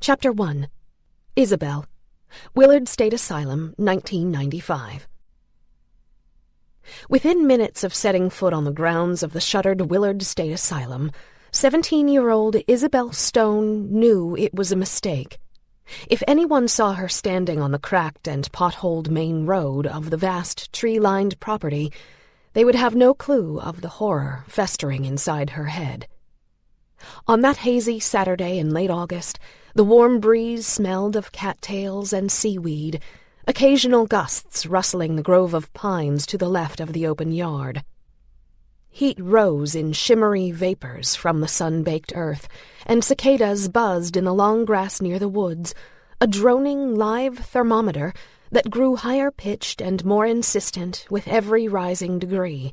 Chapter 1. Isabel. Willard State Asylum, 1995. Within minutes of setting foot on the grounds of the shuttered Willard State Asylum, 17-year-old Izzy Stone knew it was a mistake. If anyone saw her standing on the cracked and potholed main road of the vast tree-lined property, they would have no clue of the horror festering inside her head. On that hazy Saturday in late August, the warm breeze smelled of cattails and seaweed, occasional gusts rustling the grove of pines to the left of the open yard. Heat rose in shimmery vapors from the sun-baked earth, and cicadas buzzed in the long grass near the woods, a droning live thermometer that grew higher-pitched and more insistent with every rising degree.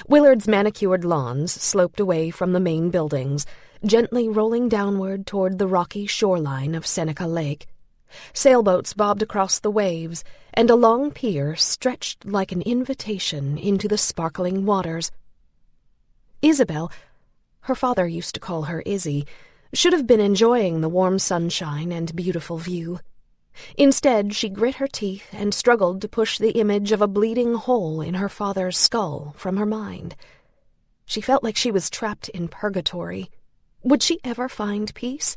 Willard's manicured lawns sloped away from the main buildings, gently rolling downward toward the rocky shoreline of Seneca Lake. Sailboats bobbed across the waves, and a long pier stretched like an invitation into the sparkling waters. Isabel, her father used to call her Izzy, should have been enjoying the warm sunshine and beautiful view. Instead, she grit her teeth and struggled to push the image of a bleeding hole in her father's skull from her mind. She felt like she was trapped in purgatory. Would she ever find peace?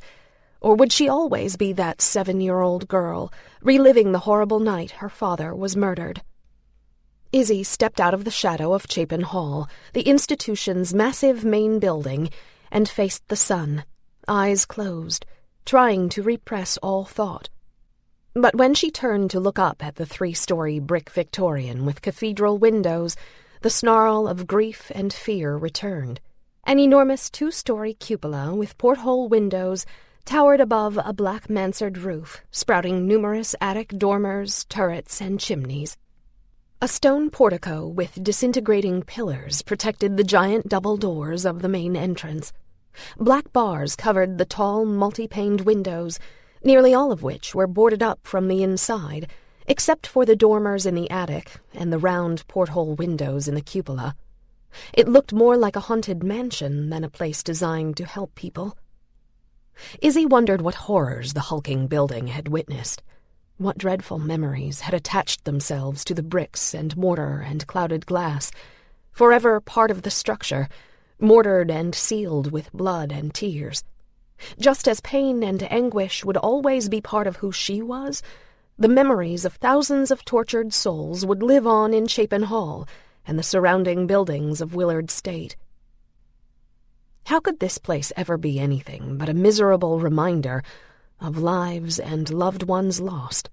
Or would she always be that 7-year-old girl, reliving the horrible night her father was murdered? Izzy stepped out of the shadow of Chapin Hall, the institution's massive main building, and faced the sun, eyes closed, trying to repress all thought. But when she turned to look up at the 3-story brick Victorian with cathedral windows, the snarl of grief and fear returned. An enormous 2-story cupola with porthole windows towered above a black mansard roof, sprouting numerous attic dormers, turrets, and chimneys. A stone portico with disintegrating pillars protected the giant double doors of the main entrance. Black bars covered the tall, multi-paned windows, nearly all of which were boarded up from the inside, except for the dormers in the attic and the round porthole windows in the cupola. It looked more like a haunted mansion than a place designed to help people. Izzy wondered what horrors the hulking building had witnessed. What dreadful memories had attached themselves to the bricks and mortar and clouded glass, forever part of the structure, mortared and sealed with blood and tears. Just as pain and anguish would always be part of who she was, the memories of thousands of tortured souls would live on in Chapin Hall and the surrounding buildings of Willard State. How could this place ever be anything but a miserable reminder of lives and loved ones lost?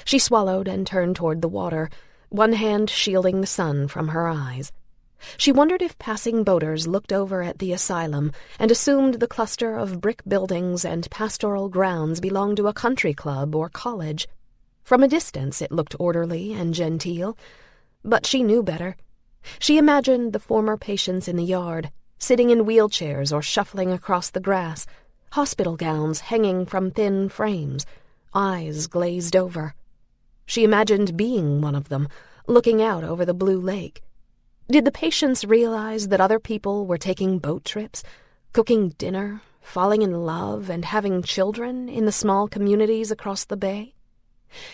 She swallowed and turned toward the water, one hand shielding the sun from her eyes. She wondered if passing boaters looked over at the asylum and assumed the cluster of brick buildings and pastoral grounds belonged to a country club or college. From a distance it looked orderly and genteel, but she knew better. She imagined the former patients in the yard, sitting in wheelchairs or shuffling across the grass, hospital gowns hanging from thin frames, eyes glazed over. She imagined being one of them, looking out over the blue lake. Did the patients realize that other people were taking boat trips, cooking dinner, falling in love, and having children in the small communities across the bay?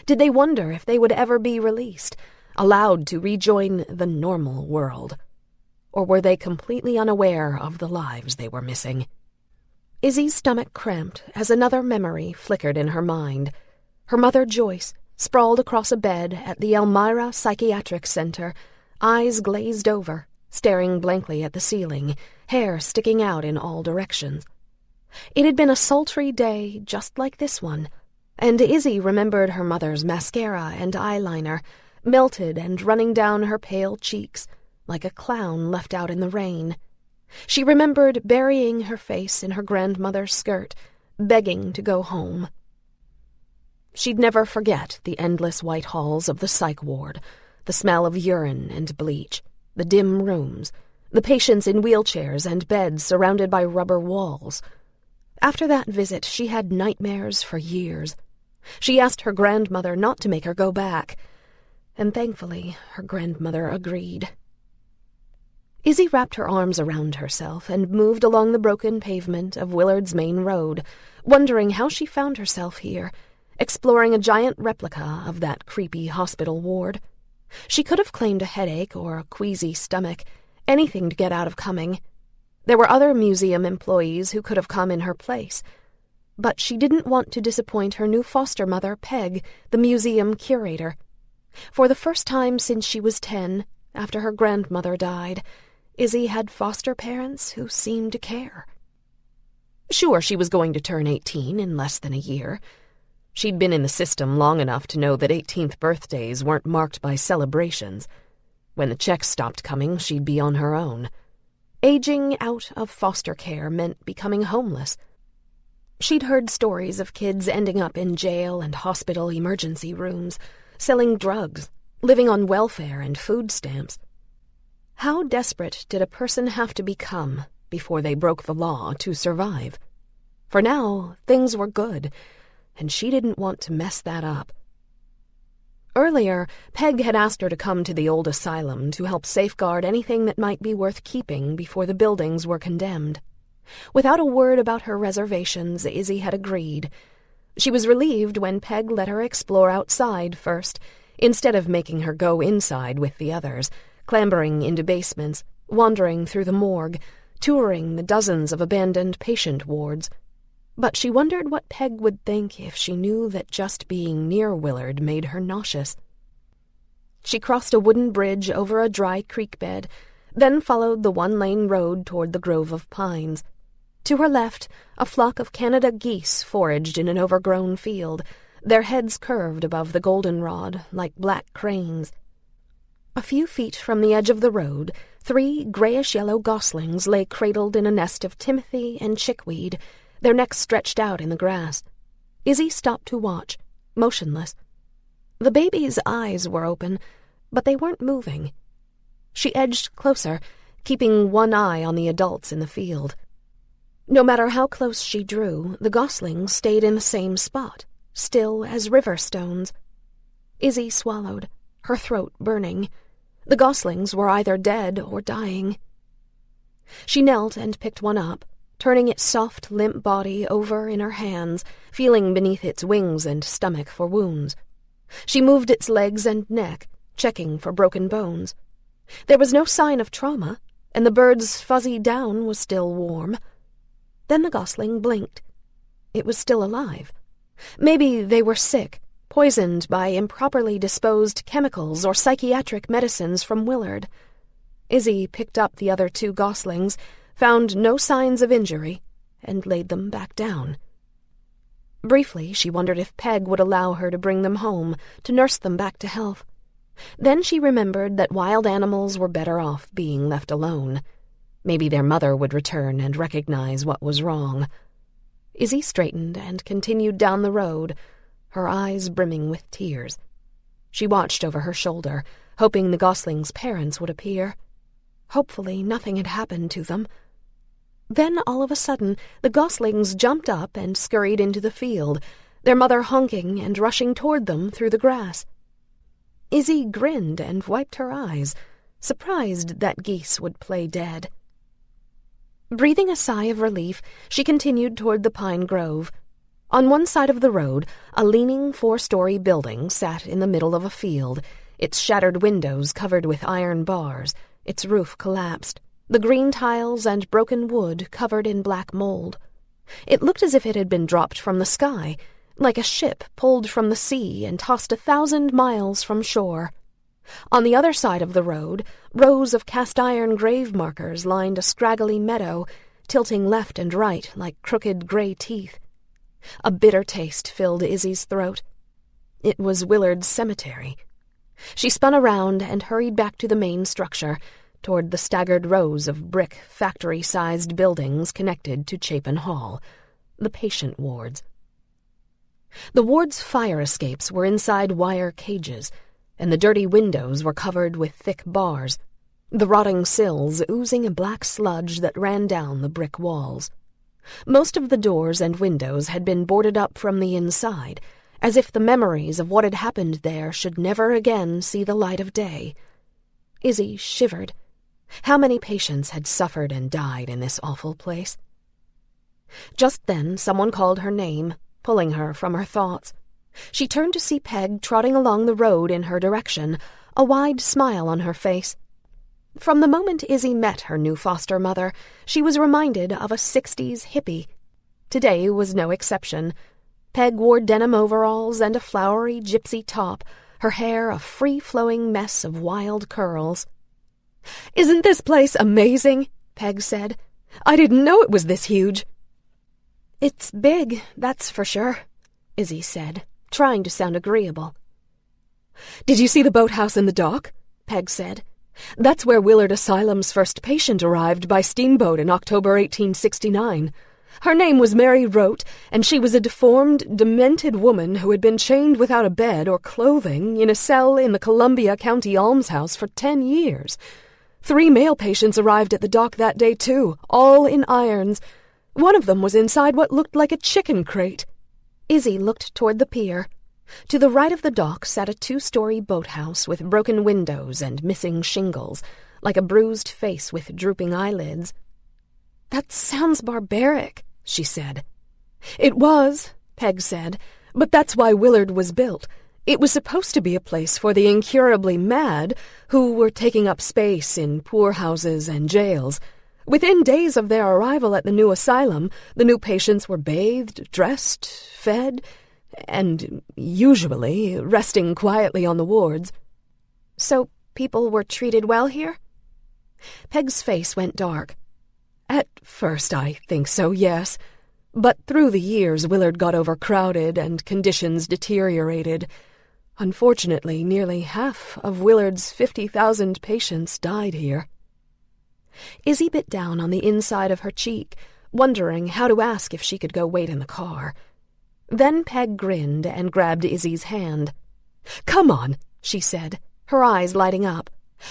Did they wonder if they would ever be released, allowed to rejoin the normal world? Or were they completely unaware of the lives they were missing? Izzy's stomach cramped as another memory flickered in her mind. Her mother Joyce, sprawled across a bed at the Elmira Psychiatric Center, eyes glazed over, staring blankly at the ceiling, hair sticking out in all directions. It had been a sultry day just like this one, and Izzy remembered her mother's mascara and eyeliner, melted and running down her pale cheeks, like a clown left out in the rain. She remembered burying her face in her grandmother's skirt, begging to go home. She'd never forget the endless white halls of the psych ward, the smell of urine and bleach, the dim rooms, the patients in wheelchairs and beds surrounded by rubber walls. After that visit, she had nightmares for years. She asked her grandmother not to make her go back, and thankfully her grandmother agreed. Izzy wrapped her arms around herself and moved along the broken pavement of Willard's main road, wondering how she found herself here, exploring a giant replica of that creepy hospital ward. She could have claimed a headache or a queasy stomach, anything to get out of coming. There were other museum employees who could have come in her place. But she didn't want to disappoint her new foster mother, Peg, the museum curator. For the first time since she was 10, after her grandmother died, Izzy had foster parents who seemed to care. Sure, she was going to turn 18 in less than a year. She'd been in the system long enough to know that 18th birthdays weren't marked by celebrations. When the checks stopped coming, she'd be on her own. Aging out of foster care meant becoming homeless. She'd heard stories of kids ending up in jail and hospital emergency rooms, selling drugs, living on welfare and food stamps. How desperate did a person have to become before they broke the law to survive? For now, things were good, and she didn't want to mess that up. Earlier, Peg had asked her to come to the old asylum to help safeguard anything that might be worth keeping before the buildings were condemned. Without a word about her reservations, Izzy had agreed. She was relieved when Peg let her explore outside first, instead of making her go inside with the others, clambering into basements, wandering through the morgue, touring the dozens of abandoned patient wards. But she wondered what Peg would think if she knew that just being near Willard made her nauseous. She crossed a wooden bridge over a dry creek bed, then followed the one-lane road toward the grove of pines. To her left, a flock of Canada geese foraged in an overgrown field, their heads curved above the goldenrod like black cranes. A few feet from the edge of the road, 3 grayish-yellow goslings lay cradled in a nest of timothy and chickweed, their necks stretched out in the grass. Izzy stopped to watch, motionless. The baby's eyes were open, but they weren't moving. She edged closer, keeping one eye on the adults in the field. No matter how close she drew, the goslings stayed in the same spot, still as river stones. Izzy swallowed, her throat burning. The goslings were either dead or dying. She knelt and picked one up, turning its soft, limp body over in her hands, feeling beneath its wings and stomach for wounds. She moved its legs and neck, checking for broken bones. There was no sign of trauma, and the bird's fuzzy down was still warm. Then the gosling blinked. It was still alive. Maybe they were sick, poisoned by improperly disposed chemicals or psychiatric medicines from Willard. Izzy picked up the other 2 goslings, found no signs of injury, and laid them back down. Briefly, she wondered if Peg would allow her to bring them home, to nurse them back to health. Then she remembered that wild animals were better off being left alone. Maybe their mother would return and recognize what was wrong. Izzy straightened and continued down the road, her eyes brimming with tears. She watched over her shoulder, hoping the goslings' parents would appear. Hopefully nothing had happened to them. Then, all of a sudden, the goslings jumped up and scurried into the field, their mother honking and rushing toward them through the grass. Izzy grinned and wiped her eyes, surprised that geese would play dead. Breathing a sigh of relief, she continued toward the pine grove. On one side of the road, a leaning 4-story building sat in the middle of a field, its shattered windows covered with iron bars, its roof collapsed, the green tiles and broken wood covered in black mold. It looked as if it had been dropped from the sky, like a ship pulled from the sea and tossed 1,000 miles from shore. On the other side of the road, rows of cast-iron grave markers lined a scraggly meadow, tilting left and right like crooked gray teeth. A bitter taste filled Izzy's throat. It was Willard's cemetery. She spun around and hurried back to the main structure, toward the staggered rows of brick, factory-sized buildings connected to Chapin Hall, the patient wards. The ward's fire escapes were inside wire cages, and the dirty windows were covered with thick bars, the rotting sills oozing a black sludge that ran down the brick walls. Most of the doors and windows had been boarded up from the inside, as if the memories of what had happened there should never again see the light of day. Izzy shivered. How many patients had suffered and died in this awful place? Just then someone called her name, pulling her from her thoughts. She turned to see Peg trotting along the road in her direction, a wide smile on her face. From the moment Izzy met her new foster mother, she was reminded of a 60s hippie. Today was no exception. Peg wore denim overalls and a flowery gypsy top, her hair a free-flowing mess of wild curls. "Isn't this place amazing?" Peg said. "I didn't know it was this huge." "It's big, that's for sure," Izzy said, trying to sound agreeable. "Did you see the boathouse in the dock?" Peg said. "That's where Willard Asylum's first patient arrived by steamboat in October 1869. Her name was Mary Rote, and she was a deformed, demented woman who had been chained without a bed or clothing in a cell in the Columbia County almshouse for 10 years. 3 male patients arrived at the dock that day, too, all in irons. One of them was inside what looked like a chicken crate." Izzy looked toward the pier. To the right of the dock sat a 2-story boathouse with broken windows and missing shingles, like a bruised face with drooping eyelids. "That sounds barbaric," she said. "It was," Peg said, "but that's why Willard was built. It was supposed to be a place for the incurably mad who were taking up space in poorhouses and jails. Within days of their arrival at the new asylum, the new patients were bathed, dressed, fed, and usually resting quietly on the wards." "So people were treated well here?" Peg's face went dark. "At first I think so, yes. But through the years Willard got overcrowded and conditions deteriorated. Unfortunately, nearly half of Willard's 50,000 patients died here." Izzy bit down on the inside of her cheek, wondering how to ask if she could go wait in the car. Then Peg grinned and grabbed Izzy's hand. "Come on," she said, her eyes lighting up.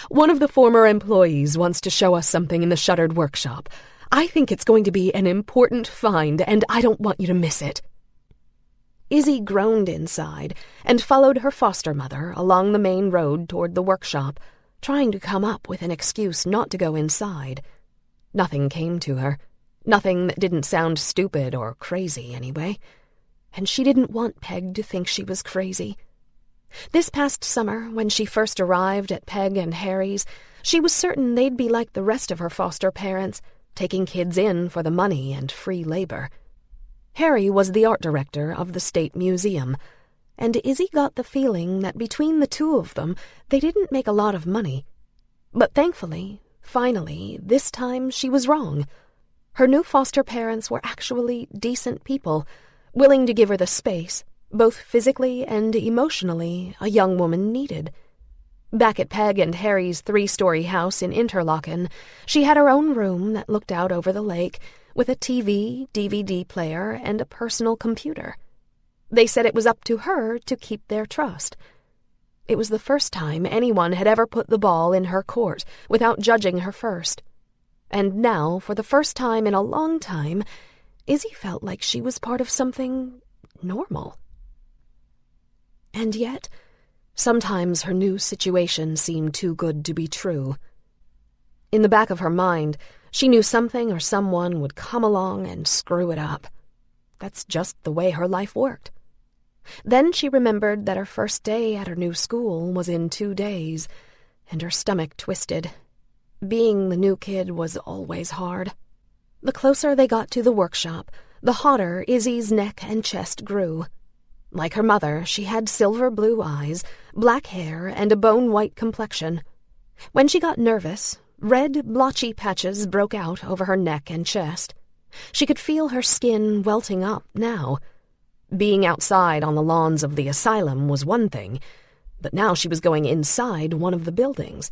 "One of the former employees wants to show us something in the shuttered workshop. I think it's going to be an important find, and I don't want you to miss it." Izzy groaned inside and followed her foster mother along the main road toward the workshop, trying to come up with an excuse not to go inside. Nothing came to her. Nothing that didn't sound stupid or crazy, anyway. And she didn't want Peg to think she was crazy. This past summer, when she first arrived at Peg and Harry's, she was certain they'd be like the rest of her foster parents, taking kids in for the money and free labor. Harry was the art director of the State Museum, and Izzy got the feeling that between the two of them, they didn't make a lot of money. But thankfully, finally, this time she was wrong. Her new foster parents were actually decent people, willing to give her the space, both physically and emotionally, a young woman needed. Back at Peg and Harry's 3-story house in Interlaken, she had her own room that looked out over the lake, with a TV, DVD player, and a personal computer. They said it was up to her to keep their trust. It was the first time anyone had ever put the ball in her court without judging her first. And now, for the first time in a long time, Izzy felt like she was part of something normal. And yet, sometimes her new situation seemed too good to be true. In the back of her mind, she knew something or someone would come along and screw it up. That's just the way her life worked. Then she remembered that her first day at her new school was in 2 days, and her stomach twisted. Being the new kid was always hard. The closer they got to the workshop, the hotter Izzy's neck and chest grew. Like her mother, she had silver blue eyes, black hair, and a bone-white complexion. When she got nervous, red, blotchy patches broke out over her neck and chest. She could feel her skin welting up now. Being outside on the lawns of the asylum was one thing, but now she was going inside one of the buildings.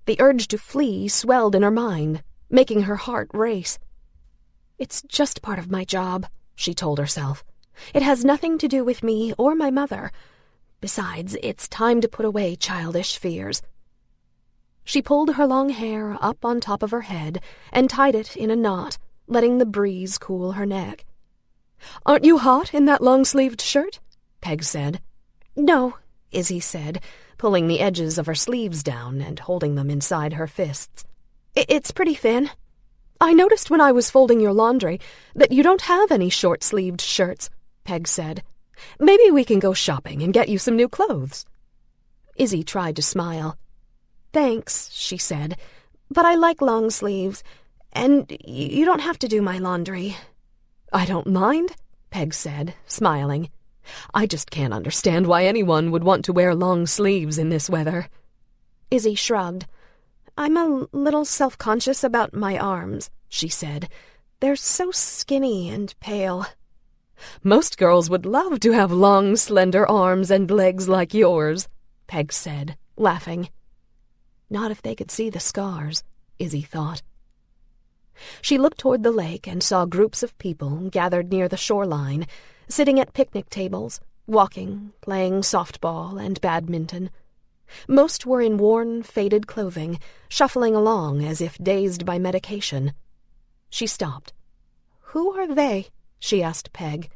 The urge to flee swelled in her mind, making her heart race. "It's just part of my job," she told herself. "It has nothing to do with me or my mother. Besides, it's time to put away childish fears." She pulled her long hair up on top of her head and tied it in a knot, letting the breeze cool her neck. "Aren't you hot in that long-sleeved shirt?" Peg said. "No," Izzy said, pulling the edges of her sleeves down and holding them inside her fists. It's pretty thin. I noticed when I was folding your laundry that you don't have any short-sleeved shirts, Peg said. Maybe we can go shopping and get you some new clothes. Izzy tried to smile. Thanks, she said, but I like long sleeves, and you don't have to do my laundry. I don't mind, Peg said, smiling. I just can't understand why anyone would want to wear long sleeves in this weather. Izzy shrugged. I'm a little self-conscious about my arms, she said. They're so skinny and pale. Most girls would love to have long, slender arms and legs like yours, Peg said, laughing. Not if they could see the scars, Izzy thought. She looked toward the lake and saw groups of people gathered near the shoreline, sitting at picnic tables, walking, playing softball and badminton. Most were in worn, faded clothing, shuffling along as if dazed by medication. She stopped. Who are they? She asked Peg.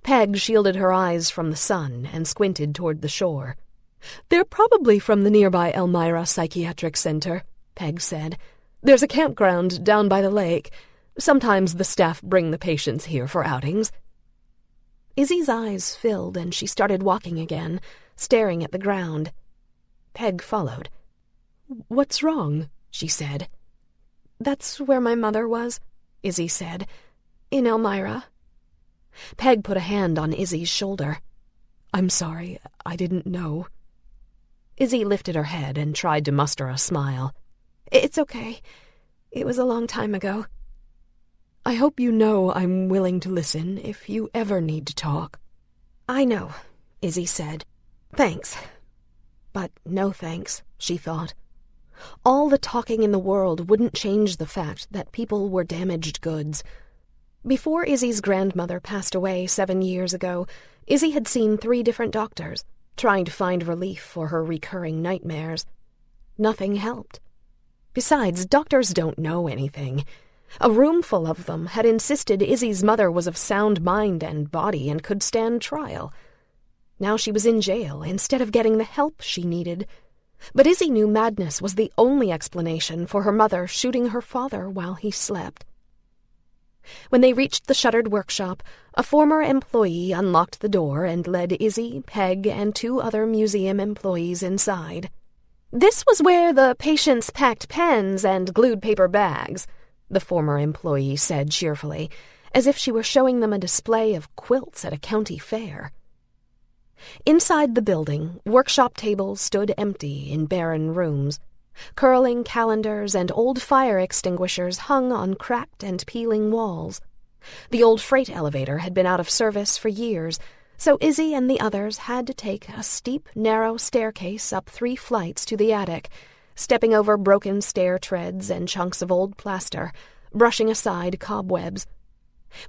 Peg shielded her eyes from the sun and squinted toward the shore. They're probably from the nearby Elmira Psychiatric Center, Peg said. There's a campground down by the lake. Sometimes the staff bring the patients here for outings. Izzy's eyes filled and she started walking again, staring at the ground. Peg followed. What's wrong? She said. That's where my mother was, Izzy said. In Elmira. Peg put a hand on Izzy's shoulder. I'm sorry, I didn't know. Izzy lifted her head and tried to muster a smile. It's okay. It was a long time ago. I hope you know I'm willing to listen if you ever need to talk. I know, Izzy said. Thanks. But no thanks, she thought. All the talking in the world wouldn't change the fact that people were damaged goods. Before Izzy's grandmother passed away 7 years ago, Izzy had seen 3 different doctors, trying to find relief for her recurring nightmares. Nothing helped. Besides, doctors don't know anything. A roomful of them had insisted Izzy's mother was of sound mind and body and could stand trial. Now she was in jail instead of getting the help she needed. But Izzy knew madness was the only explanation for her mother shooting her father while he slept. When they reached the shuttered workshop, a former employee unlocked the door and led Izzy, Peg, and 2 other museum employees inside. This was where the patients packed pens and glued paper bags, the former employee said cheerfully, as if she were showing them a display of quilts at a county fair. Inside the building, workshop tables stood empty in barren rooms. Curling calendars and old fire extinguishers hung on cracked and peeling walls. The old freight elevator had been out of service for years, so Izzy and the others had to take a steep, narrow staircase up 3 flights to the attic, stepping over broken stair treads and chunks of old plaster, brushing aside cobwebs.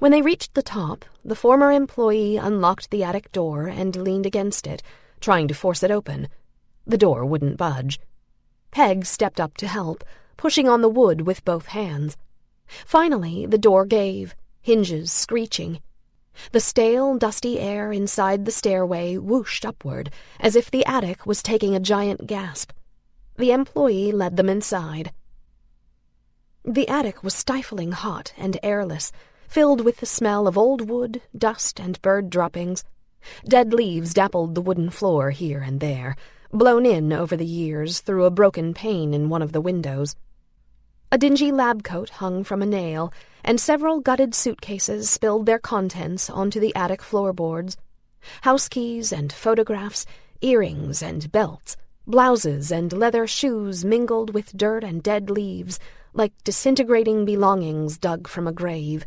When they reached the top, the former employee unlocked the attic door and leaned against it, trying to force it open. The door wouldn't budge. Peg stepped up to help, pushing on the wood with both hands. Finally, the door gave, hinges screeching. The stale, dusty air inside the stairway whooshed upward, as if the attic was taking a giant gasp. The employee led them inside. The attic was stifling hot and airless, filled with the smell of old wood, dust, and bird droppings. Dead leaves dappled the wooden floor here and there, blown in over the years through a broken pane in one of the windows. A dingy lab coat hung from a nail, and several gutted suitcases spilled their contents onto the attic floorboards. House keys and photographs, earrings and belts, blouses and leather shoes mingled with dirt and dead leaves, like disintegrating belongings dug from a grave.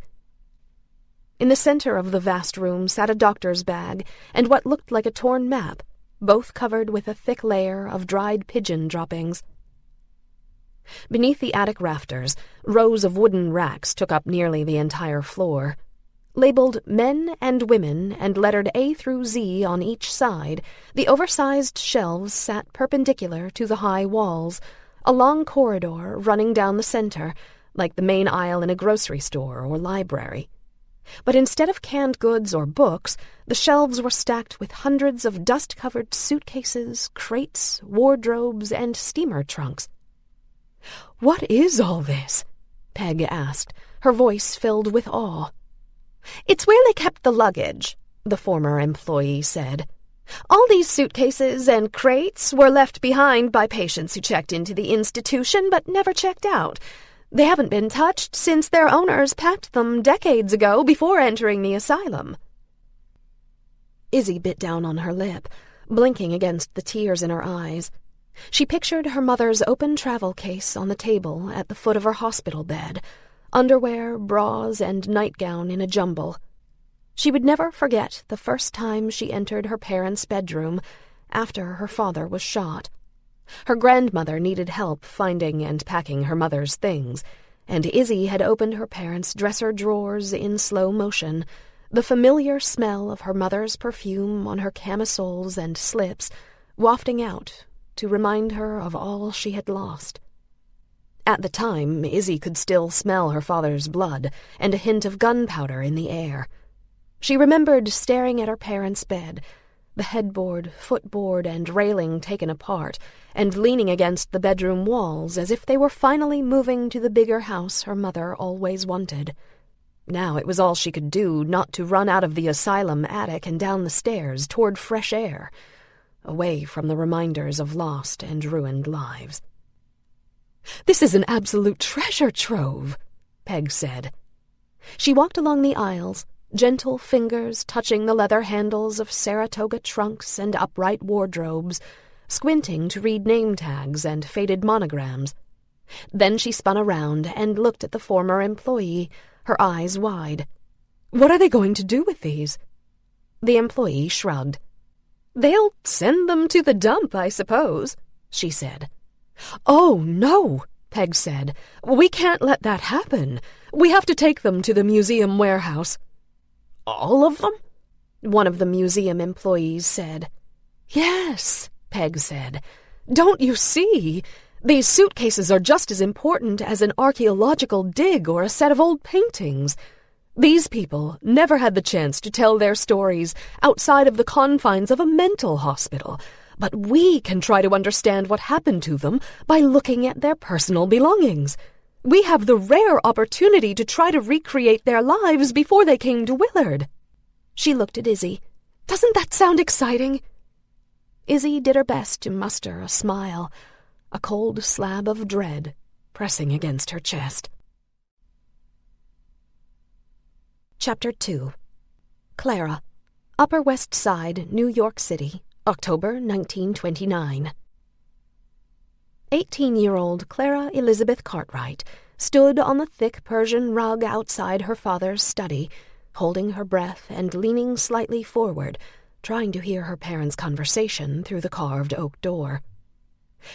In the center of the vast room sat a doctor's bag and what looked like a torn map, both covered with a thick layer of dried pigeon droppings. Beneath the attic rafters, rows of wooden racks took up nearly the entire floor. Labeled Men and Women and lettered A through Z on each side, the oversized shelves sat perpendicular to the high walls, a long corridor running down the center, like the main aisle in a grocery store or library. But instead of canned goods or books, the shelves were stacked with hundreds of dust-covered suitcases, crates, wardrobes, and steamer trunks. "What is all this?" Peg asked, her voice filled with awe. "It's where they kept the luggage," the former employee said. "All these suitcases and crates were left behind by patients who checked into the institution but never checked out. They haven't been touched since their owners packed them decades ago before entering the asylum." Izzy bit down on her lip, blinking against the tears in her eyes. She pictured her mother's open travel case on the table at the foot of her hospital bed, underwear, bras, and nightgown in a jumble. She would never forget the first time she entered her parents' bedroom after her father was shot. Her grandmother needed help finding and packing her mother's things, and Izzy had opened her parents' dresser drawers in slow motion, the familiar smell of her mother's perfume on her camisoles and slips wafting out to remind her of all she had lost. At the time, Izzy could still smell her father's blood and a hint of gunpowder in the air. She remembered staring at her parents' bed, the headboard, footboard, and railing taken apart, and leaning against the bedroom walls as if they were finally moving to the bigger house her mother always wanted. Now it was all she could do not to run out of the asylum attic and down the stairs toward fresh air, away from the reminders of lost and ruined lives. "This is an absolute treasure trove," Peg said. She walked along the aisles, gentle fingers touching the leather handles of Saratoga trunks and upright wardrobes, squinting to read name tags and faded monograms. Then she spun around and looked at the former employee, her eyes wide. "What are they going to do with these?" The employee shrugged. "They'll send them to the dump, I suppose," she said. "Oh, no," Peg said. "We can't let that happen. We have to take them to the museum warehouse." "All of them?" one of the museum employees said. "Yes," Peg said. "Don't you see? These suitcases are just as important as an archaeological dig or a set of old paintings. These people never had the chance to tell their stories outside of the confines of a mental hospital, but we can try to understand what happened to them by looking at their personal belongings. We have the rare opportunity to try to recreate their lives before they came to Willard." She looked at Izzy. "Doesn't that sound exciting?" Izzy did her best to muster a smile, a cold slab of dread pressing against her chest. Chapter 2. Clara, Upper West Side, New York City, October 1929. 18-year-old Clara Elizabeth Cartwright stood on the thick Persian rug outside her father's study, holding her breath and leaning slightly forward, trying to hear her parents' conversation through the carved oak door.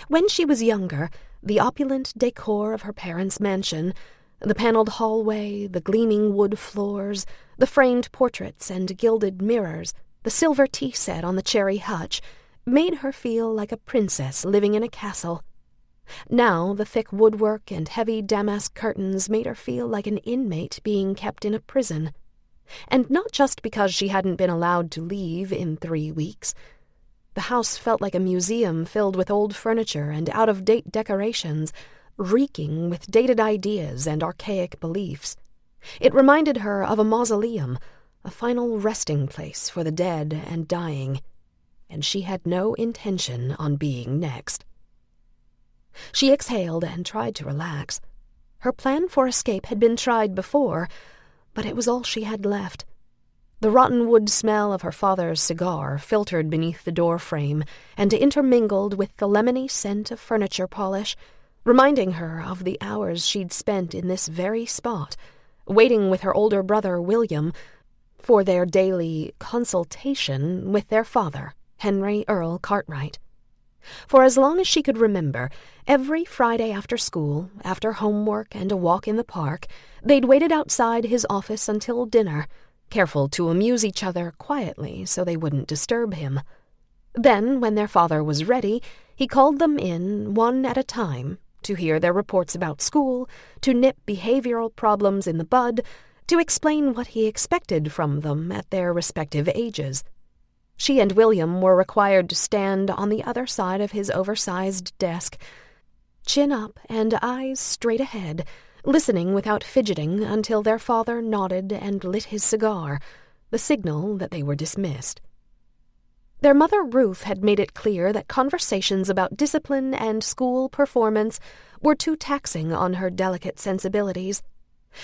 When she was younger, the opulent decor of her parents' mansion, the paneled hallway, the gleaming wood floors, the framed portraits and gilded mirrors, the silver tea set on the cherry hutch, made her feel like a princess living in a castle. Now the thick woodwork and heavy damask curtains made her feel like an inmate being kept in a prison. And not just because she hadn't been allowed to leave in 3 weeks. The house felt like a museum filled with old furniture and out-of-date decorations, reeking with dated ideas and archaic beliefs. It reminded her of a mausoleum, a final resting place for the dead and dying, and she had no intention on being next. She exhaled and tried to relax. Her plan for escape had been tried before, but it was all she had left. The rotten wood smell of her father's cigar filtered beneath the door frame and intermingled with the lemony scent of furniture polish, reminding her of the hours she'd spent in this very spot, waiting with her older brother William for their daily consultation with their father, Henry Earl Cartwright. For as long as she could remember, every Friday after school, after homework and a walk in the park, they'd waited outside his office until dinner, careful to amuse each other quietly so they wouldn't disturb him. Then, when their father was ready, he called them in, one at a time, to hear their reports about school, to nip behavioral problems in the bud, to explain what he expected from them at their respective ages. She and William were required to stand on the other side of his oversized desk, chin up and eyes straight ahead, listening without fidgeting until their father nodded and lit his cigar, the signal that they were dismissed. Their mother Ruth had made it clear that conversations about discipline and school performance were too taxing on her delicate sensibilities.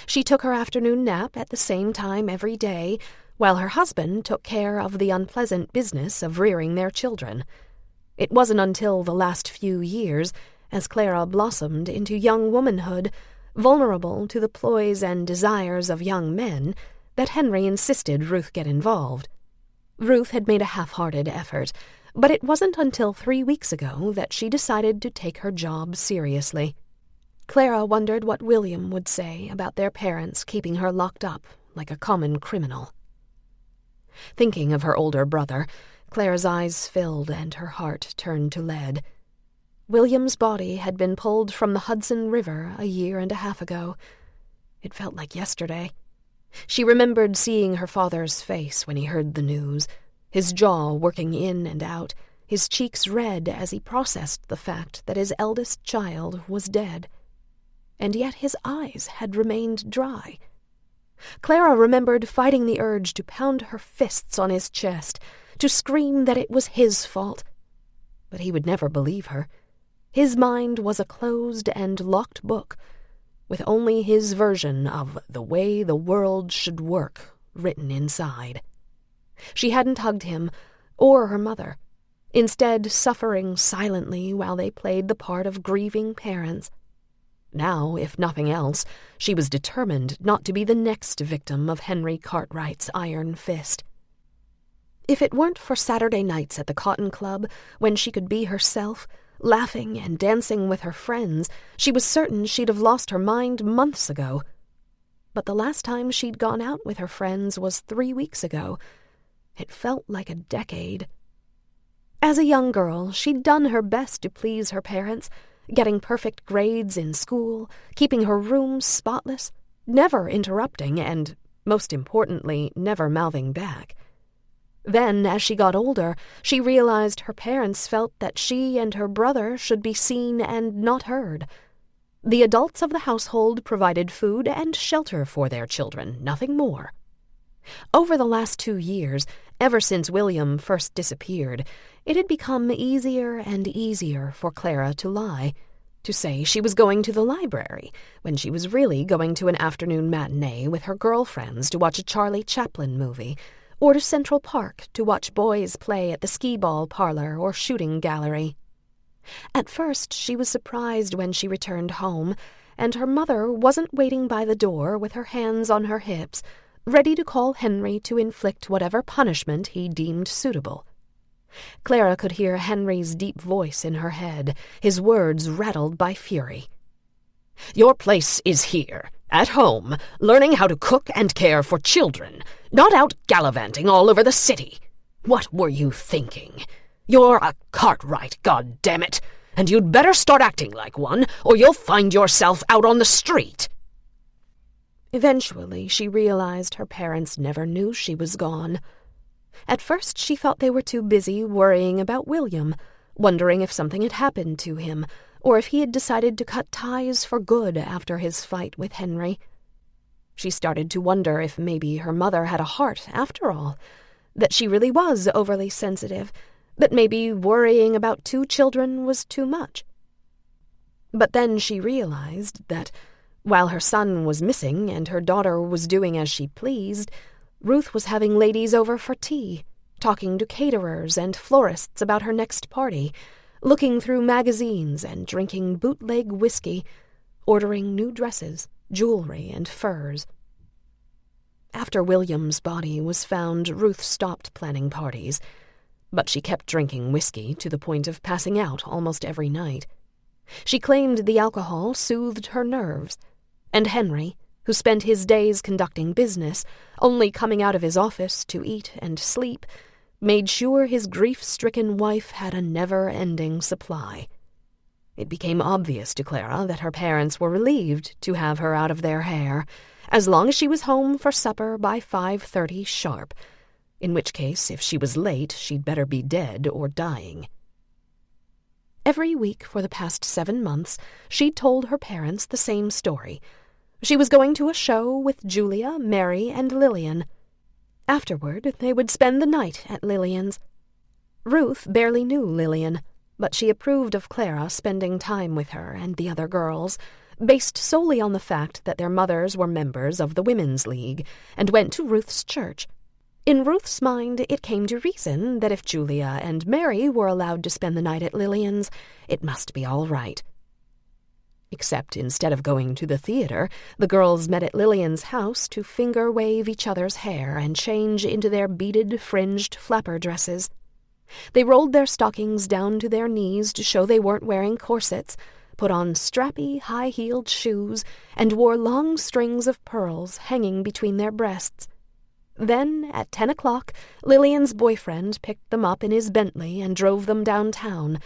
She took her afternoon nap at the same time every day, while her husband took care of the unpleasant business of rearing their children. It wasn't until the last few years, as Clara blossomed into young womanhood, vulnerable to the ploys and desires of young men, that Henry insisted Ruth get involved. Ruth had made a half-hearted effort, but it wasn't until 3 weeks ago that she decided to take her job seriously. Clara wondered what William would say about their parents keeping her locked up like a common criminal. Thinking of her older brother, Clara's eyes filled and her heart turned to lead. William's body had been pulled from the Hudson River a 1.5 years ago. It felt like yesterday. She remembered seeing her father's face when he heard the news, his jaw working in and out, his cheeks red as he processed the fact that his eldest child was dead. And yet his eyes had remained dry. Clara remembered fighting the urge to pound her fists on his chest, to scream that it was his fault. But he would never believe her. His mind was a closed and locked book, with only his version of the way the world should work written inside. She hadn't hugged him, or her mother, instead suffering silently while they played the part of grieving parents. Now, if nothing else, she was determined not to be the next victim of Henry Cartwright's iron fist. If it weren't for Saturday nights at the Cotton Club, when she could be herself, laughing and dancing with her friends, she was certain she'd have lost her mind months ago. But the last time she'd gone out with her friends was 3 weeks ago. It felt like a decade. As a young girl, she'd done her best to please her parents, getting perfect grades in school, keeping her room spotless, never interrupting, and, most importantly, never mouthing back. Then, as she got older, she realized her parents felt that she and her brother should be seen and not heard. The adults of the household provided food and shelter for their children, nothing more. Over the last 2 years, ever since William first disappeared, it had become easier and easier for Clara to lie, to say she was going to the library, when she was really going to an afternoon matinee with her girlfriends to watch a Charlie Chaplin movie, or to Central Park to watch boys play at the skee-ball parlor or shooting gallery. At first, she was surprised when she returned home, and her mother wasn't waiting by the door with her hands on her hips, ready to call Henry to inflict whatever punishment he deemed suitable. Clara could hear Henry's deep voice in her head, his words rattled by fury. "Your place is here, at home, learning how to cook and care for children, not out gallivanting all over the city. What were you thinking? You're a Cartwright, goddammit, and you'd better start acting like one, or you'll find yourself out on the street." Eventually, she realized her parents never knew she was gone. At first, she thought they were too busy worrying about William, wondering if something had happened to him, or if he had decided to cut ties for good after his fight with Henry. She started to wonder if maybe her mother had a heart after all, that she really was overly sensitive, that maybe worrying about 2 children was too much. But then she realized that, while her son was missing and her daughter was doing as she pleased, Ruth was having ladies over for tea, talking to caterers and florists about her next party, looking through magazines and drinking bootleg whiskey, ordering new dresses, jewelry, and furs. After William's body was found, Ruth stopped planning parties, but she kept drinking whiskey to the point of passing out almost every night. She claimed the alcohol soothed her nerves, and Henry, who spent his days conducting business, only coming out of his office to eat and sleep, made sure his grief-stricken wife had a never-ending supply. It became obvious to Clara that her parents were relieved to have her out of their hair, as long as she was home for supper by 5:30 sharp, in which case, if she was late, she'd better be dead or dying. Every week for the past 7 months, she'd told her parents the same story. She was going to a show with Julia, Mary, and Lillian. Afterward, they would spend the night at Lillian's. Ruth barely knew Lillian, but she approved of Clara spending time with her and the other girls, based solely on the fact that their mothers were members of the Women's League and went to Ruth's church. In Ruth's mind, it came to reason that if Julia and Mary were allowed to spend the night at Lillian's, it must be all right. Except instead of going to the theater, the girls met at Lillian's house to finger-wave each other's hair and change into their beaded, fringed flapper dresses. They rolled their stockings down to their knees to show they weren't wearing corsets, put on strappy, high-heeled shoes, and wore long strings of pearls hanging between their breasts. Then, at 10 o'clock, Lillian's boyfriend picked them up in his Bentley and drove them downtown,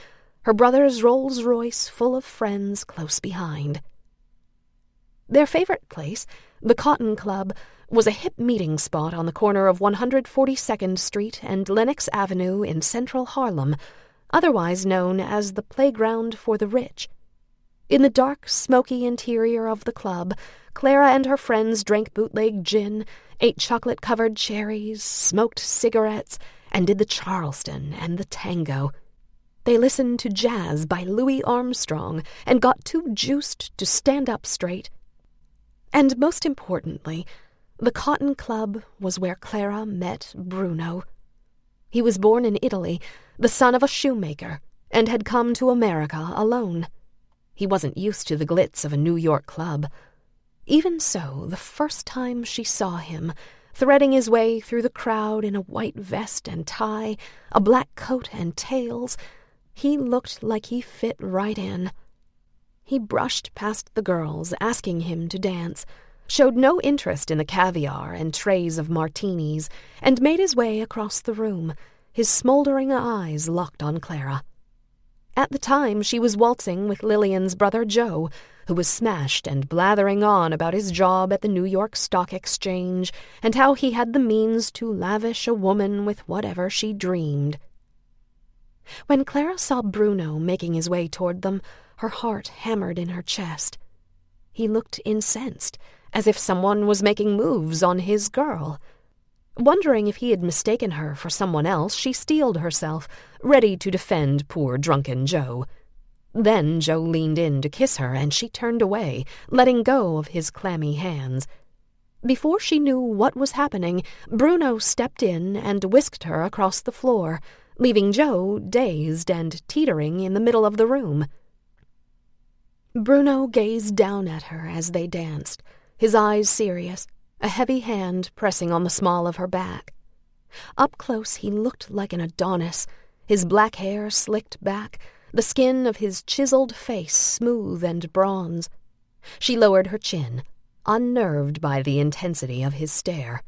her brother's Rolls-Royce full of friends close behind. Their favorite place, the Cotton Club, was a hip meeting spot on the corner of 142nd Street and Lenox Avenue in central Harlem, otherwise known as the Playground for the Rich. In the dark, smoky interior of the club, Clara and her friends drank bootleg gin, ate chocolate-covered cherries, smoked cigarettes, and did the Charleston and the tango. They listened to jazz by Louis Armstrong and got too juiced to stand up straight. And most importantly, the Cotton Club was where Clara met Bruno. He was born in Italy, the son of a shoemaker, and had come to America alone. He wasn't used to the glitz of a New York club. Even so, the first time she saw him, threading his way through the crowd in a white vest and tie, a black coat and tails, he looked like he fit right in. He brushed past the girls, asking him to dance, showed no interest in the caviar and trays of martinis, and made his way across the room, his smoldering eyes locked on Clara. At the time, she was waltzing with Lillian's brother Joe, who was smashed and blathering on about his job at the New York Stock Exchange and how he had the means to lavish a woman with whatever she dreamed. When Clara saw Bruno making his way toward them, her heart hammered in her chest. He looked incensed, as if someone was making moves on his girl. Wondering if he had mistaken her for someone else, she steeled herself, ready to defend poor drunken Joe. Then Joe leaned in to kiss her, and she turned away, letting go of his clammy hands. Before she knew what was happening, Bruno stepped in and whisked her across the floor, leaving Joe dazed and teetering in the middle of the room. Bruno gazed down at her as they danced, his eyes serious, a heavy hand pressing on the small of her back. Up close he looked like an Adonis, his black hair slicked back, the skin of his chiseled face smooth and bronze. She lowered her chin, unnerved by the intensity of his stare.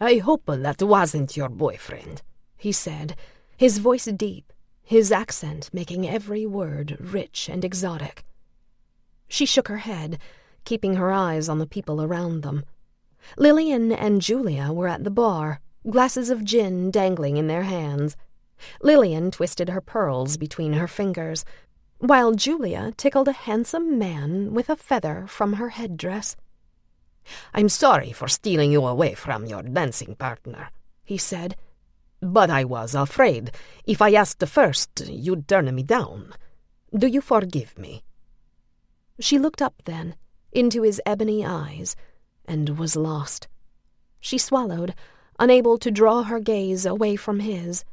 "I hope that wasn't your boyfriend," he said, his voice deep, his accent making every word rich and exotic. She shook her head, keeping her eyes on the people around them. Lillian and Julia were at the bar, glasses of gin dangling in their hands. Lillian twisted her pearls between her fingers, while Julia tickled a handsome man with a feather from her headdress. "I'm sorry for stealing you away from your dancing partner," he said, "but I was afraid if I asked first you'd turn me down. Do you forgive me?" She looked up then, into his ebony eyes, and was lost. She swallowed, unable to draw her gaze away from his.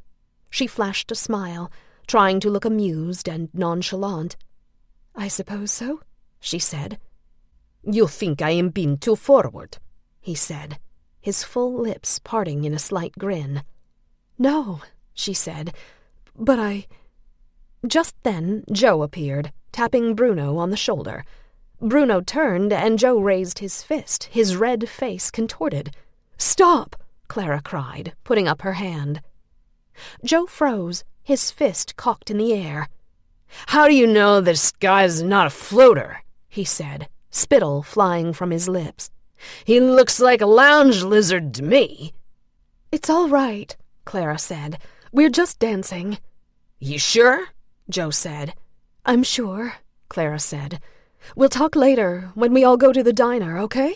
She flashed a smile, trying to look amused and nonchalant. "I suppose so," she said. "You think I am being too forward," he said, his full lips parting in a slight grin. "No," she said, "but I—" Just then Joe appeared, tapping Bruno on the shoulder. Bruno turned, and Joe raised his fist, his red face contorted. "Stop!" Clara cried, putting up her hand. Joe froze, his fist cocked in the air. "How do you know this guy's not a floater?" he said, spittle flying from his lips. "He looks like a lounge lizard to me." "It's all right," Clara said. "We're just dancing." "You sure? Joe said. "I'm sure," Clara said. "We'll talk later, when we all go to the diner, okay?"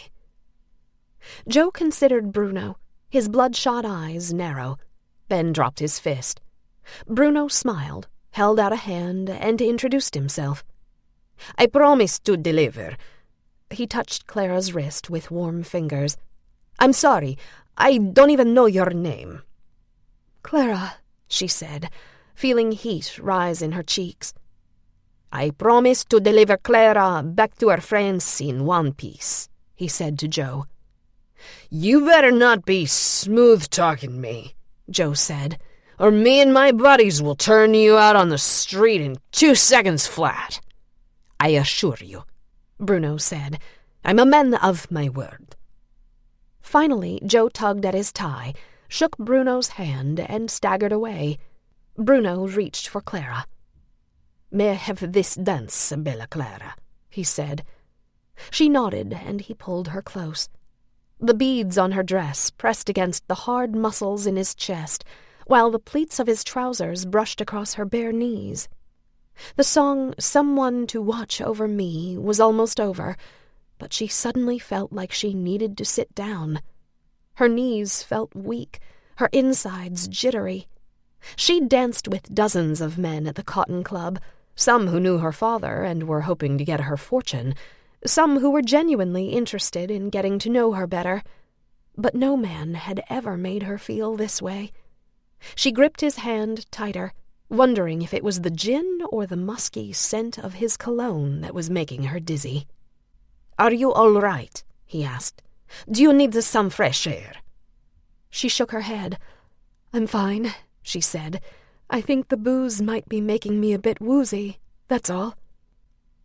Joe considered Bruno, his bloodshot eyes narrow, then dropped his fist. Bruno smiled, held out a hand, and introduced himself. "I promise to deliver." He touched Clara's wrist with warm fingers. "I'm sorry, I don't even know your name." "Clara," she said, feeling heat rise in her cheeks. "I promise to deliver Clara back to her friends in one piece," he said to Joe. "You better not be smooth-talking me," Joe said, "or me and my buddies will turn you out on the street in 2 seconds flat." "I assure you," Bruno said, "I'm a man of my word." Finally, Joe tugged at his tie, shook Bruno's hand, and staggered away. Bruno reached for Clara. "May I have this dance, Bella Clara?" he said. She nodded, and he pulled her close. The beads on her dress pressed against the hard muscles in his chest, while the pleats of his trousers brushed across her bare knees. The song, "Someone to Watch Over Me," was almost over, but she suddenly felt like she needed to sit down. Her knees felt weak, her insides jittery. She'd danced with dozens of men at the Cotton Club, some who knew her father and were hoping to get her fortune, some who were genuinely interested in getting to know her better. But no man had ever made her feel this way. She gripped his hand tighter, wondering if it was the gin or the musky scent of his cologne that was making her dizzy. "Are you all right?" he asked. "Do you need some fresh air?" She shook her head. "I'm fine," she said. "I think the booze might be making me a bit woozy, that's all."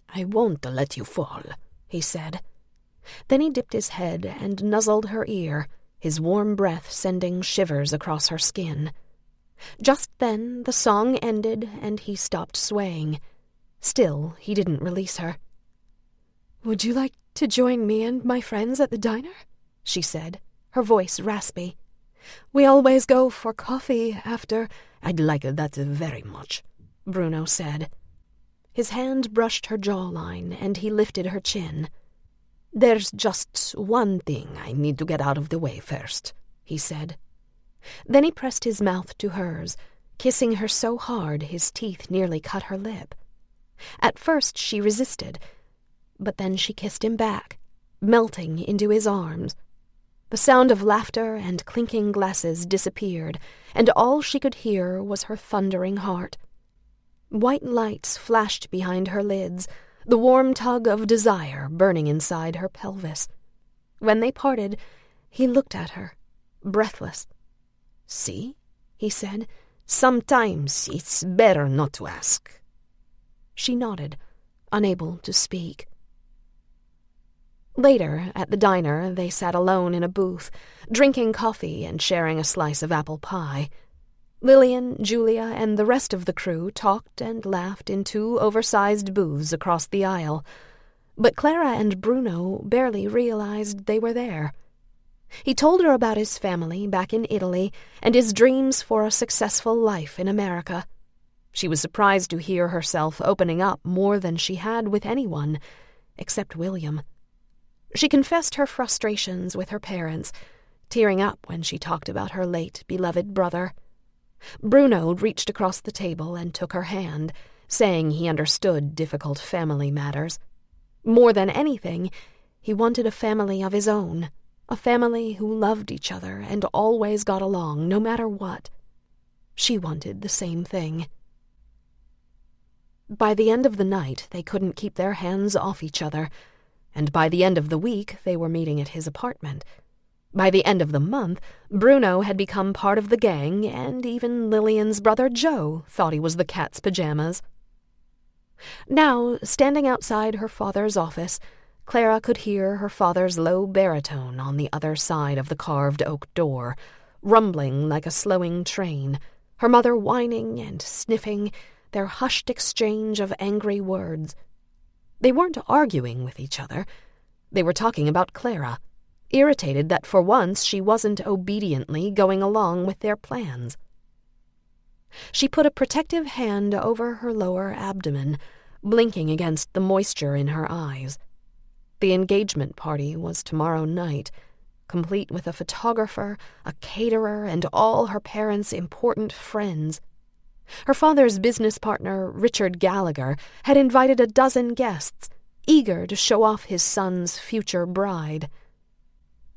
"I won't let you fall," he said. Then he dipped his head and nuzzled her ear, his warm breath sending shivers across her skin. Just then the song ended and he stopped swaying. Still, he didn't release her. "Would you like to join me and my friends at the diner?" she said, her voice raspy. "We always go for coffee after—" "I'd like that very much," Bruno said. His hand brushed her jawline and he lifted her chin. "There's just one thing I need to get out of the way first," he said. Then he pressed his mouth to hers, kissing her so hard his teeth nearly cut her lip. At first she resisted, but then she kissed him back, melting into his arms. The sound of laughter and clinking glasses disappeared, and all she could hear was her thundering heart. White lights flashed behind her lids, the warm tug of desire burning inside her pelvis. When they parted, he looked at her, breathless. "See?" he said. "Sometimes it's better not to ask." She nodded, unable to speak. Later, at the diner, they sat alone in a booth, drinking coffee and sharing a slice of apple pie. Lillian, Julia, and the rest of the crew talked and laughed in 2 oversized booths across the aisle, but Clara and Bruno barely realized they were there. He told her about his family back in Italy and his dreams for a successful life in America. She was surprised to hear herself opening up more than she had with anyone, except William. She confessed her frustrations with her parents, tearing up when she talked about her late beloved brother. Bruno reached across the table and took her hand, saying he understood difficult family matters. More than anything, he wanted a family of his own, a family who loved each other and always got along no matter what. She wanted the same thing. By the end of the night, they couldn't keep their hands off each other, and by the end of the week, they were meeting at his apartment. By the end of the month, Bruno had become part of the gang, and even Lillian's brother Joe thought he was the cat's pajamas. Now, standing outside her father's office, Clara could hear her father's low baritone on the other side of the carved oak door, rumbling like a slowing train, her mother whining and sniffing, their hushed exchange of angry words. They weren't arguing with each other. They were talking about Clara, irritated that for once she wasn't obediently going along with their plans. She put a protective hand over her lower abdomen, blinking against the moisture in her eyes. The engagement party was tomorrow night, complete with a photographer, a caterer, and all her parents' important friends. Her father's business partner, Richard Gallagher, had invited a dozen guests, eager to show off his son's future bride.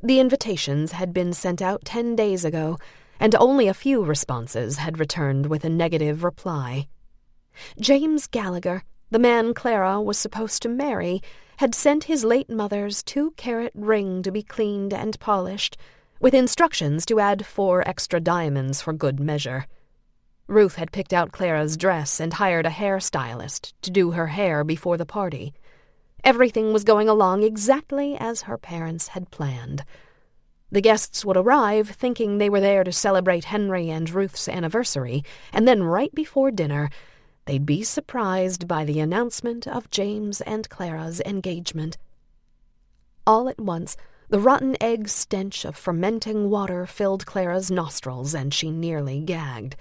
The invitations had been sent out 10 days ago, and only a few responses had returned with a negative reply. James Gallagher, the man Clara was supposed to marry, had sent his late mother's 2-carat ring to be cleaned and polished, with instructions to add 4 extra diamonds for good measure. Ruth had picked out Clara's dress and hired a hairstylist to do her hair before the party. Everything was going along exactly as her parents had planned. The guests would arrive thinking they were there to celebrate Henry and Ruth's anniversary, and then right before dinner, they'd be surprised by the announcement of James and Clara's engagement. All at once, the rotten egg stench of fermenting water filled Clara's nostrils, and she nearly gagged.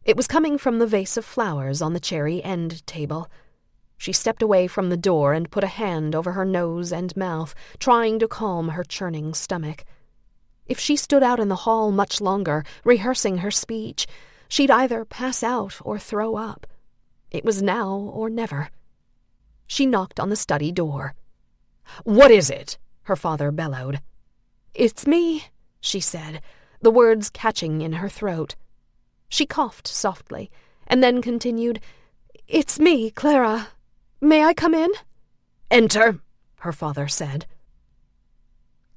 It was coming from the vase of flowers on the cherry end table. She stepped away from the door and put a hand over her nose and mouth, trying to calm her churning stomach. If she stood out in the hall much longer, rehearsing her speech, she'd either pass out or throw up. It was now or never. She knocked on the study door. "What is it?" her father bellowed. "It's me," she said, the words catching in her throat. She coughed softly, and then continued, "It's me, Clara. May I come in?" "Enter," her father said.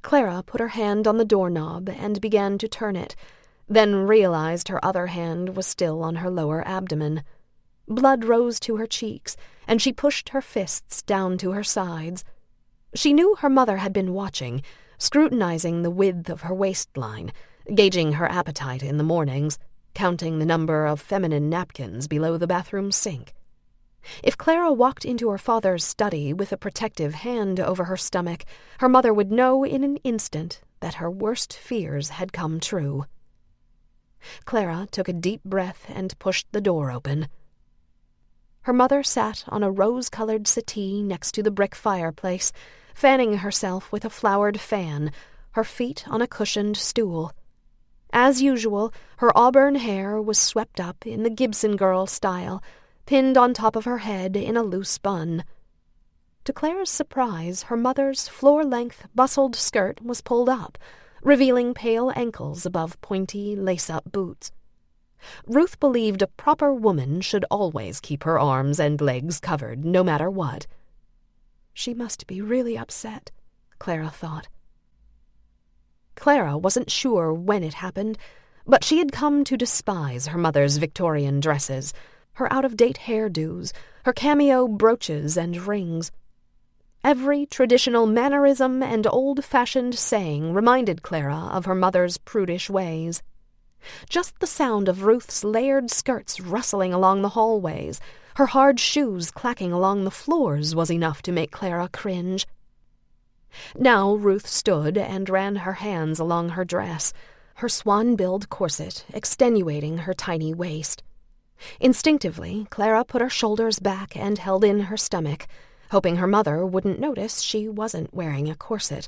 Clara put her hand on the doorknob and began to turn it, then realized her other hand was still on her lower abdomen. Blood rose to her cheeks, and she pushed her fists down to her sides. She knew her mother had been watching, scrutinizing the width of her waistline, gauging her appetite in the mornings, counting the number of feminine napkins below the bathroom sink. If Clara walked into her father's study with a protective hand over her stomach, her mother would know in an instant that her worst fears had come true. Clara took a deep breath and pushed the door open. Her mother sat on a rose-colored settee next to the brick fireplace, fanning herself with a flowered fan, her feet on a cushioned stool. As usual, her auburn hair was swept up in the Gibson girl style, pinned on top of her head in a loose bun. To Clara's surprise, her mother's floor-length bustled skirt was pulled up, revealing pale ankles above pointy lace-up boots. Ruth believed a proper woman should always keep her arms and legs covered, no matter what. She must be really upset, Clara thought. Clara wasn't sure when it happened, but she had come to despise her mother's Victorian dresses, her out-of-date hairdos, her cameo brooches and rings. Every traditional mannerism and old-fashioned saying reminded Clara of her mother's prudish ways. Just the sound of Ruth's layered skirts rustling along the hallways, her hard shoes clacking along the floors, was enough to make Clara cringe. Now Ruth stood and ran her hands along her dress, her swan-billed corset extenuating her tiny waist. Instinctively, Clara put her shoulders back and held in her stomach, hoping her mother wouldn't notice she wasn't wearing a corset.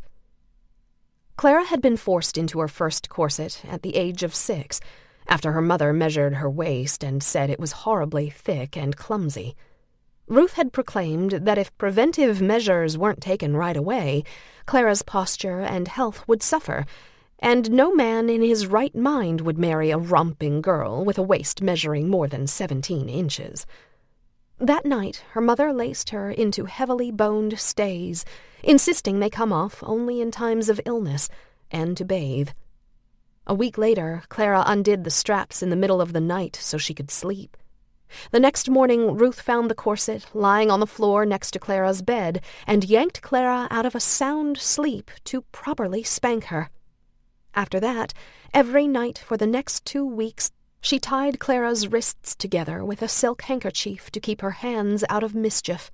Clara had been forced into her first corset at the age of 6, after her mother measured her waist and said it was horribly thick and clumsy. Ruth had proclaimed that if preventive measures weren't taken right away, Clara's posture and health would suffer, and no man in his right mind would marry a romping girl with a waist measuring more than 17 inches. That night, her mother laced her into heavily boned stays, insisting they come off only in times of illness, and to bathe. A week later, Clara undid the straps in the middle of the night so she could sleep. The next morning, Ruth found the corset lying on the floor next to Clara's bed and yanked Clara out of a sound sleep to properly spank her. After that, every night for the next 2 weeks, she tied Clara's wrists together with a silk handkerchief to keep her hands out of mischief.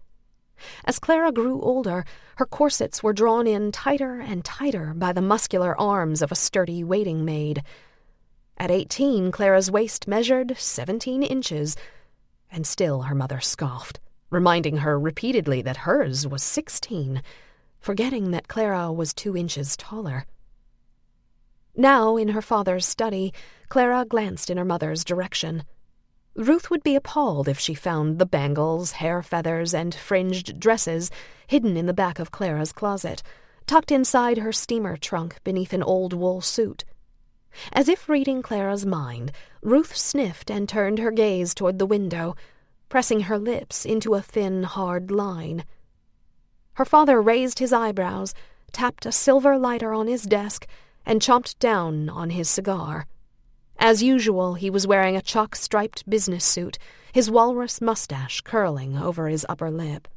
As Clara grew older, her corsets were drawn in tighter and tighter by the muscular arms of a sturdy waiting maid. At 18, Clara's waist measured 17 inches, and still her mother scoffed, reminding her repeatedly that hers was 16, forgetting that Clara was 2 inches taller. Now, in her father's study, Clara glanced in her mother's direction. Ruth would be appalled if she found the bangles, hair feathers, and fringed dresses hidden in the back of Clara's closet, tucked inside her steamer trunk beneath an old wool suit. As if reading Clara's mind, Ruth sniffed and turned her gaze toward the window, pressing her lips into a thin, hard line. Her father raised his eyebrows, tapped a silver lighter on his desk, and chomped down on his cigar. As usual, he was wearing a chalk-striped business suit, his walrus mustache curling over his upper lip.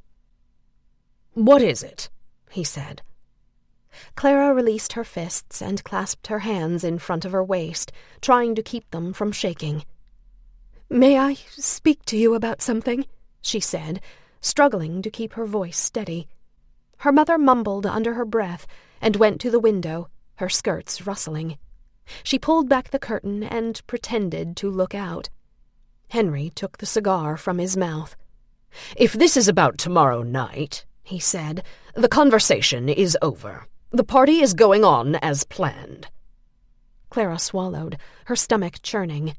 "What is it?" he said. Clara released her fists and clasped her hands in front of her waist, trying to keep them from shaking. "May I speak to you about something?" she said, struggling to keep her voice steady. Her mother mumbled under her breath and went to the window, her skirts rustling. She pulled back the curtain and pretended to look out. Henry took the cigar from his mouth. "If this is about tomorrow night," he said, "the conversation is over. The party is going on as planned." Clara swallowed, her stomach churning.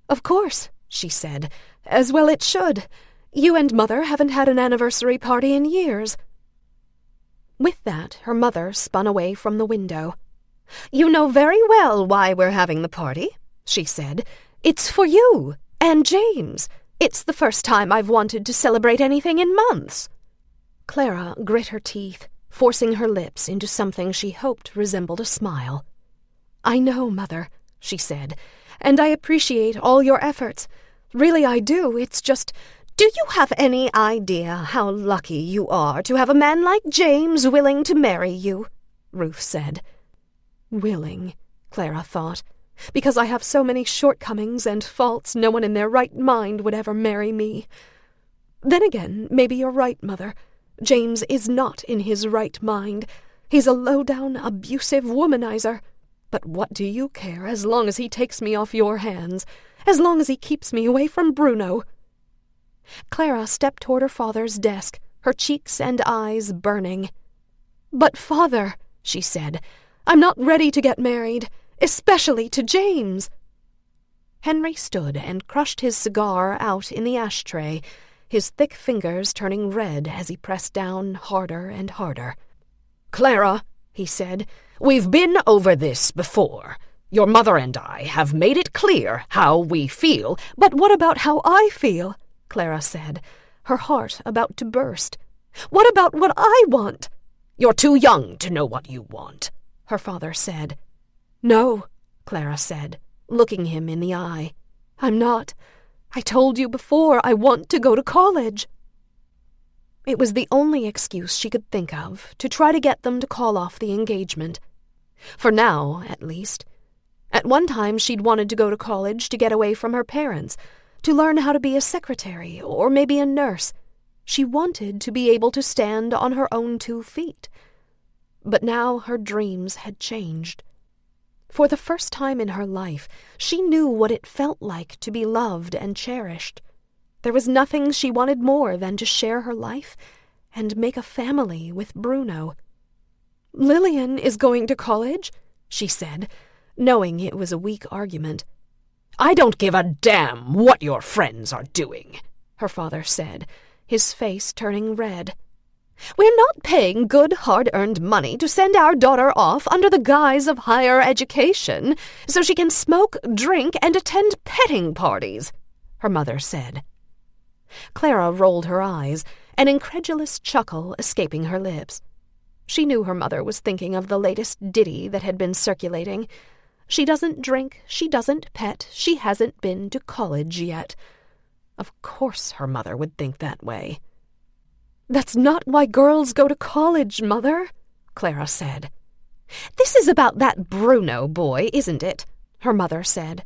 "Of course," she said, "as well it should. You and Mother haven't had an anniversary party in years." With that, her mother spun away from the window. "You know very well why we're having the party," she said. "It's for you and James. It's the first time I've wanted to celebrate anything in months." Clara grit her teeth, forcing her lips into something she hoped resembled a smile. "I know, Mother," she said, "and I appreciate all your efforts. Really I do. It's just, do you have any idea how lucky you are to have a man like James willing to marry you?" Ruth said. Willing, Clara thought. Because I have so many shortcomings and faults, no one in their right mind would ever marry me. Then again, maybe you're right, Mother. James is not in his right mind. He's a low-down, abusive womanizer. But what do you care, as long as he takes me off your hands, as long as he keeps me away from Bruno? Clara stepped toward her father's desk, her cheeks and eyes burning. "But, Father," she said, "I'm not ready to get married, especially to James." Henry stood and crushed his cigar out in the ashtray, his thick fingers turning red as he pressed down harder and harder. "Clara," he said, "we've been over this before. Your mother and I have made it clear how we feel." "But what about how I feel?" Clara said, her heart about to burst. "What about what I want?" "You're too young to know what you want," her father said. "No," Clara said, looking him in the eye. "I'm not. I told you before I want to go to college." It was the only excuse she could think of to try to get them to call off the engagement. For now, at least. At one time she'd wanted to go to college to get away from her parents, to learn how to be a secretary or maybe a nurse. She wanted to be able to stand on her own 2 feet. But now her dreams had changed. For the first time in her life, she knew what it felt like to be loved and cherished. There was nothing she wanted more than to share her life and make a family with Bruno. "Lillian is going to college," she said, knowing it was a weak argument. "I don't give a damn what your friends are doing," her father said, his face turning red. "We're not paying good, hard-earned money to send our daughter off under the guise of higher education so she can smoke, drink, and attend petting parties," her mother said. Clara rolled her eyes, an incredulous chuckle escaping her lips. She knew her mother was thinking of the latest ditty that had been circulating. She doesn't drink, she doesn't pet, she hasn't been to college yet. Of course her mother would think that way. "That's not why girls go to college, Mother," Clara said. "This is about that Bruno boy, isn't it?" her mother said.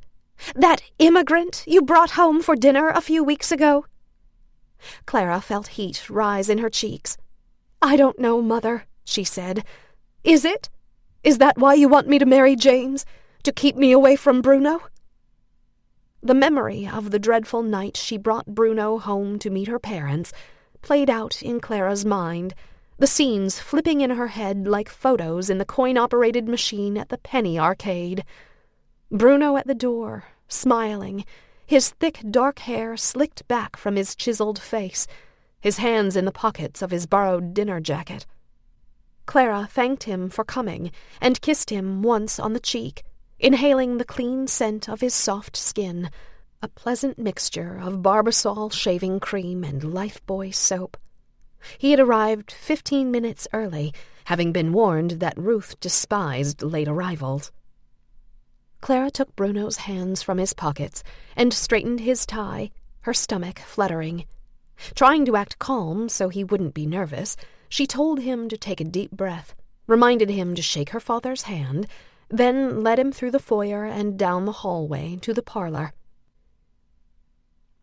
"That immigrant you brought home for dinner a few weeks ago?" Clara felt heat rise in her cheeks. "I don't know, Mother," she said. "Is it? Is that why you want me to marry James? To keep me away from Bruno?" The memory of the dreadful night she brought Bruno home to meet her parents played out in Clara's mind, the scenes flipping in her head like photos in the coin-operated machine at the penny arcade. Bruno at the door, smiling, his thick dark hair slicked back from his chiseled face, his hands in the pockets of his borrowed dinner jacket. Clara thanked him for coming and kissed him once on the cheek, inhaling the clean scent of his soft skin, a pleasant mixture of Barbasol shaving cream and Lifebuoy soap. He had arrived 15 minutes early, having been warned that Ruth despised late arrivals. Clara took Bruno's hands from his pockets and straightened his tie, her stomach fluttering. Trying to act calm so he wouldn't be nervous, she told him to take a deep breath, reminded him to shake her father's hand, then led him through the foyer and down the hallway to the parlor.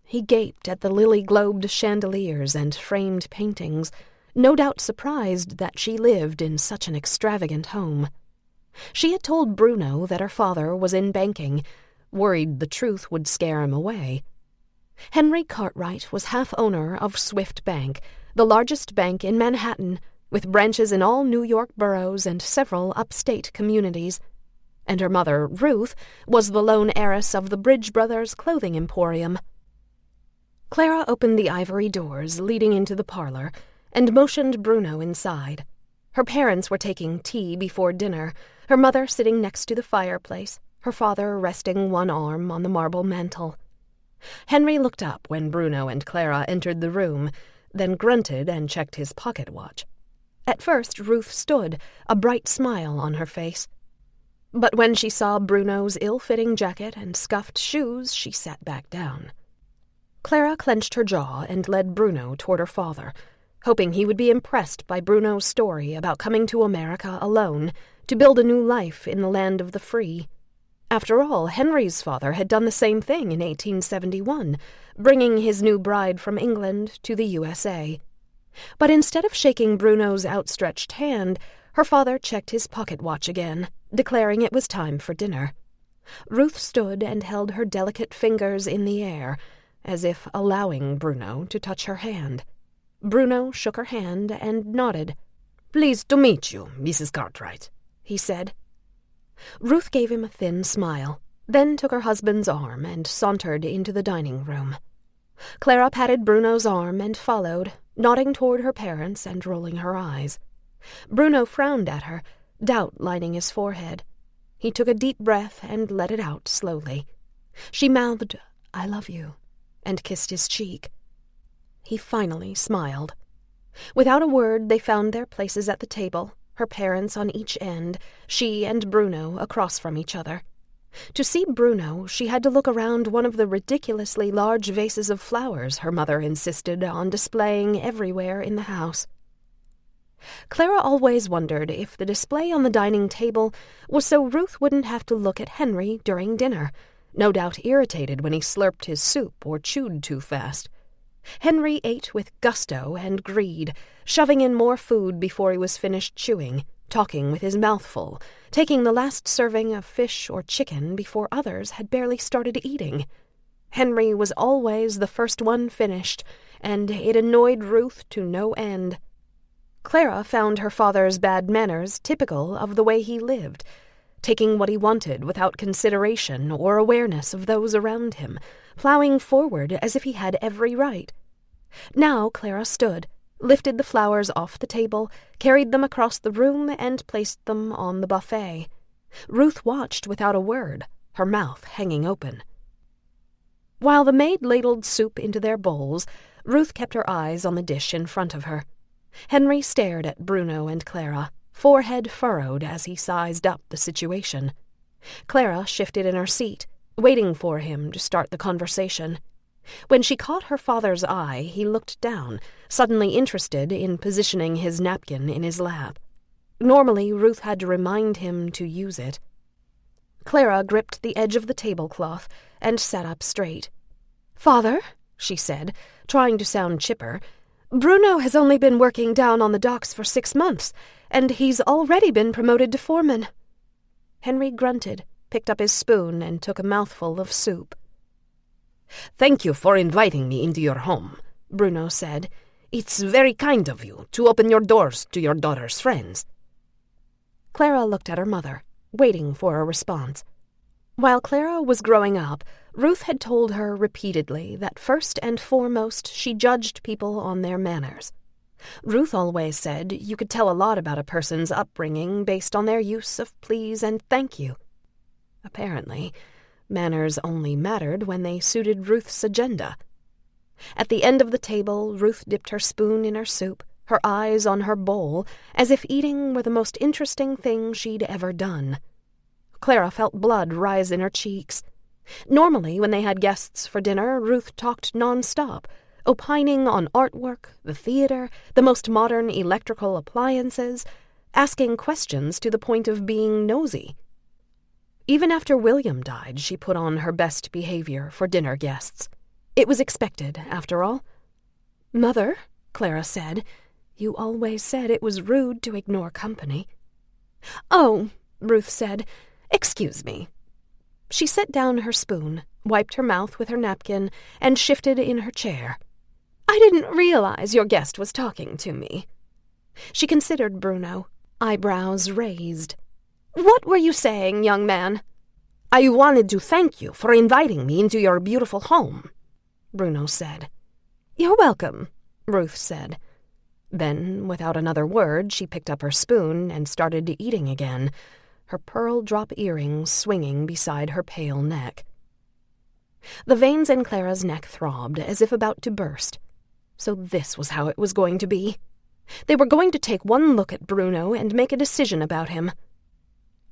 He gaped at the lily-globed chandeliers and framed paintings, no doubt surprised that she lived in such an extravagant home. She had told Bruno that her father was in banking, worried the truth would scare him away. Henry Cartwright was half-owner of Swift Bank, the largest bank in Manhattan, with branches in all New York boroughs and several upstate communities. And her mother, Ruth, was the lone heiress of the Bridge Brothers clothing emporium. Clara opened the ivory doors leading into the parlor and motioned Bruno inside. Her parents were taking tea before dinner, her mother sitting next to the fireplace, her father resting one arm on the marble mantel. Henry looked up when Bruno and Clara entered the room, then grunted and checked his pocket watch. At first Ruth stood, a bright smile on her face. But when she saw Bruno's ill-fitting jacket and scuffed shoes, she sat back down. Clara clenched her jaw and led Bruno toward her father, hoping he would be impressed by Bruno's story about coming to America alone to build a new life in the land of the free. After all, Henry's father had done the same thing in 1871, bringing his new bride from England to the USA. But instead of shaking Bruno's outstretched hand, her father checked his pocket watch again, declaring it was time for dinner. Ruth stood and held her delicate fingers in the air, as if allowing Bruno to touch her hand. Bruno shook her hand and nodded. "Pleased to meet you, Mrs. Cartwright," he said. Ruth gave him a thin smile, then took her husband's arm and sauntered into the dining room. Clara patted Bruno's arm and followed, nodding toward her parents and rolling her eyes. Bruno frowned at her, doubt lining his forehead. He took a deep breath and let it out slowly. She mouthed, "I love you," and kissed his cheek. He finally smiled. Without a word, they found their places at the table, her parents on each end, she and Bruno across from each other. To see Bruno, she had to look around one of the ridiculously large vases of flowers her mother insisted on displaying everywhere in the house. Clara always wondered if the display on the dining table was so Ruth wouldn't have to look at Henry during dinner, no doubt irritated when he slurped his soup or chewed too fast. Henry ate with gusto and greed, shoving in more food before he was finished chewing, talking with his mouth full, taking the last serving of fish or chicken before others had barely started eating. Henry was always the first one finished, and it annoyed Ruth to no end. Clara found her father's bad manners typical of the way he lived, taking what he wanted without consideration or awareness of those around him, plowing forward as if he had every right. Now Clara stood, lifted the flowers off the table, carried them across the room, and placed them on the buffet. Ruth watched without a word, her mouth hanging open. While the maid ladled soup into their bowls, Ruth kept her eyes on the dish in front of her. Henry stared at Bruno and Clara, forehead furrowed as he sized up the situation. Clara shifted in her seat, waiting for him to start the conversation. When she caught her father's eye, he looked down, suddenly interested in positioning his napkin in his lap. Normally, Ruth had to remind him to use it. Clara gripped the edge of the tablecloth and sat up straight. "Father," she said, trying to sound chipper, "Bruno has only been working down on the docks for 6 months, and he's already been promoted to foreman." Henry grunted, picked up his spoon and took a mouthful of soup. "Thank you for inviting me into your home," Bruno said. "It's very kind of you to open your doors to your daughter's friends." Clara looked at her mother, waiting for a response. While Clara was growing up, Ruth had told her repeatedly that first and foremost she judged people on their manners. Ruth always said you could tell a lot about a person's upbringing based on their use of please and thank you. Apparently, manners only mattered when they suited Ruth's agenda. At the end of the table, Ruth dipped her spoon in her soup, her eyes on her bowl, as if eating were the most interesting thing she'd ever done. Clara felt blood rise in her cheeks. Normally, when they had guests for dinner, Ruth talked non-stop, opining on artwork, the theater, the most modern electrical appliances, asking questions to the point of being nosy. Even after William died, she put on her best behavior for dinner guests. It was expected, after all. "Mother," Clara said, "you always said it was rude to ignore company." "Oh," Ruth said, "excuse me." She set down her spoon, wiped her mouth with her napkin, and shifted in her chair. "I didn't realize your guest was talking to me." She considered Bruno, eyebrows raised. "What were you saying, young man?" "I wanted to thank you for inviting me into your beautiful home," Bruno said. "You're welcome," Ruth said. Then, without another word, she picked up her spoon and started eating again, her pearl drop earrings swinging beside her pale neck. The veins in Clara's neck throbbed as if about to burst. So this was how it was going to be. They were going to take one look at Bruno and make a decision about him.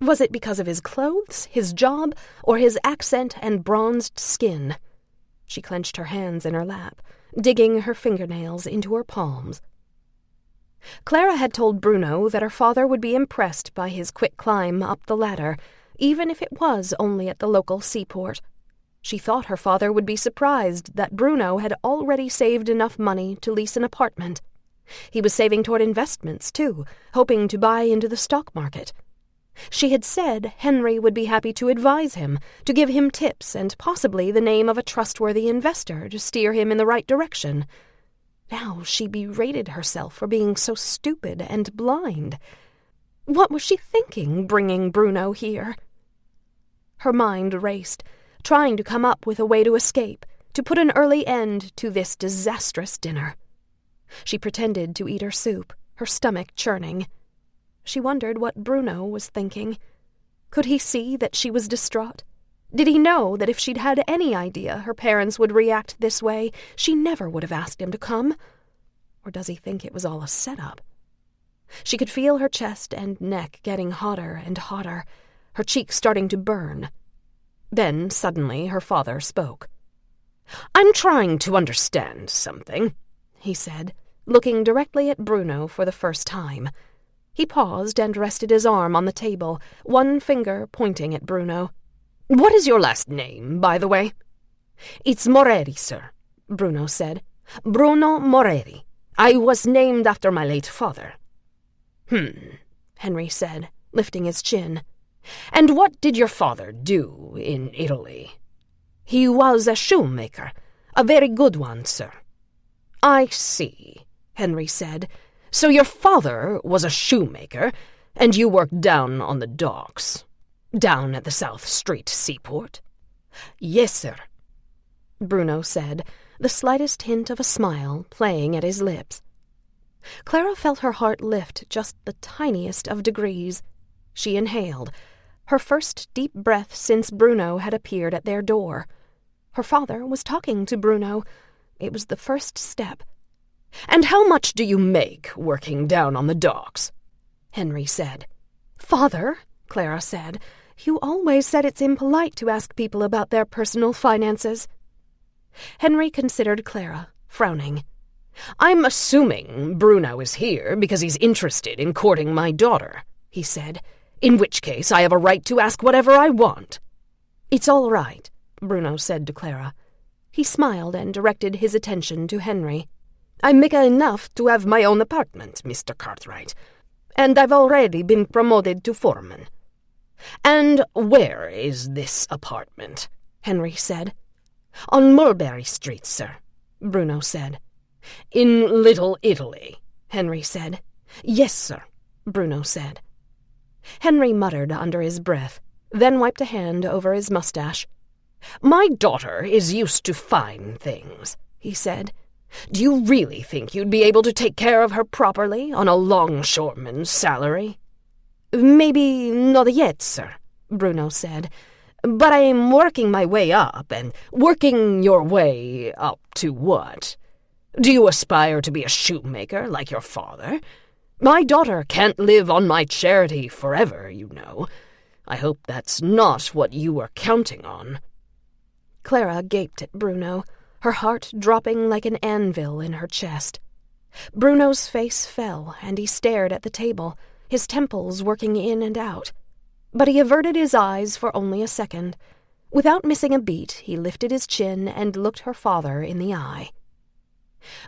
Was it because of his clothes, his job, or his accent and bronzed skin? She clenched her hands in her lap, digging her fingernails into her palms. Clara had told Bruno that her father would be impressed by his quick climb up the ladder, even if it was only at the local seaport. She thought her father would be surprised that Bruno had already saved enough money to lease an apartment. He was saving toward investments, too, hoping to buy into the stock market. She had said Henry would be happy to advise him, to give him tips and possibly the name of a trustworthy investor to steer him in the right direction. Now she berated herself for being so stupid and blind. What was she thinking, bringing Bruno here? Her mind raced, trying to come up with a way to escape, to put an early end to this disastrous dinner. She pretended to eat her soup, her stomach churning. She wondered what Bruno was thinking. Could he see that she was distraught? Did he know that if she'd had any idea her parents would react this way, she never would have asked him to come? Or does he think it was all a setup? She could feel her chest and neck getting hotter and hotter, her cheeks starting to burn. Then, suddenly, her father spoke. "I'm trying to understand something," he said, looking directly at Bruno for the first time. He paused and rested his arm on the table, one finger pointing at Bruno. "What is your last name, by the way?" "It's Moreri, sir," Bruno said. "Bruno Moreri. I was named after my late father." Henry said, lifting his chin. "And what did your father do in Italy?" "He was a shoemaker. A very good one, sir." "I see," Henry said. "So your father was a shoemaker, and you worked down on the docks, down at the South Street seaport?" "Yes, sir," Bruno said, the slightest hint of a smile playing at his lips. Clara felt her heart lift just the tiniest of degrees. She inhaled, her first deep breath since Bruno had appeared at their door. Her father was talking to Bruno. It was the first step. "And how much do you make working down on the docks?" Henry said. "Father," Clara said, "you always said it's impolite to ask people about their personal finances." Henry considered Clara, frowning. "I'm assuming Bruno is here because he's interested in courting my daughter," he said, "in which case I have a right to ask whatever I want." "It's all right," Bruno said to Clara. He smiled and directed his attention to Henry. "I make enough to have my own apartment, Mr. Cartwright, and I've already been promoted to foreman." "And where is this apartment?" Henry said. "On Mulberry Street, sir," Bruno said. "In Little Italy," Henry said. "Yes, sir," Bruno said. Henry muttered under his breath, then wiped a hand over his mustache. "My daughter is used to fine things," he said. "Do you really think you'd be able to take care of her properly on a longshoreman's salary?" "Maybe not yet, sir," Bruno said. "But I am working my way up, and—" "Working your way up to what? Do you aspire to be a shoemaker like your father? My daughter can't live on my charity forever, you know. I hope that's not what you were counting on." Clara gaped at Bruno, her heart dropping like an anvil in her chest. Bruno's face fell, and he stared at the table, his temples working in and out. But he averted his eyes for only a second. Without missing a beat, he lifted his chin and looked her father in the eye.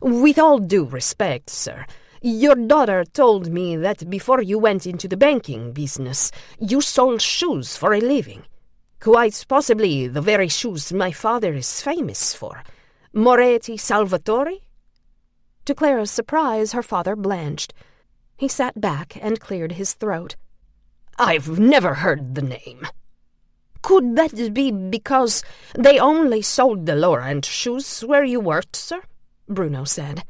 "With all due respect, sir, your daughter told me that before you went into the banking business, you sold shoes for a living. Quite possibly the very shoes my father is famous for. Moretti Salvatore?" To Clara's surprise, her father blanched. He sat back and cleared his throat. "I've never heard the name." "Could that be because they only sold the lower-end shoes where you worked, sir?" Bruno said.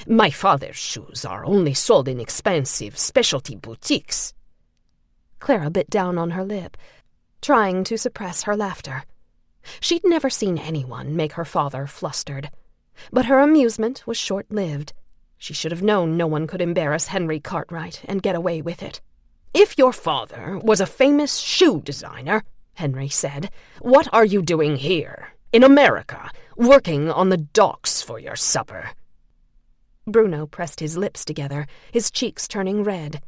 "My father's shoes are only sold in expensive specialty boutiques." Clara bit down on her lip, trying to suppress her laughter. She'd never seen anyone make her father flustered. But her amusement was short-lived. She should have known no one could embarrass Henry Cartwright and get away with it. "If your father was a famous shoe designer," Henry said, "what are you doing here, in America, working on the docks for your supper?" Bruno pressed his lips together, his cheeks turning red.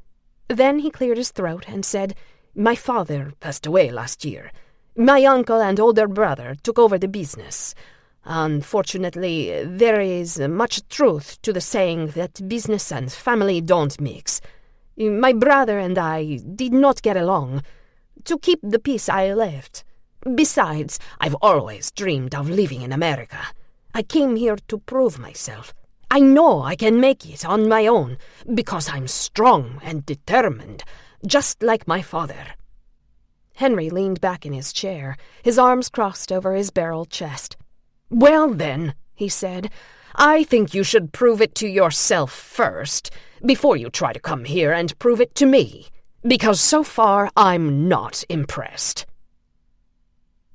Then he cleared his throat and said, "My father passed away last year. My uncle and older brother took over the business. Unfortunately, there is much truth to the saying that business and family don't mix. My brother and I did not get along. To keep the peace, I left. Besides, I've always dreamed of living in America. I came here to prove myself. I know I can make it on my own, because I'm strong and determined, just like my father." Henry leaned back in his chair, his arms crossed over his barrel chest. "Well then," he said, "I think you should prove it to yourself first, before you try to come here and prove it to me, because so far I'm not impressed."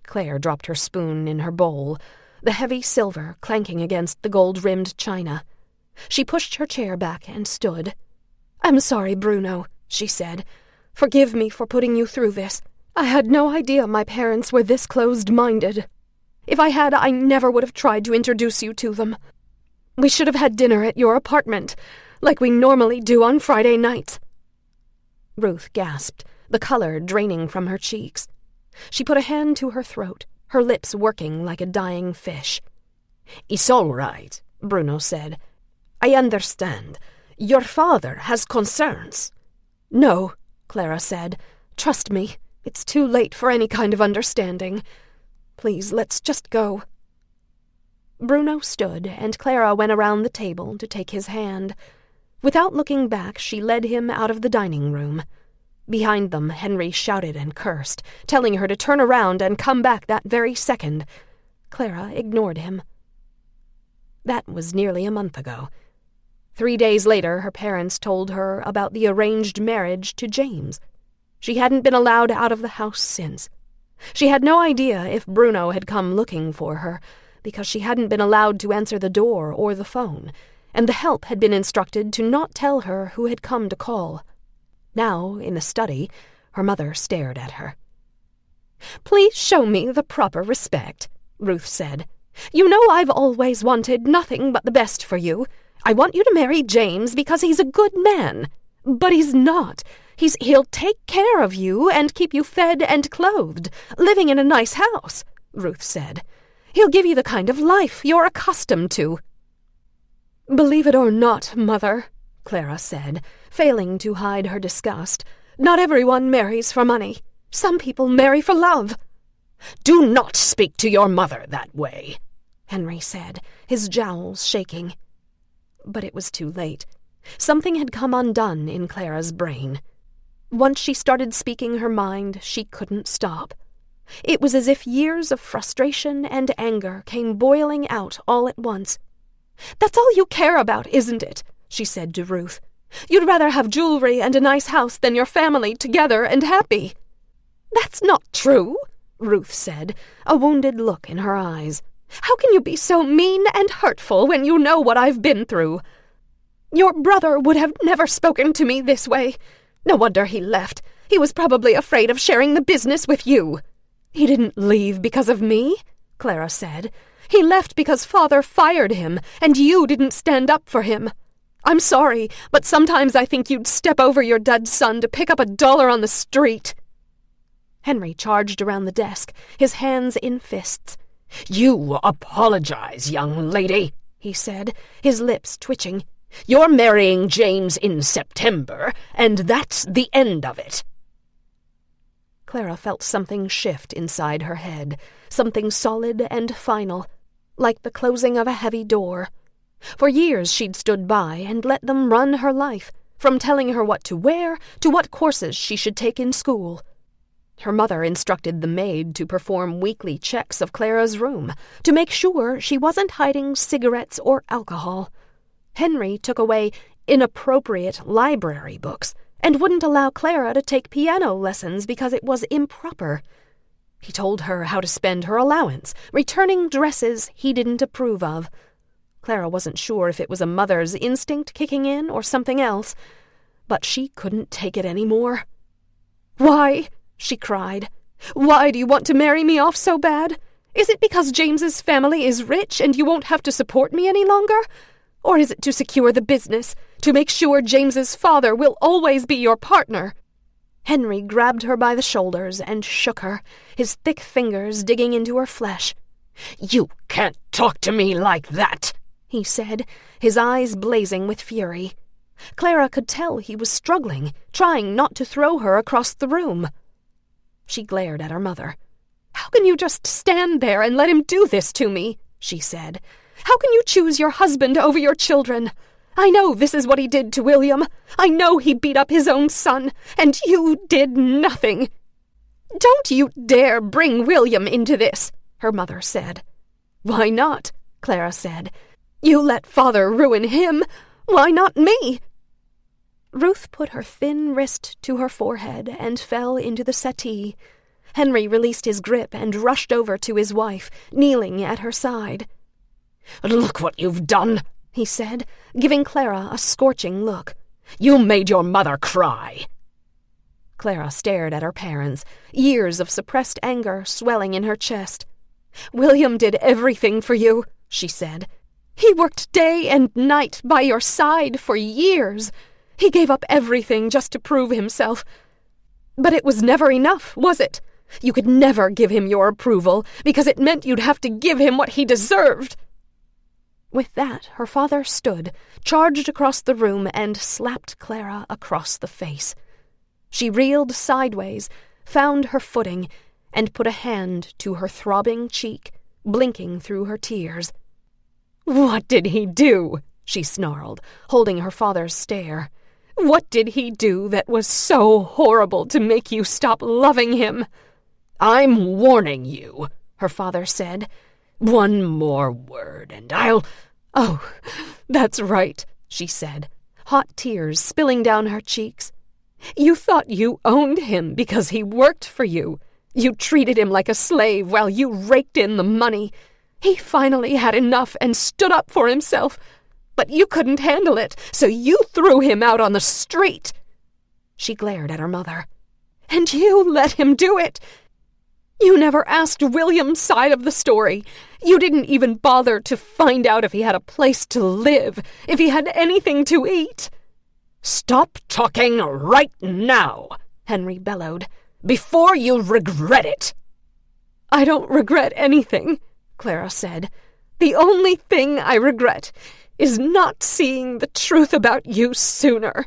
Claire dropped her spoon in her bowl, the heavy silver clanking against the gold-rimmed china. She pushed her chair back and stood. "I'm sorry, Bruno," she said. "Forgive me for putting you through this. I had no idea my parents were this closed-minded. If I had, I never would have tried to introduce you to them. We should have had dinner at your apartment, like we normally do on Friday nights." Ruth gasped, the color draining from her cheeks. She put a hand to her throat, her lips working like a dying fish. "It's all right," Bruno said. "I understand. Your father has concerns." "No," Clara said. "Trust me, it's too late for any kind of understanding. Please, let's just go." Bruno stood, and Clara went around the table to take his hand. Without looking back, she led him out of the dining room. Behind them, Henry shouted and cursed, telling her to turn around and come back that very second. Clara ignored him. That was nearly a month ago. 3 days later, her parents told her about the arranged marriage to James. She hadn't been allowed out of the house since. She had no idea if Bruno had come looking for her, because she hadn't been allowed to answer the door or the phone, and the help had been instructed to not tell her who had come to call. Now, in the study, her mother stared at her. "Please show me the proper respect," Ruth said. "You know I've always wanted nothing but the best for you. I want you to marry James because he's a good man. But he's not. He'll take care of you and keep you fed and clothed, living in a nice house," Ruth said. "He'll give you the kind of life you're accustomed to." "Believe it or not, Mother," Clara said, failing to hide her disgust, "not everyone marries for money. Some people marry for love." "Do not speak to your mother that way," Henry said, his jowls shaking. But it was too late. Something had come undone in Clara's brain. Once she started speaking her mind, she couldn't stop. It was as if years of frustration and anger came boiling out all at once. "That's all you care about, isn't it?" she said to Ruth. "You'd rather have jewelry and a nice house than your family together and happy." "That's not true," Ruth said, a wounded look in her eyes. "How can you be so mean and hurtful when you know what I've been through? Your brother would have never spoken to me this way. No wonder he left. He was probably afraid of sharing the business with you." "He didn't leave because of me," Clara said. "He left because Father fired him, and you didn't stand up for him. I'm sorry, but sometimes I think you'd step over your dead son to pick up $1 on the street." Henry charged around the desk, his hands in fists. "You apologize, young lady," he said, his lips twitching. "You're marrying James in September, and that's the end of it." Clara felt something shift inside her head, something solid and final, like the closing of a heavy door. For years she'd stood by and let them run her life, from telling her what to wear to what courses she should take in school. Her mother instructed the maid to perform weekly checks of Clara's room, to make sure she wasn't hiding cigarettes or alcohol. Henry took away inappropriate library books and wouldn't allow Clara to take piano lessons because it was improper. He told her how to spend her allowance, returning dresses he didn't approve of. Clara wasn't sure if it was a mother's instinct kicking in or something else, but she couldn't take it any more. "Why?" she cried. "Why do you want to marry me off so bad? Is it because James's family is rich and you won't have to support me any longer? Or is it to secure the business, to make sure James's father will always be your partner?" Henry grabbed her by the shoulders and shook her, his thick fingers digging into her flesh. "You can't talk to me like that," he said, his eyes blazing with fury. Clara could tell he was struggling, trying not to throw her across the room. She glared at her mother. "How can you just stand there and let him do this to me?" she said. "How can you choose your husband over your children? I know this is what he did to William. I know he beat up his own son, and you did nothing." "Don't you dare bring William into this," her mother said. "Why not?" Clara said. "You let Father ruin him. Why not me?" Ruth put her thin wrist to her forehead and fell into the settee. Henry released his grip and rushed over to his wife, kneeling at her side. "Look what you've done," he said, giving Clara a scorching look. "You made your mother cry." Clara stared at her parents, years of suppressed anger swelling in her chest. "William did everything for you," she said. "He worked day and night by your side for years. He gave up everything just to prove himself. But it was never enough, was it? You could never give him your approval, because it meant you'd have to give him what he deserved." With that, her father stood, charged across the room, and slapped Clara across the face. She reeled sideways, found her footing, and put a hand to her throbbing cheek, blinking through her tears. "What did he do?" she snarled, holding her father's stare. "What did he do that was so horrible to make you stop loving him?" "I'm warning you," her father said. "One more word, and I'll—" "Oh, that's right," she said, hot tears spilling down her cheeks. "You thought you owned him because he worked for you. You treated him like a slave while you raked in the money. He finally had enough and stood up for himself. But you couldn't handle it, so you threw him out on the street." She glared at her mother. "And you let him do it. You never asked William's side of the story. You didn't even bother to find out if he had a place to live, if he had anything to eat." "Stop talking right now," Henry bellowed, "before you regret it." "I don't regret anything," Clara said. "The only thing I regret is not seeing the truth about you sooner."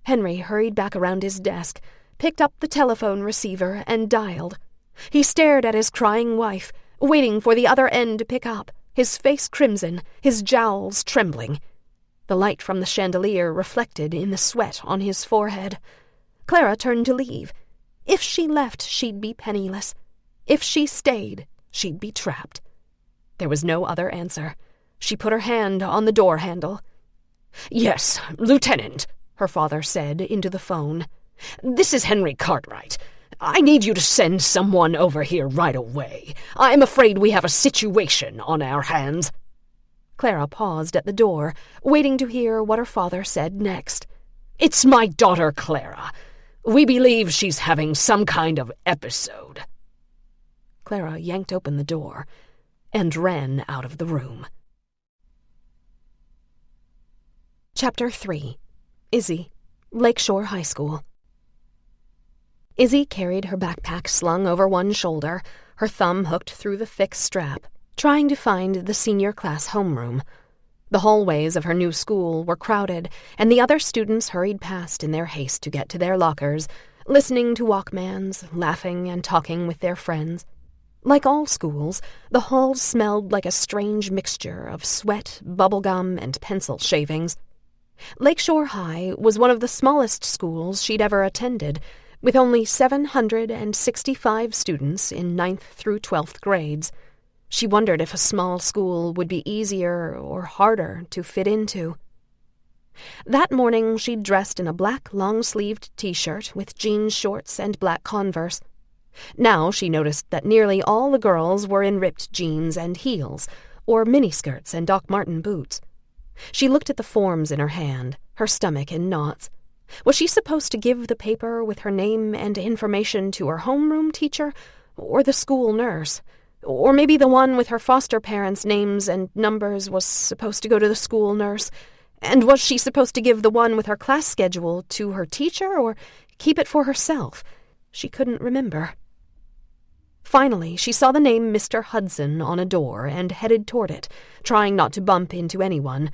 Henry hurried back around his desk, picked up the telephone receiver and dialed. He stared at his crying wife, waiting for the other end to pick up, his face crimson, his jowls trembling. The light from the chandelier reflected in the sweat on his forehead. Clara turned to leave. If she left, she'd be penniless. If she stayed, she'd be trapped. There was no other answer. She put her hand on the door handle. "Yes, Lieutenant," her father said into the phone. "This is Henry Cartwright. I need you to send someone over here right away. I'm afraid we have a situation on our hands." Clara paused at the door, waiting to hear what her father said next. "It's my daughter Clara. We believe she's having some kind of episode." Clara yanked open the door and ran out of the room. Chapter 3. Izzy, Lakeshore High School. Izzy carried her backpack slung over one shoulder, her thumb hooked through the thick strap, trying to find the senior class homeroom. The hallways of her new school were crowded, and the other students hurried past in their haste to get to their lockers, listening to Walkmans, laughing and talking with their friends. Like all schools, the halls smelled like a strange mixture of sweat, bubblegum, and pencil shavings. Lakeshore High was one of the smallest schools she'd ever attended, with only 765 students in 9th through 12th grades. She wondered if a small school would be easier or harder to fit into. That morning she'd dressed in a black long-sleeved t-shirt with jeans shorts and black Converse. Now she noticed that nearly all the girls were in ripped jeans and heels, or miniskirts and Doc Marten boots. She looked at the forms in her hand, her stomach in knots. Was she supposed to give the paper with her name and information to her homeroom teacher, or the school nurse? Or maybe the one with her foster parents' names and numbers was supposed to go to the school nurse? And was she supposed to give the one with her class schedule to her teacher, or keep it for herself? She couldn't remember. Finally, she saw the name Mr. Hudson on a door and headed toward it, trying not to bump into anyone.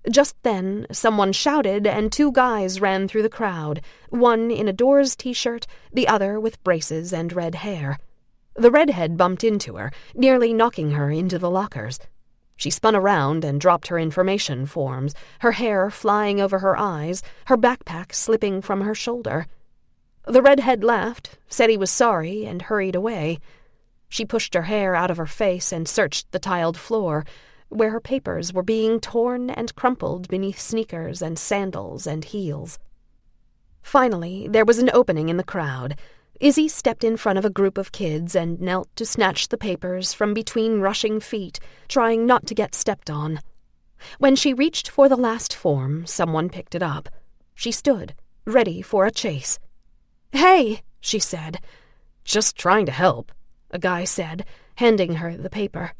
Just then, someone shouted and two guys ran through the crowd, one in a Doors t-shirt, the other with braces and red hair. The redhead bumped into her, nearly knocking her into the lockers. She spun around and dropped her information forms, her hair flying over her eyes, her backpack slipping from her shoulder. The redhead laughed, said he was sorry, and hurried away. She pushed her hair out of her face and searched the tiled floor, where her papers were being torn and crumpled beneath sneakers and sandals and heels. Finally, there was an opening in the crowd. Izzy stepped in front of a group of kids and knelt to snatch the papers from between rushing feet, trying not to get stepped on. When she reached for the last form, someone picked it up. She stood, ready for a chase. "Hey," she said. "Just trying to help," a guy said, handing her the paper.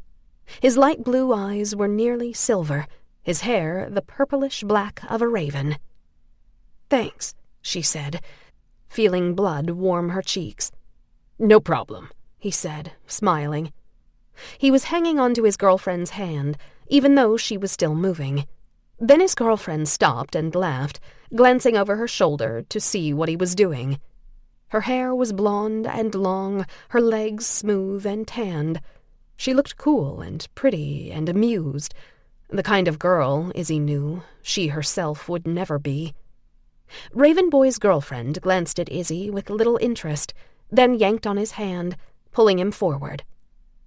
His light blue eyes were nearly silver, his hair the purplish black of a raven. "Thanks," she said, feeling blood warm her cheeks. "No problem," he said, smiling. He was hanging onto his girlfriend's hand, even though she was still moving. Then his girlfriend stopped and laughed, glancing over her shoulder to see what he was doing. Her hair was blonde and long, her legs smooth and tanned. She looked cool and pretty and amused, the kind of girl, Izzy knew, she herself would never be. Raven Boy's girlfriend glanced at Izzy with little interest, then yanked on his hand, pulling him forward.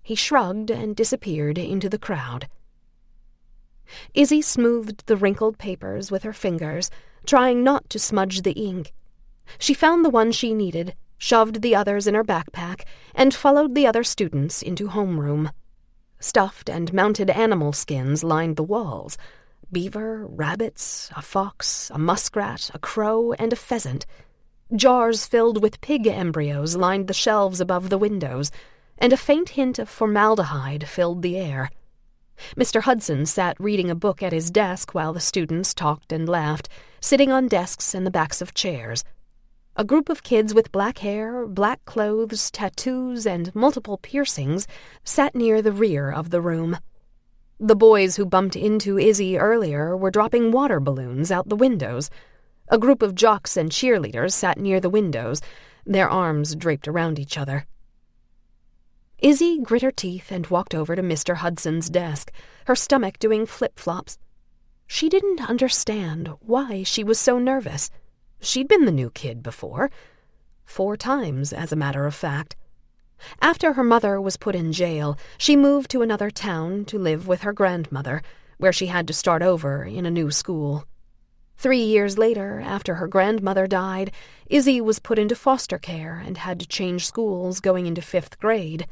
He shrugged and disappeared into the crowd. Izzy smoothed the wrinkled papers with her fingers, trying not to smudge the ink. She found the one she needed, shoved the others in her backpack, and followed the other students into homeroom. Stuffed and mounted animal skins lined the walls. Beaver, rabbits, a fox, a muskrat, a crow, and a pheasant. Jars filled with pig embryos lined the shelves above the windows, and a faint hint of formaldehyde filled the air. Mr. Hudson sat reading a book at his desk while the students talked and laughed, sitting on desks and the backs of chairs. A group of kids with black hair, black clothes, tattoos, and multiple piercings sat near the rear of the room. The boys who bumped into Izzy earlier were dropping water balloons out the windows. A group of jocks and cheerleaders sat near the windows, their arms draped around each other. Izzy grit her teeth and walked over to Mr. Hudson's desk, her stomach doing flip-flops. She didn't understand why she was so nervous. She'd been the new kid before. 4 times, as a matter of fact. After her mother was put in jail, she moved to another town to live with her grandmother, where she had to start over in a new school. 3 years later, after her grandmother died, Izzy was put into foster care and had to change schools going into 5th grade.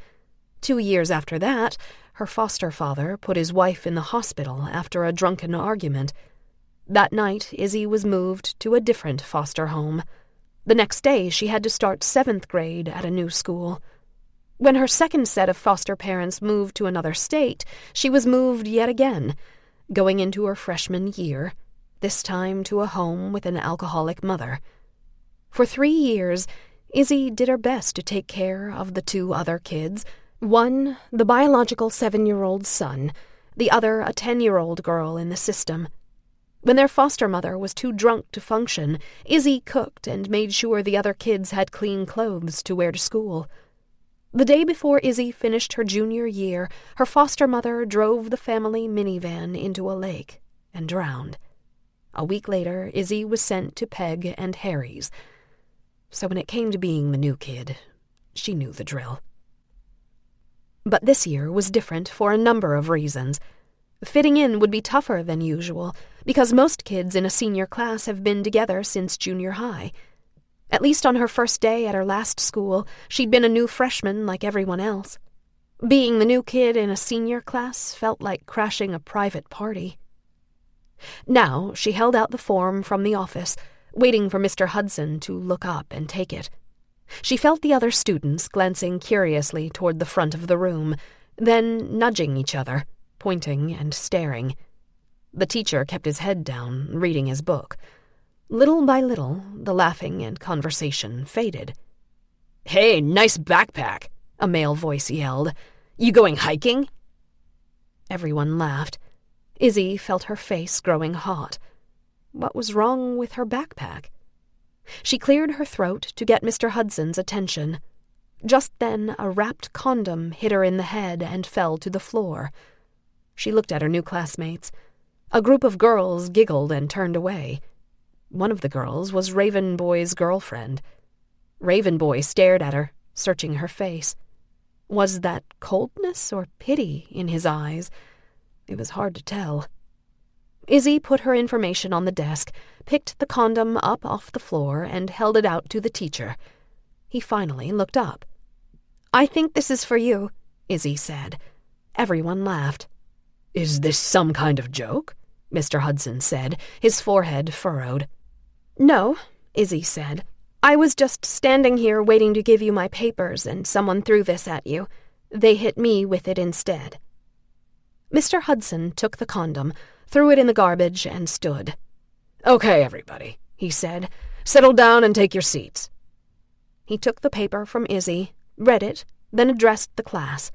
2 years after that, her foster father put his wife in the hospital after a drunken argument. That night, Izzy was moved to a different foster home. The next day, she had to start 7th grade at a new school. When her second set of foster parents moved to another state, she was moved yet again, going into her freshman year, this time to a home with an alcoholic mother. For 3 years, Izzy did her best to take care of the 2 other kids, one, the biological 7-year-old son, the other a 10-year-old girl in the system. When their foster mother was too drunk to function, Izzy cooked and made sure the other kids had clean clothes to wear to school. The day before Izzy finished her junior year, her foster mother drove the family minivan into a lake and drowned. A week later, Izzy was sent to Peg and Harry's. So when it came to being the new kid, she knew the drill. But this year was different for a number of reasons. Fitting in would be tougher than usual, because most kids in a senior class have been together since junior high. At least on her first day at her last school, she'd been a new freshman like everyone else. Being the new kid in a senior class felt like crashing a private party. Now she held out the form from the office, waiting for Mr. Hudson to look up and take it. She felt the other students glancing curiously toward the front of the room, then nudging each other, pointing and staring. The teacher kept his head down, reading his book. Little by little, the laughing and conversation faded. "Hey, nice backpack," a male voice yelled. "You going hiking?" Everyone laughed. Izzy felt her face growing hot. What was wrong with her backpack? She cleared her throat to get Mr. Hudson's attention. Just then, a wrapped condom hit her in the head and fell to the floor. She looked at her new classmates. A group of girls giggled and turned away. One of the girls was Raven Boy's girlfriend. Raven Boy stared at her, searching her face. Was that coldness or pity in his eyes? It was hard to tell. Izzy put her information on the desk, picked the condom up off the floor, and held it out to the teacher. He finally looked up. "I think this is for you," Izzy said. Everyone laughed. "Is this some kind of joke?" Mr. Hudson said, his forehead furrowed. "No," Izzy said. "I was just standing here waiting to give you my papers, and someone threw this at you. They hit me with it instead." Mr. Hudson took the condom, threw it in the garbage, and stood. "Okay, everybody," he said. "Settle down and take your seats." He took the paper from Izzy, read it, then addressed the class.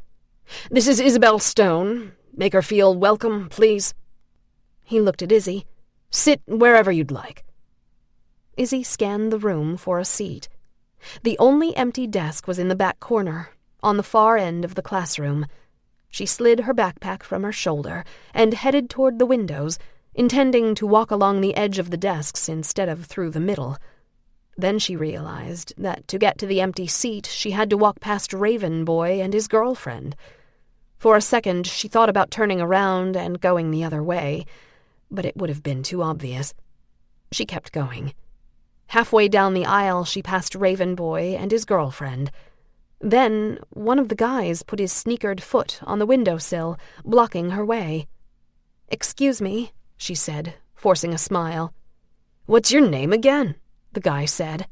"This is Isabel Stone. Make her feel welcome, please." He looked at Izzy. "Sit wherever you'd like." Izzy scanned the room for a seat. The only empty desk was in the back corner, on the far end of the classroom. She slid her backpack from her shoulder and headed toward the windows, intending to walk along the edge of the desks instead of through the middle. Then she realized that to get to the empty seat, she had to walk past Raven Boy and his girlfriend. For a second, she thought about turning around and going the other way, but it would have been too obvious. She kept going. Halfway down the aisle, she passed Raven Boy and his girlfriend. Then one of the guys put his sneakered foot on the windowsill, blocking her way. "Excuse me," she said, forcing a smile. "What's your name again?" the guy said.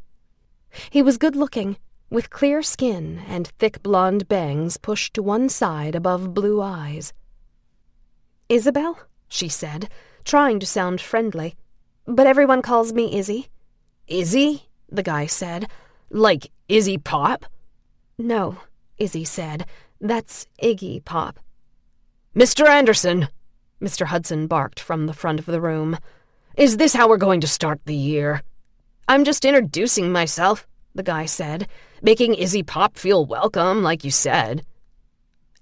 He was good-looking, with clear skin and thick blonde bangs pushed to one side above blue eyes. "Isabel," she said, trying to sound friendly. "But everyone calls me Izzy." "Izzy?" the guy said. "Like Izzy Pop?" "No," Izzy said. "That's Iggy Pop." "Mr. Anderson!" Mr. Hudson barked from the front of the room. Is this how we're going to start the year?" "I'm just introducing myself," the guy said. "Making Izzy Pop feel welcome, like you said."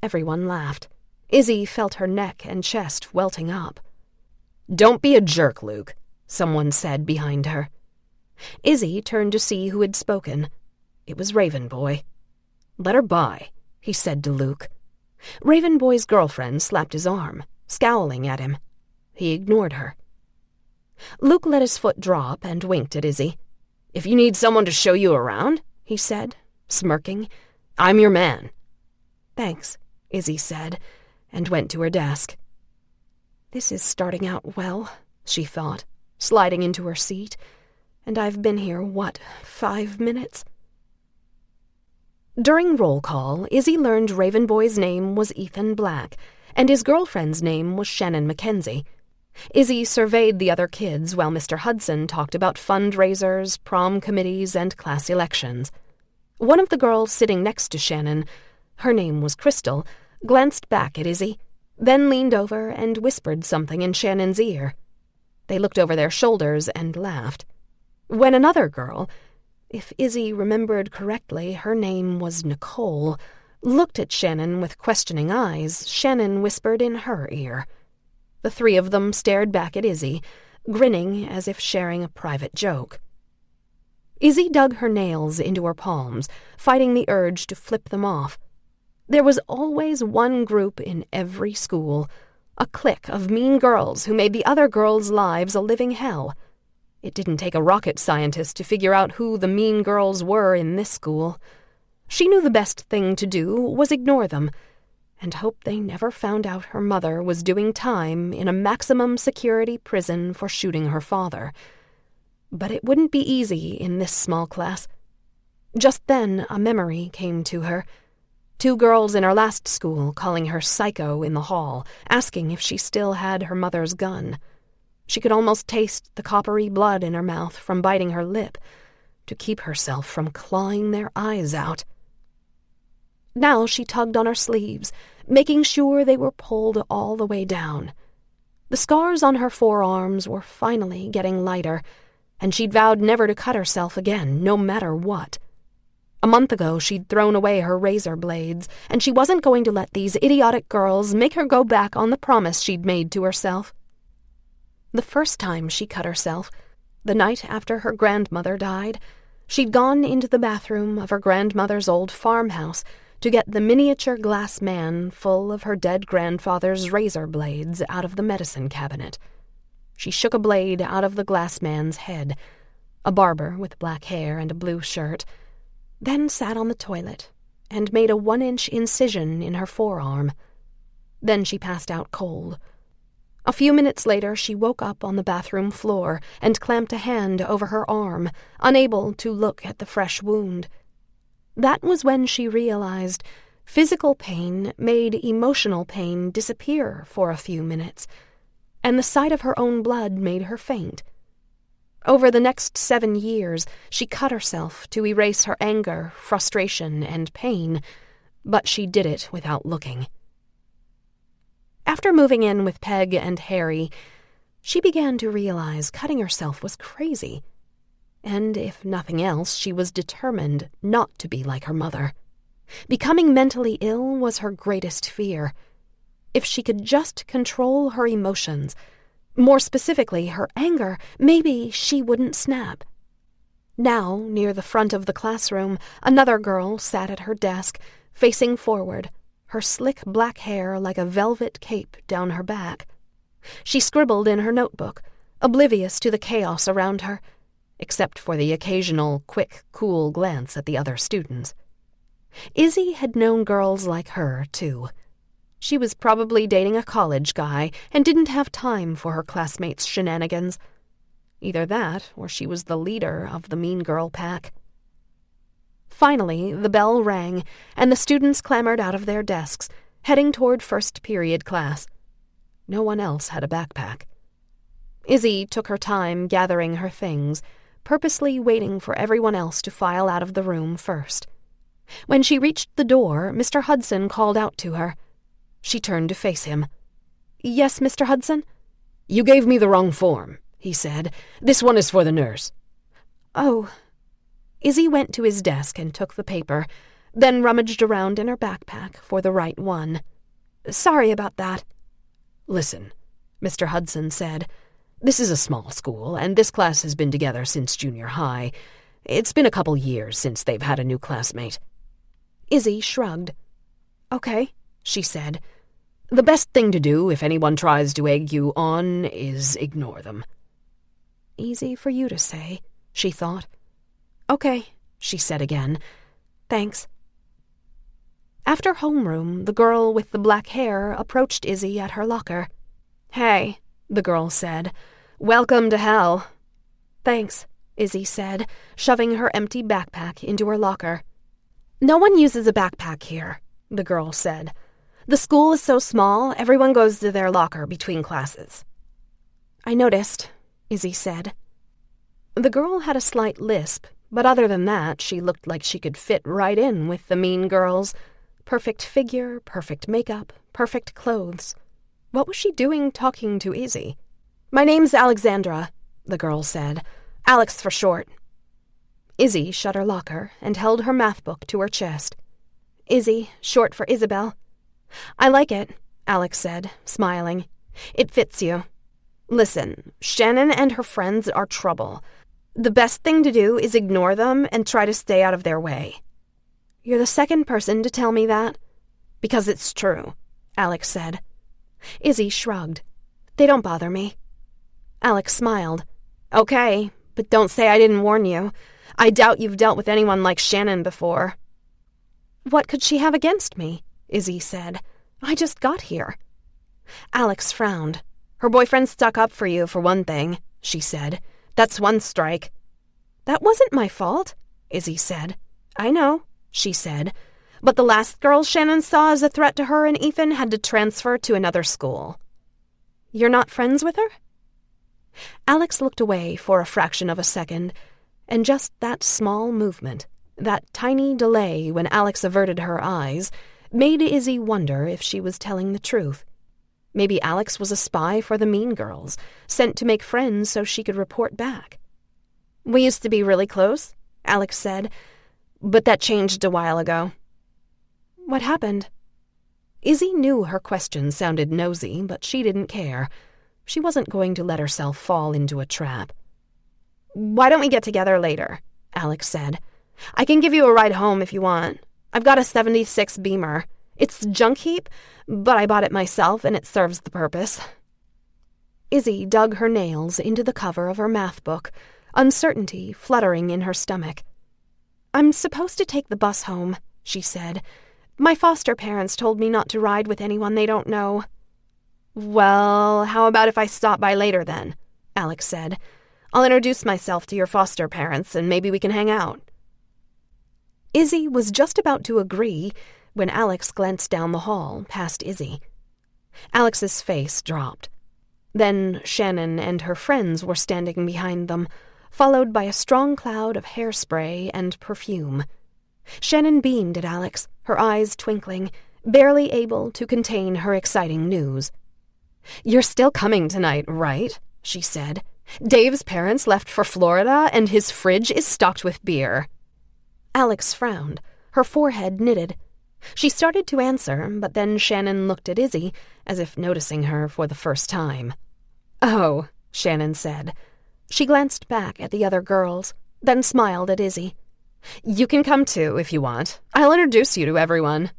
Everyone laughed. Izzy felt her neck and chest welting up. "Don't be a jerk, Luke," someone said behind her. Izzy turned to see who had spoken. It was Raven Boy. "Let her by," he said to Luke. Raven Boy's girlfriend slapped his arm, scowling at him. He ignored her. Luke let his foot drop and winked at Izzy. "If you need someone to show you around," he said, smirking, "I'm your man." "Thanks," Izzy said, and went to her desk. "This is starting out well," she thought, sliding into her seat. "And I've been here, 5 minutes?" During roll call, Izzy learned Raven Boy's name was Ethan Black, and his girlfriend's name was Shannon Mackenzie. Izzy surveyed the other kids while Mr. Hudson talked about fundraisers, prom committees, and class elections. One of the girls sitting next to Shannon, her name was Crystal, glanced back at Izzy, then leaned over and whispered something in Shannon's ear. They looked over their shoulders and laughed. When another girl, if Izzy remembered correctly, her name was Nicole, looked at Shannon with questioning eyes, Shannon whispered in her ear. The three of them stared back at Izzy, grinning as if sharing a private joke. Izzy dug her nails into her palms, fighting the urge to flip them off. There was always one group in every school, a clique of mean girls who made the other girls' lives a living hell. It didn't take a rocket scientist to figure out who the mean girls were in this school. She knew the best thing to do was ignore them, and hope they never found out her mother was doing time in a maximum security prison for shooting her father. But it wouldn't be easy in this small class. Just then a memory came to her. 2 girls in her last school calling her psycho in the hall, asking if she still had her mother's gun. She could almost taste the coppery blood in her mouth from biting her lip, to keep herself from clawing their eyes out. Now she tugged on her sleeves, making sure they were pulled all the way down. The scars on her forearms were finally getting lighter, and she'd vowed never to cut herself again, no matter what. A month ago she'd thrown away her razor blades, and she wasn't going to let these idiotic girls make her go back on the promise she'd made to herself. The first time she cut herself, the night after her grandmother died, she'd gone into the bathroom of her grandmother's old farmhouse to get the miniature glass man full of her dead grandfather's razor blades out of the medicine cabinet. She shook a blade out of the glass man's head, a barber with black hair and a blue shirt, then sat on the toilet and made a 1-inch incision in her forearm. Then she passed out cold. A few minutes later, she woke up on the bathroom floor and clamped a hand over her arm, unable to look at the fresh wound. That was when she realized physical pain made emotional pain disappear for a few minutes, and the sight of her own blood made her faint. Over the next 7 years, she cut herself to erase her anger, frustration, and pain, but she did it without looking. After moving in with Peg and Harry, she began to realize cutting herself was crazy. And if nothing else, she was determined not to be like her mother. Becoming mentally ill was her greatest fear. If she could just control her emotions, more specifically her anger, maybe she wouldn't snap. Now, near the front of the classroom, another girl sat at her desk, facing forward, her slick black hair like a velvet cape down her back. She scribbled in her notebook, oblivious to the chaos around her, except for the occasional quick, cool glance at the other students. Izzy had known girls like her, too. She was probably dating a college guy and didn't have time for her classmates' shenanigans. Either that, or she was the leader of the mean girl pack. Finally, the bell rang, and the students clambered out of their desks, heading toward first period class. No one else had a backpack. Izzy took her time gathering her things, purposely waiting for everyone else to file out of the room first. When she reached the door, Mr. Hudson called out to her. She turned to face him. "Yes, Mr. Hudson?" "You gave me the wrong form," he said. "This one is for the nurse." "Oh." Izzy went to his desk and took the paper, then rummaged around in her backpack for the right one. "Sorry about that." "Listen," Mr. Hudson said. "This is a small school, and this class has been together since junior high. It's been a couple years since they've had a new classmate." Izzy shrugged. "Okay," she said. "The best thing to do if anyone tries to egg you on is ignore them." Easy for you to say, she thought. "Okay," she said again. "Thanks." After homeroom, the girl with the black hair approached Izzy at her locker. "Hey," the girl said. "Welcome to hell." "Thanks," Izzy said, shoving her empty backpack into her locker. "No one uses a backpack here," the girl said. "The school is so small, everyone goes to their locker between classes." "I noticed," Izzy said. The girl had a slight lisp, but other than that, she looked like she could fit right in with the mean girls. Perfect figure, perfect makeup, perfect clothes. What was she doing talking to Izzy? "My name's Alexandra," the girl said. "Alex for short." Izzy shut her locker and held her math book to her chest. "Izzy, short for Isabel." "I like it," Alex said, smiling. "It fits you. Listen, Shannon and her friends are trouble. The best thing to do is ignore them and try to stay out of their way." "You're the second person to tell me that." "Because it's true," Alex said. Izzy shrugged. "They don't bother me." Alex smiled. "Okay, but don't say I didn't warn you. I doubt you've dealt with anyone like Shannon before." "What could she have against me?" Izzy said. "I just got here." Alex frowned. "Her boyfriend stuck up for you, for one thing," she said. "That's one strike." "That wasn't my fault," Izzy said. "I know," she said. "But the last girl Shannon saw as a threat to her and Ethan had to transfer to another school." "You're not friends with her?" Alex looked away for a fraction of a second, and just that small movement, that tiny delay when Alex averted her eyes, made Izzy wonder if she was telling the truth. Maybe Alex was a spy for the mean girls, sent to make friends so she could report back. "We used to be really close," Alex said, "but that changed a while ago." "What happened?" Izzy knew her question sounded nosy, but she didn't care. She wasn't going to let herself fall into a trap. "Why don't we get together later?" Alex said. "I can give you a ride home if you want. I've got a '76 Beamer. It's junk heap, but I bought it myself and it serves the purpose." Izzy dug her nails into the cover of her math book, uncertainty fluttering in her stomach. "I'm supposed to take the bus home," she said. "My foster parents told me not to ride with anyone they don't know." "Well, how about if I stop by later then?" Alex said. "I'll introduce myself to your foster parents and maybe we can hang out." Izzy was just about to agree when Alex glanced down the hall past Izzy. Alex's face dropped. Then Shannon and her friends were standing behind them, followed by a strong cloud of hairspray and perfume. Shannon beamed at Alex, her eyes twinkling, barely able to contain her exciting news. "You're still coming tonight, right?" she said. "Dave's parents left for Florida and his fridge is stocked with beer." Alex frowned, her forehead knitted. She started to answer, but then Shannon looked at Izzy, as if noticing her for the first time. "Oh," Shannon said. She glanced back at the other girls, then smiled at Izzy. "You can come too, if you want. I'll introduce you to everyone."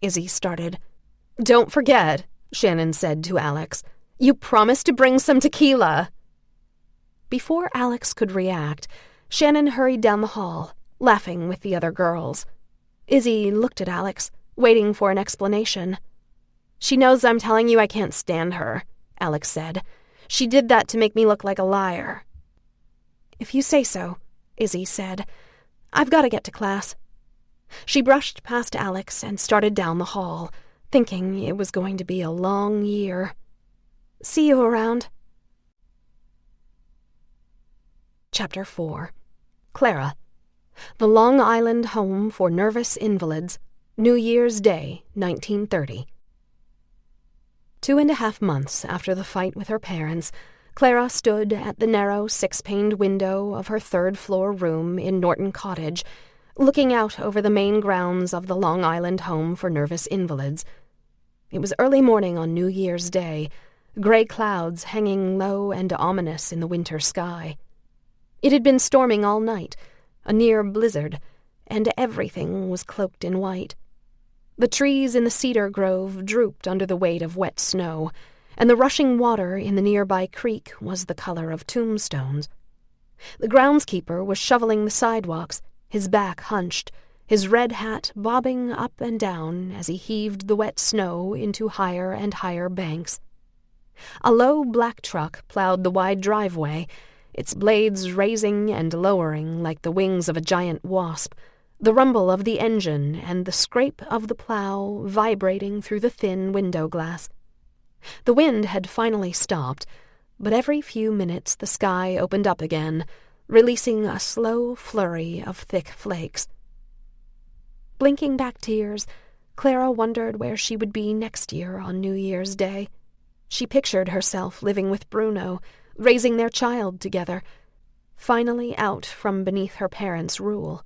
Izzy started. "Don't forget," Shannon said to Alex. "You promised to bring some tequila." Before Alex could react, Shannon hurried down the hall, laughing with the other girls. Izzy looked at Alex, waiting for an explanation. "She knows I'm telling you I can't stand her," Alex said. "She did that to make me look like a liar." "If you say so," Izzy said. "I've got to get to class." She brushed past Alex and started down the hall, thinking it was going to be a long year. "See you around." Chapter 4. Clara. The Long Island Home for Nervous Invalids. New Year's Day, 1930. 2.5 months after the fight with her parents, Clara stood at the narrow 6-paned window of her 3rd-floor room in Norton Cottage, looking out over the main grounds of the Long Island home for nervous invalids. It was early morning on New Year's Day, gray clouds hanging low and ominous in the winter sky. It had been storming all night, a near blizzard, and everything was cloaked in white. The trees in the cedar grove drooped under the weight of wet snow, and the rushing water in the nearby creek was the color of tombstones. The groundskeeper was shoveling the sidewalks, his back hunched, his red hat bobbing up and down as he heaved the wet snow into higher and higher banks. A low black truck plowed the wide driveway, its blades raising and lowering like the wings of a giant wasp, the rumble of the engine and the scrape of the plow vibrating through the thin window glass. The wind had finally stopped, but every few minutes the sky opened up again, releasing a slow flurry of thick flakes. Blinking back tears, Clara wondered where she would be next year on New Year's Day. She pictured herself living with Bruno, raising their child together, finally out from beneath her parents' rule.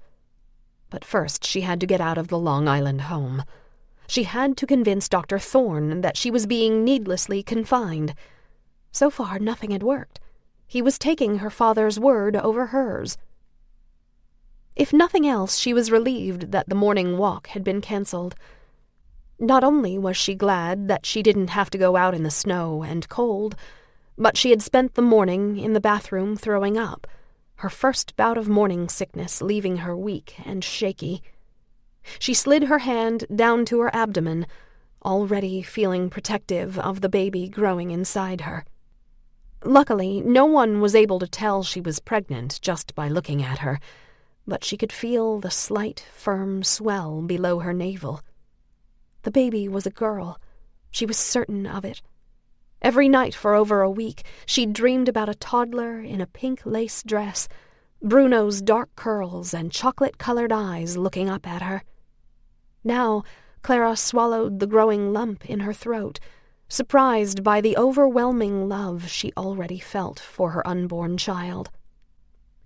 But first she had to get out of the Long Island home. She had to convince Dr. Thorne that she was being needlessly confined. So far, nothing had worked. He was taking her father's word over hers. If nothing else, she was relieved that the morning walk had been cancelled. Not only was she glad that she didn't have to go out in the snow and cold, but she had spent the morning in the bathroom throwing up, her first bout of morning sickness leaving her weak and shaky. She slid her hand down to her abdomen, already feeling protective of the baby growing inside her. Luckily, no one was able to tell she was pregnant just by looking at her, but she could feel the slight, firm swell below her navel. The baby was a girl. She was certain of it. Every night for over a week, she'd dreamed about a toddler in a pink lace dress, Bruno's dark curls and chocolate-colored eyes looking up at her. Now, Clara swallowed the growing lump in her throat, surprised by the overwhelming love she already felt for her unborn child.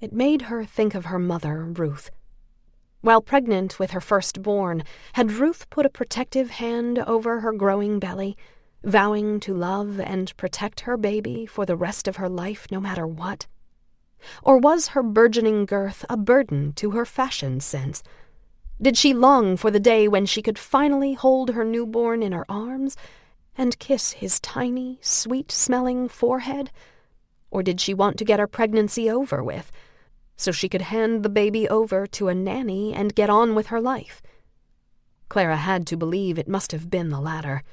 It made her think of her mother, Ruth. While pregnant with her firstborn, had Ruth put a protective hand over her growing belly, vowing to love and protect her baby for the rest of her life no matter what? Or was her burgeoning girth a burden to her fashion sense? Did she long for the day when she could finally hold her newborn in her arms and kiss his tiny, sweet-smelling forehead? Or did she want to get her pregnancy over with, so she could hand the baby over to a nanny and get on with her life? Clara had to believe it must have been the latter.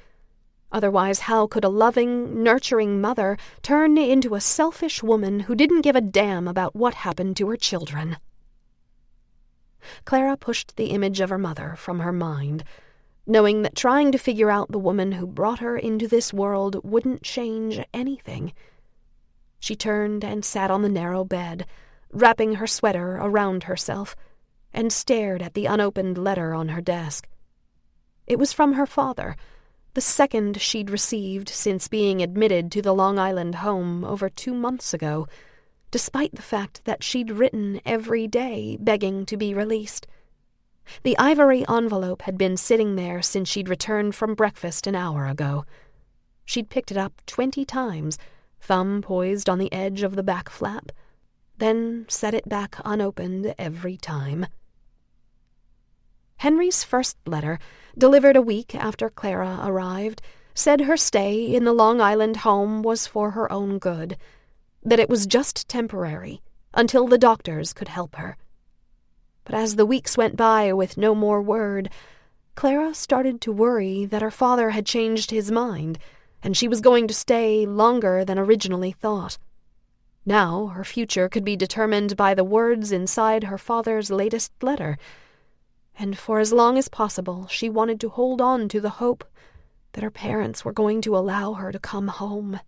Otherwise, how could a loving, nurturing mother turn into a selfish woman who didn't give a damn about what happened to her children? Clara pushed the image of her mother from her mind, knowing that trying to figure out the woman who brought her into this world wouldn't change anything. She turned and sat on the narrow bed, wrapping her sweater around herself, and stared at the unopened letter on her desk. It was from her father, the second she'd received since being admitted to the Long Island home over 2 months ago, despite the fact that she'd written every day begging to be released. The ivory envelope had been sitting there since she'd returned from breakfast an hour ago. She'd picked it up 20 times, thumb poised on the edge of the back flap, then set it back unopened every time. Henry's first letter, delivered a week after Clara arrived, said her stay in the Long Island home was for her own good, that it was just temporary, until the doctors could help her. But as the weeks went by with no more word, Clara started to worry that her father had changed his mind, and she was going to stay longer than originally thought. Now her future could be determined by the words inside her father's latest letter, and for as long as possible she wanted to hold on to the hope that her parents were going to allow her to come home.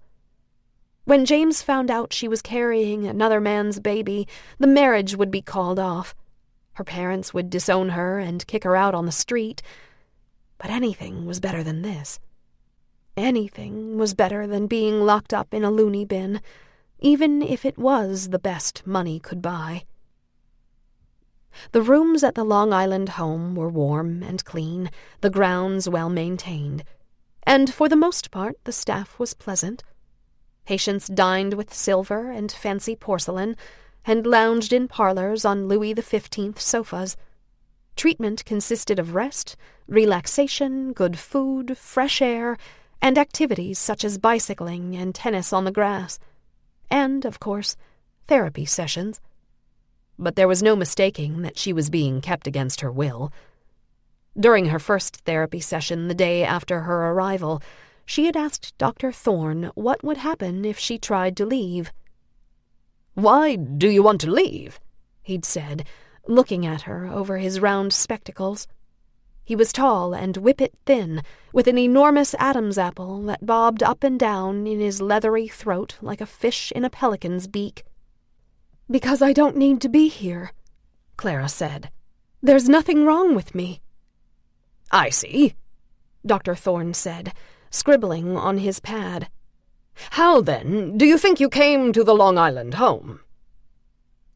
When James found out she was carrying another man's baby, the marriage would be called off. Her parents would disown her and kick her out on the street, but anything was better than this. Anything was better than being locked up in a loony bin, even if it was the best money could buy. The rooms at the Long Island home were warm and clean, the grounds well maintained, and for the most part the staff was pleasant. Patients dined with silver and fancy porcelain, and lounged in parlors on Louis XV sofas. Treatment consisted of rest, relaxation, good food, fresh air, and activities such as bicycling and tennis on the grass, and, of course, therapy sessions. But there was no mistaking that she was being kept against her will. During her first therapy session the day after her arrival, she had asked Dr. Thorne what would happen if she tried to leave. "Why do you want to leave?" he'd said, looking at her over his round spectacles. He was tall and whippet thin, with an enormous Adam's apple that bobbed up and down in his leathery throat like a fish in a pelican's beak. "Because I don't need to be here," Clara said. "There's nothing wrong with me." "I see," Dr. Thorne said, scribbling on his pad. "How, then, do you think you came to the Long Island home?"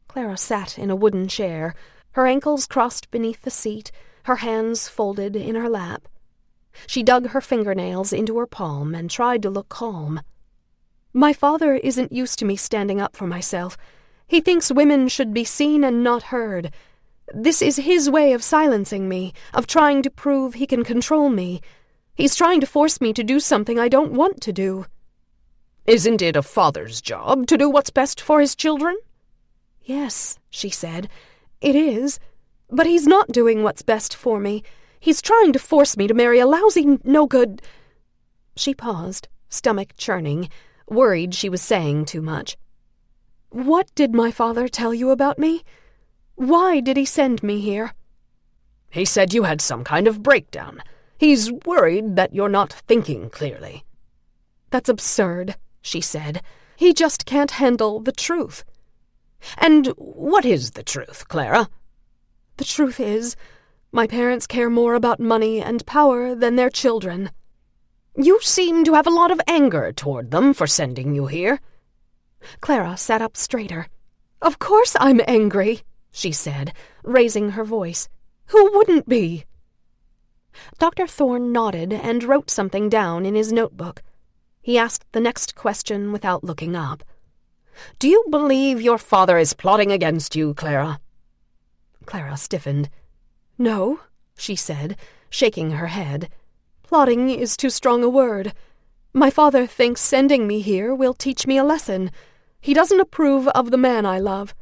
Clara sat in a wooden chair, her ankles crossed beneath the seat, her hands folded in her lap. She dug her fingernails into her palm and tried to look calm. "My father isn't used to me standing up for myself. He thinks women should be seen and not heard. This is his way of silencing me, of trying to prove he can control me. He's trying to force me to do something I don't want to do." "Isn't it a father's job to do what's best for his children?" "Yes," she said, "it is. But he's not doing what's best for me. He's trying to force me to marry a lousy, no-good—" She paused, stomach churning, worried she was saying too much. "What did my father tell you about me? Why did he send me here?" "He said you had some kind of breakdown. He's worried that you're not thinking clearly." "That's absurd," she said. "He just can't handle the truth." "And what is the truth, Clara?" "The truth is, my parents care more about money and power than their children." "You seem to have a lot of anger toward them for sending you here." Clara sat up straighter. "Of course I'm angry," she said, raising her voice. "Who wouldn't be?" Dr. Thorne nodded and wrote something down in his notebook. He asked the next question without looking up. "Do you believe your father is plotting against you, Clara?" Clara stiffened. "No," she said, shaking her head. "Plotting is too strong a word. My father thinks sending me here will teach me a lesson. He doesn't approve of the man I love.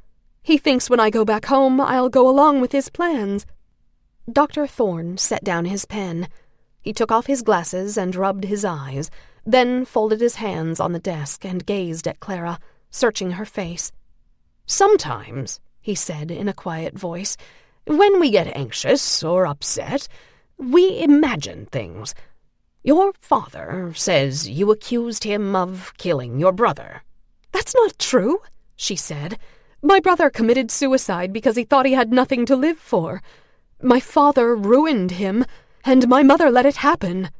He thinks when I go back home I'll go along with his plans." Dr. Thorne set down his pen. He took off his glasses and rubbed his eyes, then folded his hands on the desk and gazed at Clara, searching her face. "Sometimes," he said in a quiet voice, "when we get anxious or upset, we imagine things. Your father says you accused him of killing your brother." "That's not true," she said. "My brother committed suicide because he thought he had nothing to live for. My father ruined him, and my mother let it happen."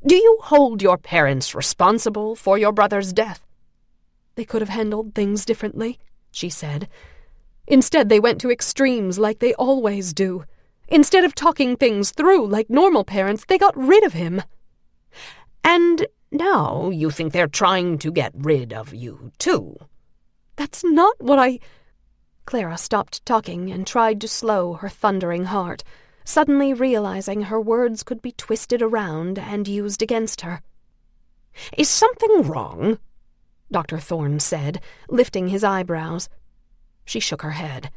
"Do you hold your parents responsible for your brother's death?" "They could have handled things differently," she said. "Instead, they went to extremes like they always do. Instead of talking things through like normal parents, they got rid of him." "And now you think they're trying to get rid of you, too?" "That's not what I—" Clara stopped talking and tried to slow her thundering heart, suddenly realizing her words could be twisted around and used against her. "Is something wrong?" Dr. Thorne said, lifting his eyebrows. She shook her head.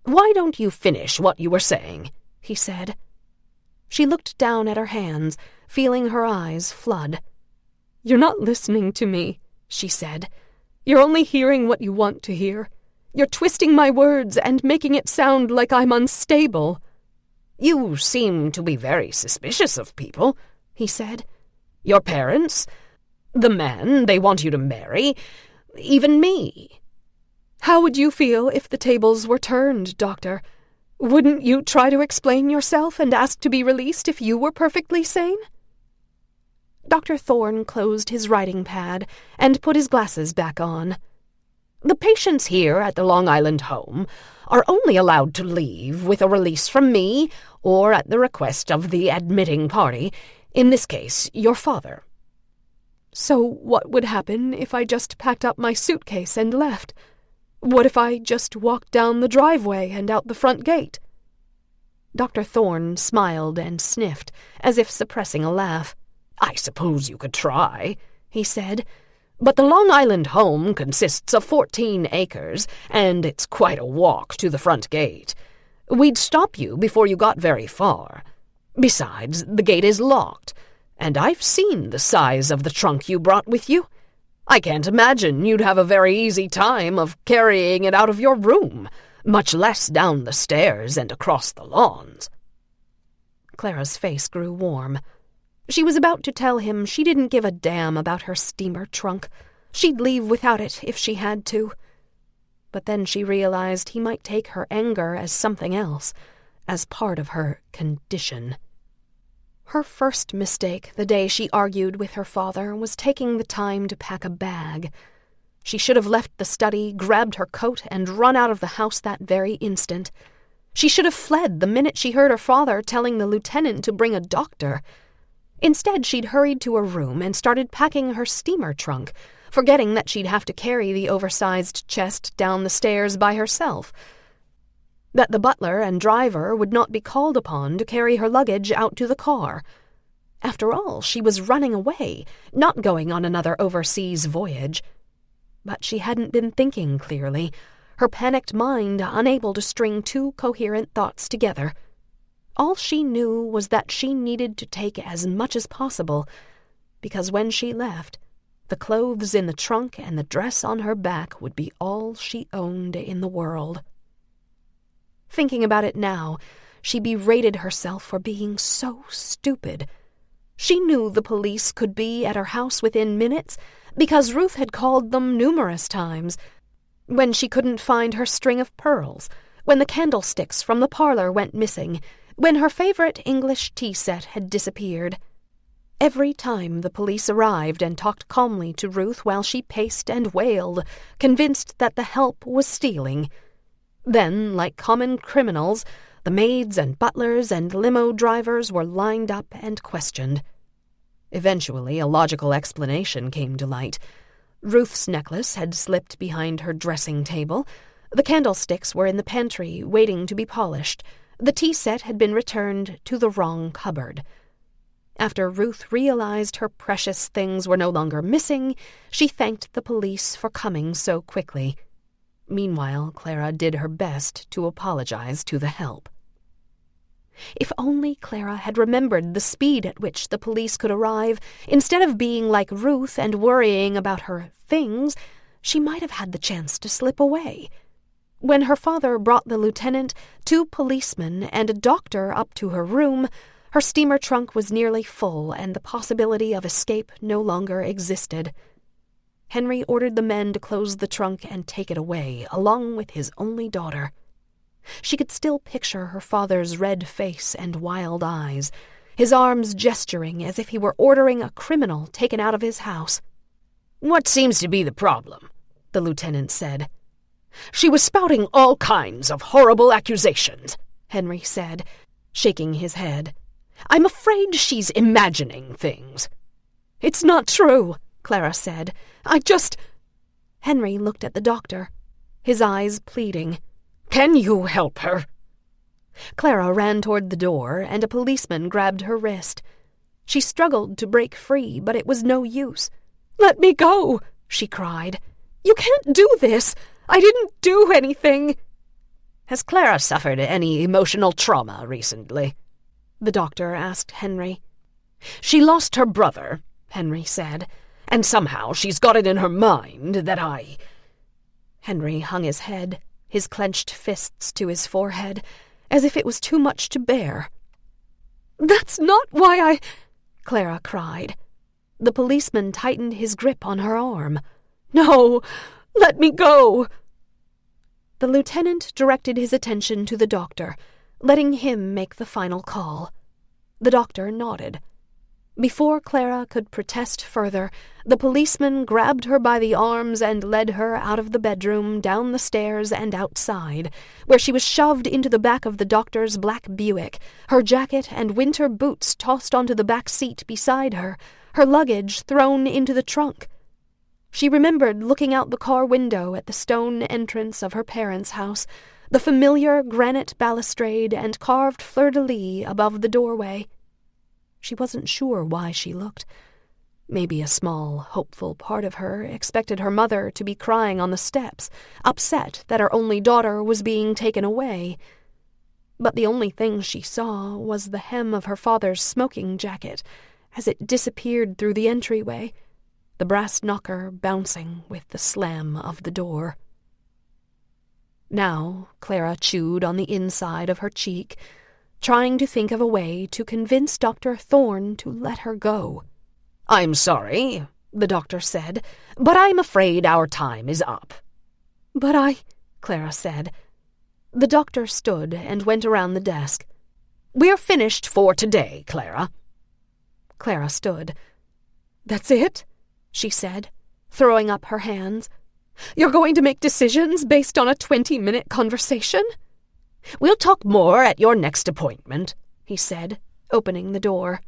"Why don't you finish what you were saying?" he said. She looked down at her hands, feeling her eyes flood. "You're not listening to me," she said. "You're only hearing what you want to hear. You're twisting my words and making it sound like I'm unstable." "You seem to be very suspicious of people," he said. "Your parents, the man they want you to marry, even me." "How would you feel if the tables were turned, Doctor? Wouldn't you try to explain yourself and ask to be released if you were perfectly sane?" Dr. Thorne closed his writing pad and put his glasses back on. The patients here at the Long Island home are only allowed to leave with a release from me or at the request of the admitting party, in this case, your father. So what would happen if I just packed up my suitcase and left? What if I just walked down the driveway and out the front gate? Dr. Thorne smiled and sniffed, as if suppressing a laugh. I suppose you could try, he said. But the Long Island home consists of 14 acres, and it's quite a walk to the front gate. We'd stop you before you got very far. Besides, the gate is locked, and I've seen the size of the trunk you brought with you. I can't imagine you'd have a very easy time of carrying it out of your room, much less down the stairs and across the lawns. Clara's face grew warm. She was about to tell him she didn't give a damn about her steamer trunk. She'd leave without it if she had to. But then she realized he might take her anger as something else, as part of her condition. Her first mistake the day she argued with her father was taking the time to pack a bag. She should have left the study, grabbed her coat, and run out of the house that very instant. She should have fled the minute she heard her father telling the lieutenant to bring a doctor. Instead, she'd hurried to her room and started packing her steamer trunk, forgetting that she'd have to carry the oversized chest down the stairs by herself, that the butler and driver would not be called upon to carry her luggage out to the car. After all, she was running away, not going on another overseas voyage. But she hadn't been thinking clearly, her panicked mind unable to string two coherent thoughts together. All she knew was that she needed to take as much as possible, because when she left, the clothes in the trunk and the dress on her back would be all she owned in the world. Thinking about it now, she berated herself for being so stupid. She knew the police could be at her house within minutes, because Ruth had called them numerous times, when she couldn't find her string of pearls, when the candlesticks from the parlor went missing, when her favorite English tea set had disappeared. Every time the police arrived and talked calmly to Ruth while she paced and wailed, convinced that the help was stealing. Then, like common criminals, the maids and butlers and limo drivers were lined up and questioned. Eventually, a logical explanation came to light. Ruth's necklace had slipped behind her dressing table. The candlesticks were in the pantry, waiting to be polished. The tea set had been returned to the wrong cupboard. After Ruth realized her precious things were no longer missing, she thanked the police for coming so quickly. Meanwhile, Clara did her best to apologize to the help. If only Clara had remembered the speed at which the police could arrive, instead of being like Ruth and worrying about her things, she might have had the chance to slip away. When her father brought the lieutenant, 2 policemen, and a doctor up to her room, her steamer trunk was nearly full and the possibility of escape no longer existed. Henry ordered the men to close the trunk and take it away, along with his only daughter. She could still picture her father's red face and wild eyes, his arms gesturing as if he were ordering a criminal taken out of his house. "What seems to be the problem?" the lieutenant said. "She was spouting all kinds of horrible accusations," Henry said, shaking his head. "I'm afraid she's imagining things." "It's not true," Clara said. Henry looked at the doctor, his eyes pleading. "Can you help her?" Clara ran toward the door, and a policeman grabbed her wrist. She struggled to break free, but it was no use. "Let me go," she cried. "You can't do this. I didn't do anything." "Has Clara suffered any emotional trauma recently?" the doctor asked Henry. "She lost her brother," Henry said, "and somehow she's got it in her mind that I—" Henry hung his head, his clenched fists to his forehead, as if it was too much to bear. "That's not why Clara cried. The policeman tightened his grip on her arm. "No, let me go." The lieutenant directed his attention to the doctor, letting him make the final call. The doctor nodded. Before Clara could protest further, the policeman grabbed her by the arms and led her out of the bedroom, down the stairs, and outside, where she was shoved into the back of the doctor's black Buick, her jacket and winter boots tossed onto the back seat beside her, her luggage thrown into the trunk. She remembered looking out the car window at the stone entrance of her parents' house, the familiar granite balustrade and carved fleur-de-lis above the doorway. She wasn't sure why she looked. Maybe a small, hopeful part of her expected her mother to be crying on the steps, upset that her only daughter was being taken away. But the only thing she saw was the hem of her father's smoking jacket as it disappeared through the entryway, the brass knocker bouncing with the slam of the door. Now Clara chewed on the inside of her cheek, trying to think of a way to convince Dr. Thorne to let her go. "I'm sorry," the doctor said, "but I'm afraid our time is up." "But Clara said. The doctor stood and went around the desk. "We're finished for today, Clara." Clara stood. "That's it?" she said, throwing up her hands. "You're going to make decisions based on a 20-minute conversation?" "We'll talk more at your next appointment," he said, opening the door.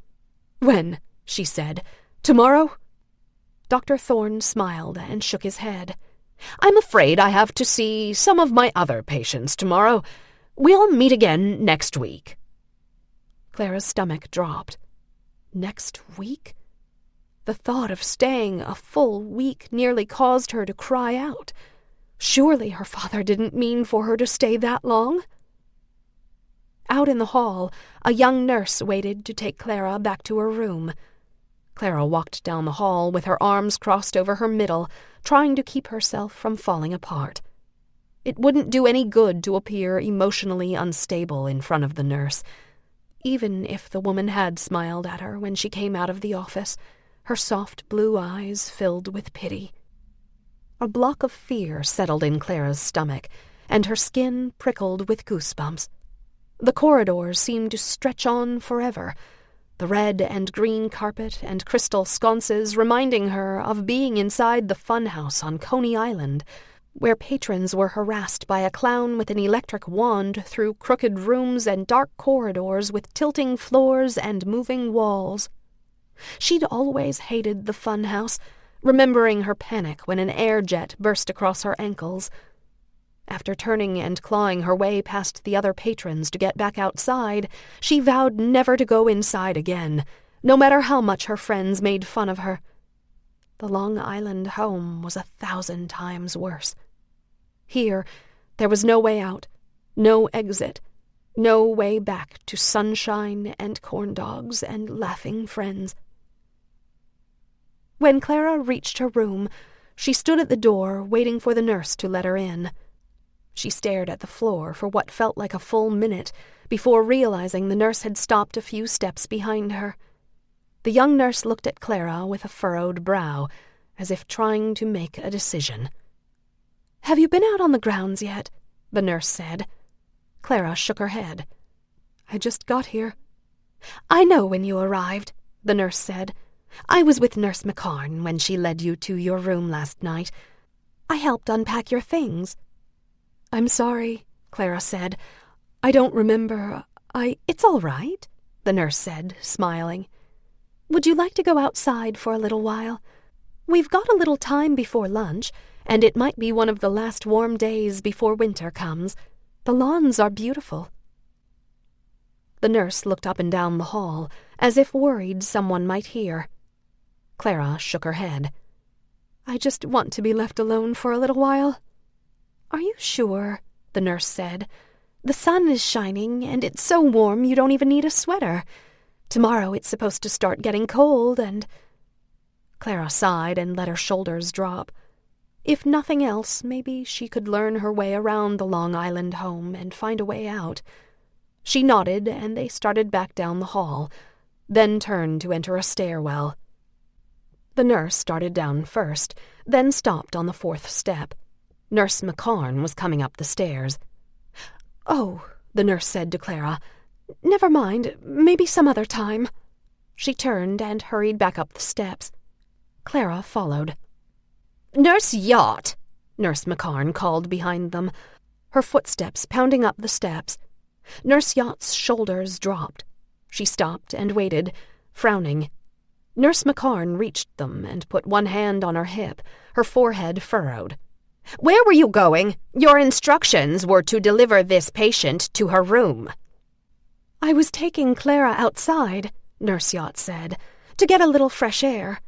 "When?" she said. "Tomorrow?" Dr. Thorne smiled and shook his head. "I'm afraid I have to see some of my other patients tomorrow. We'll meet again next week." Clara's stomach dropped. Next week? The thought of staying a full week nearly caused her to cry out. Surely her father didn't mean for her to stay that long. Out in the hall, a young nurse waited to take Clara back to her room. Clara walked down the hall with her arms crossed over her middle, trying to keep herself from falling apart. It wouldn't do any good to appear emotionally unstable in front of the nurse. Even if the woman had smiled at her when she came out of the office, her soft blue eyes filled with pity. A block of fear settled in Clara's stomach, and her skin prickled with goosebumps. The corridors seemed to stretch on forever, the red and green carpet and crystal sconces reminding her of being inside the funhouse on Coney Island, where patrons were harassed by a clown with an electric wand through crooked rooms and dark corridors with tilting floors and moving walls. She'd always hated the funhouse, remembering her panic when an air jet burst across her ankles. After turning and clawing her way past the other patrons to get back outside, she vowed never to go inside again, no matter how much her friends made fun of her. The Long Island home was 1,000 times worse. Here, there was no way out, no exit, no way back to sunshine and corn dogs and laughing friends. When Clara reached her room, she stood at the door waiting for the nurse to let her in. She stared at the floor for what felt like a full minute before realizing the nurse had stopped a few steps behind her. The young nurse looked at Clara with a furrowed brow, as if trying to make a decision. "Have you been out on the grounds yet?" the nurse said. Clara shook her head. "I just got here." "I know when you arrived," the nurse said. "I was with Nurse McCarn when she led you to your room last night. I helped unpack your things." "I'm sorry," Clara said. "I don't remember. It's all right," the nurse said, smiling. "Would you like to go outside for a little while? We've got a little time before lunch, and it might be one of the last warm days before winter comes. The lawns are beautiful." The nurse looked up and down the hall, as if worried someone might hear. Clara shook her head. "I just want to be left alone for a little while." "Are you sure?" the nurse said. "The sun is shining, and it's so warm you don't even need a sweater. Tomorrow it's supposed to start getting cold, and—" Clara sighed and let her shoulders drop. If nothing else, maybe she could learn her way around the Long Island home and find a way out. She nodded, and they started back down the hall, then turned to enter a stairwell. The nurse started down first, then stopped on the 4th step. Nurse McCarn was coming up the stairs. "Oh," the nurse said to Clara, "never mind, maybe some other time." She turned and hurried back up the steps. Clara followed. "Nurse Yacht!" Nurse McCarn called behind them, her footsteps pounding up the steps. Nurse Yacht's shoulders dropped. She stopped and waited, frowning. Nurse McCarn reached them and put one hand on her hip, her forehead furrowed. "Where were you going? Your instructions were to deliver this patient to her room." "I was taking Clara outside," Nurse Yacht said, "to get a little fresh air."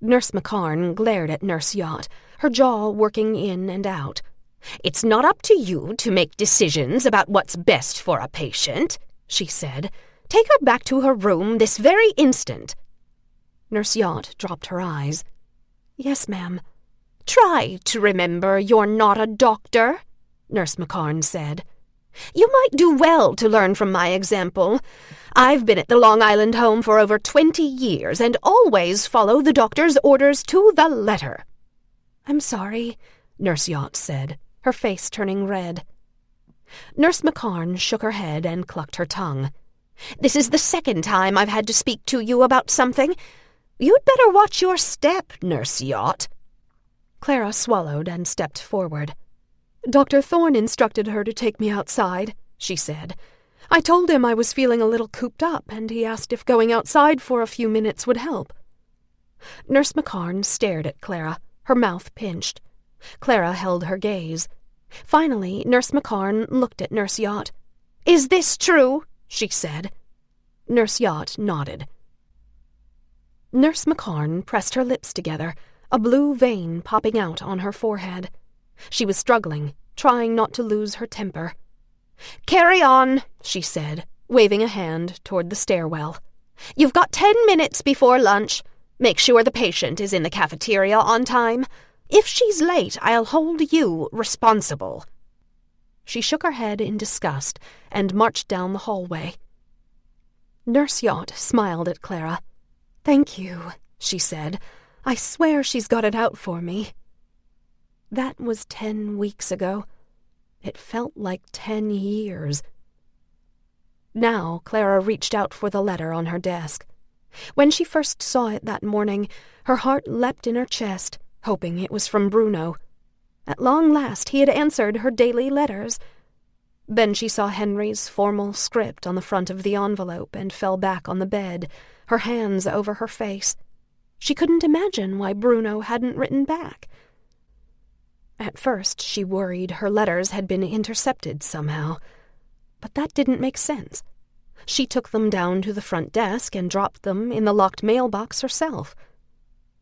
Nurse McCarn glared at Nurse Yacht, her jaw working in and out. "It's not up to you to make decisions about what's best for a patient," she said. "Take her back to her room this very instant." Nurse Yacht dropped her eyes. "Yes, ma'am." "Try to remember you're not a doctor," Nurse McCarn said. "You might do well to learn from my example. I've been at the Long Island home for over 20 years and always follow the doctor's orders to the letter." "I'm sorry," Nurse Yacht said, her face turning red. Nurse McCarn shook her head and clucked her tongue. "This is the second time I've had to speak to you about something. You'd better watch your step, Nurse Yacht." Clara swallowed and stepped forward. "Dr. Thorne instructed her to take me outside," she said. "I told him I was feeling a little cooped up, and he asked if going outside for a few minutes would help." Nurse McCarn stared at Clara, her mouth pinched. Clara held her gaze. Finally, Nurse McCarn looked at Nurse Yacht. "Is this true?" she said. Nurse Yacht nodded. Nurse McCarn pressed her lips together, a blue vein popping out on her forehead. She was struggling, trying not to lose her temper. "Carry on," she said, waving a hand toward the stairwell. "You've got 10 minutes before lunch. Make sure the patient is in the cafeteria on time. If she's late, I'll hold you responsible." She shook her head in disgust and marched down the hallway. Nurse Yacht smiled at Clara. "Thank you," she said. "I swear she's got it out for me." That was 10 weeks ago. It felt like 10 years. Now Clara reached out for the letter on her desk. When she first saw it that morning, her heart leapt in her chest, hoping it was from Bruno. At long last he had answered her daily letters. Then she saw Henry's formal script on the front of the envelope and fell back on the bed, her hands over her face. She couldn't imagine why Bruno hadn't written back. At first she worried her letters had been intercepted somehow, but that didn't make sense. She took them down to the front desk and dropped them in the locked mailbox herself.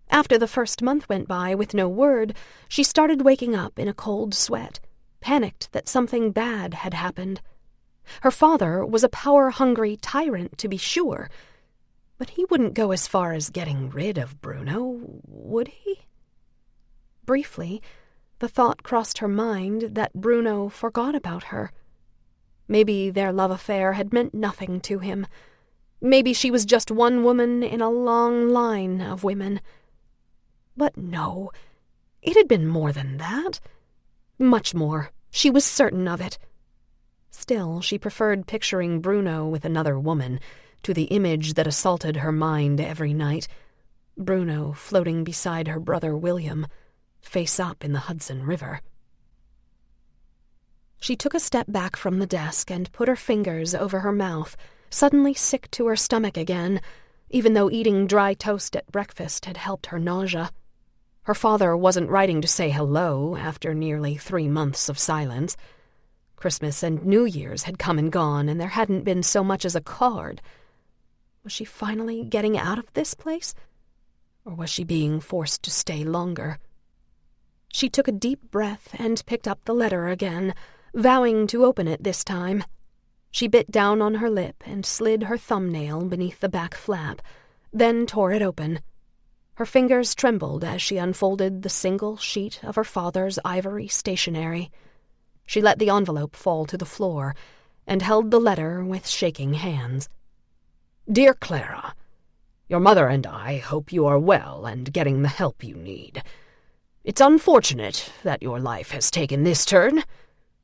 After the first month went by with no word, she started waking up in a cold sweat, panicked that something bad had happened. Her father was a power-hungry tyrant, to be sure, but he wouldn't go as far as getting rid of Bruno, would he? Briefly, the thought crossed her mind that Bruno forgot about her. Maybe their love affair had meant nothing to him. Maybe she was just one woman in a long line of women. But no, it had been more than that. Much more. She was certain of it. Still, she preferred picturing Bruno with another woman to the image that assaulted her mind every night. Bruno floating beside her brother William, face up in the Hudson River. She took a step back from the desk and put her fingers over her mouth, suddenly sick to her stomach again, even though eating dry toast at breakfast had helped her nausea. Her father wasn't writing to say hello after nearly 3 months of silence. Christmas and New Year's had come and gone, and there hadn't been so much as a card. Was she finally getting out of this place? Or was she being forced to stay longer? She took a deep breath and picked up the letter again, vowing to open it this time. She bit down on her lip and slid her thumbnail beneath the back flap, then tore it open. Her fingers trembled as she unfolded the single sheet of her father's ivory stationery. She let the envelope fall to the floor and held the letter with shaking hands. "Dear Clara, your mother and I hope you are well and getting the help you need. It's unfortunate that your life has taken this turn.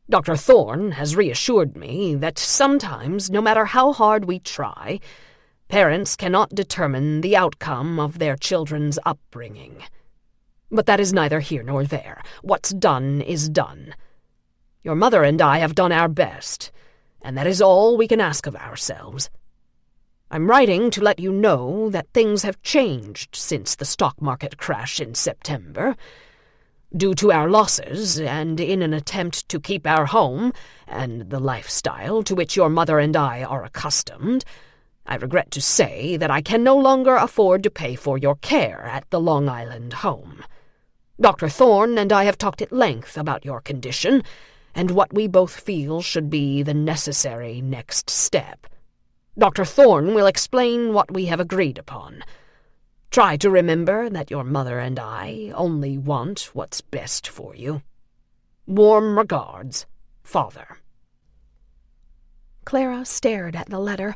Dr. Thorne has reassured me that sometimes, no matter how hard we try, Parents cannot determine the outcome of their children's upbringing. But that is neither here nor there. What's done is done. Your mother and I have done our best, and that is all we can ask of ourselves. I'm writing to let you know that things have changed since the stock market crash in September. Due to our losses, and in an attempt to keep our home and the lifestyle to which your mother and I are accustomed, I regret to say that I can no longer afford to pay for your care at the Long Island home. Dr. Thorne and I have talked at length about your condition, and what we both feel should be the necessary next step. Dr. Thorne will explain what we have agreed upon. Try to remember that your mother and I only want what's best for you. Warm regards, Father. Clara stared at the letter,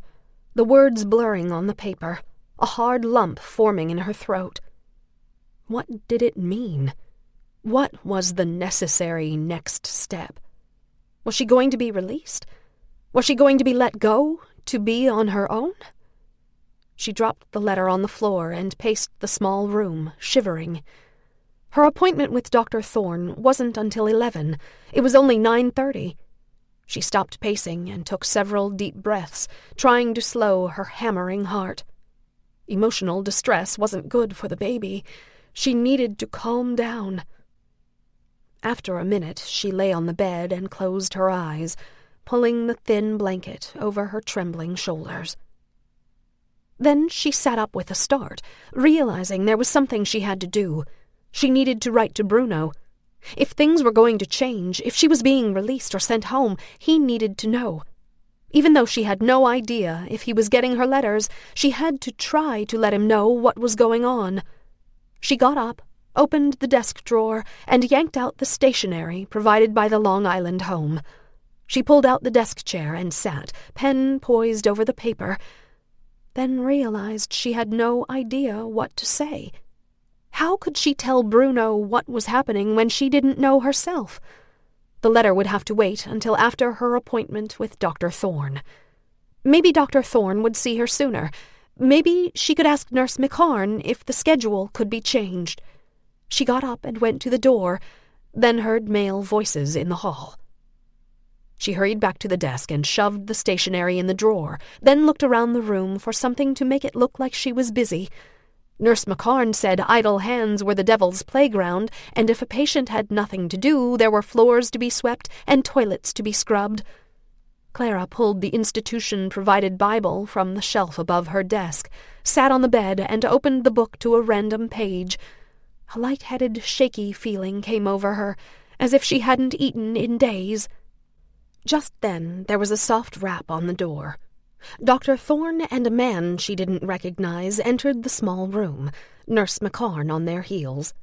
the words blurring on the paper, a hard lump forming in her throat. What did it mean? What was the necessary next step? Was she going to be released? Was she going to be let go, to be on her own? She dropped the letter on the floor and paced the small room, shivering. Her appointment with Dr. Thorne wasn't until 11. It was only 9:30. She stopped pacing and took several deep breaths, trying to slow her hammering heart. Emotional distress wasn't good for the baby. She needed to calm down. After a minute, she lay on the bed and closed her eyes, pulling the thin blanket over her trembling shoulders. Then she sat up with a start, realizing there was something she had to do. She needed to write to Bruno. If things were going to change, if she was being released or sent home, he needed to know. Even though she had no idea if he was getting her letters, she had to try to let him know what was going on. She got up, opened the desk drawer, and yanked out the stationery provided by the Long Island home. She pulled out the desk chair and sat, pen poised over the paper, then realized she had no idea what to say. How could she tell Bruno what was happening when she didn't know herself? The letter would have to wait until after her appointment with Dr. Thorne. Maybe Dr. Thorne would see her sooner. Maybe she could ask Nurse McHarn if the schedule could be changed. She got up and went to the door, then heard male voices in the hall. She hurried back to the desk and shoved the stationery in the drawer, then looked around the room for something to make it look like she was busy. Nurse McHarn said idle hands were the devil's playground, and if a patient had nothing to do, there were floors to be swept and toilets to be scrubbed. Clara pulled the institution-provided Bible from the shelf above her desk, sat on the bed, and opened the book to a random page. A light-headed, shaky feeling came over her, as if she hadn't eaten in days. Just then there was a soft rap on the door. Dr. Thorne and a man she didn't recognize entered the small room, Nurse McHarn on their heels.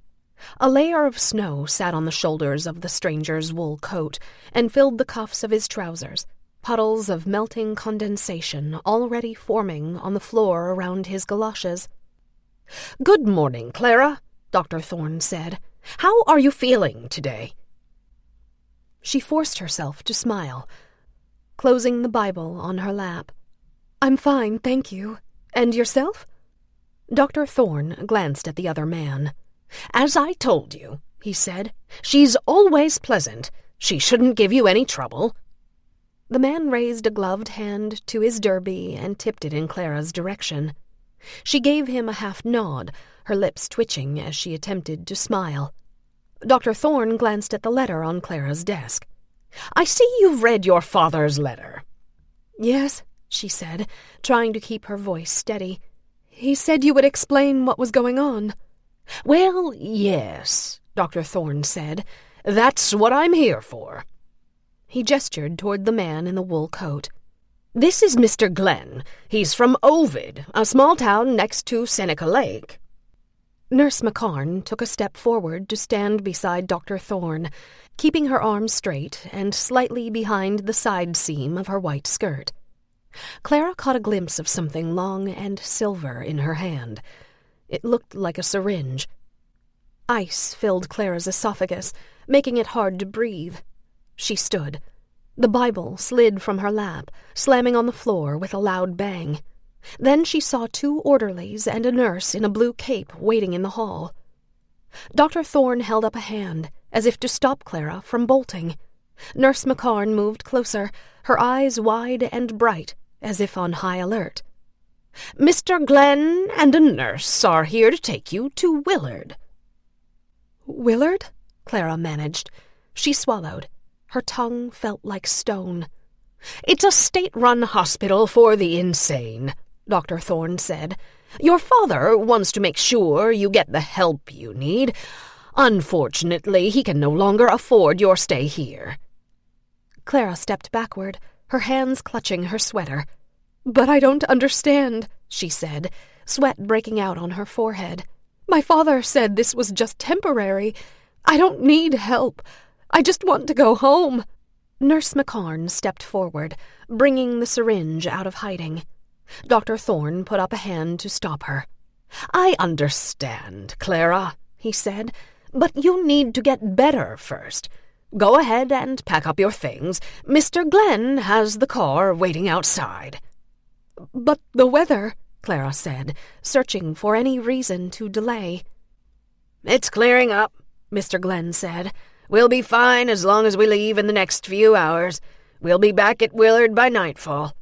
A layer of snow sat on the shoulders of the stranger's wool coat and filled the cuffs of his trousers, puddles of melting condensation already forming on the floor around his galoshes. "Good morning, Clara," Dr. Thorne said. "How are you feeling today?" She forced herself to smile, closing the Bible on her lap. "I'm fine, thank you. And yourself?" Dr. Thorne glanced at the other man. "As I told you," he said, "she's always pleasant. She shouldn't give you any trouble." The man raised a gloved hand to his derby and tipped it in Clara's direction. She gave him a half nod, her lips twitching as she attempted to smile. Dr. Thorne glanced at the letter on Clara's desk. "I see you've read your father's letter." "Yes," she said, trying to keep her voice steady. "He said you would explain what was going on." "Well, yes," Dr. Thorne said. "That's what I'm here for." He gestured toward the man in the wool coat. "This is Mr. Glenn. He's from Ovid, a small town next to Seneca Lake." Nurse McHarn took a step forward to stand beside Dr. Thorne, keeping her arms straight and slightly behind the side seam of her white skirt. Clara caught a glimpse of something long and silver in her hand. It looked like a syringe. Ice filled Clara's esophagus, making it hard to breathe. She stood. The Bible slid from her lap, slamming on the floor with a loud bang. Then she saw 2 orderlies and a nurse in a blue cape waiting in the hall. Dr. Thorne held up a hand, as if to stop Clara from bolting. Nurse McCarn moved closer, her eyes wide and bright, as if on high alert. "Mr. Glenn and a nurse are here to take you to Willard." "Willard?" Clara managed. She swallowed. Her tongue felt like stone. "It's a state-run hospital for the insane," Dr. Thorne said. "Your father wants to make sure you get the help you need. Unfortunately, he can no longer afford your stay here." Clara stepped backward, her hands clutching her sweater. "But I don't understand," she said, sweat breaking out on her forehead. "My father said this was just temporary. I don't need help. I just want to go home." Nurse McCarn stepped forward, bringing the syringe out of hiding. Dr. Thorne put up a hand to stop her. "I understand, Clara," he said, "but you need to get better first. Go ahead and pack up your things. Mr. Glenn has the car waiting outside." "But the weather," Clara said, searching for any reason to delay. "It's clearing up," Mr. Glenn said. "We'll be fine as long as we leave in the next few hours. We'll be back at Willard by nightfall."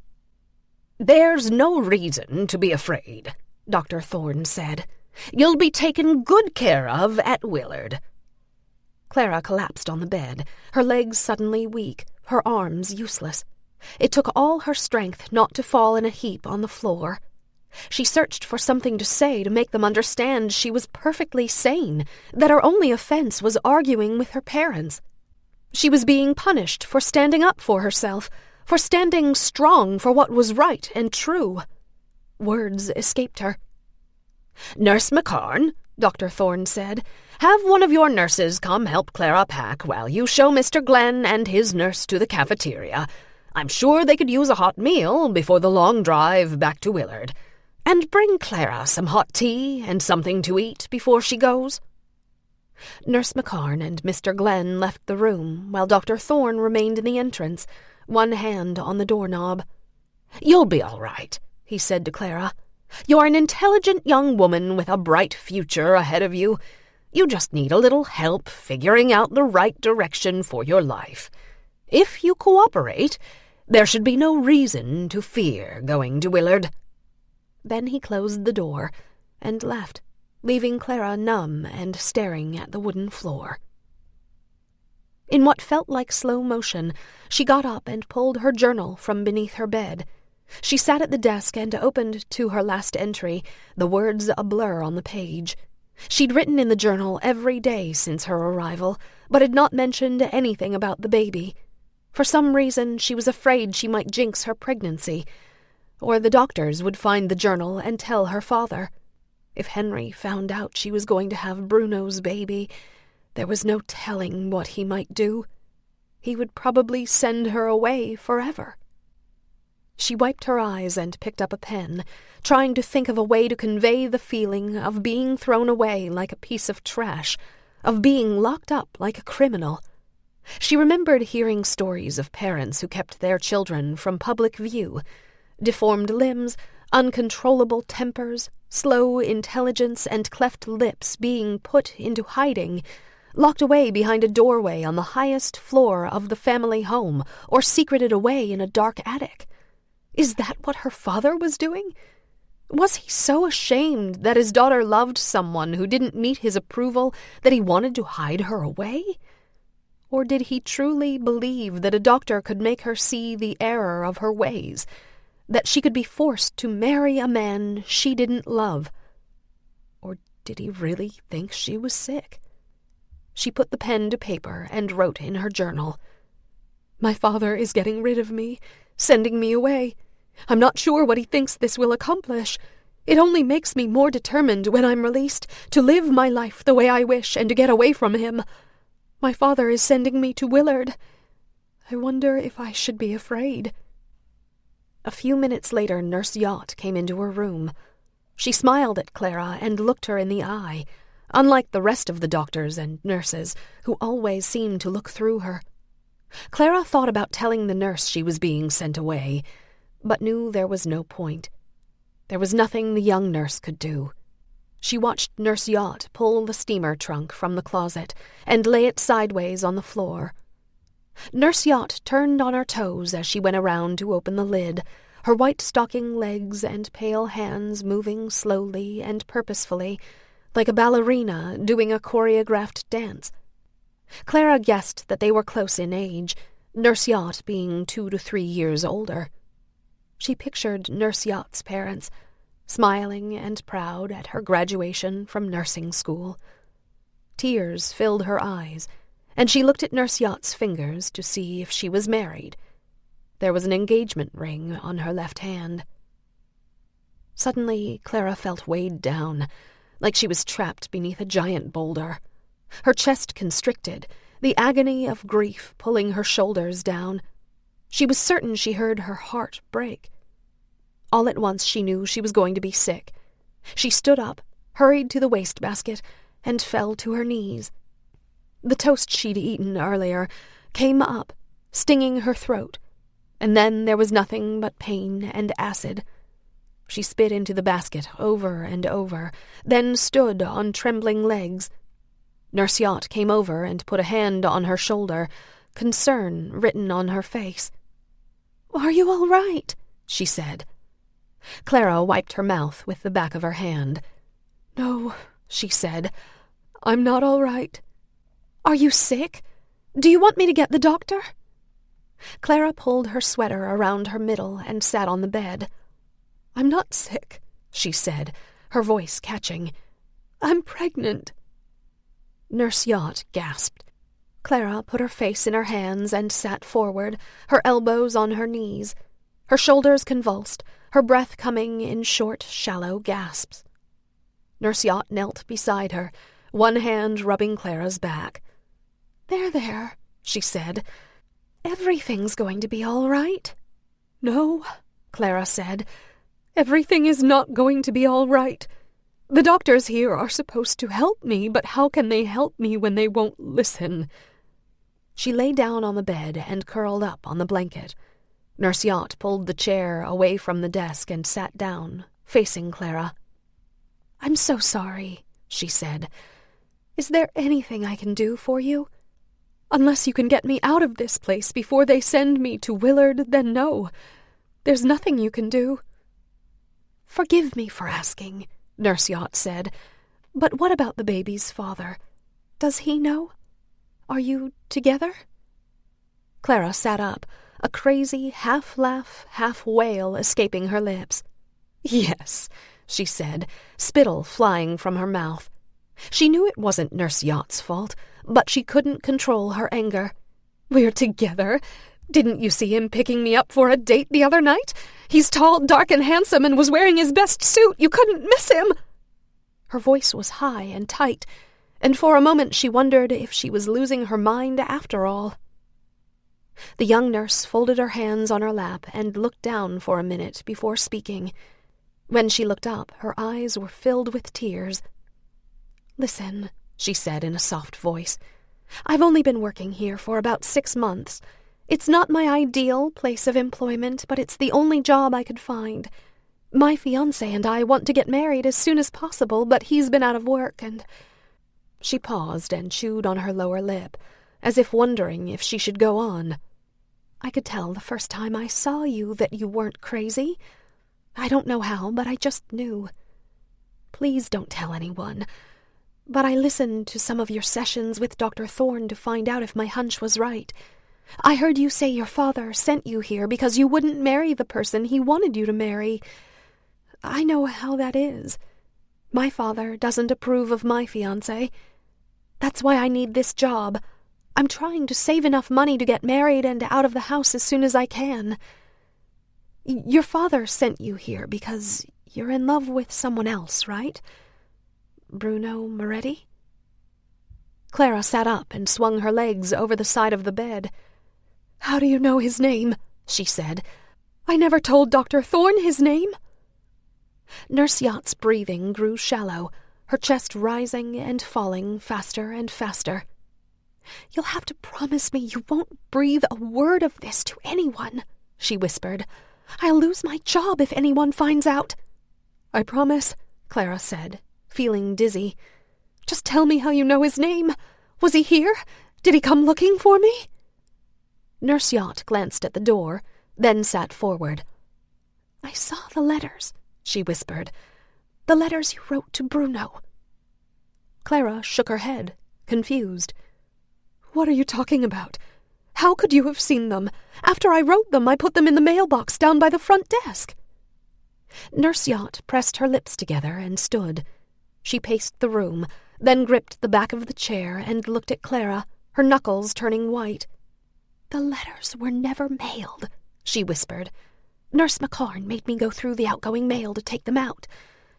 "There's no reason to be afraid," Dr. Thorne said. "You'll be taken good care of at Willard." Clara collapsed on the bed, her legs suddenly weak, her arms useless. It took all her strength not to fall in a heap on the floor. She searched for something to say to make them understand she was perfectly sane, that her only offense was arguing with her parents. She was being punished for standing up for herself, for standing strong for what was right and true. Words escaped her. "Nurse McCarn," Dr. Thorne said, "have one of your nurses come help Clara pack while you show Mr. Glenn and his nurse to the cafeteria. I'm sure they could use a hot meal before the long drive back to Willard. And bring Clara some hot tea and something to eat before she goes." Nurse McCarn and Mr. Glenn left the room while Dr. Thorne remained in the entrance, one hand on the doorknob. "You'll be all right," he said to Clara. "You're an intelligent young woman with a bright future ahead of you. You just need a little help figuring out the right direction for your life. If you cooperate, there should be no reason to fear going to Willard." Then he closed the door and left, leaving Clara numb and staring at the wooden floor. In what felt like slow motion, she got up and pulled her journal from beneath her bed. She sat at the desk and opened to her last entry, the words a blur on the page. She'd written in the journal every day since her arrival, but had not mentioned anything about the baby. For some reason, she was afraid she might jinx her pregnancy, or the doctors would find the journal and tell her father. If Henry found out she was going to have Bruno's baby, there was no telling what he might do. He would probably send her away forever. She wiped her eyes and picked up a pen, trying to think of a way to convey the feeling of being thrown away like a piece of trash, of being locked up like a criminal. She remembered hearing stories of parents who kept their children from public view. Deformed limbs, uncontrollable tempers, slow intelligence, and cleft lips being put into hiding, locked away behind a doorway on the highest floor of the family home, or secreted away in a dark attic. Is that what her father was doing? Was he so ashamed that his daughter loved someone who didn't meet his approval that he wanted to hide her away? Or did he truly believe that a doctor could make her see the error of her ways, that she could be forced to marry a man she didn't love? Or did he really think she was sick? She put the pen to paper and wrote in her journal, "My father is getting rid of me, sending me away. I'm not sure what he thinks this will accomplish. It only makes me more determined when I'm released to live my life the way I wish and to get away from him. My father is sending me to Willard. I wonder if I should be afraid." A few minutes later, Nurse Yacht came into her room. She smiled at Clara and looked her in the eye, unlike the rest of the doctors and nurses, who always seemed to look through her. Clara thought about telling the nurse she was being sent away, but knew there was no point. There was nothing the young nurse could do. She watched Nurse Yacht pull the steamer trunk from the closet and lay it sideways on the floor. Nurse Yacht turned on her toes as she went around to open the lid, her white stocking legs and pale hands moving slowly and purposefully, like a ballerina doing a choreographed dance. Clara guessed that they were close in age, Nurse Yacht being 2 to 3 years older. She pictured Nurse Yacht's parents, smiling and proud at her graduation from nursing school. Tears filled her eyes, and she looked at Nurse Yacht's fingers to see if she was married. There was an engagement ring on her left hand. Suddenly, Clara felt weighed down, like she was trapped beneath a giant boulder. Her chest constricted, the agony of grief pulling her shoulders down. She was certain she heard her heart break. All at once she knew she was going to be sick. She stood up, hurried to the wastebasket, and fell to her knees. The toast she'd eaten earlier came up, stinging her throat, and then there was nothing but pain and acid. She spit into the basket over and over, then stood on trembling legs. Nurse Yacht came over and put a hand on her shoulder, concern written on her face. "Are you all right?" she said. Clara wiped her mouth with the back of her hand. "No," she said. "I'm not all right." "Are you sick? Do you want me to get the doctor?" Clara pulled her sweater around her middle and sat on the bed. "I'm not sick," she said, her voice catching. "I'm pregnant." Nurse Yacht gasped. Clara put her face in her hands and sat forward, her elbows on her knees. Her shoulders convulsed, her breath coming in short, shallow gasps. Nurse Yacht knelt beside her, one hand rubbing Clara's back. There, she said. "Everything's going to be all right." "No," Clara said. "Everything is not going to be all right. The doctors here are supposed to help me, but how can they help me when they won't listen?" She lay down on the bed and curled up on the blanket. Nurse Yacht pulled the chair away from the desk and sat down, facing Clara. "I'm so sorry," she said. "Is there anything I can do for you? Unless you can get me out of this place before they send me to Willard, then no. There's nothing you can do." "Forgive me for asking," Nurse Yacht said. "But what about the baby's father? Does he know? Are you together?" Clara sat up, a crazy half-laugh, half-wail escaping her lips. "Yes," she said, spittle flying from her mouth. She knew it wasn't Nurse Yacht's fault, but she couldn't control her anger. "We're together. Didn't you see him picking me up for a date the other night? He's tall, dark, and handsome and was wearing his best suit. You couldn't miss him." Her voice was high and tight, and for a moment she wondered if she was losing her mind after all. The young nurse folded her hands on her lap and looked down for a minute before speaking. When she looked up, her eyes were filled with tears. "Listen," she said in a soft voice. "I've only been working here for about 6 months. It's not my ideal place of employment, but it's the only job I could find. My fiancé and I want to get married as soon as possible, but he's been out of work and—" She paused and chewed on her lower lip, as if wondering if she should go on. "I could tell the first time I saw you that you weren't crazy. I don't know how, but I just knew. Please don't tell anyone. But I listened to some of your sessions with Dr. Thorne to find out if my hunch was right. I heard you say your father sent you here because you wouldn't marry the person he wanted you to marry. I know how that is. My father doesn't approve of my fiancé. That's why I need this job. I'm trying to save enough money to get married and out of the house as soon as I can. Your father sent you here because you're in love with someone else, right? Bruno Moretti?" Clara sat up and swung her legs over the side of the bed. "How do you know his name?" she said. "I never told Dr. Thorne his name." Nurse Yacht's breathing grew shallow, her chest rising and falling faster and faster. "You'll have to promise me you won't breathe a word of this to anyone," she whispered. "I'll lose my job if anyone finds out." I promise, Clara said, feeling dizzy. Just tell me how you know his name. Was he here? Did he come looking for me? Nurse Yacht glanced at the door, then sat forward. I saw the letters, she whispered. The letters you wrote to Bruno. Clara shook her head, confused. What are you talking about? How could you have seen them? After I wrote them, I put them in the mailbox down by the front desk. Nurse Yacht pressed her lips together and stood. She paced the room, then gripped the back of the chair and looked at Clara, her knuckles turning white. The letters were never mailed, she whispered. Nurse McCarn made me go through the outgoing mail to take them out.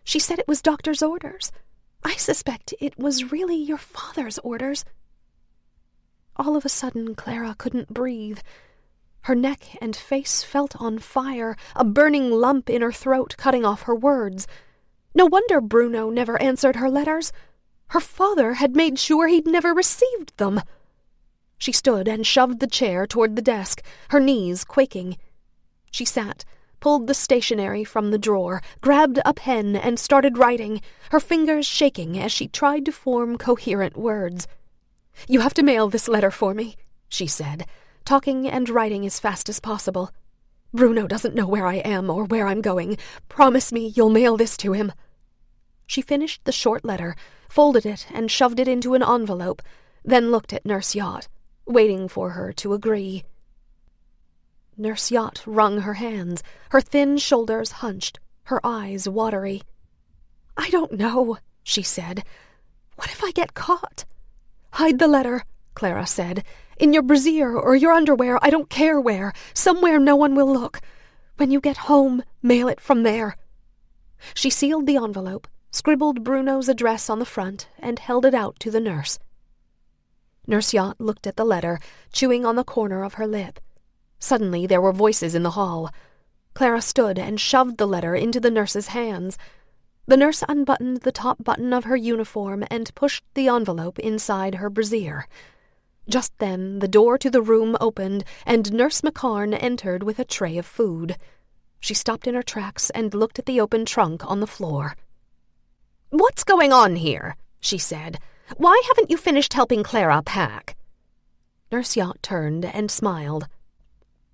She said it was doctor's orders. I suspect it was really your father's orders. All of a sudden, Clara couldn't breathe. Her neck and face felt on fire, a burning lump in her throat cutting off her words. No wonder Bruno never answered her letters. Her father had made sure he'd never received them. She stood and shoved the chair toward the desk, her knees quaking. She sat, pulled the stationery from the drawer, grabbed a pen and started writing, her fingers shaking as she tried to form coherent words. You have to mail this letter for me, she said, talking and writing as fast as possible. Bruno doesn't know where I am or where I'm going. Promise me you'll mail this to him. She finished the short letter, folded it and shoved it into an envelope, then looked at Nurse Yacht, waiting for her to agree. Nurse Yacht wrung her hands, her thin shoulders hunched, her eyes watery. I don't know, she said. What if I get caught? Hide the letter, Clara said. In your brassiere or your underwear, I don't care where. Somewhere no one will look. When you get home, mail it from there. She sealed the envelope, scribbled Bruno's address on the front, and held it out to the nurse. Nurse Yacht looked at the letter, chewing on the corner of her lip. Suddenly there were voices in the hall. Clara stood and shoved the letter into the nurse's hands. The nurse unbuttoned the top button of her uniform and pushed the envelope inside her brassiere. Just then the door to the room opened, and Nurse McCarn entered with a tray of food. She stopped in her tracks and looked at the open trunk on the floor. "What's going on here?" she said. "Why haven't you finished helping Clara pack?" Nurse Yacht turned and smiled.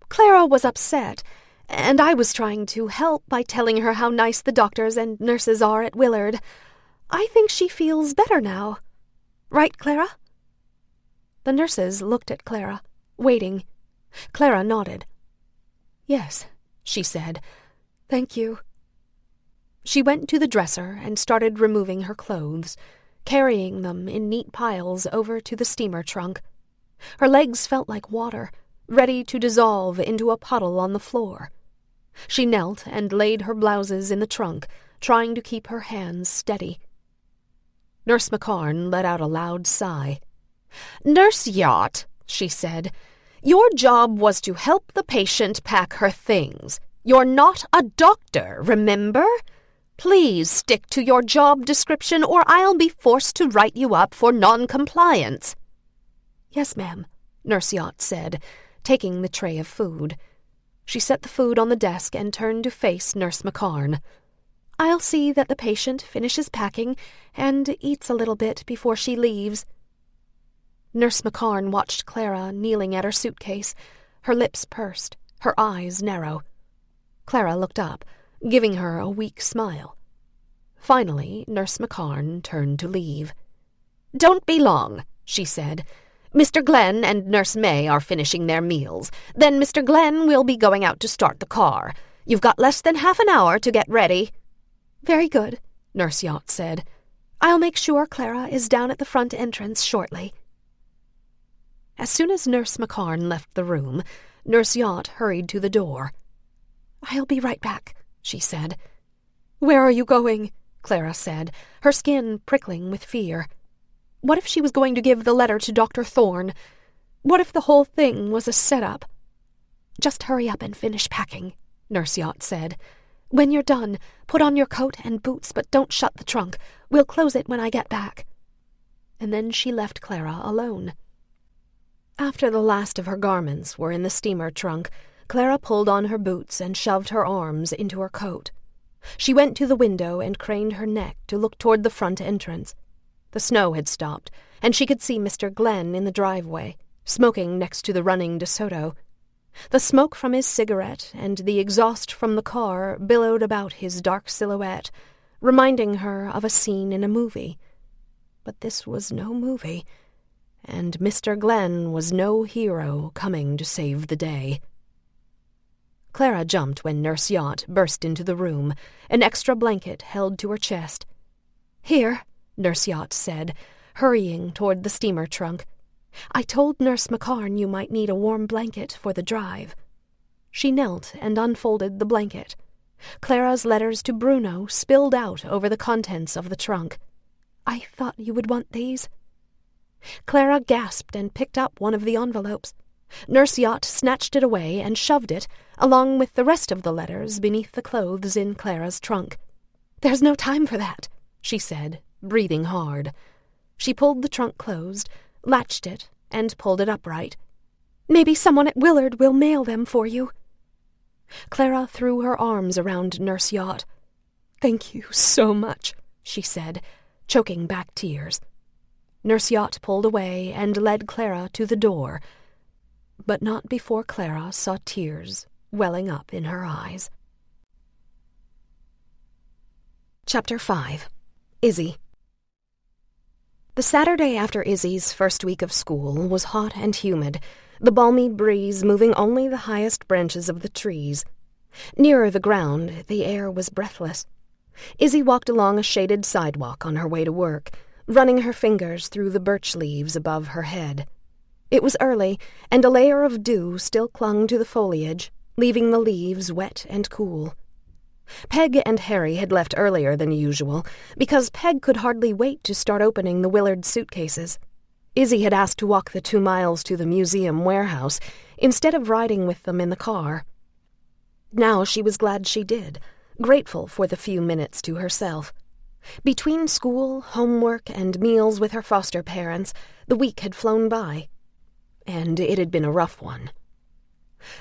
Clara was upset, and I was trying to help by telling her how nice the doctors and nurses are at Willard. I think she feels better now. Right, Clara? The nurses looked at Clara, waiting. Clara nodded. Yes, she said. Thank you. She went to the dresser and started removing her clothes, carrying them in neat piles over to the steamer trunk. Her legs felt like water, ready to dissolve into a puddle on the floor. She knelt and laid her blouses in the trunk, trying to keep her hands steady. Nurse McCarn let out a loud sigh. "Nurse Yacht," she said, "your job was to help the patient pack her things. You're not a doctor, remember? Please stick to your job description or I'll be forced to write you up for non-compliance." "Yes, ma'am," Nurse Yacht said, taking the tray of food. She set the food on the desk and turned to face Nurse McCarn. "I'll see that the patient finishes packing and eats a little bit before she leaves." Nurse McCarn watched Clara kneeling at her suitcase, her lips pursed, her eyes narrow. Clara looked up, giving her a weak smile. Finally, Nurse McCarn turned to leave. "Don't be long," she said. "Mr. Glenn and Nurse May are finishing their meals. Then Mr. Glenn will be going out to start the car. You've got less than half an hour to get ready." "Very good," Nurse Yacht said. "I'll make sure Clara is down at the front entrance shortly." As soon as Nurse McCarn left the room, Nurse Yacht hurried to the door. "I'll be right back," she said. "Where are you going?" Clara said, her skin prickling with fear. What if she was going to give the letter to Dr. Thorne? What if the whole thing was a setup? "Just hurry up and finish packing," Nurse Yacht said. "When you're done, put on your coat and boots, but don't shut the trunk. We'll close it when I get back." And then she left Clara alone. After the last of her garments were in the steamer trunk, Clara pulled on her boots and shoved her arms into her coat. She went to the window and craned her neck to look toward the front entrance. The snow had stopped, and she could see Mr. Glenn in the driveway, smoking next to the running DeSoto. The smoke from his cigarette and the exhaust from the car billowed about his dark silhouette, reminding her of a scene in a movie. But this was no movie, and Mr. Glenn was no hero coming to save the day. Clara jumped when Nurse Yacht burst into the room, an extra blanket held to her chest. "Here," Nurse Yacht said, hurrying toward the steamer trunk. "I told Nurse McCarn you might need a warm blanket for the drive." She knelt and unfolded the blanket. Clara's letters to Bruno spilled out over the contents of the trunk. "I thought you would want these." Clara gasped and picked up one of the envelopes. Nurse Yacht snatched it away and shoved it, along with the rest of the letters, beneath the clothes in Clara's trunk. "There's no time for that," she said, breathing hard. She pulled the trunk closed, latched it, and pulled it upright. "Maybe someone at Willard will mail them for you." Clara threw her arms around Nurse Yacht. "Thank you so much," she said, choking back tears. Nurse Yacht pulled away and led Clara to the door, but not before Clara saw tears welling up in her eyes. Chapter 5. Izzy. The Saturday after Izzy's first week of school was hot and humid, the balmy breeze moving only the highest branches of the trees. Nearer the ground, the air was breathless. Izzy walked along a shaded sidewalk on her way to work, running her fingers through the birch leaves above her head. It was early, and a layer of dew still clung to the foliage, leaving the leaves wet and cool. Peg and Harry had left earlier than usual, because Peg could hardly wait to start opening the Willard suitcases. Izzy had asked to walk the 2 miles to the museum warehouse, instead of riding with them in the car. Now she was glad she did, grateful for the few minutes to herself. Between school, homework, and meals with her foster parents, the week had flown by, and it had been a rough one.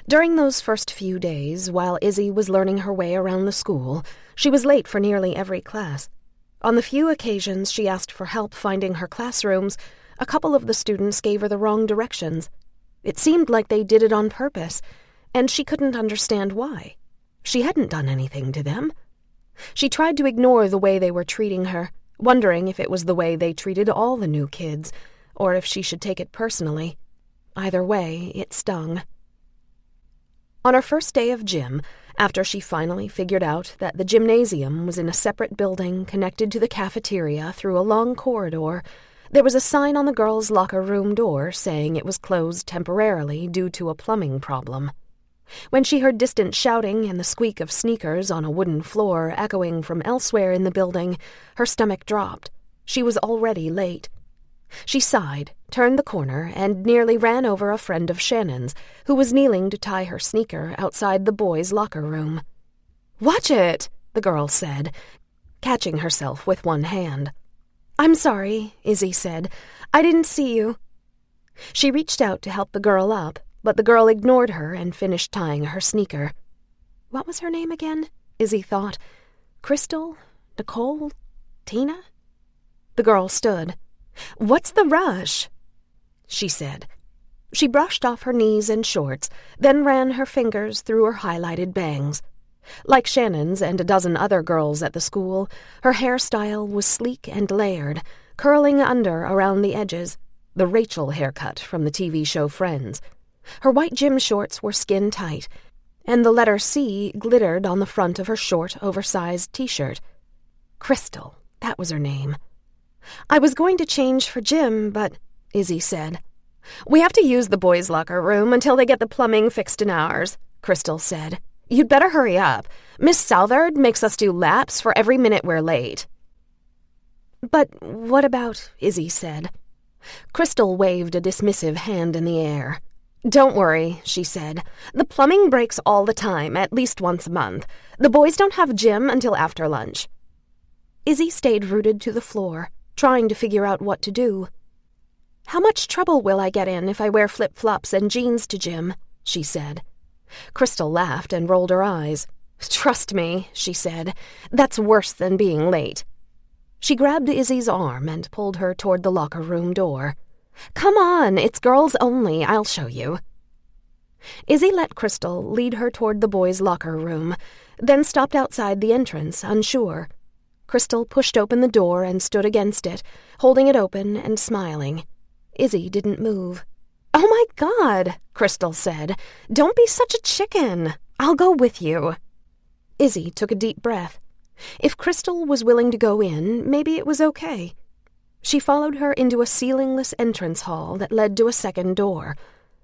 During those first few days, while Izzy was learning her way around the school, she was late for nearly every class. On the few occasions she asked for help finding her classrooms, a couple of the students gave her the wrong directions. It seemed like they did it on purpose, and she couldn't understand why. She hadn't done anything to them. She tried to ignore the way they were treating her, wondering if it was the way they treated all the new kids, or if she should take it personally. Either way, it stung. On her first day of gym, after she finally figured out that the gymnasium was in a separate building connected to the cafeteria through a long corridor, there was a sign on the girls' locker room door saying it was closed temporarily due to a plumbing problem. When she heard distant shouting and the squeak of sneakers on a wooden floor echoing from elsewhere in the building, her stomach dropped. She was already late. She sighed, turned the corner, and nearly ran over a friend of Shannon's, who was kneeling to tie her sneaker outside the boys' locker room. "Watch it," the girl said, catching herself with one hand. "I'm sorry," Izzy said. "I didn't see you." She reached out to help the girl up, but the girl ignored her and finished tying her sneaker. What was her name again? Izzy thought. Crystal? Nicole? Tina? The girl stood. "What's the rush?" she said. She brushed off her knees and shorts, then ran her fingers through her highlighted bangs. Like Shannon's and a dozen other girls at the school, her hairstyle was sleek and layered, curling under around the edges, the Rachel haircut from the TV show Friends. Her white gym shorts were skin-tight, and the letter C glittered on the front of her short, oversized T-shirt. Crystal, that was her name. "I was going to change for gym, but," Izzy said. "We have to use the boys' locker room until they get the plumbing fixed in ours," Crystal said. "You'd better hurry up. Miss Southard makes us do laps for every minute we're late." "But what about," Izzy said. Crystal waved a dismissive hand in the air. "Don't worry," she said. "The plumbing breaks all the time, at least once a month. The boys don't have gym until after lunch." Izzy stayed rooted to the floor, trying to figure out what to do. "How much trouble will I get in if I wear flip-flops and jeans to gym?" she said. Crystal laughed and rolled her eyes. "Trust me," she said. "That's worse than being late." She grabbed Izzy's arm and pulled her toward the locker room door. "Come on, it's girls only. I'll show you." Izzy let Crystal lead her toward the boys' locker room, then stopped outside the entrance, unsure. Crystal pushed open the door and stood against it, holding it open and smiling. Izzy didn't move. "Oh my God," Crystal said. "Don't be such a chicken. I'll go with you." Izzy took a deep breath. If Crystal was willing to go in, maybe it was okay. She followed her into a ceilingless entrance hall that led to a second door.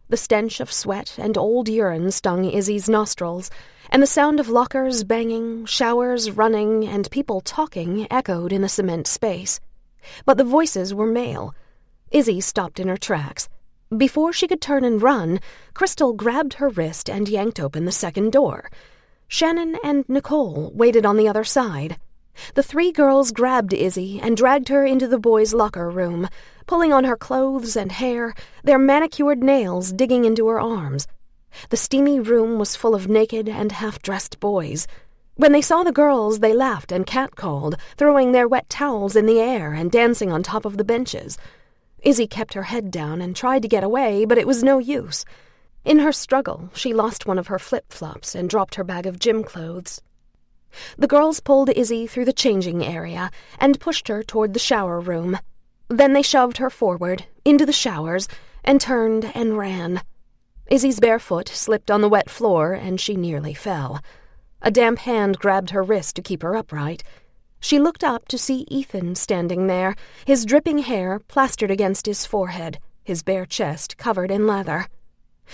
The stench of sweat and old urine stung Izzy's nostrils, and the sound of lockers banging, showers running, and people talking echoed in the cement space. But the voices were male. Izzy stopped in her tracks. Before she could turn and run, Crystal grabbed her wrist and yanked open the second door. Shannon and Nicole waited on the other side. The three girls grabbed Izzy and dragged her into the boys' locker room, pulling on her clothes and hair, their manicured nails digging into her arms. The steamy room was full of naked and half-dressed boys. When they saw the girls, they laughed and catcalled, throwing their wet towels in the air and dancing on top of the benches. Izzy kept her head down and tried to get away, but it was no use. In her struggle, she lost one of her flip-flops and dropped her bag of gym clothes. The girls pulled Izzy through the changing area and pushed her toward the shower room. Then they shoved her forward, into the showers, and turned and ran. Izzy's bare foot slipped on the wet floor, and she nearly fell. A damp hand grabbed her wrist to keep her upright. She looked up to see Ethan standing there, his dripping hair plastered against his forehead, his bare chest covered in lather.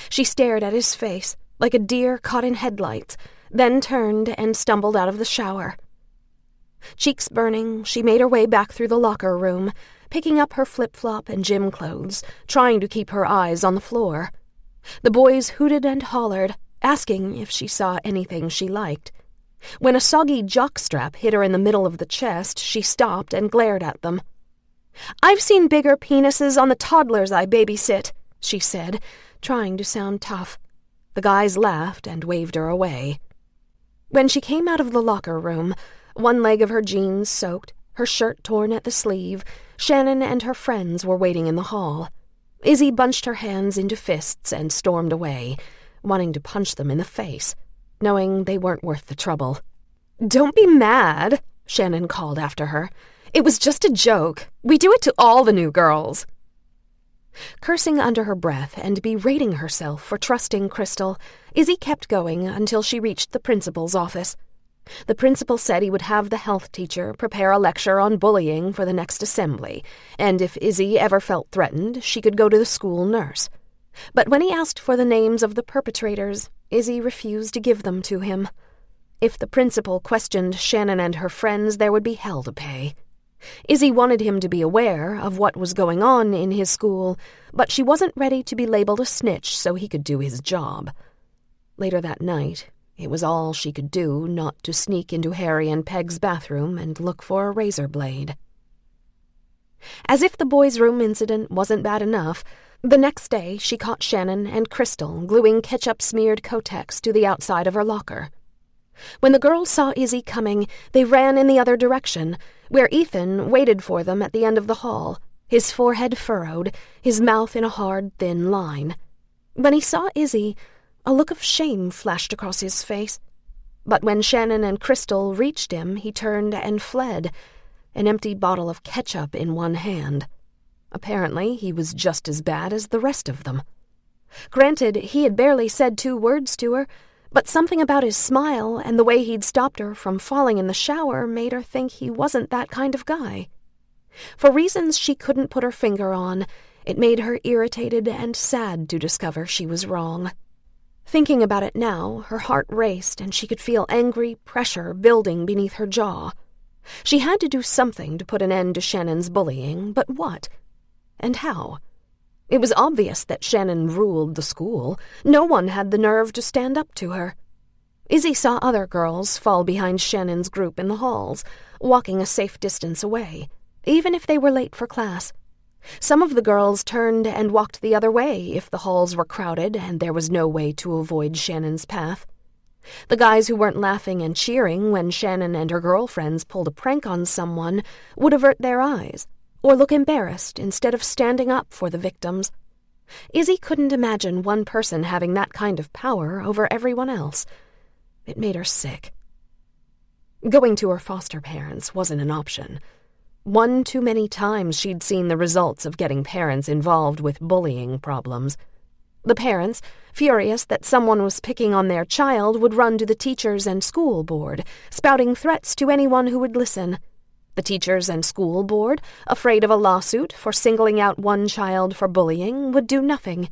She stared at his face, like a deer caught in headlights, then turned and stumbled out of the shower. Cheeks burning, she made her way back through the locker room, picking up her flip-flop and gym clothes, trying to keep her eyes on the floor. The boys hooted and hollered, asking if she saw anything she liked. When a soggy jockstrap hit her in the middle of the chest, she stopped and glared at them. "I've seen bigger penises on the toddlers I babysit," she said, trying to sound tough. The guys laughed and waved her away. When she came out of the locker room, one leg of her jeans soaked, her shirt torn at the sleeve, Shannon and her friends were waiting in the hall. Izzy bunched her hands into fists and stormed away, wanting to punch them in the face, knowing they weren't worth the trouble. "Don't be mad," Shannon called after her. "It was just a joke. We do it to all the new girls." Cursing under her breath and berating herself for trusting Crystal, Izzy kept going until she reached the principal's office. The principal said he would have the health teacher prepare a lecture on bullying for the next assembly, and if Izzy ever felt threatened, she could go to the school nurse. But when he asked for the names of the perpetrators, Izzy refused to give them to him. If the principal questioned Shannon and her friends, there would be hell to pay. Izzy wanted him to be aware of what was going on in his school, but she wasn't ready to be labeled a snitch so he could do his job. Later that night, it was all she could do not to sneak into Harry and Peg's bathroom and look for a razor blade. As if the boys' room incident wasn't bad enough, the next day she caught Shannon and Crystal gluing ketchup-smeared Kotex to the outside of her locker. When the girls saw Izzy coming, they ran in the other direction, where Ethan waited for them at the end of the hall, his forehead furrowed, his mouth in a hard, thin line. When he saw Izzy, a look of shame flashed across his face. But when Shannon and Crystal reached him, he turned and fled, an empty bottle of ketchup in one hand. Apparently, he was just as bad as the rest of them. Granted, he had barely said 2 words to her, but something about his smile and the way he'd stopped her from falling in the shower made her think he wasn't that kind of guy. For reasons she couldn't put her finger on, it made her irritated and sad to discover she was wrong. Thinking about it now, her heart raced and she could feel angry pressure building beneath her jaw. She had to do something to put an end to Shannon's bullying, but what? And how? It was obvious that Shannon ruled the school. No one had the nerve to stand up to her. Izzy saw other girls fall behind Shannon's group in the halls, walking a safe distance away, even if they were late for class. Some of the girls turned and walked the other way if the halls were crowded and there was no way to avoid Shannon's path. The guys who weren't laughing and cheering when Shannon and her girlfriends pulled a prank on someone would avert their eyes or look embarrassed instead of standing up for the victims. Izzy couldn't imagine one person having that kind of power over everyone else. It made her sick. Going to her foster parents wasn't an option. One too many times she'd seen the results of getting parents involved with bullying problems. The parents, furious that someone was picking on their child, would run to the teachers and school board, spouting threats to anyone who would listen. The teachers and school board, afraid of a lawsuit for singling out one child for bullying, would do nothing.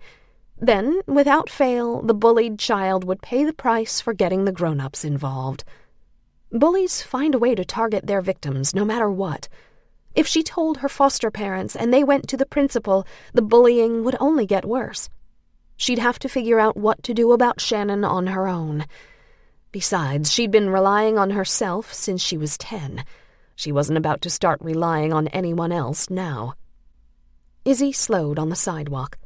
Then, without fail, the bullied child would pay the price for getting the grown-ups involved. Bullies find a way to target their victims no matter what. If she told her foster parents and they went to the principal, the bullying would only get worse. She'd have to figure out what to do about Shannon on her own. Besides, she'd been relying on herself since she was 10. She wasn't about to start relying on anyone else now. Izzy slowed on the sidewalk.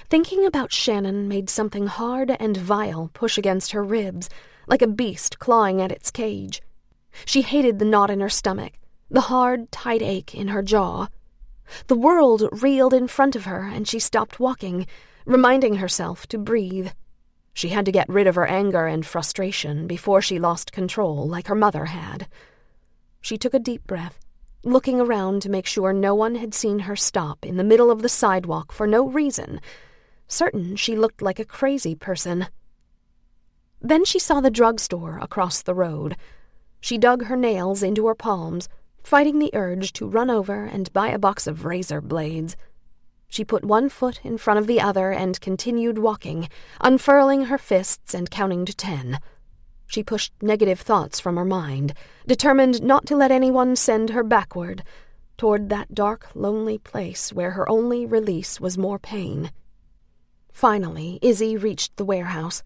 Thinking about Shannon made something hard and vile push against her ribs, like a beast clawing at its cage. She hated the knot in her stomach, the hard, tight ache in her jaw. The world reeled in front of her, and she stopped walking, reminding herself to breathe. She had to get rid of her anger and frustration before she lost control like her mother had. She took a deep breath, looking around to make sure no one had seen her stop in the middle of the sidewalk for no reason, certain she looked like a crazy person. Then she saw the drugstore across the road. She dug her nails into her palms, fighting the urge to run over and buy a box of razor blades. She put one foot in front of the other and continued walking, unfurling her fists and counting to 10. She pushed negative thoughts from her mind, determined not to let anyone send her backward, toward that dark, lonely place where her only release was more pain. Finally, Izzy reached the warehouse.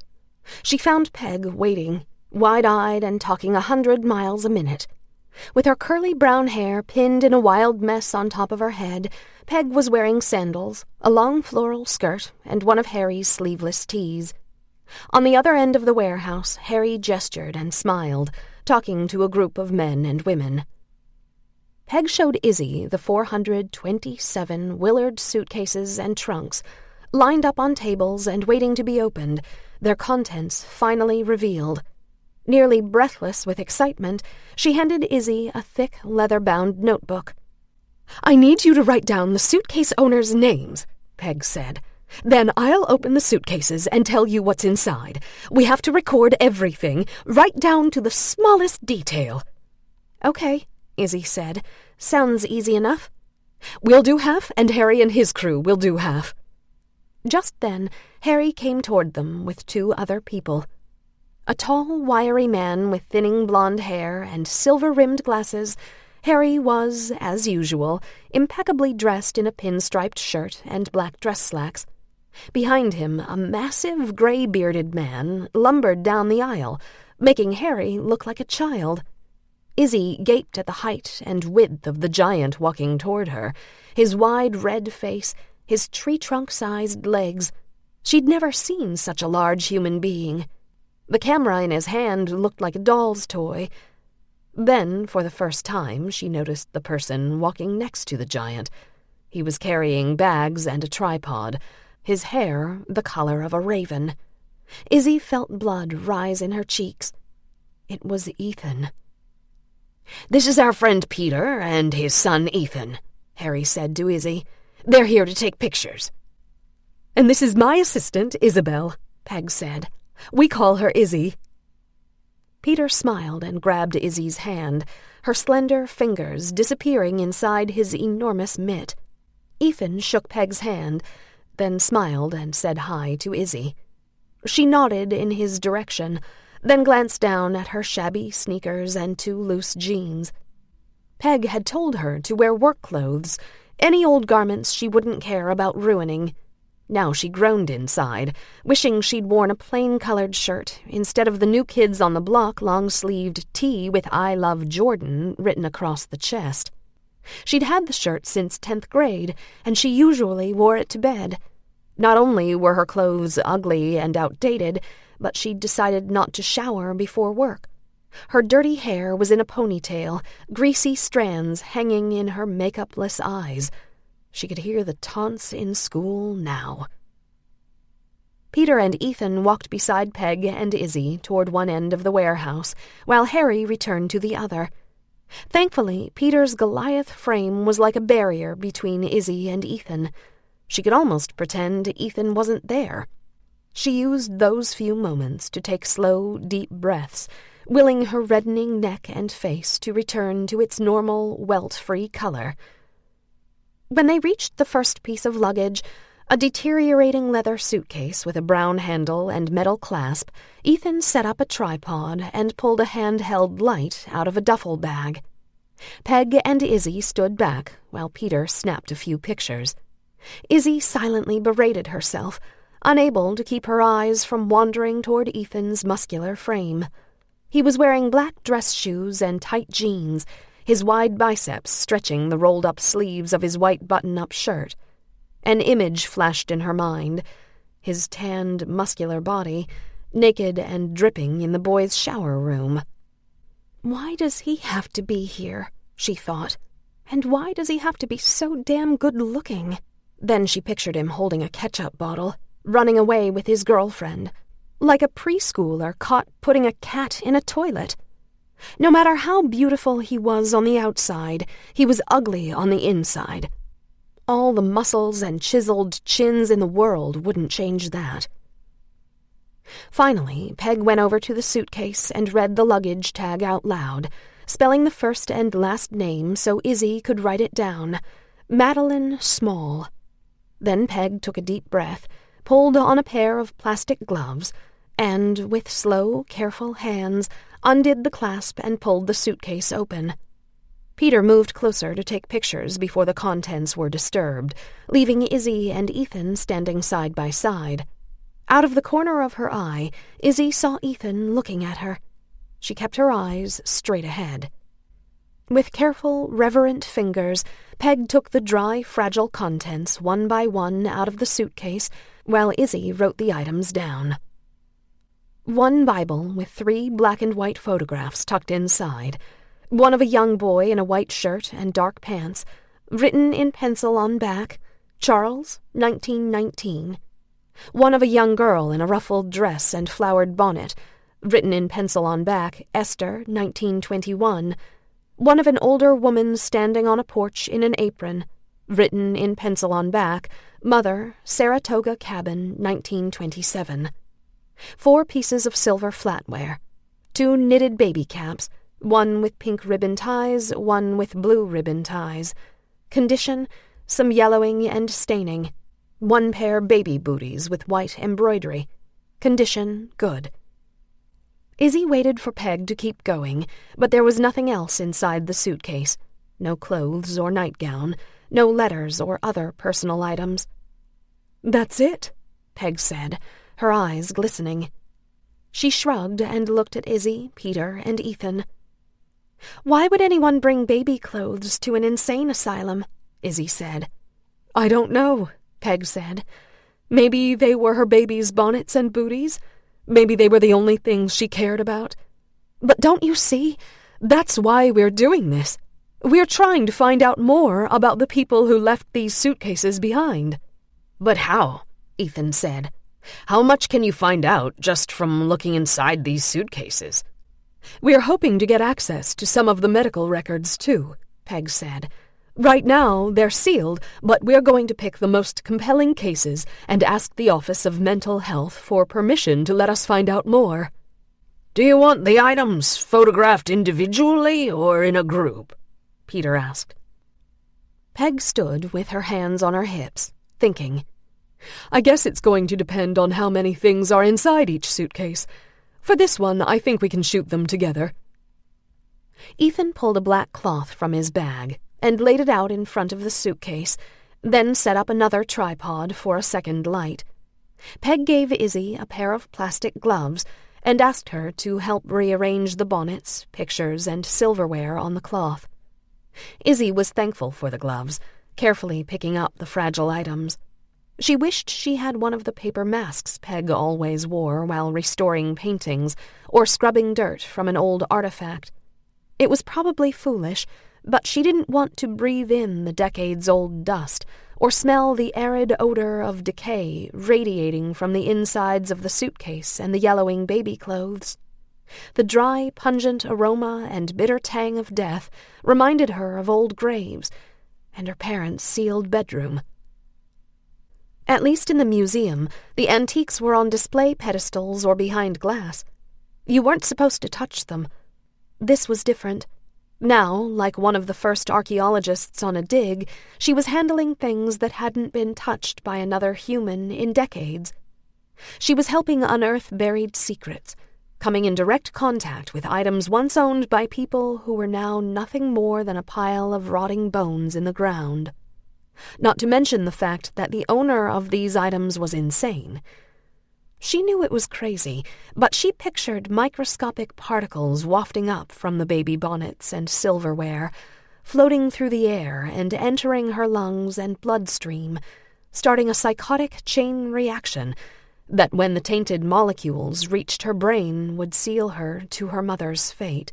She found Peg waiting, wide-eyed and talking 100 miles a minute. With her curly brown hair pinned in a wild mess on top of her head, Peg was wearing sandals, a long floral skirt, and one of Harry's sleeveless tees. On the other end of the warehouse, Harry gestured and smiled, talking to a group of men and women. Peg showed Izzy the 427 Willard suitcases and trunks, lined up on tables and waiting to be opened, their contents finally revealed. Nearly breathless with excitement, she handed Izzy a thick, leather-bound notebook. "I need you to write down the suitcase owners' names," Peg said. "Then I'll open the suitcases and tell you what's inside. We have to record everything, right down to the smallest detail." "Okay," Izzy said. "Sounds easy enough." "We'll do half, and Harry and his crew will do half." Just then, Harry came toward them with 2 other people. A tall, wiry man with thinning blonde hair and silver-rimmed glasses, Harry was, as usual, impeccably dressed in a pinstriped shirt and black dress slacks. Behind him, a massive, gray-bearded man lumbered down the aisle, making Harry look like a child. Izzy gaped at the height and width of the giant walking toward her, his wide red face, his tree-trunk-sized legs. She'd never seen such a large human being. The camera in his hand looked like a doll's toy. Then, for the first time, she noticed the person walking next to the giant. He was carrying bags and a tripod, his hair the color of a raven. Izzy felt blood rise in her cheeks. It was Ethan. "This is our friend Peter and his son Ethan," Harry said to Izzy. "They're here to take pictures." "And this is my assistant, Isabel," Peg said. "We call her Izzy." Peter smiled and grabbed Izzy's hand, her slender fingers disappearing inside his enormous mitt. Ethan shook Peg's hand, then smiled and said hi to Izzy. She nodded in his direction, then glanced down at her shabby sneakers and 2 loose jeans. Peg had told her to wear work clothes, any old garments she wouldn't care about ruining. Now she groaned inside, wishing she'd worn a plain-colored shirt instead of the New Kids on the Block long-sleeved tee with "I Love Jordan" written across the chest. She'd had the shirt since 10th grade, and she usually wore it to bed. Not only were her clothes ugly and outdated, but she'd decided not to shower before work. Her dirty hair was in a ponytail, greasy strands hanging in her makeupless eyes. She could hear the taunts in school now. Peter and Ethan walked beside Peg and Izzy toward one end of the warehouse, while Harry returned to the other. Thankfully, Peter's Goliath frame was like a barrier between Izzy and Ethan. She could almost pretend Ethan wasn't there. She used those few moments to take slow, deep breaths, willing her reddening neck and face to return to its normal, welt-free color. When they reached the first piece of luggage, a deteriorating leather suitcase with a brown handle and metal clasp, Ethan set up a tripod and pulled a handheld light out of a duffel bag. Peg and Izzy stood back while Peter snapped a few pictures. Izzy silently berated herself, unable to keep her eyes from wandering toward Ethan's muscular frame. He was wearing black dress shoes and tight jeans, his wide biceps stretching the rolled-up sleeves of his white button-up shirt. An image flashed in her mind, his tanned, muscular body, naked and dripping in the boys' shower room. "Why does he have to be here?" she thought. "And why does he have to be so damn good-looking?" Then she pictured him holding a ketchup bottle, running away with his girlfriend, like a preschooler caught putting a cat in a toilet. No matter how beautiful he was on the outside, he was ugly on the inside. All the muscles and chiseled chins in the world wouldn't change that. Finally, Peg went over to the suitcase and read the luggage tag out loud, spelling the first and last name so Izzy could write it down. Madeline Small. Then Peg took a deep breath, pulled on a pair of plastic gloves, and, with slow, careful hands, undid the clasp and pulled the suitcase open. Peter moved closer to take pictures before the contents were disturbed, leaving Izzy and Ethan standing side by side. Out of the corner of her eye, Izzy saw Ethan looking at her. She kept her eyes straight ahead. With careful, reverent fingers, Peg took the dry, fragile contents one by one out of the suitcase, while Izzy wrote the items down. One Bible with 3 black and white photographs tucked inside, one of a young boy in a white shirt and dark pants, written in pencil on back, Charles, 1919. One of a young girl in a ruffled dress and flowered bonnet, written in pencil on back, Esther, 1921. One of an older woman standing on a porch in an apron, written in pencil on back, Mother, Saratoga Cabin, 1927. 4 pieces of silver flatware, 2 knitted baby caps, one with pink ribbon ties, one with blue ribbon ties. Condition, some yellowing and staining. 1 pair baby booties with white embroidery. Condition, good. Izzy waited for Peg to keep going, but there was nothing else inside the suitcase. No clothes or nightgown, no letters or other personal items. "That's it," Peg said, her eyes glistening. She shrugged and looked at Izzy, Peter, and Ethan. "Why would anyone bring baby clothes to an insane asylum?" Izzy said. "I don't know," Peg said. "Maybe they were her baby's bonnets and booties. Maybe they were the only things she cared about. But don't you see? That's why we're doing this. We're trying to find out more about the people who left these suitcases behind." "But how?" Ethan said. "How much can you find out just from looking inside these suitcases?" "We're hoping to get access to some of the medical records, too," Peg said. "Right now, they're sealed, but we're going to pick the most compelling cases and ask the Office of Mental Health for permission to let us find out more." "Do you want the items photographed individually or in a group?" Peter asked. Peg stood with her hands on her hips, thinking. "I guess it's going to depend on how many things are inside each suitcase. For this one, I think we can shoot them together." Ethan pulled a black cloth from his bag and laid it out in front of the suitcase, then set up another tripod for a second light. Peg gave Izzy a pair of plastic gloves and asked her to help rearrange the bonnets, pictures, and silverware on the cloth. Izzy was thankful for the gloves, carefully picking up the fragile items. She wished she had one of the paper masks Peg always wore while restoring paintings or scrubbing dirt from an old artifact. It was probably foolish, but she didn't want to breathe in the decades-old dust or smell the arid odor of decay radiating from the insides of the suitcase and the yellowing baby clothes. The dry, pungent aroma and bitter tang of death reminded her of old graves and her parents' sealed bedroom. At least in the museum, the antiques were on display pedestals or behind glass. You weren't supposed to touch them. This was different. Now, like one of the first archaeologists on a dig, she was handling things that hadn't been touched by another human in decades. She was helping unearth buried secrets, coming in direct contact with items once owned by people who were now nothing more than a pile of rotting bones in the ground. Not to mention the fact that the owner of these items was insane. She knew it was crazy, but she pictured microscopic particles wafting up from the baby bonnets and silverware, floating through the air and entering her lungs and bloodstream, starting a psychotic chain reaction that when the tainted molecules reached her brain would seal her to her mother's fate.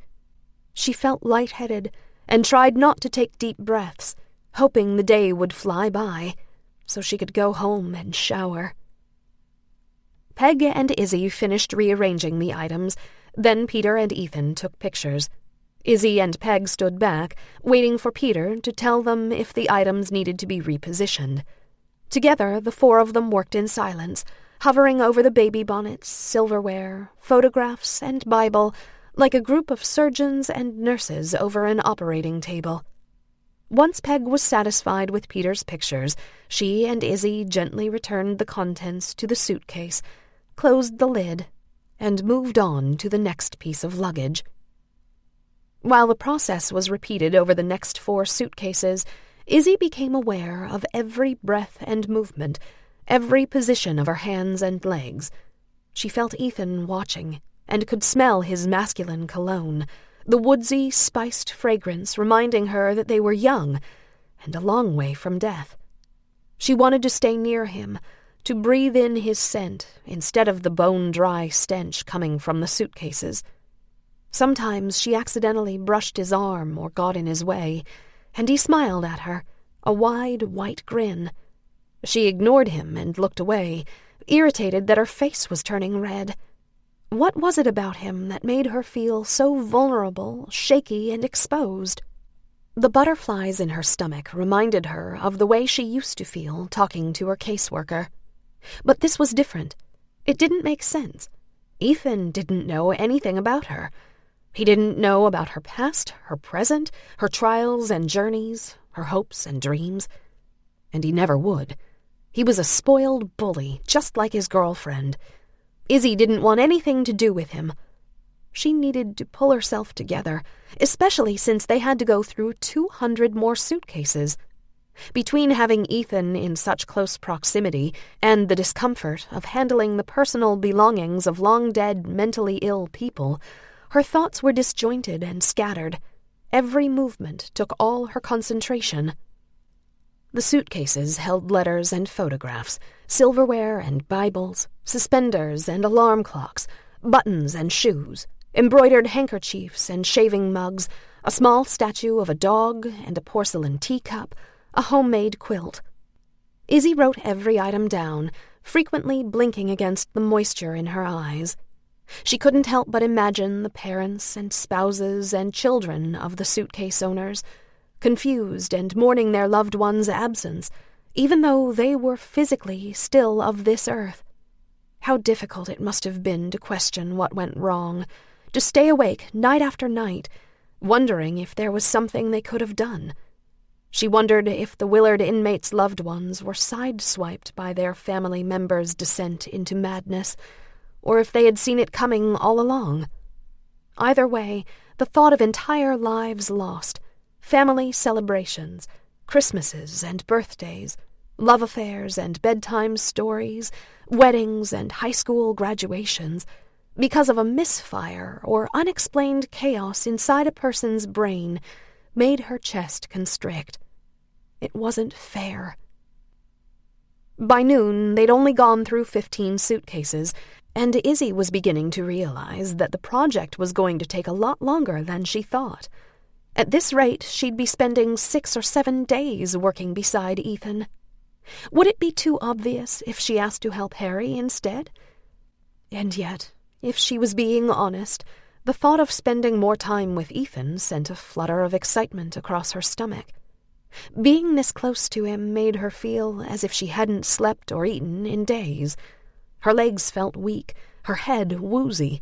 She felt lightheaded and tried not to take deep breaths, hoping the day would fly by so she could go home and shower. Peg and Izzy finished rearranging the items, then Peter and Ethan took pictures. Izzy and Peg stood back, waiting for Peter to tell them if the items needed to be repositioned. Together, the four of them worked in silence, hovering over the baby bonnets, silverware, photographs, and Bible, like a group of surgeons and nurses over an operating table. Once Peg was satisfied with Peter's pictures, she and Izzy gently returned the contents to the suitcase, closed the lid, and moved on to the next piece of luggage. While the process was repeated over the next 4 suitcases, Izzy became aware of every breath and movement, every position of her hands and legs. She felt Ethan watching, and could smell his masculine cologne, the woodsy, spiced fragrance reminding her that they were young and a long way from death. She wanted to stay near him, to breathe in his scent instead of the bone-dry stench coming from the suitcases. Sometimes she accidentally brushed his arm or got in his way, and he smiled at her, a wide, white grin. She ignored him and looked away, irritated that her face was turning red. What was it about him that made her feel so vulnerable, shaky, and exposed? The butterflies in her stomach reminded her of the way she used to feel talking to her caseworker. But this was different. It didn't make sense. Ethan didn't know anything about her. He didn't know about her past, her present, her trials and journeys, her hopes and dreams. And he never would. He was a spoiled bully, just like his girlfriend. Izzy didn't want anything to do with him. She needed to pull herself together, especially since they had to go through 200 more suitcases. Between having Ethan in such close proximity and the discomfort of handling the personal belongings of long-dead, mentally ill people, her thoughts were disjointed and scattered. Every movement took all her concentration. The suitcases held letters and photographs, silverware and Bibles, suspenders and alarm clocks, buttons and shoes, embroidered handkerchiefs and shaving mugs, a small statue of a dog and a porcelain teacup, a homemade quilt. Izzy wrote every item down, frequently blinking against the moisture in her eyes. She couldn't help but imagine the parents and spouses and children of the suitcase owners, confused and mourning their loved one's absence, even though they were physically still of this earth. How difficult it must have been to question what went wrong, to stay awake night after night, wondering if there was something they could have done. She wondered if the Willard inmates' loved ones were sideswiped by their family members' descent into madness, or if they had seen it coming all along. Either way, the thought of entire lives lost, family celebrations, Christmases and birthdays, love affairs and bedtime stories, weddings and high school graduations, because of a misfire or unexplained chaos inside a person's brain, made her chest constrict. It wasn't fair. By noon, they'd only gone through 15 suitcases, and Izzy was beginning to realize that the project was going to take a lot longer than she thought. At this rate, she'd be spending 6 or 7 days working beside Ethan. Would it be too obvious if she asked to help Harry instead? And yet, if she was being honest, the thought of spending more time with Ethan sent a flutter of excitement across her stomach. Being this close to him made her feel as if she hadn't slept or eaten in days. Her legs felt weak, her head woozy.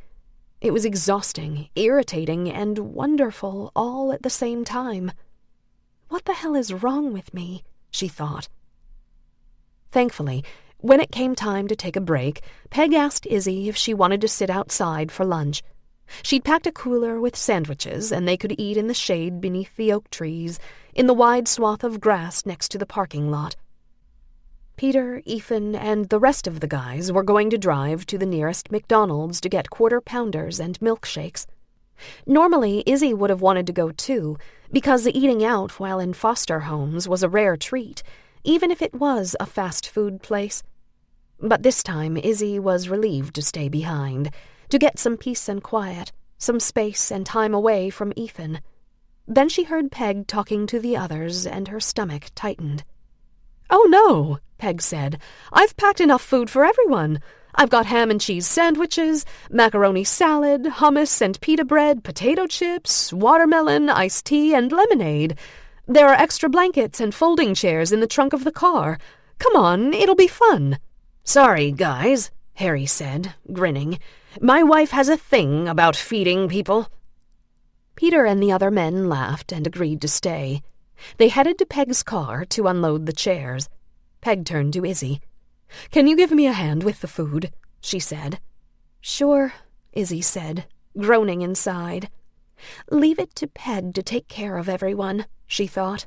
It was exhausting, irritating, and wonderful all at the same time. What the hell is wrong with me? She thought. Thankfully, when it came time to take a break, Peg asked Izzy if she wanted to sit outside for lunch. She'd packed a cooler with sandwiches, and they could eat in the shade beneath the oak trees, in the wide swath of grass next to the parking lot. Peter, Ethan, and the rest of the guys were going to drive to the nearest McDonald's to get quarter-pounders and milkshakes. Normally, Izzy would have wanted to go too, because eating out while in foster homes was a rare treat, even if it was a fast food place. But this time, Izzy was relieved to stay behind, to get some peace and quiet, some space and time away from Ethan. Then she heard Peg talking to the others, and her stomach tightened. "Oh, no," Peg said. "I've packed enough food for everyone. I've got ham and cheese sandwiches, macaroni salad, hummus and pita bread, potato chips, watermelon, iced tea, and lemonade. There are extra blankets and folding chairs in the trunk of the car. Come on, it'll be fun." "Sorry, guys," Harry said, grinning. "My wife has a thing about feeding people." Peter and the other men laughed and agreed to stay. They headed to Peg's car to unload the chairs. Peg turned to Izzy. "Can you give me a hand with the food?" she said. "Sure," Izzy said, groaning inside. Leave it to Peg to take care of everyone, she thought.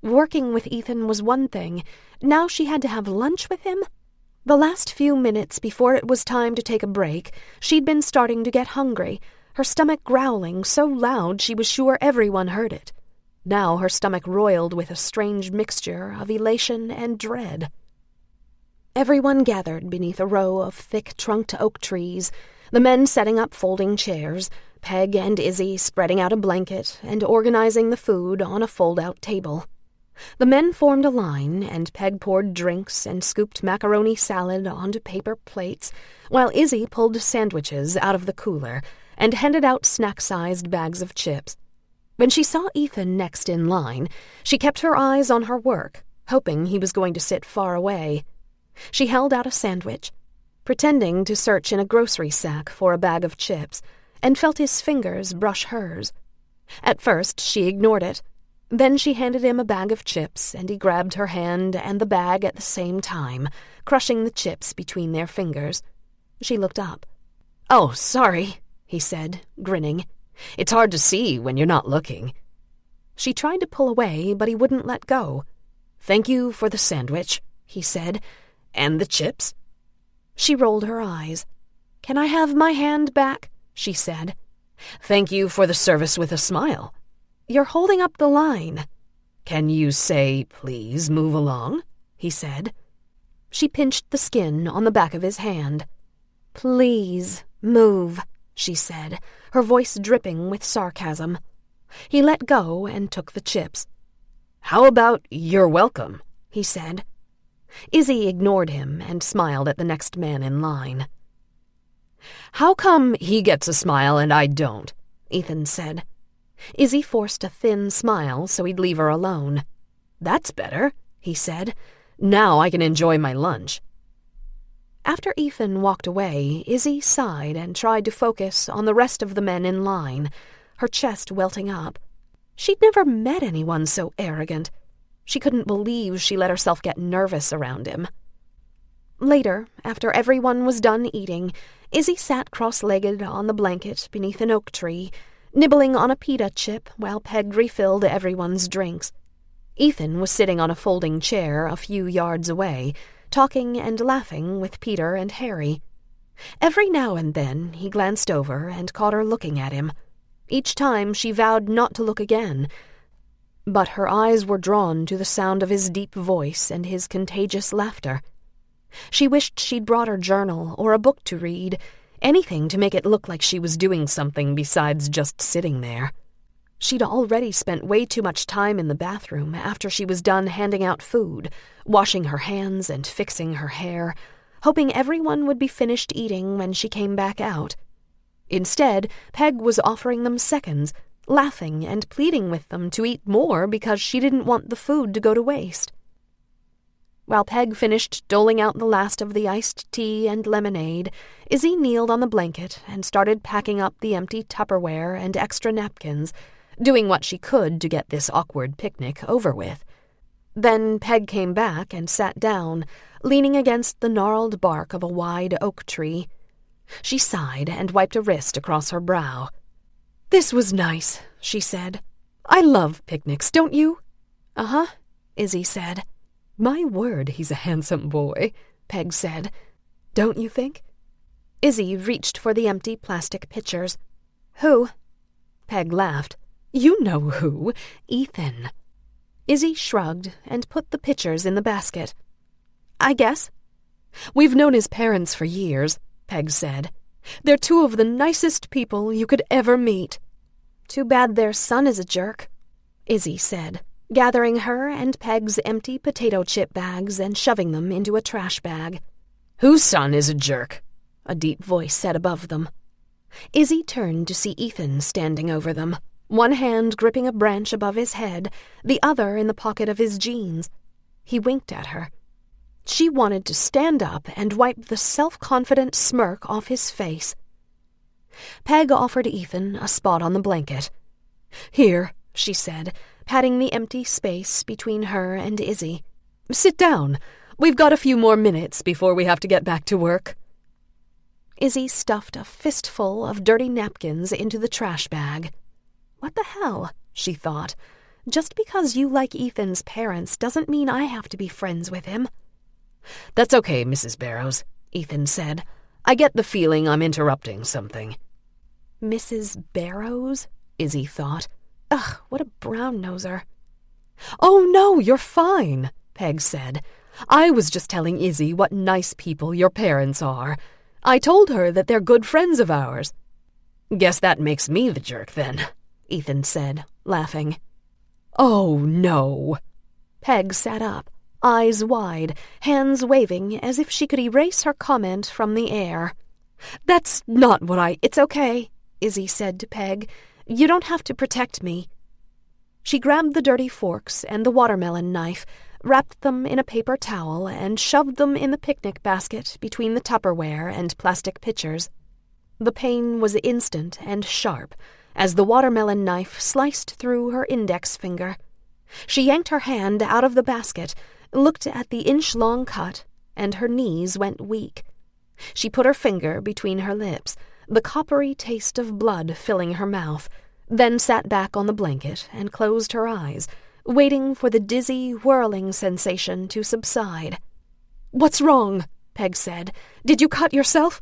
Working with Ethan was one thing. Now she had to have lunch with him? The last few minutes before it was time to take a break, she'd been starting to get hungry, her stomach growling so loud she was sure everyone heard it. Now her stomach roiled with a strange mixture of elation and dread. Everyone gathered beneath a row of thick-trunked oak trees, the men setting up folding chairs, Peg and Izzy spreading out a blanket and organizing the food on a fold-out table. The men formed a line, and Peg poured drinks and scooped macaroni salad onto paper plates, while Izzy pulled sandwiches out of the cooler and handed out snack-sized bags of chips. When she saw Ethan next in line, she kept her eyes on her work, hoping he was going to sit far away. She held out a sandwich, pretending to search in a grocery sack for a bag of chips, and felt his fingers brush hers. At first, she ignored it. Then she handed him a bag of chips, and he grabbed her hand and the bag at the same time, crushing the chips between their fingers. She looked up. "Oh, sorry," he said, grinning. "It's hard to see when you're not looking." She tried to pull away, but he wouldn't let go. "Thank you for the sandwich," he said. "And the chips?" She rolled her eyes. "Can I have my hand back?" she said. "Thank you for the service with a smile." "You're holding up the line." "Can you say, please move along?" he said. She pinched the skin on the back of his hand. "Please move," she said, her voice dripping with sarcasm. He let go and took the chips. "How about you're welcome?" he said. Izzy ignored him and smiled at the next man in line. "How come he gets a smile and I don't?" Ethan said. Izzy forced a thin smile so he'd leave her alone. "That's better," he said. "Now I can enjoy my lunch." After Ethan walked away, Izzy sighed and tried to focus on the rest of the men in line, her chest welting up. She'd never met anyone so arrogant. She couldn't believe she let herself get nervous around him. Later, after everyone was done eating, Izzy sat cross-legged on the blanket beneath an oak tree, nibbling on a pita chip while Peg refilled everyone's drinks. Ethan was sitting on a folding chair a few yards away, talking and laughing with Peter and Harry. Every now and then he glanced over and caught her looking at him. Each time she vowed not to look again, but her eyes were drawn to the sound of his deep voice and his contagious laughter. She wished she'd brought her journal or a book to read, anything to make it look like she was doing something besides just sitting there. She'd already spent way too much time in the bathroom after she was done handing out food, washing her hands and fixing her hair, hoping everyone would be finished eating when she came back out. Instead, Peg was offering them seconds, laughing and pleading with them to eat more because she didn't want the food to go to waste. While Peg finished doling out the last of the iced tea and lemonade, Izzy kneeled on the blanket and started packing up the empty Tupperware and extra napkins, doing what she could to get this awkward picnic over with. Then Peg came back and sat down, leaning against the gnarled bark of a wide oak tree. She sighed and wiped a wrist across her brow. "This was nice," she said. "I love picnics, don't you?" "Uh-huh," Izzy said. "My word, he's a handsome boy," Peg said. "Don't you think?" Izzy reached for the empty plastic pitchers. "Who?" Peg laughed. "You know who. Ethan." Izzy shrugged and put the pitchers in the basket. "I guess." "We've known his parents for years," Peg said. "They're two of the nicest people you could ever meet." "Too bad their son is a jerk," Izzy said, gathering her and Peg's empty potato chip bags and shoving them into a trash bag. "Whose son is a jerk?" a deep voice said above them. Izzy turned to see Ethan standing over them, one hand gripping a branch above his head, the other in the pocket of his jeans. He winked at her. She wanted to stand up and wipe the self-confident smirk off his face. Peg offered Ethan a spot on the blanket. "Here," she said, patting the empty space between her and Izzy. "Sit down. We've got a few more minutes before we have to get back to work." Izzy stuffed a fistful of dirty napkins into the trash bag. "What the hell?" she thought. "Just because you like Ethan's parents doesn't mean I have to be friends with him." "That's okay, Mrs. Barrows," Ethan said. "I get the feeling I'm interrupting something." Mrs. Barrows? Izzy thought. Ugh, what a brown-noser. "Oh, no, you're fine," Peg said. "I was just telling Izzy what nice people your parents are. I told her that they're good friends of ours." "Guess that makes me the jerk, then," Ethan said, laughing. "Oh, no." Peg sat up, eyes wide, hands waving as if she could erase her comment from the air. "That's not what It's okay," Izzy said to Peg. "You don't have to protect me." She grabbed the dirty forks and the watermelon knife, wrapped them in a paper towel, and shoved them in the picnic basket between the Tupperware and plastic pitchers. The pain was instant and sharp as the watermelon knife sliced through her index finger. She yanked her hand out of the basket, looked at the inch-long cut, and her knees went weak. She put her finger between her lips, the coppery taste of blood filling her mouth, then sat back on the blanket and closed her eyes, waiting for the dizzy, whirling sensation to subside. "What's wrong?" Peg said. "Did you cut yourself?"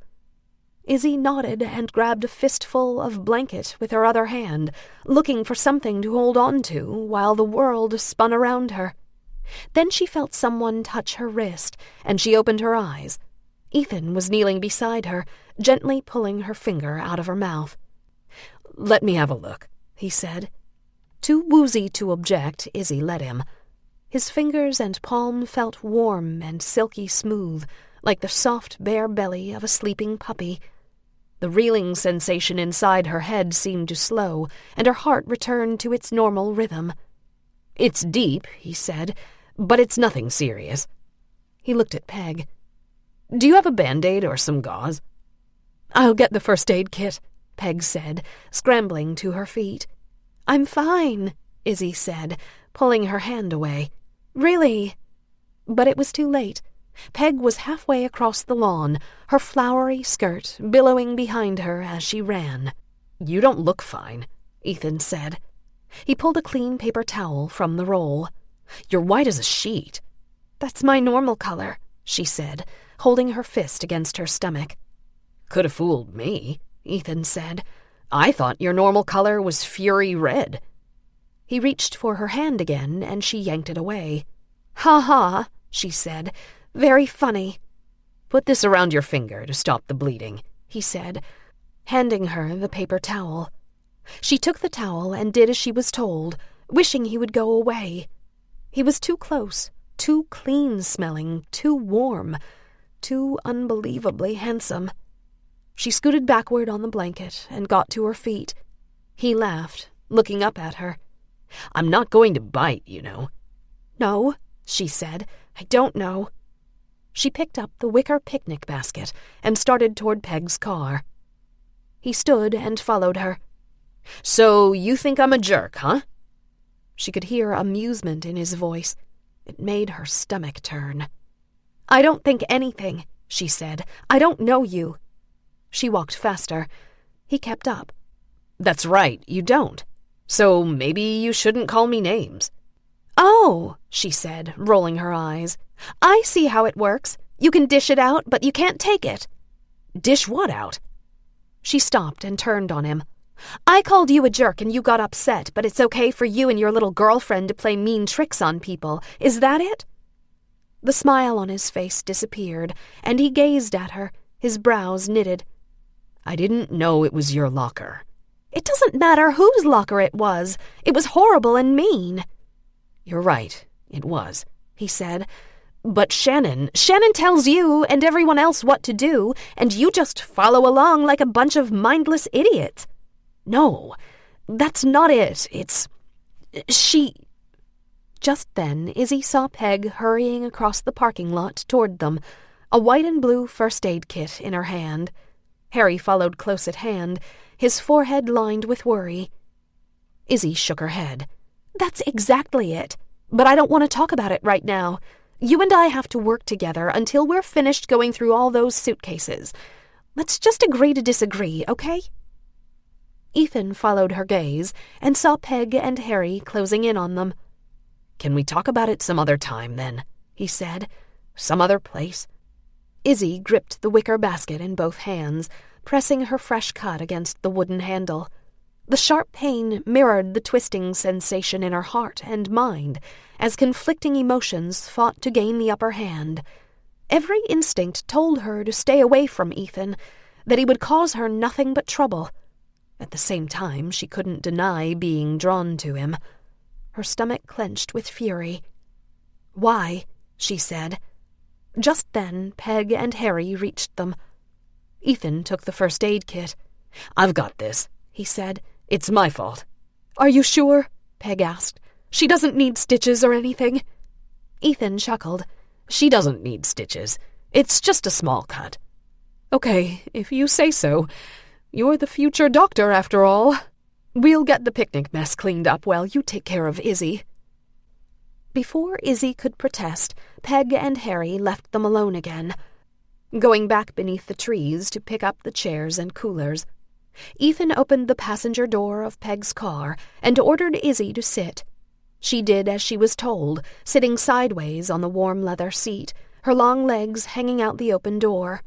Izzy nodded and grabbed a fistful of blanket with her other hand, looking for something to hold on to while the world spun around her. Then she felt someone touch her wrist, and she opened her eyes. Ethan was kneeling beside her, gently pulling her finger out of her mouth. "Let me have a look," he said. Too woozy to object, Izzy let him. His fingers and palm felt warm and silky smooth, like the soft bare belly of a sleeping puppy. The reeling sensation inside her head seemed to slow, and her heart returned to its normal rhythm. "It's deep," he said, "but it's nothing serious." He looked at Peg. "Do you have a Band-Aid or some gauze?" "I'll get the first aid kit," Peg said, scrambling to her feet. "I'm fine," Izzy said, pulling her hand away. "Really." But it was too late. Peg was halfway across the lawn, her flowery skirt billowing behind her as she ran. "You don't look fine," Ethan said. He pulled a clean paper towel from the roll. "You're white as a sheet." "That's my normal color," she said, holding her fist against her stomach. "Could have fooled me," Ethan said. "I thought your normal color was fury red." He reached for her hand again, and she yanked it away. "Ha ha," she said. "Very funny." Put this around your finger to stop the bleeding," he said, handing her the paper towel. She took the towel and did as she was told, wishing he would go away. He was too close, too clean-smelling, too warm, too unbelievably handsome. She scooted backward on the blanket and got to her feet. He laughed, looking up at her. "I'm not going to bite, you know." "No," she said. "I don't know." She picked up the wicker picnic basket and started toward Peg's car. He stood and followed her. "So you think I'm a jerk, huh?" She could hear amusement in his voice. It made her stomach turn. "I don't think anything," she said. "I don't know you." She walked faster. He kept up. "That's right, you don't. So maybe you shouldn't call me names." "Oh," she said, rolling her eyes. "I see how it works. You can dish it out, but you can't take it." "Dish what out?" She stopped and turned on him. "I called you a jerk and you got upset, but it's okay for you and your little girlfriend to play mean tricks on people. Is that it?" The smile on his face disappeared, and he gazed at her, his brows knitted. "I didn't know it was your locker." "It doesn't matter whose locker it was. It was horrible and mean." "You're right, it was," he said. "But Shannon tells you and everyone else what to do, and you just follow along like a bunch of mindless idiots." "No, that's not it. She... Just then, Izzy saw Peg hurrying across the parking lot toward them, a white and blue first aid kit in her hand. Harry followed close at hand, his forehead lined with worry. Izzy shook her head. "That's exactly it. But I don't want to talk about it right now. You and I have to work together until we're finished going through all those suitcases. Let's just agree to disagree, okay?" Ethan followed her gaze and saw Peg and Harry closing in on them. "Can we talk about it some other time, then?" he said. "Some other place?" Izzy gripped the wicker basket in both hands, pressing her fresh cut against the wooden handle. The sharp pain mirrored the twisting sensation in her heart and mind as conflicting emotions fought to gain the upper hand. Every instinct told her to stay away from Ethan, that he would cause her nothing but trouble. At the same time, she couldn't deny being drawn to him. Her stomach clenched with fury. "Why?" she said. Just then, Peg and Harry reached them. Ethan took the first aid kit. "I've got this," he said. "It's my fault." "Are you sure?" Peg asked. "She doesn't need stitches or anything." Ethan chuckled. "She doesn't need stitches. It's just a small cut." "Okay, if you say so. You're the future doctor, after all. We'll get the picnic mess cleaned up while you take care of Izzy." Before Izzy could protest, Peg and Harry left them alone again, going back beneath the trees to pick up the chairs and coolers. Ethan opened the passenger door of Peg's car and ordered Izzy to sit. She did as she was told, sitting sideways on the warm leather seat, her long legs hanging out the open door.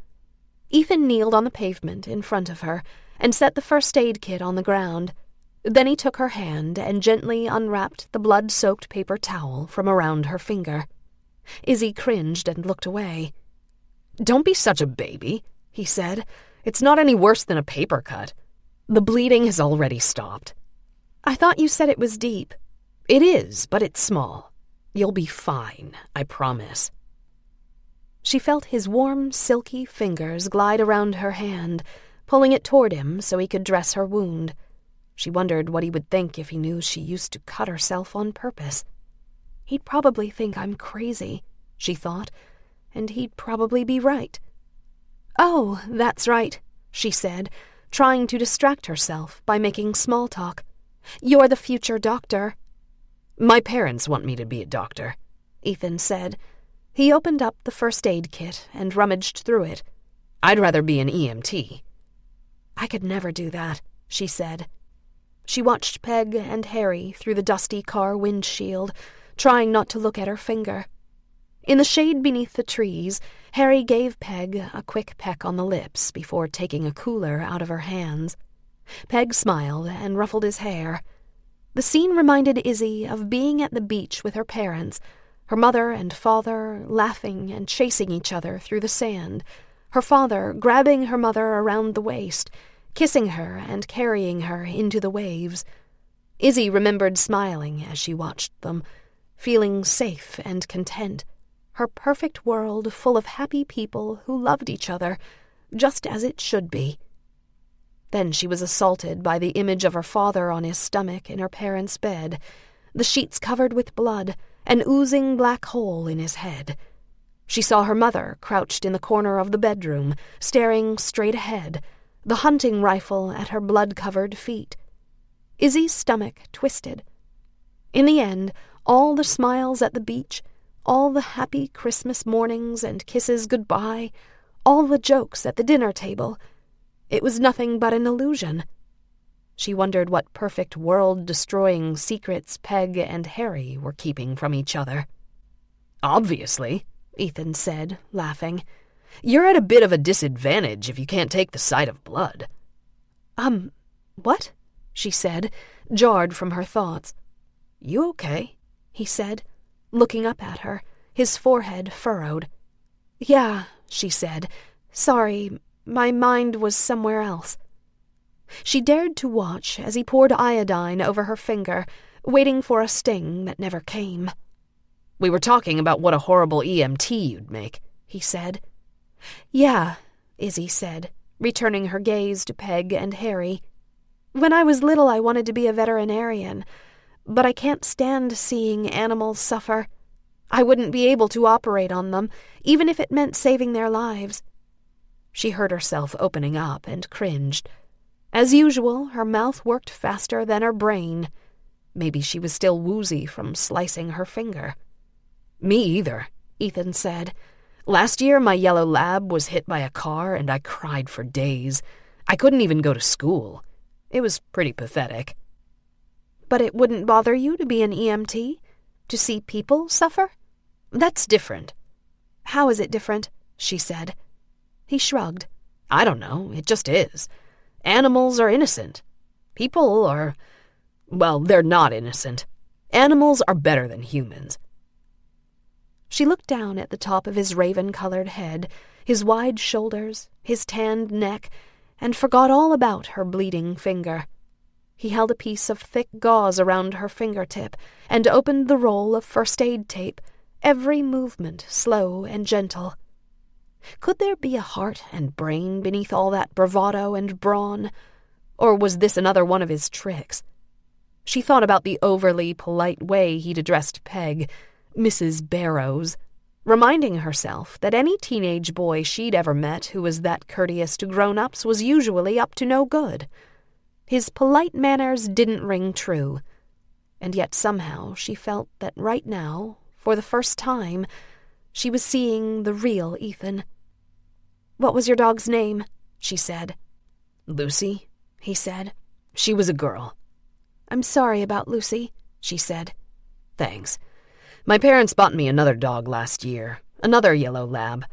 Ethan kneeled on the pavement in front of her and set the first aid kit on the ground. Then he took her hand and gently unwrapped the blood-soaked paper towel from around her finger. Izzy cringed and looked away. "Don't be such a baby," he said. "It's not any worse than a paper cut. The bleeding has already stopped." "I thought you said it was deep." "It is, but it's small. You'll be fine, I promise." She felt his warm, silky fingers glide around her hand, pulling it toward him so he could dress her wound. She wondered what he would think if he knew she used to cut herself on purpose. "He'd probably think I'm crazy," she thought, "and he'd probably be right." "Oh, that's right," she said, trying to distract herself by making small talk. "You're the future doctor." "My parents want me to be a doctor," Ethan said. He opened up the first aid kit and rummaged through it. "I'd rather be an EMT." "I could never do that," she said. She watched Peg and Harry through the dusty car windshield, trying not to look at her finger. In the shade beneath the trees, Harry gave Peg a quick peck on the lips before taking a cooler out of her hands. Peg smiled and ruffled his hair. The scene reminded Izzy of being at the beach with her parents, Her mother and father laughing and chasing each other through the sand, her father grabbing her mother around the waist, kissing her and carrying her into the waves. Izzy remembered smiling as she watched them, feeling safe and content, her perfect world full of happy people who loved each other, just as it should be. Then she was assaulted by the image of her father on his stomach in her parents' bed, the sheets covered with blood, an oozing black hole in his head. She saw her mother crouched in the corner of the bedroom, staring straight ahead, the hunting rifle at her blood-covered feet. Izzy's stomach twisted. In the end, all the smiles at the beach, all the happy Christmas mornings and kisses goodbye, all the jokes at the dinner table, it was nothing but an illusion. She wondered what perfect world-destroying secrets Peg and Harry were keeping from each other. "Obviously," Ethan said, laughing. "You're at a bit of a disadvantage if you can't take the sight of blood." What?" she said, jarred from her thoughts. "You okay?" he said, looking up at her, his forehead furrowed. "Yeah," she said. "Sorry, my mind was somewhere else." She dared to watch as he poured iodine over her finger, waiting for a sting that never came. "We were talking about what a horrible EMT you'd make," he said. "Yeah," Izzy said, returning her gaze to Peg and Harry. "When I was little I wanted to be a veterinarian, but I can't stand seeing animals suffer. I wouldn't be able to operate on them, even if it meant saving their lives." She heard herself opening up and cringed. As usual, her mouth worked faster than her brain. Maybe she was still woozy from slicing her finger. "Me either," Ethan said. "Last year my yellow lab was hit by a car and I cried for days. I couldn't even go to school. It was pretty pathetic." "But it wouldn't bother you to be an EMT? To see people suffer?" "That's different." "How is it different?" she said. He shrugged. "I don't know, it just is. Animals are innocent. People are... well, they're not innocent. Animals are better than humans." She looked down at the top of his raven-colored head, his wide shoulders, his tanned neck, and forgot all about her bleeding finger. He held a piece of thick gauze around her fingertip and opened the roll of first-aid tape, every movement slow and gentle. Could there be a heart and brain beneath all that bravado and brawn? Or was this another one of his tricks? She thought about the overly polite way he'd addressed Peg, Mrs. Barrows, reminding herself that any teenage boy she'd ever met who was that courteous to grown-ups was usually up to no good. His polite manners didn't ring true, and yet somehow she felt that right now, for the first time, she was seeing the real Ethan. "What was your dog's name?" she said. "Lucy," he said. "She was a girl." "I'm sorry about Lucy," she said. "Thanks. My parents bought me another dog last year, another yellow lab.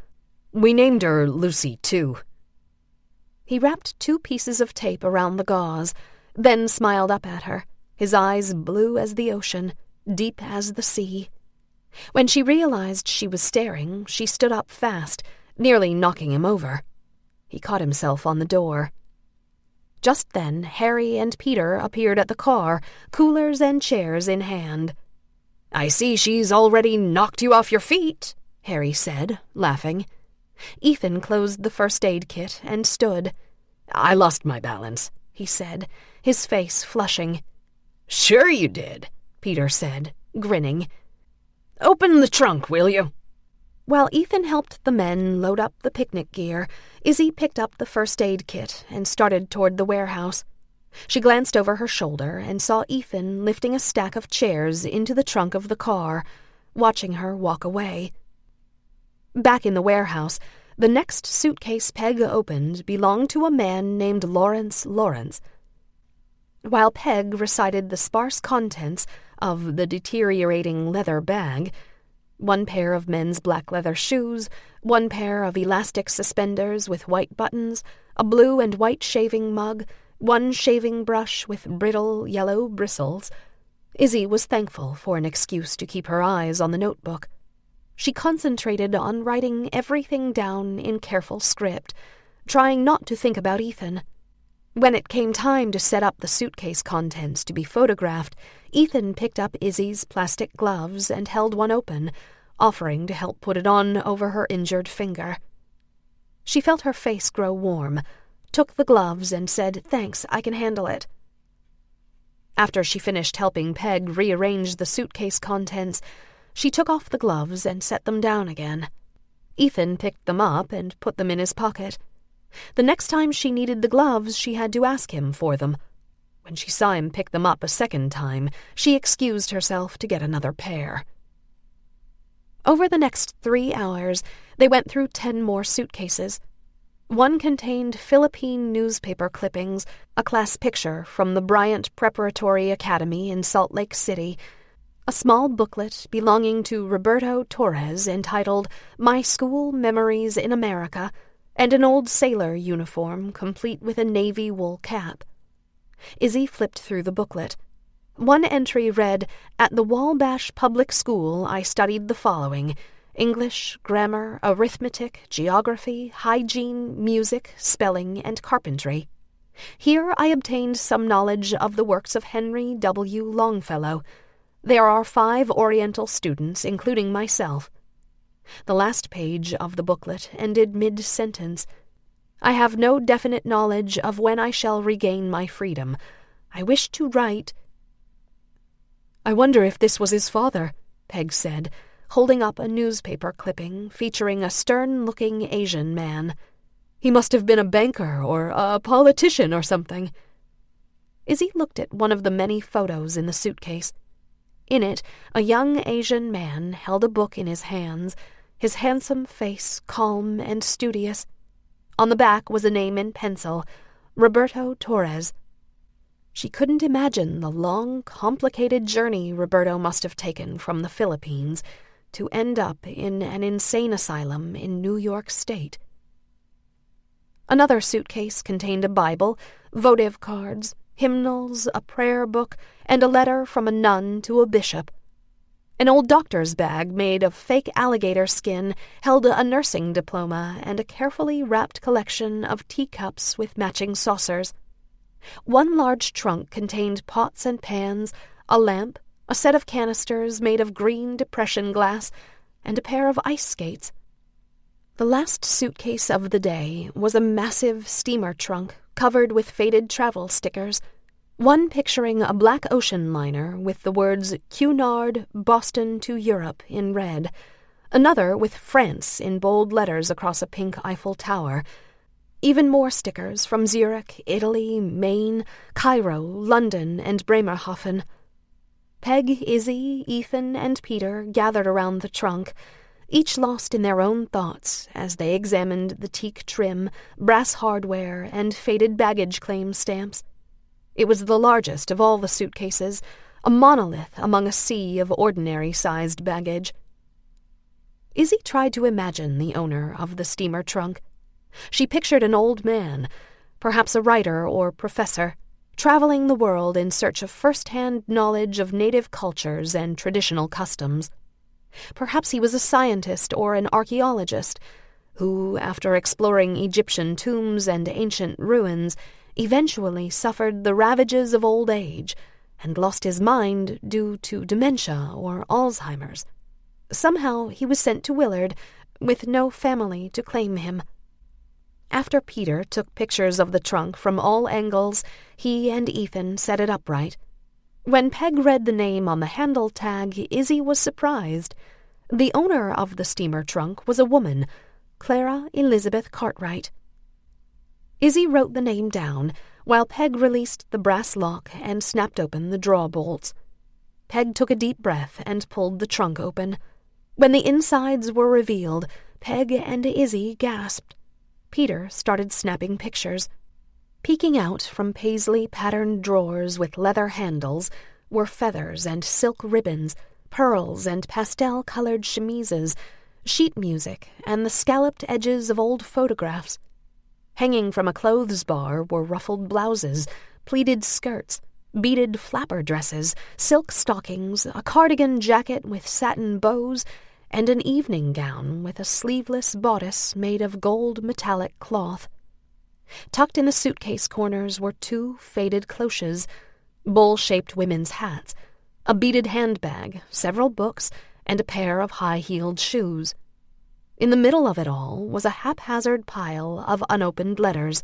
We named her Lucy, too." He wrapped 2 pieces of tape around the gauze, then smiled up at her, his eyes blue as the ocean, deep as the sea. When she realized she was staring, she stood up fast, nearly knocking him over. He caught himself on the door. Just then, Harry and Peter appeared at the car, coolers and chairs in hand. "I see she's already knocked you off your feet," Harry said, laughing. Ethan closed the first-aid kit and stood. "I lost my balance," he said, his face flushing. "Sure you did," Peter said, grinning. "Open the trunk, will you?" While Ethan helped the men load up the picnic gear, Izzy picked up the first-aid kit and started toward the warehouse. She glanced over her shoulder and saw Ethan lifting a stack of chairs into the trunk of the car, watching her walk away. Back in the warehouse, the next suitcase Peg opened belonged to a man named Lawrence Lawrence. While Peg recited the sparse contents of the deteriorating leather bag, 1 pair of men's black leather shoes, 1 pair of elastic suspenders with white buttons, a blue and white shaving mug, 1 shaving brush with brittle yellow bristles, Izzy was thankful for an excuse to keep her eyes on the notebook. She concentrated on writing everything down in careful script, trying not to think about Ethan. When it came time to set up the suitcase contents to be photographed, Ethan picked up Izzy's plastic gloves and held one open, offering to help put it on over her injured finger. She felt her face grow warm, took the gloves and said, "Thanks, I can handle it." After she finished helping Peg rearrange the suitcase contents, she took off the gloves and set them down again. Ethan picked them up and put them in his pocket. The next time she needed the gloves, she had to ask him for them. When she saw him pick them up a second time, she excused herself to get another pair. Over the next 3 hours, they went through 10 more suitcases. One contained Philippine newspaper clippings, a class picture from the Bryant Preparatory Academy in Salt Lake City, a small booklet belonging to Roberto Torres entitled My School Memories in America, and an old sailor uniform complete with a navy wool cap. Izzy flipped through the booklet. One entry read, "At the Wabash Public School I studied the following: English, grammar, arithmetic, geography, hygiene, music, spelling, and carpentry. Here I obtained some knowledge of the works of Henry W. Longfellow. There are 5 Oriental students, including myself." The last page of the booklet ended mid-sentence. "I have no definite knowledge of when I shall regain my freedom. I wish to write—" "I wonder if this was his father," Peg said, holding up a newspaper clipping featuring a stern-looking Asian man. "He must have been a banker or a politician or something." Izzy looked at one of the many photos in the suitcase. In it, a young Asian man held a book in his hands, his handsome face calm and studious. On the back was a name in pencil, Roberto Torres. She couldn't imagine the long, complicated journey Roberto must have taken from the Philippines to end up in an insane asylum in New York State. Another suitcase contained a Bible, votive cards, hymnals, a prayer book, and a letter from a nun to a bishop. An old doctor's bag made of fake alligator skin held a nursing diploma and a carefully wrapped collection of teacups with matching saucers. One large trunk contained pots and pans, a lamp, a set of canisters made of green depression glass, and a pair of ice skates. The last suitcase of the day was a massive steamer trunk covered with faded travel stickers, one picturing a black ocean liner with the words Cunard, Boston to Europe in red, another with France in bold letters across a pink Eiffel Tower, even more stickers from Zurich, Italy, Maine, Cairo, London, and Bremerhaven. Peg, Izzy, Ethan, and Peter gathered around the trunk, each lost in their own thoughts as they examined the teak trim, brass hardware, and faded baggage claim stamps. It was the largest of all the suitcases, a monolith among a sea of ordinary-sized baggage. Izzy tried to imagine the owner of the steamer trunk. She pictured an old man, perhaps a writer or professor, traveling the world in search of first-hand knowledge of native cultures and traditional customs. Perhaps he was a scientist or an archaeologist who, after exploring Egyptian tombs and ancient ruins, eventually suffered the ravages of old age and lost his mind due to dementia or Alzheimer's. Somehow he was sent to Willard, with no family to claim him. After Peter took pictures of the trunk from all angles, he and Ethan set it upright. When Peg read the name on the handle tag, Izzy was surprised. The owner of the steamer trunk was a woman, Clara Elizabeth Cartwright. Izzy wrote the name down, while Peg released the brass lock and snapped open the draw bolts. Peg took a deep breath and pulled the trunk open. When the insides were revealed, Peg and Izzy gasped. Peter started snapping pictures. Peeking out from paisley-patterned drawers with leather handles were feathers and silk ribbons, pearls and pastel-colored chemises, sheet music, and the scalloped edges of old photographs. Hanging from a clothes bar were ruffled blouses, pleated skirts, Beaded flapper dresses, silk stockings, a cardigan jacket with satin bows, and an evening gown with a sleeveless bodice made of gold metallic cloth. Tucked in the suitcase corners were 2 faded cloches, bowl-shaped women's hats, a beaded handbag, several books, and a pair of high-heeled shoes. In the middle of it all was a haphazard pile of unopened letters.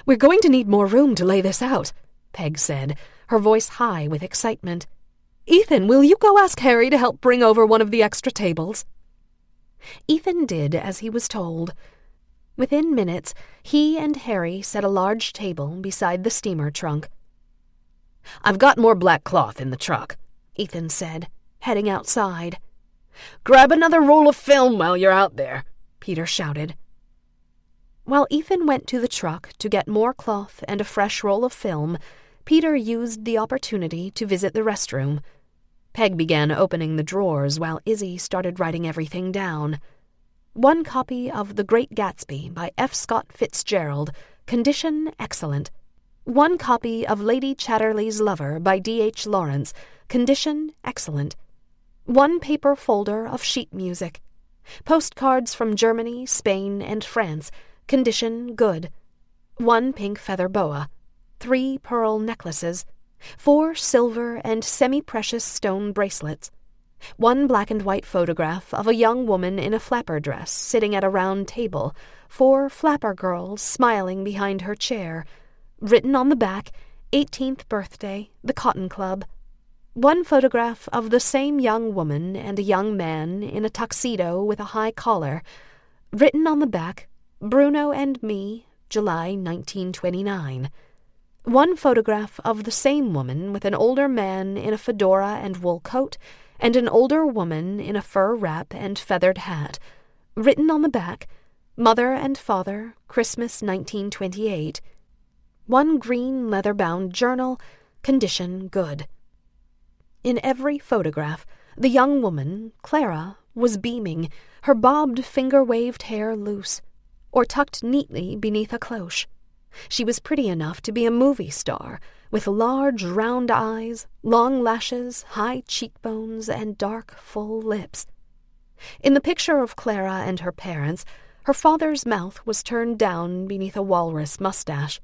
"We're going to need more room to lay this out," Peg said, her voice high with excitement. "Ethan, will you go ask Harry to help bring over one of the extra tables?" Ethan did as he was told. Within minutes, he and Harry set a large table beside the steamer trunk. "I've got more black cloth in the truck," Ethan said, heading outside. "Grab another roll of film while you're out there," Peter shouted. While Ethan went to the truck to get more cloth and a fresh roll of film, Peter used the opportunity to visit the restroom. Peg began opening the drawers while Izzy started writing everything down. 1 copy of The Great Gatsby by F. Scott Fitzgerald, condition excellent. 1 copy of Lady Chatterley's Lover by D.H. Lawrence, condition excellent. 1 paper folder of sheet music. Postcards from Germany, Spain, and France, condition good. 1 pink feather boa. 3 pearl necklaces. 4 silver and semi-precious stone bracelets. 1 black and white photograph of a young woman in a flapper dress sitting at a round table, 4 flapper girls smiling behind her chair. Written on the back, 18th birthday, the Cotton Club. 1 photograph of the same young woman and a young man in a tuxedo with a high collar. Written on the back, Bruno and me, July 1929. 1 photograph of the same woman with an older man in a fedora and wool coat, and an older woman in a fur wrap and feathered hat. Written on the back, Mother and Father, Christmas 1928. 1 green leather-bound journal, condition good. In every photograph, the young woman, Clara, was beaming, her bobbed finger-waved hair loose, or tucked neatly beneath a cloche. She was pretty enough to be a movie star, with large round eyes, long lashes, high cheekbones, and dark, full lips. In the picture of Clara and her parents, her father's mouth was turned down beneath a walrus mustache.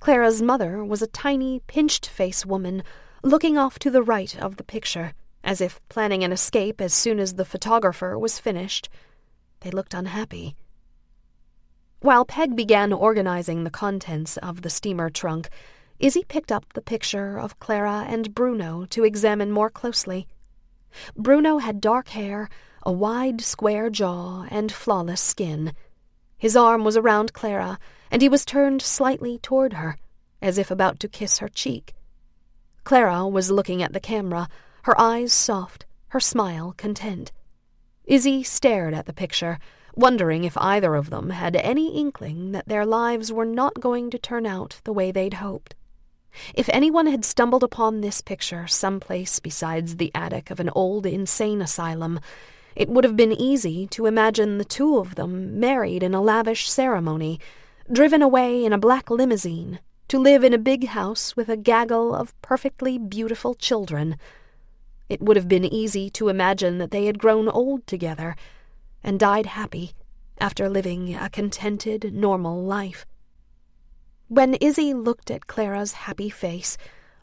Clara's mother was a tiny, pinched-face woman, looking off to the right of the picture, as if planning an escape as soon as the photographer was finished. They looked unhappy. While Peg began organizing the contents of the steamer trunk, Izzy picked up the picture of Clara and Bruno to examine more closely. Bruno had dark hair, a wide, square jaw, and flawless skin. His arm was around Clara, and he was turned slightly toward her, as if about to kiss her cheek. Clara was looking at the camera, her eyes soft, her smile content. Izzy stared at the picture, wondering if either of them had any inkling that their lives were not going to turn out the way they'd hoped. If anyone had stumbled upon this picture someplace besides the attic of an old insane asylum, it would have been easy to imagine the 2 of them married in a lavish ceremony, driven away in a black limousine, to live in a big house with a gaggle of perfectly beautiful children. It would have been easy to imagine that they had grown old together and died happy after living a contented, normal life. When Izzy looked at Clara's happy face,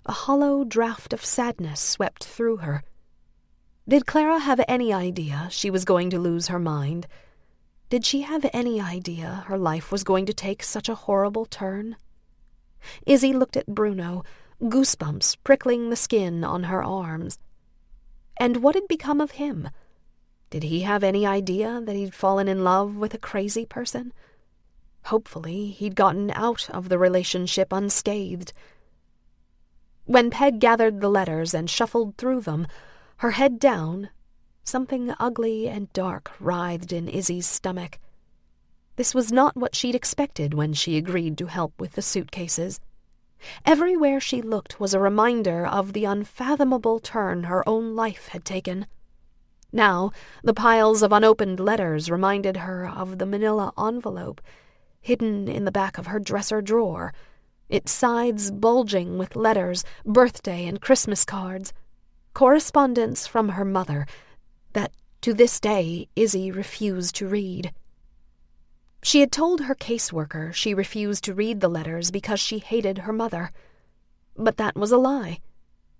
a hollow draught of sadness swept through her. Did Clara have any idea she was going to lose her mind? Did she have any idea her life was going to take such a horrible turn? Izzy looked at Bruno, goosebumps prickling the skin on her arms. And what had become of him? Did he have any idea that he'd fallen in love with a crazy person? Hopefully, he'd gotten out of the relationship unscathed. When Peg gathered the letters and shuffled through them, her head down, something ugly and dark writhed in Izzy's stomach. This was not what she'd expected when she agreed to help with the suitcases. Everywhere she looked was a reminder of the unfathomable turn her own life had taken. Now, the piles of unopened letters reminded her of the manila envelope hidden in the back of her dresser drawer, its sides bulging with letters, birthday and Christmas cards, correspondence from her mother that, to this day, Izzy refused to read. She had told her caseworker she refused to read the letters because she hated her mother. But that was a lie.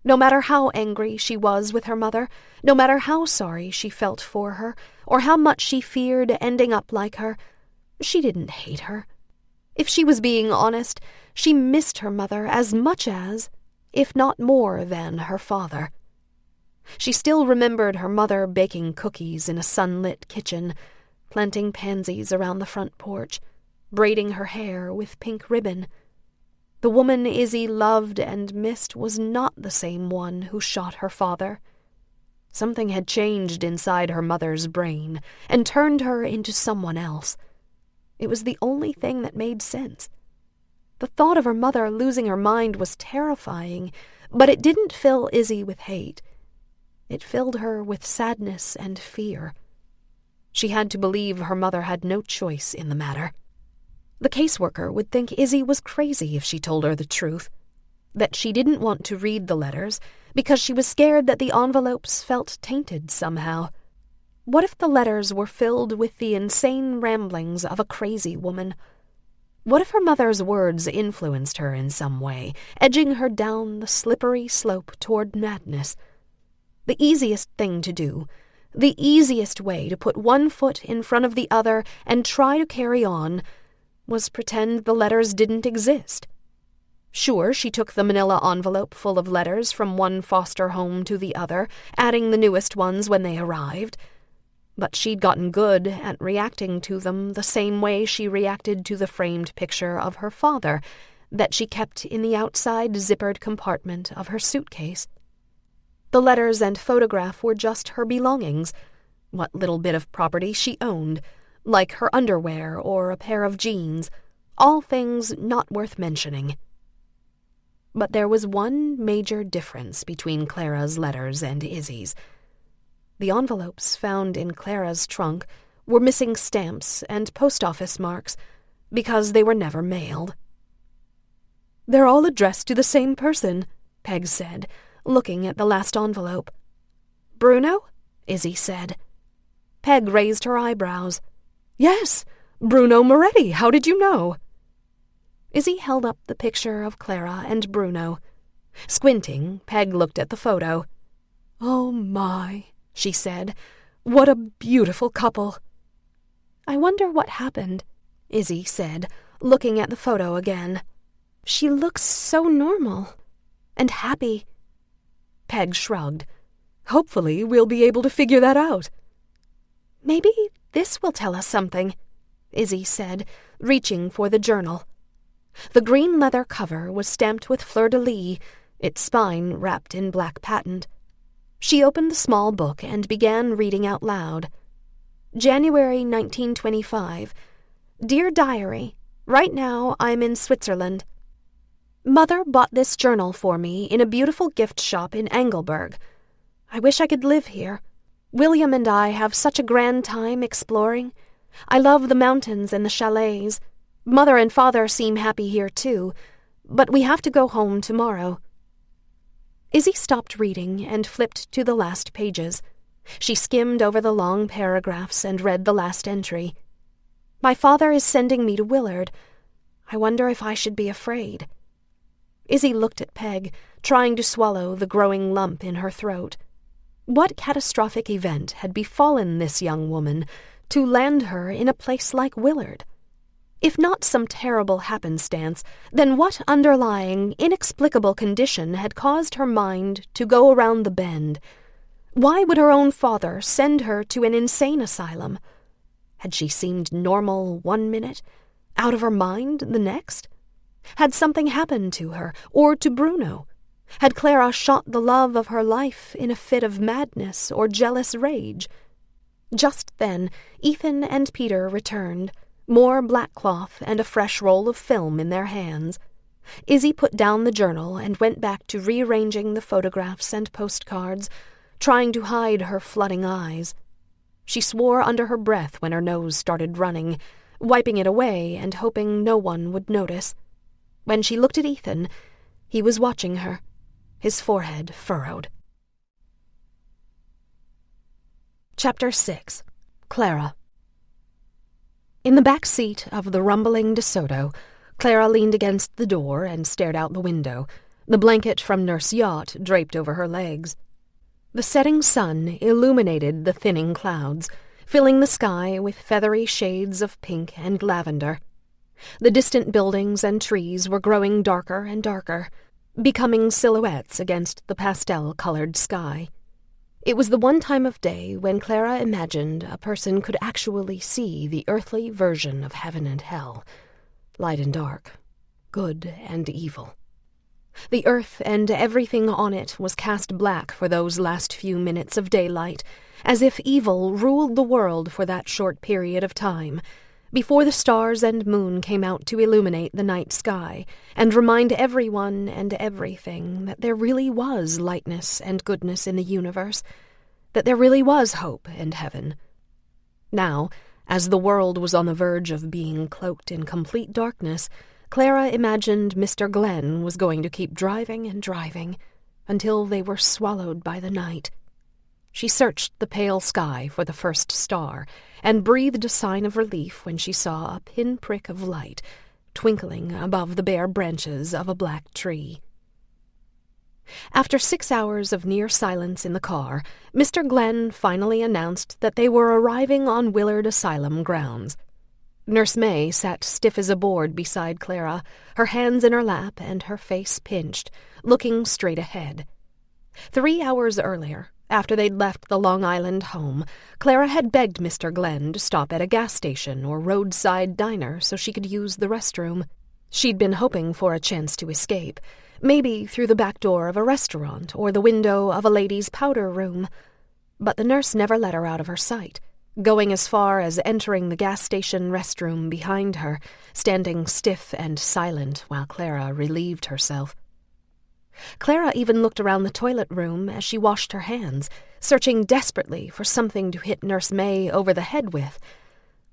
No matter how angry she was with her mother, no matter how sorry she felt for her, or how much she feared ending up like her, she didn't hate her. If she was being honest, she missed her mother as much as, if not more than, her father. She still remembered her mother baking cookies in a sunlit kitchen, planting pansies around the front porch, braiding her hair with pink ribbon. The woman Izzy loved and missed was not the same one who shot her father. Something had changed inside her mother's brain and turned her into someone else. It was the only thing that made sense. The thought of her mother losing her mind was terrifying, but it didn't fill Izzy with hate. It filled her with sadness and fear. She had to believe her mother had no choice in the matter. The caseworker would think Izzy was crazy if she told her the truth, that she didn't want to read the letters because she was scared that the envelopes felt tainted somehow. What if the letters were filled with the insane ramblings of a crazy woman? What if her mother's words influenced her in some way, edging her down the slippery slope toward madness? The easiest thing to do, the easiest way to put one foot in front of the other and try to carry on, was pretend the letters didn't exist. Sure, she took the manila envelope full of letters from one foster home to the other, adding the newest ones when they arrived. But she'd gotten good at reacting to them the same way she reacted to the framed picture of her father that she kept in the outside zippered compartment of her suitcase. The letters and photograph were just her belongings, what little bit of property she owned, like her underwear or a pair of jeans, all things not worth mentioning. But there was one major difference between Clara's letters and Izzy's. The envelopes found in Clara's trunk were missing stamps and post office marks because they were never mailed. "They're all addressed to the same person," Peg said, looking at the last envelope. "Bruno?" Izzy said. Peg raised her eyebrows. "Yes, Bruno Moretti. How did you know?" Izzy held up the picture of Clara and Bruno. Squinting, Peg looked at the photo. "Oh my," she said. "What a beautiful couple." "I wonder what happened," Izzy said, looking at the photo again. "She looks so normal and happy." Peg shrugged. "Hopefully we'll be able to figure that out." "Maybe this will tell us something," Izzy said, reaching for the journal. The green leather cover was stamped with fleur-de-lis, its spine wrapped in black patent. She opened the small book and began reading out loud. January 1925. Dear Diary, right now I'm in Switzerland. Mother bought this journal for me in a beautiful gift shop in Engelberg. I wish I could live here. William and I have such a grand time exploring. I love the mountains and the chalets. Mother and Father seem happy here too, but we have to go home tomorrow. Izzy stopped reading and flipped to the last pages. She skimmed over the long paragraphs and read the last entry. My father is sending me to Willard. I wonder if I should be afraid. Izzy looked at Peg, trying to swallow the growing lump in her throat. What catastrophic event had befallen this young woman to land her in a place like Willard? If not some terrible happenstance, then what underlying, inexplicable condition had caused her mind to go around the bend? Why would her own father send her to an insane asylum? Had she seemed normal one minute, out of her mind the next? Had something happened to her, or to Bruno? Had Clara shot the love of her life in a fit of madness or jealous rage? Just then, Ethan and Peter returned, more black cloth and a fresh roll of film in their hands. Izzy put down the journal and went back to rearranging the photographs and postcards, trying to hide her flooding eyes. She swore under her breath when her nose started running, wiping it away and hoping no one would notice. When she looked at Ethan, he was watching her, his forehead furrowed. Chapter 6. Clara. In the back seat of the rumbling DeSoto, Clara leaned against the door and stared out the window, the blanket from Nurse Yacht draped over her legs. The setting sun illuminated the thinning clouds, filling the sky with feathery shades of pink and lavender. The distant buildings and trees were growing darker and darker, becoming silhouettes against the pastel-colored sky. It was the one time of day when Clara imagined a person could actually see the earthly version of heaven and hell, light and dark, good and evil. The earth and everything on it was cast black for those last few minutes of daylight, as if evil ruled the world for that short period of time, before the stars and moon came out to illuminate the night sky and remind everyone and everything that there really was lightness and goodness in the universe, that there really was hope and heaven. Now, as the world was on the verge of being cloaked in complete darkness, Clara imagined Mr. Glenn was going to keep driving and driving until they were swallowed by the night. She searched the pale sky for the first star and breathed a sign of relief when she saw a pinprick of light twinkling above the bare branches of a black tree. After 6 hours of near silence in the car, Mr. Glenn finally announced that they were arriving on Willard Asylum grounds. Nurse May sat stiff as a board beside Clara, her hands in her lap and her face pinched, looking straight ahead. 3 hours earlier, after they'd left the Long Island home, Clara had begged Mr. Glenn to stop at a gas station or roadside diner so she could use the restroom. She'd been hoping for a chance to escape, maybe through the back door of a restaurant or the window of a ladies' powder room. But the nurse never let her out of her sight, going as far as entering the gas station restroom behind her, standing stiff and silent while Clara relieved herself. Clara even looked around the toilet room as she washed her hands, searching desperately for something to hit Nurse May over the head with,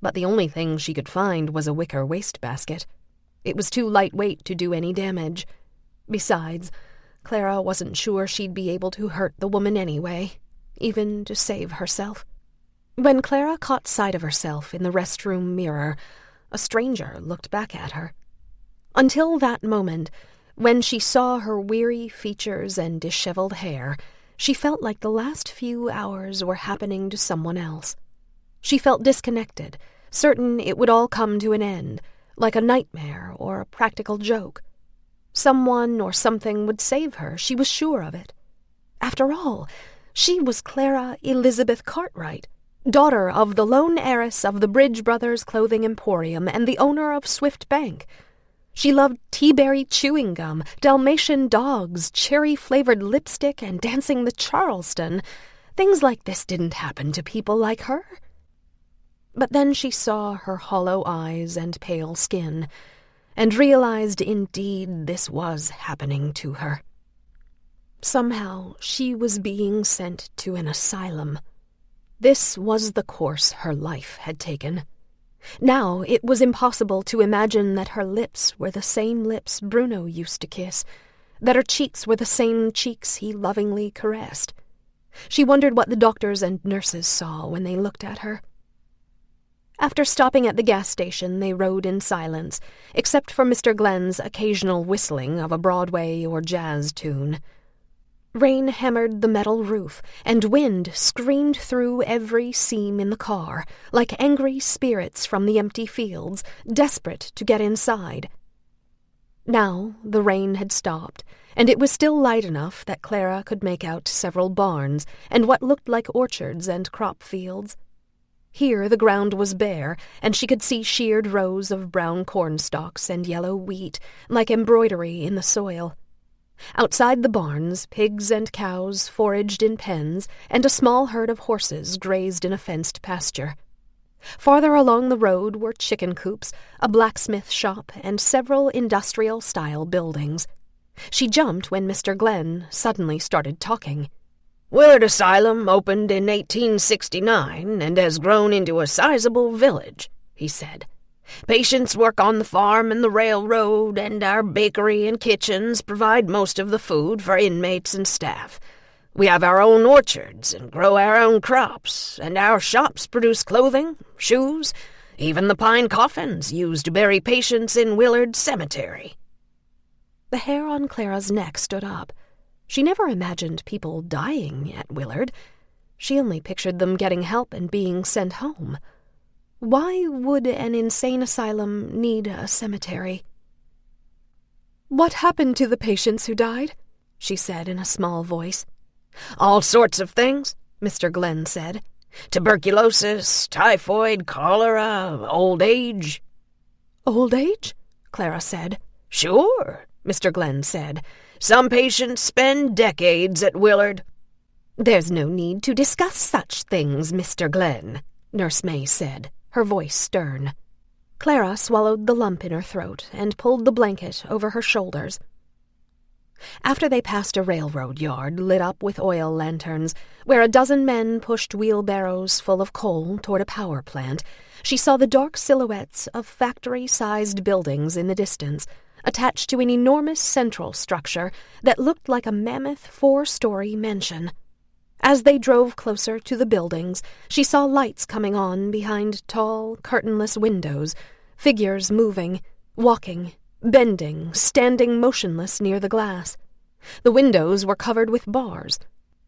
but the only thing she could find was a wicker wastebasket. It was too lightweight to do any damage. Besides, Clara wasn't sure she'd be able to hurt the woman anyway, even to save herself. When Clara caught sight of herself in the restroom mirror, a stranger looked back at her. Until that moment, when she saw her weary features and disheveled hair, she felt like the last few hours were happening to someone else. She felt disconnected, certain it would all come to an end, like a nightmare or a practical joke. Someone or something would save her, she was sure of it. After all, she was Clara Elizabeth Cartwright, daughter of the lone heiress of the Bridge Brothers Clothing Emporium and the owner of Swift Bank. She loved tea-berry chewing gum, Dalmatian dogs, cherry-flavored lipstick, and dancing the Charleston. Things like this didn't happen to people like her. But then she saw her hollow eyes and pale skin, and realized indeed this was happening to her. Somehow she was being sent to an asylum. This was the course her life had taken. Now it was impossible to imagine that her lips were the same lips Bruno used to kiss, that her cheeks were the same cheeks he lovingly caressed. She wondered what the doctors and nurses saw when they looked at her. After stopping at the gas station, they rode in silence, except for Mr. Glenn's occasional whistling of a Broadway or jazz tune. Rain hammered the metal roof, and wind screamed through every seam in the car, like angry spirits from the empty fields, desperate to get inside. Now the rain had stopped, and it was still light enough that Clara could make out several barns and what looked like orchards and crop fields. Here the ground was bare, and she could see sheared rows of brown corn stalks and yellow wheat, like embroidery in the soil. Outside the barns, pigs and cows foraged in pens, and a small herd of horses grazed in a fenced pasture. Farther along the road were chicken coops, a blacksmith shop, and several industrial-style buildings. She jumped when Mr. Glenn suddenly started talking. "Willard Asylum opened in 1869 and has grown into a sizable village," he said. Patients work on the farm and the railroad, and our bakery and kitchens provide most of the food for inmates and staff. We have our own orchards and grow our own crops, and our shops produce clothing, shoes, even the pine coffins used to bury patients in Willard Cemetery." The hair on Clara's neck stood up. She never imagined people dying at Willard. She only pictured them getting help and being sent home. Why would an insane asylum need a cemetery? "What happened to the patients who died?" she said in a small voice. "All sorts of things," Mr. Glenn said. "Tuberculosis, typhoid, cholera, old age." "Old age?" Clara said. "Sure," Mr. Glenn said. "Some patients spend decades at Willard." "There's no need to discuss such things, Mr. Glenn," Nurse May said, her voice stern. Clara swallowed the lump in her throat and pulled the blanket over her shoulders. After they passed a railroad yard lit up with oil lanterns, where a dozen men pushed wheelbarrows full of coal toward a power plant, she saw the dark silhouettes of factory-sized buildings in the distance, attached to an enormous central structure that looked like a mammoth 4-story mansion. As they drove closer to the buildings, she saw lights coming on behind tall, curtainless windows, figures moving, walking, bending, standing motionless near the glass. The windows were covered with bars.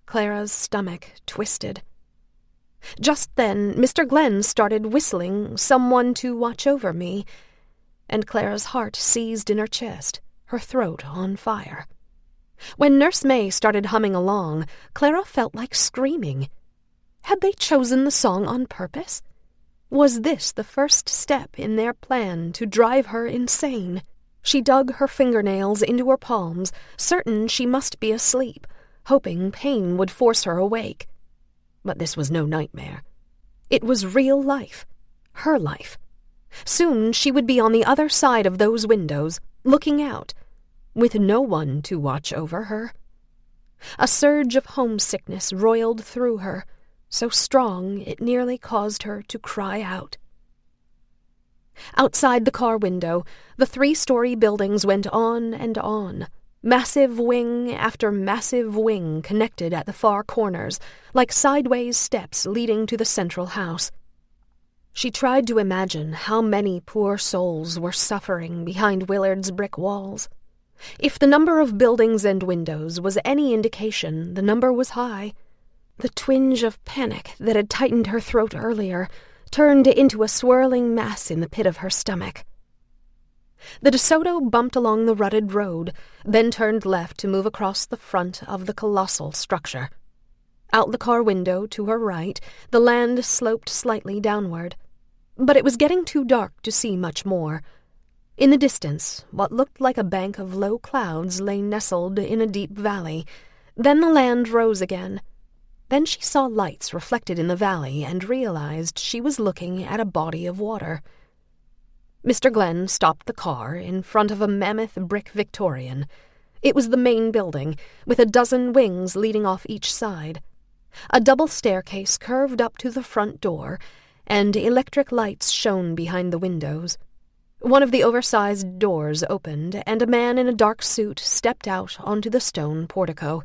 Clara's stomach twisted. Just then, Mr. Glenn started whistling "Someone to Watch Over Me," and Clara's heart seized in her chest, her throat on fire. When Nurse May started humming along, Clara felt like screaming. Had they chosen the song on purpose? Was this the first step in their plan to drive her insane? She dug her fingernails into her palms, certain she must be asleep, hoping pain would force her awake. But this was no nightmare. It was real life, her life. Soon she would be on the other side of those windows, looking out, with no one to watch over her. A surge of homesickness roiled through her, so strong it nearly caused her to cry out. Outside the car window, the 3-story buildings went on and on. Massive wing after massive wing connected at the far corners, like sideways steps leading to the central house. She tried to imagine how many poor souls were suffering behind Willard's brick walls. If the number of buildings and windows was any indication, the number was high. The twinge of panic that had tightened her throat earlier turned into a swirling mass in the pit of her stomach. The DeSoto bumped along the rutted road, then turned left to move across the front of the colossal structure. Out the car window to her right, the land sloped slightly downward. But it was getting too dark to see much more. In the distance, what looked like a bank of low clouds lay nestled in a deep valley. Then the land rose again. Then she saw lights reflected in the valley and realized she was looking at a body of water. Mr. Glenn stopped the car in front of a mammoth brick Victorian. It was the main building, with a dozen wings leading off each side. A double staircase curved up to the front door, and electric lights shone behind the windows. One of the oversized doors opened, and a man in a dark suit stepped out onto the stone portico.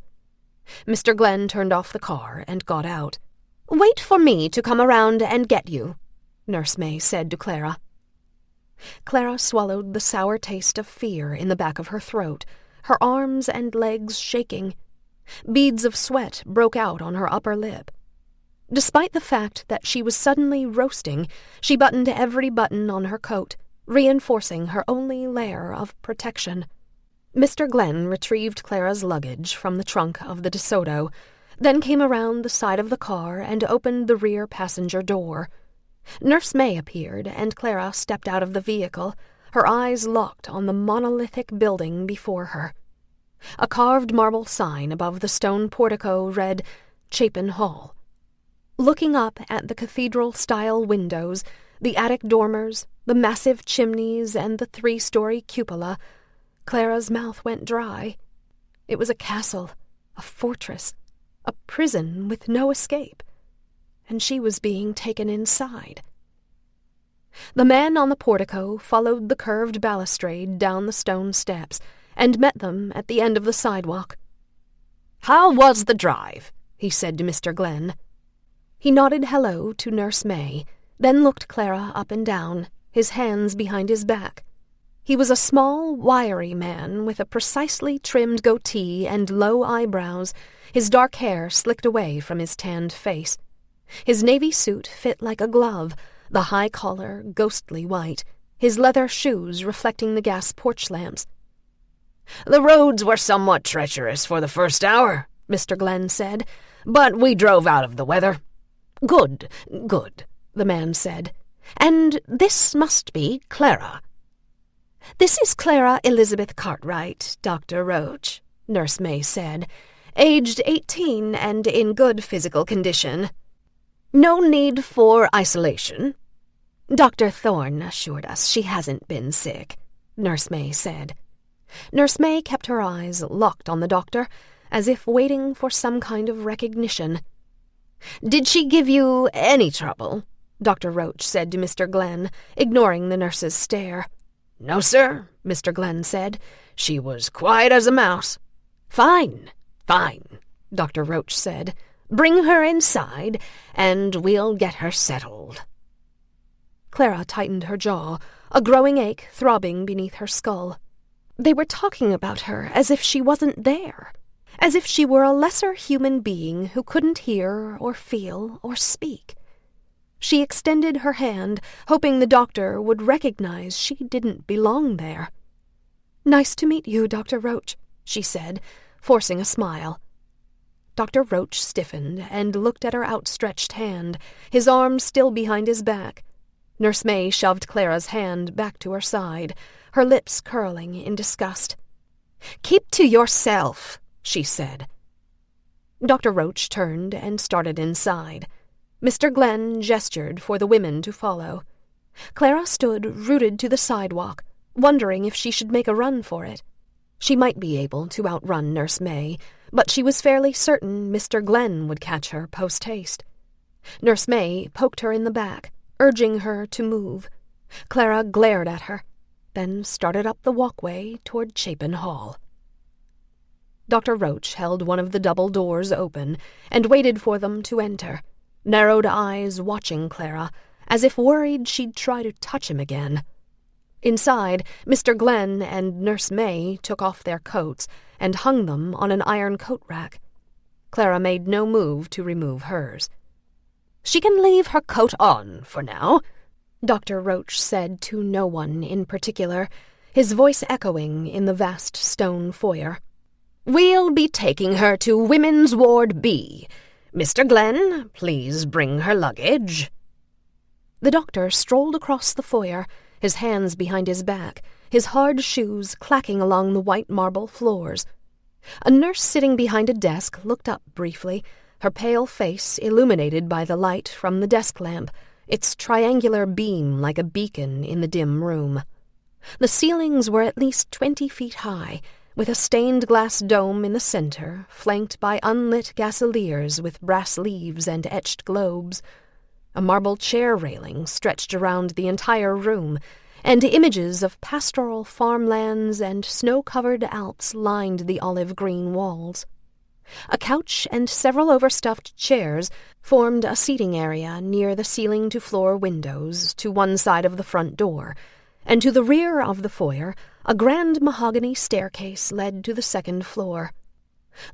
Mr. Glenn turned off the car and got out. "Wait for me to come around and get you," Nurse May said to Clara. Clara swallowed the sour taste of fear in the back of her throat, her arms and legs shaking. Beads of sweat broke out on her upper lip. Despite the fact that she was suddenly roasting, she buttoned every button on her coat, reinforcing her only layer of protection. Mr. Glenn retrieved Clara's luggage from the trunk of the DeSoto, then came around the side of the car and opened the rear passenger door. Nurse May appeared, and Clara stepped out of the vehicle, her eyes locked on the monolithic building before her. A carved marble sign above the stone portico read, "Chapin Hall." Looking up at the cathedral-style windows, the attic dormers, the massive chimneys, and the 3-story cupola, Clara's mouth went dry. It was a castle, a fortress, a prison with no escape, and she was being taken inside. The man on the portico followed the curved balustrade down the stone steps and met them at the end of the sidewalk. "How was the drive?" he said to Mr. Glenn. He nodded hello to Nurse May, then looked Clara up and down, his hands behind his back. He was a small, wiry man with a precisely trimmed goatee and low eyebrows, his dark hair slicked away from his tanned face. His navy suit fit like a glove, the high collar ghostly white, his leather shoes reflecting the gas porch lamps. "The roads were somewhat treacherous for the first hour," Mr. Glenn said, "but we drove out of the weather." "Good, good," the man said. "And this must be Clara." "This is Clara Elizabeth Cartwright, Dr. Roach," Nurse May said, "aged 18 and in good physical condition." "No need for isolation?" "Dr. Thorne assured us she hasn't been sick," Nurse May said. Nurse May kept her eyes locked on the doctor, as if waiting for some kind of recognition. "Did she give you any trouble?" Dr. Roach said to Mr. Glenn, ignoring the nurse's stare. "No, sir," Mr. Glenn said. "She was quiet as a mouse." "Fine, fine," Dr. Roach said. "Bring her inside, and we'll get her settled." Clara tightened her jaw, a growing ache throbbing beneath her skull. They were talking about her as if she wasn't there, as if she were a lesser human being who couldn't hear or feel or speak. She extended her hand, hoping the doctor would recognize she didn't belong there. "Nice to meet you, Dr. Roach," she said, forcing a smile. Dr. Roach stiffened and looked at her outstretched hand, his arm still behind his back. Nurse May shoved Clara's hand back to her side, her lips curling in disgust. "Keep to yourself," she said. Dr. Roach turned and started inside. Mr. Glenn gestured for the women to follow. Clara stood rooted to the sidewalk, wondering if she should make a run for it. She might be able to outrun Nurse May, but she was fairly certain Mr. Glenn would catch her post-haste. Nurse May poked her in the back, urging her to move. Clara glared at her, then started up the walkway toward Chapin Hall. Dr. Roach held one of the double doors open and waited for them to enter, narrowed eyes watching Clara, as if worried she'd try to touch him again. Inside, Mr. Glenn and Nurse May took off their coats and hung them on an iron coat rack. Clara made no move to remove hers. "She can leave her coat on for now," Dr. Roach said to no one in particular, his voice echoing in the vast stone foyer. "We'll be taking her to Women's Ward B. Mr. Glenn, please bring her luggage." The doctor strolled across the foyer, his hands behind his back, his hard shoes clacking along the white marble floors. A nurse sitting behind a desk looked up briefly, her pale face illuminated by the light from the desk lamp, its triangular beam like a beacon in the dim room. The ceilings were at least 20 feet high, with a stained glass dome in the center, flanked by unlit gasoliers with brass leaves and etched globes. A marble chair railing stretched around the entire room, and images of pastoral farmlands and snow-covered Alps lined the olive-green walls. A couch and several overstuffed chairs formed a seating area near the ceiling-to-floor windows to one side of the front door, and to the rear of the foyer, a grand mahogany staircase led to the second floor.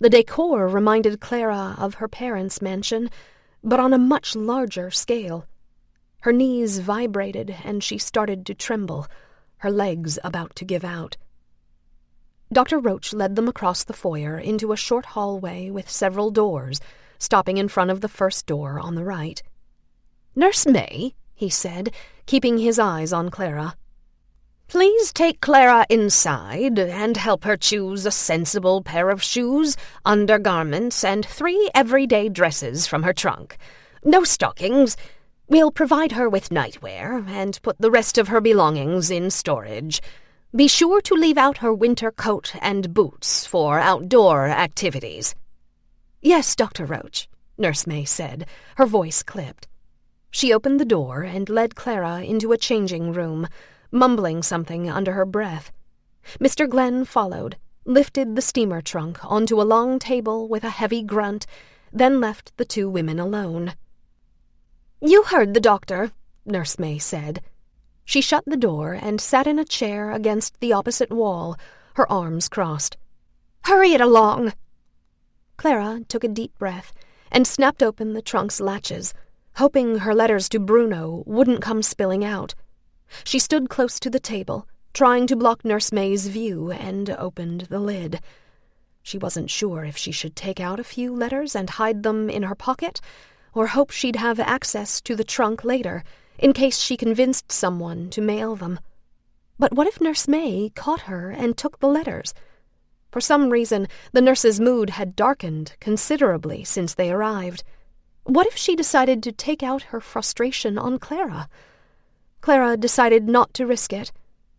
The decor reminded Clara of her parents' mansion, but on a much larger scale. Her knees vibrated and she started to tremble, her legs about to give out. Dr. Roach led them across the foyer into a short hallway with several doors, stopping in front of the first door on the right. "Nurse May," he said, keeping his eyes on Clara, "please take Clara inside and help her choose a sensible pair of shoes, undergarments, and 3 everyday dresses from her trunk. No stockings. We'll provide her with nightwear and put the rest of her belongings in storage. Be sure to leave out her winter coat and boots for outdoor activities." "Yes, Dr. Roach," Nurse May said, her voice clipped. She opened the door and led Clara into a changing room, mumbling something under her breath. Mr. Glenn followed, lifted the steamer trunk onto a long table with a heavy grunt, then left the two women alone. "You heard the doctor," Nurse May said. She shut the door and sat in a chair against the opposite wall, her arms crossed. "Hurry it along." Clara took a deep breath and snapped open the trunk's latches, hoping her letters to Bruno wouldn't come spilling out. She stood close to the table, trying to block Nurse May's view, and opened the lid. She wasn't sure if she should take out a few letters and hide them in her pocket, or hope she'd have access to the trunk later, in case she convinced someone to mail them. But what if Nurse May caught her and took the letters? For some reason, the nurse's mood had darkened considerably since they arrived. What if she decided to take out her frustration on Clara? Clara decided not to risk it.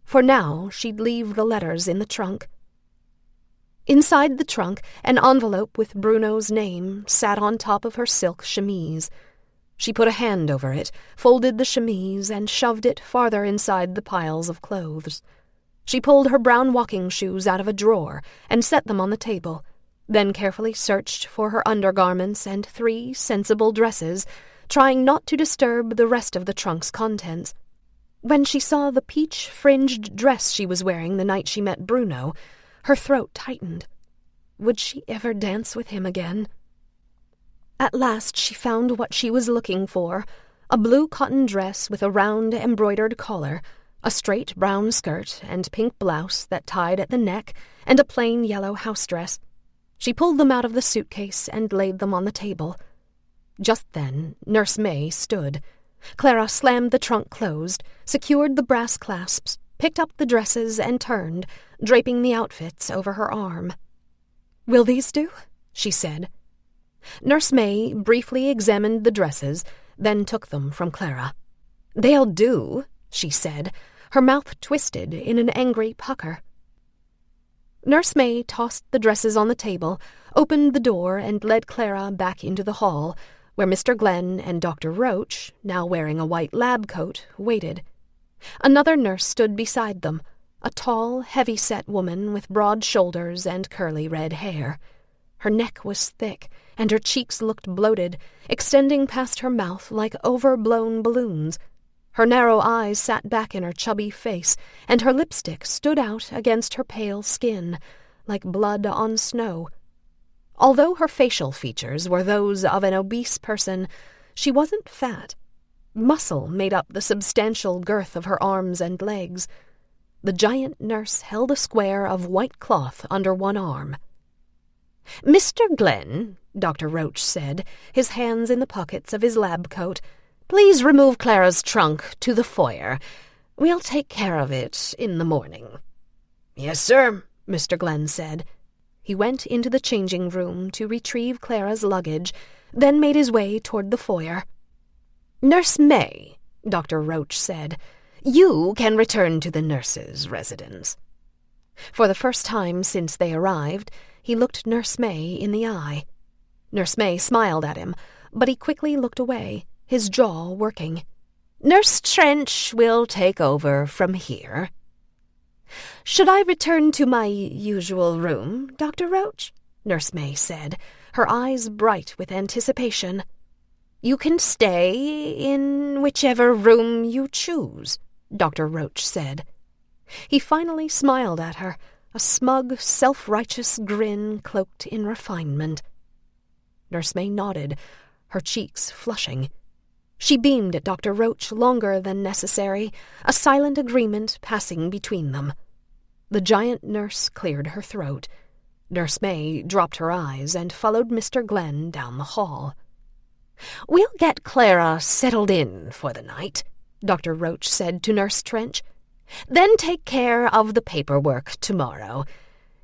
For now, she'd leave the letters in the trunk. Inside the trunk, an envelope with Bruno's name sat on top of her silk chemise. She put a hand over it, folded the chemise, and shoved it farther inside the piles of clothes. She pulled her brown walking shoes out of a drawer and set them on the table, then carefully searched for her undergarments and 3 sensible dresses, trying not to disturb the rest of the trunk's contents. When she saw the peach-fringed dress she was wearing the night she met Bruno, her throat tightened. Would she ever dance with him again? At last she found what she was looking for, a blue cotton dress with a round embroidered collar, a straight brown skirt and pink blouse that tied at the neck, and a plain yellow house dress. She pulled them out of the suitcase and laid them on the table. Just then, Nurse May stood. Clara slammed the trunk closed, secured the brass clasps, picked up the dresses, and turned, draping the outfits over her arm. "Will these do?" she said. Nurse May briefly examined the dresses, then took them from Clara. "They'll do," she said, her mouth twisted in an angry pucker. Nurse May tossed the dresses on the table, opened the door, and led Clara back into the hall, where Mr. Glenn and Dr. Roach, now wearing a white lab coat, waited. Another nurse stood beside them, a tall, heavy-set woman with broad shoulders and curly red hair. Her neck was thick, and her cheeks looked bloated, extending past her mouth like overblown balloons. Her narrow eyes sat back in her chubby face, and her lipstick stood out against her pale skin, like blood on snow. Although her facial features were those of an obese person, she wasn't fat. Muscle made up the substantial girth of her arms and legs. The giant nurse held a square of white cloth under one arm. "Mr. Glenn," Dr. Roach said, his hands in the pockets of his lab coat, "please remove Clara's trunk to the foyer. We'll take care of it in the morning." "Yes, sir," Mr. Glenn said. He went into the changing room to retrieve Clara's luggage, then made his way toward the foyer. "Nurse May," Dr. Roach said, "you can return to the nurse's residence." For the first time since they arrived, he looked Nurse May in the eye. Nurse May smiled at him, but he quickly looked away, his jaw working. "Nurse Trench will take over from here." "Should I return to my usual room, Dr. Roach?" Nurse May said, her eyes bright with anticipation. "You can stay in whichever room you choose," Dr. Roach said. He finally smiled at her, a smug, self-righteous grin cloaked in refinement. Nurse May nodded, her cheeks flushing. She beamed at Dr. Roach longer than necessary, a silent agreement passing between them. The giant nurse cleared her throat. Nurse May dropped her eyes and followed Mr. Glenn down the hall. "We'll get Clara settled in for the night," Dr. Roach said to Nurse Trench. "Then take care of the paperwork tomorrow.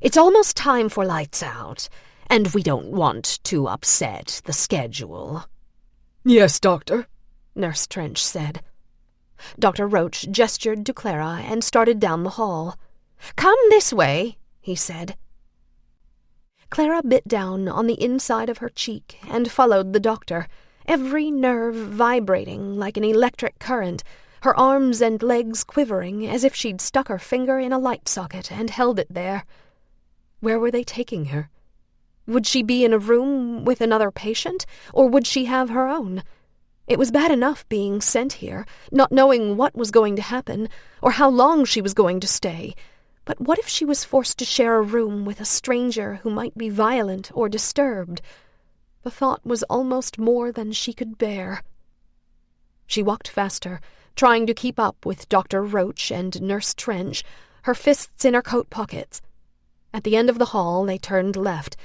It's almost time for lights out, and we don't want to upset the schedule." "Yes, Doctor," Nurse Trench said. Dr. Roach gestured to Clara and started down the hall. "Come this way," he said. Clara bit down on the inside of her cheek and followed the doctor, every nerve vibrating like an electric current, her arms and legs quivering as if she'd stuck her finger in a light socket and held it there. Where were they taking her? Would she be in a room with another patient, or would she have her own? It was bad enough being sent here, not knowing what was going to happen, or how long she was going to stay. But what if she was forced to share a room with a stranger who might be violent or disturbed? The thought was almost more than she could bear. She walked faster, trying to keep up with Dr. Roach and Nurse Trench, her fists in her coat pockets. At the end of the hall, they turned left,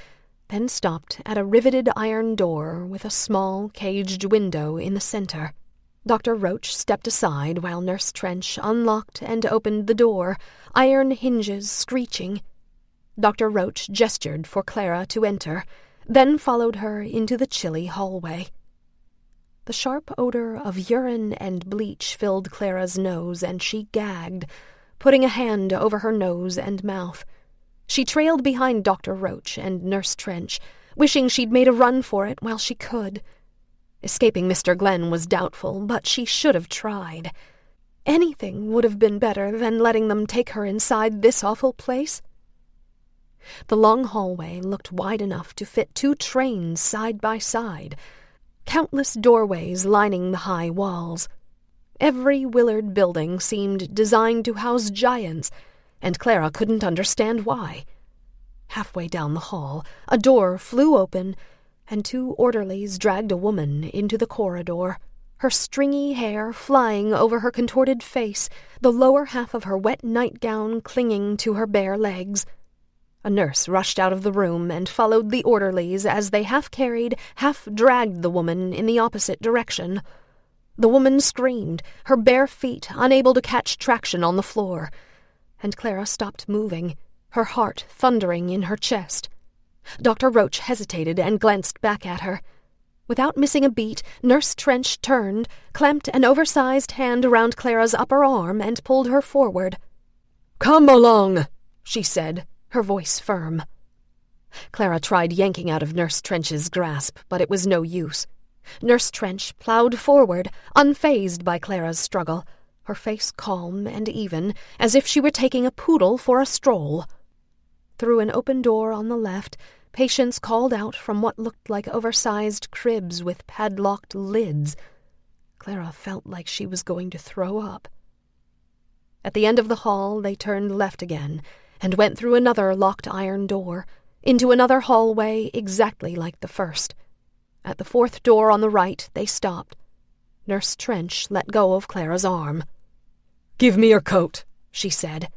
then stopped at a riveted iron door with a small, caged window in the center. Dr. Roach stepped aside while Nurse Trench unlocked and opened the door, iron hinges screeching. Dr. Roach gestured for Clara to enter, then followed her into the chilly hallway. The sharp odor of urine and bleach filled Clara's nose, and she gagged, putting a hand over her nose and mouth. She trailed behind Dr. Roach and Nurse Trench, wishing she'd made a run for it while she could. Escaping Mr. Glenn was doubtful, but she should have tried. Anything would have been better than letting them take her inside this awful place. The long hallway looked wide enough to fit 2 trains side by side, countless doorways lining the high walls. Every Willard building seemed designed to house giants, and Clara couldn't understand why. Halfway down the hall, a door flew open, and 2 orderlies dragged a woman into the corridor, her stringy hair flying over her contorted face, the lower half of her wet nightgown clinging to her bare legs. A nurse rushed out of the room and followed the orderlies as they half-carried, half-dragged the woman in the opposite direction. The woman screamed, her bare feet unable to catch traction on the floor, and Clara stopped moving, her heart thundering in her chest. Dr. Roach hesitated and glanced back at her. Without missing a beat, Nurse Trench turned, clamped an oversized hand around Clara's upper arm, and pulled her forward. "Come along," she said, her voice firm. Clara tried yanking out of Nurse Trench's grasp, but it was no use. Nurse Trench plowed forward, unfazed by Clara's struggle, her face calm and even, as if she were taking a poodle for a stroll. Through an open door on the left, patients called out from what looked like oversized cribs with padlocked lids. Clara felt like she was going to throw up. At the end of the hall, they turned left again, and went through another locked iron door, into another hallway exactly like the first. At the 4th door on the right, they stopped. Nurse Trench let go of Clara's arm. "Give me your coat," she said.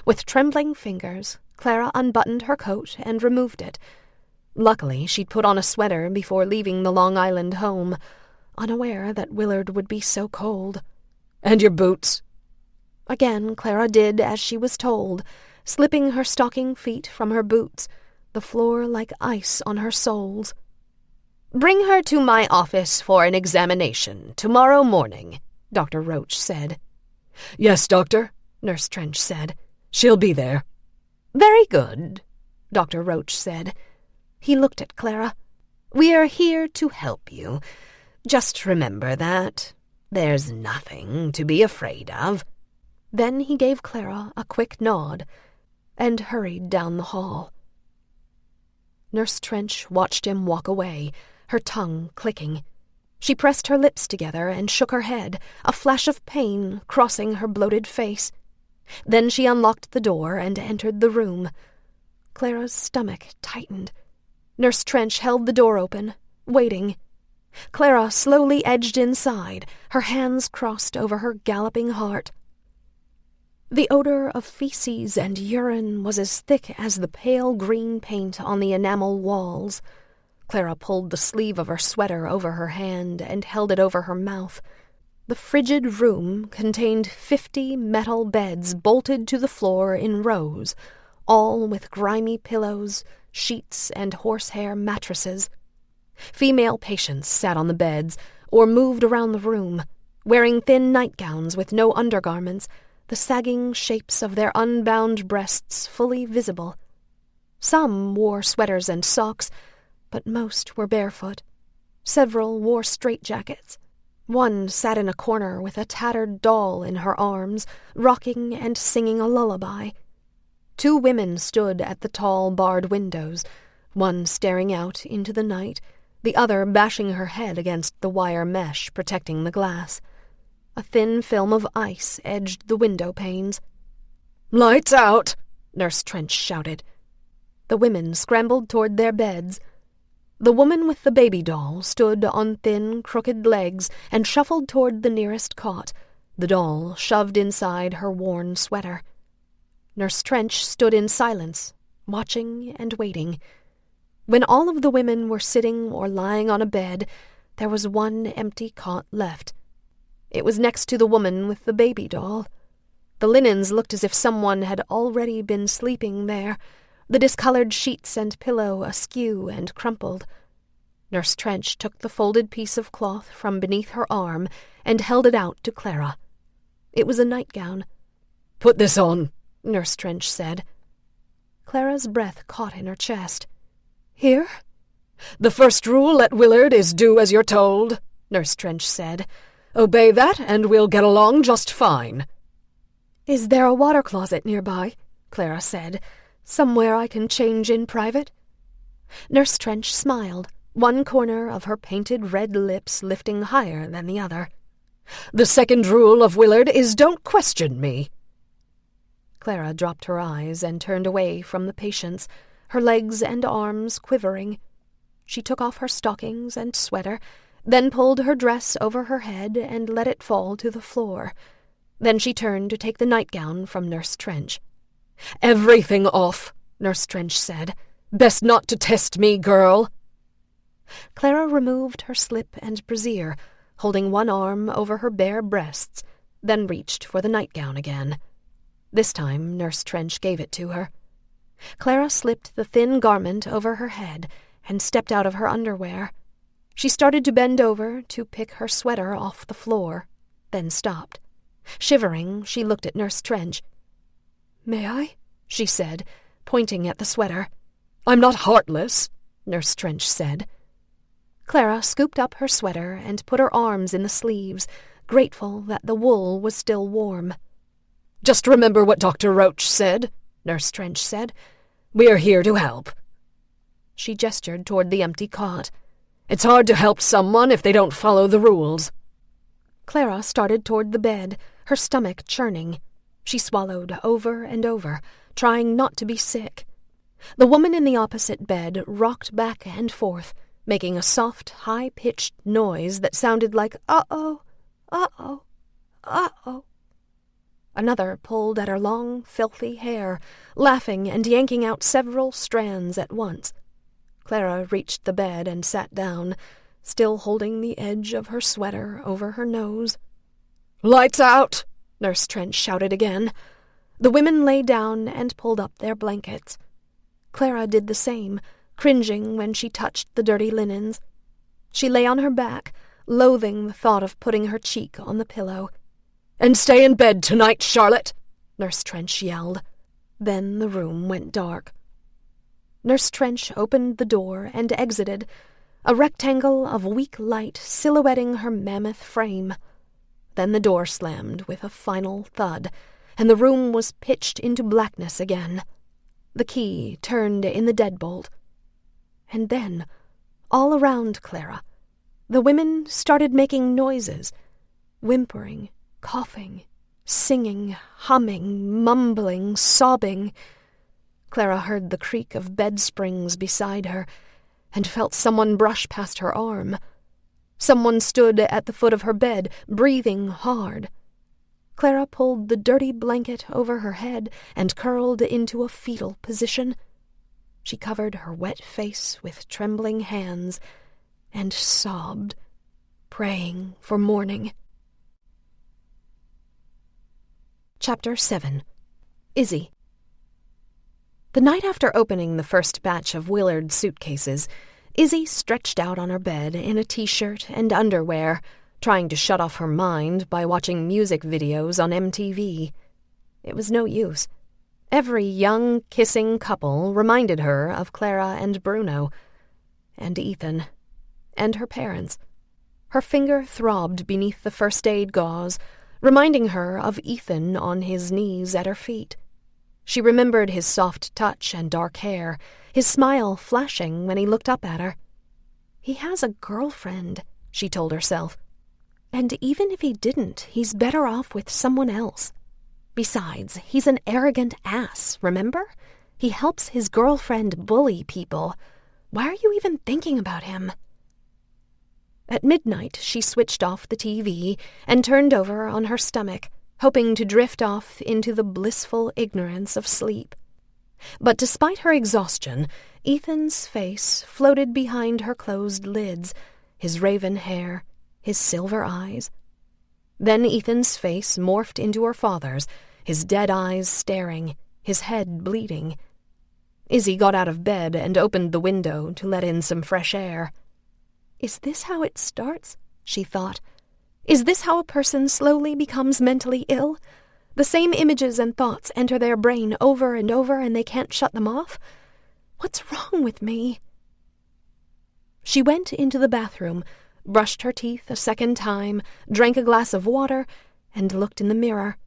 With trembling fingers, Clara unbuttoned her coat and removed it. Luckily, she'd put on a sweater before leaving the Long Island home, unaware that Willard would be so cold. "And your boots?" Again, Clara did as she was told, slipping her stocking feet from her boots, the floor like ice on her soles. "Bring her to my office for an examination tomorrow morning," Dr. Roach said. "Yes, doctor," Nurse Trench said. "She'll be there." "Very good," Dr. Roach said. He looked at Clara. "We're here to help you. Just remember that. There's nothing to be afraid of." Then he gave Clara a quick nod and hurried down the hall. Nurse Trench watched him walk away, her tongue clicking. She pressed her lips together and shook her head, a flash of pain crossing her bloated face. Then she unlocked the door and entered the room. Clara's stomach tightened. Nurse Trench held the door open, waiting. Clara slowly edged inside, her hands crossed over her galloping heart. The odor of feces and urine was as thick as the pale green paint on the enamel walls. Clara pulled the sleeve of her sweater over her hand and held it over her mouth. The frigid room contained 50 metal beds bolted to the floor in rows, all with grimy pillows, sheets, and horsehair mattresses. Female patients sat on the beds or moved around the room, wearing thin nightgowns with no undergarments, the sagging shapes of their unbound breasts fully visible. Some wore sweaters and socks, but most were barefoot. Several wore straitjackets. One sat in a corner with a tattered doll in her arms, rocking and singing a lullaby. 2 women stood at the tall barred windows, one staring out into the night, the other bashing her head against the wire mesh protecting the glass. A thin film of ice edged the window panes. "Lights out!" Nurse Trench shouted. The women scrambled toward their beds. The woman with the baby doll stood on thin, crooked legs and shuffled toward the nearest cot, the doll shoved inside her worn sweater. Nurse Trench stood in silence, watching and waiting. When all of the women were sitting or lying on a bed, there was one empty cot left. It was next to the woman with the baby doll. The linens looked as if someone had already been sleeping there, the discolored sheets and pillow askew and crumpled. Nurse Trench took the folded piece of cloth from beneath her arm and held it out to Clara. It was a nightgown. "Put this on," Nurse Trench said. Clara's breath caught in her chest. "Here?" "The first rule at Willard is do as you're told," Nurse Trench said. "Obey that and we'll get along just fine." "Is there a water closet nearby?" Clara said. "Somewhere I can change in private?" Nurse Trench smiled, one corner of her painted red lips lifting higher than the other. "The second rule of Willard is don't question me." Clara dropped her eyes and turned away from the patients, her legs and arms quivering. She took off her stockings and sweater, then pulled her dress over her head and let it fall to the floor. Then she turned to take the nightgown from Nurse Trench. "Everything off," Nurse Trench said. "Best not to test me, girl." Clara removed her slip and brassiere, holding one arm over her bare breasts, then reached for the nightgown again. This time Nurse Trench gave it to her. Clara slipped the thin garment over her head and stepped out of her underwear. She started to bend over to pick her sweater off the floor, then stopped. Shivering, she looked at Nurse Trench. "May I?" she said, pointing at the sweater. "I'm not heartless," Nurse Trench said. Clara scooped up her sweater and put her arms in the sleeves, grateful that the wool was still warm. "Just remember what Dr. Roach said," Nurse Trench said. "We're here to help." She gestured toward the empty cot. "It's hard to help someone if they don't follow the rules." Clara started toward the bed, her stomach churning. She swallowed over and over, trying not to be sick. The woman in the opposite bed rocked back and forth, making a soft, high-pitched noise that sounded like uh-oh, uh-oh, uh-oh. Another pulled at her long, filthy hair, laughing and yanking out several strands at once. Clara reached the bed and sat down, still holding the edge of her sweater over her nose. "Lights out!" Nurse Trench shouted again. The women lay down and pulled up their blankets. Clara did the same, cringing when she touched the dirty linens. She lay on her back, loathing the thought of putting her cheek on the pillow. "And stay in bed tonight, Charlotte!" Nurse Trench yelled. Then the room went dark. Nurse Trench opened the door and exited, a rectangle of weak light silhouetting her mammoth frame. Then the door slammed with a final thud, and the room was pitched into blackness again. The key turned in the deadbolt. And then, all around Clara, the women started making noises, whimpering, coughing, singing, humming, mumbling, sobbing. Clara heard the creak of bed springs beside her and felt someone brush past her arm. Someone stood at the foot of her bed, breathing hard. Clara pulled the dirty blanket over her head and curled into a fetal position. She covered her wet face with trembling hands and sobbed, praying for morning. Chapter 7. Izzy. The night after opening the first batch of Willard suitcases, Izzy stretched out on her bed in a t-shirt and underwear, trying to shut off her mind by watching music videos on MTV. It was no use. Every young, kissing couple reminded her of Clara and Bruno. And Ethan. and her parents. Her finger throbbed beneath the first aid gauze, reminding her of Ethan on his knees at her feet. She remembered his soft touch and dark hair, his smile flashing when he looked up at her. He has a girlfriend, she told herself. And even if he didn't, he's better off with someone else. Besides, he's an arrogant ass, remember? He helps his girlfriend bully people. Why are you even thinking about him? At midnight, she switched off the TV and turned over on her stomach, hoping to drift off into the blissful ignorance of sleep. But despite her exhaustion, Ethan's face floated behind her closed lids, his raven hair, his silver eyes. Then Ethan's face morphed into her father's, his dead eyes staring, his head bleeding. Izzy got out of bed and opened the window to let in some fresh air. Is this how it starts? She thought. Is this how a person slowly becomes mentally ill? The same images and thoughts enter their brain over and over and they can't shut them off? What's wrong with me? She went into the bathroom, brushed her teeth a second time, drank a glass of water, and looked in the mirror.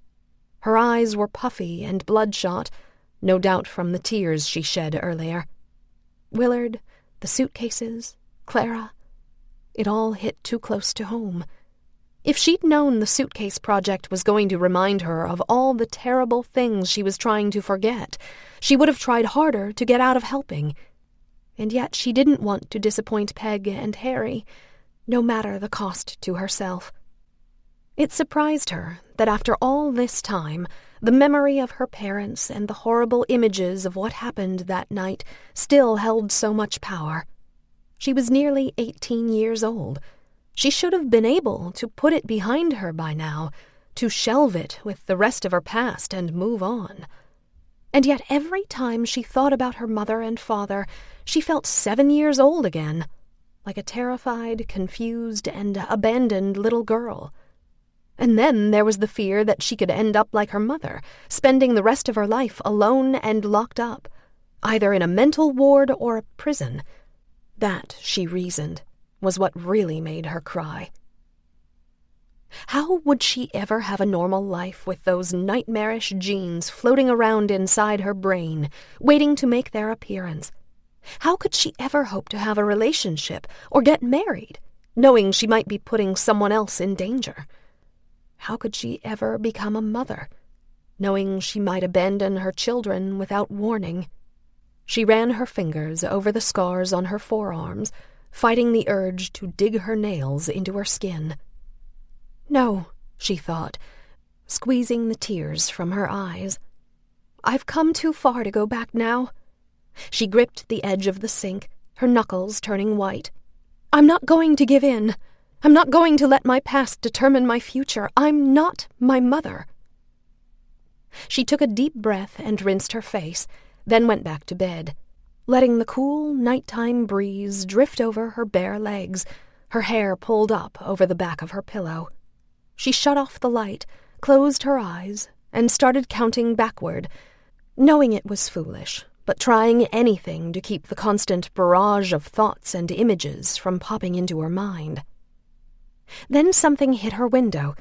Her eyes were puffy and bloodshot, no doubt from the tears she shed earlier. Willard, the suitcases, Clara. It all hit too close to home. If she'd known the suitcase project was going to remind her of all the terrible things she was trying to forget, she would have tried harder to get out of helping. And yet she didn't want to disappoint Peg and Harry, no matter the cost to herself. It surprised her that after all this time, the memory of her parents and the horrible images of what happened that night still held so much power. She was nearly 18 years old. She should have been able to put it behind her by now, to shelve it with the rest of her past and move on. And yet every time she thought about her mother and father, she felt 7 years old again, like a terrified, confused, and abandoned little girl. And then there was the fear that she could end up like her mother, spending the rest of her life alone and locked up, either in a mental ward or a prison. That, she reasoned, was what really made her cry. How would she ever have a normal life with those nightmarish genes floating around inside her brain, waiting to make their appearance? How could she ever hope to have a relationship or get married, knowing she might be putting someone else in danger? How could she ever become a mother, knowing she might abandon her children without warning? She ran her fingers over the scars on her forearms, fighting the urge to dig her nails into her skin. No, she thought, squeezing the tears from her eyes. I've come too far to go back now. She gripped the edge of the sink, her knuckles turning white. I'm not going to give in. I'm not going to let my past determine my future. I'm not my mother. She took a deep breath and rinsed her face, then went back to bed, letting the cool nighttime breeze drift over her bare legs, her hair pulled up over the back of her pillow. She shut off the light, closed her eyes, and started counting backward, knowing it was foolish, but trying anything to keep the constant barrage of thoughts and images from popping into her mind. Then something hit her window.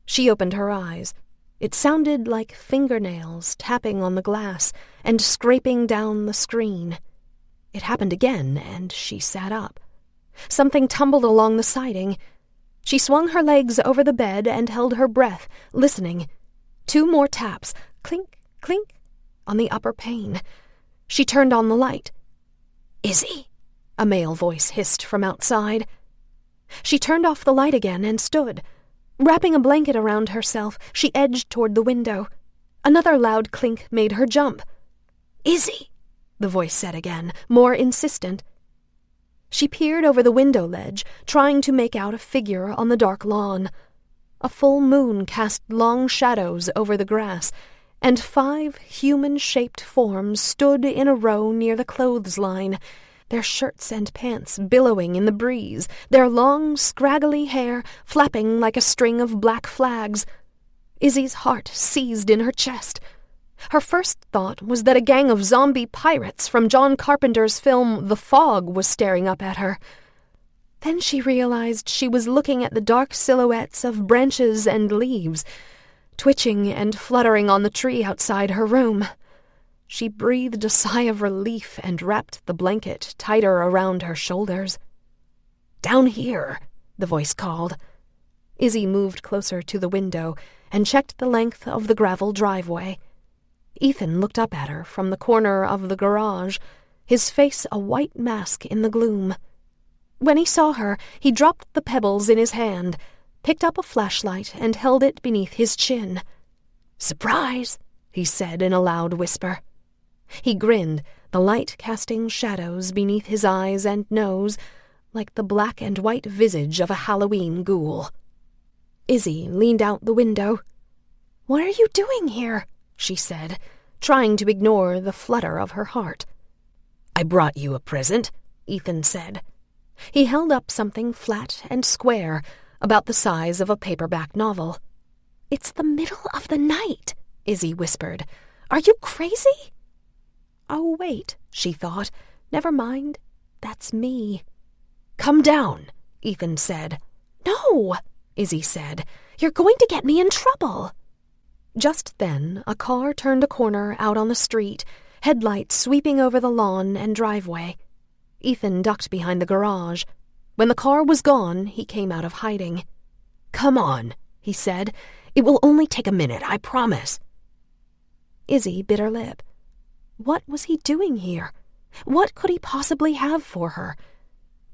She opened her eyes. It sounded like fingernails tapping on the glass and scraping down the screen. It happened again, and she sat up. Something tumbled along the siding. She swung her legs over the bed and held her breath, listening. 2 more taps, clink, clink, on the upper pane. She turned on the light. "Izzy," a male voice hissed from outside. She turned off the light again and stood. Wrapping a blanket around herself, she edged toward the window. Another loud clink made her jump. "Izzy," the voice said again, more insistent. She peered over the window ledge, trying to make out a figure on the dark lawn. A full moon cast long shadows over the grass, and 5 human-shaped forms stood in a row near the clothesline, their shirts and pants billowing in the breeze, their long, scraggly hair flapping like a string of black flags. Izzy's heart seized in her chest. Her first thought was that a gang of zombie pirates from John Carpenter's film The Fog was staring up at her. Then she realized she was looking at the dark silhouettes of branches and leaves, twitching and fluttering on the tree outside her room. She breathed a sigh of relief and wrapped the blanket tighter around her shoulders. "Down here," the voice called. Izzy moved closer to the window and checked the length of the gravel driveway. Ethan looked up at her from the corner of the garage, his face a white mask in the gloom. When he saw her, he dropped the pebbles in his hand, picked up a flashlight, and held it beneath his chin. "Surprise," he said in a loud whisper. He grinned, the light casting shadows beneath his eyes and nose, like the black and white visage of a Halloween ghoul. Izzy leaned out the window. "What are you doing here?" she said, trying to ignore the flutter of her heart. "I brought you a present," Ethan said. He held up something flat and square, about the size of a paperback novel. "It's the middle of the night," Izzy whispered. "Are you crazy?" "Oh, wait," she thought. "Never mind. That's me." "Come down," Ethan said. "No," Izzy said. "You're going to get me in trouble." Just then, a car turned a corner out on the street, headlights sweeping over the lawn and driveway. Ethan ducked behind the garage. When the car was gone, he came out of hiding. "Come on," he said. "It will only take a minute, I promise." Izzy bit her lip. What was he doing here? What could he possibly have for her?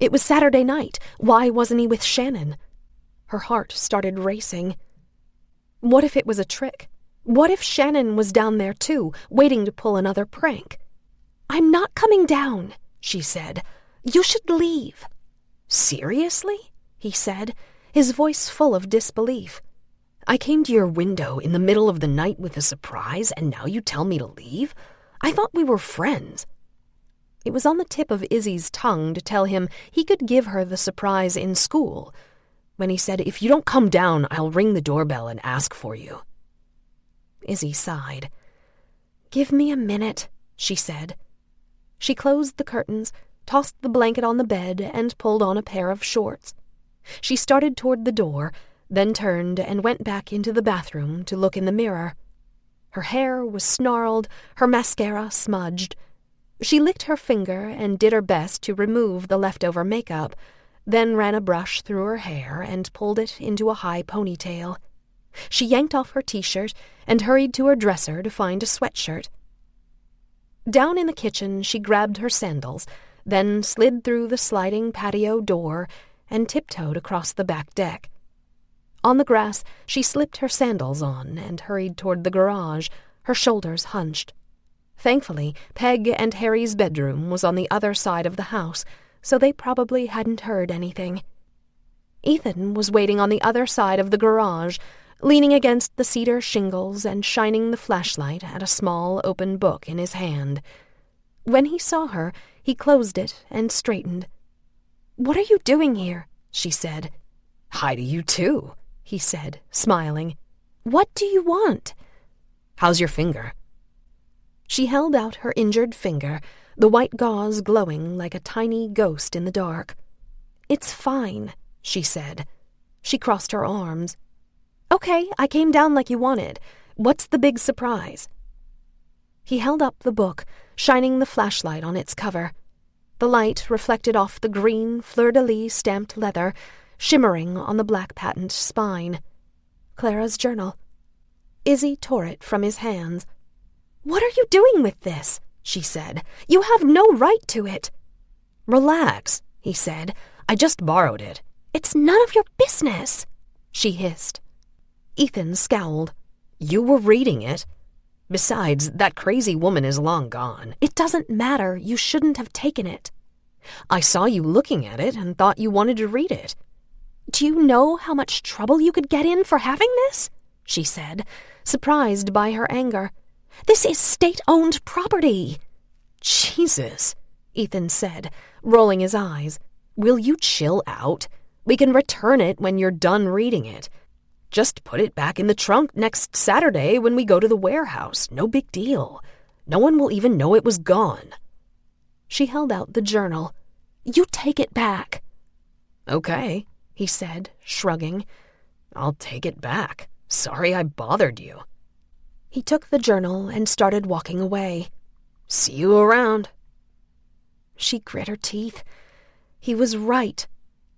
It was Saturday night. Why wasn't he with Shannon? Her heart started racing. What if it was a trick? What if Shannon was down there too, waiting to pull another prank? "I'm not coming down," she said. "You should leave." "Seriously?" he said, his voice full of disbelief. "I came to your window in the middle of the night with a surprise, and now you tell me to leave? I thought we were friends." It was on the tip of Izzy's tongue to tell him he could give her the surprise in school. When he said, "If you don't come down, I'll ring the doorbell and ask for you." Izzy sighed. "Give me a minute," she said. She closed the curtains, tossed the blanket on the bed, and pulled on a pair of shorts. She started toward the door, then turned and went back into the bathroom to look in the mirror. Her hair was snarled, her mascara smudged. She licked her finger and did her best to remove the leftover makeup, then ran a brush through her hair and pulled it into a high ponytail. She yanked off her t-shirt and hurried to her dresser to find a sweatshirt. Down in the kitchen, she grabbed her sandals, then slid through the sliding patio door and tiptoed across the back deck. On the grass, she slipped her sandals on and hurried toward the garage, her shoulders hunched. Thankfully, Peg and Harry's bedroom was on the other side of the house, so they probably hadn't heard anything. Ethan was waiting on the other side of the garage, leaning against the cedar shingles and shining the flashlight at a small open book in his hand. When he saw her, he closed it and straightened. "What are you doing here?" she said. "Hi to you, too," he said, smiling. "What do you want?" "How's your finger?" She held out her injured finger, the white gauze glowing like a tiny ghost in the dark. "It's fine," she said. She crossed her arms. "Okay, I came down like you wanted. What's the big surprise?" He held up the book, shining the flashlight on its cover. The light reflected off the green fleur-de-lis stamped leather, shimmering on the black patent spine. Clara's journal. Izzy tore it from his hands. "What are you doing with this?" she said. "You have no right to it." "Relax," he said. "I just borrowed it." "It's none of your business," she hissed. Ethan scowled. "You were reading it. Besides, that crazy woman is long gone." "It doesn't matter. You shouldn't have taken it." "I saw you looking at it and thought you wanted to read it." "Do you know how much trouble you could get in for having this?" she said, surprised by her anger. "This is state-owned property." "Jesus," Ethan said, rolling his eyes. "Will you chill out? We can return it when you're done reading it. Just put it back in the trunk next Saturday when we go to the warehouse. No big deal. No one will even know it was gone." She held out the journal. "You take it back." "Okay," he said, shrugging. "I'll take it back. Sorry I bothered you." He took the journal and started walking away. "See you around." She grit her teeth. He was right.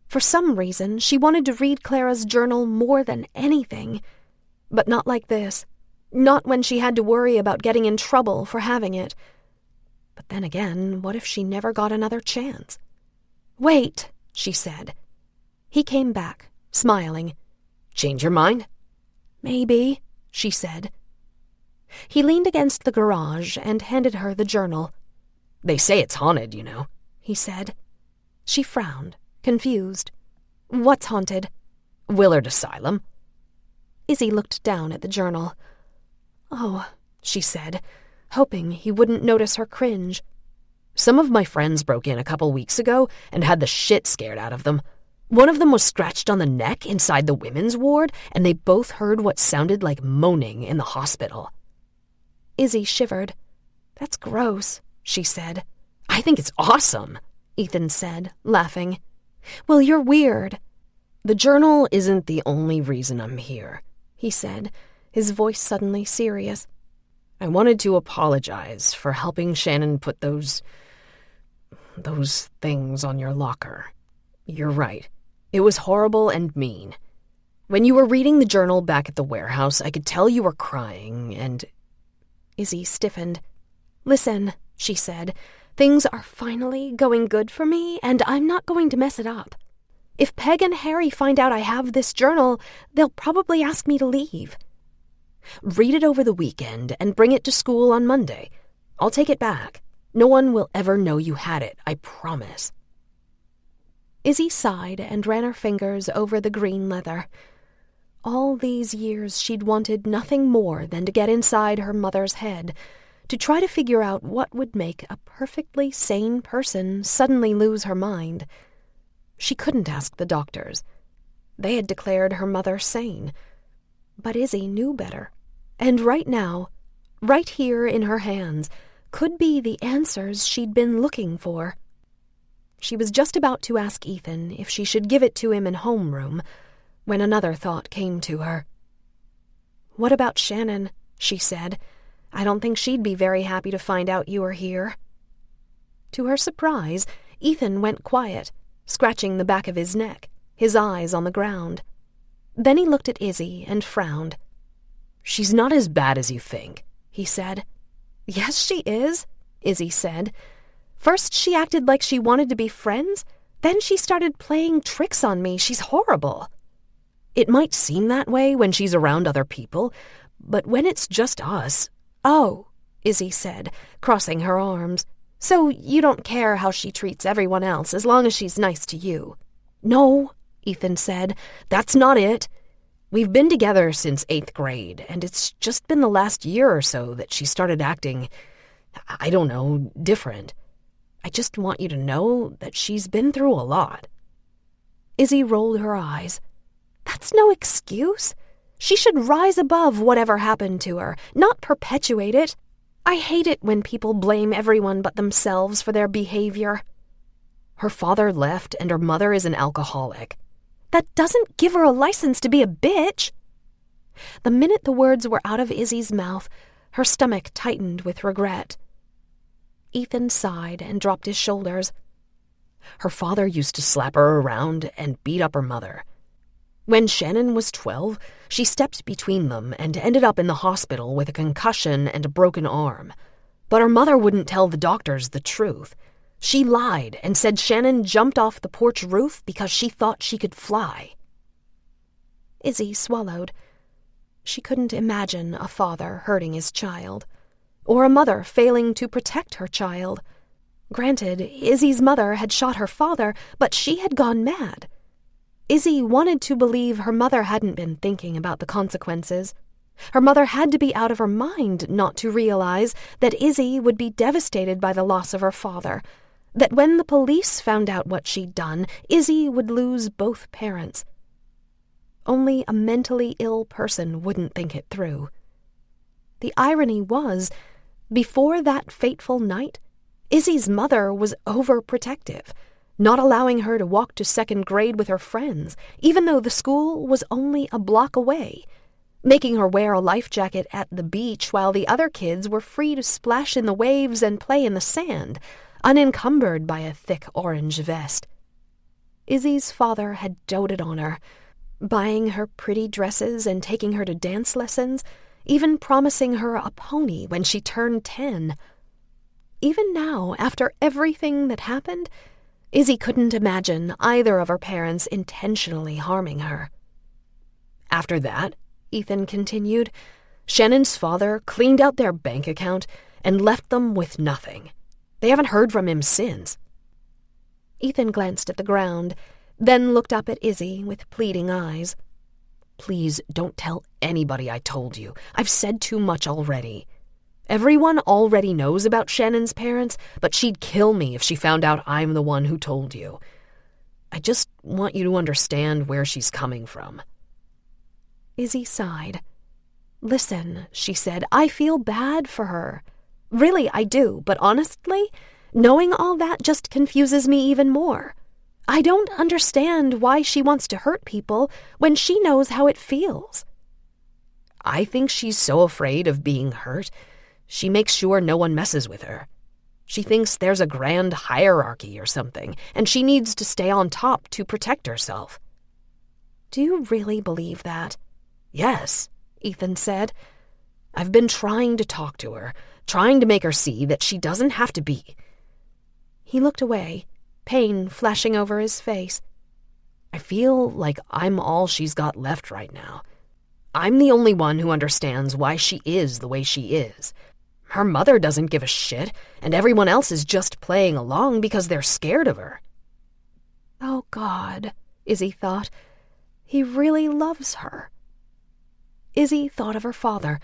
For some reason, she wanted to read Clara's journal more than anything. But not like this. Not when she had to worry about getting in trouble for having it. But then again, what if she never got another chance? "Wait," she said. He came back, smiling. "Change your mind?" "Maybe," she said. He leaned against the garage and handed her the journal. "They say it's haunted, you know," he said. She frowned, confused. "What's haunted?" "Willard Asylum." Izzy looked down at the journal. "Oh," she said, hoping he wouldn't notice her cringe. "Some of my friends broke in a couple weeks ago and had the shit scared out of them. One of them was scratched on the neck inside the women's ward, and they both heard what sounded like moaning in the hospital." Izzy shivered. "That's gross," she said. "I think it's awesome," Ethan said, laughing. "Well, you're weird." "The journal isn't the only reason I'm here," he said, his voice suddenly serious. "I wanted to apologize for helping Shannon put those things on your locker. You're right. It was horrible and mean. When you were reading the journal back at the warehouse, I could tell you were crying, and—" Izzy stiffened. "Listen," she said, "things are finally going good for me, and I'm not going to mess it up. If Peg and Harry find out I have this journal, they'll probably ask me to leave." "Read it over the weekend and bring it to school on Monday. I'll take it back. No one will ever know you had it, I promise." Izzy sighed and ran her fingers over the green leather. All these years she'd wanted nothing more than to get inside her mother's head, to try to figure out what would make a perfectly sane person suddenly lose her mind. She couldn't ask the doctors. They had declared her mother sane. But Izzy knew better. And right now, right here in her hands, could be the answers she'd been looking for. She was just about to ask Ethan if she should give it to him in homeroom, when another thought came to her. "What about Shannon?" she said. "I don't think she'd be very happy to find out you were here." To her surprise, Ethan went quiet, scratching the back of his neck, his eyes on the ground. Then he looked at Izzy and frowned. "She's not as bad as you think," he said. "Yes, she is," Izzy said. "First she acted like she wanted to be friends, then she started playing tricks on me. She's horrible." "It might seem that way when she's around other people, but when it's just us—" "Oh," Izzy said, crossing her arms. "So you don't care how she treats everyone else as long as she's nice to you?" "No," Ethan said. "That's not it. We've been together since 8th grade, and it's just been the last year or so that she started acting, I don't know, different. I just want you to know that she's been through a lot." Izzy rolled her eyes. "That's no excuse. She should rise above whatever happened to her, not perpetuate it. I hate it when people blame everyone but themselves for their behavior." "Her father left, and her mother is an alcoholic." "That doesn't give her a license to be a bitch." The minute the words were out of Izzy's mouth, her stomach tightened with regret. Ethan sighed and dropped his shoulders. "Her father used to slap her around and beat up her mother. When Shannon was 12, she stepped between them and ended up in the hospital with a concussion and a broken arm. But her mother wouldn't tell the doctors the truth. She lied and said Shannon jumped off the porch roof because she thought she could fly." Izzy swallowed. She couldn't imagine a father hurting his child, or a mother failing to protect her child. Granted, Izzy's mother had shot her father, but she had gone mad. Izzy wanted to believe her mother hadn't been thinking about the consequences. Her mother had to be out of her mind not to realize that Izzy would be devastated by the loss of her father, that when the police found out what she'd done, Izzy would lose both parents. Only a mentally ill person wouldn't think it through. The irony was, before that fateful night, Izzy's mother was overprotective, not allowing her to walk to second grade with her friends, even though the school was only a block away, making her wear a life jacket at the beach while the other kids were free to splash in the waves and play in the sand, unencumbered by a thick orange vest. Izzy's father had doted on her, buying her pretty dresses and taking her to dance lessons, even promising her a pony when she turned 10. Even now, after everything that happened, Izzy couldn't imagine either of her parents intentionally harming her. After that, Ethan continued, Shannon's father cleaned out their bank account and left them with nothing. They haven't heard from him since. Ethan glanced at the ground, then looked up at Izzy with pleading eyes. Please don't tell anybody I told you. I've said too much already. Everyone already knows about Shannon's parents, but she'd kill me if she found out I'm the one who told you. I just want you to understand where she's coming from. Izzy sighed. Listen, she said, I feel bad for her. Really, I do, but honestly, knowing all that just confuses me even more. I don't understand why she wants to hurt people when she knows how it feels. I think she's so afraid of being hurt, she makes sure no one messes with her. She thinks there's a grand hierarchy or something, and she needs to stay on top to protect herself. Do you really believe that? Yes, Ethan said. I've been trying to talk to her, trying to make her see that she doesn't have to be. He looked away, pain flashing over his face. I feel like I'm all she's got left right now. I'm the only one who understands why she is the way she is. Her mother doesn't give a shit, and everyone else is just playing along because they're scared of her. Oh, God, Izzy thought. He really loves her. Izzy thought of her father,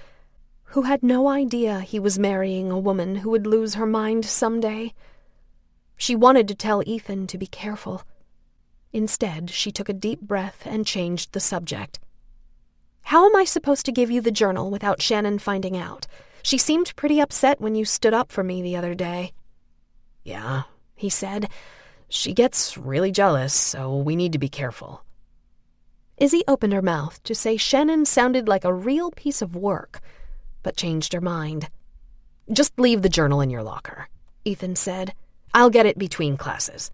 who had no idea he was marrying a woman who would lose her mind someday. She wanted to tell Ethan to be careful. Instead, she took a deep breath and changed the subject. How am I supposed to give you the journal without Shannon finding out? She seemed pretty upset when you stood up for me the other day. Yeah, he said. She gets really jealous, so we need to be careful. Izzy opened her mouth to say Shannon sounded like a real piece of work, but changed her mind. Just leave the journal in your locker, Ethan said. I'll get it between classes.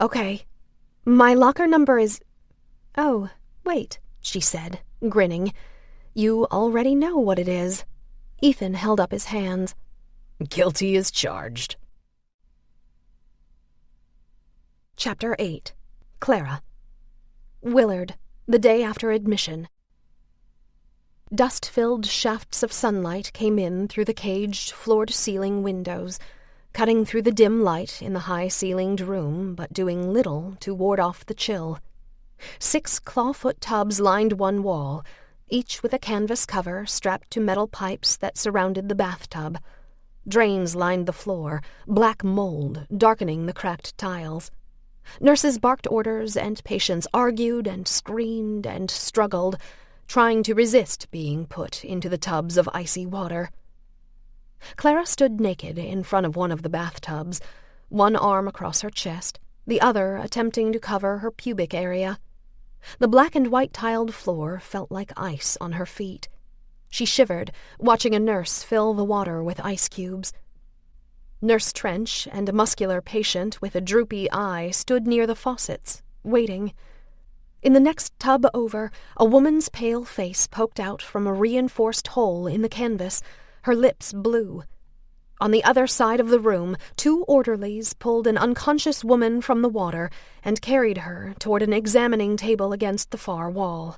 Okay. My locker number is... Oh, wait, she said, grinning. You already know what it is. Ethan held up his hands. Guilty as charged. Chapter 8. Clara. Willard, the day after admission. Dust-filled shafts of sunlight came in through the caged, floor-to-ceiling windows, cutting through the dim light in the high-ceilinged room, but doing little to ward off the chill. 6 clawfoot tubs lined one wall, each with a canvas cover strapped to metal pipes that surrounded the bathtub. Drains lined the floor, black mold darkening the cracked tiles. Nurses barked orders, and patients argued and screamed and struggled, trying to resist being put into the tubs of icy water. Clara stood naked in front of one of the bathtubs, one arm across her chest, the other attempting to cover her pubic area. The black and white tiled floor felt like ice on her feet. She shivered, watching a nurse fill the water with ice cubes. Nurse Trench and a muscular patient with a droopy eye stood near the faucets, waiting. In the next tub over, a woman's pale face poked out from a reinforced hole in the canvas, her lips blue. On the other side of the room, 2 orderlies pulled an unconscious woman from the water and carried her toward an examining table against the far wall.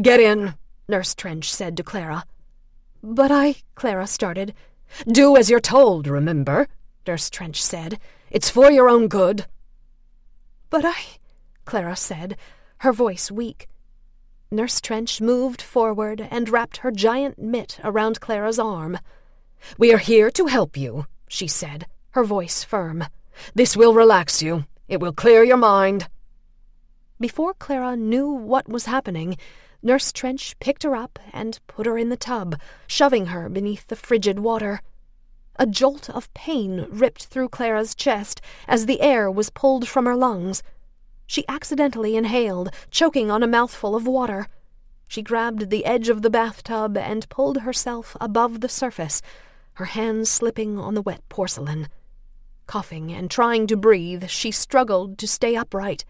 "Get in," Nurse Trench said to Clara. "But Clara started. "Do as you're told, remember," Nurse Trench said. "It's for your own good." "But Clara said, her voice weak. Nurse Trench moved forward and wrapped her giant mitt around Clara's arm. "We are here to help you," she said, her voice firm. "This will relax you. It will clear your mind." Before Clara knew what was happening, Nurse Trench picked her up and put her in the tub, shoving her beneath the frigid water. A jolt of pain ripped through Clara's chest as the air was pulled from her lungs. She accidentally inhaled, choking on a mouthful of water. She grabbed the edge of the bathtub and pulled herself above the surface, her hands slipping on the wet porcelain. Coughing and trying to breathe, she struggled to stay upright.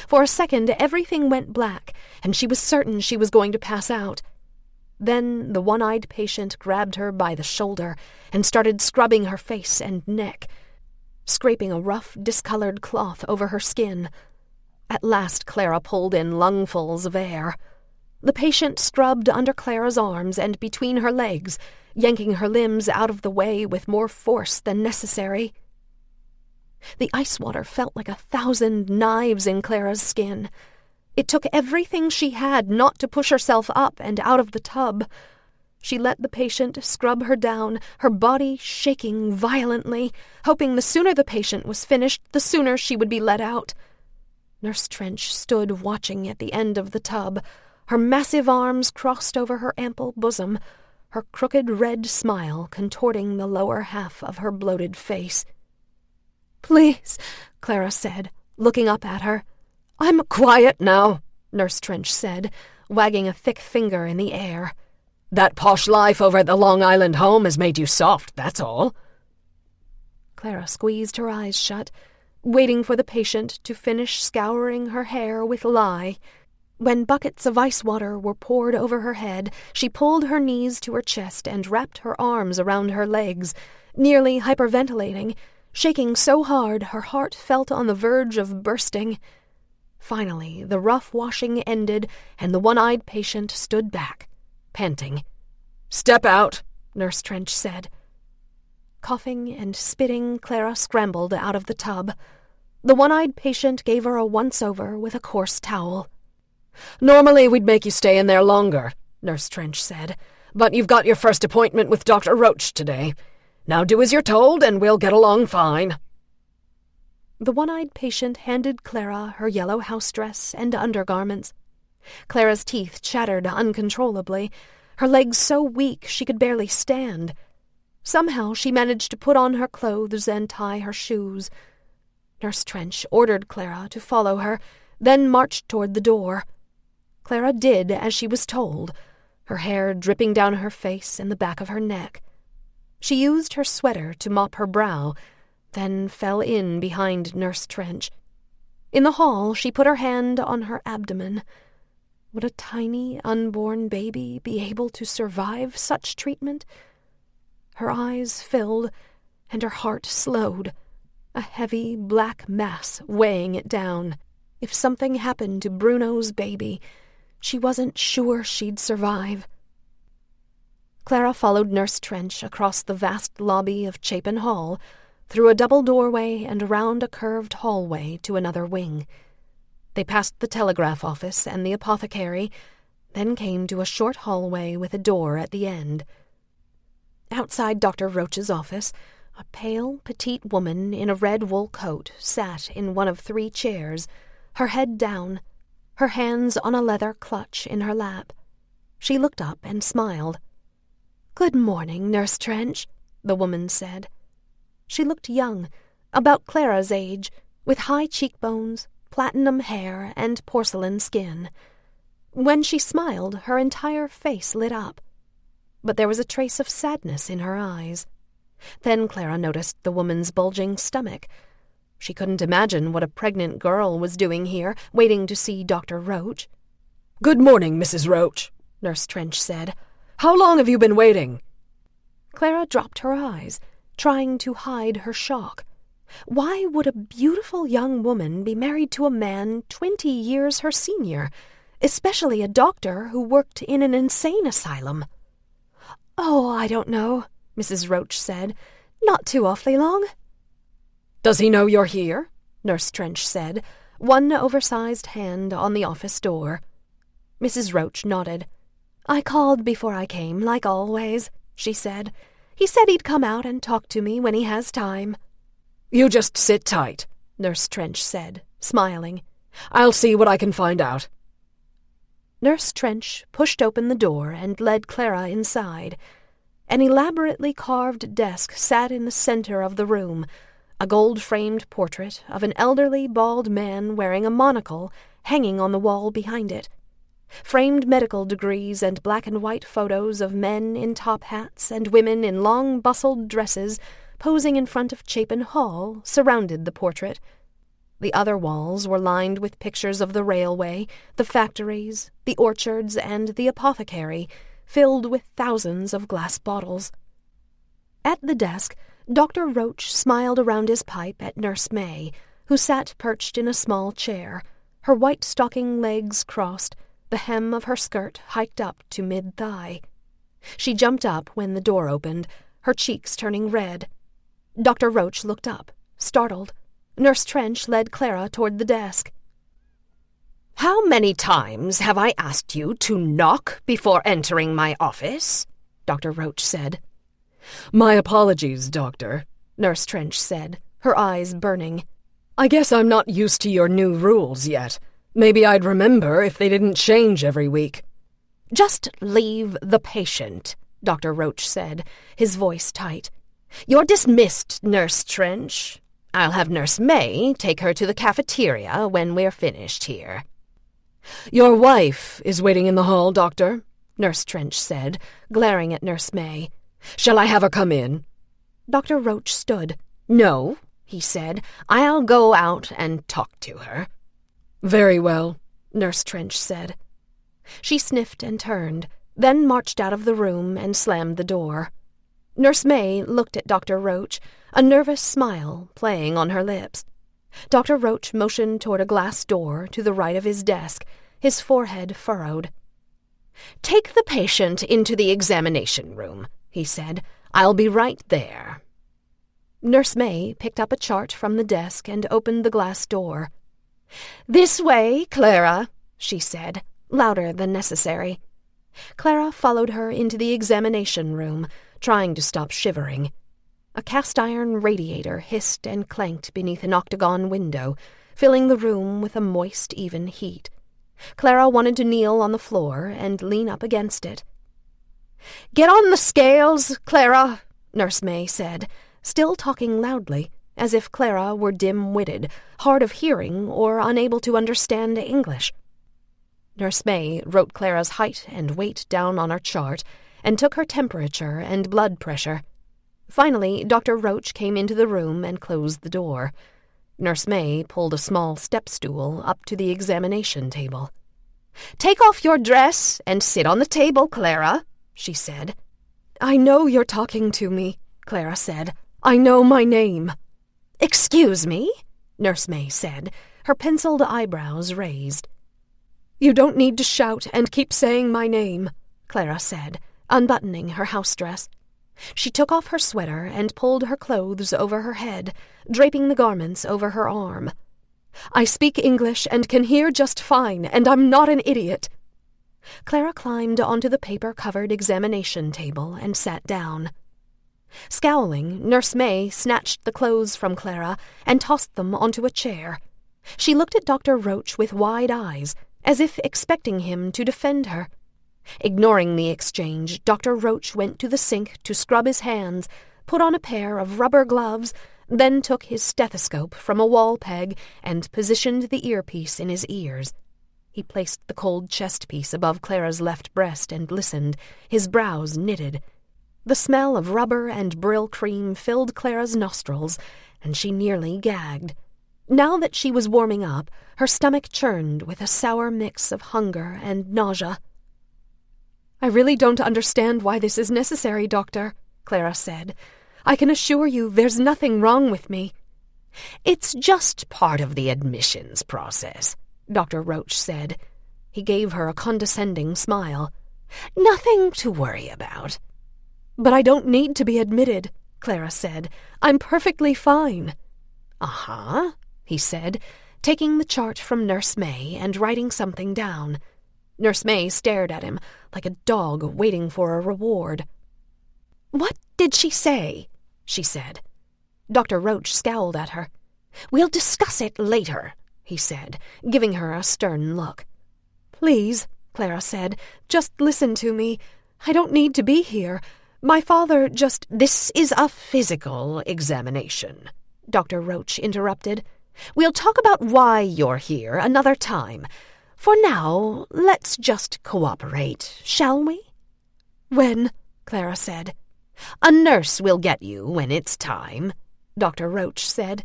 For a second, everything went black, and she was certain she was going to pass out. Then the one-eyed patient grabbed her by the shoulder and started scrubbing her face and neck, scraping a rough, discolored cloth over her skin. At last Clara pulled in lungfuls of air. The patient scrubbed under Clara's arms and between her legs, yanking her limbs out of the way with more force than necessary. The ice water felt like 1,000 knives in Clara's skin. It took everything she had not to push herself up and out of the tub. She let the patient scrub her down, her body shaking violently, hoping the sooner the patient was finished, the sooner she would be let out. Nurse Trench stood watching at the end of the tub, her massive arms crossed over her ample bosom, her crooked red smile contorting the lower half of her bloated face. "Please," Clara said, looking up at her. "I'm quiet now," Nurse Trench said, wagging a thick finger in the air. "That posh life over at the Long Island home has made you soft, that's all." Clara squeezed her eyes shut, waiting for the patient to finish scouring her hair with lye. When buckets of ice water were poured over her head, she pulled her knees to her chest and wrapped her arms around her legs, nearly hyperventilating, shaking so hard her heart felt on the verge of bursting. Finally, the rough washing ended, and the one-eyed patient stood back, panting. "Step out," Nurse Trench said. Coughing and spitting, Clara scrambled out of the tub. The one-eyed patient gave her a once-over with a coarse towel. "Normally we'd make you stay in there longer," Nurse Trench said, "but you've got your first appointment with Dr. Roach today. Now do as you're told, and we'll get along fine." The one-eyed patient handed Clara her yellow house dress and undergarments. Clara's teeth chattered uncontrollably, her legs so weak she could barely stand. Somehow she managed to put on her clothes and tie her shoes. Nurse Trench ordered Clara to follow her, then marched toward the door. Clara did as she was told, her hair dripping down her face and the back of her neck. She used her sweater to mop her brow, then fell in behind Nurse Trench. In the hall, she put her hand on her abdomen. Would a tiny, unborn baby be able to survive such treatment? Her eyes filled, and her heart slowed, a heavy black mass weighing it down. If something happened to Bruno's baby, she wasn't sure she'd survive. Clara followed Nurse Trench across the vast lobby of Chapin Hall, through a double doorway and around a curved hallway to another wing. They passed the telegraph office and the apothecary, then came to a short hallway with a door at the end. Outside Dr. Roach's office, a pale, petite woman in a red wool coat sat in one of 3 chairs, her head down, her hands on a leather clutch in her lap. She looked up and smiled. "Good morning, Nurse Trench," the woman said. She looked young, about Clara's age, with high cheekbones, platinum hair, and porcelain skin. When she smiled, her entire face lit up, but there was a trace of sadness in her eyes. Then Clara noticed the woman's bulging stomach. She couldn't imagine what a pregnant girl was doing here, waiting to see Dr. Roach. "Good morning, Mrs. Roach," Nurse Trench said. "How long have you been waiting?" Clara dropped her eyes, trying to hide her shock. Why would a beautiful young woman be married to a man 20 years her senior, especially a doctor who worked in an insane asylum? "Oh, I don't know," Mrs. Roach said. "Not too awfully long." "Does he know you're here?" Nurse Trench said, one oversized hand on the office door. Mrs. Roach nodded. "I called before I came, like always," she said. "He said he'd come out and talk to me when he has time." "You just sit tight," Nurse Trench said, smiling. "I'll see what I can find out." Nurse Trench pushed open the door and led Clara inside. An elaborately carved desk sat in the center of the room, a gold-framed portrait of an elderly bald man wearing a monocle hanging on the wall behind it. Framed medical degrees and black-and-white photos of men in top hats and women in long bustled dresses posing in front of Chapin Hall surrounded the portrait. The other walls were lined with pictures of the railway, the factories, the orchards, and the apothecary, filled with thousands of glass bottles. At the desk, Dr. Roach smiled around his pipe at Nurse May, who sat perched in a small chair, her white stocking legs crossed, the hem of her skirt hiked up to mid-thigh. She jumped up when the door opened, her cheeks turning red. Dr. Roach looked up, startled. Nurse Trench led Clara toward the desk. "How many times have I asked you to knock before entering my office?" Dr. Roach said. "My apologies, Doctor," Nurse Trench said, her eyes burning. "I guess I'm not used to your new rules yet. Maybe I'd remember if they didn't change every week." "Just leave the patient," Dr. Roach said, his voice tight. "You're dismissed, Nurse Trench. I'll have Nurse May take her to the cafeteria when we're finished here." "Your wife is waiting in the hall, Doctor," Nurse Trench said, glaring at Nurse May. "Shall I have her come in?" Dr. Roach stood. "No," he said. "I'll go out and talk to her." "Very well," Nurse Trench said. She sniffed and turned, then marched out of the room and slammed the door. Nurse May looked at Dr. Roach, a nervous smile playing on her lips. Dr. Roach motioned toward a glass door to the right of his desk, his forehead furrowed. "Take the patient into the examination room," he said. "I'll be right there." Nurse May picked up a chart from the desk and opened the glass door. "This way, Clara," she said, louder than necessary. Clara followed her into the examination room, trying to stop shivering. A cast-iron radiator hissed and clanked beneath an octagon window, filling the room with a moist, even heat. Clara wanted to kneel on the floor and lean up against it. "Get on the scales, Clara," Nurse May said, still talking loudly, as if Clara were dim-witted, hard of hearing, or unable to understand English. Nurse May wrote Clara's height and weight down on her chart and took her temperature and blood pressure. Finally, Dr. Roach came into the room and closed the door. Nurse May pulled a small step stool up to the examination table. "Take off your dress and sit on the table, Clara," she said. "I know you're talking to me," Clara said. "I know my name." "Excuse me?" Nurse May said, her penciled eyebrows raised. "You don't need to shout and keep saying my name," Clara said, unbuttoning her house dress. She took off her sweater and pulled her clothes over her head, draping the garments over her arm. "I speak English and can hear just fine, and I'm not an idiot." Clara climbed onto the paper-covered examination table and sat down. Scowling, Nurse May snatched the clothes from Clara and tossed them onto a chair. She looked at Dr. Roach with wide eyes, as if expecting him to defend her. Ignoring the exchange, Dr. Roach went to the sink to scrub his hands, put on a pair of rubber gloves, then took his stethoscope from a wall peg and positioned the earpiece in his ears. He placed the cold chest piece above Clara's left breast and listened, his brows knitted. The smell of rubber and Brill cream filled Clara's nostrils, and she nearly gagged. Now that she was warming up, her stomach churned with a sour mix of hunger and nausea. "I really don't understand why this is necessary, Doctor," Clara said. "I can assure you there's nothing wrong with me." "It's just part of the admissions process," Dr. Roach said. He gave her a condescending smile. "Nothing to worry about." "But I don't need to be admitted," Clara said. "I'm perfectly fine." "Uh-huh," he said, taking the chart from Nurse May and writing something down. Nurse May stared at him, like a dog waiting for a reward. "What did she say?" she said. Dr. Roach scowled at her. "We'll discuss it later," he said, giving her a stern look. "Please," Clara said, "just listen to me. I don't need to be here. My father just— This is a physical examination, Dr. Roach interrupted. We'll talk about why you're here another time. For now, let's just cooperate, shall we? When? Clara said. A nurse will get you when it's time, Dr. Roach said.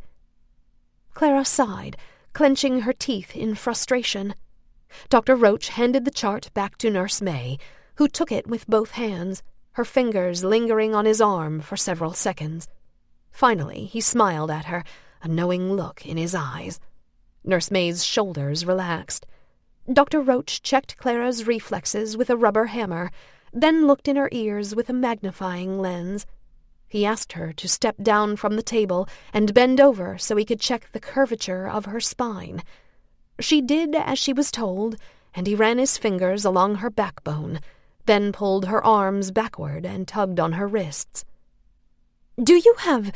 Clara sighed, clenching her teeth in frustration. Dr. Roach handed the chart back to Nurse May, who took it with both hands, her fingers lingering on his arm for several seconds. Finally, he smiled at her, a knowing look in his eyes. Nurse May's shoulders relaxed. Dr. Roach checked Clara's reflexes with a rubber hammer, then looked in her ears with a magnifying lens. He asked her to step down from the table and bend over so he could check the curvature of her spine. She did as she was told, and he ran his fingers along her backbone, then pulled her arms backward and tugged on her wrists. "Do you have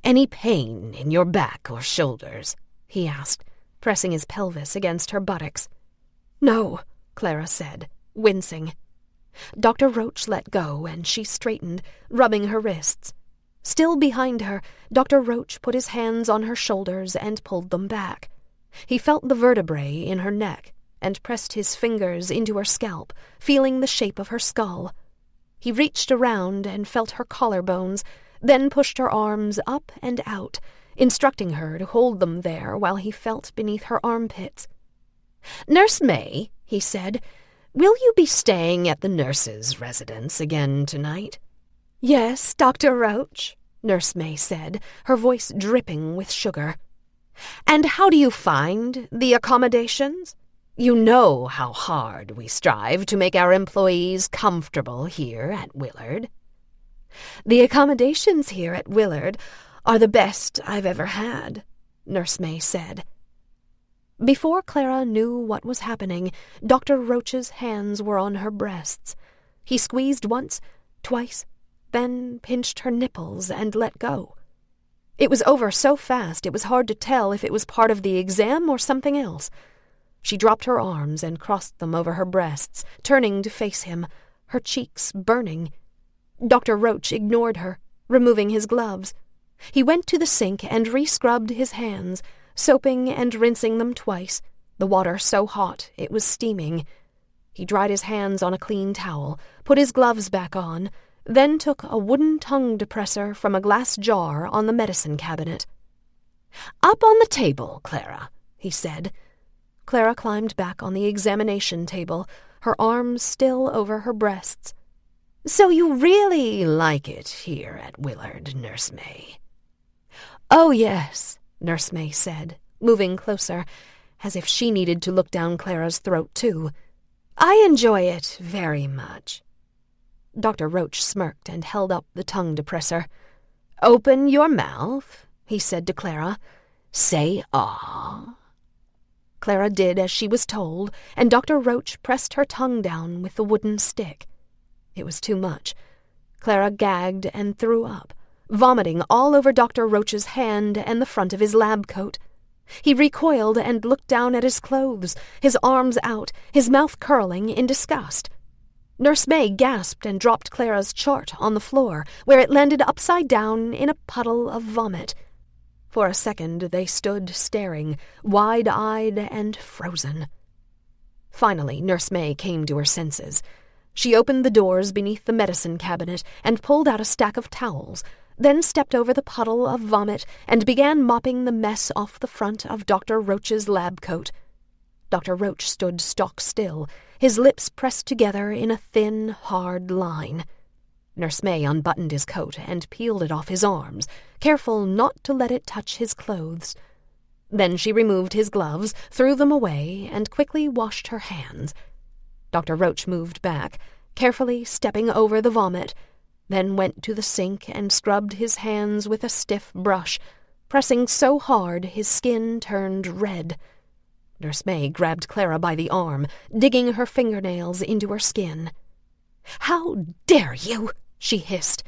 any pain in your back or shoulders?" he asked, pressing his pelvis against her buttocks. "No," Clara said, wincing. Dr. Roach let go, and she straightened, rubbing her wrists. Still behind her, Dr. Roach put his hands on her shoulders and pulled them back. He felt the vertebrae in her neck and pressed his fingers into her scalp, feeling the shape of her skull. He reached around and felt her collarbones, then pushed her arms up and out, instructing her to hold them there while he felt beneath her armpits. "Nurse May," he said, "will you be staying at the nurse's residence again tonight?" "Yes, Dr. Roach," Nurse May said, her voice dripping with sugar. "And how do you find the accommodations? You know how hard we strive to make our employees comfortable here at Willard." "The accommodations here at Willard are the best I've ever had," Nurse May said. Before Clara knew what was happening, Dr. Roach's hands were on her breasts. He squeezed once, twice, then pinched her nipples and let go. It was over so fast it was hard to tell if it was part of the exam or something else. She dropped her arms and crossed them over her breasts, turning to face him, her cheeks burning. Dr. Roach ignored her, removing his gloves. He went to the sink and re-scrubbed his hands, soaping and rinsing them twice, the water so hot it was steaming. He dried his hands on a clean towel, put his gloves back on, then took a wooden tongue depressor from a glass jar on the medicine cabinet. "Up on the table, Clara," he said. Clara climbed back on the examination table, her arms still over her breasts. "So you really like it here at Willard, Nurse May?" "Oh, yes," Nurse May said, moving closer, as if she needed to look down Clara's throat, too. "I enjoy it very much." Dr. Roach smirked and held up the tongue depressor. "Open your mouth," he said to Clara. "Say ah." Clara did as she was told, and Dr. Roach pressed her tongue down with the wooden stick. It was too much. Clara gagged and threw up, vomiting all over Dr. Roach's hand and the front of his lab coat. He recoiled and looked down at his clothes, his arms out, his mouth curling in disgust. Nurse May gasped and dropped Clara's chart on the floor, where it landed upside down in a puddle of vomit. For a second they stood staring, wide-eyed and frozen. Finally, Nurse May came to her senses. She opened the doors beneath the medicine cabinet and pulled out a stack of towels, then stepped over the puddle of vomit and began mopping the mess off the front of Dr. Roach's lab coat. Dr. Roach stood stock still, his lips pressed together in a thin, hard line. Nurse May unbuttoned his coat and peeled it off his arms, careful not to let it touch his clothes. Then she removed his gloves, threw them away, and quickly washed her hands. Dr. Roach moved back, carefully stepping over the vomit, then went to the sink and scrubbed his hands with a stiff brush, pressing so hard his skin turned red. Nurse May grabbed Clara by the arm, digging her fingernails into her skin. "How dare you?" she hissed.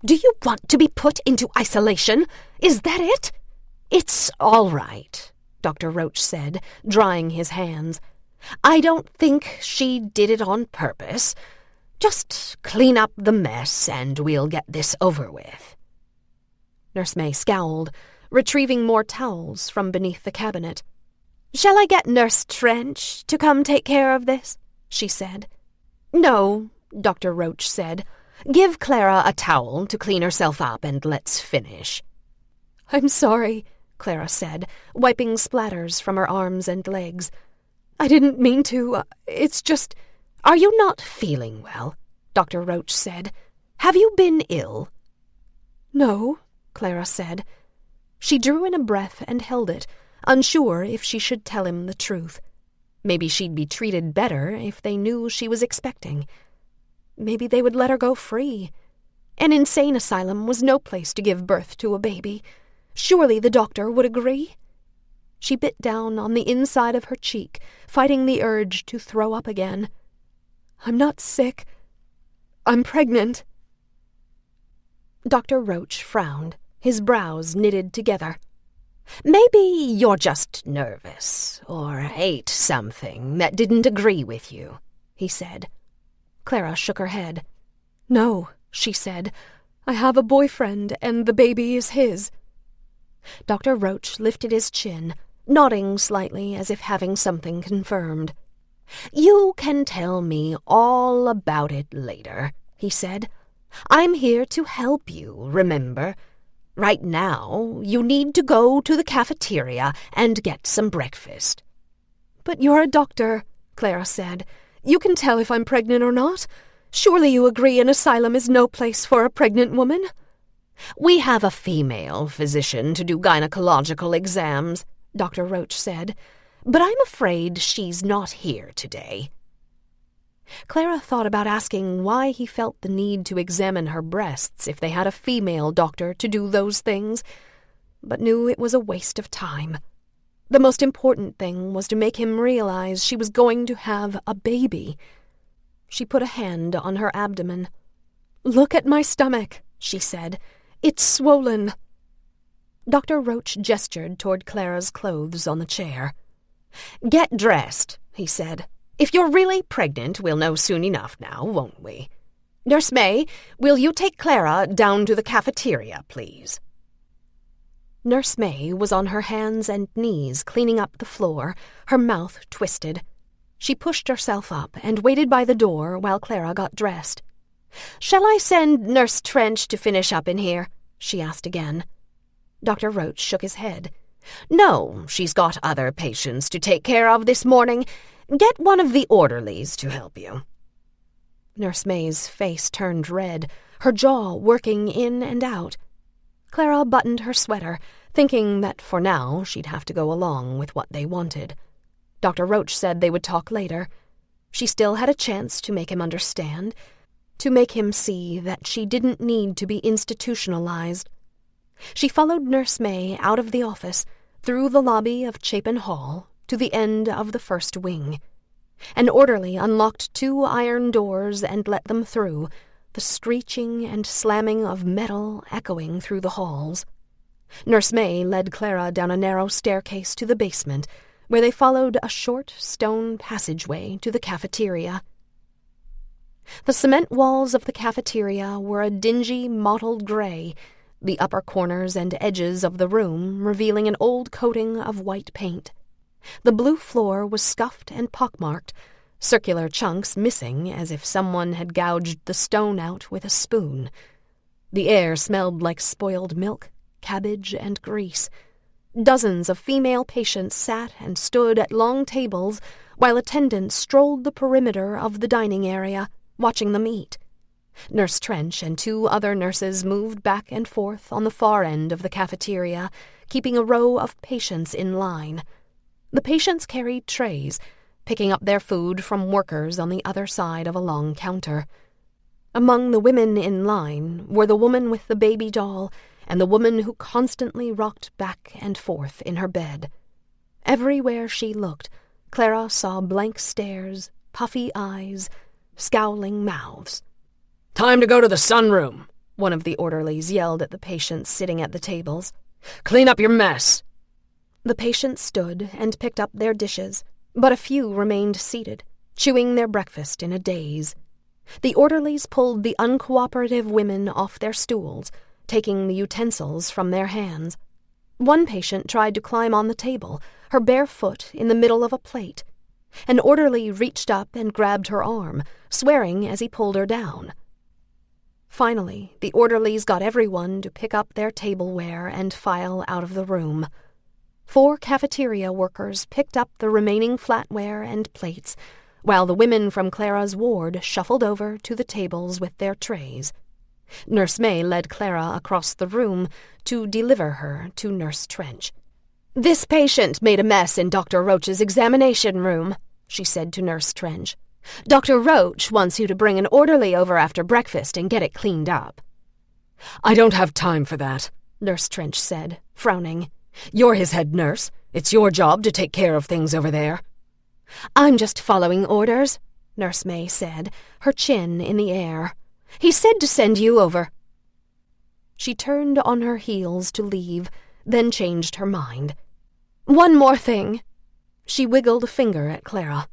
"Do you want to be put into isolation? Is that it?" "It's all right," Dr. Roach said, drying his hands. "I don't think she did it on purpose. Just clean up the mess and we'll get this over with." Nurse May scowled, retrieving more towels from beneath the cabinet. "Shall I get Nurse Trench to come take care of this?" she said. "No," Dr. Roach said. "Give Clara a towel to clean herself up and let's finish." "I'm sorry," Clara said, wiping splatters from her arms and legs. "I didn't mean to. It's just—" "Are you not feeling well?" Dr. Roach said. "Have you been ill?" "No," Clara said. She drew in a breath and held it, unsure if she should tell him the truth. Maybe she'd be treated better if they knew she was expecting. Maybe they would let her go free. An insane asylum was no place to give birth to a baby. Surely the doctor would agree. She bit down on the inside of her cheek, fighting the urge to throw up again. "I'm not sick. I'm pregnant." Dr. Roach frowned, his brows knitted together. "Maybe you're just nervous, or ate something that didn't agree with you," he said. Clara shook her head. "No," she said. "I have a boyfriend, and the baby is his." Dr. Roach lifted his chin, nodding slightly as if having something confirmed. "You can tell me all about it later," he said. "I'm here to help you, remember? Right now, you need to go to the cafeteria and get some breakfast." "But you're a doctor," Clara said. "You can tell if I'm pregnant or not. Surely you agree an asylum is no place for a pregnant woman?" "We have a female physician to do gynecological exams," Dr. Roach said, "but I'm afraid she's not here today." Clara thought about asking why he felt the need to examine her breasts if they had a female doctor to do those things, but knew it was a waste of time. The most important thing was to make him realize she was going to have a baby. She put a hand on her abdomen. "Look at my stomach," she said. "It's swollen." Dr. Roach gestured toward Clara's clothes on the chair. "Get dressed," he said. "If you're really pregnant, we'll know soon enough now, won't we? Nurse May, will you take Clara down to the cafeteria, please?" Nurse May was on her hands and knees cleaning up the floor, her mouth twisted. She pushed herself up and waited by the door while Clara got dressed. "Shall I send Nurse Trench to finish up in here?" she asked again. Dr. Roach shook his head. "No, she's got other patients to take care of this morning. Get one of the orderlies to help you." Nurse May's face turned red, her jaw working in and out. Clara buttoned her sweater, thinking that for now she'd have to go along with what they wanted. Dr. Roach said they would talk later. She still had a chance to make him understand, to make him see that she didn't need to be institutionalized. She followed Nurse May out of the office, through the lobby of Chapin Hall, to the end of the first wing. An orderly unlocked 2 iron doors and let them through, the screeching and slamming of metal echoing through the halls. Nurse May led Clara down a narrow staircase to the basement, where they followed a short stone passageway to the cafeteria. The cement walls of the cafeteria were a dingy, mottled gray, the upper corners and edges of the room revealing an old coating of white paint. The blue floor was scuffed and pockmarked, circular chunks missing as if someone had gouged the stone out with a spoon. The air smelled like spoiled milk, cabbage, and grease. Dozens of female patients sat and stood at long tables while attendants strolled the perimeter of the dining area, watching them eat. Nurse Trench and 2 other nurses moved back and forth on the far end of the cafeteria, keeping a row of patients in line. The patients carried trays, picking up their food from workers on the other side of a long counter. Among the women in line were the woman with the baby doll and the woman who constantly rocked back and forth in her bed. Everywhere she looked, Clara saw blank stares, puffy eyes, scowling mouths. "Time to go to the sunroom," one of the orderlies yelled at the patients sitting at the tables. "Clean up your mess." The patients stood and picked up their dishes, but a few remained seated, chewing their breakfast in a daze. The orderlies pulled the uncooperative women off their stools, taking the utensils from their hands. One patient tried to climb on the table, her bare foot in the middle of a plate. An orderly reached up and grabbed her arm, swearing as he pulled her down. Finally, the orderlies got everyone to pick up their tableware and file out of the room. 4 cafeteria workers picked up the remaining flatware and plates, while the women from Clara's ward shuffled over to the tables with their trays. Nurse May led Clara across the room to deliver her to Nurse Trench. "This patient made a mess in Dr. Roach's examination room," she said to Nurse Trench. "Dr. Roach wants you to bring an orderly over after breakfast and get it cleaned up." "I don't have time for that," Nurse Trench said, frowning. "You're his head nurse. It's your job to take care of things over there." "I'm just following orders," Nurse May said, her chin in the air. "He said to send you over." She turned on her heels to leave, then changed her mind. "One more thing." She wiggled a finger at Clara.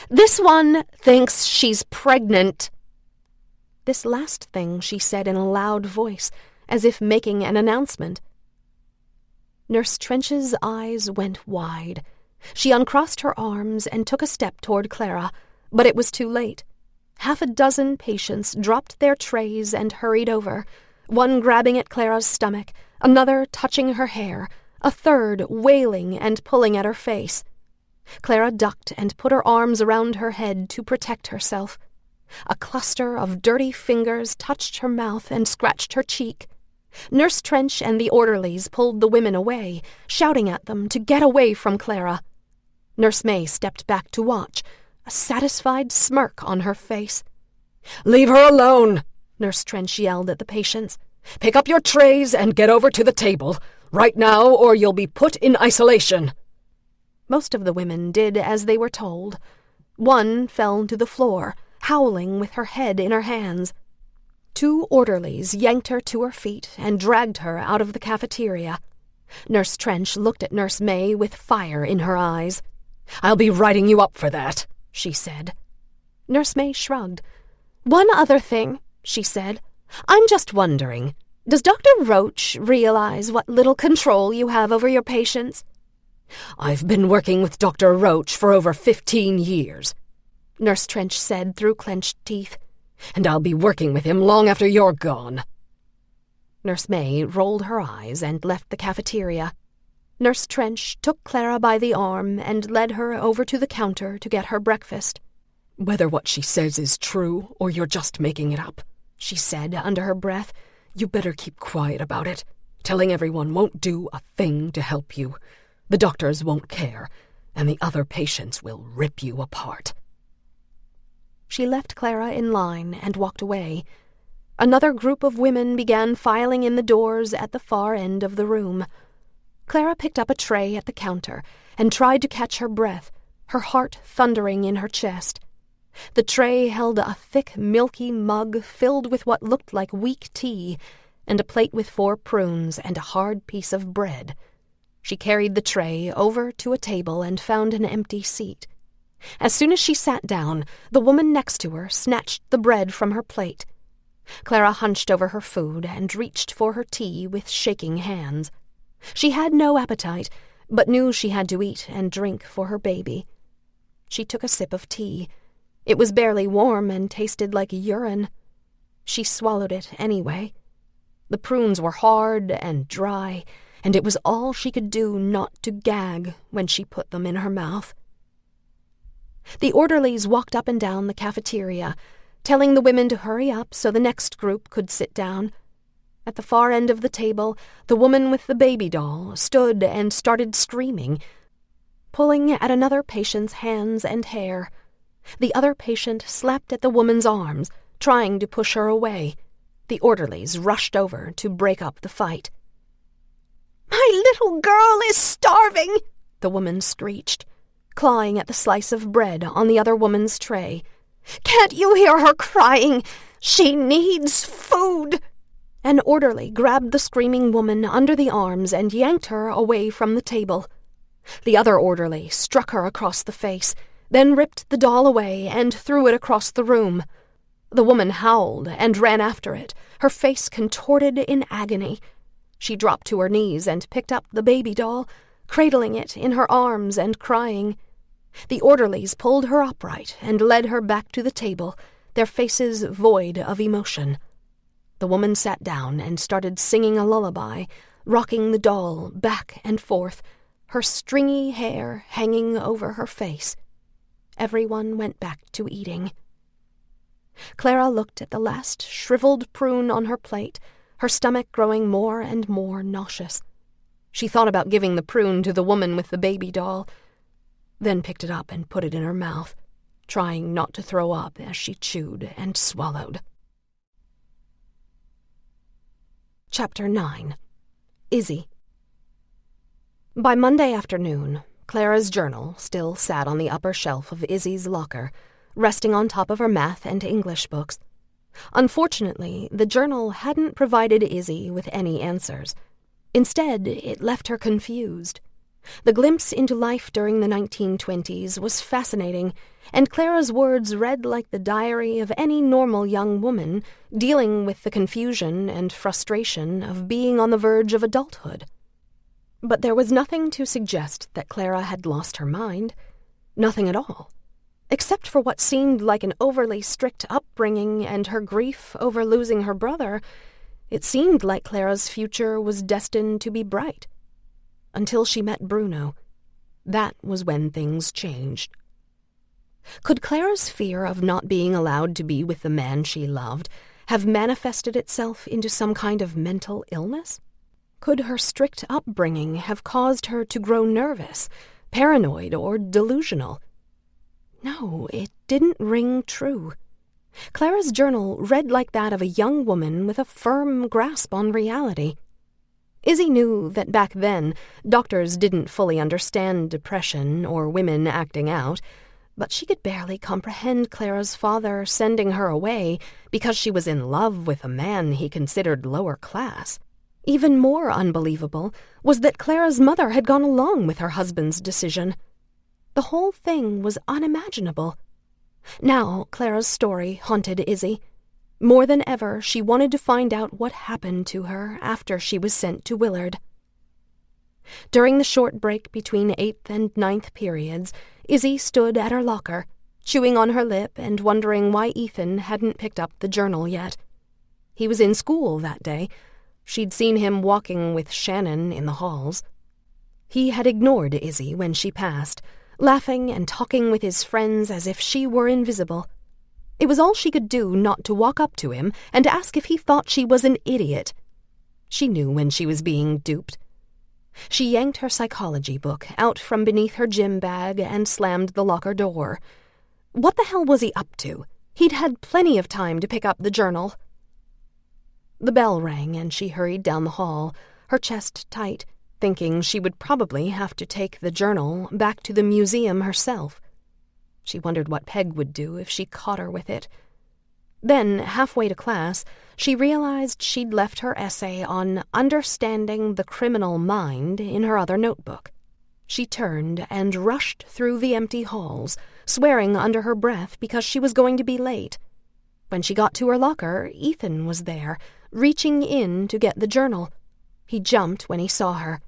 "This one thinks she's pregnant." This last thing she said in a loud voice, as if making an announcement. Nurse Trench's eyes went wide. She uncrossed her arms and took a step toward Clara, but it was too late. 6 patients dropped their trays and hurried over, one grabbing at Clara's stomach, another touching her hair, a third wailing and pulling at her face. Clara ducked and put her arms around her head to protect herself. A cluster of dirty fingers touched her mouth and scratched her cheek. Nurse Trench and the orderlies pulled the women away, shouting at them to get away from Clara. Nurse May stepped back to watch, a satisfied smirk on her face. "Leave her alone," Nurse Trench yelled at the patients. "Pick up your trays and get over to the table, right now, or you'll be put in isolation." Most of the women did as they were told. One fell to the floor, howling with her head in her hands. 2 orderlies yanked her to her feet and dragged her out of the cafeteria. Nurse Trench looked at Nurse May with fire in her eyes. "I'll be writing you up for that," she said. Nurse May shrugged. "One other thing," she said. "I'm just wondering, does Dr. Roach realize what little control you have over your patients?" "I've been working with Dr. Roach for over 15 years, Nurse Trench said through clenched teeth. "And I'll be working with him long after you're gone." Nurse May rolled her eyes and left the cafeteria. Nurse Trench took Clara by the arm and led her over to the counter to get her breakfast. "Whether what she says is true or you're just making it up," she said under her breath, "you better keep quiet about it. Telling everyone won't do a thing to help you. The doctors won't care, and the other patients will rip you apart." She left Clara in line and walked away. Another group of women began filing in the doors at the far end of the room. Clara picked up a tray at the counter and tried to catch her breath, her heart thundering in her chest. The tray held a thick, milky mug filled with what looked like weak tea, and a plate with 4 prunes and a hard piece of bread. She carried the tray over to a table and found an empty seat. As soon as she sat down, the woman next to her snatched the bread from her plate. Clara hunched over her food and reached for her tea with shaking hands. She had no appetite, but knew she had to eat and drink for her baby. She took a sip of tea. It was barely warm and tasted like urine. She swallowed it anyway. The prunes were hard and dry, and it was all she could do not to gag when she put them in her mouth. The orderlies walked up and down the cafeteria, telling the women to hurry up so the next group could sit down. At the far end of the table, the woman with the baby doll stood and started screaming, pulling at another patient's hands and hair. The other patient slapped at the woman's arms, trying to push her away. The orderlies rushed over to break up the fight. "My little girl is starving," the woman screeched, clawing at the slice of bread on the other woman's tray. "Can't you hear her crying? She needs food." An orderly grabbed the screaming woman under the arms and yanked her away from the table. The other orderly struck her across the face, then ripped the doll away and threw it across the room. The woman howled and ran after it, her face contorted in agony. She dropped to her knees and picked up the baby doll, cradling it in her arms and crying. The orderlies pulled her upright and led her back to the table, their faces void of emotion. The woman sat down and started singing a lullaby, rocking the doll back and forth, her stringy hair hanging over her face. Everyone went back to eating. Clara looked at the last shriveled prune on her plate, her stomach growing more and more nauseous. She thought about giving the prune to the woman with the baby doll, then picked it up and put it in her mouth, trying not to throw up as she chewed and swallowed. Chapter 9. Izzy. By Monday afternoon, Clara's journal still sat on the upper shelf of Izzy's locker, resting on top of her math and English books. Unfortunately, the journal hadn't provided Izzy with any answers. Instead, it left her confused. The glimpse into life during the 1920s was fascinating, and Clara's words read like the diary of any normal young woman dealing with the confusion and frustration of being on the verge of adulthood. But there was nothing to suggest that Clara had lost her mind. Nothing at all. Except for what seemed like an overly strict upbringing and her grief over losing her brother, it seemed like Clara's future was destined to be bright. Until she met Bruno. That was when things changed. Could Clara's fear of not being allowed to be with the man she loved have manifested itself into some kind of mental illness? Could her strict upbringing have caused her to grow nervous, paranoid, or delusional? No, it didn't ring true. Clara's journal read like that of a young woman with a firm grasp on reality. Izzy knew that back then, doctors didn't fully understand depression or women acting out, but she could barely comprehend Clara's father sending her away because she was in love with a man he considered lower class. Even more unbelievable was that Clara's mother had gone along with her husband's decision. The whole thing was unimaginable. Now Clara's story haunted Izzy. More than ever, she wanted to find out what happened to her after she was sent to Willard. During the short break between 8th and 9th periods, Izzy stood at her locker, chewing on her lip and wondering why Ethan hadn't picked up the journal yet. He was in school that day. She'd seen him walking with Shannon in the halls. He had ignored Izzy when she passed, laughing and talking with his friends as if she were invisible. It was all she could do not to walk up to him and ask if he thought she was an idiot. She knew when she was being duped. She yanked her psychology book out from beneath her gym bag and slammed the locker door. What the hell was he up to? He'd had plenty of time to pick up the journal. The bell rang and she hurried down the hall, her chest tight, thinking she would probably have to take the journal back to the museum herself. She wondered what Peg would do if she caught her with it. Then, halfway to class, she realized she'd left her essay on understanding the criminal mind in her other notebook. She turned and rushed through the empty halls, swearing under her breath because she was going to be late. When she got to her locker, Ethan was there, reaching in to get the journal. He jumped when he saw her.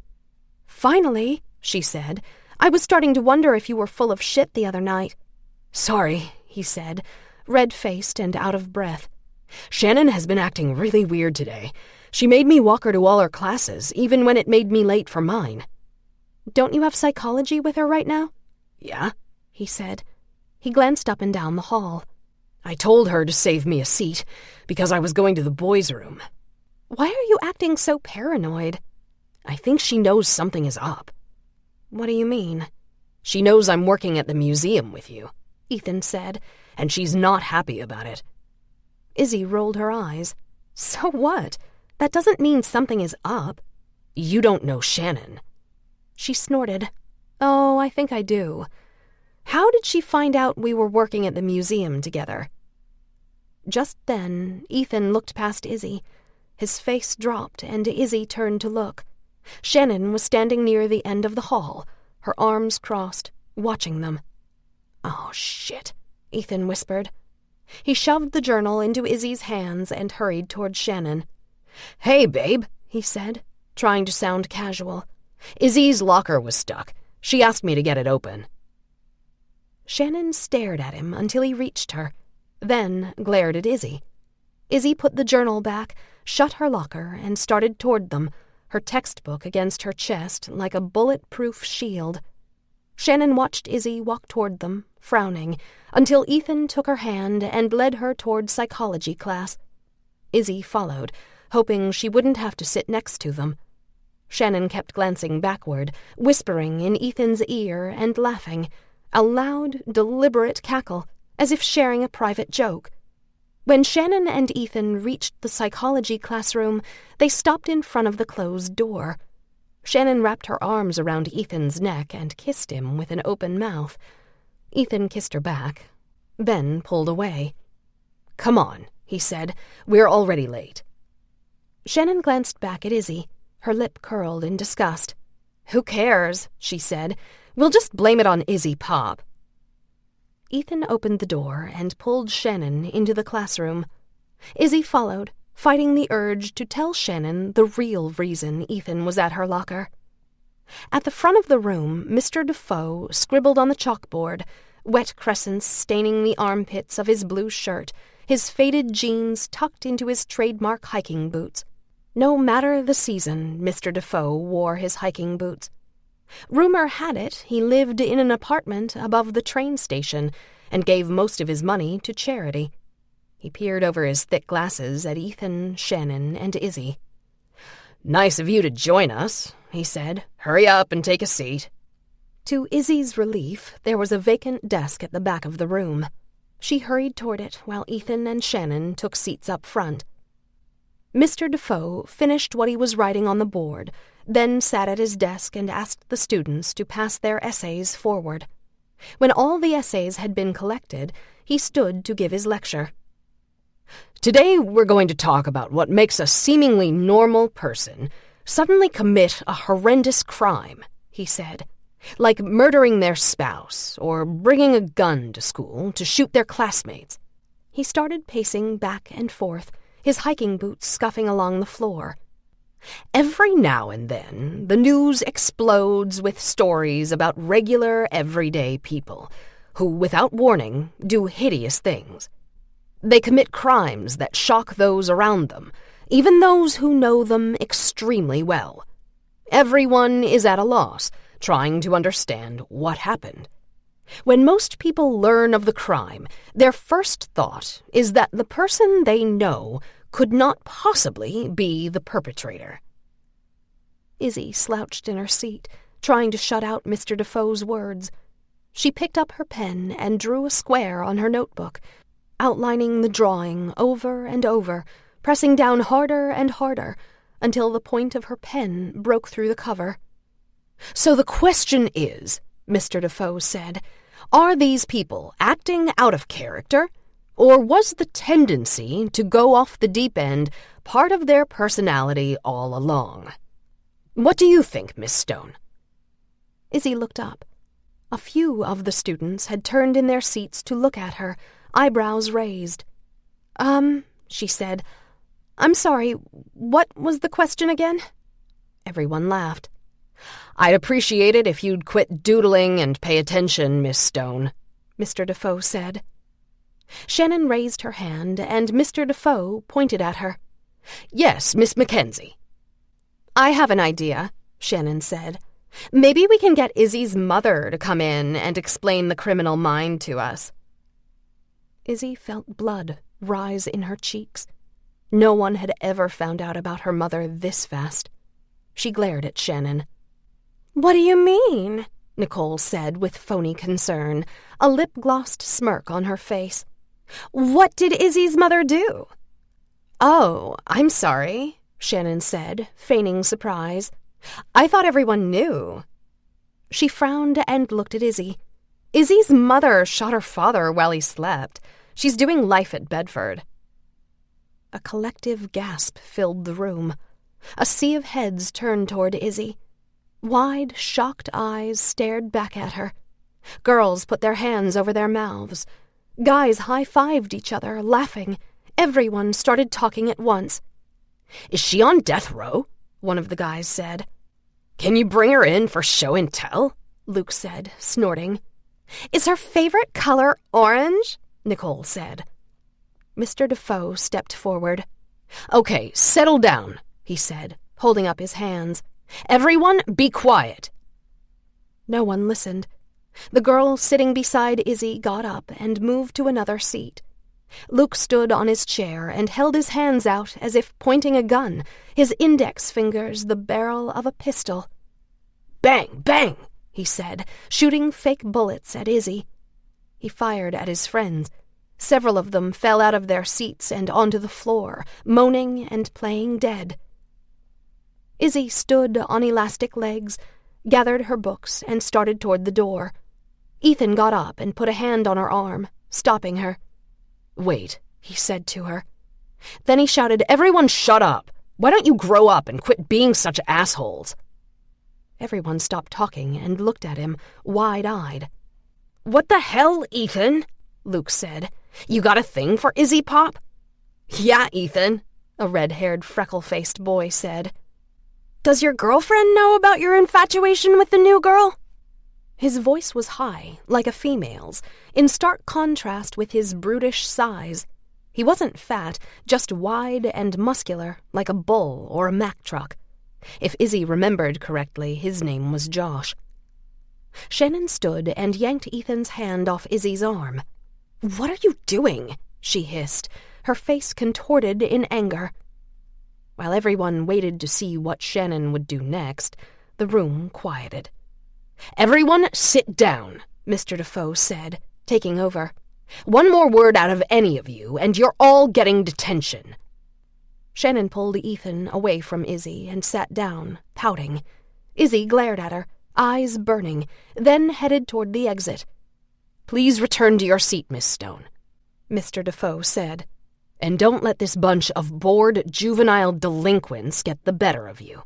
"Finally," she said. "I was starting to wonder if you were full of shit the other night." "Sorry," he said, red-faced and out of breath. "Shannon has been acting really weird today. She made me walk her to all her classes, even when it made me late for mine." "Don't you have psychology with her right now?" "Yeah," he said. He glanced up and down the hall. "I told her to save me a seat, because I was going to the boys' room." "Why are you acting so paranoid?" "I think she knows something is up." "What do you mean?" "She knows I'm working at the museum with you," Ethan said, "and she's not happy about it." Izzy rolled her eyes. "So what? That doesn't mean something is up." "You don't know Shannon." She snorted. "Oh, I think I do. How did she find out we were working at the museum together?" Just then, Ethan looked past Izzy. His face dropped, and Izzy turned to look. Shannon was standing near the end of the hall, her arms crossed, watching them. "Oh, shit," Ethan whispered. He shoved the journal into Izzy's hands and hurried toward Shannon. "Hey, babe," he said, trying to sound casual. "Izzy's locker was stuck. She asked me to get it open." Shannon stared at him until he reached her, then glared at Izzy. Izzy put the journal back, shut her locker, and started toward them, her textbook against her chest like a bulletproof shield. Shannon watched Izzy walk toward them, frowning, until Ethan took her hand and led her toward psychology class. Izzy followed, hoping she wouldn't have to sit next to them. Shannon kept glancing backward, whispering in Ethan's ear and laughing, a loud, deliberate cackle, as if sharing a private joke. When Shannon and Ethan reached the psychology classroom, they stopped in front of the closed door. Shannon wrapped her arms around Ethan's neck and kissed him with an open mouth. Ethan kissed her back, then pulled away. "Come on," he said. "We're already late." Shannon glanced back at Izzy, her lip curled in disgust. "Who cares?" she said. "We'll just blame it on Izzy Pop." Ethan opened the door and pulled Shannon into the classroom. Izzy followed, fighting the urge to tell Shannon the real reason Ethan was at her locker. At the front of the room, Mr. Defoe scribbled on the chalkboard, wet crescents staining the armpits of his blue shirt, his faded jeans tucked into his trademark hiking boots. No matter the season, Mr. Defoe wore his hiking boots. Rumor had it he lived in an apartment above the train station and gave most of his money to charity. He peered over his thick glasses at Ethan, Shannon, and Izzy. "Nice of you to join us," he said. "Hurry up and take a seat." To Izzy's relief, there was a vacant desk at the back of the room. She hurried toward it while Ethan and Shannon took seats up front. Mr. Defoe finished what he was writing on the board, then sat at his desk and asked the students to pass their essays forward. When all the essays had been collected, he stood to give his lecture. "Today we're going to talk about what makes a seemingly normal person suddenly commit a horrendous crime," he said, "like murdering their spouse or bringing a gun to school to shoot their classmates." He started pacing back and forth, his hiking boots scuffing along the floor. "Every now and then, the news explodes with stories about regular, everyday people who, without warning, do hideous things. They commit crimes that shock those around them, even those who know them extremely well. Everyone is at a loss, trying to understand what happened. When most people learn of the crime, their first thought is that the person they know could not possibly be the perpetrator." Izzy slouched in her seat, trying to shut out Mr. Defoe's words. She picked up her pen and drew a square on her notebook, outlining the drawing over and over, pressing down harder and harder, until the point of her pen broke through the cover. "So the question is," Mr. Defoe said, "are these people acting out of character? Or was the tendency to go off the deep end part of their personality all along? What do you think, Miss Stone?" Izzy looked up. A few of the students had turned in their seats to look at her, eyebrows raised. She said, "I'm sorry, what was the question again?" Everyone laughed. "I'd appreciate it if you'd quit doodling and pay attention, Miss Stone," Mr. Defoe said. Shannon raised her hand, and Mr. Defoe pointed at her. "Yes, Miss Mackenzie." "I have an idea," Shannon said. "Maybe we can get Izzy's mother to come in and explain the criminal mind to us." Izzy felt blood rise in her cheeks. No one had ever found out about her mother this fast. She glared at Shannon. "What do you mean?" Nicole said with phony concern, a lip-glossed smirk on her face. "What did Izzy's mother do?" "Oh, I'm sorry," Shannon said, feigning surprise. "I thought everyone knew." She frowned and looked at Izzy. "Izzy's mother shot her father while he slept. She's doing life at Bedford." A collective gasp filled the room. A sea of heads turned toward Izzy. Wide, shocked eyes stared back at her. Girls put their hands over their mouths. Guys high-fived each other, laughing. Everyone started talking at once. "Is she on death row?" one of the guys said. "Can you bring her in for show and tell?" Luke said, snorting. "Is her favorite color orange?" Nicole said. Mr. Defoe stepped forward. "Okay, settle down," he said, holding up his hands. "Everyone, be quiet." No one listened. The girl sitting beside Izzy got up and moved to another seat. Luke stood on his chair and held his hands out as if pointing a gun, his index fingers the barrel of a pistol. "Bang, bang," he said, shooting fake bullets at Izzy. He fired at his friends. Several of them fell out of their seats and onto the floor, moaning and playing dead. Izzy stood on elastic legs, gathered her books, and started toward the door. Ethan got up and put a hand on her arm, stopping her. "Wait," he said to her. Then he shouted, "Everyone shut up! Why don't you grow up and quit being such assholes?" Everyone stopped talking and looked at him, wide-eyed. "What the hell, Ethan?" Luke said. "You got a thing for Izzy Pop?" "Yeah, Ethan," a red-haired, freckle-faced boy said. "Does your girlfriend know about your infatuation with the new girl?" His voice was high, like a female's, in stark contrast with his brutish size. He wasn't fat, just wide and muscular, like a bull or a Mack truck. If Izzy remembered correctly, his name was Josh. Shannon stood and yanked Ethan's hand off Izzy's arm. "What are you doing?" she hissed, her face contorted in anger. While everyone waited to see what Shannon would do next, the room quieted. "Everyone sit down," Mr. Defoe said, taking over. "One more word out of any of you, and you're all getting detention." Shannon pulled Ethan away from Izzy and sat down, pouting. Izzy glared at her, eyes burning, then headed toward the exit. "Please return to your seat, Miss Stone," Mr. Defoe said. "And don't let this bunch of bored juvenile delinquents get the better of you."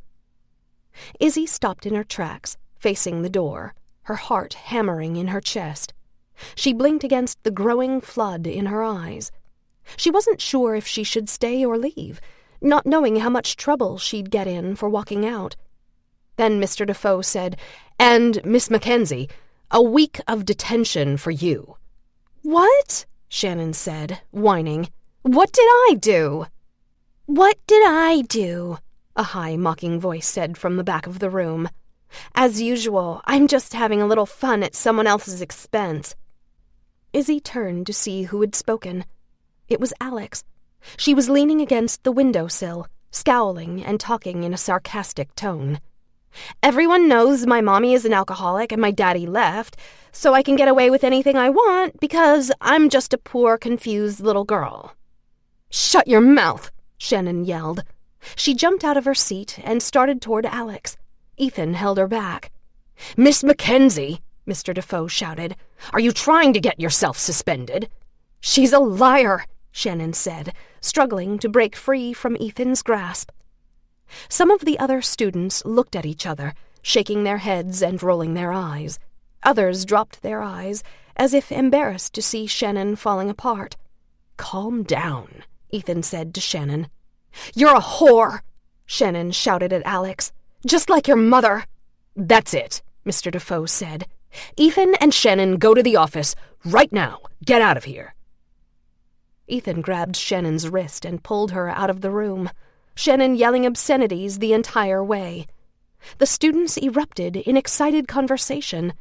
Izzy stopped in her tracks, facing the door, her heart hammering in her chest. She blinked against the growing flood in her eyes. She wasn't sure if she should stay or leave, not knowing how much trouble she'd get in for walking out. Then Mr. Defoe said, "And, Miss Mackenzie, a week of detention for you." "What?" Shannon said, whining. "What did I do?" "What did I do?" a high, mocking voice said from the back of the room. "As usual, I'm just having a little fun at someone else's expense." Izzy turned to see who had spoken. It was Alex. She was leaning against the windowsill, scowling and talking in a sarcastic tone. "Everyone knows my mommy is an alcoholic and my daddy left, so I can get away with anything I want because I'm just a poor, confused little girl." "Shut your mouth!" Shannon yelled. She jumped out of her seat and started toward Alex. Ethan held her back. "Miss Mackenzie," Mr. Defoe shouted, "are you trying to get yourself suspended?" "She's a liar," Shannon said, struggling to break free from Ethan's grasp. Some of the other students looked at each other, shaking their heads and rolling their eyes. Others dropped their eyes, as if embarrassed to see Shannon falling apart. "Calm down," Ethan said to Shannon. "You're a whore," Shannon shouted at Alex. "Just like your mother." "That's it," Mr. Defoe said. "Ethan and Shannon, go to the office right now. Get out of here." Ethan grabbed Shannon's wrist and pulled her out of the room, Shannon yelling obscenities the entire way. The students erupted in excited conversation.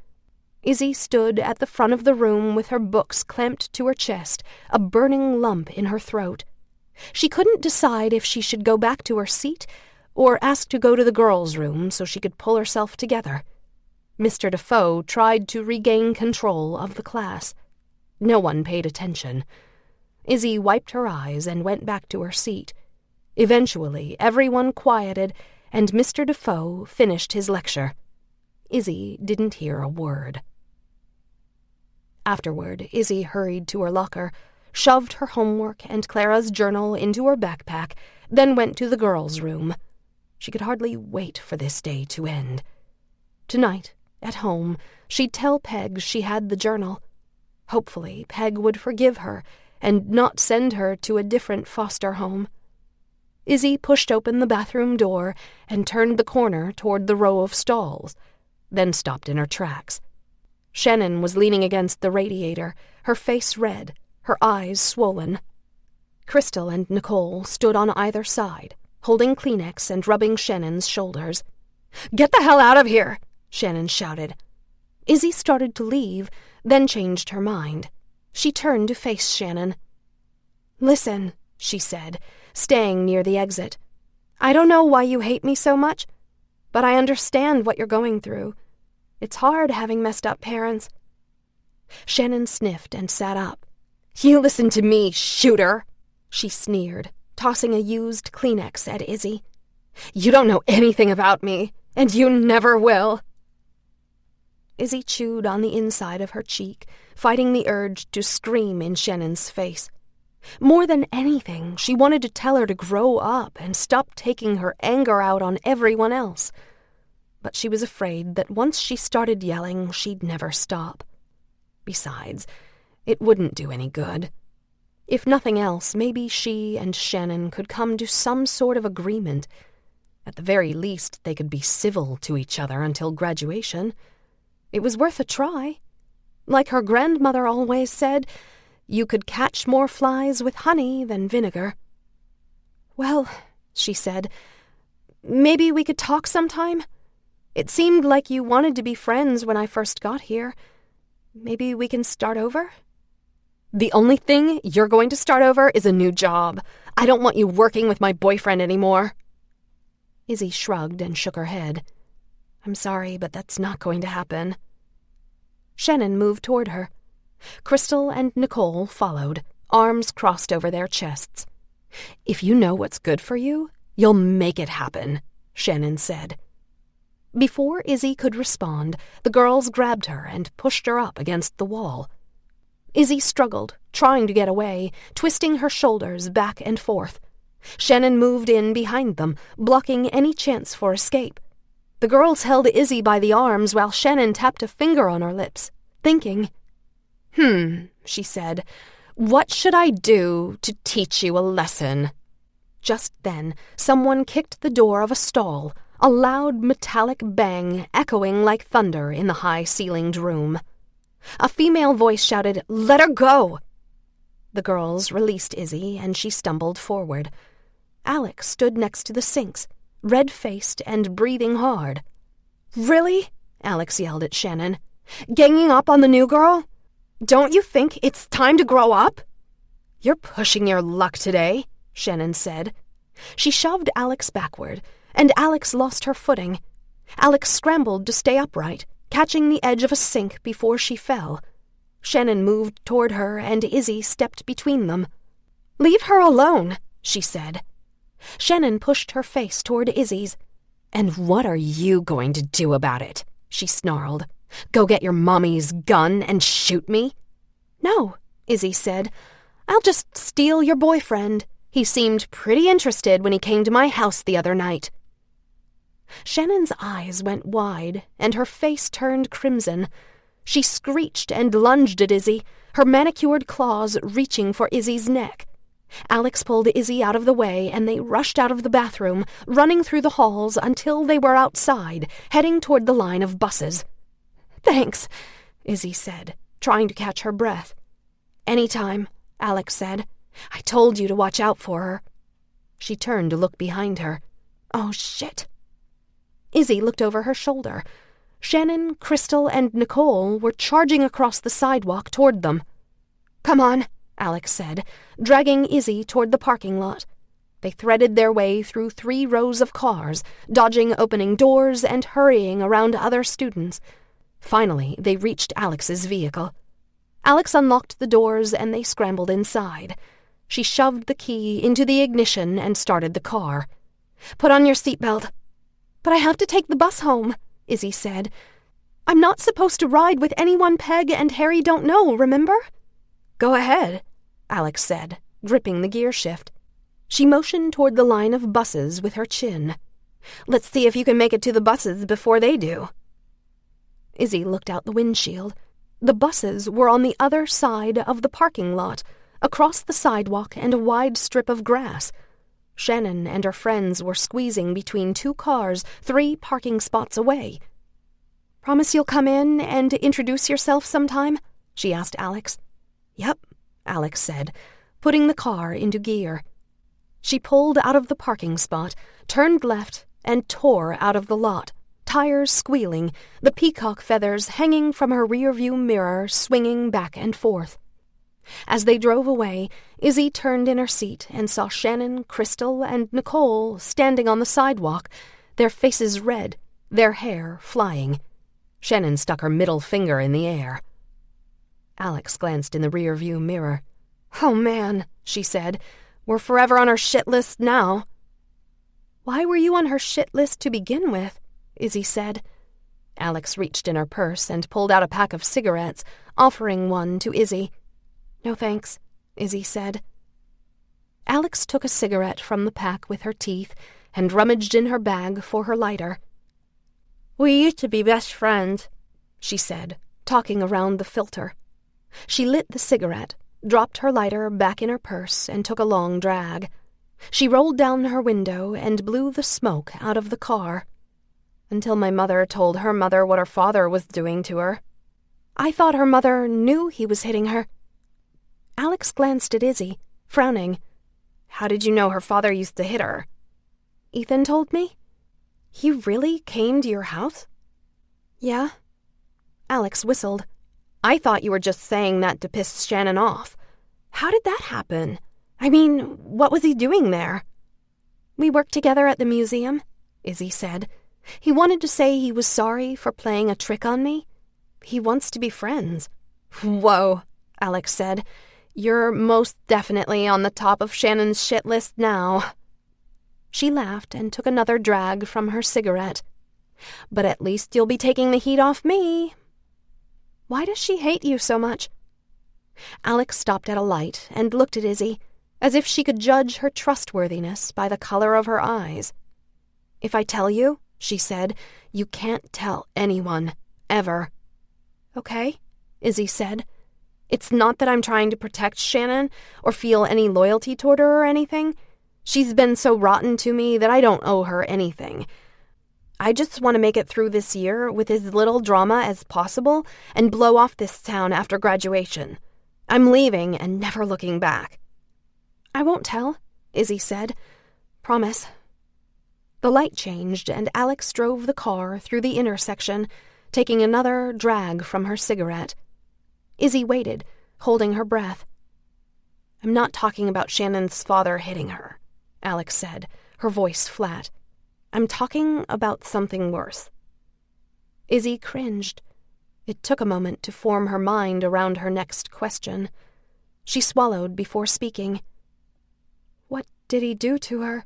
Izzy stood at the front of the room with her books clamped to her chest, a burning lump in her throat. She couldn't decide if she should go back to her seat or ask to go to the girls' room so she could pull herself together. Mr. Defoe tried to regain control of the class. No one paid attention. Izzy wiped her eyes and went back to her seat. Eventually, everyone quieted, and Mr. Defoe finished his lecture. Izzy didn't hear a word. Afterward, Izzy hurried to her locker, shoved her homework and Clara's journal into her backpack, then went to the girls' room. She could hardly wait for this day to end. Tonight, at home, she'd tell Peg she had the journal. Hopefully, Peg would forgive her and not send her to a different foster home. Izzy pushed open the bathroom door and turned the corner toward the row of stalls, then stopped in her tracks. Shannon was leaning against the radiator, her face red, her eyes swollen. Crystal and Nicole stood on either side, holding Kleenex and rubbing Shannon's shoulders. "Get the hell out of here!" Shannon shouted. Izzy started to leave, then changed her mind. She turned to face Shannon. "Listen," she said, staying near the exit. "I don't know why you hate me so much, but I understand what you're going through. It's hard having messed up parents." Shannon sniffed and sat up. "You listen to me, shooter," she sneered, tossing a used Kleenex at Izzy. "You don't know anything about me, and you never will." Izzy chewed on the inside of her cheek, fighting the urge to scream in Shannon's face. More than anything, she wanted to tell her to grow up and stop taking her anger out on everyone else. But she was afraid that once she started yelling, she'd never stop. Besides, it wouldn't do any good. If nothing else, maybe she and Shannon could come to some sort of agreement. At the very least, they could be civil to each other until graduation. It was worth a try. Like her grandmother always said, you could catch more flies with honey than vinegar. "Well," she said, "maybe we could talk sometime? It seemed like you wanted to be friends when I first got here. Maybe we can start over?" "The only thing you're going to start over is a new job. I don't want you working with my boyfriend anymore." Izzy shrugged and shook her head. "I'm sorry, but that's not going to happen." Shannon moved toward her. Crystal and Nicole followed, arms crossed over their chests. "If you know what's good for you, you'll make it happen," Shannon said. Before Izzy could respond, the girls grabbed her and pushed her up against the wall. Izzy struggled, trying to get away, twisting her shoulders back and forth. Shannon moved in behind them, blocking any chance for escape. The girls held Izzy by the arms while Shannon tapped a finger on her lips, thinking. She said, "What should I do to teach you a lesson?" Just then, someone kicked the door of a stall, a loud metallic bang echoing like thunder in the high-ceilinged room. A female voice shouted, "Let her go!" The girls released Izzy, and she stumbled forward. Alex stood next to the sinks, red-faced and breathing hard. "Really?" Alex yelled at Shannon. "Ganging up on the new girl? Don't you think it's time to grow up?" "You're pushing your luck today," Shannon said. She shoved Alex backward, and Alex lost her footing. Alex scrambled to stay upright, catching the edge of a sink before she fell. Shannon moved toward her, and Izzy stepped between them. "Leave her alone," she said. Shannon pushed her face toward Izzy's. "And what are you going to do about it?" she snarled. "Go get your mommy's gun and shoot me?" "No," Izzy said. "I'll just steal your boyfriend. He seemed pretty interested when he came to my house the other night." Shannon's eyes went wide, and her face turned crimson. She screeched and lunged at Izzy, her manicured claws reaching for Izzy's neck. Alex pulled Izzy out of the way, and they rushed out of the bathroom, running through the halls until they were outside, heading toward the line of buses. "Thanks," Izzy said, trying to catch her breath. "Anytime," Alex said. "I told you to watch out for her." She turned to look behind her. "Oh, shit." Izzy looked over her shoulder. Shannon, Crystal, and Nicole were charging across the sidewalk toward them. "Come on," Alex said, dragging Izzy toward the parking lot. They threaded their way through 3 rows of cars, dodging opening doors and hurrying around other students. Finally, they reached Alex's vehicle. Alex unlocked the doors, and they scrambled inside. She shoved the key into the ignition and started the car. "Put on your seatbelt." "But I have to take the bus home," Izzy said. "I'm not supposed to ride with anyone Peg and Harry don't know, remember?" "Go ahead," Alex said, gripping the gear shift. She motioned toward the line of buses with her chin. "Let's see if you can make it to the buses before they do." Izzy looked out the windshield. The buses were on the other side of the parking lot, across the sidewalk and a wide strip of grass. Shannon and her friends were squeezing between two cars 3 parking spots away. "Promise you'll come in and introduce yourself sometime?" she asked Alex. "Yep," Alex said, putting the car into gear. She pulled out of the parking spot, turned left, and tore out of the lot, tires squealing, the peacock feathers hanging from her rearview mirror swinging back and forth. As they drove away, Izzy turned in her seat and saw Shannon, Crystal, and Nicole standing on the sidewalk, their faces red, their hair flying. Shannon stuck her middle finger in the air. Alex glanced in the rearview mirror. "Oh, man," she said. "We're forever on her shit list now." "Why were you on her shit list to begin with?" Izzy said. Alex reached in her purse and pulled out a pack of cigarettes, offering one to Izzy. "No thanks," Izzy said. Alex took a cigarette from the pack with her teeth and rummaged in her bag for her lighter. "We used to be best friends," she said, talking around the filter. She lit the cigarette, dropped her lighter back in her purse, and took a long drag. She rolled down her window and blew the smoke out of the car. "Until my mother told her mother what her father was doing to her. I thought her mother knew he was hitting her." Alex glanced at Izzy, frowning. "How did you know her father used to hit her?" "Ethan told me." "He really came to your house?" "Yeah." Alex whistled. "I thought you were just saying that to piss Shannon off. How did that happen? I mean, what was he doing there?" "We worked together at the museum," Izzy said. "He wanted to say he was sorry for playing a trick on me. He wants to be friends." "Whoa," Alex said. "You're most definitely on the top of Shannon's shit list now." She laughed and took another drag from her cigarette. "But at least you'll be taking the heat off me." "Why does she hate you so much?" Alex stopped at a light and looked at Izzy, as if she could judge her trustworthiness by the color of her eyes. "If I tell you," she said, "you can't tell anyone, ever." "Okay," Izzy said. "It's not that I'm trying to protect Shannon or feel any loyalty toward her or anything. She's been so rotten to me that I don't owe her anything. I just want to make it through this year with as little drama as possible and blow off this town after graduation. I'm leaving and never looking back." "I won't tell," Izzy said. "Promise." The light changed and Alex drove the car through the intersection, taking another drag from her cigarette. Izzy waited, holding her breath. "I'm not talking about Shannon's father hitting her," Alex said, her voice flat. "I'm talking about something worse." Izzy cringed. It took a moment to form her mind around her next question. She swallowed before speaking. "What did he do to her?"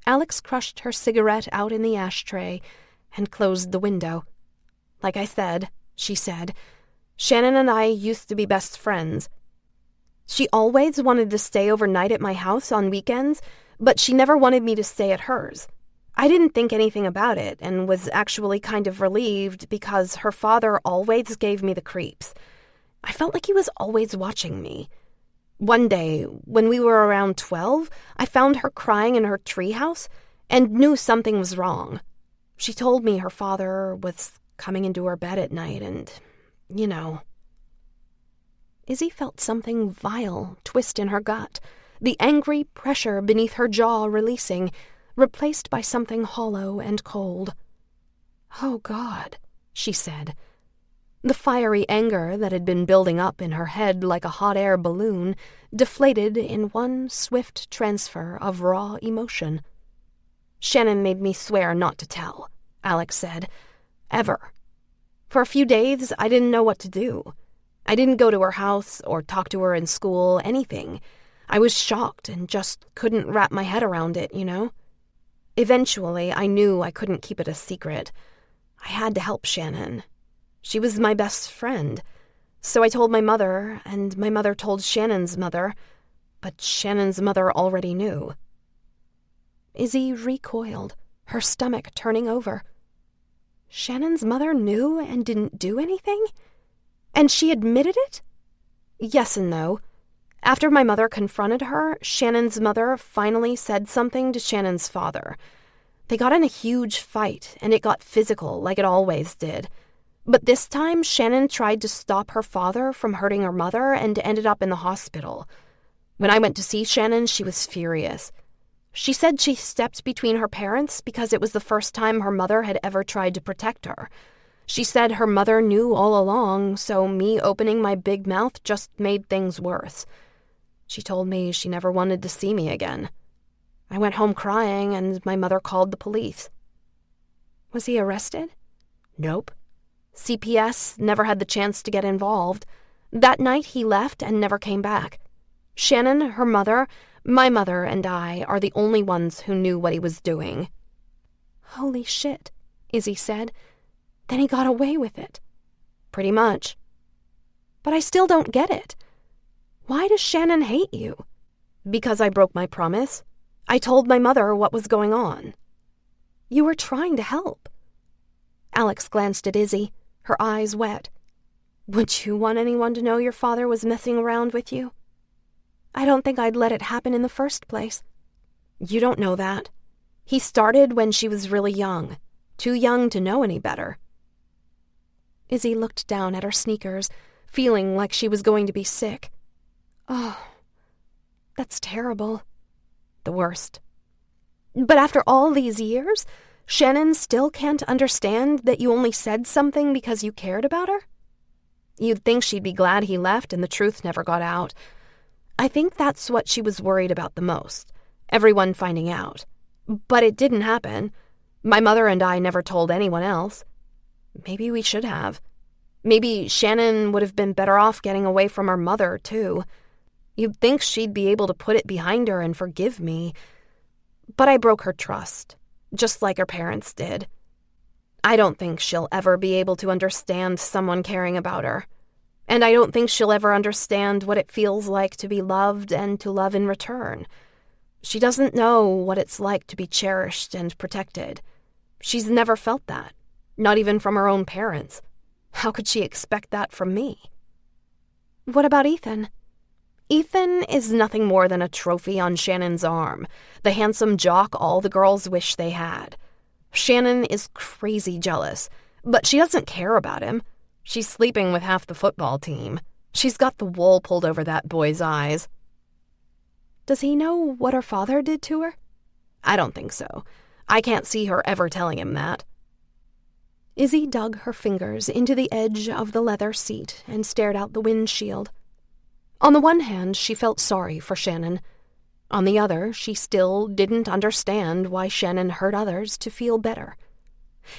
Alex crushed her cigarette out in the ashtray and closed the window. "Like I said," she said, "Shannon and I used to be best friends. She always wanted to stay overnight at my house on weekends, but she never wanted me to stay at hers. I didn't think anything about it and was actually kind of relieved because her father always gave me the creeps. I felt like he was always watching me. One day, when we were around 12, I found her crying in her treehouse and knew something was wrong. She told me her father was coming into her bed at night and, you know." Izzy felt something vile twist in her gut, the angry pressure beneath her jaw releasing, replaced by something hollow and cold. "Oh, God," she said. The fiery anger that had been building up in her head like a hot air balloon deflated in one swift transfer of raw emotion. "Shannon made me swear not to tell," Alex said. "Ever. For a few days, I didn't know what to do. I didn't go to her house or talk to her in school, anything. I was shocked and just couldn't wrap my head around it, you know? Eventually, I knew I couldn't keep it a secret. I had to help Shannon. She was my best friend. So I told my mother, and my mother told Shannon's mother, but Shannon's mother already knew." Izzy recoiled, her stomach turning over. Shannon's mother knew and didn't do anything? And she admitted it? Yes and no. After my mother confronted her, Shannon's mother finally said something to Shannon's father. They got in a huge fight, and it got physical like it always did. But this time, Shannon tried to stop her father from hurting her mother and ended up in the hospital. When I went to see Shannon, she was furious. She said she stepped between her parents because it was the first time her mother had ever tried to protect her. She said her mother knew all along, so me opening my big mouth just made things worse. She told me she never wanted to see me again. I went home crying, and my mother called the police. Was he arrested? Nope. CPS never had the chance to get involved. That night he left and never came back. Shannon, her mother, my mother, and I are the only ones who knew what he was doing. Holy shit, Izzy said. Then he got away with it. Pretty much. But I still don't get it. Why does Shannon hate you? Because I broke my promise. I told my mother what was going on. You were trying to help. Alex glanced at Izzy, her eyes wet. Would you want anyone to know your father was messing around with you? I don't think I'd let it happen in the first place. You don't know that. He started when she was really young, too young to know any better. Izzy looked down at her sneakers, feeling like she was going to be sick. Oh, that's terrible. The worst. But after all these years, Shannon still can't understand that you only said something because you cared about her? You'd think she'd be glad he left and the truth never got out. I think that's what she was worried about the most, everyone finding out. But it didn't happen. My mother and I never told anyone else. Maybe we should have. Maybe Shannon would have been better off getting away from her mother, too. You'd think she'd be able to put it behind her and forgive me. But I broke her trust, just like her parents did. I don't think she'll ever be able to understand someone caring about her. And I don't think she'll ever understand what it feels like to be loved and to love in return. She doesn't know what it's like to be cherished and protected. She's never felt that, not even from her own parents. How could she expect that from me? What about Ethan? Ethan is nothing more than a trophy on Shannon's arm, the handsome jock all the girls wish they had. Shannon is crazy jealous, but she doesn't care about him. She's sleeping with half the football team. She's got the wool pulled over that boy's eyes. Does he know what her father did to her? I don't think so. I can't see her ever telling him that. Izzy dug her fingers into the edge of the leather seat and stared out the windshield. On the one hand, she felt sorry for Shannon. On the other, she still didn't understand why Shannon hurt others to feel better.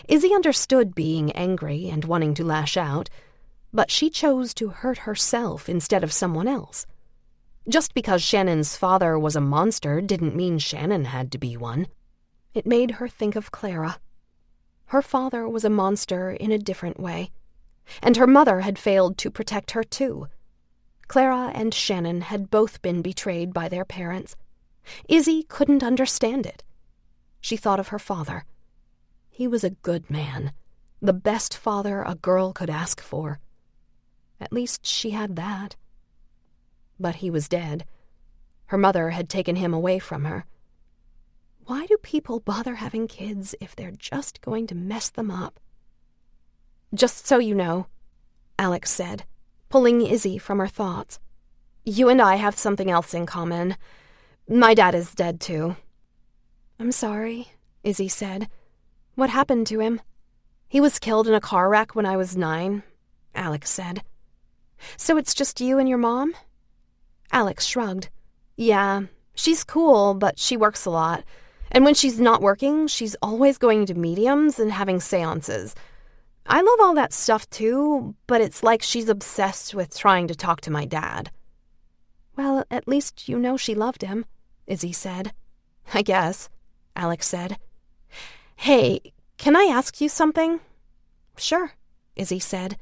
Izzy understood being angry and wanting to lash out, but she chose to hurt herself instead of someone else. Just because Shannon's father was a monster didn't mean Shannon had to be one. It made her think of Clara. Her father was a monster in a different way, and her mother had failed to protect her too. Clara and Shannon had both been betrayed by their parents. Izzy couldn't understand it. She thought of her father. He was a good man, the best father a girl could ask for. At least she had that. But he was dead. Her mother had taken him away from her. Why do people bother having kids if they're just going to mess them up? Just so you know, Alex said, pulling Izzy from her thoughts. You and I have something else in common. My dad is dead, too. I'm sorry, Izzy said. What happened to him? He was killed in a car wreck when I was 9, Alex said. So it's just you and your mom? Alex shrugged. Yeah, she's cool, but she works a lot. And when she's not working, she's always going to mediums and having seances. I love all that stuff too, but it's like she's obsessed with trying to talk to my dad. Well, at least you know she loved him, Izzy said. I guess, Alex said. Hey, can I ask you something? Sure, Izzy said.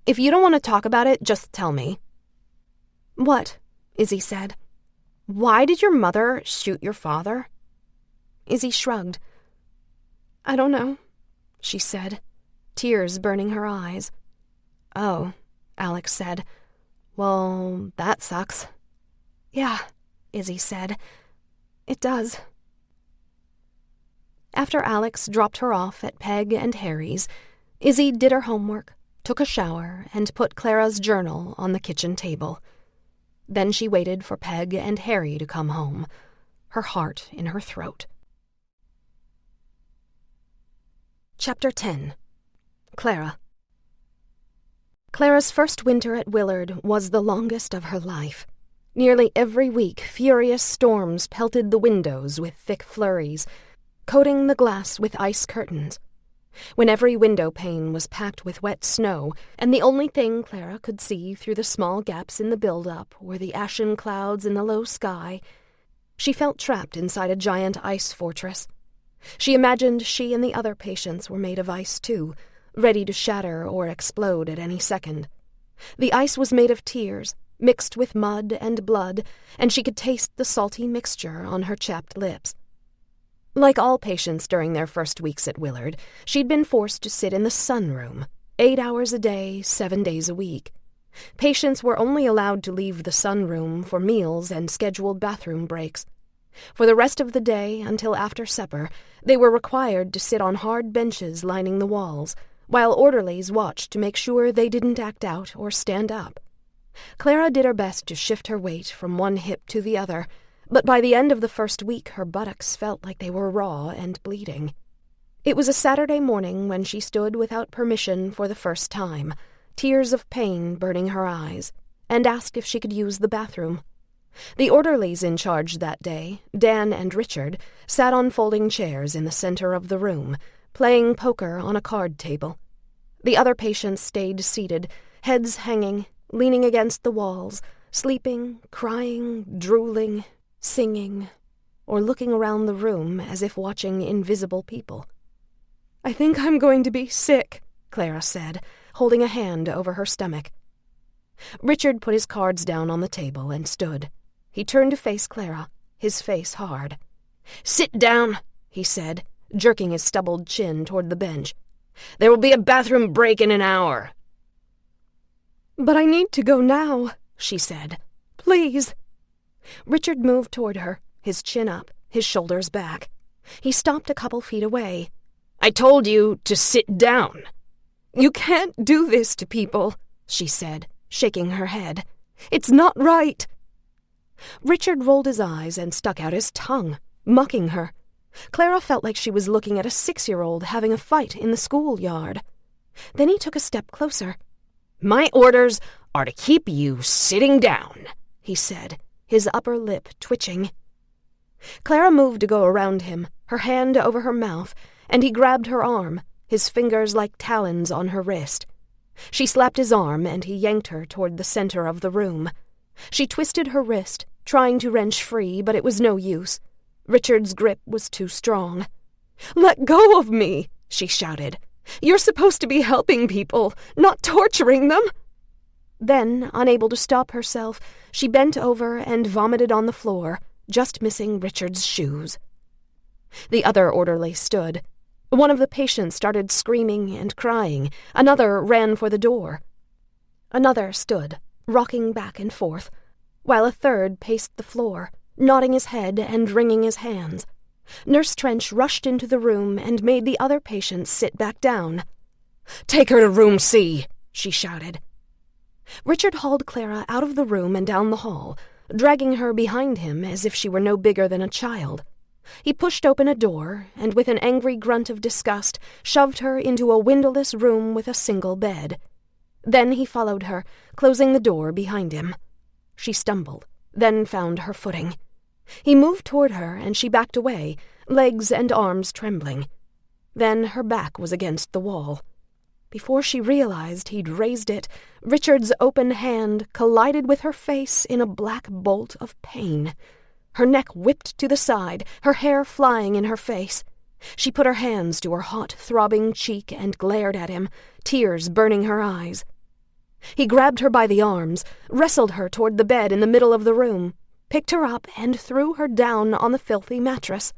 If you don't want to talk about it, just tell me. What? Izzy said. Why did your mother shoot your father? Izzy shrugged. I don't know, she said, tears burning her eyes. Oh, Alex said. Well, that sucks. Yeah, Izzy said. It does. After Alex dropped her off at Peg and Harry's, Izzy did her homework, took a shower, and put Clara's journal on the kitchen table. Then she waited for Peg and Harry to come home, her heart in her throat. Chapter 10. Clara. Clara's first winter at Willard was the longest of her life. Nearly every week, furious storms pelted the windows with thick flurries, coating the glass with ice curtains. When every window pane was packed with wet snow, and the only thing Clara could see through the small gaps in the build-up were the ashen clouds in the low sky, she felt trapped inside a giant ice fortress. She imagined she and the other patients were made of ice too, ready to shatter or explode at any second. The ice was made of tears, mixed with mud and blood, and she could taste the salty mixture on her chapped lips. Like all patients during their first weeks at Willard, she'd been forced to sit in the sunroom, 8 hours a day, 7 days a week. Patients were only allowed to leave the sunroom for meals and scheduled bathroom breaks. For the rest of the day, until after supper, they were required to sit on hard benches lining the walls, while orderlies watched to make sure they didn't act out or stand up. Clara did her best to shift her weight from one hip to the other, but by the end of the first week her buttocks felt like they were raw and bleeding. It was a Saturday morning when she stood without permission for the first time, tears of pain burning her eyes, and asked if she could use the bathroom. The orderlies in charge that day, Dan and Richard, sat on folding chairs in the center of the room, playing poker on a card table. The other patients stayed seated, heads hanging, leaning against the walls, sleeping, crying, drooling, singing, or looking around the room as if watching invisible people. "I think I'm going to be sick," Clara said, holding a hand over her stomach. Richard put his cards down on the table and stood. He turned to face Clara, his face hard. "Sit down," he said, jerking his stubbled chin toward the bench. "There will be a bathroom break in an hour." "But I need to go now," she said. "Please." Richard moved toward her, his chin up, his shoulders back. He stopped a couple feet away. "I told you to sit down." "You can't do this to people," she said, shaking her head. "It's not right." Richard rolled his eyes and stuck out his tongue, mocking her. Clara felt like she was looking at a 6-year-old having a fight in the schoolyard. Then he took a step closer. "My orders are to keep you sitting down," he said, his upper lip twitching. Clara moved to go around him, her hand over her mouth, and he grabbed her arm, his fingers like talons on her wrist. She slapped his arm, and he yanked her toward the center of the room. She twisted her wrist, trying to wrench free, but it was no use. Richard's grip was too strong. "Let go of me," she shouted. "You're supposed to be helping people, not torturing them." Then, unable to stop herself, she bent over and vomited on the floor, just missing Richard's shoes. The other orderly stood. One of the patients started screaming and crying. Another ran for the door. Another stood, rocking back and forth, while a third paced the floor, nodding his head and wringing his hands. Nurse Trench rushed into the room and made the other patients sit back down. "Take her to room C," she shouted. Richard hauled Clara out of the room and down the hall, dragging her behind him as if she were no bigger than a child. He pushed open a door, and with an angry grunt of disgust, shoved her into a windowless room with a single bed. Then he followed her, closing the door behind him. She stumbled, then found her footing. He moved toward her, and she backed away, legs and arms trembling. Then her back was against the wall. Before she realized he'd raised it, Richard's open hand collided with her face in a black bolt of pain. Her neck whipped to the side, her hair flying in her face. She put her hands to her hot, throbbing cheek and glared at him, tears burning her eyes. He grabbed her by the arms, wrestled her toward the bed in the middle of the room, picked her up and threw her down on the filthy mattress.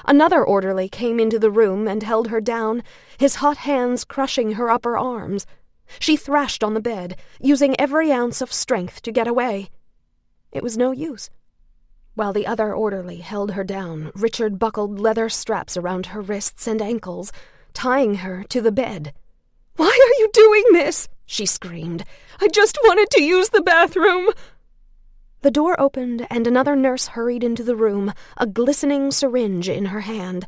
Another orderly came into the room and held her down, his hot hands crushing her upper arms. She thrashed on the bed, using every ounce of strength to get away. It was no use. While the other orderly held her down, Richard buckled leather straps around her wrists and ankles, tying her to the bed. "Why are you doing this?" she screamed. "I just wanted to use the bathroom." The door opened, and another nurse hurried into the room, a glistening syringe in her hand.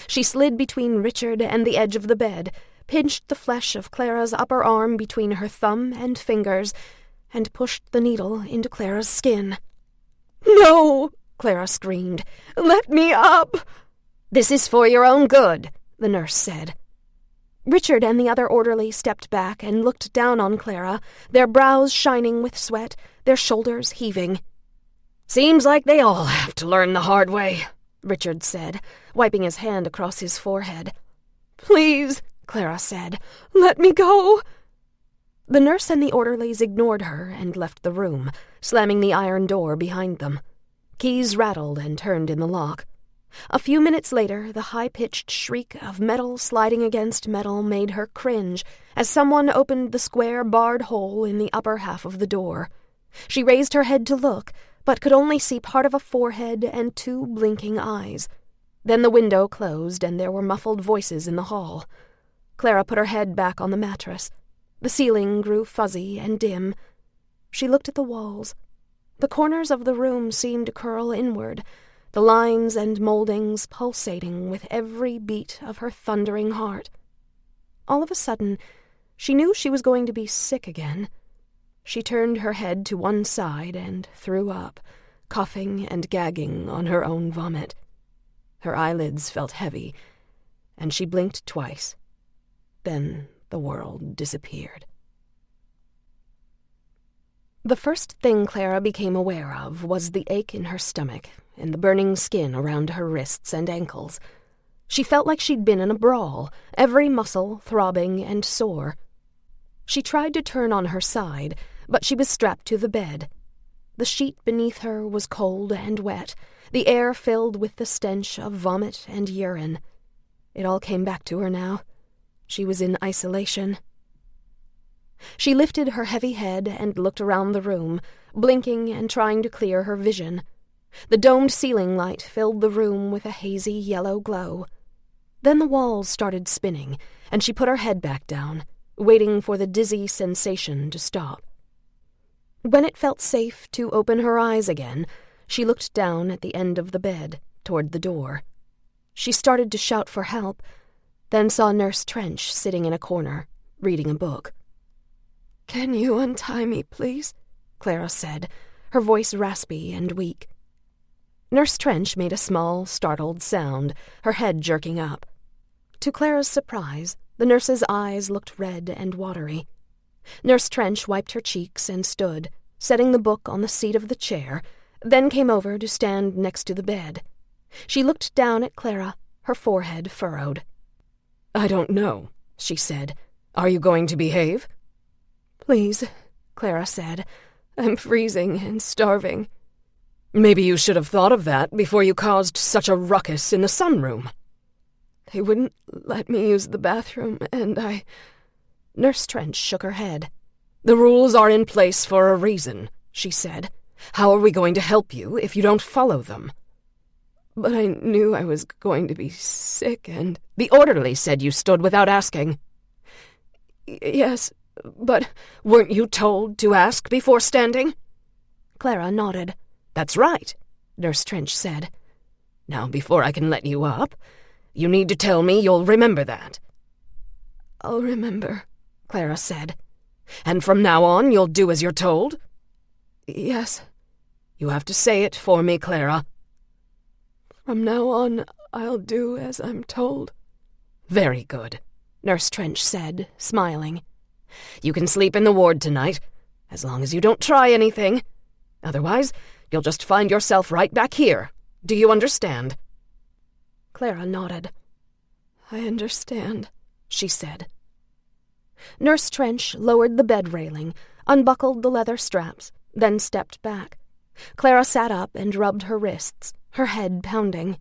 She slid between Richard and the edge of the bed, pinched the flesh of Clara's upper arm between her thumb and fingers, and pushed the needle into Clara's skin. "No!" Clara screamed. "Let me up!" "This is for your own good," the nurse said. Richard and the other orderly stepped back and looked down on Clara, their brows shining with sweat, their shoulders heaving. "Seems like they all have to learn the hard way," Richard said, wiping his hand across his forehead. "Please," Clara said, "let me go." The nurse and the orderlies ignored her and left the room, slamming the iron door behind them. Keys rattled and turned in the lock. A few minutes later, the high-pitched shriek of metal sliding against metal made her cringe as someone opened the square barred hole in the upper half of the door. She raised her head to look, but could only see part of a forehead and 2 blinking eyes. Then the window closed and there were muffled voices in the hall. Clara put her head back on the mattress. The ceiling grew fuzzy and dim. She looked at the walls. The corners of the room seemed to curl inward, the lines and moldings pulsating with every beat of her thundering heart. All of a sudden, she knew she was going to be sick again. She turned her head to one side and threw up, coughing and gagging on her own vomit. Her eyelids felt heavy, and she blinked twice. Then the world disappeared. The first thing Clara became aware of was the ache in her stomach and the burning skin around her wrists and ankles. She felt like she'd been in a brawl, every muscle throbbing and sore. She tried to turn on her side, but she was strapped to the bed. The sheet beneath her was cold and wet, the air filled with the stench of vomit and urine. It all came back to her now. She was in isolation. She lifted her heavy head and looked around the room, blinking and trying to clear her vision. The domed ceiling light filled the room with a hazy yellow glow. Then the walls started spinning, and she put her head back down, waiting for the dizzy sensation to stop. When it felt safe to open her eyes again, she looked down at the end of the bed, toward the door. She started to shout for help, then saw Nurse Trench sitting in a corner, reading a book. "Can you untie me, please?" Clara said, her voice raspy and weak. Nurse Trench made a small, startled sound, her head jerking up. To Clara's surprise, the nurse's eyes looked red and watery. Nurse Trench wiped her cheeks and stood, setting the book on the seat of the chair, then came over to stand next to the bed. She looked down at Clara, her forehead furrowed. "I don't know," she said. "Are you going to behave?" "Please," Clara said. "I'm freezing and starving." "Maybe you should have thought of that before you caused such a ruckus in the sunroom." "They wouldn't let me use the bathroom, and I—" Nurse Trench shook her head. "The rules are in place for a reason," she said. "How are we going to help you if you don't follow them?" "But I knew I was going to be sick and—" "The orderly said you stood without asking." "Yes, but—" "Weren't you told to ask before standing?" Clara nodded. "That's right," Nurse Trench said. "Now, before I can let you up, you need to tell me you'll remember that." "I'll remember," Clara said. "And from now on, you'll do as you're told?" "Yes." "You have to say it for me, Clara." "From now on, I'll do as I'm told." "Very good," Nurse Trench said, smiling. "You can sleep in the ward tonight, as long as you don't try anything. Otherwise, you'll just find yourself right back here. Do you understand?" Clara nodded. "I understand," she said. Nurse Trench lowered the bed railing, unbuckled the leather straps, then stepped back. Clara sat up and rubbed her wrists, her head pounding.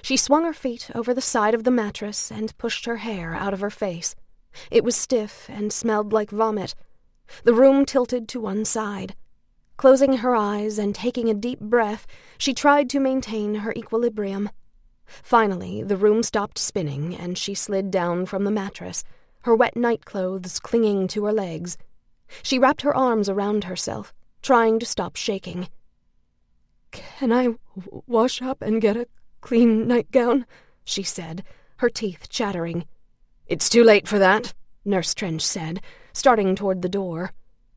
She swung her feet over the side of the mattress and pushed her hair out of her face. It was stiff and smelled like vomit. The room tilted to one side. Closing her eyes and taking a deep breath, she tried to maintain her equilibrium. Finally, the room stopped spinning and she slid down from the mattress, her wet nightclothes clinging to her legs. She wrapped her arms around herself, trying to stop shaking. "Can I wash up and get a clean nightgown?" she said, her teeth chattering. "It's too late for that," Nurse Trench said, starting toward the door.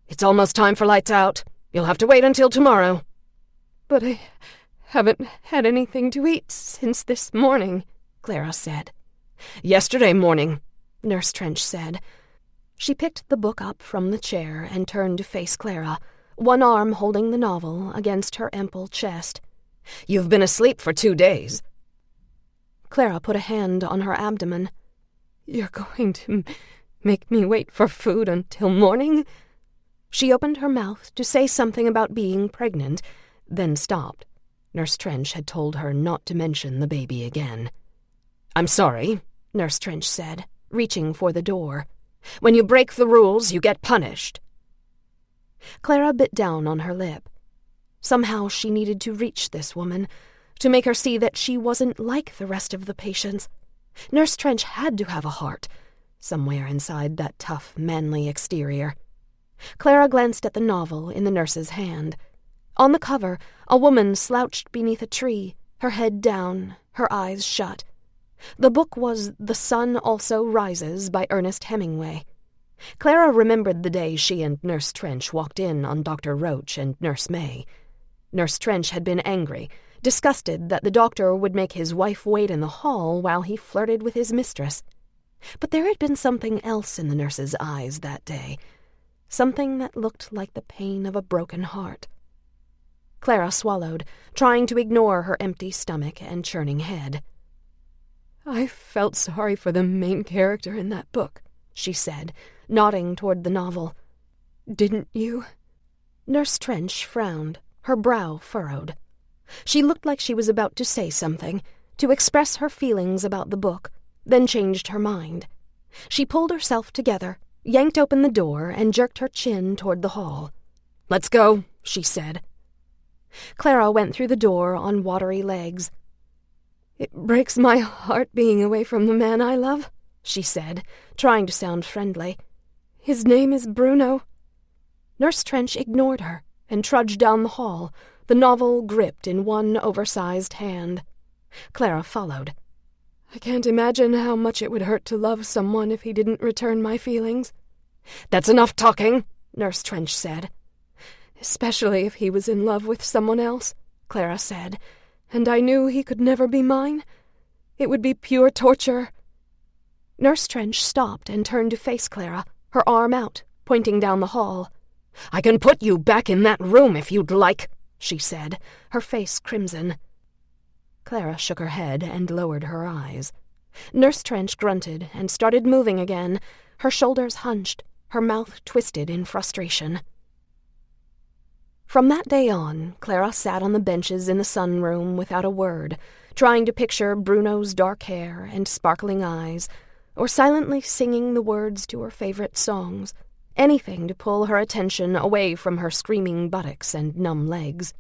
"It's almost time for lights out. You'll have to wait until tomorrow." "But I haven't had anything to eat since this morning," Clara said. "Yesterday morning," Nurse Trench said. She picked the book up from the chair and turned to face Clara, one arm holding the novel against her ample chest. "You've been asleep for 2 days." Clara put a hand on her abdomen. "You're going to make me wait for food until morning?" She opened her mouth to say something about being pregnant, then stopped. Nurse Trench had told her not to mention the baby again. "I'm sorry," Nurse Trench said, reaching for the door. "When you break the rules, you get punished." Clara bit down on her lip. Somehow she needed to reach this woman, to make her see that she wasn't like the rest of the patients. Nurse Trench had to have a heart, somewhere inside that tough, manly exterior. Clara glanced at the novel in the nurse's hand. On the cover, a woman slouched beneath a tree, her head down, her eyes shut. The book was The Sun Also Rises by Ernest Hemingway. Clara remembered the day she and Nurse Trench walked in on Dr. Roach and Nurse May. Nurse Trench had been angry, disgusted that the doctor would make his wife wait in the hall while he flirted with his mistress. But there had been something else in the nurse's eyes that day, something that looked like the pain of a broken heart. Clara swallowed, trying to ignore her empty stomach and churning head. "I felt sorry for the main character in that book," she said, nodding toward the novel. "Didn't you?" Nurse Trench frowned, her brow furrowed. She looked like she was about to say something, to express her feelings about the book, then changed her mind. She pulled herself together, yanked open the door, and jerked her chin toward the hall. "Let's go," she said. Clara went through the door on watery legs. "It breaks my heart being away from the man I love," she said, trying to sound friendly. "His name is Bruno." Nurse Trench ignored her and trudged down the hall, the novel gripped in one oversized hand. Clara followed. "I can't imagine how much it would hurt to love someone if he didn't return my feelings." "That's enough talking," Nurse Trench said. "Especially if he was in love with someone else," Clara said, "and I knew he could never be mine. It would be pure torture." Nurse Trench stopped and turned to face Clara, her arm out, pointing down the hall. "I can put you back in that room if you'd like," she said, her face crimson. Clara shook her head and lowered her eyes. Nurse Trench grunted and started moving again, her shoulders hunched, her mouth twisted in frustration. From that day on, Clara sat on the benches in the sunroom without a word, trying to picture Bruno's dark hair and sparkling eyes, or silently singing the words to her favorite songs, anything to pull her attention away from her screaming buttocks and numb legs.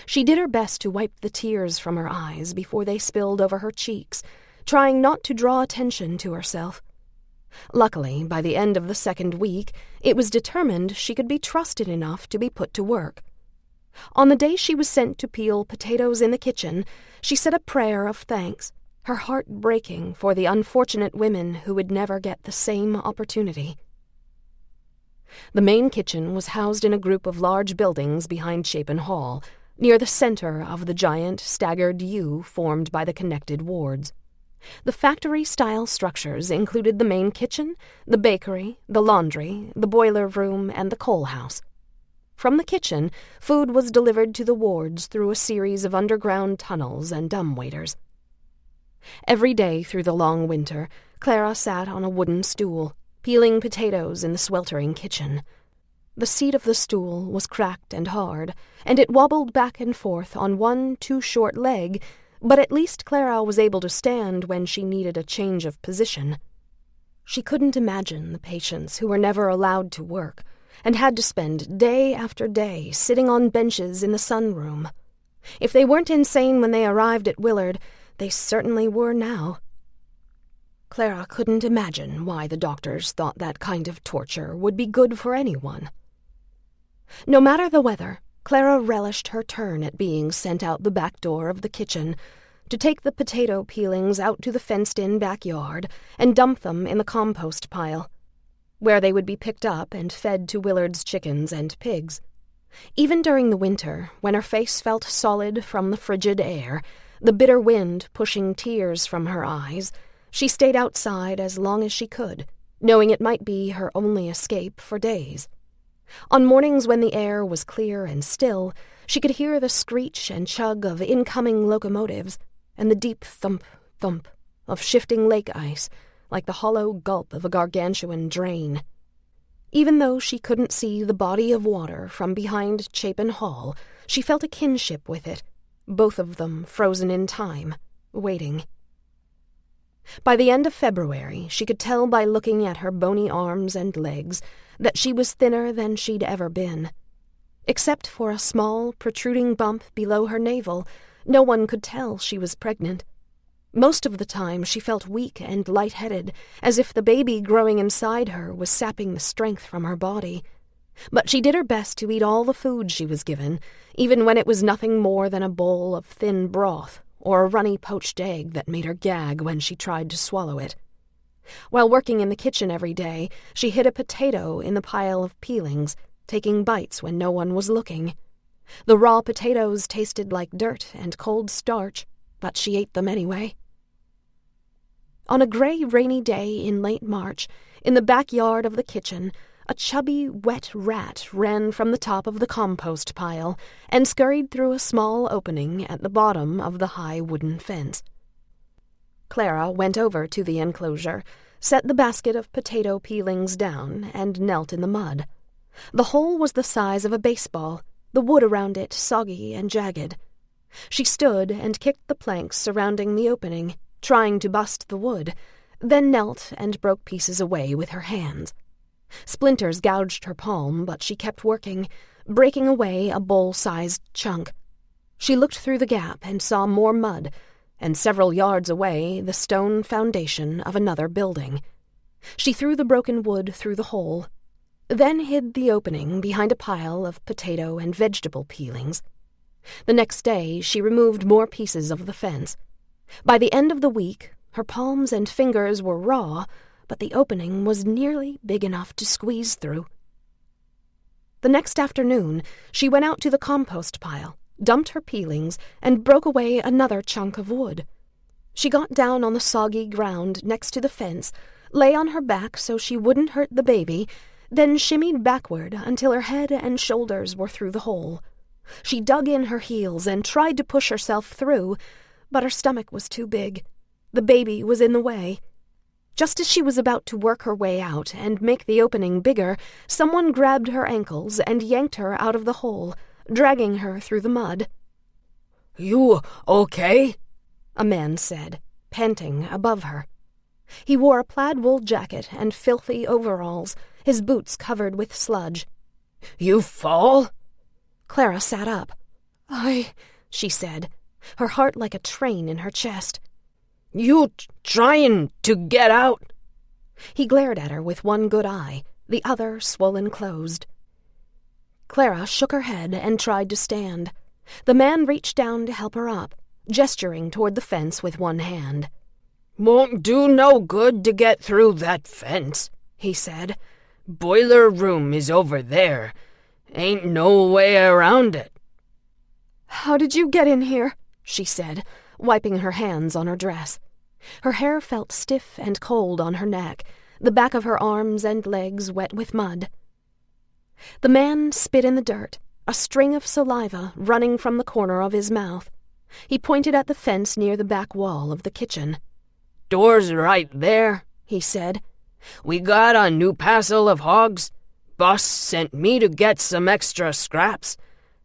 She did her best to wipe the tears from her eyes before they spilled over her cheeks, trying not to draw attention to herself. Luckily, by the end of the second week, it was determined she could be trusted enough to be put to work. On the day she was sent to peel potatoes in the kitchen, she said a prayer of thanks, her heart breaking for the unfortunate women who would never get the same opportunity. The main kitchen was housed in a group of large buildings behind Chapin Hall, near the center of the giant, staggered U formed by the connected wards. The factory-style structures included the main kitchen, the bakery, the laundry, the boiler room, and the coal house. From the kitchen, food was delivered to the wards through a series of underground tunnels and dumbwaiters. Every day through the long winter, Clara sat on a wooden stool, peeling potatoes in the sweltering kitchen. The seat of the stool was cracked and hard, and it wobbled back and forth on one too short leg, but at least Clara was able to stand when she needed a change of position. She couldn't imagine the patients who were never allowed to work and had to spend day after day sitting on benches in the sunroom. If they weren't insane when they arrived at Willard, they certainly were now. Clara couldn't imagine why the doctors thought that kind of torture would be good for anyone. No matter the weather, Clara relished her turn at being sent out the back door of the kitchen to take the potato peelings out to the fenced-in backyard and dump them in the compost pile, where they would be picked up and fed to Willard's chickens and pigs. Even during the winter, when her face felt solid from the frigid air, the bitter wind pushing tears from her eyes, she stayed outside as long as she could, knowing it might be her only escape for days. On mornings when the air was clear and still, she could hear the screech and chug of incoming locomotives and the deep thump-thump of shifting lake ice, like the hollow gulp of a gargantuan drain. Even though she couldn't see the body of water from behind Chapin Hall, she felt a kinship with it, both of them frozen in time, waiting. By the end of February, she could tell by looking at her bony arms and legs that she was thinner than she'd ever been. Except for a small, protruding bump below her navel, no one could tell she was pregnant. Most of the time she felt weak and lightheaded, as if the baby growing inside her was sapping the strength from her body. But she did her best to eat all the food she was given, even when it was nothing more than a bowl of thin broth or a runny poached egg that made her gag when she tried to swallow it. While working in the kitchen every day, she hid a potato in the pile of peelings, taking bites when no one was looking. The raw potatoes tasted like dirt and cold starch, but she ate them anyway. On a gray, rainy day in late March, in the backyard of the kitchen, a chubby, wet rat ran from the top of the compost pile and scurried through a small opening at the bottom of the high wooden fence. Clara went over to the enclosure, set the basket of potato peelings down, and knelt in the mud. The hole was the size of a baseball, the wood around it soggy and jagged. She stood and kicked the planks surrounding the opening, trying to bust the wood, then knelt and broke pieces away with her hands. Splinters gouged her palm, but she kept working, breaking away a bowl-sized chunk. She looked through the gap and saw more mud, and several yards away the stone foundation of another building. She threw the broken wood through the hole, then hid the opening behind a pile of potato and vegetable peelings. The next day she removed more pieces of the fence. By the end of the week, her palms and fingers were raw, but the opening was nearly big enough to squeeze through. The next afternoon, she went out to the compost pile, dumped her peelings, and broke away another chunk of wood. She got down on the soggy ground next to the fence, lay on her back so she wouldn't hurt the baby, then shimmied backward until her head and shoulders were through the hole. She dug in her heels and tried to push herself through, but her stomach was too big. The baby was in the way. Just as she was about to work her way out and make the opening bigger, someone grabbed her ankles and yanked her out of the hole, dragging her through the mud. "You okay?" a man said, panting above her. He wore a plaid wool jacket and filthy overalls, his boots covered with sludge. "You fall?" Clara sat up. She said, her heart like a train in her chest. "You trying to get out?" He glared at her with one good eye, the other swollen closed. Clara shook her head and tried to stand. The man reached down to help her up, gesturing toward the fence with one hand. "Won't do no good to get through that fence," he said. "Boiler room is over there. Ain't no way around it." "How did you get in here?" she said, wiping her hands on her dress. Her hair felt stiff and cold on her neck, the back of her arms and legs wet with mud. The man spit in the dirt, a string of saliva running from the corner of his mouth. He pointed at the fence near the back wall of the kitchen. "Door's right there," he said. "We got a new parcel of hogs. Boss sent me to get some extra scraps.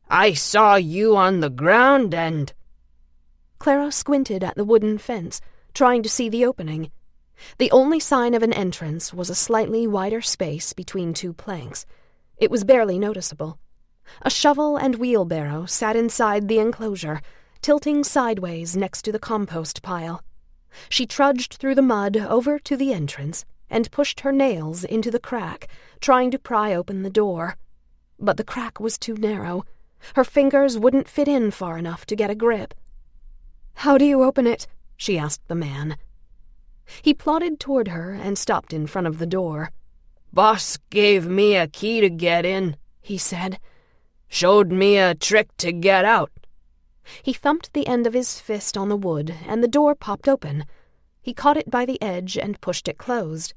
I saw you on the ground and—" Clara squinted at the wooden fence, trying to see the opening. The only sign of an entrance was a slightly wider space between two planks. It was barely noticeable. A shovel and wheelbarrow sat inside the enclosure, tilting sideways next to the compost pile. She trudged through the mud over to the entrance and pushed her nails into the crack, trying to pry open the door. But the crack was too narrow. Her fingers wouldn't fit in far enough to get a grip. "How do you open it?" she asked the man. He plodded toward her and stopped in front of the door. "Boss gave me a key to get in," he said. "Showed me a trick to get out." He thumped the end of his fist on the wood, and the door popped open. He caught it by the edge and pushed it closed.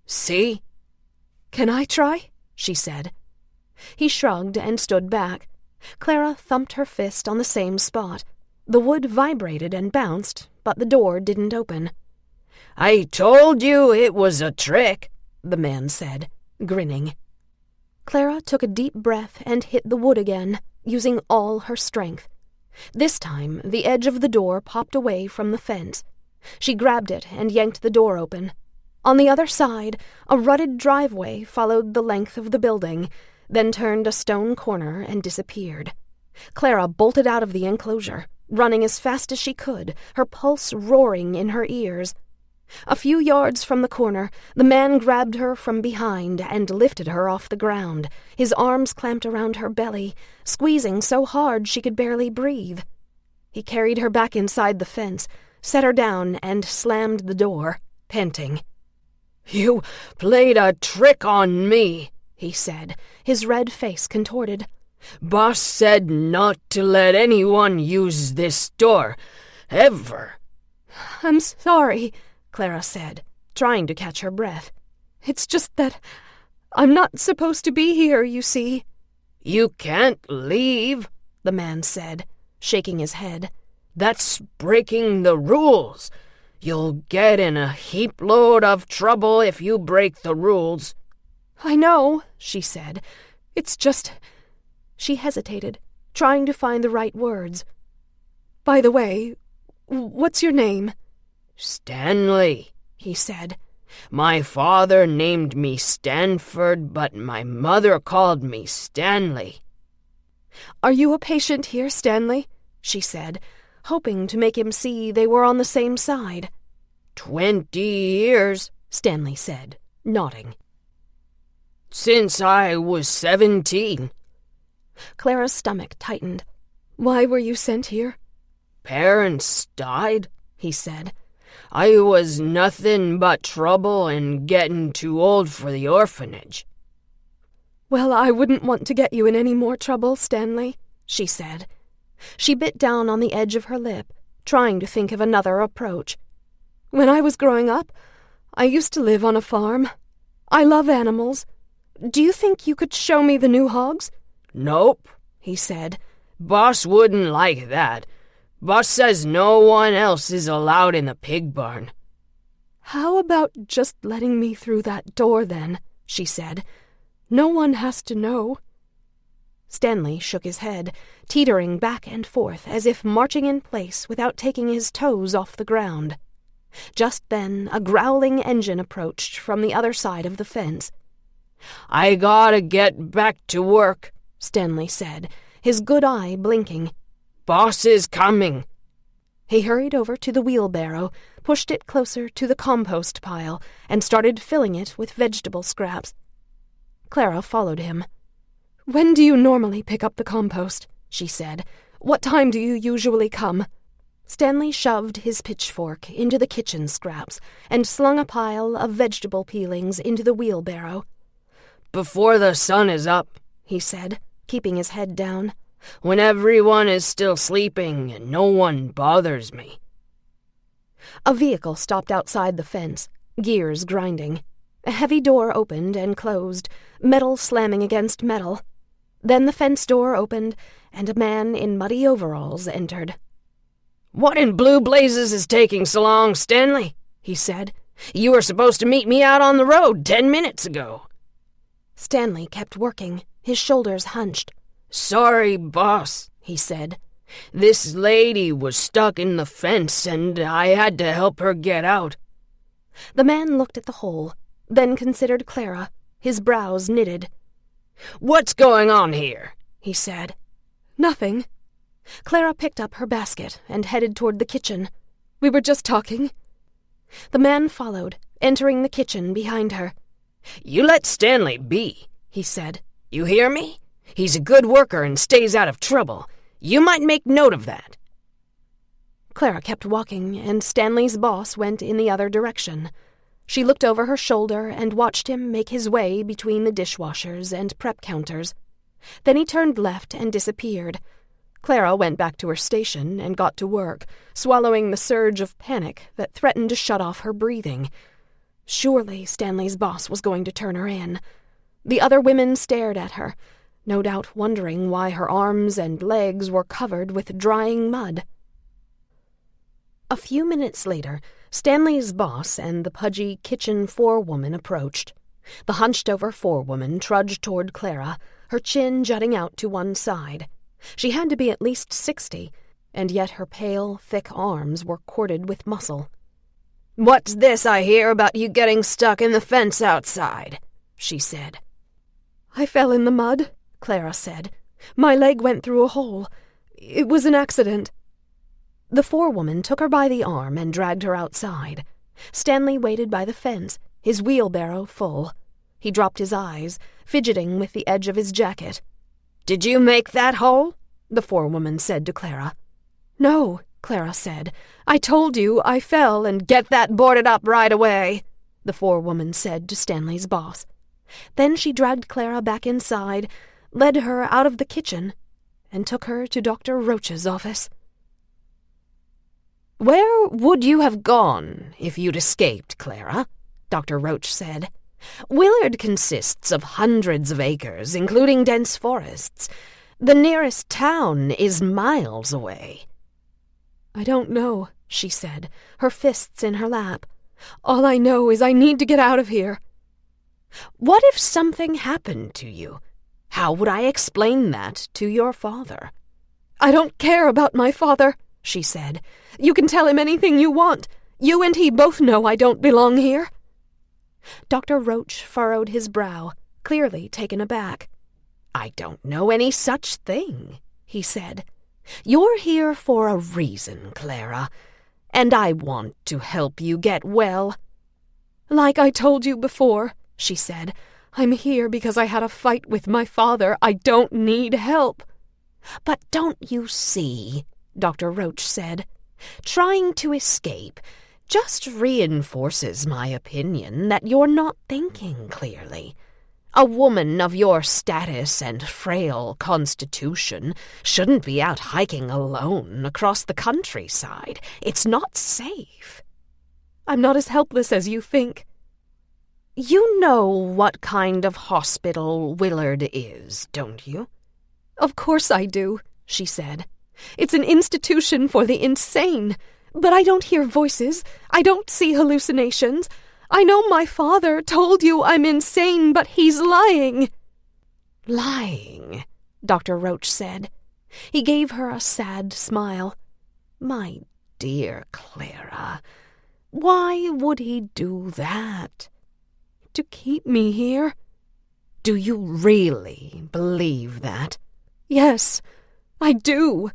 "See?" "Can I try?" she said. He shrugged and stood back. Clara thumped her fist on the same spot. The wood vibrated and bounced, but the door didn't open. "I told you it was a trick," the man said, grinning. Clara took a deep breath and hit the wood again, using all her strength. This time, the edge of the door popped away from the fence. She grabbed it and yanked the door open. On the other side, a rutted driveway followed the length of the building, then turned a stone corner and disappeared. Clara bolted out of the enclosure, running as fast as she could, her pulse roaring in her ears. A few yards from the corner, the man grabbed her from behind and lifted her off the ground, his arms clamped around her belly, squeezing so hard she could barely breathe. He carried her back inside the fence, set her down, and slammed the door, panting. "You played a trick on me," he said, his red face contorted. "Boss said not to let anyone use this door, ever." "I'm sorry," Clara said, trying to catch her breath. "It's just that I'm not supposed to be here, you see." "You can't leave," the man said, shaking his head. "That's breaking the rules. You'll get in a heap load of trouble if you break the rules." "I know," she said. "It's just—" She hesitated, trying to find the right words. "By the way, what's your name?" "Stanley," he said. "My father named me Stanford, but my mother called me Stanley." "Are you a patient here, Stanley?" she said, hoping to make him see they were on the same side. 20 years, Stanley said, nodding. "Since I was 17. Clara's stomach tightened. "Why were you sent here?" "Parents died," he said. "I was nothing but trouble and getting too old for the orphanage." "Well, I wouldn't want to get you in any more trouble, Stanley," she said. She bit down on the edge of her lip, trying to think of another approach. "When I was growing up, I used to live on a farm. I love animals. Do you think you could show me the new hogs?" "Nope," he said. "Boss wouldn't like that. Boss says no one else is allowed in the pig barn." "How about just letting me through that door, then?" she said. "No one has to know." Stanley shook his head, teetering back and forth as if marching in place without taking his toes off the ground. Just then, a growling engine approached from the other side of the fence. "I gotta get back to work," Stanley said, his good eye blinking. "Boss is coming." He hurried over to the wheelbarrow, pushed it closer to the compost pile, and started filling it with vegetable scraps. Clara followed him. "When do you normally pick up the compost?" she said. "What time do you usually come?" Stanley shoved his pitchfork into the kitchen scraps and slung a pile of vegetable peelings into the wheelbarrow. "Before the sun is up," he said, keeping his head down. "When everyone is still sleeping and no one bothers me." A vehicle stopped outside the fence, gears grinding. A heavy door opened and closed, metal slamming against metal. Then the fence door opened, and a man in muddy overalls entered. "What in blue blazes is taking so long, Stanley?" he said. "You were supposed to meet me out on the road 10 minutes ago." Stanley kept working, his shoulders hunched. "Sorry, boss," he said. "This lady was stuck in the fence, and I had to help her get out." The man looked at the hole, then considered Clara, his brows knitted. "What's going on here?" he said. "Nothing." Clara picked up her basket and headed toward the kitchen. "We were just talking." The man followed, entering the kitchen behind her. "You let Stanley be," he said. "You hear me? He's a good worker and stays out of trouble. You might make note of that." Clara kept walking, and Stanley's boss went in the other direction. She looked over her shoulder and watched him make his way between the dishwashers and prep counters. Then he turned left and disappeared. Clara went back to her station and got to work, swallowing the surge of panic that threatened to shut off her breathing. Surely Stanley's boss was going to turn her in. The other women stared at her, no doubt wondering why her arms and legs were covered with drying mud. A few minutes later, Stanley's boss and the pudgy kitchen forewoman approached. The hunched-over forewoman trudged toward Clara, her chin jutting out to one side. She had to be at least 60, and yet her pale, thick arms were corded with muscle. "What's this I hear about you getting stuck in the fence outside?" she said. "I fell in the mud," Clara said. "My leg went through a hole. It was an accident." The forewoman took her by the arm and dragged her outside. Stanley waited by the fence, his wheelbarrow full. He dropped his eyes, fidgeting with the edge of his jacket. "Did you make that hole?" the forewoman said to Clara. "No," Clara said. "I told you I fell and—" "Get that boarded up right away," the forewoman said to Stanley's boss. Then she dragged Clara back inside, led her out of the kitchen, and took her to Dr. Roach's office. "Where would you have gone if you'd escaped, Clara?" Dr. Roach said. "Willard consists of hundreds of acres, including dense forests. The nearest town is miles away." "I don't know," she said, her fists in her lap. "All I know is I need to get out of here." "What if something happened to you? How would I explain that to your father?" "I don't care about my father," she said. "You can tell him anything you want. You and he both know I don't belong here." Dr. Roach furrowed his brow, clearly taken aback. "I don't know any such thing," he said. "You're here for a reason, Clara, and I want to help you get well." "Like I told you before," she said, "I'm here because I had a fight with my father. I don't need help." "But don't you see," Dr. Roach said, "trying to escape just reinforces my opinion that you're not thinking clearly. A woman of your status and frail constitution shouldn't be out hiking alone across the countryside. It's not safe." "I'm not as helpless as you think." "You know what kind of hospital Willard is, don't you?" "Of course I do," she said. "It's an institution for the insane. But I don't hear voices. I don't see hallucinations. I know my father told you I'm insane, but he's lying." "Lying," Dr. Roach said. He gave her a sad smile. "My dear Clara, why would he do that?" "To keep me here." "Do you really believe that?" "Yes, I do.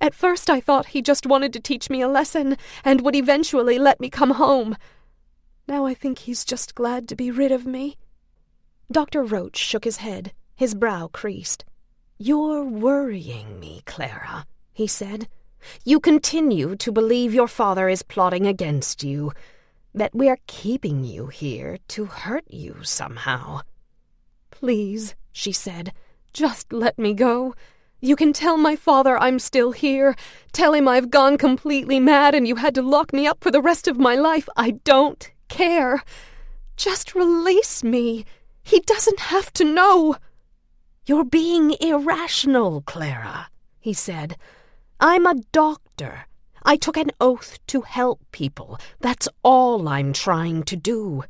At first I thought he just wanted to teach me a lesson and would eventually let me come home. Now I think he's just glad to be rid of me." Dr. Roach shook his head, his brow creased. "You're worrying me, Clara," he said. "You continue to believe your father is plotting against you, that we're keeping you here to hurt you somehow." "Please," she said, "just let me go. You can tell my father I'm still here. Tell him I've gone completely mad and you had to lock me up for the rest of my life. I don't care. Just release me. He doesn't have to know." "You're being irrational, Clara," he said. "I'm a doctor. I took an oath to help people. That's all I'm trying to do."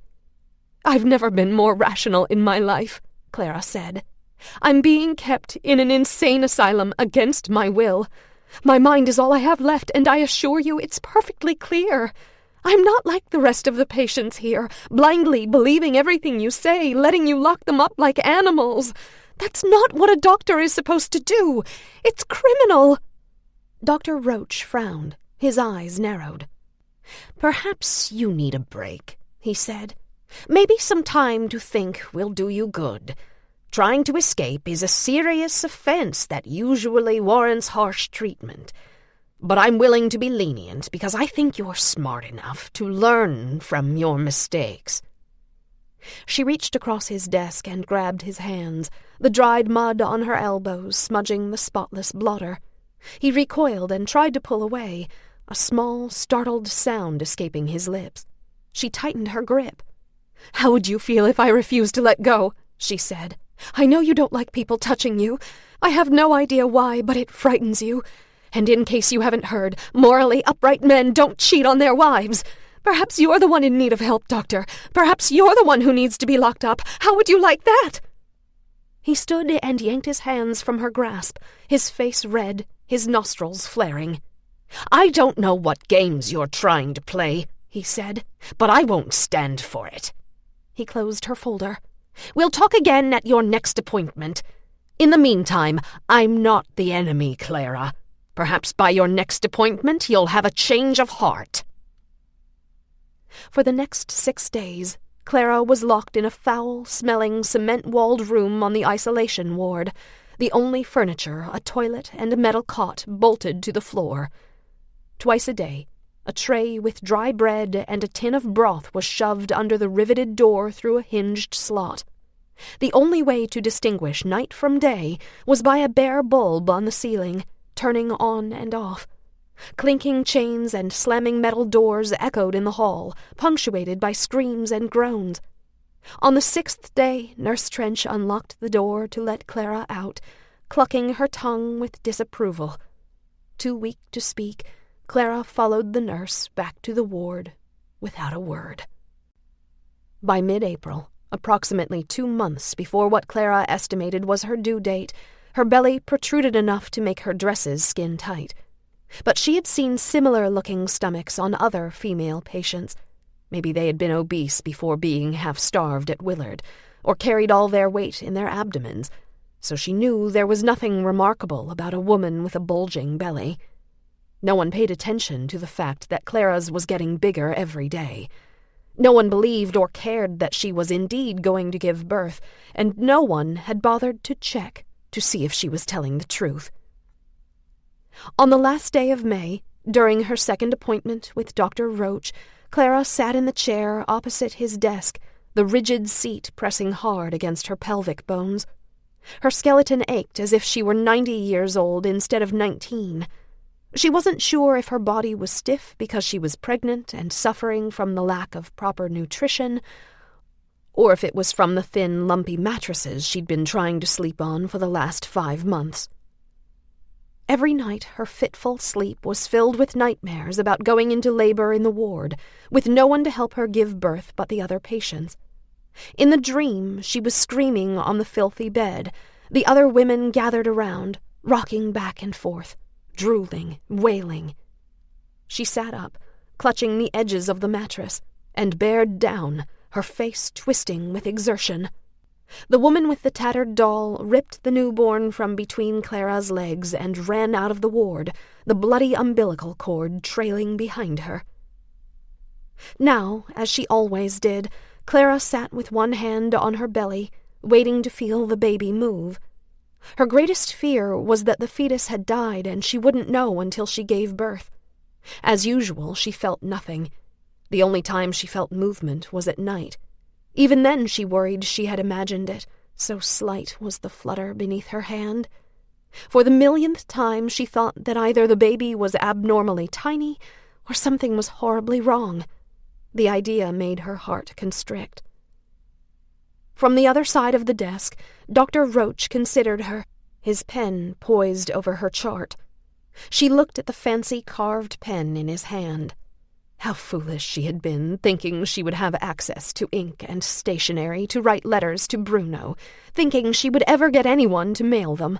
"I've never been more rational in my life," Clara said. "I'm being kept in an insane asylum against my will. My mind is all I have left, and I assure you it's perfectly clear. I'm not like the rest of the patients here, blindly believing everything you say, letting you lock them up like animals. That's not what a doctor is supposed to do. It's criminal." Dr. Roach frowned. His eyes narrowed. "Perhaps you need a break," he said. "Maybe some time to think will do you good. Trying to escape is a serious offense that usually warrants harsh treatment. But I'm willing to be lenient because I think you're smart enough to learn from your mistakes." She reached across his desk and grabbed his hands, the dried mud on her elbows smudging the spotless blotter. He recoiled and tried to pull away, a small, startled sound escaping his lips. She tightened her grip. "How would you feel if I refused to let go?" she said. "I know you don't like people touching you. I have no idea why, but it frightens you. And in case you haven't heard, morally upright men don't cheat on their wives. Perhaps you're the one in need of help, Doctor. Perhaps you're the one who needs to be locked up. How would you like that?" He stood and yanked his hands from her grasp, his face red, his nostrils flaring. "I don't know what games you're trying to play," he said, "but I won't stand for it." He closed her folder. "We'll talk again at your next appointment. In the meantime, I'm not the enemy, Clara. Perhaps by your next appointment you'll have a change of heart." For the next 6 days, Clara was locked in a foul-smelling, cement-walled room on the isolation ward, the only furniture, a toilet and a metal cot, bolted to the floor. Twice a day, a tray with dry bread and a tin of broth was shoved under the riveted door through a hinged slot. The only way to distinguish night from day was by a bare bulb on the ceiling, turning on and off. Clinking chains and slamming metal doors echoed in the hall, punctuated by screams and groans. On the 6th day, Nurse Trench unlocked the door to let Clara out, clucking her tongue with disapproval. Too weak to speak, Clara followed the nurse back to the ward without a word. By mid-April, approximately 2 months before what Clara estimated was her due date, her belly protruded enough to make her dresses skin-tight. But she had seen similar-looking stomachs on other female patients. Maybe they had been obese before being half-starved at Willard, or carried all their weight in their abdomens, so she knew there was nothing remarkable about a woman with a bulging belly. No one paid attention to the fact that Clara's was getting bigger every day. No one believed or cared that she was indeed going to give birth, and no one had bothered to check to see if she was telling the truth. On the last day of May, during her second appointment with Dr. Roach, Clara sat in the chair opposite his desk, the rigid seat pressing hard against her pelvic bones. Her skeleton ached as if she were 90 years old instead of 19. She wasn't sure if her body was stiff because she was pregnant and suffering from the lack of proper nutrition, or if it was from the thin, lumpy mattresses she'd been trying to sleep on for the last 5 months. Every night her fitful sleep was filled with nightmares about going into labor in the ward, with no one to help her give birth but the other patients. In the dream, she was screaming on the filthy bed, the other women gathered around, rocking back and forth, drooling, wailing. She sat up, clutching the edges of the mattress, and bared down, her face twisting with exertion. The woman with the tattered doll ripped the newborn from between Clara's legs and ran out of the ward, the bloody umbilical cord trailing behind her. Now, as she always did, Clara sat with one hand on her belly, waiting to feel the baby move. Her greatest fear was that the fetus had died and she wouldn't know until she gave birth. As usual, she felt nothing. The only time she felt movement was at night. Even then she worried she had imagined it, so slight was the flutter beneath her hand. For the millionth time she thought that either the baby was abnormally tiny or something was horribly wrong. The idea made her heart constrict. From the other side of the desk, Dr. Roach considered her, his pen poised over her chart. She looked at the fancy carved pen in his hand. How foolish she had been, thinking she would have access to ink and stationery to write letters to Bruno, thinking she would ever get anyone to mail them.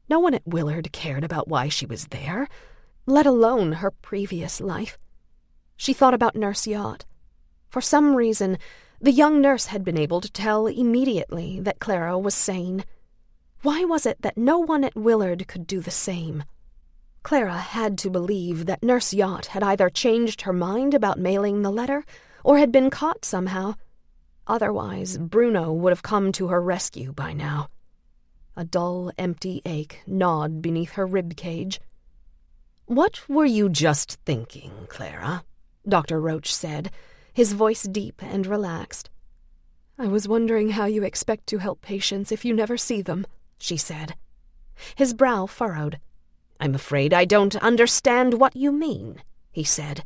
No one at Willard cared about why she was there, let alone her previous life. She thought about Nurse Yacht. For some reason, the young nurse had been able to tell immediately that Clara was sane. Why was it that no one at Willard could do the same? Clara had to believe that Nurse Yacht had either changed her mind about mailing the letter or had been caught somehow. Otherwise, Bruno would have come to her rescue by now. A dull, empty ache gnawed beneath her rib cage. "What were you just thinking, Clara?" Dr. Roach said, his voice deep and relaxed. "I was wondering how you expect to help patients if you never see them," she said. His brow furrowed. "I'm afraid I don't understand what you mean," he said.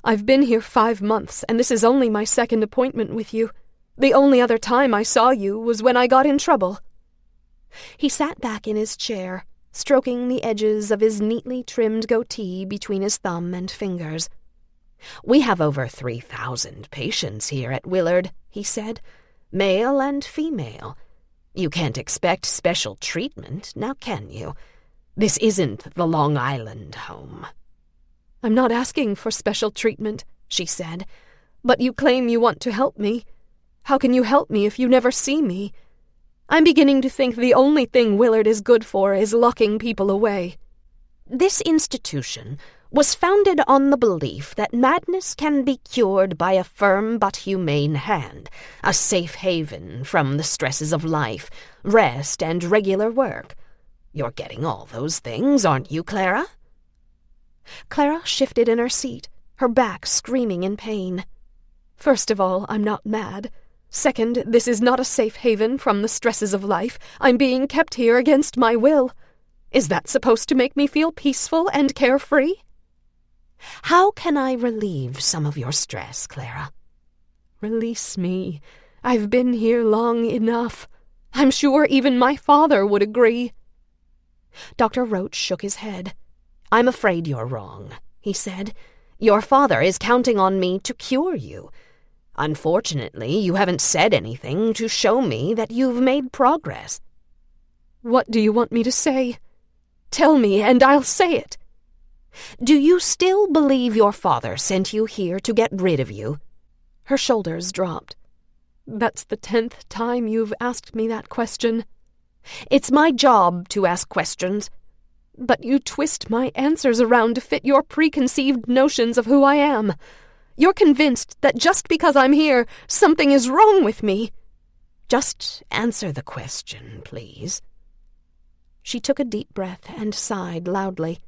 "I've been here 5 months, and this is only my second appointment with you. The only other time I saw you was when I got in trouble." He sat back in his chair, stroking the edges of his neatly trimmed goatee between his thumb and fingers. "We have over 3,000 patients here at Willard," he said, "male and female. You can't expect special treatment, now can you? This isn't the Long Island home." "I'm not asking for special treatment," she said, "but you claim you want to help me. How can you help me if you never see me? I'm beginning to think the only thing Willard is good for is locking people away." "This institution was founded on the belief that madness can be cured by a firm but humane hand, a safe haven from the stresses of life, rest, and regular work. You're getting all those things, aren't you, Clara?" Clara shifted in her seat, her back screaming in pain. "First of all, I'm not mad. Second, this is not a safe haven from the stresses of life. I'm being kept here against my will. Is that supposed to make me feel peaceful and carefree?" "How can I relieve some of your stress, Clara?" "Release me. I've been here long enough. I'm sure even my father would agree." Dr. Roach shook his head. "I'm afraid you're wrong," he said. "Your father is counting on me to cure you. Unfortunately, you haven't said anything to show me that you've made progress." "What do you want me to say? Tell me, and I'll say it." "Do you still believe your father sent you here to get rid of you?" Her shoulders dropped. "That's the 10th time you've asked me that question." "It's my job to ask questions." "But you twist my answers around to fit your preconceived notions of who I am. You're convinced that just because I'm here, something is wrong with me." "Just answer the question, please." She took a deep breath and sighed loudly.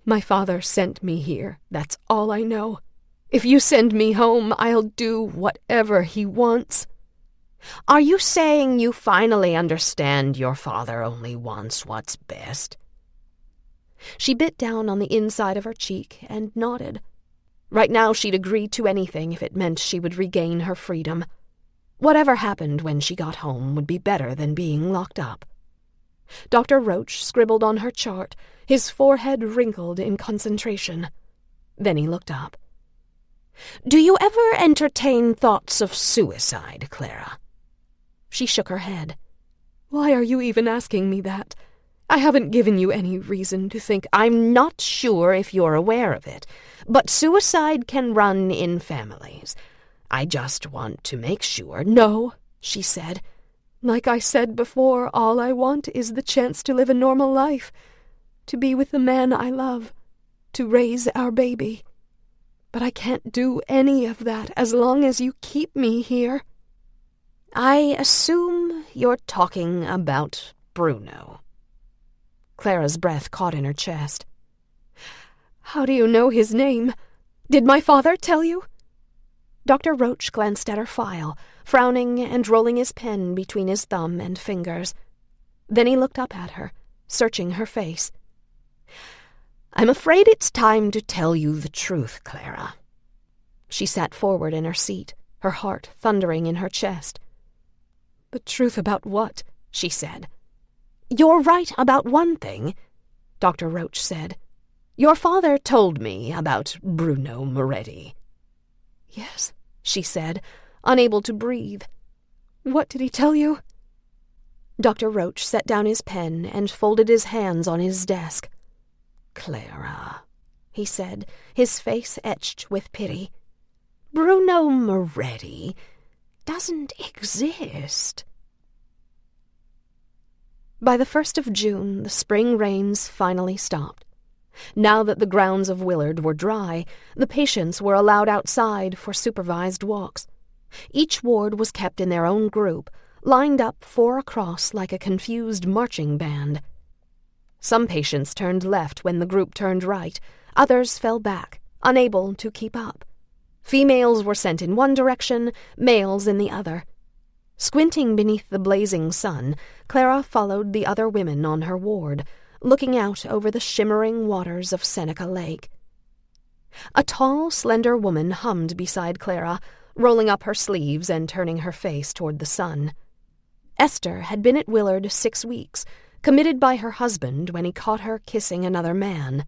"My father sent me here, that's all I know. If you send me home, I'll do whatever he wants." "Are you saying you finally understand your father only wants what's best?" She bit down on the inside of her cheek and nodded. Right now she'd agree to anything if it meant she would regain her freedom. Whatever happened when she got home would be better than being locked up. Dr. Roach scribbled on her chart, his forehead wrinkled in concentration. Then he looked up. "Do you ever entertain thoughts of suicide, Clara?" She shook her head. "Why are you even asking me that? I haven't given you any reason to think—" "I'm not sure if you're aware of it, but suicide can run in families. I just want to make sure—" "No," she said. "Like I said before, all I want is the chance to live a normal life, to be with the man I love, to raise our baby. But I can't do any of that as long as you keep me here." "I assume you're talking about Bruno." Clara's breath caught in her chest. "How do you know his name? Did my father tell you?" Dr. Roach glanced at her file, frowning and rolling his pen between his thumb and fingers. Then he looked up at her, searching her face. "I'm afraid it's time to tell you the truth, Clara." She sat forward in her seat, her heart thundering in her chest. "The truth about what?" she said. "You're right about one thing," Dr. Roach said. "Your father told me about Bruno Moretti." "Yes," she said, unable to breathe. "What did he tell you?" Dr. Roach set down his pen and folded his hands on his desk. "Clara," he said, his face etched with pity. "Bruno Moretti doesn't exist." By the 1st of June, the spring rains finally stopped. Now that the grounds of Willard were dry, the patients were allowed outside for supervised walks. Each ward was kept in their own group, lined up 4 across like a confused marching band. Some patients turned left when the group turned right. Others fell back, unable to keep up. Females were sent in one direction, males in the other. Squinting beneath the blazing sun, Clara followed the other women on her ward, looking out over the shimmering waters of Seneca Lake. A tall, slender woman hummed beside Clara, rolling up her sleeves and turning her face toward the sun. Esther had been at Willard 6 weeks, committed by her husband when he caught her kissing another man.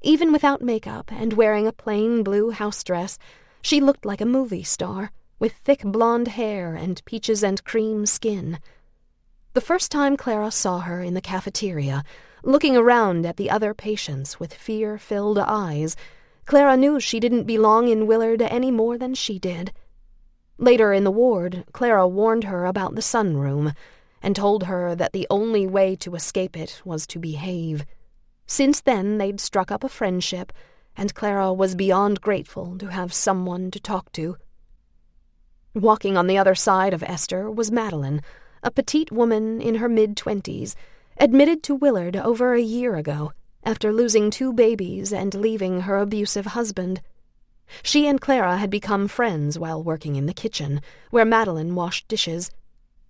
Even without makeup and wearing a plain blue house dress, she looked like a movie star, with thick blonde hair and peaches and cream skin. The first time Clara saw her in the cafeteria, looking around at the other patients with fear-filled eyes, Clara knew she didn't belong in Willard any more than she did. Later in the ward, Clara warned her about the sunroom and told her that the only way to escape it was to behave. Since then, they'd struck up a friendship, and Clara was beyond grateful to have someone to talk to. Walking on the other side of Esther was Madeline, a petite woman in her mid-20s, admitted to Willard over a year ago, after losing 2 babies and leaving her abusive husband. She and Clara had become friends while working in the kitchen, where Madeline washed dishes.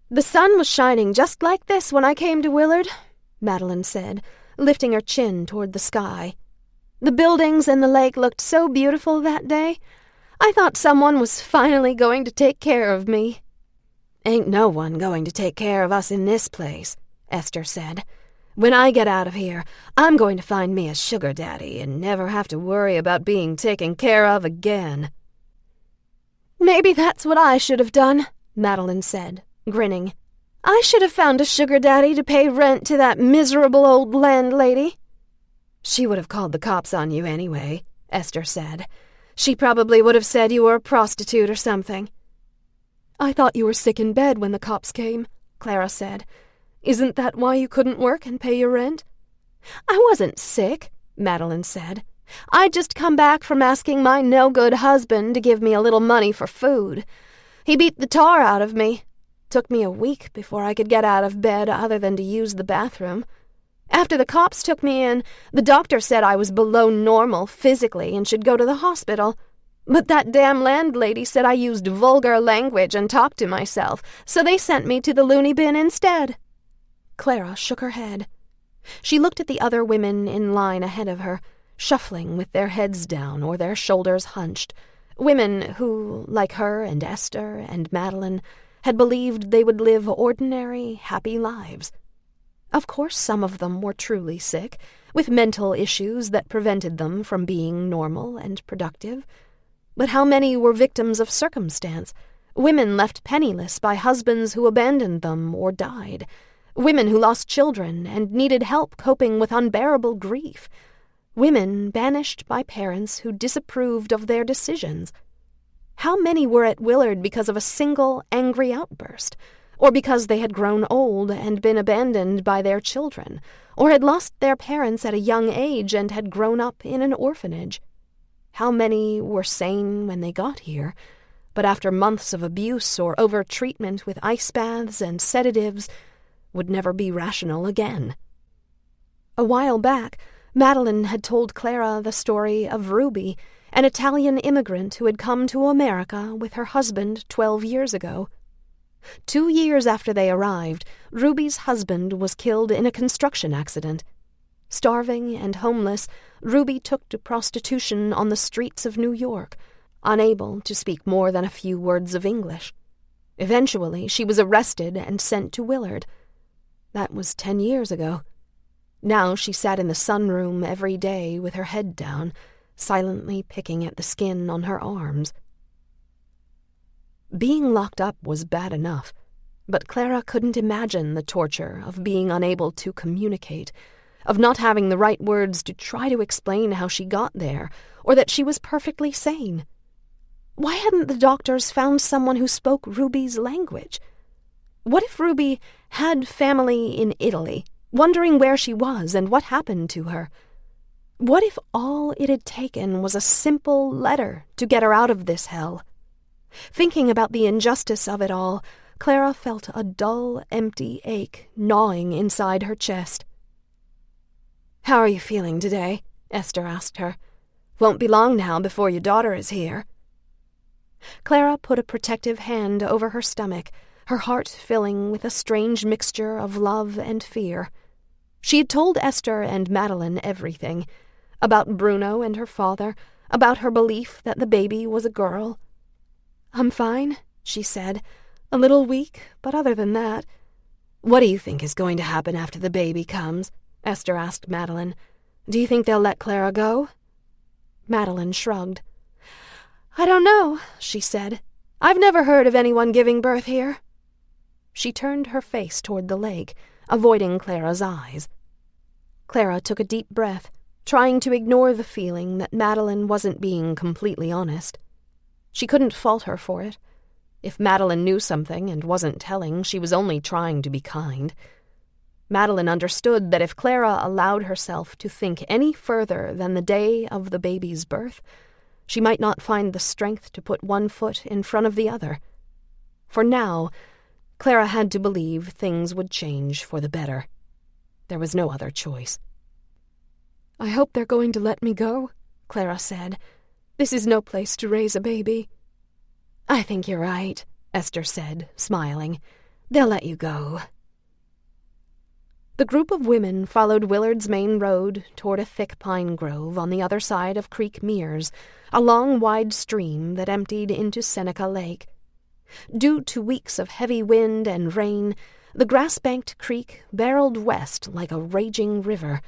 "The sun was shining just like this when I came to Willard," Madeline said, lifting her chin toward the sky. "The buildings and the lake looked so beautiful that day. I thought someone was finally going to take care of me." "Ain't no one going to take care of us in this place," Esther said. "When I get out of here, I'm going to find me a sugar daddy and never have to worry about being taken care of again." "Maybe that's what I should have done," Madeline said, grinning. "I should have found a sugar daddy to pay rent to that miserable old landlady." "She would have called the cops on you anyway," Esther said. "She probably would have said you were a prostitute or something." "I thought you were sick in bed when the cops came," Clara said. "Isn't that why you couldn't work and pay your rent?" "I wasn't sick," Madeline said. "I'd just come back from asking my no-good husband to give me a little money for food. He beat the tar out of me. Took me a week before I could get out of bed other than to use the bathroom. After the cops took me in, the doctor said I was below normal physically and should go to the hospital. But that damn landlady said I used vulgar language and talked to myself, so they sent me to the loony bin instead." Clara shook her head. She looked at the other women in line ahead of her, shuffling with their heads down or their shoulders hunched, women who, like her and Esther and Madeline, had believed they would live ordinary, happy lives. Of course, some of them were truly sick, with mental issues that prevented them from being normal and productive. But how many were victims of circumstance? Women left penniless by husbands who abandoned them or died. Women who lost children and needed help coping with unbearable grief. Women banished by parents who disapproved of their decisions. How many were at Willard because of a single angry outburst, or because they had grown old and been abandoned by their children, or had lost their parents at a young age and had grown up in an orphanage? How many were sane when they got here, but after months of abuse or over-treatment with ice baths and sedatives, would never be rational again? A while back, Madeline had told Clara the story of Ruby, an Italian immigrant who had come to America with her husband 12 years ago. 2 years after they arrived, Ruby's husband was killed in a construction accident. Starving and homeless, Ruby took to prostitution on the streets of New York, unable to speak more than a few words of English. Eventually, she was arrested and sent to Willard. That was 10 years ago. Now she sat in the sunroom every day with her head down, silently picking at the skin on her arms. Being locked up was bad enough, but Clara couldn't imagine the torture of being unable to communicate, of not having the right words to try to explain how she got there, or that she was perfectly sane. Why hadn't the doctors found someone who spoke Ruby's language? What if Ruby had family in Italy, wondering where she was and what happened to her? What if all it had taken was a simple letter to get her out of this hell? Thinking about the injustice of it all, Clara felt a dull, empty ache gnawing inside her chest. "How are you feeling today?" Esther asked her. "Won't be long now before your daughter is here." Clara put a protective hand over her stomach, her heart filling with a strange mixture of love and fear. She had told Esther and Madeline everything, about Bruno and her father, about her belief that the baby was a girl. "I'm fine," she said, "a little weak, but other than that." "What do you think is going to happen after the baby comes?" Esther asked Madeline. "Do you think they'll let Clara go?" Madeline shrugged. "I don't know," she said. "I've never heard of anyone giving birth here." She turned her face toward the lake, avoiding Clara's eyes. Clara took a deep breath, trying to ignore the feeling that Madeline wasn't being completely honest. She couldn't fault her for it. If Madeline knew something and wasn't telling, she was only trying to be kind. Madeline understood that if Clara allowed herself to think any further than the day of the baby's birth, she might not find the strength to put one foot in front of the other. For now, Clara had to believe things would change for the better. There was no other choice. "I hope they're going to let me go," Clara said. "This is no place to raise a baby." "I think you're right," Esther said, smiling. "They'll let you go." The group of women followed Willard's main road toward a thick pine grove on the other side of Creek Mears, a long, wide stream that emptied into Seneca Lake. Due to weeks of heavy wind and rain, the grass-banked creek barreled west like a raging river,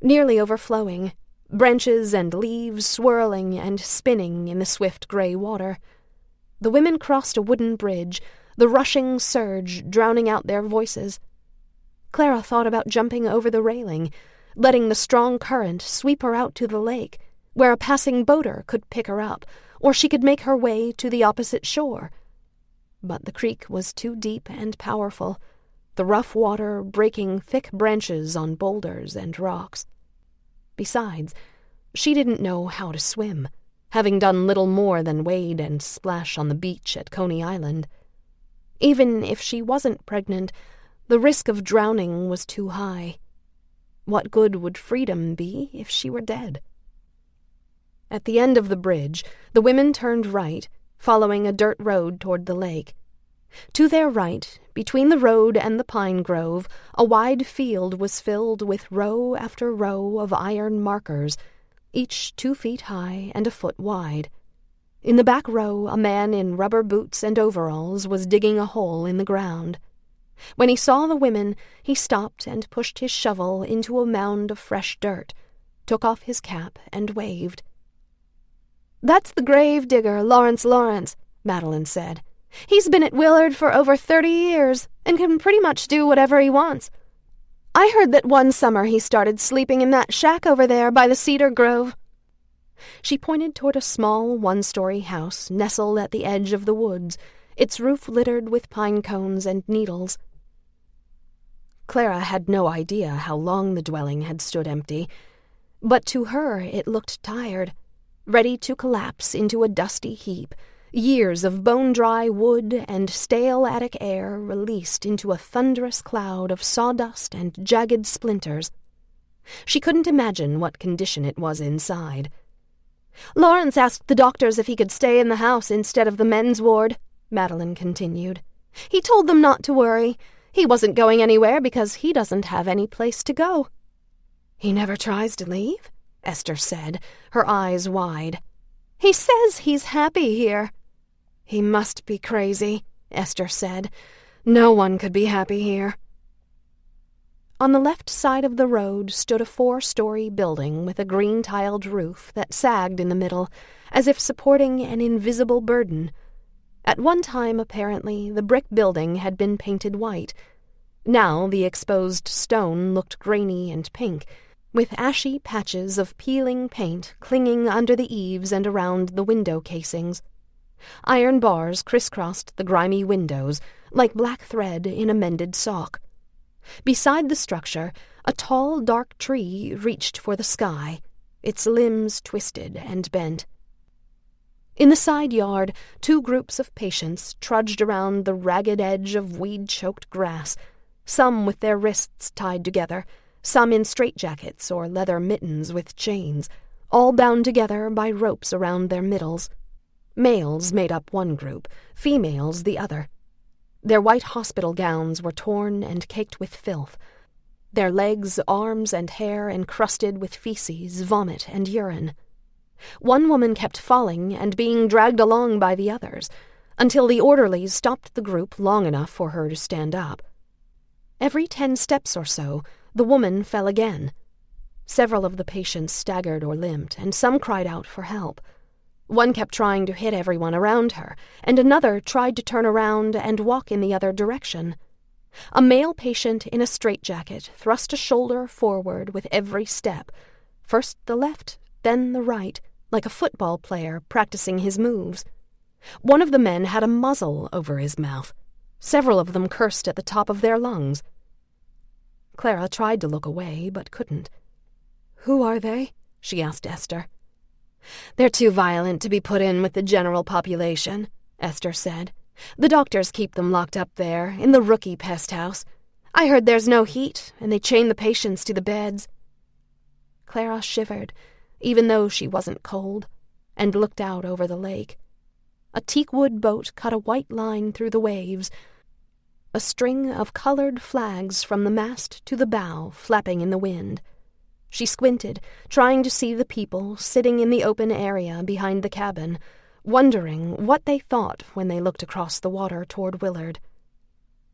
nearly overflowing, branches and leaves swirling and spinning in the swift gray water. The women crossed a wooden bridge, the rushing surge drowning out their voices. Clara thought about jumping over the railing, letting the strong current sweep her out to the lake, where a passing boater could pick her up, or she could make her way to the opposite shore. But the creek was too deep and powerful, the rough water breaking thick branches on boulders and rocks. Besides, she didn't know how to swim, having done little more than wade and splash on the beach at Coney Island. Even if she wasn't pregnant, the risk of drowning was too high. What good would freedom be if she were dead? At the end of the bridge, the women turned right, following a dirt road toward the lake. To their right, between the road and the pine grove, a wide field was filled with row after row of iron markers, each 2 feet high and a foot wide. In the back row, a man in rubber boots and overalls was digging a hole in the ground. When he saw the women, he stopped and pushed his shovel into a mound of fresh dirt, took off his cap and waved. "That's the grave digger, Lawrence," Madeline said. "He's been at Willard for over 30 years and can pretty much do whatever he wants. I heard that one summer he started sleeping in that shack over there by the cedar grove." She pointed toward a small 1-story house nestled at the edge of the woods, its roof littered with pine cones and needles. Clara had no idea how long the dwelling had stood empty, but to her it looked tired, ready to collapse into a dusty heap, years of bone-dry wood and stale attic air released into a thunderous cloud of sawdust and jagged splinters. She couldn't imagine what condition it was inside. "Lawrence asked the doctors if he could stay in the house instead of the men's ward," Madeline continued. "He told them not to worry. He wasn't going anywhere because he doesn't have any place to go." "He never tries to leave?" Esther said, her eyes wide. "He says he's happy here." "He must be crazy," Esther said. "No one could be happy here." On the left side of the road stood a 4-story building with a green-tiled roof that sagged in the middle, as if supporting an invisible burden. At one time, apparently, the brick building had been painted white. Now the exposed stone looked grainy and pink, with ashy patches of peeling paint clinging under the eaves and around the window casings. Iron bars crisscrossed the grimy windows like black thread in a mended sock. Beside the structure, a tall, dark tree reached for the sky, its limbs twisted and bent. In the side yard, two groups of patients trudged around the ragged edge of weed-choked grass, some with their wrists tied together, some in straitjackets or leather mittens with chains, all bound together by ropes around their middles. Males made up one group, females the other. Their white hospital gowns were torn and caked with filth, their legs, arms, and hair encrusted with feces, vomit, and urine. One woman kept falling and being dragged along by the others, until the orderlies stopped the group long enough for her to stand up. Every 10 steps or so, the woman fell again. Several of the patients staggered or limped, and some cried out for help. One kept trying to hit everyone around her, and another tried to turn around and walk in the other direction. A male patient in a straitjacket thrust a shoulder forward with every step, first the left, then the right, like a football player practicing his moves. One of the men had a muzzle over his mouth. Several of them cursed at the top of their lungs. Clara tried to look away, but couldn't. "Who are they?" she asked Esther. "They're too violent to be put in with the general population," Esther said. "The doctors keep them locked up there, in the rookie pest house. I heard there's no heat, and they chain the patients to the beds." Clara shivered, even though she wasn't cold, and looked out over the lake. A teakwood boat cut a white line through the waves, a string of colored flags from the mast to the bow flapping in the wind. She squinted, trying to see the people sitting in the open area behind the cabin, wondering what they thought when they looked across the water toward Willard.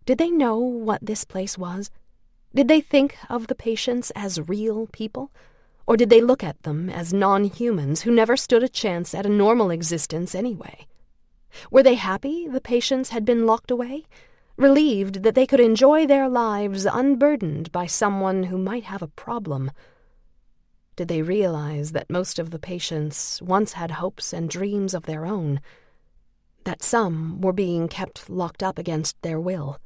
Did they know what this place was? Did they think of the patients as real people? Or did they look at them as non-humans who never stood a chance at a normal existence anyway? Were they happy the patients had been locked away? Relieved that they could enjoy their lives unburdened by someone who might have a problem? Did they realize that most of the patients once had hopes and dreams of their own, that some were being kept locked up against their will?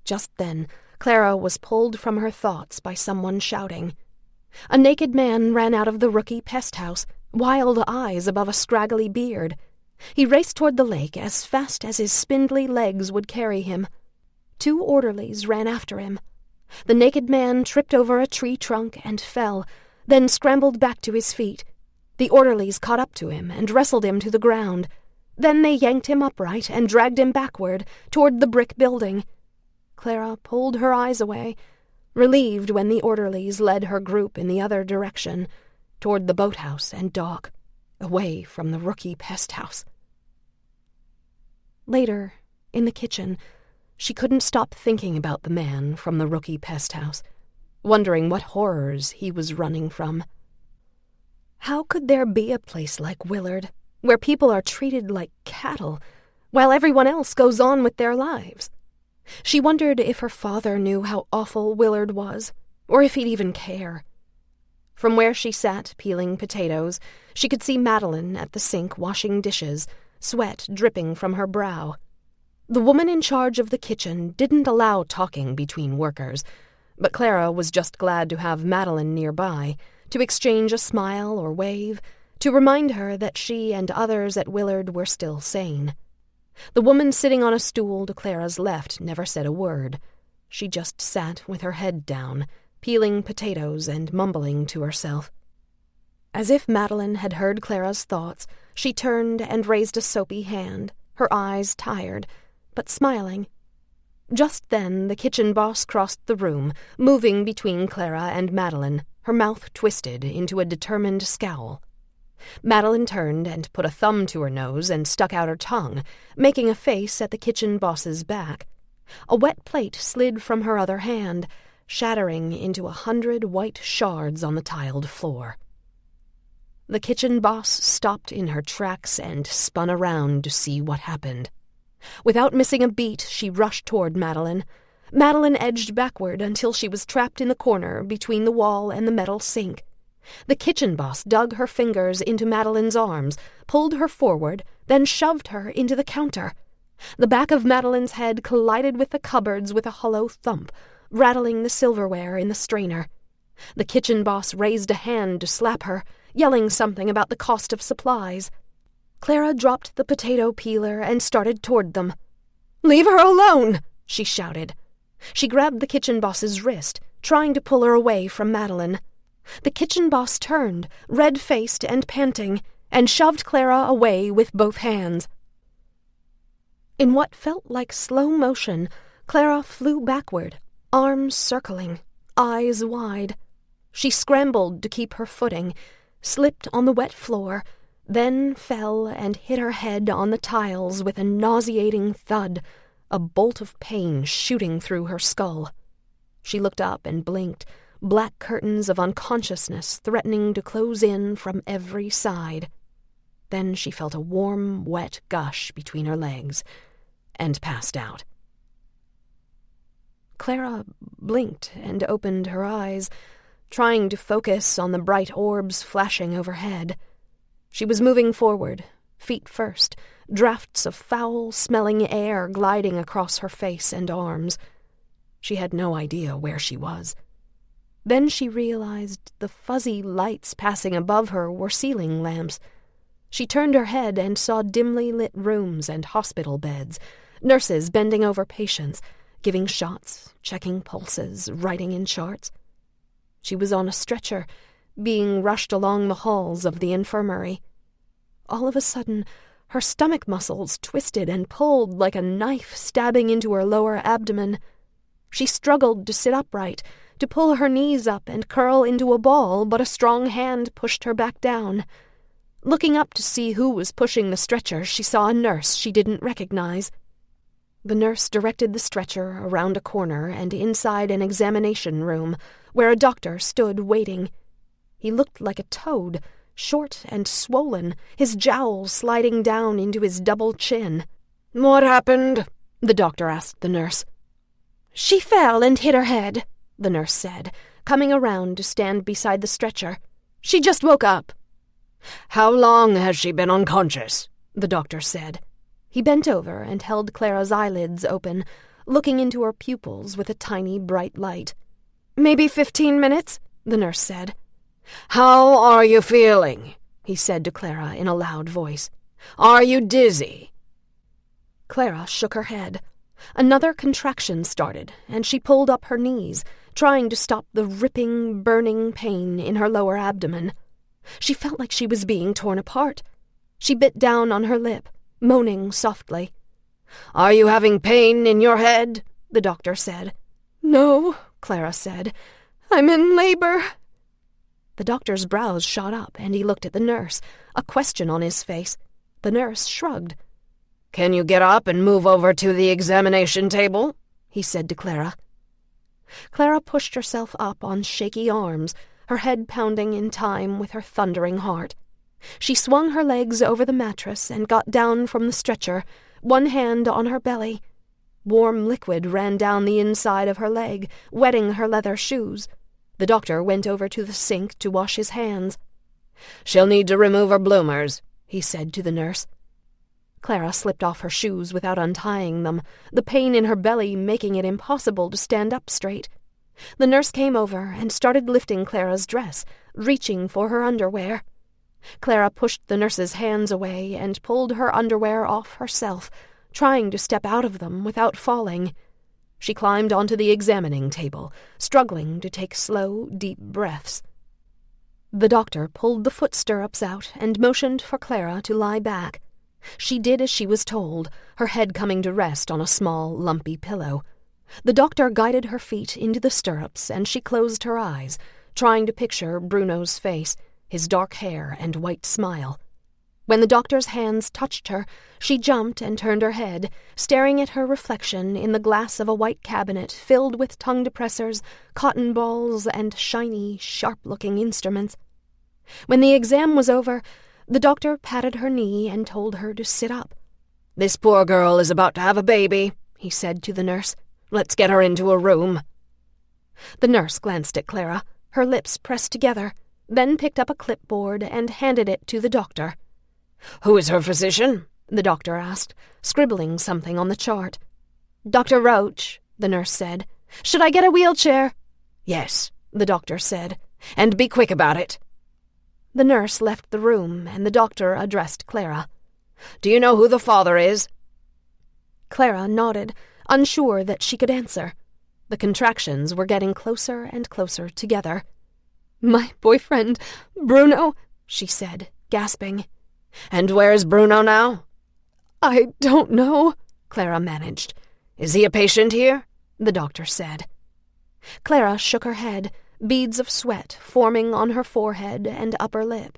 Just then, Clara was pulled from her thoughts by someone shouting. A naked man ran out of the rookie pest house, wild eyes above a scraggly beard. He raced toward the lake as fast as his spindly legs would carry him. 2 orderlies ran after him. The naked man tripped over a tree trunk and fell, then scrambled back to his feet. The orderlies caught up to him and wrestled him to the ground. Then they yanked him upright and dragged him backward, toward the brick building. Clara pulled her eyes away, relieved when the orderlies led her group in the other direction, toward the boathouse and dock, away from the rookie pest house. Later, in the kitchen, she couldn't stop thinking about the man from the rookie pest house, wondering what horrors he was running from. How could there be a place like Willard, where people are treated like cattle, while everyone else goes on with their lives? She wondered if her father knew how awful Willard was, or if he'd even care. From where she sat peeling potatoes, she could see Madeline at the sink washing dishes, sweat dripping from her brow. The woman in charge of the kitchen didn't allow talking between workers, but Clara was just glad to have Madeline nearby, to exchange a smile or wave, to remind her that she and others at Willard were still sane. The woman sitting on a stool to Clara's left never said a word. She just sat with her head down, peeling potatoes and mumbling to herself. As if Madeline had heard Clara's thoughts, she turned and raised a soapy hand, her eyes tired, but smiling. Just then the kitchen boss crossed the room, moving between Clara and Madeline, her mouth twisted into a determined scowl. Madeline turned and put a thumb to her nose and stuck out her tongue, making a face at the kitchen boss's back. A wet plate slid from her other hand, shattering into 100 white shards on the tiled floor. The kitchen boss stopped in her tracks and spun around to see what happened. Without missing a beat, she rushed toward Madeline. Madeline edged backward until she was trapped in the corner between the wall and the metal sink. The kitchen boss dug her fingers into Madeline's arms, pulled her forward, then shoved her into the counter. The back of Madeline's head collided with the cupboards with a hollow thump, rattling the silverware in the strainer. The kitchen boss raised a hand to slap her, yelling something about the cost of supplies. Clara dropped the potato peeler and started toward them. "Leave her alone!" she shouted. She grabbed the kitchen boss's wrist, trying to pull her away from Madeline. The kitchen boss turned, red-faced and panting, and shoved Clara away with both hands. In what felt like slow motion, Clara flew backward, arms circling, eyes wide. She scrambled to keep her footing, slipped on the wet floor, then fell and hit her head on the tiles with a nauseating thud, a bolt of pain shooting through her skull. She looked up and blinked, black curtains of unconsciousness threatening to close in from every side. Then she felt a warm, wet gush between her legs and passed out. Clara blinked and opened her eyes, trying to focus on the bright orbs flashing overhead. She was moving forward, feet first, drafts of foul-smelling air gliding across her face and arms. She had no idea where she was. Then she realized the fuzzy lights passing above her were ceiling lamps. She turned her head and saw dimly lit rooms and hospital beds, nurses bending over patients, giving shots, checking pulses, writing in charts. She was on a stretcher, being rushed along the halls of the infirmary. All of a sudden, her stomach muscles twisted and pulled like a knife stabbing into her lower abdomen. She struggled to sit upright, to pull her knees up and curl into a ball, but a strong hand pushed her back down. Looking up to see who was pushing the stretcher, she saw a nurse she didn't recognize. The nurse directed the stretcher around a corner and inside an examination room, where a doctor stood waiting. He looked like a toad, short and swollen, his jowls sliding down into his double chin. "What happened?" the doctor asked the nurse. "She fell and hit her head," the nurse said, coming around to stand beside the stretcher. "She just woke up." "How long has she been unconscious?" the doctor said. He bent over and held Clara's eyelids open, looking into her pupils with a tiny bright light. "Maybe 15 minutes, the nurse said. "How are you feeling?" he said to Clara in a loud voice. "Are you dizzy?" Clara shook her head. Another contraction started, and she pulled up her knees, trying to stop the ripping, burning pain in her lower abdomen. She felt like she was being torn apart. She bit down on her lip, moaning softly. "Are you having pain in your head?" the doctor said. "No," Clara said. "I'm in labor." The doctor's brows shot up, and he looked at the nurse, a question on his face. The nurse shrugged. "Can you get up and move over to the examination table?" he said to Clara. Clara pushed herself up on shaky arms, her head pounding in time with her thundering heart. She swung her legs over the mattress and got down from the stretcher, one hand on her belly. Warm liquid ran down the inside of her leg, wetting her leather shoes. The doctor went over to the sink to wash his hands. "She'll need to remove her bloomers," he said to the nurse. Clara slipped off her shoes without untying them, the pain in her belly making it impossible to stand up straight. The nurse came over and started lifting Clara's dress, reaching for her underwear. Clara pushed the nurse's hands away and pulled her underwear off herself, trying to step out of them without falling. She climbed onto the examining table, struggling to take slow, deep breaths. The doctor pulled the foot stirrups out and motioned for Clara to lie back. She did as she was told, her head coming to rest on a small, lumpy pillow. The doctor guided her feet into the stirrups, and she closed her eyes, trying to picture Bruno's face, his dark hair and white smile. When the doctor's hands touched her, she jumped and turned her head, staring at her reflection in the glass of a white cabinet filled with tongue depressors, cotton balls, and shiny, sharp-looking instruments. When the exam was over, the doctor patted her knee and told her to sit up. "This poor girl is about to have a baby," he said to the nurse. Let's get her into a room." The nurse glanced at Clara, her lips pressed together, then picked up a clipboard and handed it to the doctor. "Who is her physician?" the doctor asked, scribbling something on the chart. "Dr. Roach," the nurse said. "Should I get a wheelchair?" "Yes," the doctor said, "and be quick about it." The nurse left the room, and the doctor addressed Clara. "Do you know who the father is?" Clara nodded, unsure that she could answer. The contractions were getting closer and closer together. "My boyfriend, Bruno," she said, gasping. "And where is Bruno now?" "I don't know," Clara managed. "Is he a patient here?" the doctor said. Clara shook her head, beads of sweat forming on her forehead and upper lip.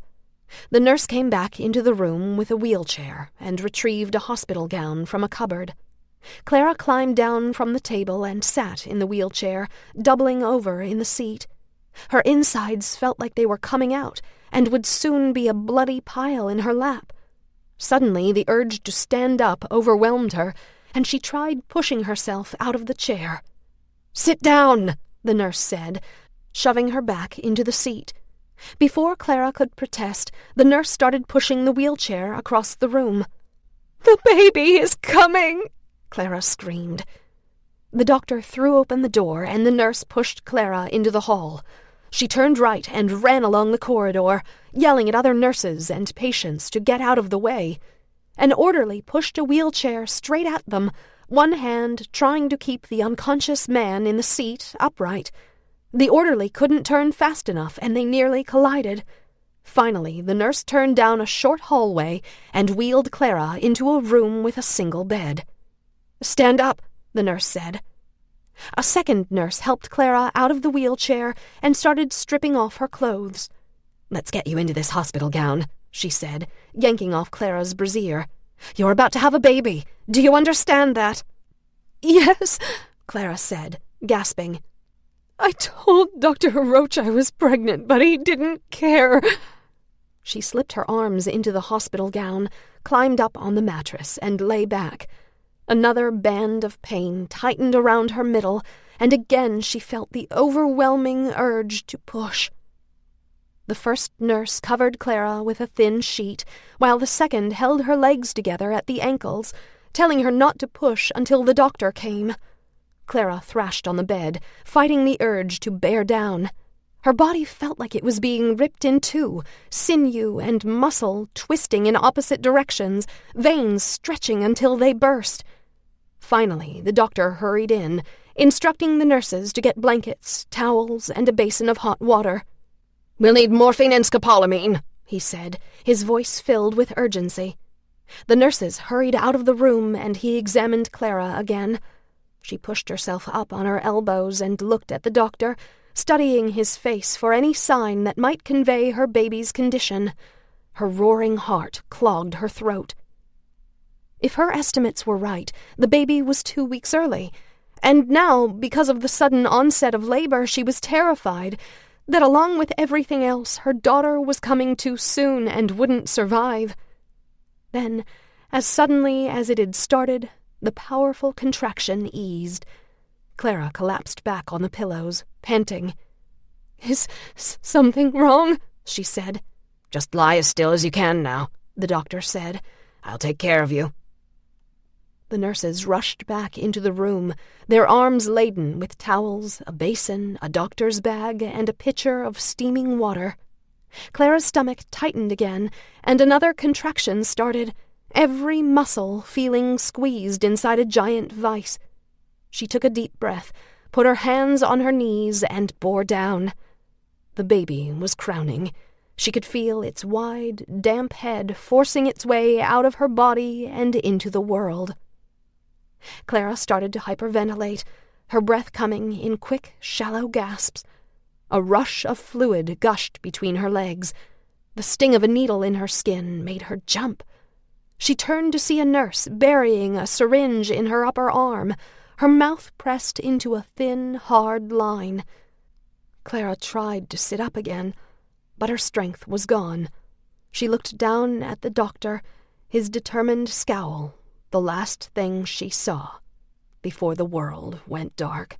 The nurse came back into the room with a wheelchair and retrieved a hospital gown from a cupboard. Clara climbed down from the table and sat in the wheelchair, doubling over in the seat. Her insides felt like they were coming out and would soon be a bloody pile in her lap. Suddenly, the urge to stand up overwhelmed her, and she tried pushing herself out of the chair. "Sit down," the nurse said, shoving her back into the seat. Before Clara could protest, the nurse started pushing the wheelchair across the room. "The baby is coming!" Clara screamed. The doctor threw open the door, and the nurse pushed Clara into the hall. She turned right and ran along the corridor, yelling at other nurses and patients to get out of the way. An orderly pushed a wheelchair straight at them, one hand trying to keep the unconscious man in the seat upright. The orderly couldn't turn fast enough, and they nearly collided. Finally, the nurse turned down a short hallway and wheeled Clara into a room with a single bed. "Stand up," the nurse said. A second nurse helped Clara out of the wheelchair and started stripping off her clothes. "Let's get you into this hospital gown," she said, yanking off Clara's brassiere. "You're about to have a baby. Do you understand that?" "Yes," Clara said, gasping. "I told Dr. Roach I was pregnant, but he didn't care." She slipped her arms into the hospital gown, climbed up on the mattress, and lay back. Another band of pain tightened around her middle, and again she felt the overwhelming urge to push. The first nurse covered Clara with a thin sheet, while the second held her legs together at the ankles, telling her not to push until the doctor came. Clara thrashed on the bed, fighting the urge to bear down. Her body felt like it was being ripped in two, sinew and muscle twisting in opposite directions, veins stretching until they burst. Finally, the doctor hurried in, instructing the nurses to get blankets, towels, and a basin of hot water. "We'll need morphine and scopolamine," he said, his voice filled with urgency. The nurses hurried out of the room, and he examined Clara again. She pushed herself up on her elbows and looked at the doctor, studying his face for any sign that might convey her baby's condition. Her roaring heart clogged her throat. If her estimates were right, the baby was 2 weeks early, and now, because of the sudden onset of labor, she was terrified that along with everything else, her daughter was coming too soon and wouldn't survive. Then, as suddenly as it had started, the powerful contraction eased. Clara collapsed back on the pillows, panting. "Is something wrong?" she said. "Just lie as still as you can now," the doctor said. "I'll take care of you." The nurses rushed back into the room, their arms laden with towels, a basin, a doctor's bag, and a pitcher of steaming water. Clara's stomach tightened again, and another contraction started, every muscle feeling squeezed inside a giant vice. She took a deep breath, put her hands on her knees, and bore down. The baby was crowning. She could feel its wide, damp head forcing its way out of her body and into the world. Clara started to hyperventilate, her breath coming in quick, shallow gasps. A rush of fluid gushed between her legs. The sting of a needle in her skin made her jump. She turned to see a nurse burying a syringe in her upper arm, her mouth pressed into a thin, hard line. Clara tried to sit up again, but her strength was gone. She looked down at the doctor, his determined scowl, the last thing she saw. before the world went dark.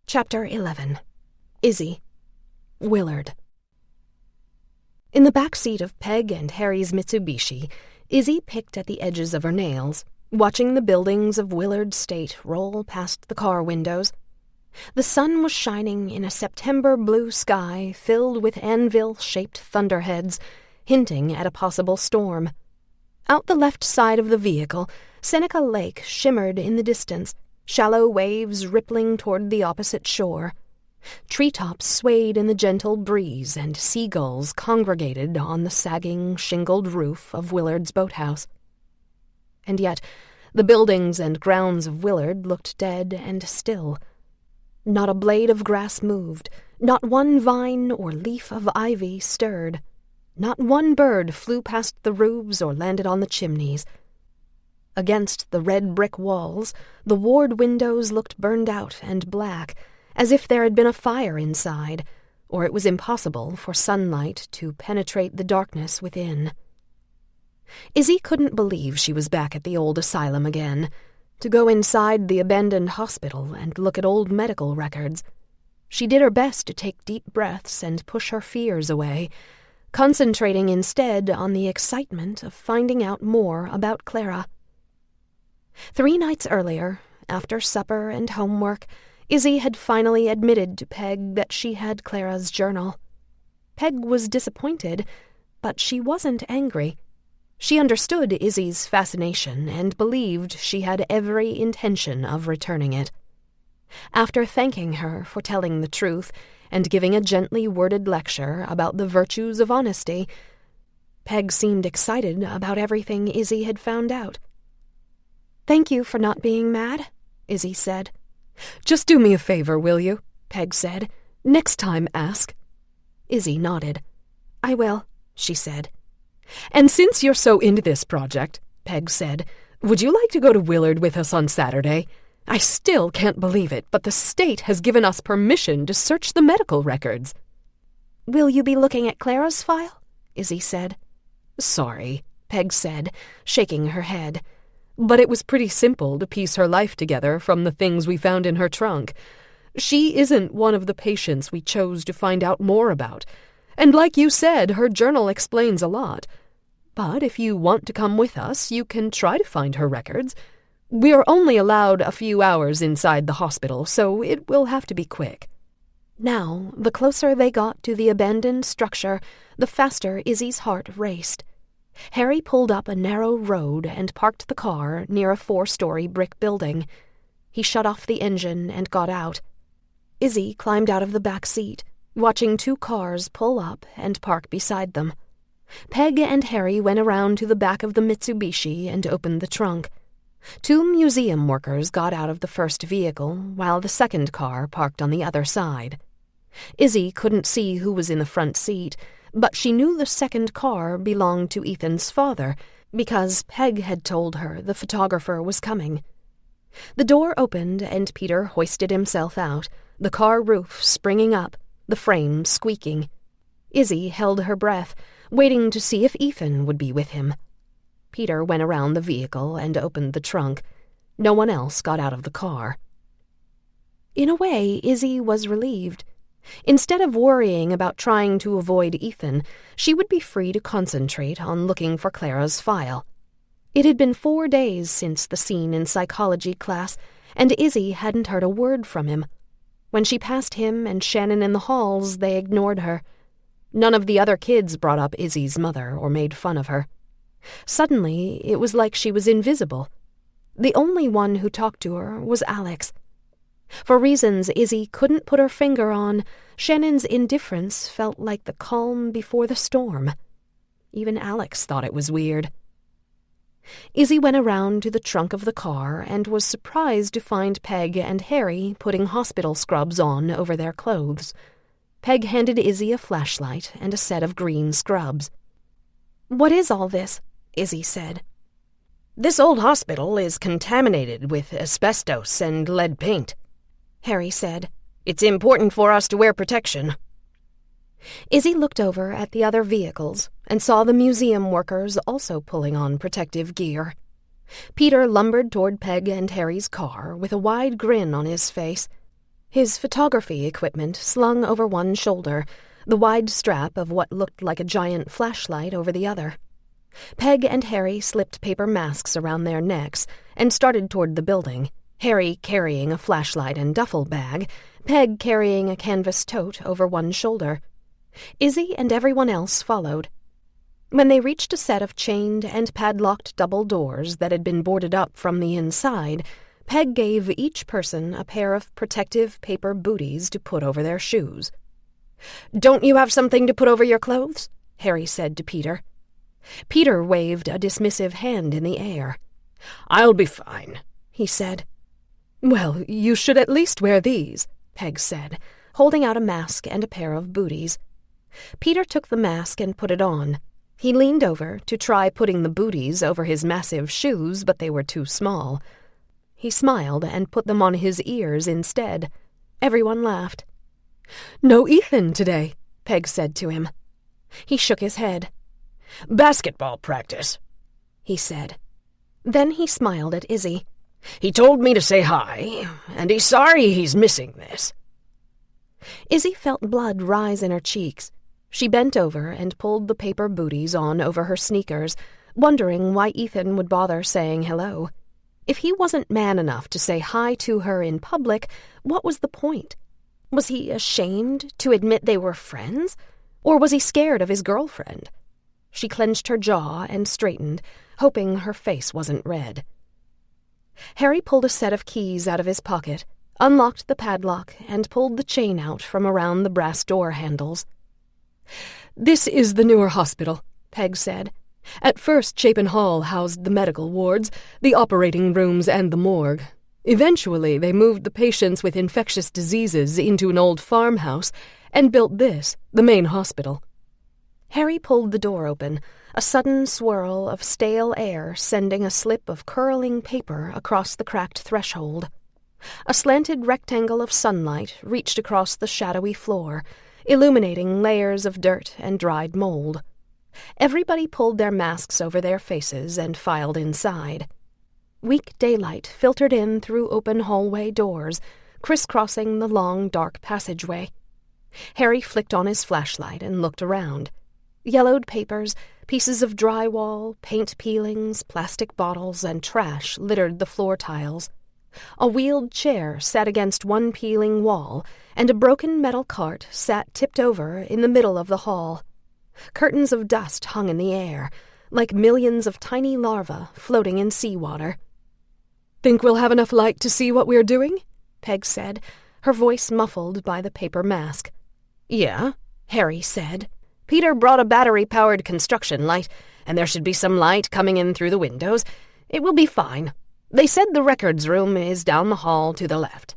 Chapter 11. Izzy. Willard. In the back seat of Peg and Harry's Mitsubishi, Izzy picked at the edges of her nails, watching the buildings of Willard State roll past the car windows. The sun was shining in a September blue sky filled with anvil-shaped thunderheads, hinting at a possible storm. Out the left side of the vehicle, Seneca Lake shimmered in the distance, shallow waves rippling toward the opposite shore. Treetops swayed in the gentle breeze, and seagulls congregated on the sagging, shingled roof of Willard's boathouse. And yet, the buildings and grounds of Willard looked dead and still. Not a blade of grass moved, not one vine or leaf of ivy stirred. Not one bird flew past the roofs or landed on the chimneys. Against the red brick walls, the ward windows looked burned out and black, as if there had been a fire inside, or it was impossible for sunlight to penetrate the darkness within. Izzy couldn't believe she was back at the old asylum again, to go inside the abandoned hospital and look at old medical records. She did her best to take deep breaths and push her fears away, concentrating instead on the excitement of finding out more about Clara. 3 nights earlier, after supper and homework, Izzy had finally admitted to Peg that she had Clara's journal. Peg was disappointed, but she wasn't angry. She understood Izzy's fascination and believed she had every intention of returning it. After thanking her for telling the truth and giving a gently worded lecture about the virtues of honesty, Peg seemed excited about everything Izzy had found out. "Thank you for not being mad," Izzy said. "Just do me a favor, will you?" Peg said. "Next time, ask." Izzy nodded. "I will," she said. "And since you're so into this project," Peg said, "would you like to go to Willard with us on Saturday? I still can't believe it, but the state has given us permission to search the medical records." "Will you be looking at Clara's file?" Izzy said. "Sorry," Peg said, shaking her head. "But it was pretty simple to piece her life together from the things we found in her trunk. She isn't one of the patients we chose to find out more about, and like you said, her journal explains a lot. But if you want to come with us, you can try to find her records. We are only allowed a few hours inside the hospital, so it will have to be quick." Now, the closer they got to the abandoned structure, the faster Izzy's heart raced. Harry pulled up a narrow road and parked the car near a 4-story brick building. He shut off the engine and got out. Izzy climbed out of the back seat, watching 2 cars pull up and park beside them. Peg and Harry went around to the back of the Mitsubishi and opened the trunk. 2 museum workers got out of the first vehicle, while the second car parked on the other side. Izzy couldn't see who was in the front seat, but she knew the second car belonged to Ethan's father, because Peg had told her the photographer was coming. The door opened and Peter hoisted himself out, the car roof springing up, the frame squeaking. Izzy held her breath, waiting to see if Ethan would be with him. Peter went around the vehicle and opened the trunk. No one else got out of the car. In a way, Izzy was relieved. Instead of worrying about trying to avoid Ethan, she would be free to concentrate on looking for Clara's file. It had been 4 days since the scene in psychology class, and Izzy hadn't heard a word from him. When she passed him and Shannon in the halls, they ignored her. None of the other kids brought up Izzy's mother or made fun of her. Suddenly, it was like she was invisible. The only one who talked to her was Alex. For reasons Izzy couldn't put her finger on, Shannon's indifference felt like the calm before the storm. Even Alex thought it was weird. Izzy went around to the trunk of the car and was surprised to find Peg and Harry putting hospital scrubs on over their clothes. Peg handed Izzy a flashlight and a set of green scrubs. "What is all this?" Izzy said. "This old hospital is contaminated with asbestos and lead paint," Harry said. "It's important for us to wear protection." Izzy looked over at the other vehicles and saw the museum workers also pulling on protective gear. Peter lumbered toward Peg and Harry's car with a wide grin on his face, his photography equipment slung over one shoulder, the wide strap of what looked like a giant flashlight over the other. Peg and Harry slipped paper masks around their necks and started toward the building, Harry carrying a flashlight and duffel bag, Peg carrying a canvas tote over one shoulder. Izzy and everyone else followed. When they reached a set of chained and padlocked double doors that had been boarded up from the inside, Peg gave each person a pair of protective paper booties to put over their shoes. "Don't you have something to put over your clothes?" Harry said to Peter. Peter waved a dismissive hand in the air. "I'll be fine," he said. "Well, you should at least wear these," Peg said, holding out a mask and a pair of booties. Peter took the mask and put it on. He leaned over to try putting the booties over his massive shoes, but they were too small. He smiled and put them on his ears instead. Everyone laughed. "No Ethan today," Peg said to him. He shook his head. "Basketball practice," he said. Then he smiled at Izzy. "He told me to say hi, and he's sorry he's missing this." Izzy felt blood rise in her cheeks. She bent over and pulled the paper booties on over her sneakers, wondering why Ethan would bother saying hello. If he wasn't man enough to say hi to her in public, what was the point? Was he ashamed to admit they were friends? Or was he scared of his girlfriend? She clenched her jaw and straightened, hoping her face wasn't red. Harry pulled a set of keys out of his pocket, unlocked the padlock, and pulled the chain out from around the brass door handles. "This is the newer hospital," Peg said. "At first, Chapin Hall housed the medical wards, the operating rooms, and the morgue. Eventually, they moved the patients with infectious diseases into an old farmhouse and built this, the main hospital." Harry pulled the door open, a sudden swirl of stale air sending a slip of curling paper across the cracked threshold. A slanted rectangle of sunlight reached across the shadowy floor, illuminating layers of dirt and dried mold. Everybody pulled their masks over their faces and filed inside. Weak daylight filtered in through open hallway doors, crisscrossing the long, dark passageway. Harry flicked on his flashlight and looked around. Yellowed papers, pieces of drywall, paint peelings, plastic bottles, and trash littered the floor tiles. A wheeled chair sat against one peeling wall, and a broken metal cart sat tipped over in the middle of the hall. Curtains of dust hung in the air, like millions of tiny larvae floating in seawater. "Think we'll have enough light to see what we're doing?" Peg said, her voice muffled by the paper mask. "Yeah," Harry said. "Peter brought a battery-powered construction light, and there should be some light coming in through the windows. It will be fine. They said the records room is down the hall to the left."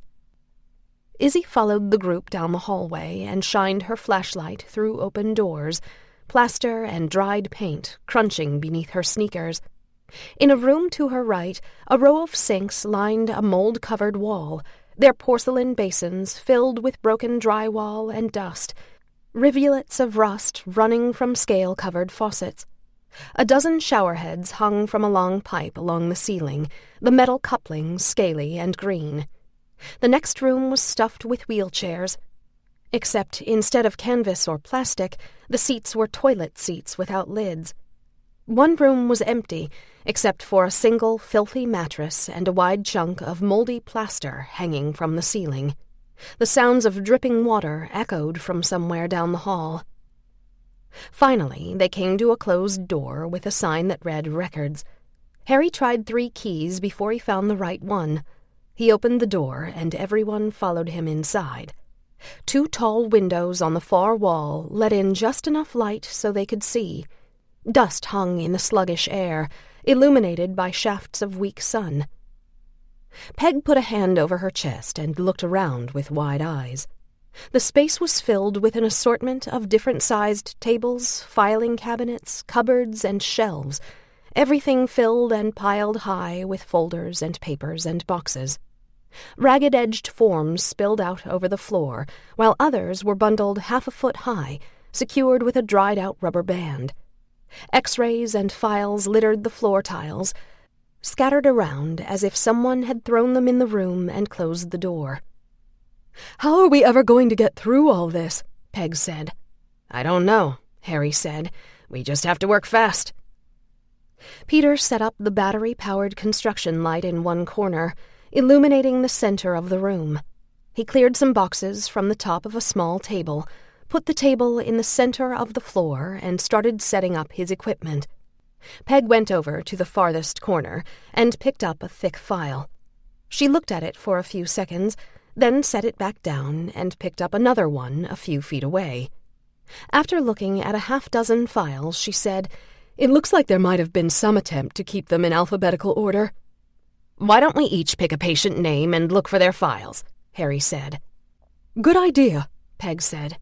Izzy followed the group down the hallway and shined her flashlight through open doors, plaster and dried paint crunching beneath her sneakers. In a room to her right, a row of sinks lined a mold-covered wall, their porcelain basins filled with broken drywall and dust, rivulets of rust running from scale-covered faucets. A dozen showerheads hung from a long pipe along the ceiling, the metal couplings scaly and green. The next room was stuffed with wheelchairs, except instead of canvas or plastic, the seats were toilet seats without lids. One room was empty, except for a single filthy mattress and a wide chunk of moldy plaster hanging from the ceiling. The sounds of dripping water echoed from somewhere down the hall. Finally, they came to a closed door with a sign that read Records. Harry tried 3 keys before he found the right one. He opened the door, and everyone followed him inside. 2 tall windows on the far wall let in just enough light so they could see. Dust hung in the sluggish air, illuminated by shafts of weak sun. Peg put a hand over her chest and looked around with wide eyes. The space was filled with an assortment of different-sized tables, filing cabinets, cupboards, and shelves, everything filled and piled high with folders and papers and boxes. Ragged-edged forms spilled out over the floor, while others were bundled half a foot high, secured with a dried-out rubber band. X-rays and files littered the floor tiles. scattered around as if someone had thrown them in the room and closed the door. "How are we ever going to get through all this?" Peg said. "I don't know," Harry said. "We just have to work fast." Peter set up the battery-powered construction light in one corner, illuminating the center of the room. He cleared some boxes from the top of a small table, put the table in the center of the floor, and started setting up his equipment. Peg went over to the farthest corner and picked up a thick file. She looked at it for a few seconds, then set it back down and picked up another one a few feet away. After looking at a half-dozen files, she said, "It looks like there might have been some attempt to keep them in alphabetical order." "Why don't we each pick a patient name and look for their files?" Harry said. "Good idea," Peg said.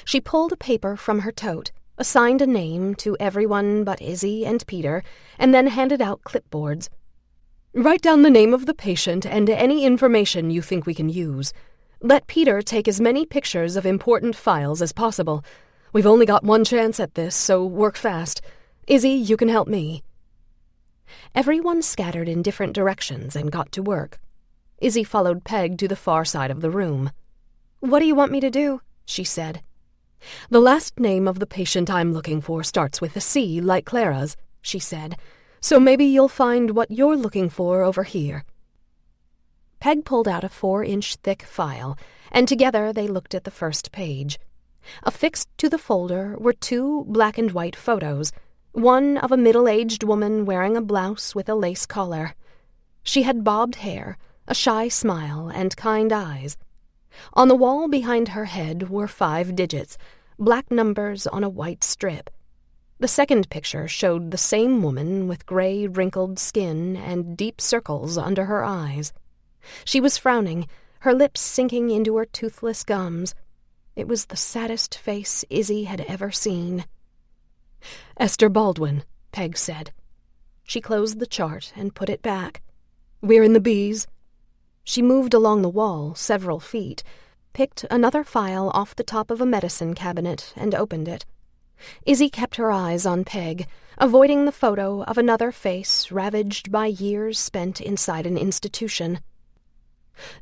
She pulled a paper from her tote, assigned a name to everyone but Izzy and Peter, and then handed out clipboards. "Write down the name of the patient and any information you think we can use. Let Peter take as many pictures of important files as possible. We've only got one chance at this, so work fast. Izzy, you can help me." Everyone scattered in different directions and got to work. Izzy followed Peg to the far side of the room. "What do you want me to do?" she said. "The last name of the patient I'm looking for starts with a C, like Clara's," she said. "So maybe you'll find what you're looking for over here." Peg pulled out a 4-inch thick file, and together they looked at the first page. Affixed to the folder were 2 black-and-white photos, one of a middle-aged woman wearing a blouse with a lace collar. She had bobbed hair, a shy smile, and kind eyes. On the wall behind her head were 5 digits, black numbers on a white strip. The second picture showed the same woman with gray, wrinkled skin and deep circles under her eyes. She was frowning, her lips sinking into her toothless gums. It was the saddest face Izzy had ever seen. "Esther Baldwin," Peg said. She closed the chart and put it back. "We're in the B's." She moved along the wall several feet, picked another file off the top of a medicine cabinet, and opened it. Izzy kept her eyes on Peg, avoiding the photo of another face ravaged by years spent inside an institution.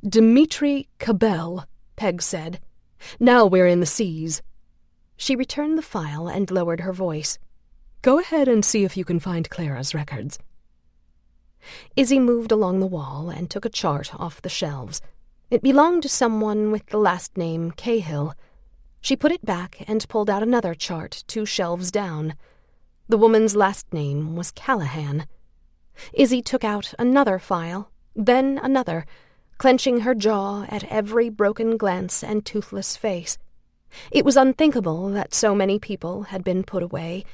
"Dmitri Cabell," Peg said. "Now we're in the C's." She returned the file and lowered her voice. "Go ahead and see if you can find Clara's records." Izzy moved along the wall and took a chart off the shelves. It belonged to someone with the last name Cahill. She put it back and pulled out another chart 2 shelves down. The woman's last name was Callahan. Izzy took out another file, then another, clenching her jaw at every broken glance and toothless face. It was unthinkable that so many people had been put away,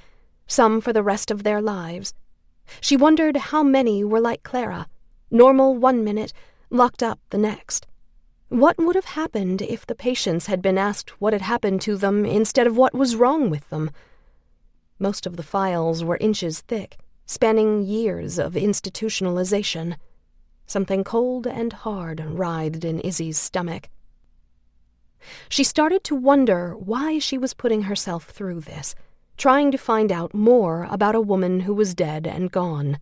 some for the rest of their lives. She wondered how many were like Clara, normal one minute, locked up the next. What would have happened if the patients had been asked what had happened to them instead of what was wrong with them? Most of the files were inches thick, spanning years of institutionalization. Something cold and hard writhed in Izzy's stomach. She started to wonder why she was putting herself through this, trying to find out more about a woman who was dead and gone.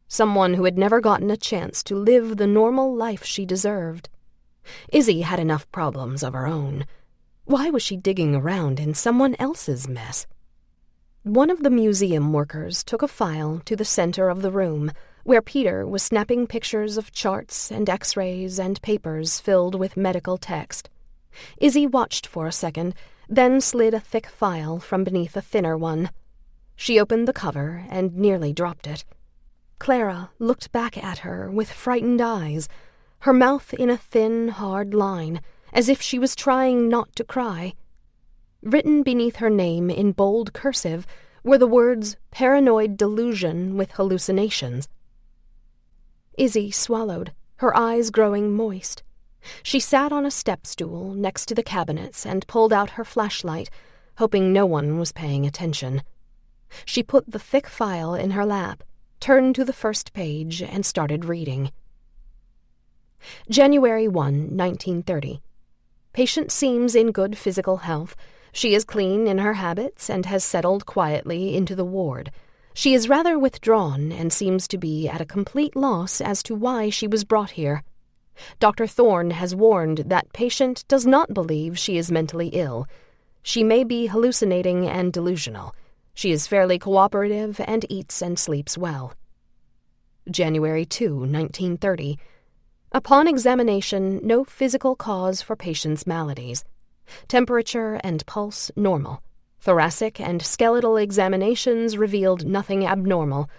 Someone who had never gotten a chance to live the normal life she deserved. Izzy had enough problems of her own. Why was she digging around in someone else's mess? One of the museum workers took a file to the center of the room, where Peter was snapping pictures of charts and x-rays and papers filled with medical text. Izzy watched for a second, then slid a thick file from beneath a thinner one. She opened the cover and nearly dropped it. Clara looked back at her with frightened eyes, her mouth in a thin, hard line, as if she was trying not to cry. Written beneath her name in bold cursive were the words "paranoid delusion with hallucinations." Izzy swallowed, her eyes growing moist. She sat on a step stool next to the cabinets and pulled out her flashlight, hoping no one was paying attention. She put the thick file in her lap, turned to the first page, and started reading. January 1, 1930. Patient seems in good physical health. She is clean in her habits and has settled quietly into the ward. She is rather withdrawn and seems to be at a complete loss as to why she was brought here. Dr. Thorne has warned that patient does not believe she is mentally ill. She may be hallucinating and delusional. She is fairly cooperative and eats and sleeps well. January 2, 1930. Upon examination, no physical cause for patient's maladies. Temperature and pulse normal. Thoracic and skeletal examinations revealed nothing abnormal.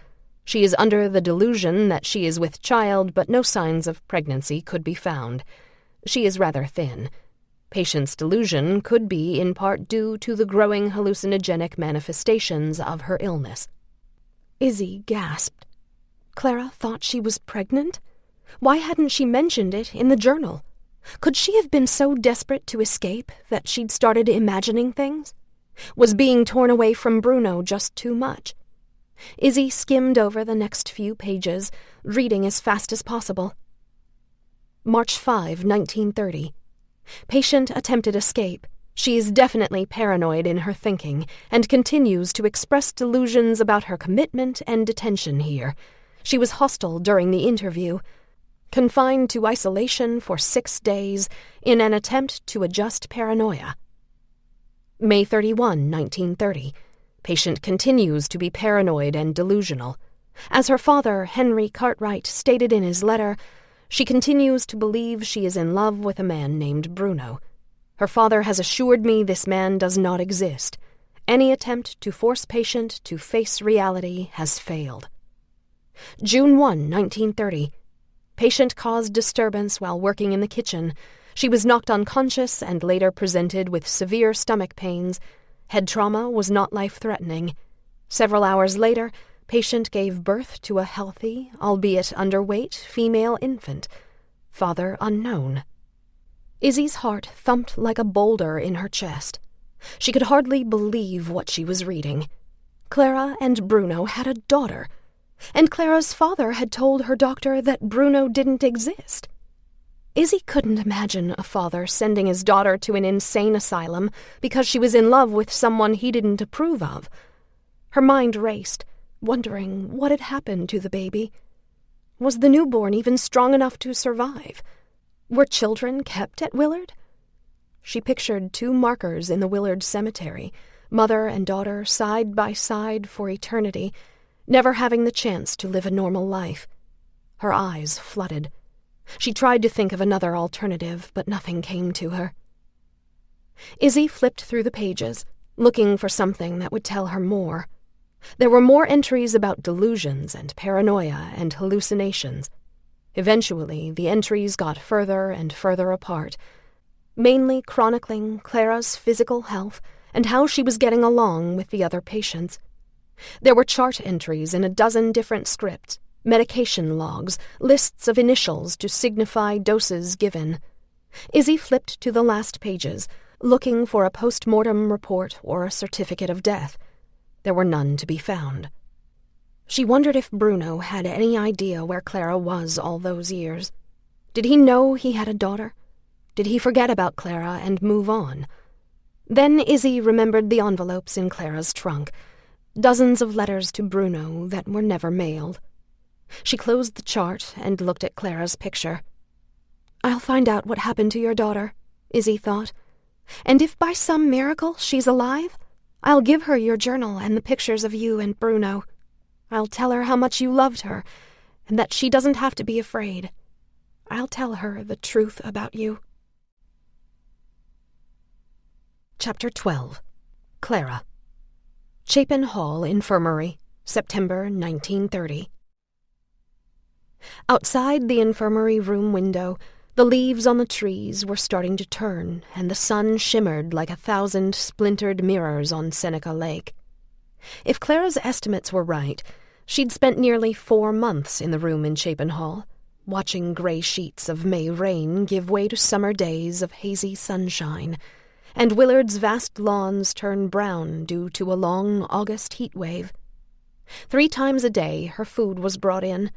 She is under the delusion that she is with child, but no signs of pregnancy could be found. She is rather thin. Patient's delusion could be in part due to the growing hallucinogenic manifestations of her illness. Izzy gasped. Clara thought she was pregnant? Why hadn't she mentioned it in the journal? Could she have been so desperate to escape that she'd started imagining things? Was being torn away from Bruno just too much? Izzy skimmed over the next few pages, reading as fast as possible. March 5, 1930. Patient attempted escape. She is definitely paranoid in her thinking and continues to express delusions about her commitment and detention here. She was hostile during the interview. Confined to isolation for 6 days in an attempt to adjust paranoia. May 31, 1930. Patient continues to be paranoid and delusional. As her father, Henry Cartwright, stated in his letter, she continues to believe she is in love with a man named Bruno. Her father has assured me this man does not exist. Any attempt to force patient to face reality has failed. June 1, 1930. Patient caused disturbance while working in the kitchen. She was knocked unconscious and later presented with severe stomach pains. Head trauma was not life-threatening. Several hours later, patient gave birth to a healthy, albeit underweight, female infant. Father unknown. Izzy's heart thumped like a boulder in her chest. She could hardly believe what she was reading. Clara and Bruno had a daughter, and Clara's father had told her doctor that Bruno didn't exist. Izzy couldn't imagine a father sending his daughter to an insane asylum because she was in love with someone he didn't approve of. Her mind raced, wondering what had happened to the baby. Was the newborn even strong enough to survive? Were children kept at Willard? She pictured 2 markers in the Willard cemetery, mother and daughter side by side for eternity, never having the chance to live a normal life. Her eyes flooded. She tried to think of another alternative, but nothing came to her. Izzy flipped through the pages, looking for something that would tell her more. There were more entries about delusions and paranoia and hallucinations. Eventually, the entries got further and further apart, mainly chronicling Clara's physical health and how she was getting along with the other patients. There were chart entries in a dozen different scripts, medication logs, lists of initials to signify doses given. Izzy flipped to the last pages, looking for a post-mortem report or a certificate of death. There were none to be found. She wondered if Bruno had any idea where Clara was all those years. Did he know he had a daughter? Did he forget about Clara and move on? Then Izzy remembered the envelopes in Clara's trunk, dozens of letters to Bruno that were never mailed. She closed the chart and looked at Clara's picture. I'll find out what happened to your daughter, Izzy thought. And if by some miracle she's alive, I'll give her your journal and the pictures of you and Bruno. I'll tell her how much you loved her, and that she doesn't have to be afraid. I'll tell her the truth about you. Chapter 12. Clara. Chapin Hall Infirmary, September 1930. Outside the infirmary room window, the leaves on the trees were starting to turn, and the sun shimmered like 1,000 splintered mirrors on Seneca Lake. If Clara's estimates were right, she'd spent nearly 4 months in the room in Chapin Hall, watching gray sheets of May rain give way to summer days of hazy sunshine, and Willard's vast lawns turn brown due to a long August heat wave. 3 times a day her food was brought in.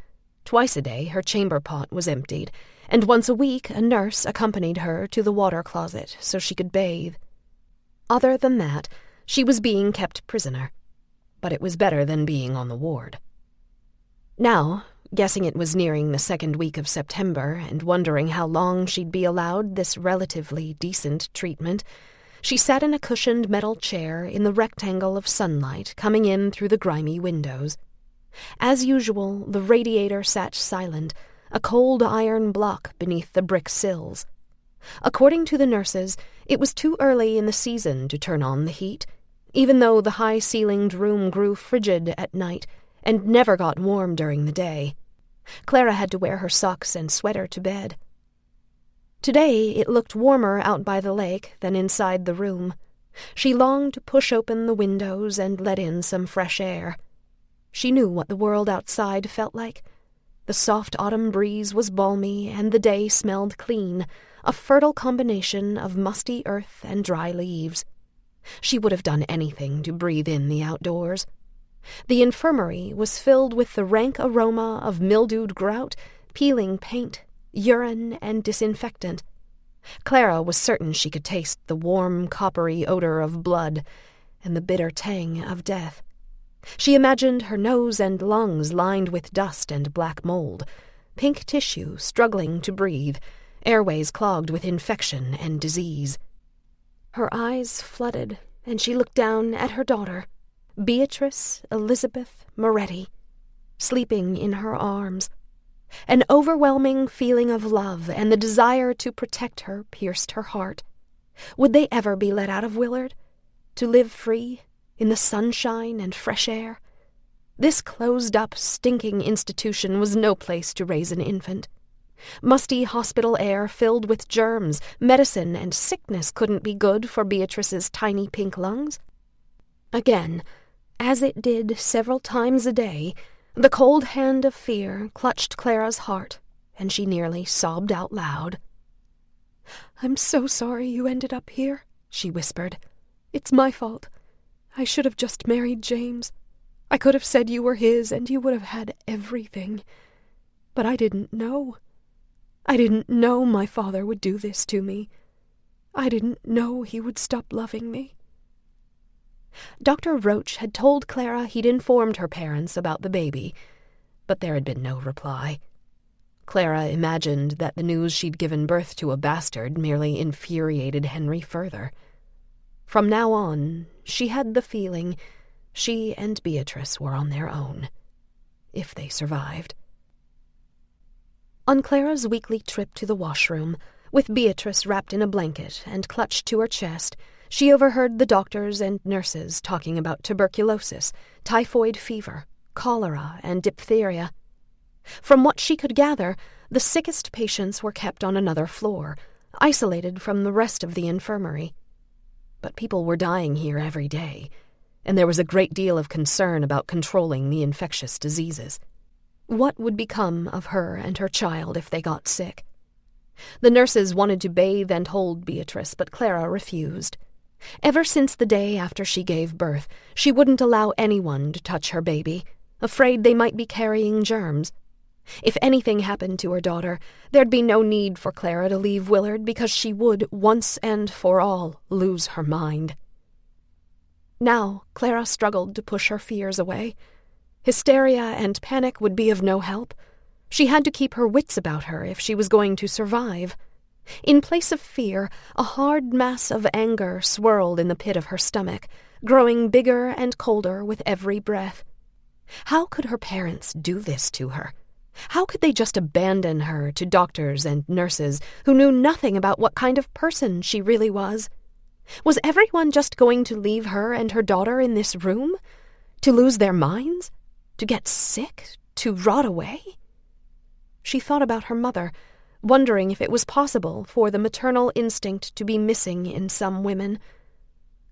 Twice a day her chamber pot was emptied, and once a week a nurse accompanied her to the water closet so she could bathe. Other than that, she was being kept prisoner. but it was better than being on the ward. Now, guessing it was nearing the second week of September and wondering how long she'd be allowed this relatively decent treatment, she sat in a cushioned metal chair in the rectangle of sunlight coming in through the grimy windows. As usual, the radiator sat silent, a cold iron block beneath the brick sills. According to the nurses, it was too early in the season to turn on the heat, even though the high-ceilinged room grew frigid at night and never got warm during the day. Clara had to wear her socks and sweater to bed. Today it looked warmer out by the lake than inside the room. She longed to push open the windows and let in some fresh air. She knew what the world outside felt like. The soft autumn breeze was balmy and the day smelled clean, a fertile combination of musty earth and dry leaves. She would have done anything to breathe in the outdoors. The infirmary was filled with the rank aroma of mildewed grout, peeling paint, urine, and disinfectant. Clara was certain she could taste the warm, coppery odor of blood and the bitter tang of death. She imagined her nose and lungs lined with dust and black mold, pink tissue struggling to breathe, airways clogged with infection and disease. Her eyes flooded, and she looked down at her daughter, Beatrice Elizabeth Moretti, sleeping in her arms. An overwhelming feeling of love and the desire to protect her pierced her heart. Would they ever be let out of Willard? To live free, in the sunshine and fresh air? This closed-up, stinking institution was no place to raise an infant. Musty hospital air filled with germs, medicine, and sickness couldn't be good for Beatrice's tiny pink lungs. Again, as it did several times a day, the cold hand of fear clutched Clara's heart, and she nearly sobbed out loud. "I'm so sorry you ended up here," she whispered. "It's my fault. I should have just married James. I could have said you were his and you would have had everything. But I didn't know. I didn't know my father would do this to me. I didn't know he would stop loving me." Dr. Roach had told Clara he'd informed her parents about the baby, but there had been no reply. Clara imagined that the news she'd given birth to a bastard merely infuriated Henry further. From now on, she had the feeling she and Beatrice were on their own, if they survived. On Clara's weekly trip to the washroom, with Beatrice wrapped in a blanket and clutched to her chest, she overheard the doctors and nurses talking about tuberculosis, typhoid fever, cholera, and diphtheria. From what she could gather, the sickest patients were kept on another floor, isolated from the rest of the infirmary. But people were dying here every day, and there was a great deal of concern about controlling the infectious diseases. What would become of her and her child if they got sick? The nurses wanted to bathe and hold Beatrice, but Clara refused. Ever since the day after she gave birth, she wouldn't allow anyone to touch her baby, afraid they might be carrying germs. If anything happened to her daughter, there'd be no need for Clara to leave Willard because she would, once and for all, lose her mind. Now, Clara struggled to push her fears away. Hysteria and panic would be of no help. She had to keep her wits about her if she was going to survive. In place of fear, a hard mass of anger swirled in the pit of her stomach, growing bigger and colder with every breath. How could her parents do this to her? How could they just abandon her to doctors and nurses who knew nothing about what kind of person she really was? Was everyone just going to leave her and her daughter in this room? To lose their minds? To get sick? To rot away? She thought about her mother, wondering if it was possible for the maternal instinct to be missing in some women.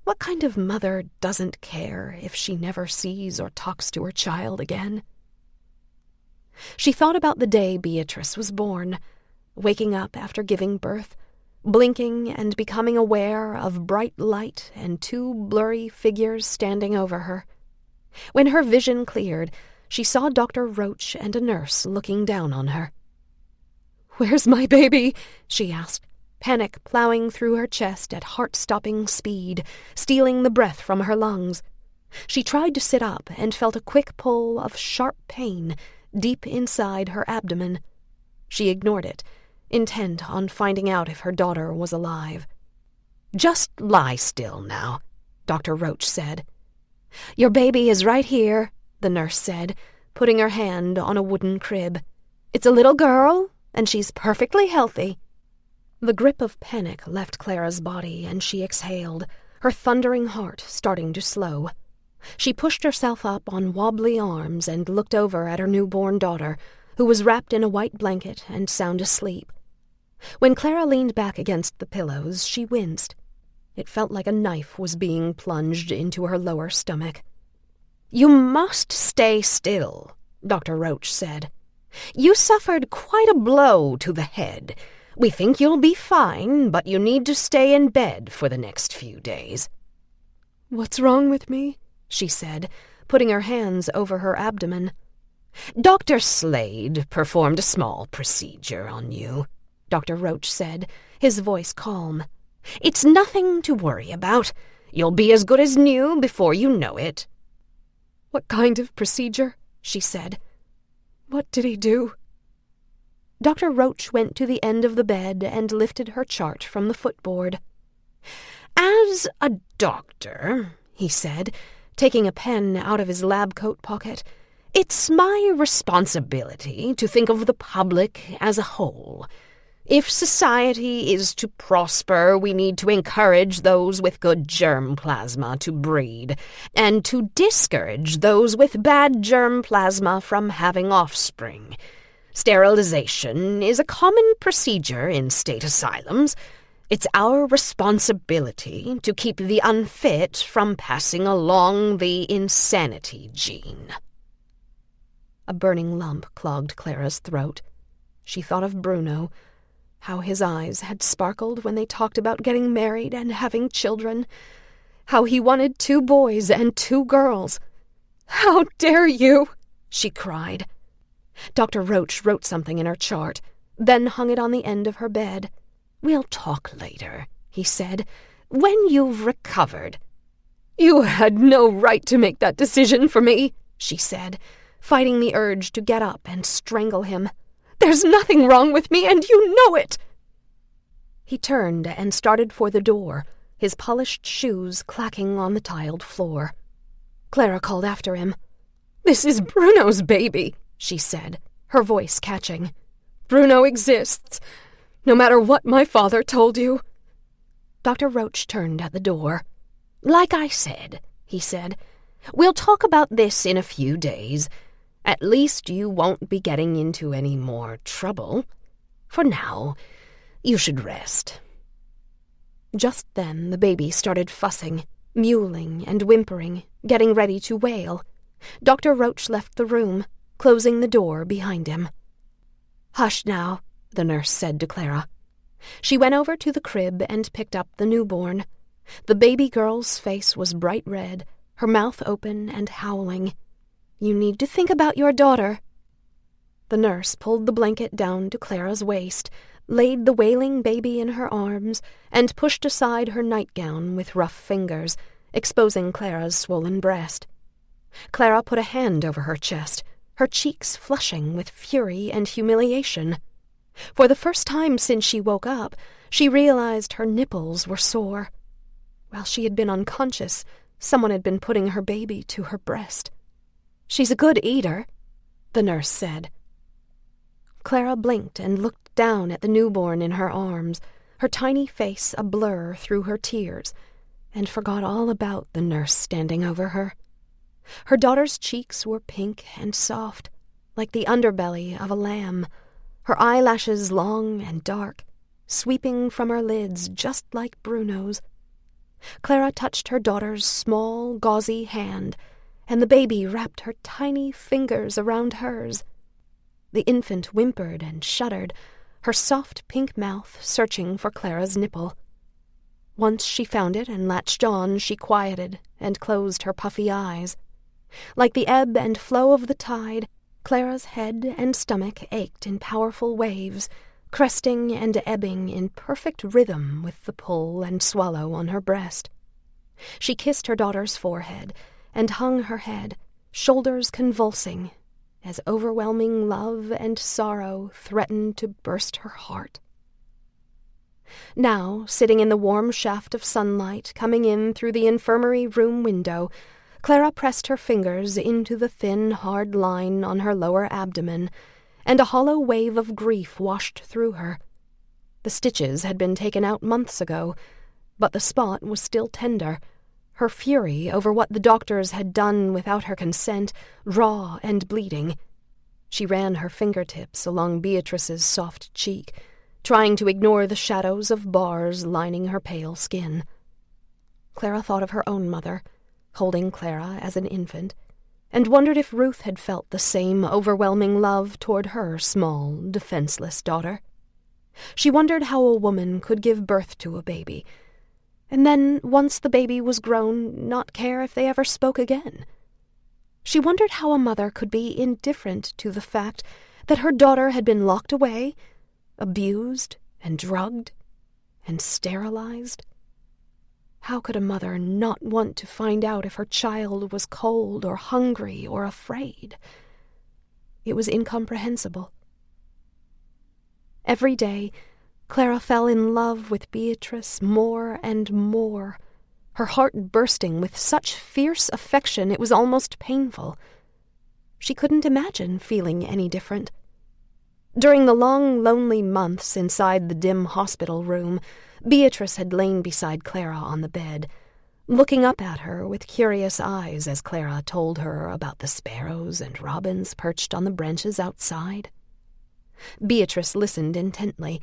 What kind of mother doesn't care if she never sees or talks to her child again? She thought about the day Beatrice was born, waking up after giving birth, blinking and becoming aware of bright light and two blurry figures standing over her. When her vision cleared, she saw Dr. Roach and a nurse looking down on her. "Where's my baby?" she asked, panic plowing through her chest at heart-stopping speed, stealing the breath from her lungs. She tried to sit up and felt a quick pull of sharp pain deep inside her abdomen. She ignored it, intent on finding out if her daughter was alive. "Just lie still now," Dr. Roach said. "Your baby is right here," the nurse said, putting her hand on a wooden crib. "It's a little girl, and she's perfectly healthy." The grip of panic left Clara's body, and she exhaled, her thundering heart starting to slow. She pushed herself up on wobbly arms and looked over at her newborn daughter, who was wrapped in a white blanket and sound asleep. When Clara leaned back against the pillows, she winced. It felt like a knife was being plunged into her lower stomach. "You must stay still," Dr. Roach said. "You suffered quite a blow to the head. We think you'll be fine, but you need to stay in bed for the next few days." "What's wrong with me?" she said, putting her hands over her abdomen. "Dr. Slade performed a small procedure on you," Dr. Roach said, his voice calm. "It's nothing to worry about. You'll be as good as new before you know it." "What kind of procedure?" she said. "What did he do?" Dr. Roach went to the end of the bed and lifted her chart from the footboard. "As a doctor," he said, taking a pen out of his lab coat pocket, "it's my responsibility to think of the public as a whole. If society is to prosper, we need to encourage those with good germ plasma to breed, and to discourage those with bad germ plasma from having offspring. Sterilization is a common procedure in state asylums. It's our responsibility to keep the unfit from passing along the insanity gene." A burning lump clogged Clara's throat. She thought of Bruno, how his eyes had sparkled when they talked about getting married and having children, how he wanted 2 boys and 2 girls. "How dare you!" she cried. Dr. Roach wrote something in her chart, then hung it on the end of her bed. "We'll talk later," he said, "when you've recovered." "You had no right to make that decision for me," she said, fighting the urge to get up and strangle him. "There's nothing wrong with me, and you know it!" He turned and started for the door, his polished shoes clacking on the tiled floor. Clara called after him. "This is Bruno's baby," she said, her voice catching. "Bruno exists, no matter what my father told you." Dr. Roach turned at the door. "Like I said," he said, "we'll talk about this in a few days. At least you won't be getting into any more trouble. For now, you should rest." Just then the baby started fussing, mewling and whimpering, getting ready to wail. Dr. Roach left the room, closing the door behind him. "Hush now," the nurse said to Clara. She went over to the crib and picked up the newborn. The baby girl's face was bright red, her mouth open and howling. "You need to think about your daughter." The nurse pulled the blanket down to Clara's waist, laid the wailing baby in her arms, and pushed aside her nightgown with rough fingers, exposing Clara's swollen breast. Clara put a hand over her chest, her cheeks flushing with fury and humiliation. For the first time since she woke up, she realized her nipples were sore. While she had been unconscious, someone had been putting her baby to her breast. "She's a good eater," the nurse said. Clara blinked and looked down at the newborn in her arms, her tiny face a blur through her tears, and forgot all about the nurse standing over her. Her daughter's cheeks were pink and soft, like the underbelly of a lamb, her eyelashes long and dark, sweeping from her lids just like Bruno's. Clara touched her daughter's small, gauzy hand, and the baby wrapped her tiny fingers around hers. The infant whimpered and shuddered, her soft pink mouth searching for Clara's nipple. Once she found it and latched on, she quieted and closed her puffy eyes. Like the ebb and flow of the tide, Clara's head and stomach ached in powerful waves, cresting and ebbing in perfect rhythm with the pull and swallow on her breast. She kissed her daughter's forehead and hung her head, shoulders convulsing, as overwhelming love and sorrow threatened to burst her heart. Now, sitting in the warm shaft of sunlight coming in through the infirmary room window, Clara pressed her fingers into the thin, hard line on her lower abdomen, and a hollow wave of grief washed through her. The stitches had been taken out months ago, but the spot was still tender, her fury over what the doctors had done without her consent raw and bleeding. She ran her fingertips along Beatrice's soft cheek, trying to ignore the shadows of bars lining her pale skin. Clara thought of her own mother, holding Clara as an infant, and wondered if Ruth had felt the same overwhelming love toward her small, defenseless daughter. She wondered how a woman could give birth to a baby, and then, once the baby was grown, not care if they ever spoke again. She wondered how a mother could be indifferent to the fact that her daughter had been locked away, abused and drugged and sterilized. How could a mother not want to find out if her child was cold or hungry or afraid? It was incomprehensible. Every day, Clara fell in love with Beatrice more and more, her heart bursting with such fierce affection it was almost painful. She couldn't imagine feeling any different. During the long, lonely months inside the dim hospital room, Beatrice had lain beside Clara on the bed, looking up at her with curious eyes as Clara told her about the sparrows and robins perched on the branches outside. Beatrice listened intently,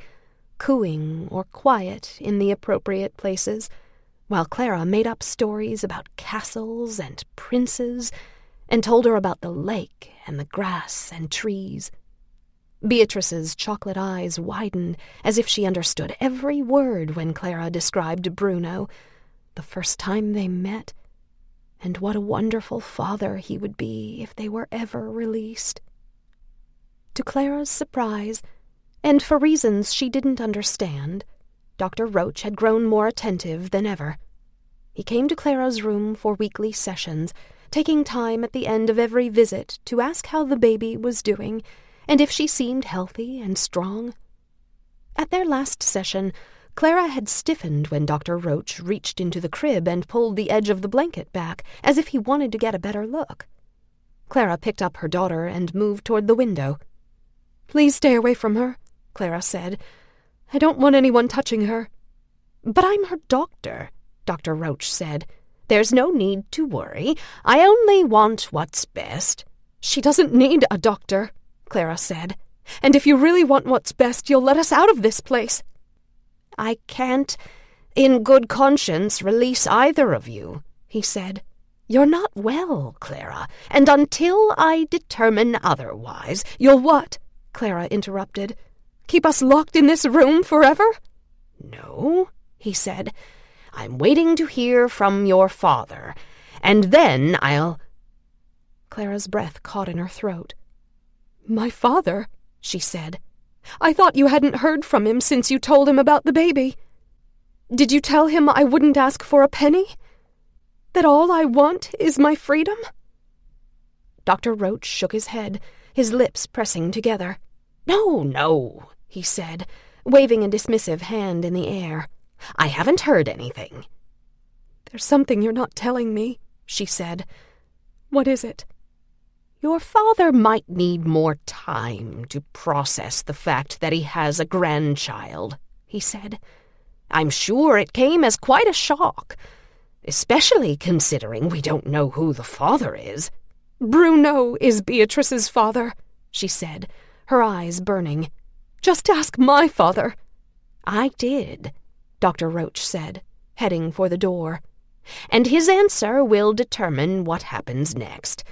cooing or quiet in the appropriate places, while Clara made up stories about castles and princes and told her about the lake and the grass and trees. Beatrice's chocolate eyes widened as if she understood every word when Clara described Bruno, the first time they met, and what a wonderful father he would be if they were ever released. To Clara's surprise, and for reasons she didn't understand, Dr. Roach had grown more attentive than ever. He came to Clara's room for weekly sessions, taking time at the end of every visit to ask how the baby was doing and if she seemed healthy and strong. At their last session, Clara had stiffened when Dr. Roach reached into the crib and pulled the edge of the blanket back, as if he wanted to get a better look. Clara picked up her daughter and moved toward the window. "Please stay away from her," Clara said. "I don't want anyone touching her." "But I'm her doctor," Dr. Roach said. "There's no need to worry. I only want what's best." "She doesn't need a doctor," Clara said. "And if you really want what's best, you'll let us out of this place." "I can't, in good conscience, release either of you," he said. "You're not well, Clara, and until I determine otherwise—" "You'll what?" Clara interrupted. "Keep us locked in this room forever?" "No," he said. "I'm waiting to hear from your father, and then I'll—" Clara's breath caught in her throat. "My father," she said. "I thought you hadn't heard from him since you told him about the baby. Did you tell him I wouldn't ask for a penny? That all I want is my freedom?" Dr. Roach shook his head, his lips pressing together. "No, no," he said, waving a dismissive hand in the air. "I haven't heard anything." "There's something you're not telling me," she said. "What is it?" "Your father might need more time to process the fact that he has a grandchild," he said. "I'm sure it came as quite a shock, especially considering we don't know who the father is." "Bruno is Beatrice's father," she said, her eyes burning. "Just ask my father." "I did," Dr. Roach said, heading for the door. "And his answer will determine what happens next.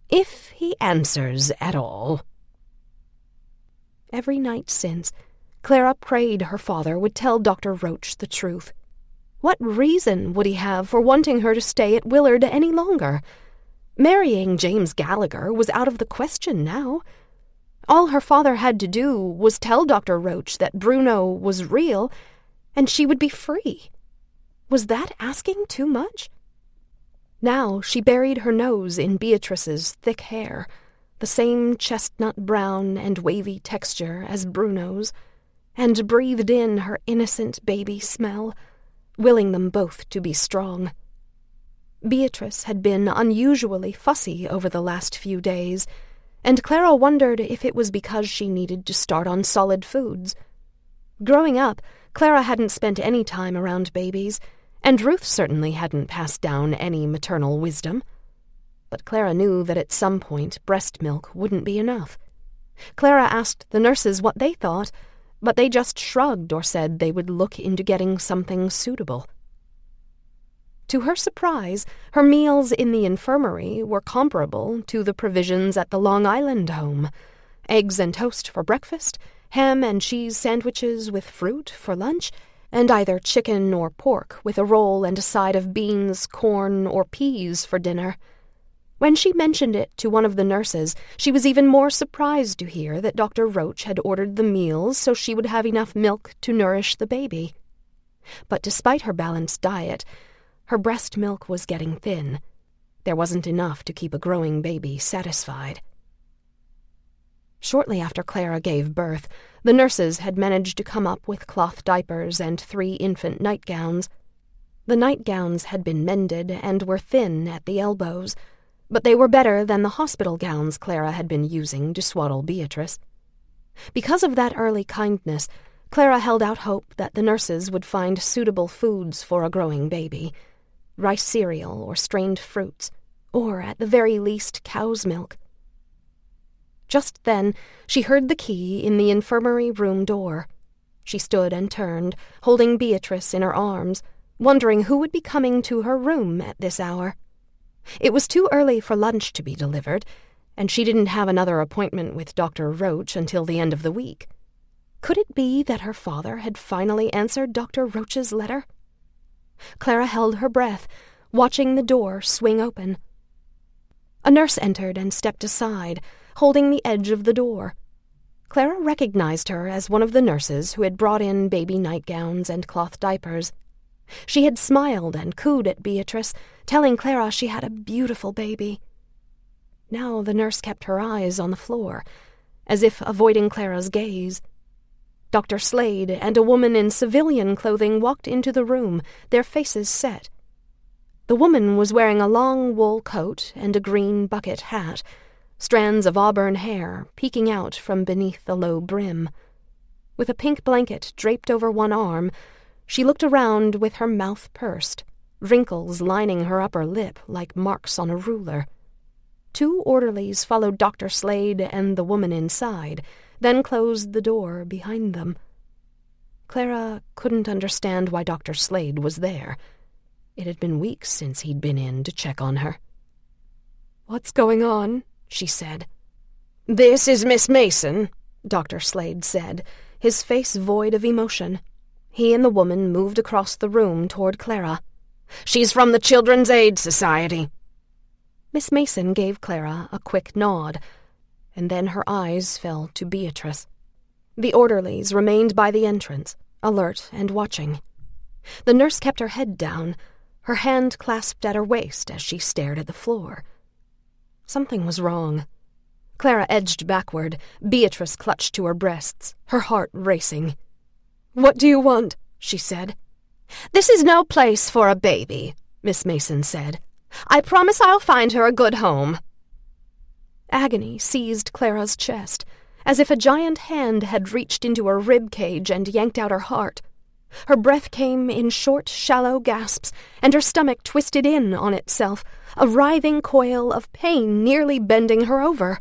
If he answers at all." Every night since, Clara prayed her father would tell Dr. Roach the truth. What reason would he have for wanting her to stay at Willard any longer? Marrying James Gallagher was out of the question now. All her father had to do was tell Dr. Roach that Bruno was real, and she would be free. Was that asking too much? Now she buried her nose in Beatrice's thick hair, the same chestnut brown and wavy texture as Bruno's, and breathed in her innocent baby smell, willing them both to be strong. Beatrice had been unusually fussy over the last few days, and Clara wondered if it was because she needed to start on solid foods. Growing up, Clara hadn't spent any time around babies, and Ruth certainly hadn't passed down any maternal wisdom. But Clara knew that at some point breast milk wouldn't be enough. Clara asked the nurses what they thought, but they just shrugged or said they would look into getting something suitable. To her surprise, her meals in the infirmary were comparable to the provisions at the Long Island home: eggs and toast for breakfast, ham and cheese sandwiches with fruit for lunch, and either chicken or pork with a roll and a side of beans, corn, or peas for dinner. When she mentioned it to one of the nurses, she was even more surprised to hear that Dr. Roach had ordered the meals so she would have enough milk to nourish the baby. But despite her balanced diet, her breast milk was getting thin. There wasn't enough to keep a growing baby satisfied. Shortly after Clara gave birth, the nurses had managed to come up with cloth diapers and 3 infant nightgowns. The nightgowns had been mended and were thin at the elbows, but they were better than the hospital gowns Clara had been using to swaddle Beatrice. Because of that early kindness, Clara held out hope that the nurses would find suitable foods for a growing baby: rice cereal or strained fruits, or at the very least cow's milk. Just then, she heard the key in the infirmary room door. She stood and turned, holding Beatrice in her arms, wondering who would be coming to her room at this hour. It was too early for lunch to be delivered, and she didn't have another appointment with Dr. Roach until the end of the week. Could it be that her father had finally answered Dr. Roach's letter? Clara held her breath, watching the door swing open. A nurse entered and stepped aside, holding the edge of the door. Clara recognized her as one of the nurses who had brought in baby nightgowns and cloth diapers. She had smiled and cooed at Beatrice, telling Clara she had a beautiful baby. Now the nurse kept her eyes on the floor, as if avoiding Clara's gaze. Dr. Slade and a woman in civilian clothing walked into the room, their faces set. The woman was wearing a long wool coat and a green bucket hat, strands of auburn hair peeking out from beneath the low brim. With a pink blanket draped over one arm, she looked around with her mouth pursed, wrinkles lining her upper lip like marks on a ruler. 2 orderlies followed Dr. Slade and the woman inside, then closed the door behind them. Clara couldn't understand why Dr. Slade was there. It had been weeks since he'd been in to check on her. "What's going on?" she said. "This is Miss Mason," Dr. Slade said, his face void of emotion. He and the woman moved across the room toward Clara. "She's from the Children's Aid Society." Miss Mason gave Clara a quick nod, and then her eyes fell to Beatrice. The orderlies remained by the entrance, alert and watching. The nurse kept her head down, her hand clasped at her waist as she stared at the floor. Something was wrong. Clara edged backward, Beatrice clutched to her breasts, her heart racing. "What do you want?" she said. "This is no place for a baby," Miss Mason said. "I promise I'll find her a good home." Agony seized Clara's chest, as if a giant hand had reached into her rib cage and yanked out her heart. Her breath came in short, shallow gasps, and her stomach twisted in on itself, a writhing coil of pain nearly bending her over.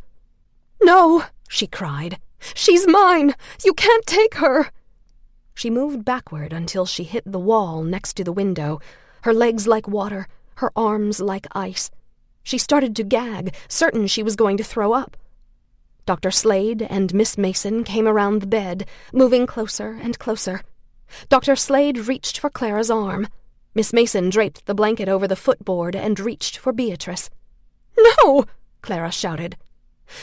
"No," she cried. "She's mine! You can't take her!" She moved backward until she hit the wall next to the window, her legs like water, her arms like ice. She started to gag, certain she was going to throw up. Dr. Slade and Miss Mason came around the bed, moving closer and closer. Dr. Slade reached for Clara's arm. Miss Mason draped the blanket over the footboard and reached for Beatrice. "No!" Clara shouted.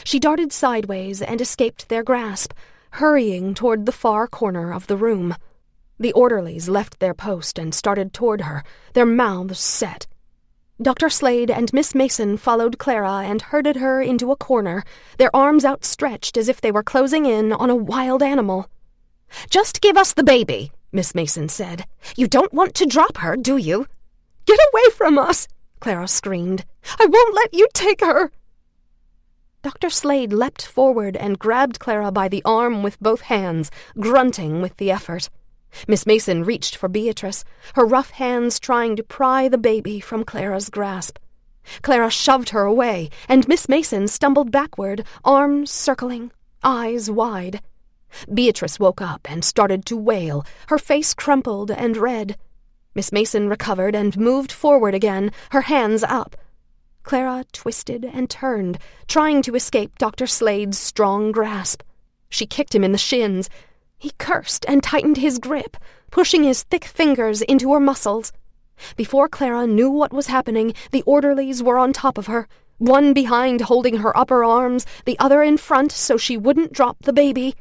She darted sideways and escaped their grasp, hurrying toward the far corner of the room. The orderlies left their post and started toward her, their mouths set. Dr. Slade and Miss Mason followed Clara and herded her into a corner, their arms outstretched as if they were closing in on a wild animal. "Just give us the baby," Miss Mason said. "You don't want to drop her, do you?" "Get away from us!" Clara screamed. "I won't let you take her!" Dr. Slade leapt forward and grabbed Clara by the arm with both hands, grunting with the effort. Miss Mason reached for Beatrice, her rough hands trying to pry the baby from Clara's grasp. Clara shoved her away, and Miss Mason stumbled backward, arms circling, eyes wide. Beatrice woke up and started to wail, her face crumpled and red. Miss Mason recovered and moved forward again, her hands up. Clara twisted and turned, trying to escape Dr. Slade's strong grasp. She kicked him in the shins. He cursed and tightened his grip, pushing his thick fingers into her muscles. Before Clara knew what was happening, the orderlies were on top of her, one behind holding her upper arms, the other in front so she wouldn't drop the baby.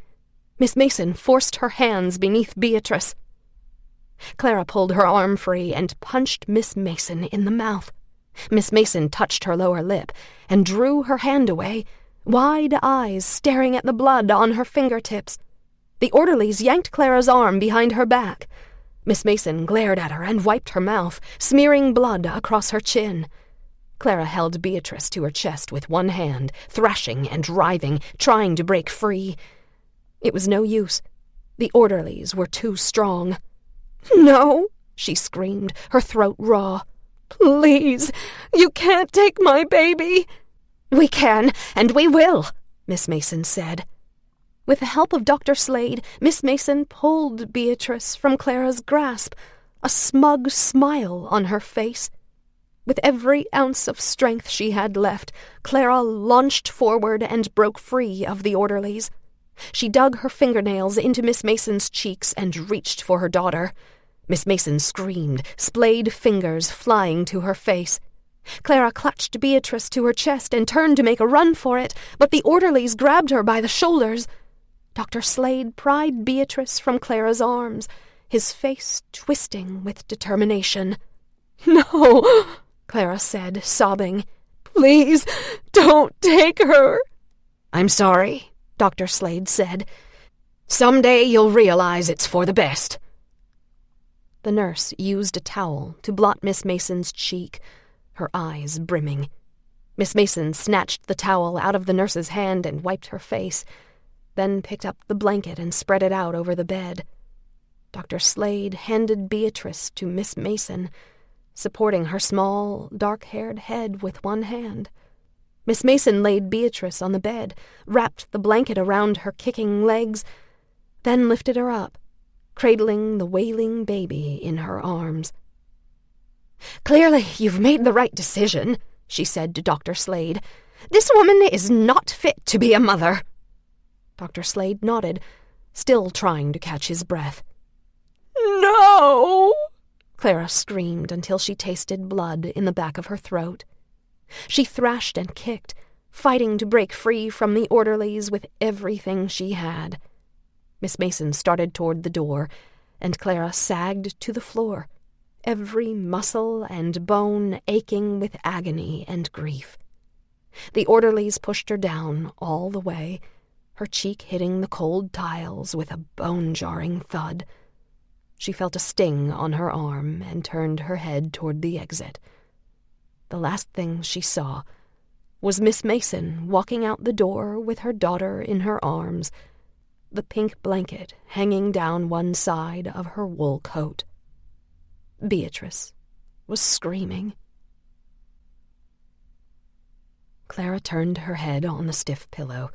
Miss Mason forced her hands beneath Beatrice. Clara pulled her arm free and punched Miss Mason in the mouth. Miss Mason touched her lower lip and drew her hand away, wide eyes staring at the blood on her fingertips. The orderlies yanked Clara's arm behind her back. Miss Mason glared at her and wiped her mouth, smearing blood across her chin. Clara held Beatrice to her chest with one hand, thrashing and writhing, trying to break free. It was no use. The orderlies were too strong. "No," she screamed, her throat raw. "Please, you can't take my baby." "We can, and we will," Miss Mason said. With the help of Dr. Slade, Miss Mason pulled Beatrice from Clara's grasp, a smug smile on her face. With every ounce of strength she had left, Clara launched forward and broke free of the orderlies. She dug her fingernails into Miss Mason's cheeks and reached for her daughter. Miss Mason screamed, splayed fingers flying to her face. Clara clutched Beatrice to her chest and turned to make a run for it, but the orderlies grabbed her by the shoulders. Dr. Slade pried Beatrice from Clara's arms, his face twisting with determination. "No," Clara said, sobbing. "Please, don't take her." "I'm sorry," Dr. Slade said. "Someday you'll realize it's for the best." The nurse used a towel to blot Miss Mason's cheek, her eyes brimming. Miss Mason snatched the towel out of the nurse's hand and wiped her face, then picked up the blanket and spread it out over the bed. Dr. Slade handed Beatrice to Miss Mason, supporting her small, dark-haired head with one hand. Miss Mason laid Beatrice on the bed, wrapped the blanket around her kicking legs, then lifted her up, cradling the wailing baby in her arms. "Clearly you've made the right decision," she said to Dr. Slade. "This woman is not fit to be a mother." Dr. Slade nodded, still trying to catch his breath. "No!" Clara screamed until she tasted blood in the back of her throat. She thrashed and kicked, fighting to break free from the orderlies with everything she had. Miss Mason started toward the door, and Clara sagged to the floor, every muscle and bone aching with agony and grief. The orderlies pushed her down all the way, her cheek hitting the cold tiles with a bone-jarring thud. She felt a sting on her arm and turned her head toward the exit. The last thing she saw was Miss Mason walking out the door with her daughter in her arms, the pink blanket hanging down one side of her wool coat. Beatrice was screaming. Clara turned her head on the stiff pillow,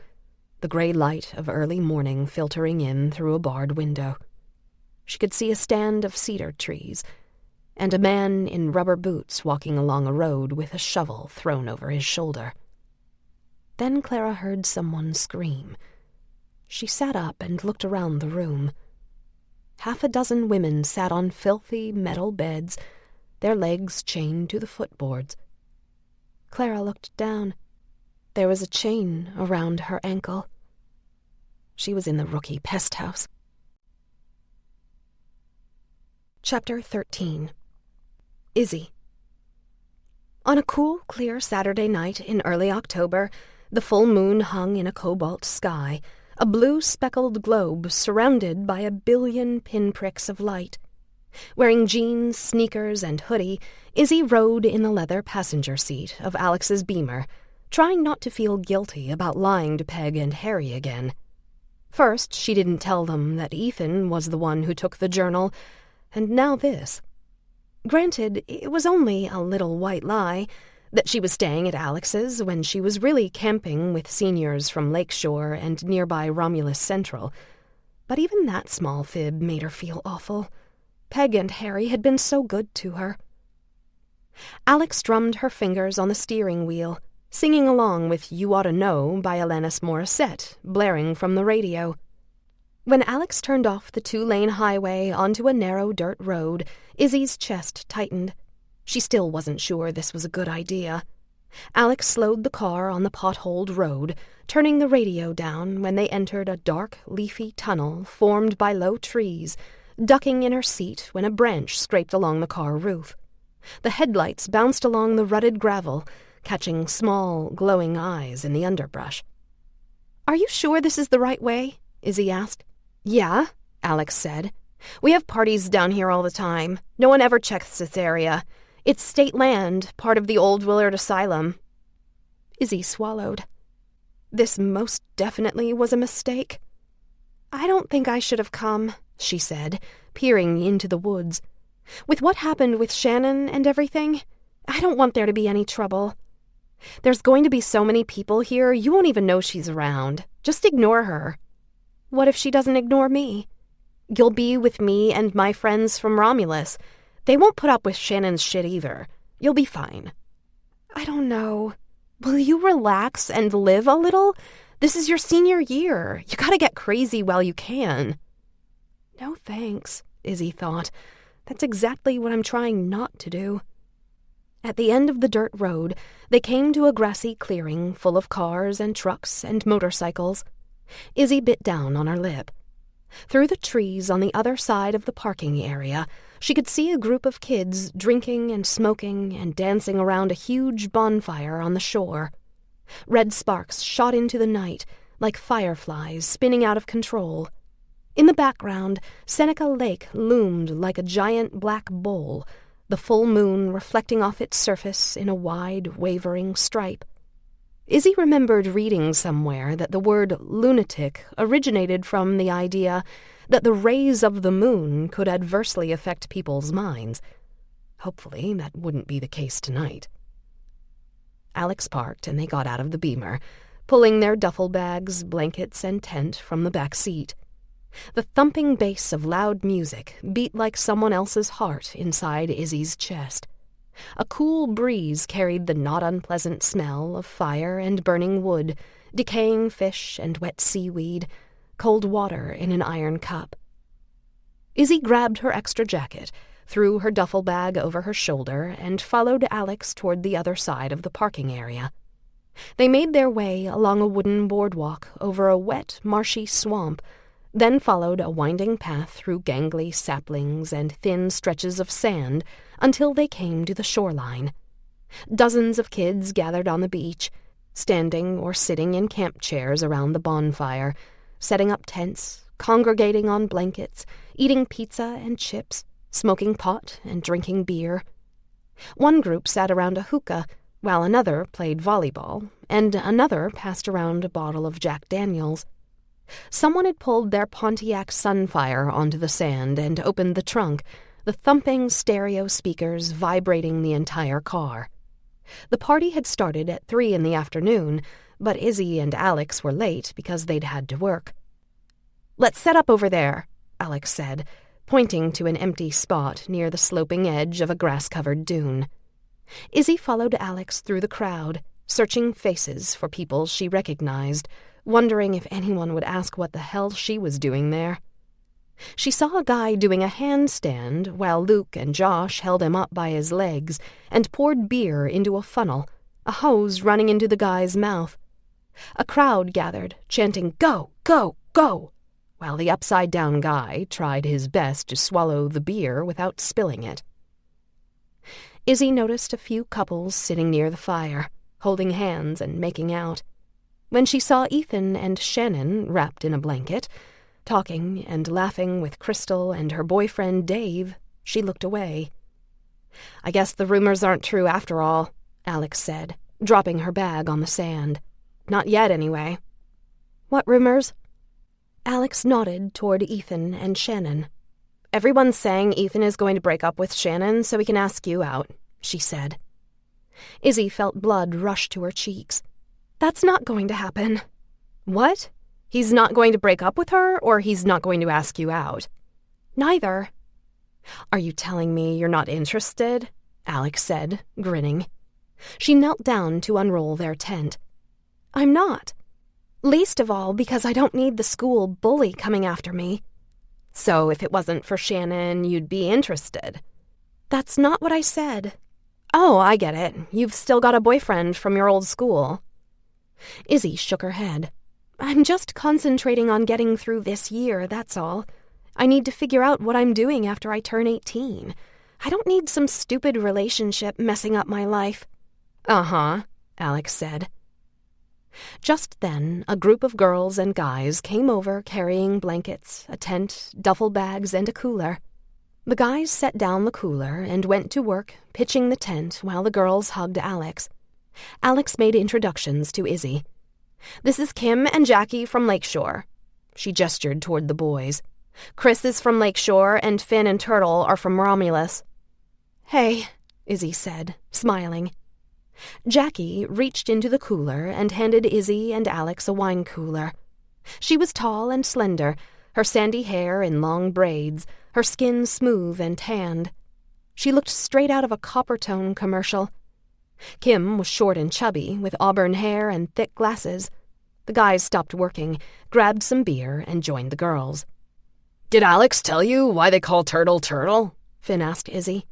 the gray light of early morning filtering in through a barred window. She could see a stand of cedar trees, and a man in rubber boots walking along a road with a shovel thrown over his shoulder. Then Clara heard someone scream. She sat up and looked around the room. 6 women sat on filthy metal beds, their legs chained to the footboards. Clara looked down. There was a chain around her ankle. She was in the rookie pest house. Chapter 13. Izzy. On a cool, clear Saturday night in early October, the full moon hung in a cobalt sky, a blue speckled globe surrounded by a billion pinpricks of light. Wearing jeans, sneakers, and hoodie, Izzy rode in the leather passenger seat of Alex's Beamer, trying not to feel guilty about lying to Peg and Harry again. First, she didn't tell them that Ethan was the one who took the journal, and now this. Granted, it was only a little white lie, that she was staying at Alex's when she was really camping with seniors from Lakeshore and nearby Romulus Central. But even that small fib made her feel awful. Peg and Harry had been so good to her. Alex drummed her fingers on the steering wheel, singing along with You Oughta Know by Alanis Morissette, blaring from the radio. When Alex turned off the 2-lane highway onto a narrow dirt road, Izzy's chest tightened. She still wasn't sure this was a good idea. Alex slowed the car on the potholed road, turning the radio down when they entered a dark, leafy tunnel formed by low trees, ducking in her seat when a branch scraped along the car roof. The headlights bounced along the rutted gravel, catching small, glowing eyes in the underbrush. "Are you sure this is the right way?" Izzy asked. "Yeah," Alex said. "We have parties down here all the time. No one ever checks this area. It's state land, part of the old Willard Asylum." Izzy swallowed. This most definitely was a mistake. "I don't think I should have come," she said, peering into the woods. "With what happened with Shannon and everything, I don't want there to be any trouble. There's going to be so many people here, you won't even know she's around. Just ignore her." "What if she doesn't ignore me?" "You'll be with me and my friends from Romulus. They won't put up with Shannon's shit either. You'll be fine." "I don't know. Will you relax and live a little? This is your senior year. You gotta get crazy while you can." No thanks, Izzy thought. That's exactly what I'm trying not to do. At the end of the dirt road, they came to a grassy clearing full of cars and trucks and motorcycles. Izzy bit down on her lip. Through the trees on the other side of the parking area, she could see a group of kids drinking and smoking and dancing around a huge bonfire on the shore. Red sparks shot into the night, like fireflies spinning out of control. In the background, Seneca Lake loomed like a giant black bowl, the full moon reflecting off its surface in a wide, wavering stripe. Izzy remembered reading somewhere that the word lunatic originated from the idea that the rays of the moon could adversely affect people's minds. Hopefully that wouldn't be the case tonight. Alex parked and they got out of the Beamer, pulling their duffel bags, blankets, and tent from the back seat. The thumping bass of loud music beat like someone else's heart inside Izzy's chest. A cool breeze carried the not unpleasant smell of fire and burning wood, decaying fish and wet seaweed, cold water in an iron cup. Izzy grabbed her extra jacket, threw her duffel bag over her shoulder, and followed Alex toward the other side of the parking area. They made their way along a wooden boardwalk over a wet, marshy swamp, then followed a winding path through gangly saplings and thin stretches of sand until they came to the shoreline. Dozens of kids gathered on the beach, standing or sitting in camp chairs around the bonfire, setting up tents, congregating on blankets, eating pizza and chips, smoking pot and drinking beer. One group sat around a hookah, while another played volleyball, and another passed around a bottle of Jack Daniels. Someone had pulled their Pontiac Sunfire onto the sand and opened the trunk, the thumping stereo speakers vibrating the entire car. The party had started at 3 in the afternoon, but Izzy and Alex were late because they'd had to work. "Let's set up over there," Alex said, pointing to an empty spot near the sloping edge of a grass-covered dune. Izzy followed Alex through the crowd, searching faces for people she recognized, wondering if anyone would ask what the hell she was doing there. She saw a guy doing a handstand while Luke and Josh held him up by his legs and poured beer into a funnel, a hose running into the guy's mouth. A crowd gathered, chanting, "Go, go, go," while the upside-down guy tried his best to swallow the beer without spilling it. Izzy noticed a few couples sitting near the fire, holding hands and making out. When she saw Ethan and Shannon wrapped in a blanket, talking and laughing with Crystal and her boyfriend Dave, she looked away. "I guess the rumors aren't true after all," Alex said, dropping her bag on the sand. "Not yet, anyway." "What rumors?" Alex nodded toward Ethan and Shannon. "Everyone's saying Ethan is going to break up with Shannon so he can ask you out," she said. Izzy felt blood rush to her cheeks. "That's not going to happen." "What? He's not going to break up with her, or he's not going to ask you out?" "Neither." "Are you telling me you're not interested?" Alex said, grinning. She knelt down to unroll their tent. "I'm not. Least of all because I don't need the school bully coming after me." "So if it wasn't for Shannon, you'd be interested?" "That's not what I said." "Oh, I get it. You've still got a boyfriend from your old school." Izzy shook her head. "I'm just concentrating on getting through this year, that's all. I need to figure out what I'm doing after I turn 18. I don't need some stupid relationship messing up my life." "Uh-huh," Alex said. Just then, a group of girls and guys came over carrying blankets, a tent, duffel bags, and a cooler. The guys set down the cooler and went to work, pitching the tent while the girls hugged Alex. Alex made introductions to Izzy. "This is Kim and Jackie from Lakeshore." She gestured toward the boys. "Chris is from Lakeshore, and Finn and Turtle are from Romulus." "Hey," Izzy said, smiling. Jackie reached into the cooler and handed Izzy and Alex a wine cooler. She was tall and slender, her sandy hair in long braids, her skin smooth and tanned. She looked straight out of a Coppertone commercial. Kim was short and chubby, with auburn hair and thick glasses. The guys stopped working, grabbed some beer, and joined the girls. "Did Alex tell you why they call Turtle Turtle?" Finn asked Izzy.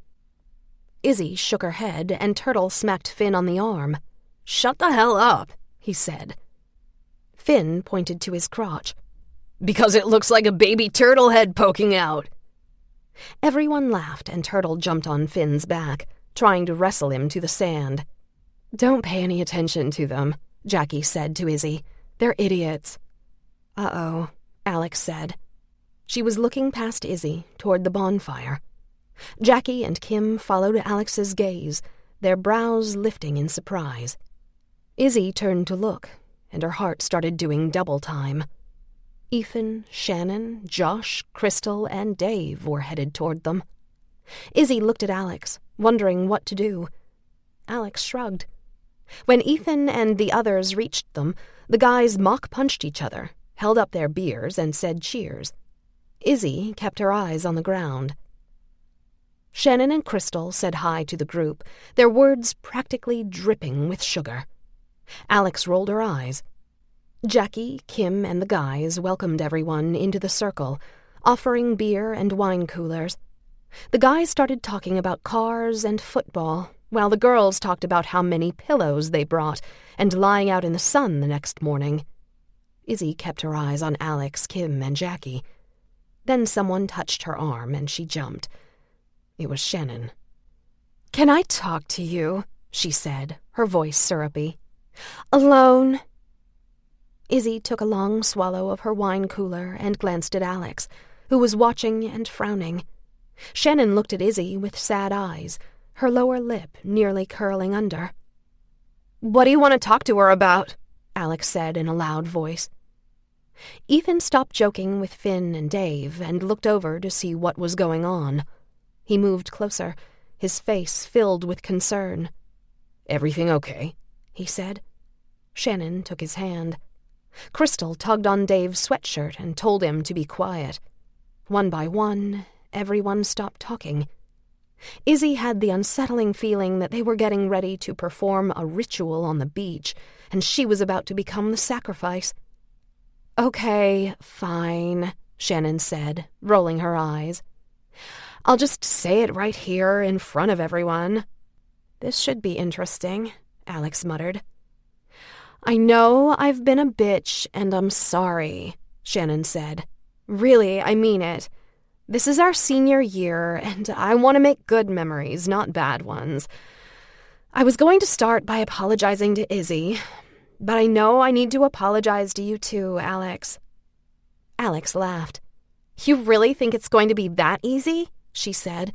Izzy shook her head, and Turtle smacked Finn on the arm. "Shut the hell up," he said. Finn pointed to his crotch. "Because it looks like a baby turtle head poking out." Everyone laughed, and Turtle jumped on Finn's back, trying to wrestle him to the sand. "Don't pay any attention to them," Jackie said to Izzy. "They're idiots." "Uh-oh," Alex said. She was looking past Izzy, toward the bonfire. Jackie and Kim followed Alex's gaze, their brows lifting in surprise. Izzy turned to look, and her heart started doing double time. Ethan, Shannon, Josh, Crystal, and Dave were headed toward them. Izzy looked at Alex, wondering what to do. Alex shrugged. When Ethan and the others reached them, the guys mock-punched each other, held up their beers, and said cheers. Izzy kept her eyes on the ground. Shannon and Crystal said hi to the group, their words practically dripping with sugar. Alex rolled her eyes. Jackie, Kim, and the guys welcomed everyone into the circle, offering beer and wine coolers. The guys started talking about cars and football, while the girls talked about how many pillows they brought and lying out in the sun the next morning. Izzy kept her eyes on Alex, Kim, and Jackie. Then someone touched her arm, and she jumped. It was Shannon. "Can I talk to you?" she said, her voice syrupy. "Alone?" Izzy took a long swallow of her wine cooler and glanced at Alex, who was watching and frowning. Shannon looked at Izzy with sad eyes, her lower lip nearly curling under. "What do you want to talk to her about?" Alex said in a loud voice. Ethan stopped joking with Finn and Dave and looked over to see what was going on. He moved closer, his face filled with concern. "Everything okay?" he said. Shannon took his hand. Crystal tugged on Dave's sweatshirt and told him to be quiet. One by one, everyone stopped talking. Izzy had the unsettling feeling that they were getting ready to perform a ritual on the beach, and she was about to become the sacrifice. "Okay, fine," Shannon said, rolling her eyes. "I'll just say it right here in front of everyone." "This should be interesting," Alex muttered. "I know I've been a bitch, and I'm sorry," Shannon said. "Really, I mean it. This is our senior year, and I want to make good memories, not bad ones. I was going to start by apologizing to Izzy, but I know I need to apologize to you too, Alex." Alex laughed. "You really think it's going to be that easy?" she said.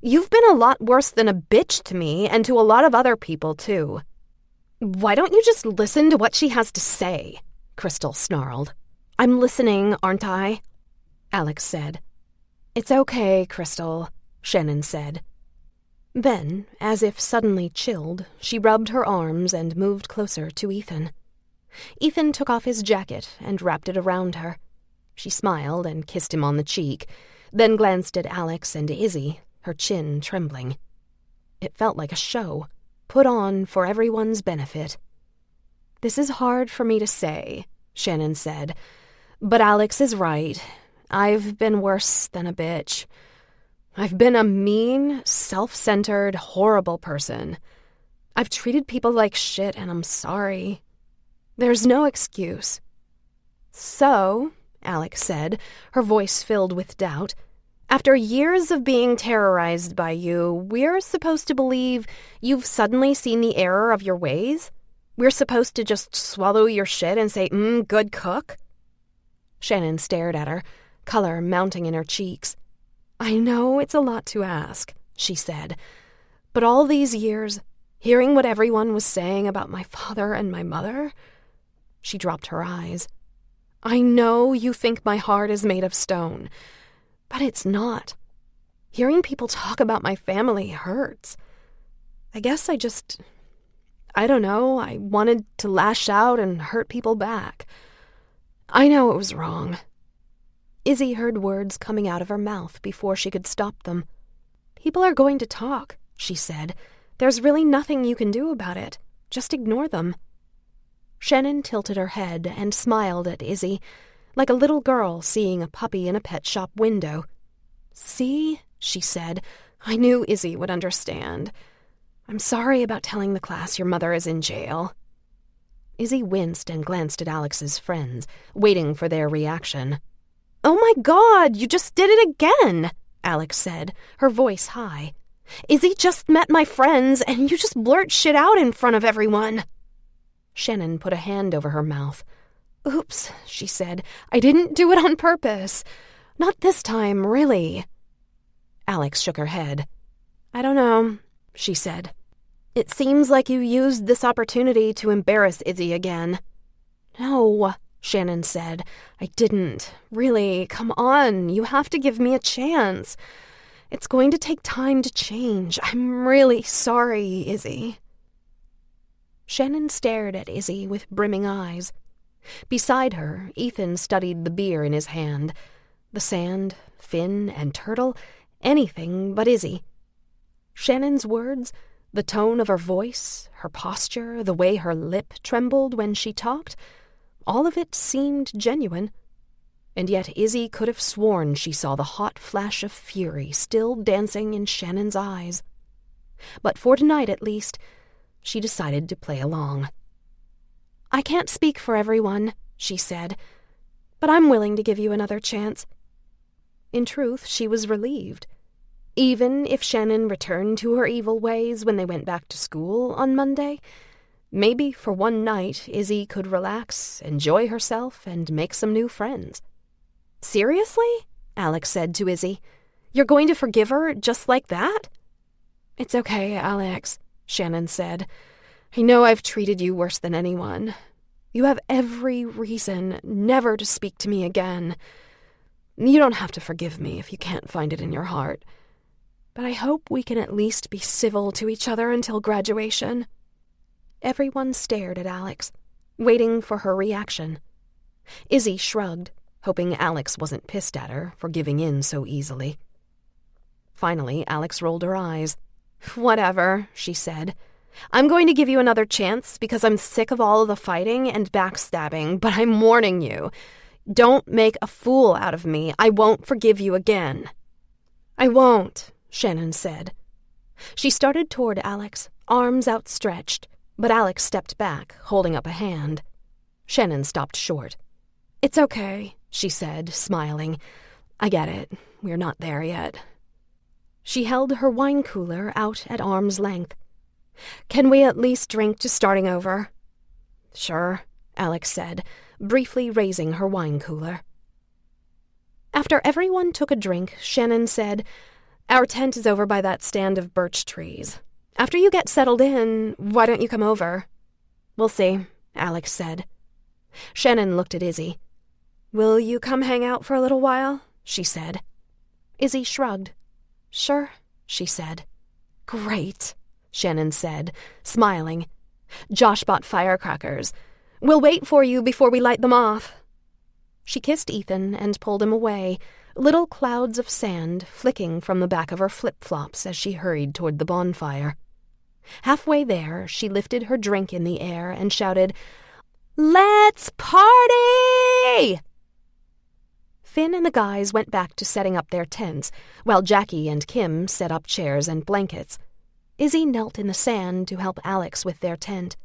"You've been a lot worse than a bitch to me and to a lot of other people, too." "Why don't you just listen to what she has to say?" Crystal snarled. "I'm listening, aren't I?" Alex said. "It's okay, Crystal," Shannon said. Then, as if suddenly chilled, she rubbed her arms and moved closer to Ethan. Ethan took off his jacket and wrapped it around her. She smiled and kissed him on the cheek, then glanced at Alex and Izzy, her chin trembling. It felt like a show, put on for everyone's benefit. "This is hard for me to say," Shannon said, "but Alex is right. I've been worse than a bitch. I've been a mean, self-centered, horrible person. I've treated people like shit, and I'm sorry. There's no excuse." "So," Alex said, her voice filled with doubt, "after years of being terrorized by you, we're supposed to believe you've suddenly seen the error of your ways? We're supposed to just swallow your shit and say, good cook?" Shannon stared at her, color mounting in her cheeks. "I know it's a lot to ask," she said, "but all these years, hearing what everyone was saying about my father and my mother..." She dropped her eyes. "I know you think my heart is made of stone, but it's not. Hearing people talk about my family hurts. I guess I don't know, I wanted to lash out and hurt people back. I know it was wrong." Izzy heard words coming out of her mouth before she could stop them. "People are going to talk," she said. "There's really nothing you can do about it. Just ignore them." Shannon tilted her head and smiled at Izzy, like a little girl seeing a puppy in a pet shop window. "See," she said, "I knew Izzy would understand. I'm sorry about telling the class your mother is in jail." Izzy winced and glanced at Alex's friends, waiting for their reaction. "Oh my God, you just did it again," Alex said, her voice high. "Izzy just met my friends, and you just blurt shit out in front of everyone." Shannon put a hand over her mouth. "Oops," she said. "I didn't do it on purpose. Not this time, really." Alex shook her head. "I don't know," she said. "It seems like you used this opportunity to embarrass Izzy again." "No," Shannon said. "I didn't. Really, come on, you have to give me a chance. It's going to take time to change. I'm really sorry, Izzy." Shannon stared at Izzy with brimming eyes. Beside her, Ethan studied the beer in his hand. The sand, fin, and turtle, anything but Izzy. Shannon's words, the tone of her voice, her posture, the way her lip trembled when she talked, all of it seemed genuine. And yet Izzy could have sworn she saw the hot flash of fury still dancing in Shannon's eyes. But for tonight, at least, she decided to play along. "I can't speak for everyone," she said, "but I'm willing to give you another chance." In truth, she was relieved. Even if Shannon returned to her evil ways when they went back to school on Monday, maybe for one night Izzy could relax, enjoy herself, and make some new friends. "Seriously?" Alex said to Izzy. "You're going to forgive her just like that?" "It's okay, Alex," Shannon said. "I know I've treated you worse than anyone. You have every reason never to speak to me again. You don't have to forgive me if you can't find it in your heart. But I hope we can at least be civil to each other until graduation." Everyone stared at Alex, waiting for her reaction. Izzy shrugged, hoping Alex wasn't pissed at her for giving in so easily. Finally, Alex rolled her eyes. "Whatever," she said. "I'm going to give you another chance because I'm sick of all of the fighting and backstabbing, but I'm warning you. Don't make a fool out of me. I won't forgive you again." "I won't," Shannon said. She started toward Alex, arms outstretched, but Alex stepped back, holding up a hand. Shannon stopped short. "It's okay," she said, smiling. I get it. We're not there yet. She held her wine cooler out at arm's length. Can we at least drink to starting over? Sure, Alex said, briefly raising her wine cooler. After everyone took a drink, Shannon said, Our tent is over by that stand of birch trees. After you get settled in, why don't you come over? We'll see, Alex said. Shannon looked at Izzy. Will you come hang out for a little while? She said. Izzy shrugged. Sure, she said. Great, Shannon said, smiling. Josh bought firecrackers. We'll wait for you before we light them off. She kissed Ethan and pulled him away, little clouds of sand flicking from the back of her flip-flops as she hurried toward the bonfire. Halfway there, she lifted her drink in the air and shouted, Let's party! Finn and the guys went back to setting up their tents, while Jackie and Kim set up chairs and blankets. Izzy knelt in the sand to help Alex with their tent.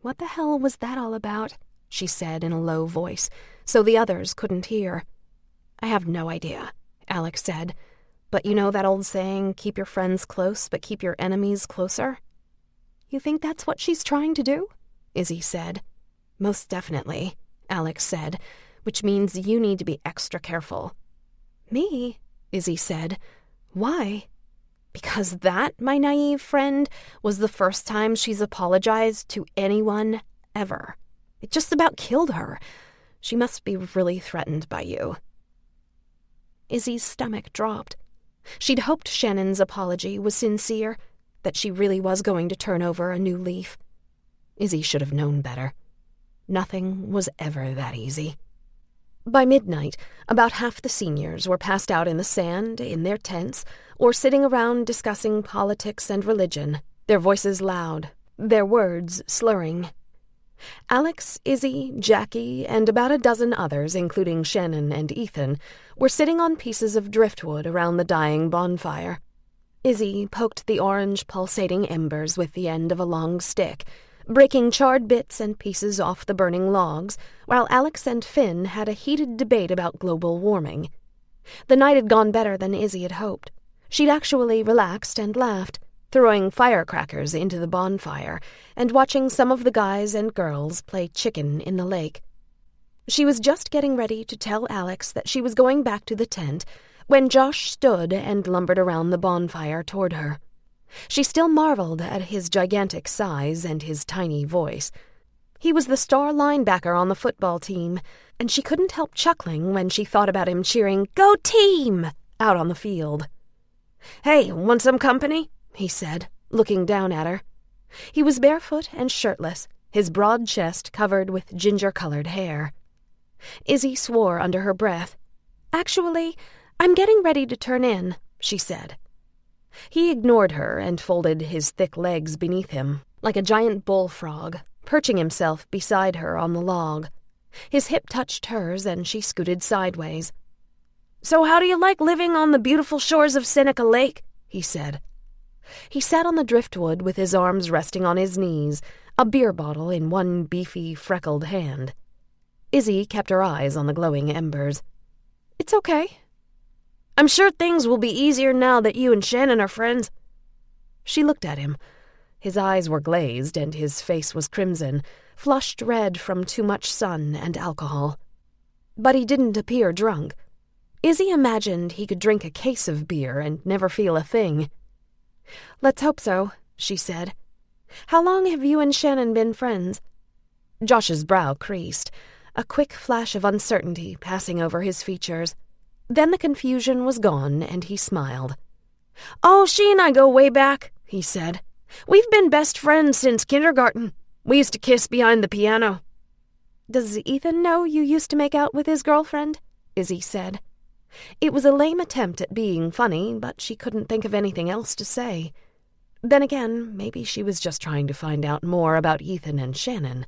What the hell was that all about? She said in a low voice, so the others couldn't hear. I have no idea, Alex said. But you know that old saying, keep your friends close, but keep your enemies closer? You think that's what she's trying to do? Izzy said. Most definitely, Alex said, which means you need to be extra careful. Me? Izzy said. Why? Because that, my naive friend, was the first time she's apologized to anyone ever. It just about killed her. She must be really threatened by you. Izzy's stomach dropped. She'd hoped Shannon's apology was sincere, that she really was going to turn over a new leaf. Izzy should have known better. Nothing was ever that easy. By midnight, about half the seniors were passed out in the sand, in their tents, or sitting around discussing politics and religion, their voices loud, their words slurring. Alex, Izzy, Jackie, and about a dozen others, including Shannon and Ethan, were sitting on pieces of driftwood around the dying bonfire. Izzy poked the orange, pulsating embers with the end of a long stick, breaking charred bits and pieces off the burning logs, while Alex and Finn had a heated debate about global warming. The night had gone better than Izzy had hoped. She'd actually relaxed and laughed, throwing firecrackers into the bonfire and watching some of the guys and girls play chicken in the lake. She was just getting ready to tell Alex that she was going back to the tent when Josh stood and lumbered around the bonfire toward her. She still marveled at his gigantic size and his tiny voice. He was the star linebacker on the football team, and she couldn't help chuckling when she thought about him cheering, "Go team!" out on the field. "Hey, want some company?" he said, looking down at her. He was barefoot and shirtless, his broad chest covered with ginger-colored hair. Izzy swore under her breath. "Actually, I'm getting ready to turn in," she said. He ignored her and folded his thick legs beneath him, like a giant bullfrog, perching himself beside her on the log. His hip touched hers, and she scooted sideways. "So how do you like living on the beautiful shores of Seneca Lake?" he said. He sat on the driftwood with his arms resting on his knees, a beer bottle in one beefy, freckled hand. Izzy kept her eyes on the glowing embers. "It's okay. I'm sure things will be easier now that you and Shannon are friends." She looked at him. His eyes were glazed and his face was crimson, flushed red from too much sun and alcohol. But he didn't appear drunk. Izzy imagined he could drink a case of beer and never feel a thing. "Let's hope so," she said. "How long have you and Shannon been friends?" Josh's brow creased, a quick flash of uncertainty passing over his features. Then the confusion was gone, and he smiled. "Oh, she and I go way back," he said. "We've been best friends since kindergarten. We used to kiss behind the piano." "Does Ethan know you used to make out with his girlfriend?" Izzy said. It was a lame attempt at being funny, but she couldn't think of anything else to say. Then again, maybe she was just trying to find out more about Ethan and Shannon.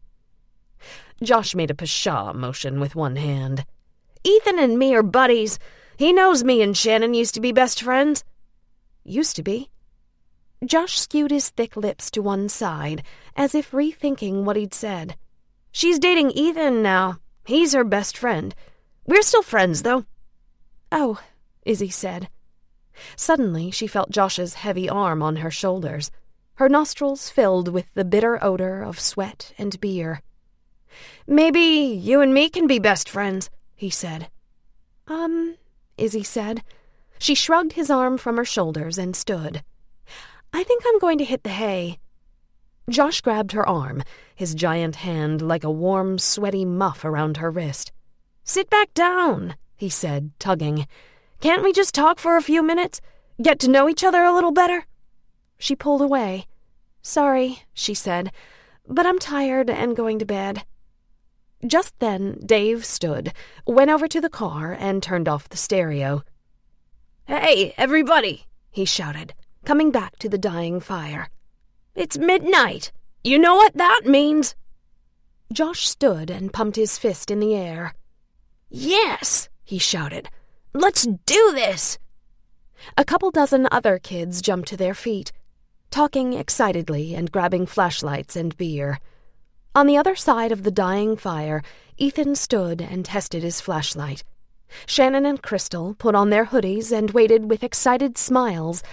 Josh made a pshaw motion with one hand. "Ethan and me are buddies. He knows me and Shannon used to be best friends." "Used to be?" Josh skewed his thick lips to one side, as if rethinking what he'd said. "She's dating Ethan now. He's her best friend. We're still friends, though." "Oh," Izzy said. Suddenly she felt Josh's heavy arm on her shoulders. Her nostrils filled with the bitter odor of sweat and beer. "Maybe you and me can be best friends," he said. Izzy said. She shrugged his arm from her shoulders and stood. "I think I'm going to hit the hay." Josh grabbed her arm, his giant hand like a warm, sweaty muff around her wrist. "Sit back down," he said, tugging. "Can't we just talk for a few minutes? Get to know each other a little better?" She pulled away. "Sorry," she said, "but I'm tired and going to bed." Just then, Dave stood, went over to the car, and turned off the stereo. "Hey, everybody," he shouted, coming back to the dying fire. "It's midnight. You know what that means?" Josh stood and pumped his fist in the air. "Yes," he shouted. "Let's do this." A couple dozen other kids jumped to their feet, talking excitedly and grabbing flashlights and beer. On the other side of the dying fire, Ethan stood and tested his flashlight. Shannon and Crystal put on their hoodies and waited with excited smiles,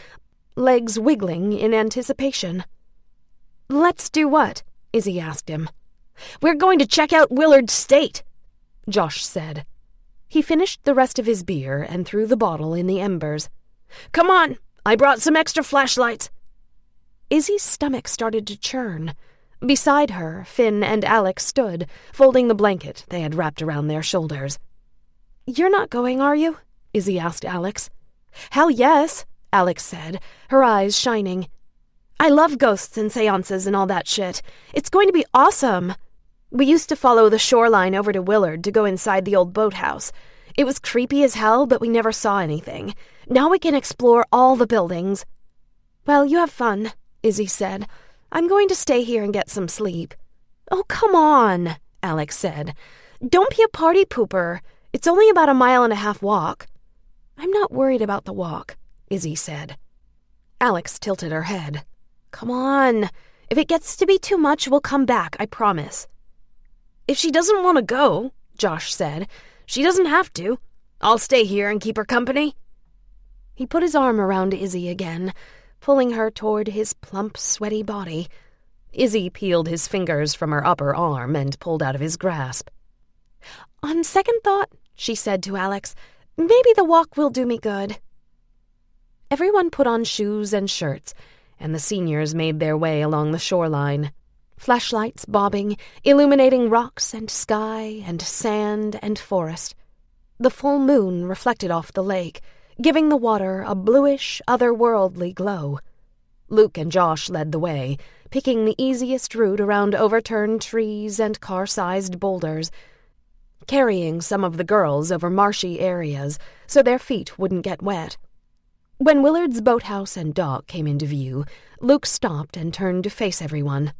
legs wiggling in anticipation. "Let's do what?" Izzy asked him. "We're going to check out Willard State," Josh said. He finished the rest of his beer and threw the bottle in the embers. "Come on, I brought some extra flashlights." Izzy's stomach started to churn. Beside her, Finn and Alex stood, folding the blanket they had wrapped around their shoulders. "You're not going, are you?" Izzy asked Alex. "Hell yes," Alex said, her eyes shining. "I love ghosts and seances and all that shit. It's going to be awesome. We used to follow the shoreline over to Willard to go inside the old boathouse. It was creepy as hell, but we never saw anything. Now we can explore all the buildings." "Well, you have fun," Izzy said. "I'm going to stay here and get some sleep." "Oh, come on," Alex said. "Don't be a party pooper. It's only about a 1.5 mile walk." "I'm not worried about the walk," Izzy said. Alex tilted her head. "Come on. If it gets to be too much, we'll come back, I promise." "If she doesn't want to go," Josh said, "she doesn't have to. I'll stay here and keep her company." He put his arm around Izzy again, pulling her toward his plump, sweaty body. Izzy peeled his fingers from her upper arm and pulled out of his grasp. "On second thought," she said to Alex, "maybe the walk will do me good." Everyone put on shoes and shirts, and the seniors made their way along the shoreline, flashlights bobbing, illuminating rocks and sky and sand and forest. The full moon reflected off the lake, giving the water a bluish, otherworldly glow. Luke and Josh led the way, picking the easiest route around overturned trees and car-sized boulders, carrying some of the girls over marshy areas so their feet wouldn't get wet. When Willard's boathouse and dock came into view, Luke stopped and turned to face everyone.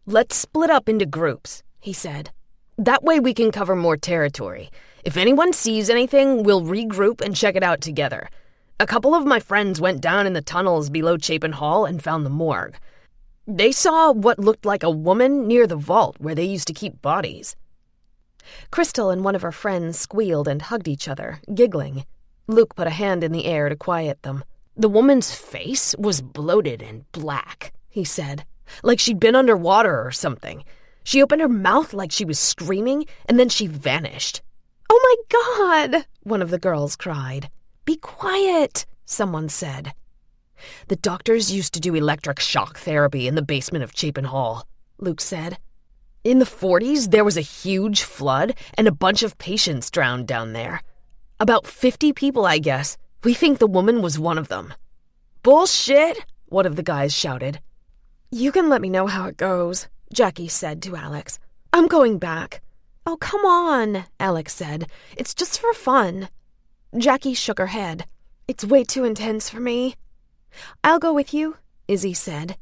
"Let's split up into groups," he said. "That way we can cover more territory. If anyone sees anything, we'll regroup and check it out together. A couple of my friends went down in the tunnels below Chapin Hall and found the morgue. They saw what looked like a woman near the vault where they used to keep bodies." Crystal and one of her friends squealed and hugged each other, giggling. Luke put a hand in the air to quiet them. "The woman's face was bloated and black," he said, "like she'd been underwater or something. She opened her mouth like she was screaming, and then she vanished." "Oh my God!" one of the girls cried. "Be quiet," someone said. "The doctors used to do electric shock therapy in the basement of Chapin Hall," Luke said. "In the 40s, there was a huge flood, and a bunch of patients drowned down there. About 50 people, I guess. We think the woman was one of them." "Bullshit," one of the guys shouted. "You can let me know how it goes," Jackie said to Alex. "I'm going back." "Oh, come on," Alex said. "It's just for fun." Jackie shook her head. "It's way too intense for me." "I'll go with you," Izzy said.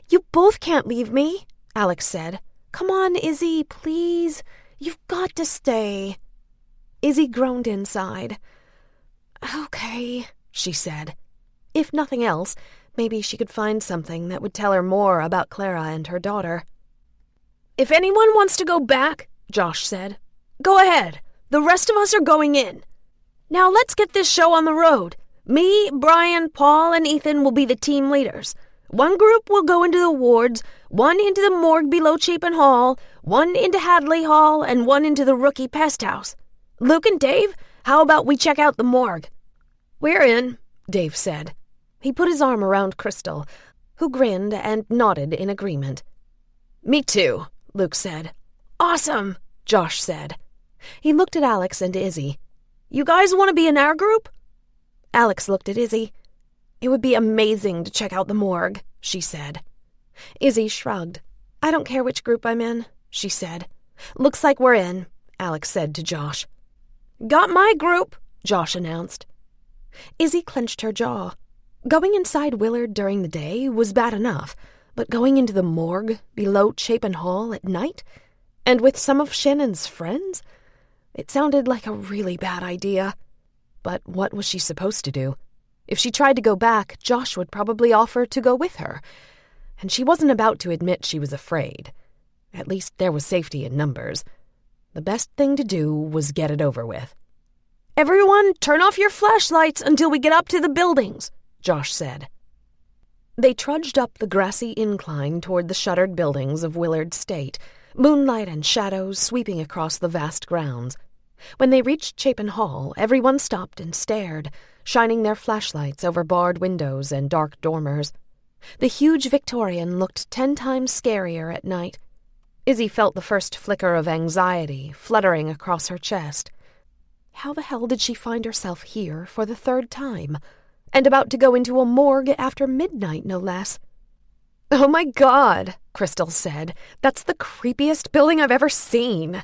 "You both can't leave me," Alex said. "Come on, Izzy, please. You've got to stay." Izzy groaned inside. "Okay," she said. If nothing else, maybe she could find something that would tell her more about Clara and her daughter. "If anyone wants to go back," Josh said, "go ahead. The rest of us are going in." Now let's get this show on the road. Me, Brian, Paul, and Ethan will be the team leaders. One group will go into the wards, one into the morgue below Chapin Hall, one into Hadley Hall, and one into the rookie pest house. Luke and Dave, how about we check out the morgue? We're in, Dave said. He put his arm around Crystal, who grinned and nodded in agreement. Me too, Luke said. Awesome, Josh said. He looked at Alex and Izzy. You guys want to be in our group? Alex looked at Izzy. It would be amazing to check out the morgue, she said. Izzy shrugged. I don't care which group I'm in, she said. Looks like we're in, Alex said to Josh. Got my group, Josh announced. Izzy clenched her jaw. Going inside Willard during the day was bad enough, but going into the morgue below Chapin Hall at night, and with some of Shannon's friends? It sounded like a really bad idea. But what was she supposed to do? If she tried to go back, Josh would probably offer to go with her. And she wasn't about to admit she was afraid. At least there was safety in numbers. The best thing to do was get it over with. Everyone, turn off your flashlights until we get up to the buildings, Josh said. They trudged up the grassy incline toward the shuttered buildings of Willard State, moonlight and shadows sweeping across the vast grounds. When they reached Chapin Hall, everyone stopped and stared, shining their flashlights over barred windows and dark dormers. The huge Victorian looked 10 times scarier at night. Izzy felt the first flicker of anxiety fluttering across her chest. How the hell did she find herself here for the 3rd time? And about to go into a morgue after midnight, no less. Oh my God, Crystal said. That's the creepiest building I've ever seen.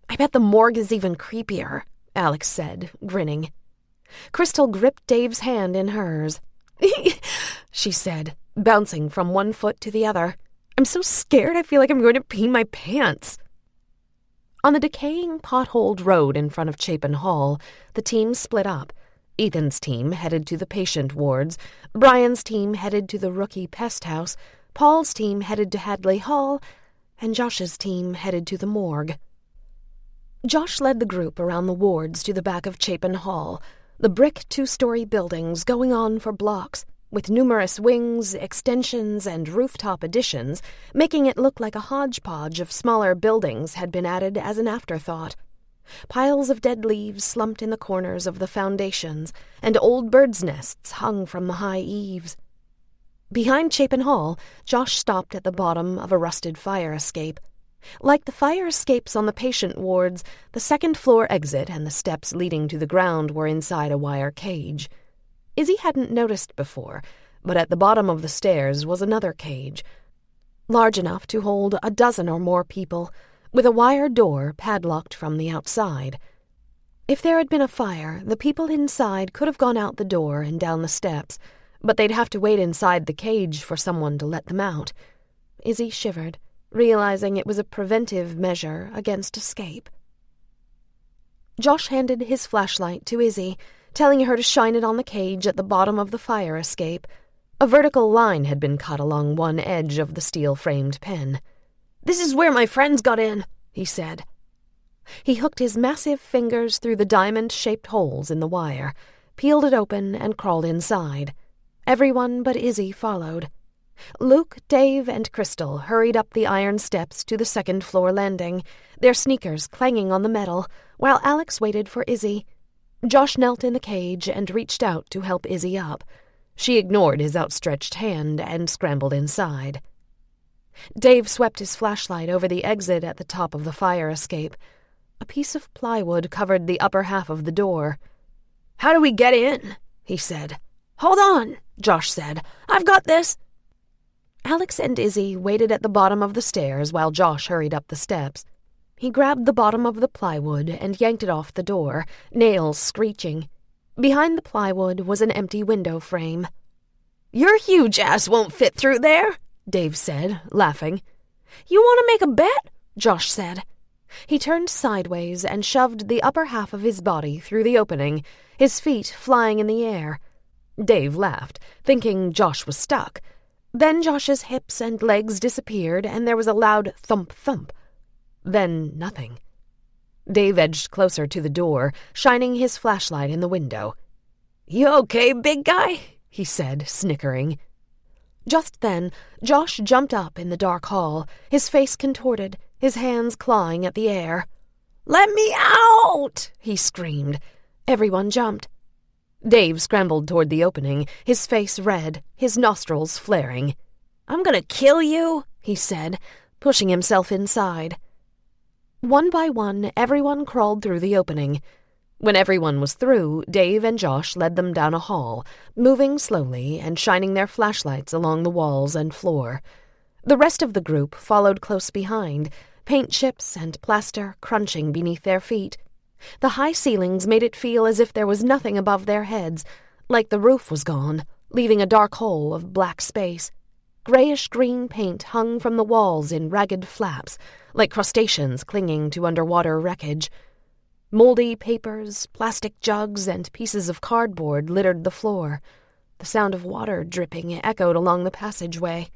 I bet the morgue is even creepier, Alex said, grinning. Crystal gripped Dave's hand in hers. She said, bouncing from one foot to the other. I'm so scared I feel like I'm going to pee my pants. On the decaying, potholed road in front of Chapin Hall, the teams split up. Ethan's team headed to the patient wards, Brian's team headed to the rookie pest house, Paul's team headed to Hadley Hall, and Josh's team headed to the morgue. Josh led the group around the wards to the back of Chapin Hall, the brick 2-story buildings going on for blocks, with numerous wings, extensions, and rooftop additions, making it look like a hodgepodge of smaller buildings had been added as an afterthought. Piles of dead leaves slumped in the corners of the foundations, and old birds' nests hung from the high eaves. Behind Chapin Hall, Josh stopped at the bottom of a rusted fire escape. Like the fire escapes on the patient wards, the second-floor exit and the steps leading to the ground were inside a wire cage. Izzy hadn't noticed before, but at the bottom of the stairs was another cage, large enough to hold a dozen or more people, with a wire door padlocked from the outside. If there had been a fire, the people inside could have gone out the door and down the steps, but they'd have to wait inside the cage for someone to let them out. Izzy shivered, realizing it was a preventive measure against escape. Josh handed his flashlight to Izzy, telling her to shine it on the cage at the bottom of the fire escape. A vertical line had been cut along one edge of the steel-framed pen. This is where my friends got in, he said. He hooked his massive fingers through the diamond-shaped holes in the wire, peeled it open, and crawled inside. Everyone but Izzy followed. Luke, Dave, and Crystal hurried up the iron steps to the second-floor landing, their sneakers clanging on the metal, while Alex waited for Izzy. Josh knelt in the cage and reached out to help Izzy up. She ignored his outstretched hand and scrambled inside. Dave swept his flashlight over the exit at the top of the fire escape. A piece of plywood covered the upper half of the door. "How do we get in?" he said. "Hold on," Josh said. "I've got this." Alex and Izzy waited at the bottom of the stairs while Josh hurried up the steps. He grabbed the bottom of the plywood and yanked it off the door, nails screeching. Behind the plywood was an empty window frame. "Your huge ass won't fit through there," Dave said, laughing. "You want to make a bet?" Josh said. He turned sideways and shoved the upper half of his body through the opening, his feet flying in the air. Dave laughed, thinking Josh was stuck. Then Josh's hips and legs disappeared, and there was a loud thump-thump. Then nothing. Dave edged closer to the door, shining his flashlight in the window. "You okay, big guy?" he said, snickering. Just then, Josh jumped up in the dark hall, his face contorted, his hands clawing at the air. "Let me out!" he screamed. Everyone jumped. Dave scrambled toward the opening, his face red, his nostrils flaring. "I'm gonna kill you," he said, pushing himself inside. One by one, everyone crawled through the opening. When everyone was through, Dave and Josh led them down a hall, moving slowly and shining their flashlights along the walls and floor. The rest of the group followed close behind, paint chips and plaster crunching beneath their feet. The high ceilings made it feel as if there was nothing above their heads, like the roof was gone, leaving a dark hole of black space. Grayish-green paint hung from the walls in ragged flaps, like crustaceans clinging to underwater wreckage. Moldy papers, plastic jugs, and pieces of cardboard littered the floor. The sound of water dripping echoed along the passageway.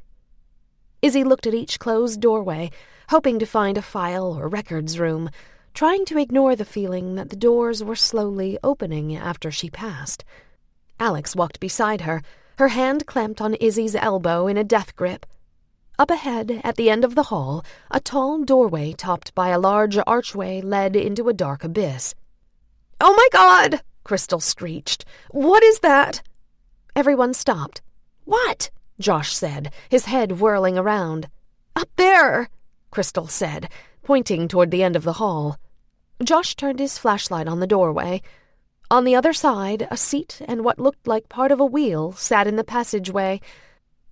Izzy looked at each closed doorway, hoping to find a file or records room, trying to ignore the feeling that the doors were slowly opening after she passed. Alex walked beside her, her hand clamped on Izzy's elbow in a death grip. Up ahead, at the end of the hall, a tall doorway topped by a large archway led into a dark abyss. "Oh my God!" Crystal screeched. "What is that?" Everyone stopped. "What?" Josh said, his head whirling around. "Up there!" Crystal said, pointing toward the end of the hall. Josh turned his flashlight on the doorway. On the other side, a seat and what looked like part of a wheel sat in the passageway,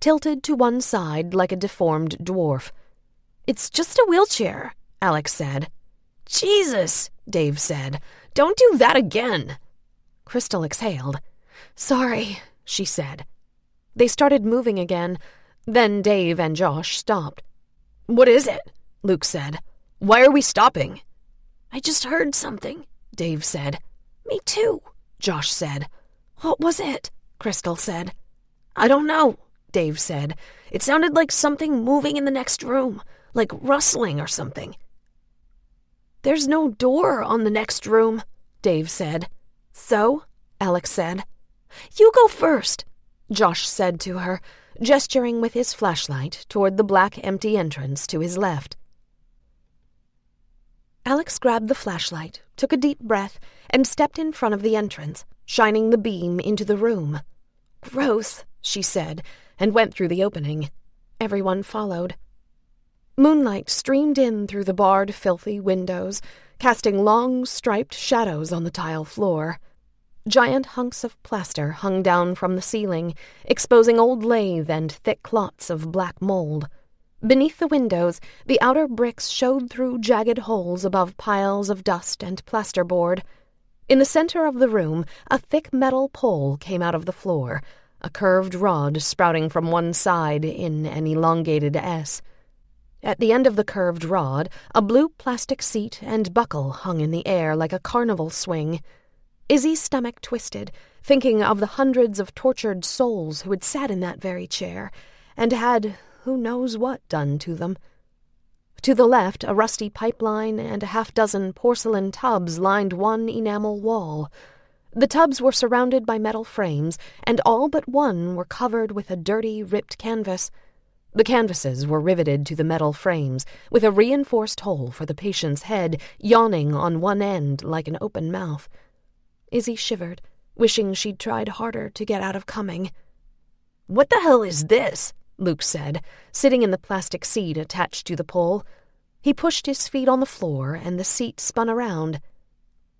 tilted to one side like a deformed dwarf. "It's just a wheelchair," Alex said. "Jesus," Dave said. "Don't do that again." Crystal exhaled. "Sorry," she said. They started moving again. Then Dave and Josh stopped. "What is it?" Luke said. "Why are we stopping?" "I just heard something," Dave said. "Me too," Josh said. "What was it?" Crystal said. "I don't know," Dave said. "It sounded like something moving in the next room, like rustling or something." "There's no door on the next room," Dave said. "So?" Alex said. "You go first," Josh said to her, gesturing with his flashlight toward the black empty entrance to his left. Alex grabbed the flashlight, took a deep breath, and stepped in front of the entrance, shining the beam into the room. "Gross," she said, and went through the opening. Everyone followed. Moonlight streamed in through the barred, filthy windows, casting long, striped shadows on the tile floor. Giant hunks of plaster hung down from the ceiling, exposing old lathe and thick clots of black mold. Beneath the windows, the outer bricks showed through jagged holes above piles of dust and plasterboard. In the center of the room, a thick metal pole came out of the floor, a curved rod sprouting from one side in an elongated S. At the end of the curved rod, a blue plastic seat and buckle hung in the air like a carnival swing. Izzy's stomach twisted, thinking of the hundreds of tortured souls who had sat in that very chair, and had who knows what done to them. To the left, a rusty pipeline and a half-dozen porcelain tubs lined one enamel wall. The tubs were surrounded by metal frames, and all but one were covered with a dirty, ripped canvas. The canvases were riveted to the metal frames, with a reinforced hole for the patient's head yawning on one end like an open mouth. Izzy shivered, wishing she'd tried harder to get out of coming. "What the hell is this?" Luke said, sitting in the plastic seat attached to the pole. He pushed his feet on the floor, and the seat spun around.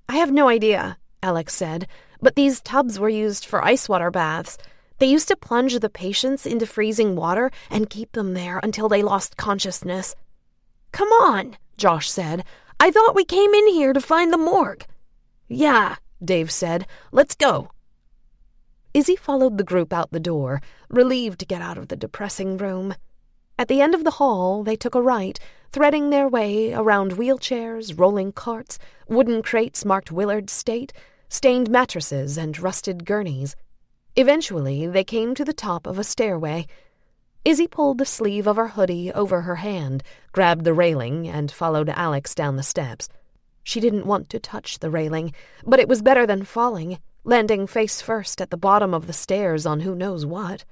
"I have no idea," Alex said, "but these tubs were used for ice water baths. They used to plunge the patients into freezing water and keep them there until they lost consciousness." "Come on," Josh said. "I thought we came in here to find the morgue." "Yeah," Dave said. "Let's go." Izzy followed the group out the door, relieved to get out of the depressing room. At the end of the hall, they took a right, threading their way around wheelchairs, rolling carts, wooden crates marked Willard State, stained mattresses, and rusted gurneys. Eventually, they came to the top of a stairway. Izzy pulled the sleeve of her hoodie over her hand, grabbed the railing, and followed Alex down the steps. She didn't want to touch the railing, but it was better than falling, landing face first at the bottom of the stairs on who knows what.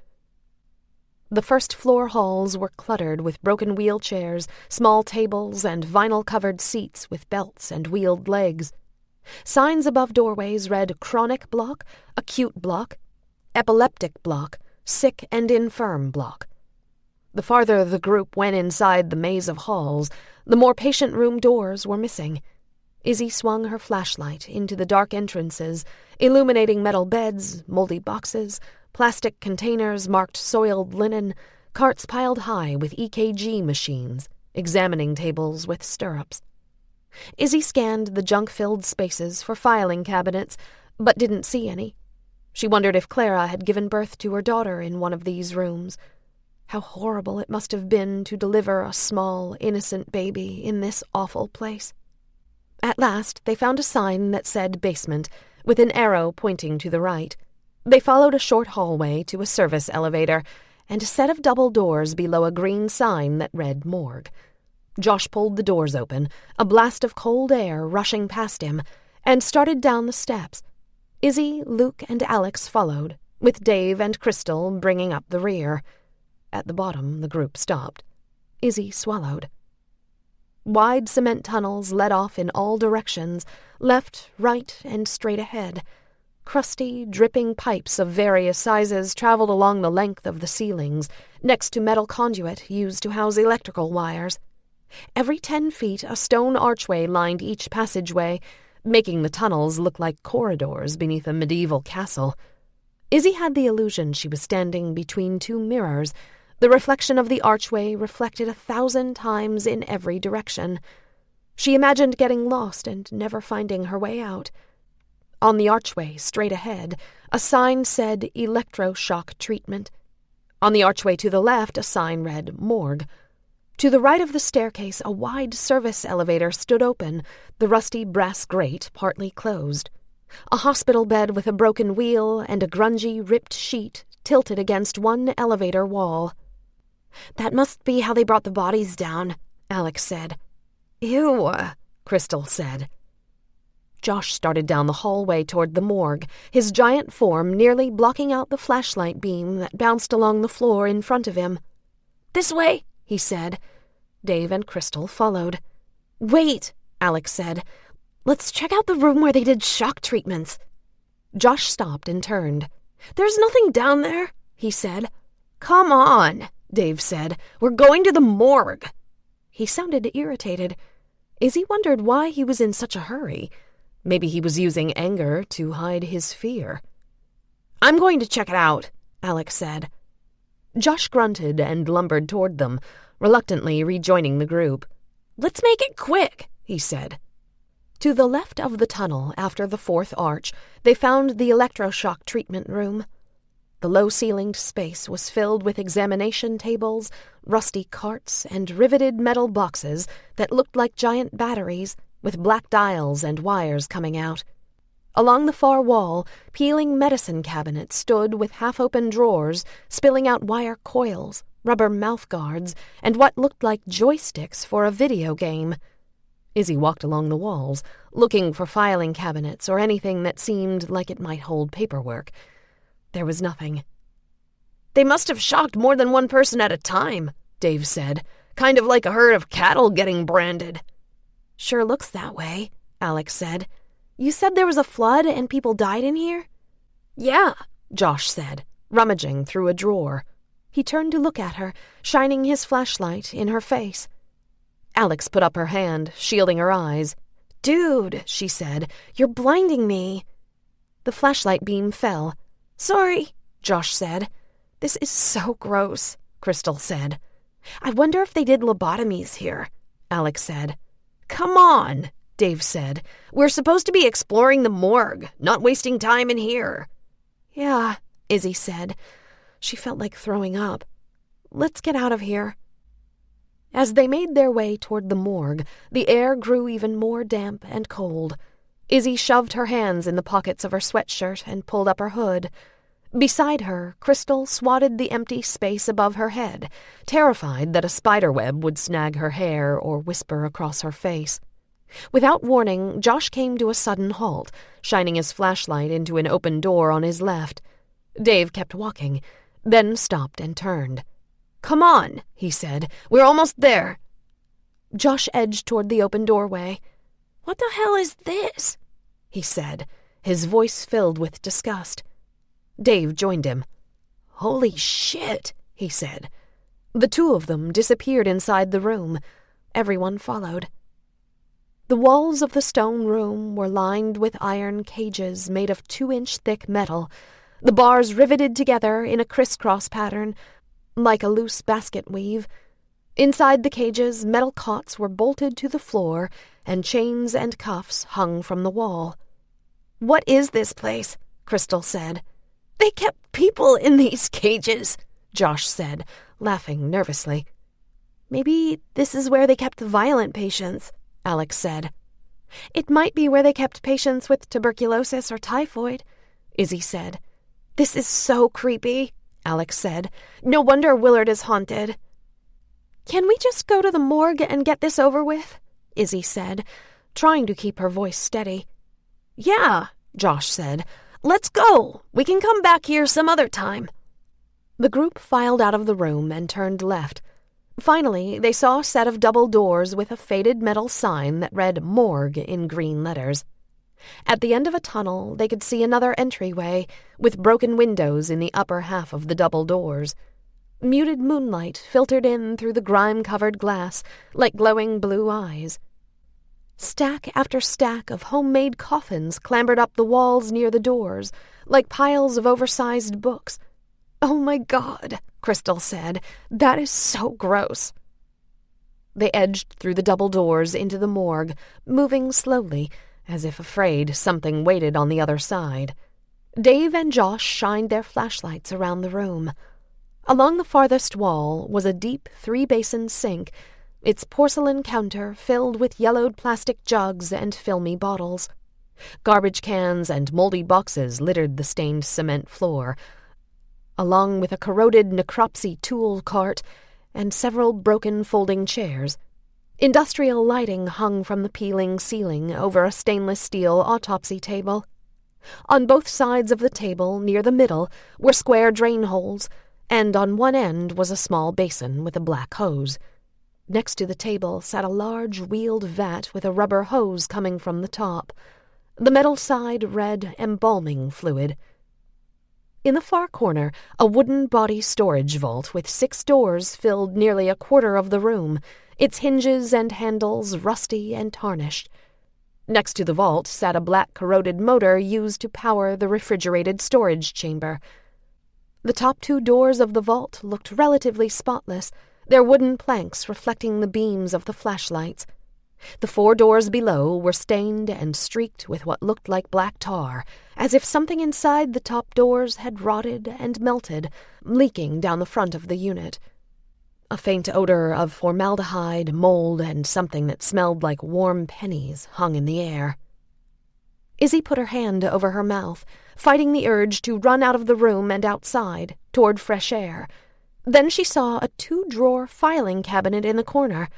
The first-floor halls were cluttered with broken wheelchairs, small tables, and vinyl-covered seats with belts and wheeled legs. Signs above doorways read chronic block, acute block, epileptic block, sick and infirm block. The farther the group went inside the maze of halls, the more patient room doors were missing. Izzy swung her flashlight into the dark entrances, illuminating metal beds, moldy boxes, plastic containers marked soiled linen, carts piled high with EKG machines, examining tables with stirrups. Izzy scanned the junk-filled spaces for filing cabinets, but didn't see any. She wondered if Clara had given birth to her daughter in one of these rooms. How horrible it must have been to deliver a small, innocent baby in this awful place. At last, they found a sign that said basement, with an arrow pointing to the right. They followed a short hallway to a service elevator and a set of double doors below a green sign that read morgue. Josh pulled the doors open, a blast of cold air rushing past him, and started down the steps. Izzy, Luke, and Alex followed, with Dave and Crystal bringing up the rear. At the bottom, the group stopped. Izzy swallowed. Wide cement tunnels led off in all directions, left, right, and straight ahead. Crusty, dripping pipes of various sizes traveled along the length of the ceilings, next to metal conduit used to house electrical wires. Every 10 feet, a stone archway lined each passageway, making the tunnels look like corridors beneath a medieval castle. Izzy had the illusion she was standing between two mirrors. The reflection of the archway reflected 1,000 times in every direction. She imagined getting lost and never finding her way out. On the archway, straight ahead, a sign said electroshock treatment. On the archway to the left, a sign read morgue. To the right of the staircase, a wide service elevator stood open, the rusty brass grate partly closed. A hospital bed with a broken wheel and a grungy, ripped sheet tilted against one elevator wall. "That must be how they brought the bodies down," Alex said. "Ew," Crystal said. Josh started down the hallway toward the morgue, his giant form nearly blocking out the flashlight beam that bounced along the floor in front of him. "This way," he said. Dave and Crystal followed. "Wait," Alex said. "Let's check out the room where they did shock treatments." Josh stopped and turned. "There's nothing down there," he said. "Come on," Dave said. "We're going to the morgue." He sounded irritated. Izzy wondered why he was in such a hurry. Maybe he was using anger to hide his fear. "I'm going to check it out," Alex said. Josh grunted and lumbered toward them, reluctantly rejoining the group. "Let's make it quick," he said. To the left of the tunnel, after the fourth arch, they found the electroshock treatment room. The low-ceilinged space was filled with examination tables, rusty carts, and riveted metal boxes that looked like giant batteries, with black dials and wires coming out. Along the far wall, peeling medicine cabinets stood with half-open drawers, spilling out wire coils, rubber mouthguards, and what looked like joysticks for a video game. Izzy walked along the walls, looking for filing cabinets or anything that seemed like it might hold paperwork. There was nothing. "They must have shocked more than one person at a time," Dave said. "Kind of like a herd of cattle getting branded." "Sure looks that way," Alex said. "You said there was a flood and people died in here?" "Yeah," Josh said, rummaging through a drawer. He turned to look at her, shining his flashlight in her face. Alex put up her hand, shielding her eyes. "Dude," she said, "you're blinding me." The flashlight beam fell. "Sorry," Josh said. "This is so gross," Crystal said. "I wonder if they did lobotomies here," Alex said. "Come on," Dave said. "We're supposed to be exploring the morgue, not wasting time in here." "Yeah," Izzy said. She felt like throwing up. "Let's get out of here." As they made their way toward the morgue, the air grew even more damp and cold. Izzy shoved her hands in the pockets of her sweatshirt and pulled up her hood. Beside her, Crystal swatted the empty space above her head, terrified that a spiderweb would snag her hair or whisper across her face. Without warning, Josh came to a sudden halt, shining his flashlight into an open door on his left. Dave kept walking, then stopped and turned. "Come on," he said. "We're almost there." Josh edged toward the open doorway. "What the hell is this?" he said, his voice filled with disgust. Dave joined him. "Holy shit," he said. The two of them disappeared inside the room. Everyone followed. The walls of the stone room were lined with iron cages made of 2-inch thick metal, the bars riveted together in a crisscross pattern, like a loose basket weave. Inside the cages, metal cots were bolted to the floor, and chains and cuffs hung from the wall. "What is this place?" Crystal said. "They kept people in these cages," Josh said, laughing nervously. "Maybe this is where they kept the violent patients," Alex said. "It might be where they kept patients with tuberculosis or typhoid," Izzy said. "This is so creepy," Alex said. "No wonder Willard is haunted." "Can we just go to the morgue and get this over with?" Izzy said, trying to keep her voice steady. "Yeah," Josh said. "Let's go. We can come back here some other time." The group filed out of the room and turned left. Finally, they saw a set of double doors with a faded metal sign that read "Morgue" in green letters. At the end of a tunnel, they could see another entryway, with broken windows in the upper half of the double doors. Muted moonlight filtered in through the grime-covered glass, like glowing blue eyes. Stack after stack of homemade coffins clambered up the walls near the doors, like piles of oversized books. "Oh my God," Crystal said. "That is so gross." They edged through the double doors into the morgue, moving slowly, as if afraid something waited on the other side. Dave and Josh shined their flashlights around the room. Along the farthest wall was a deep 3-basin sink, its porcelain counter filled with yellowed plastic jugs and filmy bottles. Garbage cans and moldy boxes littered the stained cement floor, along with a corroded necropsy tool cart and several broken folding chairs. Industrial lighting hung from the peeling ceiling over a stainless steel autopsy table. On both sides of the table, near the middle, were square drain holes, and on one end was a small basin with a black hose. Next to the table sat a large wheeled vat with a rubber hose coming from the top. The metal side read "embalming fluid." In the far corner, a wooden body storage vault with 6 doors filled nearly a quarter of the room, its hinges and handles rusty and tarnished. Next to the vault sat a black corroded motor used to power the refrigerated storage chamber. The top 2 doors of the vault looked relatively spotless, their wooden planks reflecting the beams of the flashlights. The 4 doors below were stained and streaked with what looked like black tar, as if something inside the top doors had rotted and melted, leaking down the front of the unit. A faint odor of formaldehyde, mold, and something that smelled like warm pennies hung in the air. Izzy put her hand over her mouth, fighting the urge to run out of the room and outside, toward fresh air. Then she saw a 2-drawer filing cabinet in the corner.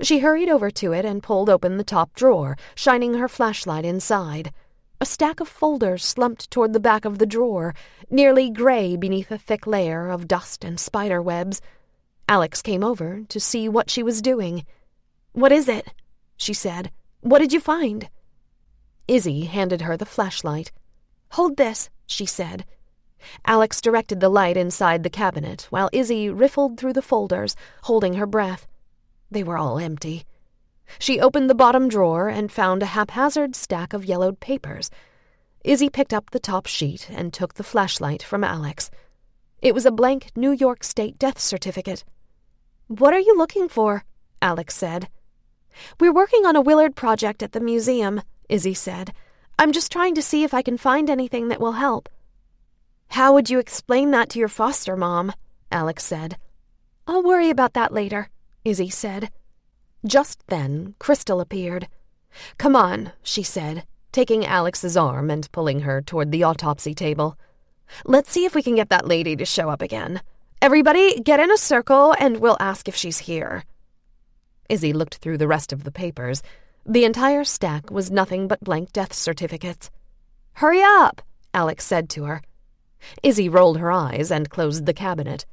She hurried over to it and pulled open the top drawer, shining her flashlight inside. A stack of folders slumped toward the back of the drawer, nearly gray beneath a thick layer of dust and spider webs. Alex came over to see what she was doing. "What is it?" she said. "What did you find?" Izzy handed her the flashlight. "Hold this," she said. Alex directed the light inside the cabinet, while Izzy riffled through the folders, holding her breath. They were all empty. She opened the bottom drawer and found a haphazard stack of yellowed papers. Izzy picked up the top sheet and took the flashlight from Alex. It was a blank New York State death certificate. "What are you looking for?" Alex said. "We're working on a Willard project at the museum," Izzy said. "I'm just trying to see if I can find anything that will help." "How would you explain that to your foster mom?" Alex said. "I'll worry about that later," Izzy said. Just then, Crystal appeared. "Come on," she said, taking Alex's arm and pulling her toward the autopsy table. "Let's see if we can get that lady to show up again. Everybody, get in a circle and we'll ask if she's here." Izzy looked through the rest of the papers. The entire stack was nothing but blank death certificates. "Hurry up," Alex said to her. Izzy rolled her eyes and closed the cabinet.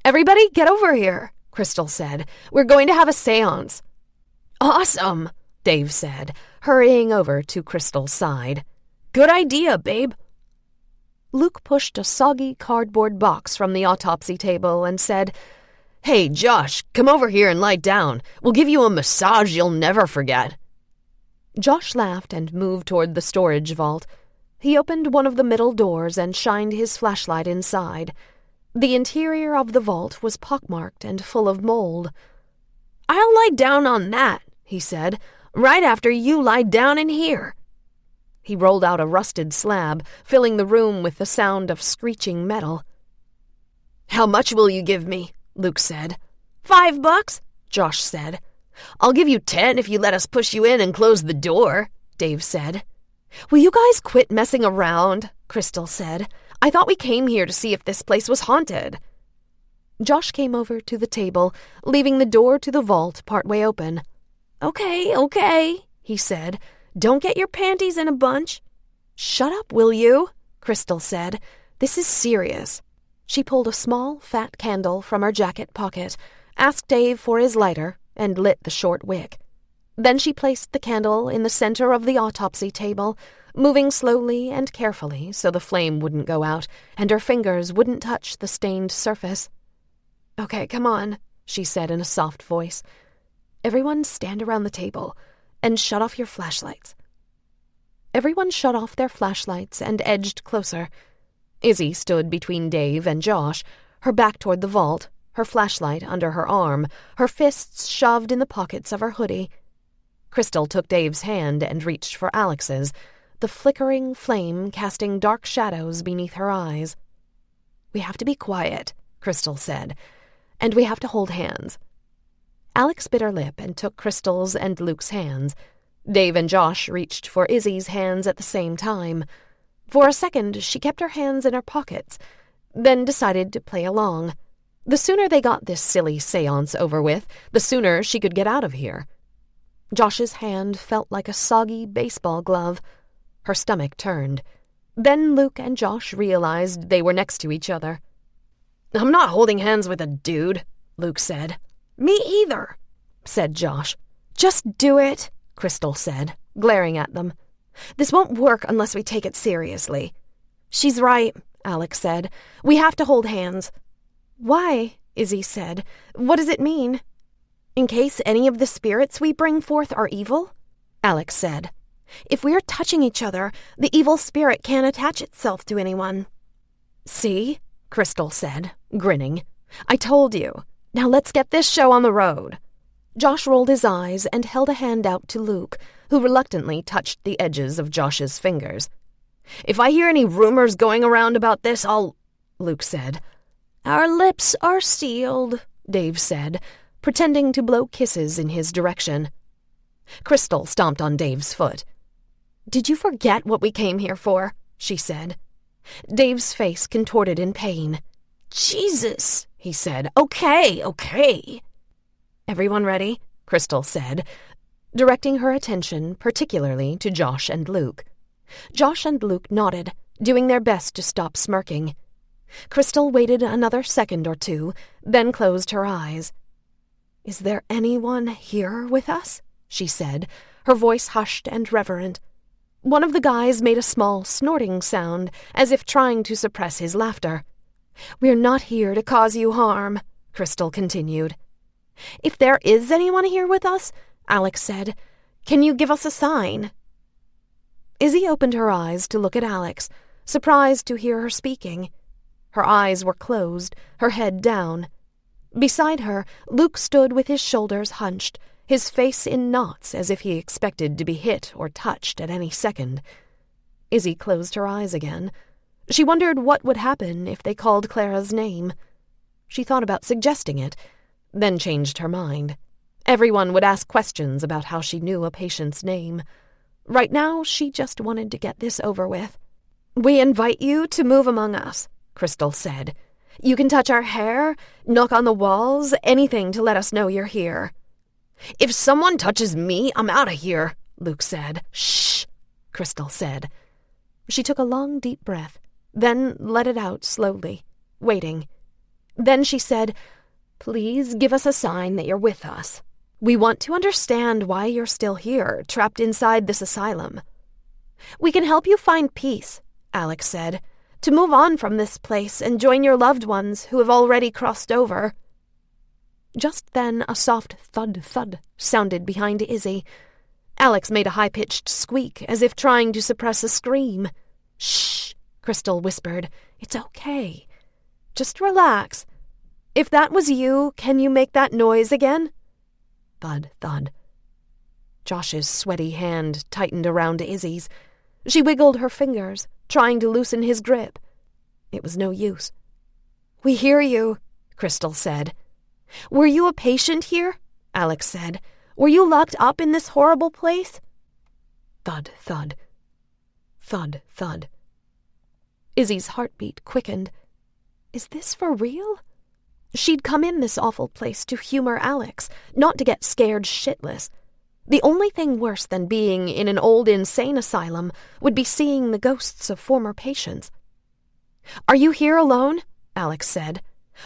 "Everybody get over here," Crystal said. "We're going to have a séance." "Awesome," Dave said, hurrying over to Crystal's side. "Good idea, babe." Luke pushed a soggy cardboard box from the autopsy table and said, "Hey, Josh, come over here and lie down. We'll give you a massage you'll never forget." Josh laughed and moved toward the storage vault. He opened one of the middle doors and shined his flashlight inside. The interior of the vault was pockmarked and full of mold. "I'll lie down on that," he said, "right after you lie down in here." He rolled out a rusted slab, filling the room with the sound of screeching metal. "How much will you give me?" Luke said. $5, Josh said. "I'll give you 10 if you let us push you in and close the door," Dave said. "Will you guys quit messing around?" Crystal said. "I thought we came here to see if this place was haunted." Josh came over to the table, leaving the door to the vault partway open. Okay, he said. "Don't get your panties in a bunch." "Shut up, will you?" Crystal said. "This is serious." She pulled a small, fat candle from her jacket pocket, asked Dave for his lighter, and lit the short wick. Then she placed the candle in the center of the autopsy table, moving slowly and carefully so the flame wouldn't go out and her fingers wouldn't touch the stained surface. "Okay, come on," she said in a soft voice. "Everyone stand around the table and shut off your flashlights." Everyone shut off their flashlights and edged closer. Izzy stood between Dave and Josh, her back toward the vault, her flashlight under her arm, her fists shoved in the pockets of her hoodie. Crystal took Dave's hand and reached for Alex's, the flickering flame casting dark shadows beneath her eyes. "We have to be quiet," Crystal said, "and we have to hold hands." Alex bit her lip and took Crystal's and Luke's hands. Dave and Josh reached for Izzy's hands at the same time. For a second, she kept her hands in her pockets, then decided to play along. The sooner they got this silly séance over with, the sooner she could get out of here. Josh's hand felt like a soggy baseball glove. Her stomach turned. Then Luke and Josh realized they were next to each other. "I'm not holding hands with a dude," Luke said. "Me either," said Josh. "Just do it," Crystal said, glaring at them. "This won't work unless we take it seriously." "She's right," Alex said. "We have to hold hands." "Why?" Izzy said. "What does it mean?" "In case any of the spirits we bring forth are evil," Alex said. "If we're touching each other, the evil spirit can't attach itself to anyone." "See?" Crystal said, grinning. "I told you. Now let's get this show on the road." Josh rolled his eyes and held a hand out to Luke, who reluctantly touched the edges of Josh's fingers. "If I hear any rumors going around about this, Luke said. "Our lips are sealed," Dave said, pretending to blow kisses in his direction. Crystal stomped on Dave's foot. "Did you forget what we came here for?" she said. Dave's face contorted in pain. "Jesus," he said. Okay. "Everyone ready?" Crystal said, directing her attention particularly to Josh and Luke. Josh and Luke nodded, doing their best to stop smirking. Crystal waited another second or two, then closed her eyes. "Is there anyone here with us?" she said, her voice hushed and reverent. One of the guys made a small snorting sound, as if trying to suppress his laughter. "We're not here to cause you harm," Crystal continued. "If there is anyone here with us," Alex said, "can you give us a sign?" Izzy opened her eyes to look at Alex, surprised to hear her speaking. Her eyes were closed, her head down. Beside her, Luke stood with his shoulders hunched, his face in knots as if he expected to be hit or touched at any second. Izzy closed her eyes again. She wondered what would happen if they called Clara's name. She thought about suggesting it, then changed her mind. Everyone would ask questions about how she knew a patient's name. Right now, she just wanted to get this over with. "We invite you to move among us," Crystal said. "You can touch our hair, knock on the walls, anything to let us know you're here." If someone touches me, I'm out of here, Luke said. Shh, Crystal said. She took a long, deep breath, then let it out slowly, waiting. Then she said, "Please give us a sign that you're with us. We want to understand why you're still here, trapped inside this asylum." "We can help you find peace," Alex said, "to move on from this place and join your loved ones who have already crossed over." Just then a soft thud-thud sounded behind Izzy. Alex made a high-pitched squeak as if trying to suppress a scream. "Shh," Crystal whispered. "It's okay. Just relax. If that was you, can you make that noise again?" Thud, thud. Josh's sweaty hand tightened around Izzy's. She wiggled her fingers, trying to loosen his grip. It was no use. "We hear you," Crystal said. "Were you a patient here?" Alex said. "Were you locked up in this horrible place?" Thud, thud. Thud, thud. Izzy's heartbeat quickened. Is this for real? She'd come in this awful place to humor Alex, not to get scared shitless. The only thing worse than being in an old insane asylum would be seeing the ghosts of former patients. "Are you here alone?" Alex said.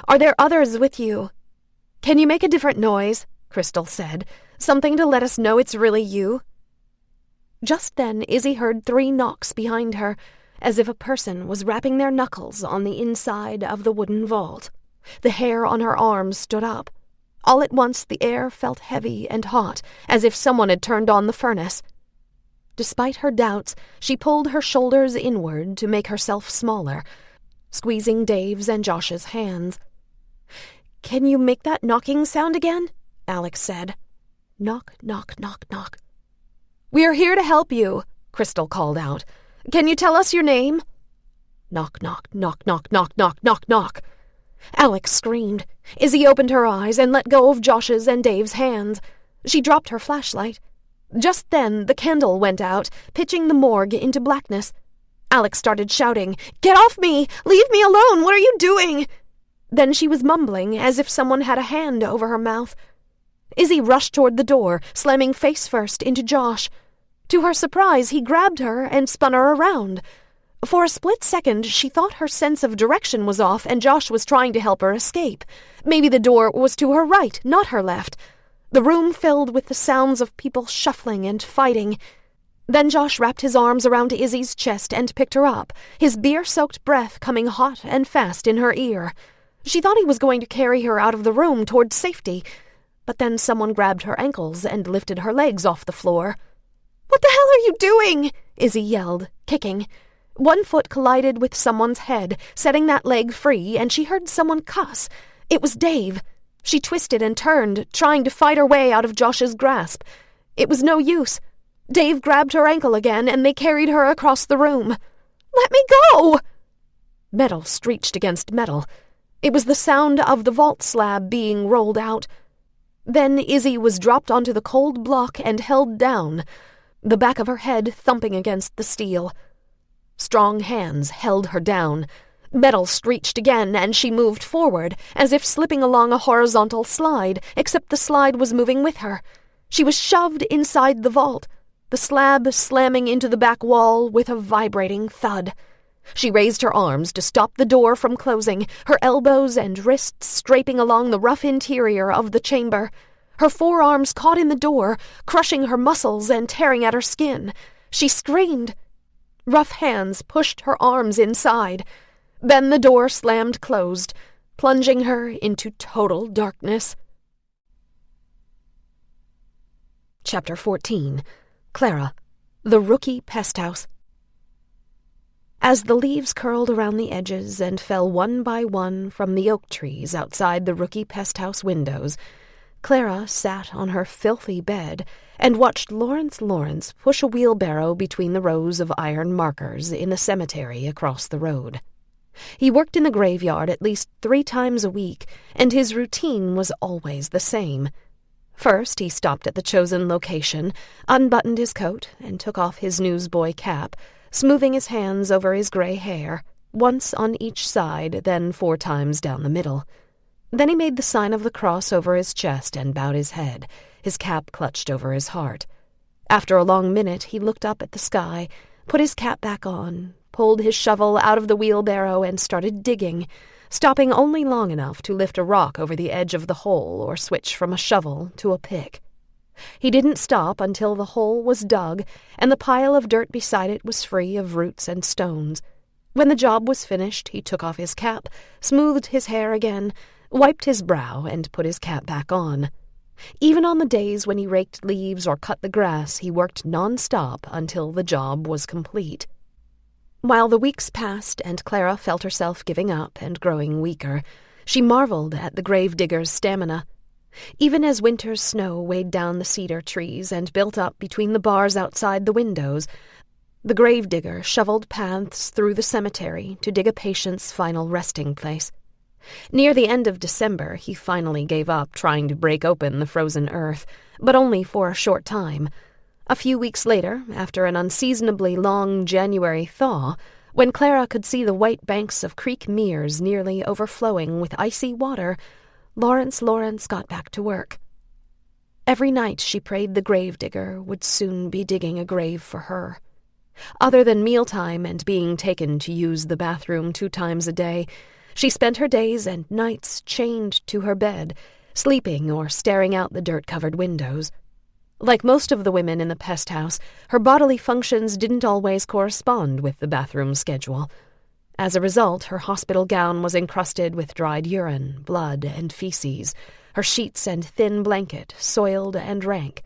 "Are there others with you?" "Can you make a different noise?" Crystal said. "Something to let us know it's really you." Just then Izzy heard 3 knocks behind her, as if a person was rapping their knuckles on the inside of the wooden vault. The hair on her arms stood up. All at once the air felt heavy and hot, as if someone had turned on the furnace. Despite her doubts, she pulled her shoulders inward to make herself smaller, squeezing Dave's and Josh's hands. "Can you make that knocking sound again?" Alex said. Knock, knock, knock, knock. "We're here to help you," Crystal called out. "Can you tell us your name?" Knock, knock, knock, knock, knock, knock, knock, knock. Alex screamed. Izzy opened her eyes and let go of Josh's and Dave's hands. She dropped her flashlight. Just then the candle went out, pitching the morgue into blackness. Alex started shouting, "Get off me! Leave me alone! What are you doing?" Then she was mumbling as if someone had a hand over her mouth. Izzy rushed toward the door, slamming face first into Josh. To her surprise, he grabbed her and spun her around. For a split second, she thought her sense of direction was off and Josh was trying to help her escape. Maybe the door was to her right, not her left. The room filled with the sounds of people shuffling and fighting. Then Josh wrapped his arms around Izzy's chest and picked her up, his beer-soaked breath coming hot and fast in her ear. She thought he was going to carry her out of the room toward safety, but then someone grabbed her ankles and lifted her legs off the floor. "What the hell are you doing?" Izzy yelled, kicking. One foot collided with someone's head, setting that leg free, and she heard someone cuss. It was Dave. She twisted and turned, trying to fight her way out of Josh's grasp. It was no use. Dave grabbed her ankle again, and they carried her across the room. "Let me go!" Metal screeched against metal. It was the sound of the vault slab being rolled out. Then Izzy was dropped onto the cold block and held down, the back of her head thumping against the steel. Strong hands held her down. Metal screeched again, and she moved forward, as if slipping along a horizontal slide, except the slide was moving with her. She was shoved inside the vault, the slab slamming into the back wall with a vibrating thud. She raised her arms to stop the door from closing, her elbows and wrists scraping along the rough interior of the chamber. Her forearms caught in the door, crushing her muscles and tearing at her skin. She screamed. Rough hands pushed her arms inside. Then the door slammed closed, plunging her into total darkness. Chapter 14. Clara, the Rookie Pest House. As the leaves curled around the edges and fell one by one from the oak trees outside the Rookie Pest House windows, Clara sat on her filthy bed and watched Lawrence push a wheelbarrow between the rows of iron markers in the cemetery across the road. He worked in the graveyard at least 3 times a week, and his routine was always the same. First, he stopped at the chosen location, unbuttoned his coat, and took off his newsboy cap, smoothing his hands over his gray hair, once on each side, then 4 times down the middle. Then he made the sign of the cross over his chest and bowed his head, his cap clutched over his heart. After a long minute, he looked up at the sky, put his cap back on, pulled his shovel out of the wheelbarrow and started digging, stopping only long enough to lift a rock over the edge of the hole or switch from a shovel to a pick. He didn't stop until the hole was dug and the pile of dirt beside it was free of roots and stones. When the job was finished, he took off his cap, smoothed his hair again, wiped his brow, and put his cap back on. Even on the days when he raked leaves or cut the grass, he worked non-stop until the job was complete. While the weeks passed and Clara felt herself giving up and growing weaker, she marveled at the gravedigger's stamina. Even as winter's snow weighed down the cedar trees and built up between the bars outside the windows, the gravedigger shoveled paths through the cemetery to dig a patient's final resting place. Near the end of December, he finally gave up trying to break open the frozen earth, but only for a short time. A few weeks later, after an unseasonably long January thaw, when Clara could see the white banks of Creek Mears nearly overflowing with icy water, Lawrence got back to work. Every night she prayed the gravedigger would soon be digging a grave for her. Other than mealtime and being taken to use the bathroom 2 times a day, she spent her days and nights chained to her bed, sleeping or staring out the dirt-covered windows. Like most of the women in the pest house, her bodily functions didn't always correspond with the bathroom schedule. As a result, her hospital gown was encrusted with dried urine, blood, and feces, her sheets and thin blanket soiled and rank.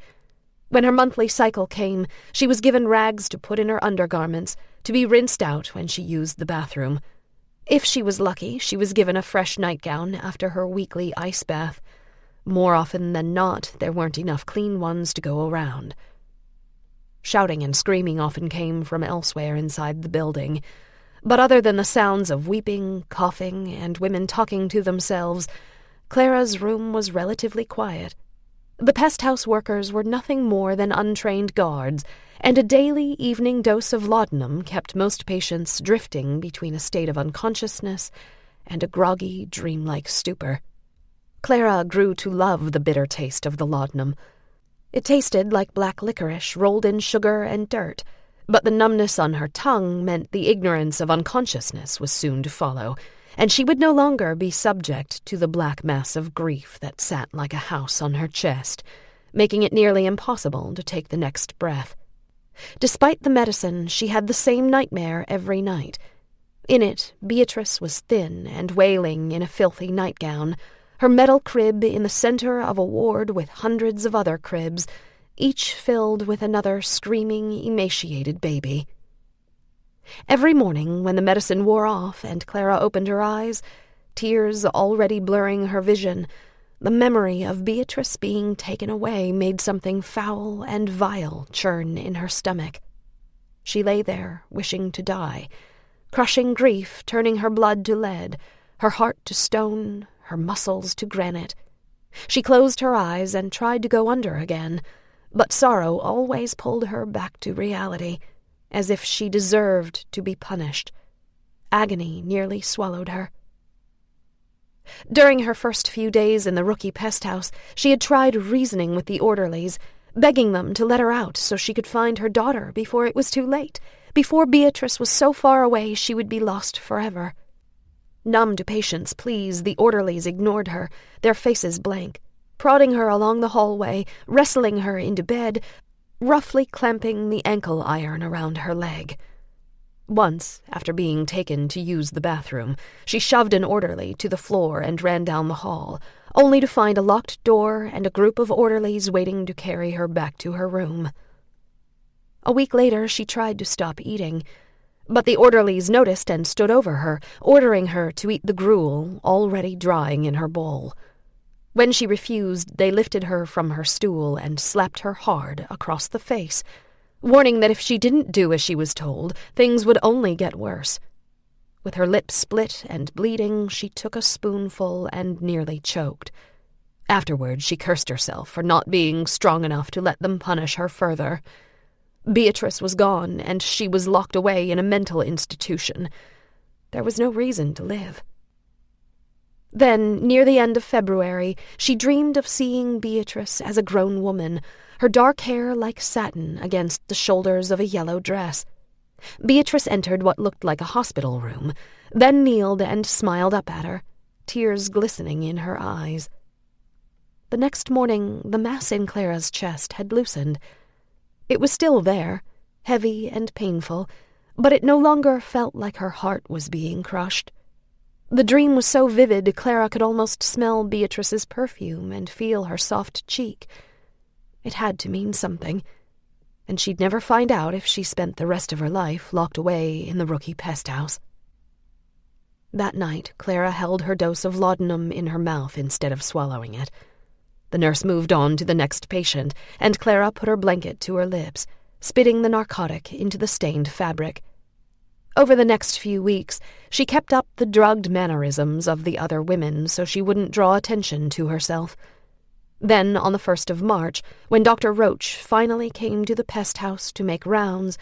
When her monthly cycle came, she was given rags to put in her undergarments, to be rinsed out when she used the bathroom. If she was lucky, she was given a fresh nightgown after her weekly ice bath. More often than not, there weren't enough clean ones to go around. Shouting and screaming often came from elsewhere inside the building, but other than the sounds of weeping, coughing, and women talking to themselves, Clara's room was relatively quiet. The pest house workers were nothing more than untrained guards, and a daily evening dose of laudanum kept most patients drifting between a state of unconsciousness and a groggy, dreamlike stupor. Clara grew to love the bitter taste of the laudanum. It tasted like black licorice rolled in sugar and dirt, but the numbness on her tongue meant the ignorance of unconsciousness was soon to follow, and she would no longer be subject to the black mass of grief that sat like a house on her chest, making it nearly impossible to take the next breath. Despite the medicine, she had the same nightmare every night. In it, Beatrice was thin and wailing in a filthy nightgown, her metal crib in the center of a ward with hundreds of other cribs, each filled with another screaming, emaciated baby. Every morning, when the medicine wore off and Clara opened her eyes, tears already blurring her vision, the memory of Beatrice being taken away made something foul and vile churn in her stomach. She lay there, wishing to die, crushing grief, turning her blood to lead, her heart to stone, her muscles to granite. She closed her eyes and tried to go under again, but sorrow always pulled her back to reality, as if she deserved to be punished. Agony nearly swallowed her. During her first few days in the rookie pest house, she had tried reasoning with the orderlies, begging them to let her out so she could find her daughter before it was too late, before Beatrice was so far away she would be lost forever. Numb to patience' pleas, the orderlies ignored her, their faces blank, prodding her along the hallway, wrestling her into bed, roughly clamping the ankle iron around her leg. Once, after being taken to use the bathroom, she shoved an orderly to the floor and ran down the hall, only to find a locked door and a group of orderlies waiting to carry her back to her room. A week later, she tried to stop eating, but the orderlies noticed and stood over her, ordering her to eat the gruel already drying in her bowl. When she refused, they lifted her from her stool and slapped her hard across the face, warning that if she didn't do as she was told, things would only get worse. With her lips split and bleeding, she took a spoonful and nearly choked. Afterward, she cursed herself for not being strong enough to let them punish her further. Beatrice was gone, and she was locked away in a mental institution. There was no reason to live. Then, near the end of February, she dreamed of seeing Beatrice as a grown woman, her dark hair like satin against the shoulders of a yellow dress. Beatrice entered what looked like a hospital room, then kneeled and smiled up at her, tears glistening in her eyes. The next morning, the mass in Clara's chest had loosened. It was still there, heavy and painful, but it no longer felt like her heart was being crushed. The dream was so vivid Clara could almost smell Beatrice's perfume and feel her soft cheek. It had to mean something, and she'd never find out if she spent the rest of her life locked away in the rookie pest house. That night, Clara held her dose of laudanum in her mouth instead of swallowing it. The nurse moved on to the next patient, and Clara put her blanket to her lips, spitting the narcotic into the stained fabric. Over the next few weeks, she kept up the drugged mannerisms of the other women so she wouldn't draw attention to herself. Then, on the 1st of March, when Dr. Roach finally came to the pest house to make rounds,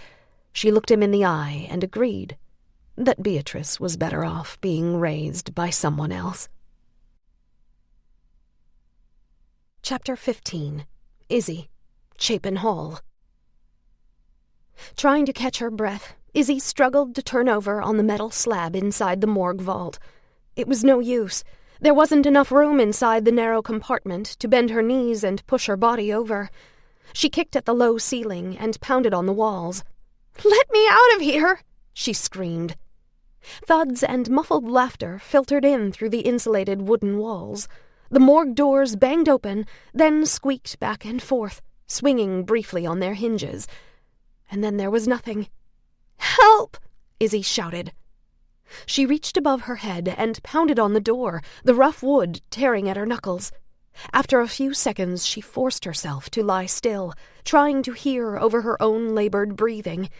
she looked him in the eye and agreed that Beatrice was better off being raised by someone else. Chapter 15. Izzy, Chapin Hall. Trying to catch her breath, Izzy struggled to turn over on the metal slab inside the morgue vault. It was no use. There wasn't enough room inside the narrow compartment to bend her knees and push her body over. She kicked at the low ceiling and pounded on the walls. "Let me out of here!" she screamed. Thuds and muffled laughter filtered in through the insulated wooden walls. The morgue doors banged open, then squeaked back and forth, swinging briefly on their hinges. And then there was nothing. "Help!" Izzy shouted. She reached above her head and pounded on the door, the rough wood tearing at her knuckles. After a few seconds, she forced herself to lie still, trying to hear over her own labored breathing.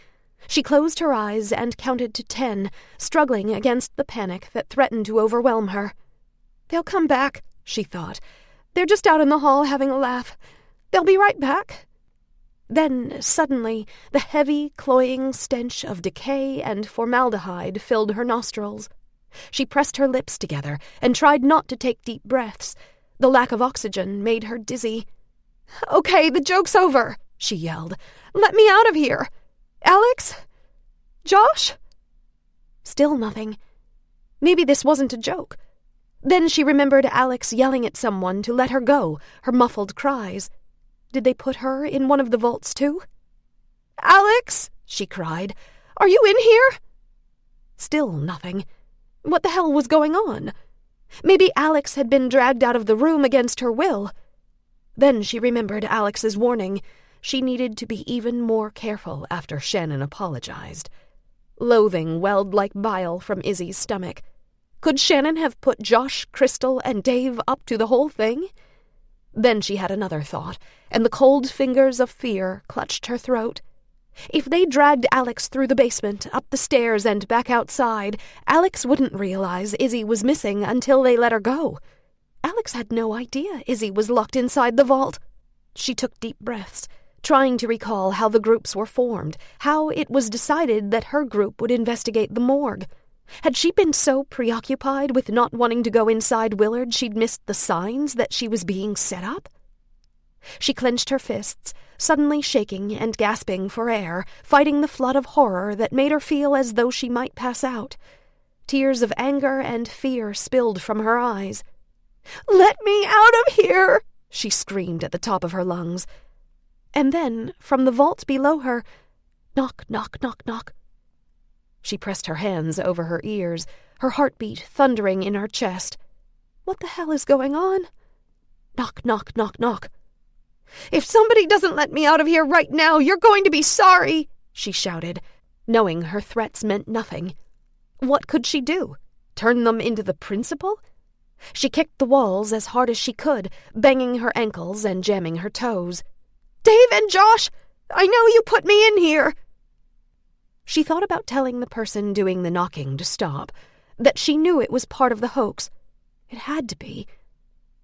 She closed her eyes and counted to 10, struggling against the panic that threatened to overwhelm her. "They'll come back," she thought. "They're just out in the hall having a laugh. They'll be right back." Then, suddenly, the heavy, cloying stench of decay and formaldehyde filled her nostrils. She pressed her lips together and tried not to take deep breaths. The lack of oxygen made her dizzy. "Okay, the joke's over," she yelled. "Let me out of here! Alex? Josh?" Still nothing. Maybe this wasn't a joke. Then she remembered Alex yelling at someone to let her go, her muffled cries. Did they put her in one of the vaults, too? "Alex!" she cried. "Are you in here?" Still nothing. What the hell was going on? Maybe Alex had been dragged out of the room against her will. Then she remembered Alex's warning. She needed to be even more careful after Shannon apologized. Loathing welled like bile from Izzy's stomach. Could Shannon have put Josh, Crystal, and Dave up to the whole thing? Then she had another thought, and the cold fingers of fear clutched her throat. If they dragged Alex through the basement, up the stairs, and back outside, Alex wouldn't realize Izzy was missing until they let her go. Alex had no idea Izzy was locked inside the vault. She took deep breaths, trying to recall how the groups were formed, how it was decided that her group would investigate the morgue. Had she been so preoccupied with not wanting to go inside Willard she'd missed the signs that she was being set up? She clenched her fists, suddenly shaking and gasping for air, fighting the flood of horror that made her feel as though she might pass out. Tears of anger and fear spilled from her eyes. "Let me out of here!" she screamed at the top of her lungs. And then, from the vault below her, knock, knock, knock, knock. She pressed her hands over her ears, her heartbeat thundering in her chest. What the hell is going on? Knock, knock, knock, knock. "If somebody doesn't let me out of here right now, you're going to be sorry," she shouted, knowing her threats meant nothing. What could she do? Turn them into the principal? She kicked the walls as hard as she could, banging her ankles and jamming her toes. "Dave and Josh, I know you put me in here." She thought about telling the person doing the knocking to stop, that she knew it was part of the hoax. It had to be.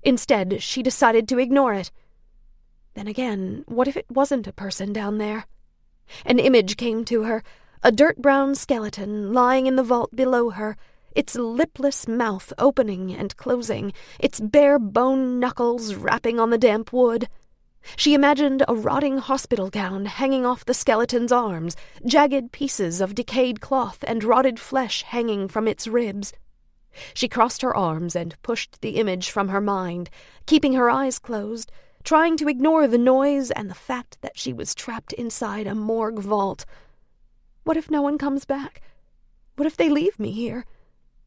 Instead, she decided to ignore it. Then again, what if it wasn't a person down there? An image came to her, a dirt-brown skeleton lying in the vault below her, its lipless mouth opening and closing, its bare bone knuckles rapping on the damp wood. She imagined a rotting hospital gown hanging off the skeleton's arms, jagged pieces of decayed cloth and rotted flesh hanging from its ribs. She crossed her arms and pushed the image from her mind, keeping her eyes closed, trying to ignore the noise and the fact that she was trapped inside a morgue vault. What if no one comes back? What if they leave me here?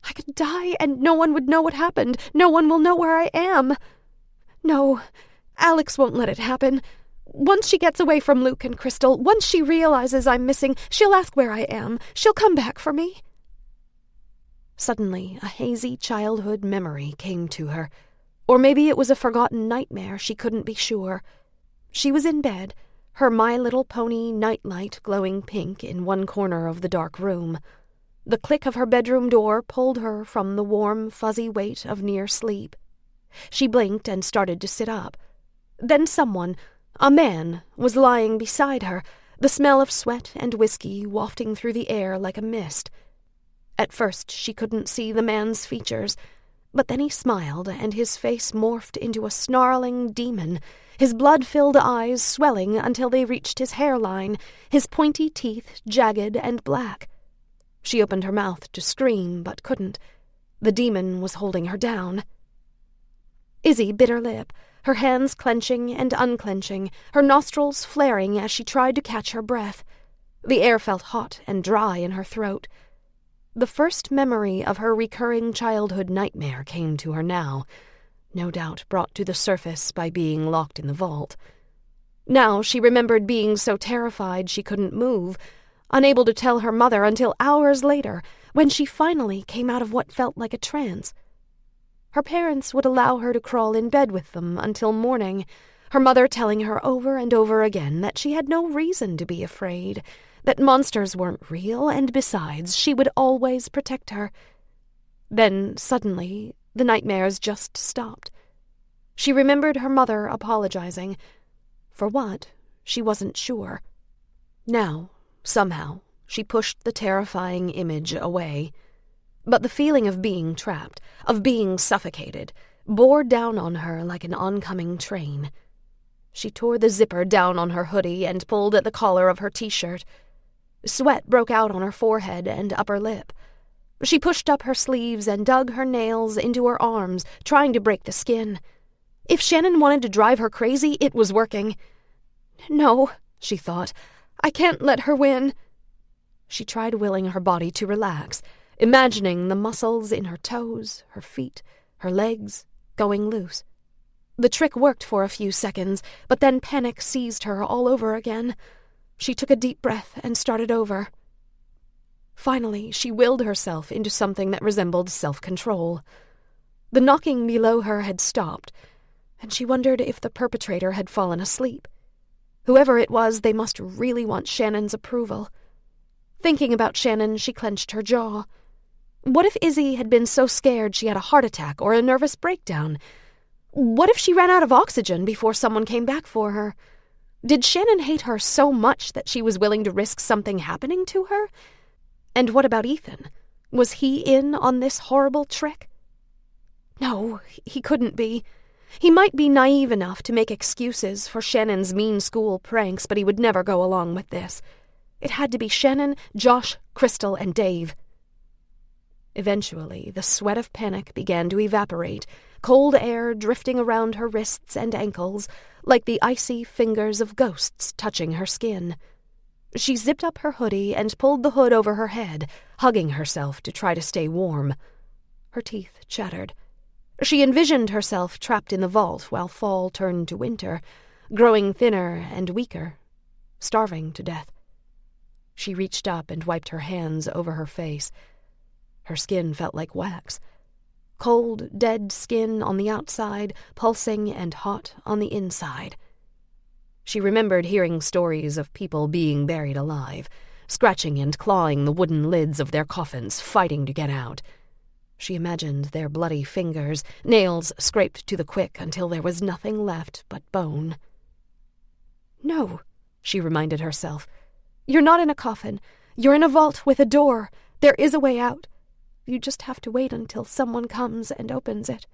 I could die and no one would know what happened. No one will know where I am. No, Alex won't let it happen. Once she gets away from Luke and Crystal, once she realizes I'm missing, she'll ask where I am. She'll come back for me. Suddenly, a hazy childhood memory came to her. Or maybe it was a forgotten nightmare, she couldn't be sure. She was in bed, her My Little Pony nightlight glowing pink in one corner of the dark room. The click of her bedroom door pulled her from the warm, fuzzy weight of near sleep. She blinked and started to sit up. Then someone, a man, was lying beside her, the smell of sweat and whiskey wafting through the air like a mist. At first she couldn't see the man's features, but then he smiled, and his face morphed into a snarling demon, his blood-filled eyes swelling until they reached his hairline, his pointy teeth jagged and black. She opened her mouth to scream, but couldn't. The demon was holding her down. Izzy bit her lip, her hands clenching and unclenching, her nostrils flaring as she tried to catch her breath. The air felt hot and dry in her throat. The first memory of her recurring childhood nightmare came to her now, no doubt brought to the surface by being locked in the vault. Now she remembered being so terrified she couldn't move, unable to tell her mother until hours later, when she finally came out of what felt like a trance. Her parents would allow her to crawl in bed with them until morning, her mother telling her over and over again that she had no reason to be afraid, that monsters weren't real, and besides, she would always protect her. Then, suddenly, the nightmares just stopped. She remembered her mother apologizing. For what, she wasn't sure. Now, somehow, she pushed the terrifying image away. But the feeling of being trapped, of being suffocated, bore down on her like an oncoming train. She tore the zipper down on her hoodie and pulled at the collar of her t-shirt. Sweat broke out on her forehead and upper lip. She pushed up her sleeves and dug her nails into her arms, trying to break the skin. If Shannon wanted to drive her crazy, it was working. No, she thought, I can't let her win. She tried willing her body to relax, imagining the muscles in her toes, her feet, her legs, going loose. The trick worked for a few seconds, but then panic seized her all over again. She took a deep breath and started over. Finally, she willed herself into something that resembled self-control. The knocking below her had stopped, and she wondered if the perpetrator had fallen asleep. Whoever it was, they must really want Shannon's approval. Thinking about Shannon, she clenched her jaw. What if Izzy had been so scared she had a heart attack or a nervous breakdown? What if she ran out of oxygen before someone came back for her? Did Shannon hate her so much that she was willing to risk something happening to her? And what about Ethan? Was he in on this horrible trick? No, he couldn't be. He might be naive enough to make excuses for Shannon's mean school pranks, but he would never go along with this. It had to be Shannon, Josh, Crystal, and Dave. Eventually, the sweat of panic began to evaporate, cold air drifting around her wrists and ankles, like the icy fingers of ghosts touching her skin. She zipped up her hoodie and pulled the hood over her head, hugging herself to try to stay warm. Her teeth chattered. She envisioned herself trapped in the vault while fall turned to winter, growing thinner and weaker, starving to death. She reached up and wiped her hands over her face. Her skin felt like wax. Cold, dead skin on the outside, pulsing and hot on the inside. She remembered hearing stories of people being buried alive, scratching and clawing the wooden lids of their coffins, fighting to get out. She imagined their bloody fingers, nails scraped to the quick until there was nothing left but bone. No, she reminded herself. You're not in a coffin. You're in a vault with a door. There is a way out. You just have to wait until someone comes and opens it."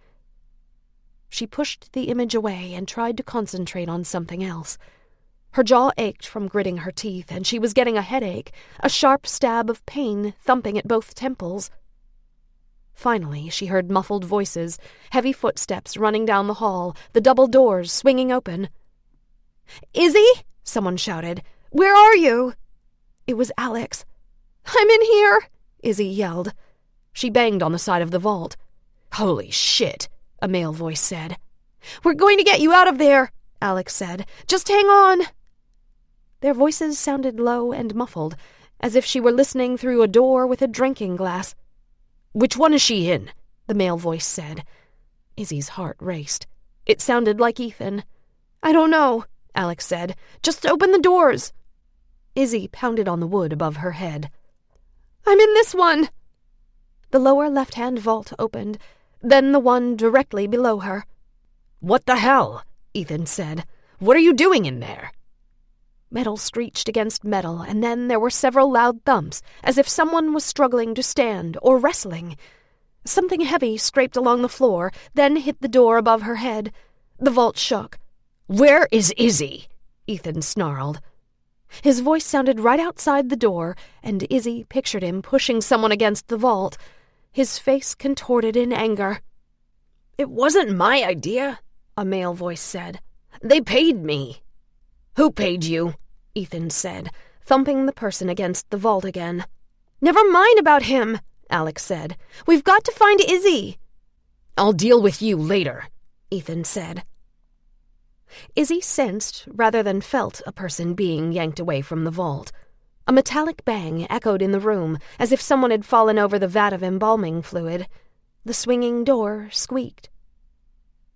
She pushed the image away and tried to concentrate on something else. Her jaw ached from gritting her teeth, and she was getting a headache, a sharp stab of pain thumping at both temples. Finally, she heard muffled voices, heavy footsteps running down the hall, the double doors swinging open. "Izzy?" someone shouted. "Where are you?" It was Alex. "I'm in here," Izzy yelled. She banged on the side of the vault. "Holy shit," a male voice said. "We're going to get you out of there," Alex said. "Just hang on." Their voices sounded low and muffled, as if she were listening through a door with a drinking glass. "Which one is she in?" the male voice said. Izzy's heart raced. It sounded like Ethan. "I don't know," Alex said. "Just open the doors." Izzy pounded on the wood above her head. "I'm in this one." The lower left-hand vault opened, then the one directly below her. "What the hell?" Ethan said. "What are you doing in there?" Metal screeched against metal, and then there were several loud thumps, as if someone was struggling to stand or wrestling. Something heavy scraped along the floor, then hit the door above her head. The vault shook. "Where is Izzy?" Ethan snarled. His voice sounded right outside the door, and Izzy pictured him pushing someone against the vault, his face contorted in anger. "It wasn't my idea," a male voice said. "They paid me." "Who paid you?" Ethan said, thumping the person against the vault again. "Never mind about him," Alex said. "We've got to find Izzy." "I'll deal with you later," Ethan said. Izzy sensed, rather than felt, a person being yanked away from the vault. A metallic bang echoed in the room, as if someone had fallen over the vat of embalming fluid. The swinging door squeaked.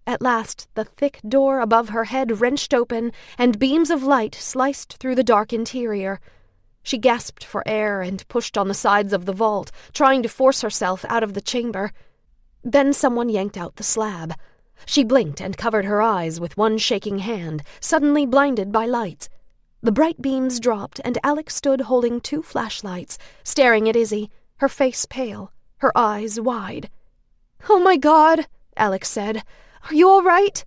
At last, the thick door above her head wrenched open, and beams of light sliced through the dark interior. She gasped for air and pushed on the sides of the vault, trying to force herself out of the chamber. Then someone yanked out the slab. She blinked and covered her eyes with one shaking hand, suddenly blinded by lights. The bright beams dropped, and Alex stood holding 2 flashlights, staring at Izzy, her face pale, her eyes wide. "Oh my God," Alex said. "Are you all right?"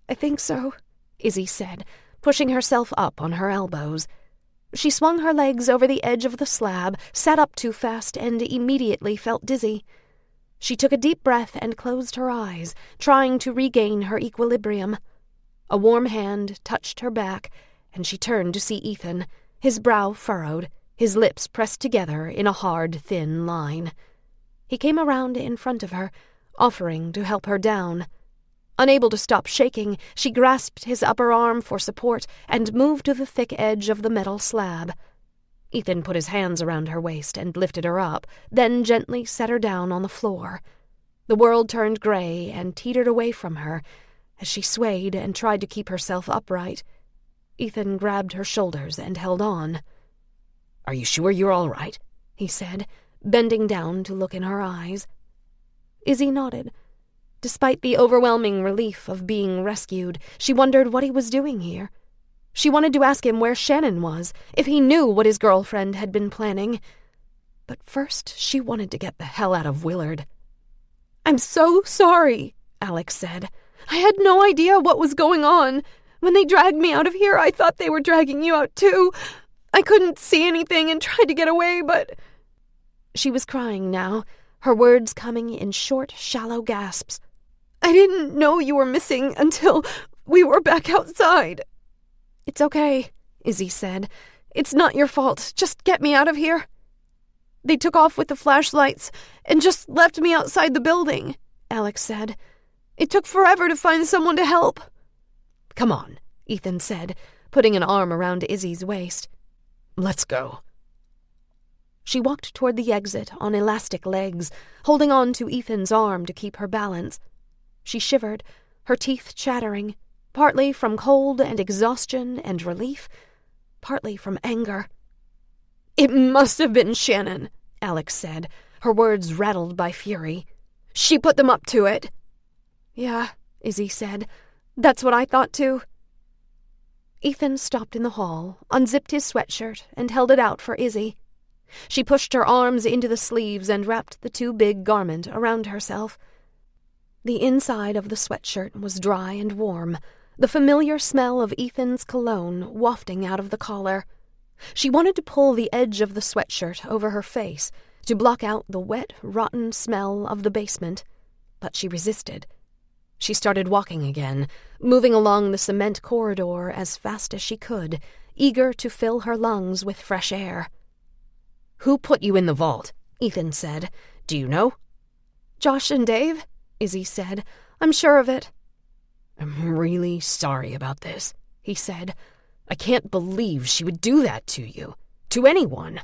"I think so," Izzy said, pushing herself up on her elbows. She swung her legs over the edge of the slab, sat up too fast, and immediately felt dizzy. She took a deep breath and closed her eyes, trying to regain her equilibrium. A warm hand touched her back, and she turned to see Ethan, his brow furrowed, his lips pressed together in a hard, thin line. He came around in front of her, offering to help her down. Unable to stop shaking, she grasped his upper arm for support and moved to the thick edge of the metal slab. Ethan put his hands around her waist and lifted her up, then gently set her down on the floor. The world turned gray and teetered away from her as she swayed and tried to keep herself upright. Ethan grabbed her shoulders and held on. "Are you sure you're all right?" he said, bending down to look in her eyes. Izzy nodded. Despite the overwhelming relief of being rescued, she wondered what he was doing here. She wanted to ask him where Shannon was, if he knew what his girlfriend had been planning. But first, she wanted to get the hell out of Willard. "I'm so sorry," Alex said. "I had no idea what was going on. When they dragged me out of here, I thought they were dragging you out too. I couldn't see anything and tried to get away, but—" She was crying now, her words coming in short, shallow gasps. "I didn't know you were missing until we were back outside." "It's okay," Izzy said. "It's not your fault. Just get me out of here." "They took off with the flashlights and just left me outside the building," Alex said. "It took forever to find someone to help." "Come on," Ethan said, putting an arm around Izzy's waist. "Let's go." She walked toward the exit on elastic legs, holding on to Ethan's arm to keep her balance. She shivered, her teeth chattering, partly from cold and exhaustion and relief, partly from anger. "It must have been Shannon," Alex said, her words rattled by fury. "She put them up to it." "Yeah," Izzy said. "That's what I thought too." Ethan stopped in the hall, unzipped his sweatshirt, and held it out for Izzy. She pushed her arms into the sleeves and wrapped the too big garment around herself. The inside of the sweatshirt was dry and warm, the familiar smell of Ethan's cologne wafting out of the collar. She wanted to pull the edge of the sweatshirt over her face to block out the wet, rotten smell of the basement, but she resisted. She started walking again, moving along the cement corridor as fast as she could, eager to fill her lungs with fresh air. "Who put you in the vault?" Ethan said. "Do you know?" "Josh and Dave," Izzy said. "I'm sure of it." "I'm really sorry about this," he said. "I can't believe she would do that to you. To anyone."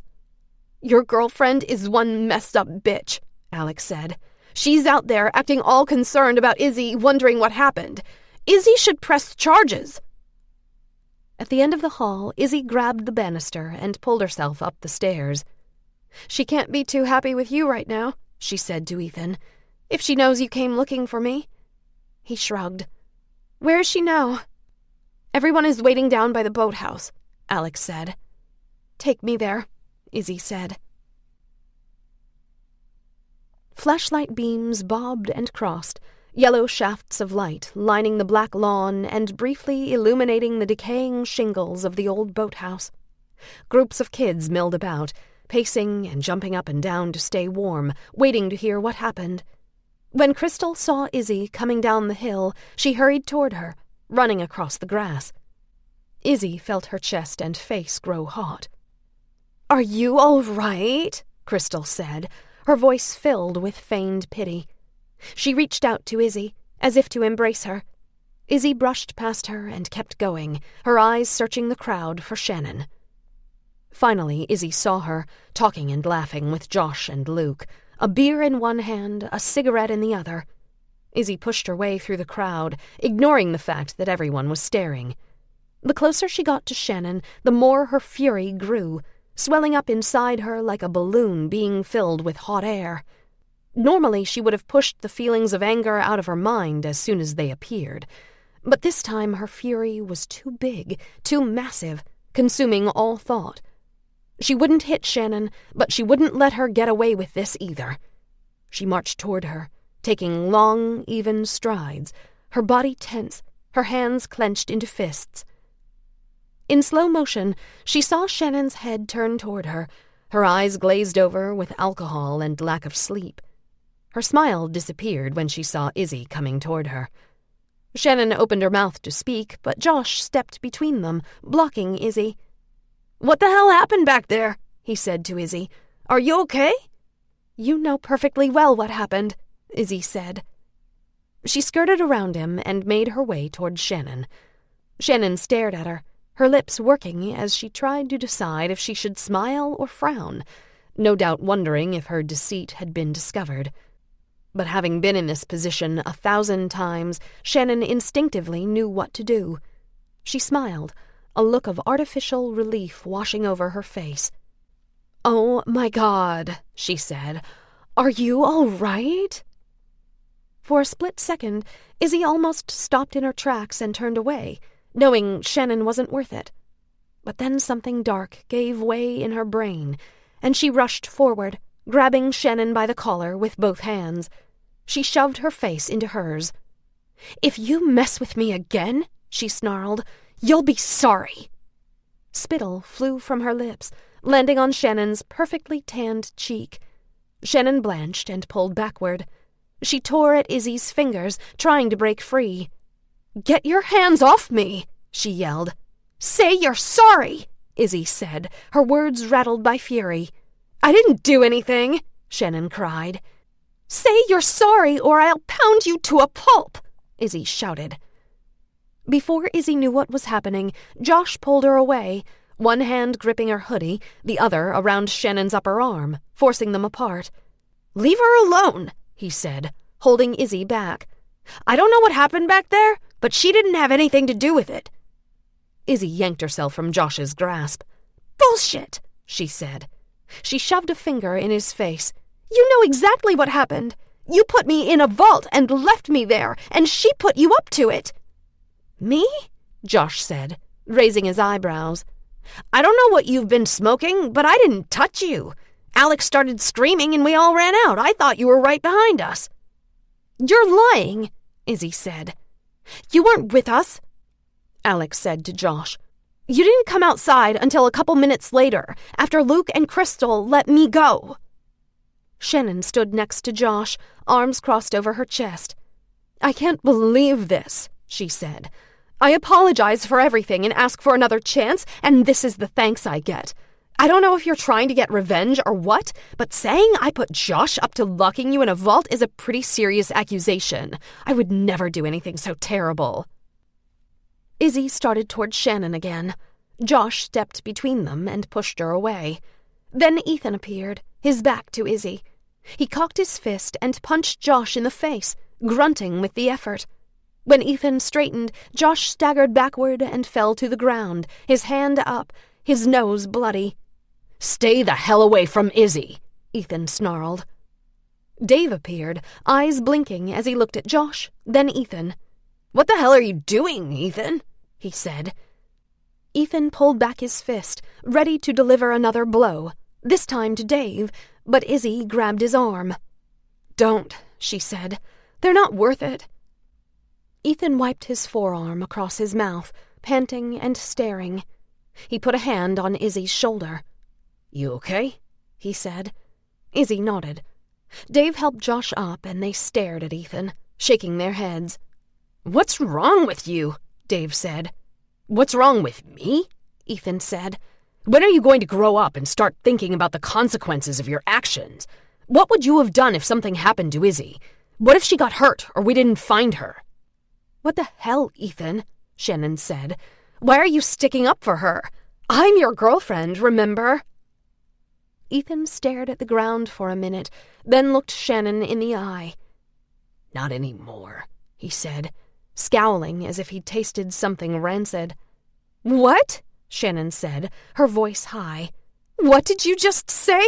"Your girlfriend is one messed up bitch," Alex said. "She's out there acting all concerned about Izzy, wondering what happened. Izzy should press charges." At the end of the hall, Izzy grabbed the banister and pulled herself up the stairs. "She can't be too happy with you right now," she said to Ethan. "If she knows you came looking for me." He shrugged. "Where is she now?" "Everyone is waiting down by the boathouse," Alex said. "Take me there," Izzy said. Flashlight beams bobbed and crossed, yellow shafts of light lining the black lawn and briefly illuminating the decaying shingles of the old boathouse. Groups of kids milled about, pacing and jumping up and down to stay warm, waiting to hear what happened. When Crystal saw Izzy coming down the hill, she hurried toward her, running across the grass. Izzy felt her chest and face grow hot. "Are you all right?" Crystal said, her voice filled with feigned pity. She reached out to Izzy, as if to embrace her. Izzy brushed past her and kept going, her eyes searching the crowd for Shannon. Finally, Izzy saw her, talking and laughing with Josh and Luke, a beer in one hand, a cigarette in the other. Izzy pushed her way through the crowd, ignoring the fact that everyone was staring. The closer she got to Shannon, the more her fury grew, swelling up inside her like a balloon being filled with hot air. Normally, she would have pushed the feelings of anger out of her mind as soon as they appeared. But this time her fury was too big, too massive, consuming all thought. She wouldn't hit Shannon, but she wouldn't let her get away with this either. She marched toward her, taking long, even strides, her body tense, her hands clenched into fists. In slow motion, she saw Shannon's head turn toward her, her eyes glazed over with alcohol and lack of sleep. Her smile disappeared when she saw Izzy coming toward her. Shannon opened her mouth to speak, but Josh stepped between them, blocking Izzy. "What the hell happened back there?" he said to Izzy. "Are you okay?" "You know perfectly well what happened," Izzy said. She skirted around him and made her way toward Shannon. Shannon stared at her, her lips working as she tried to decide if she should smile or frown, no doubt wondering if her deceit had been discovered. But having been in this position 1,000 times, Shannon instinctively knew what to do. She smiled, a look of artificial relief washing over her face. "Oh, my God," she said. "Are you all right?" For a split second, Izzy almost stopped in her tracks and turned away, knowing Shannon wasn't worth it. But then something dark gave way in her brain, and she rushed forward, grabbing Shannon by the collar with both hands. She shoved her face into hers. "If you mess with me again," she snarled, "you'll be sorry." Spittle flew from her lips, landing on Shannon's perfectly tanned cheek. Shannon blanched and pulled backward. She tore at Izzy's fingers, trying to break free. "Get your hands off me!" she yelled. "Say you're sorry!" Izzy said, her words rattled by fury. "I didn't do anything!" Shannon cried. "Say you're sorry or I'll pound you to a pulp!" Izzy shouted. Before Izzy knew what was happening, Josh pulled her away, one hand gripping her hoodie, the other around Shannon's upper arm, forcing them apart. "Leave her alone," he said, holding Izzy back. "I don't know what happened back there, but she didn't have anything to do with it." Izzy yanked herself from Josh's grasp. "Bullshit," she said. She shoved a finger in his face. "You know exactly what happened. You put me in a vault and left me there, and she put you up to it." "Me?" Josh said, raising his eyebrows. I don't know what you've been smoking, but I didn't touch you. Alex started screaming and we all ran out. I thought you were right behind us. You're lying, Izzy said. You weren't with us, Alex said to Josh. You didn't come outside until a couple minutes later, after Luke and Crystal let me go. Shannon stood next to Josh, arms crossed over her chest. I can't believe this, she said. I apologize for everything and ask for another chance, and this is the thanks I get. I don't know if you're trying to get revenge or what, but saying I put Josh up to locking you in a vault is a pretty serious accusation. I would never do anything so terrible. Izzy started toward Shannon again. Josh stepped between them and pushed her away. Then Ethan appeared, his back to Izzy. He cocked his fist and punched Josh in the face, grunting with the effort. When Ethan straightened, Josh staggered backward and fell to the ground, his hand up, his nose bloody. Stay the hell away from Izzy, Ethan snarled. Dave appeared, eyes blinking as he looked at Josh, then Ethan. What the hell are you doing, Ethan? He said. Ethan pulled back his fist, ready to deliver another blow, this time to Dave, but Izzy grabbed his arm. Don't, she said. They're not worth it. Ethan wiped his forearm across his mouth, panting and staring. He put a hand on Izzy's shoulder. You okay? He said. Izzy nodded. Dave helped Josh up and they stared at Ethan, shaking their heads. What's wrong with you? Dave said. What's wrong with me? Ethan said. When are you going to grow up and start thinking about the consequences of your actions? What would you have done if something happened to Izzy? What if she got hurt or we didn't find her? What the hell, Ethan? Shannon said. Why are you sticking up for her? I'm your girlfriend, remember? Ethan stared at the ground for a minute, then looked Shannon in the eye. Not anymore, he said, scowling as if he'd tasted something rancid. What? Shannon said, her voice high. What did you just say?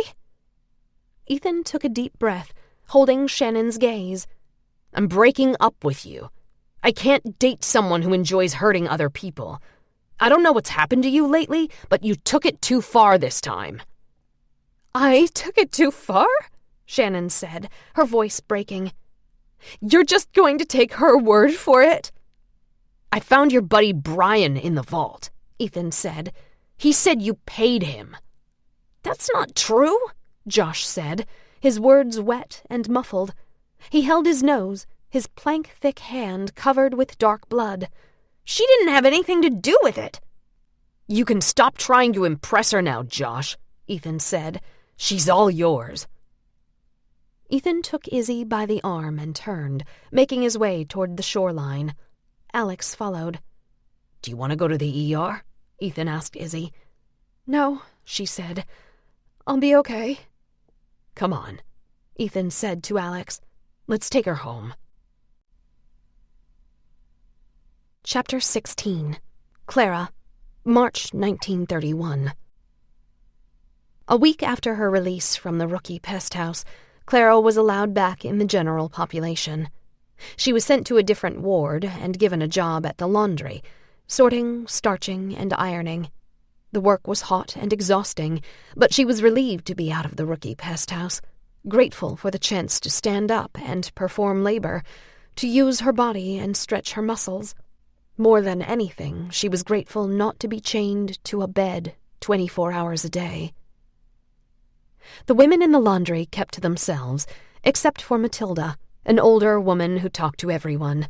Ethan took a deep breath, holding Shannon's gaze. I'm breaking up with you. I can't date someone who enjoys hurting other people. I don't know what's happened to you lately, but you took it too far this time. I took it too far? Shannon said, her voice breaking. You're just going to take her word for it? I found your buddy Brian in the vault, Ethan said. He said you paid him. That's not true, Josh said, his words wet and muffled. He held his nose, his plank-thick hand covered with dark blood. She didn't have anything to do with it. You can stop trying to impress her now, Josh, Ethan said. She's all yours. Ethan took Izzy by the arm and turned, making his way toward the shoreline. Alex followed. Do you want to go to the ER? Ethan asked Izzy. No, she said. I'll be okay. Come on, Ethan said to Alex. Let's take her home. Chapter 16. Clara, March 1931. A week after her release from the rookie pest house, Clara was allowed back in the general population. She was sent to a different ward and given a job at the laundry, sorting, starching, and ironing. The work was hot and exhausting, but she was relieved to be out of the rookie pest house, grateful for the chance to stand up and perform labor, to use her body and stretch her muscles. More than anything, she was grateful not to be chained to a bed 24 hours a day. The women in the laundry kept to themselves, except for Matilda, an older woman who talked to everyone.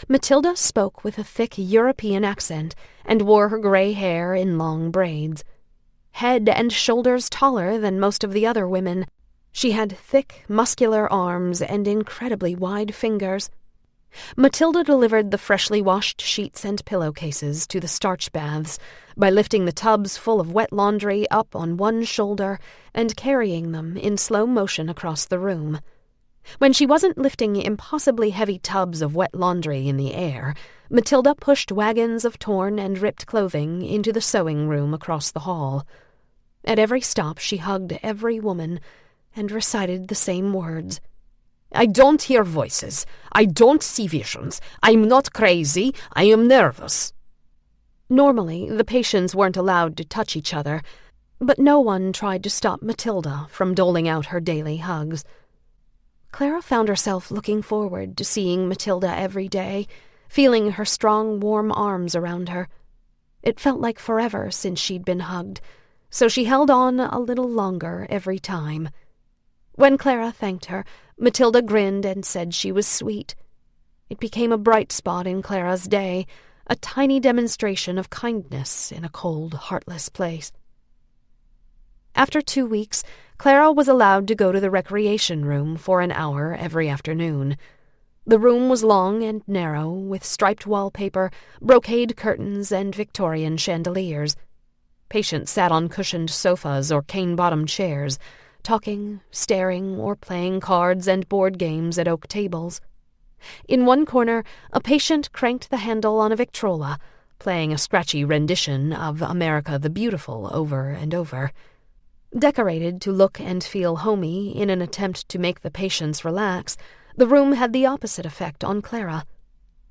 Matilda spoke with a thick European accent and wore her gray hair in long braids. Head and shoulders taller than most of the other women, she had thick, muscular arms and incredibly wide fingers. Matilda delivered the freshly washed sheets and pillowcases to the starch baths by lifting the tubs full of wet laundry up on one shoulder and carrying them in slow motion across the room. When she wasn't lifting impossibly heavy tubs of wet laundry in the air, Matilda pushed wagons of torn and ripped clothing into the sewing room across the hall. At every stop she hugged every woman and recited the same words. I don't hear voices. I don't see visions. I'm not crazy. I am nervous. Normally, the patients weren't allowed to touch each other, but no one tried to stop Matilda from doling out her daily hugs. Clara found herself looking forward to seeing Matilda every day, feeling her strong, warm arms around her. It felt like forever since she'd been hugged, so she held on a little longer every time. When Clara thanked her, Matilda grinned and said she was sweet. It became a bright spot in Clara's day, a tiny demonstration of kindness in a cold, heartless place. After 2 weeks, Clara was allowed to go to the recreation room for an hour every afternoon. The room was long and narrow, with striped wallpaper, brocade curtains, and Victorian chandeliers. Patients sat on cushioned sofas or cane-bottomed chairs, talking, staring, or playing cards and board games at oak tables. In one corner, a patient cranked the handle on a Victrola, playing a scratchy rendition of America the Beautiful over and over. Decorated to look and feel homey in an attempt to make the patients relax, the room had the opposite effect on Clara.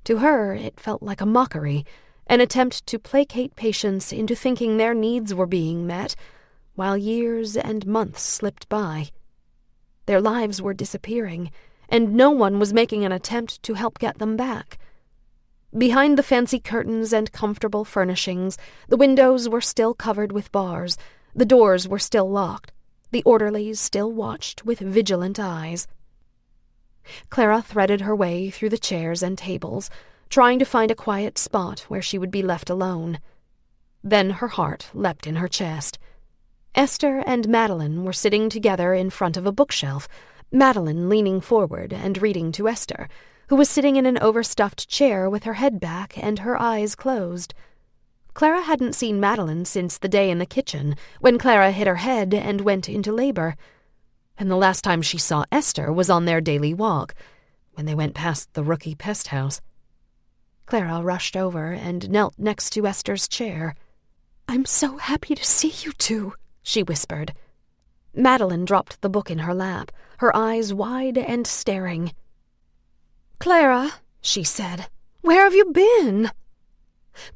To her, it felt like a mockery, an attempt to placate patients into thinking their needs were being met, while years and months slipped by. Their lives were disappearing, and no one was making an attempt to help get them back. Behind the fancy curtains and comfortable furnishings, the windows were still covered with bars, the doors were still locked, the orderlies still watched with vigilant eyes. Clara threaded her way through the chairs and tables, trying to find a quiet spot where she would be left alone. Then her heart leapt in her chest. Esther and Madeline were sitting together in front of a bookshelf, Madeline leaning forward and reading to Esther, who was sitting in an overstuffed chair with her head back and her eyes closed. Clara hadn't seen Madeline since the day in the kitchen, when Clara hit her head and went into labor. And the last time she saw Esther was on their daily walk, when they went past the rookie pest house. Clara rushed over and knelt next to Esther's chair. "I'm so happy to see you two," she whispered. Madeline dropped the book in her lap, her eyes wide and staring. "Clara," she said, "where have you been?"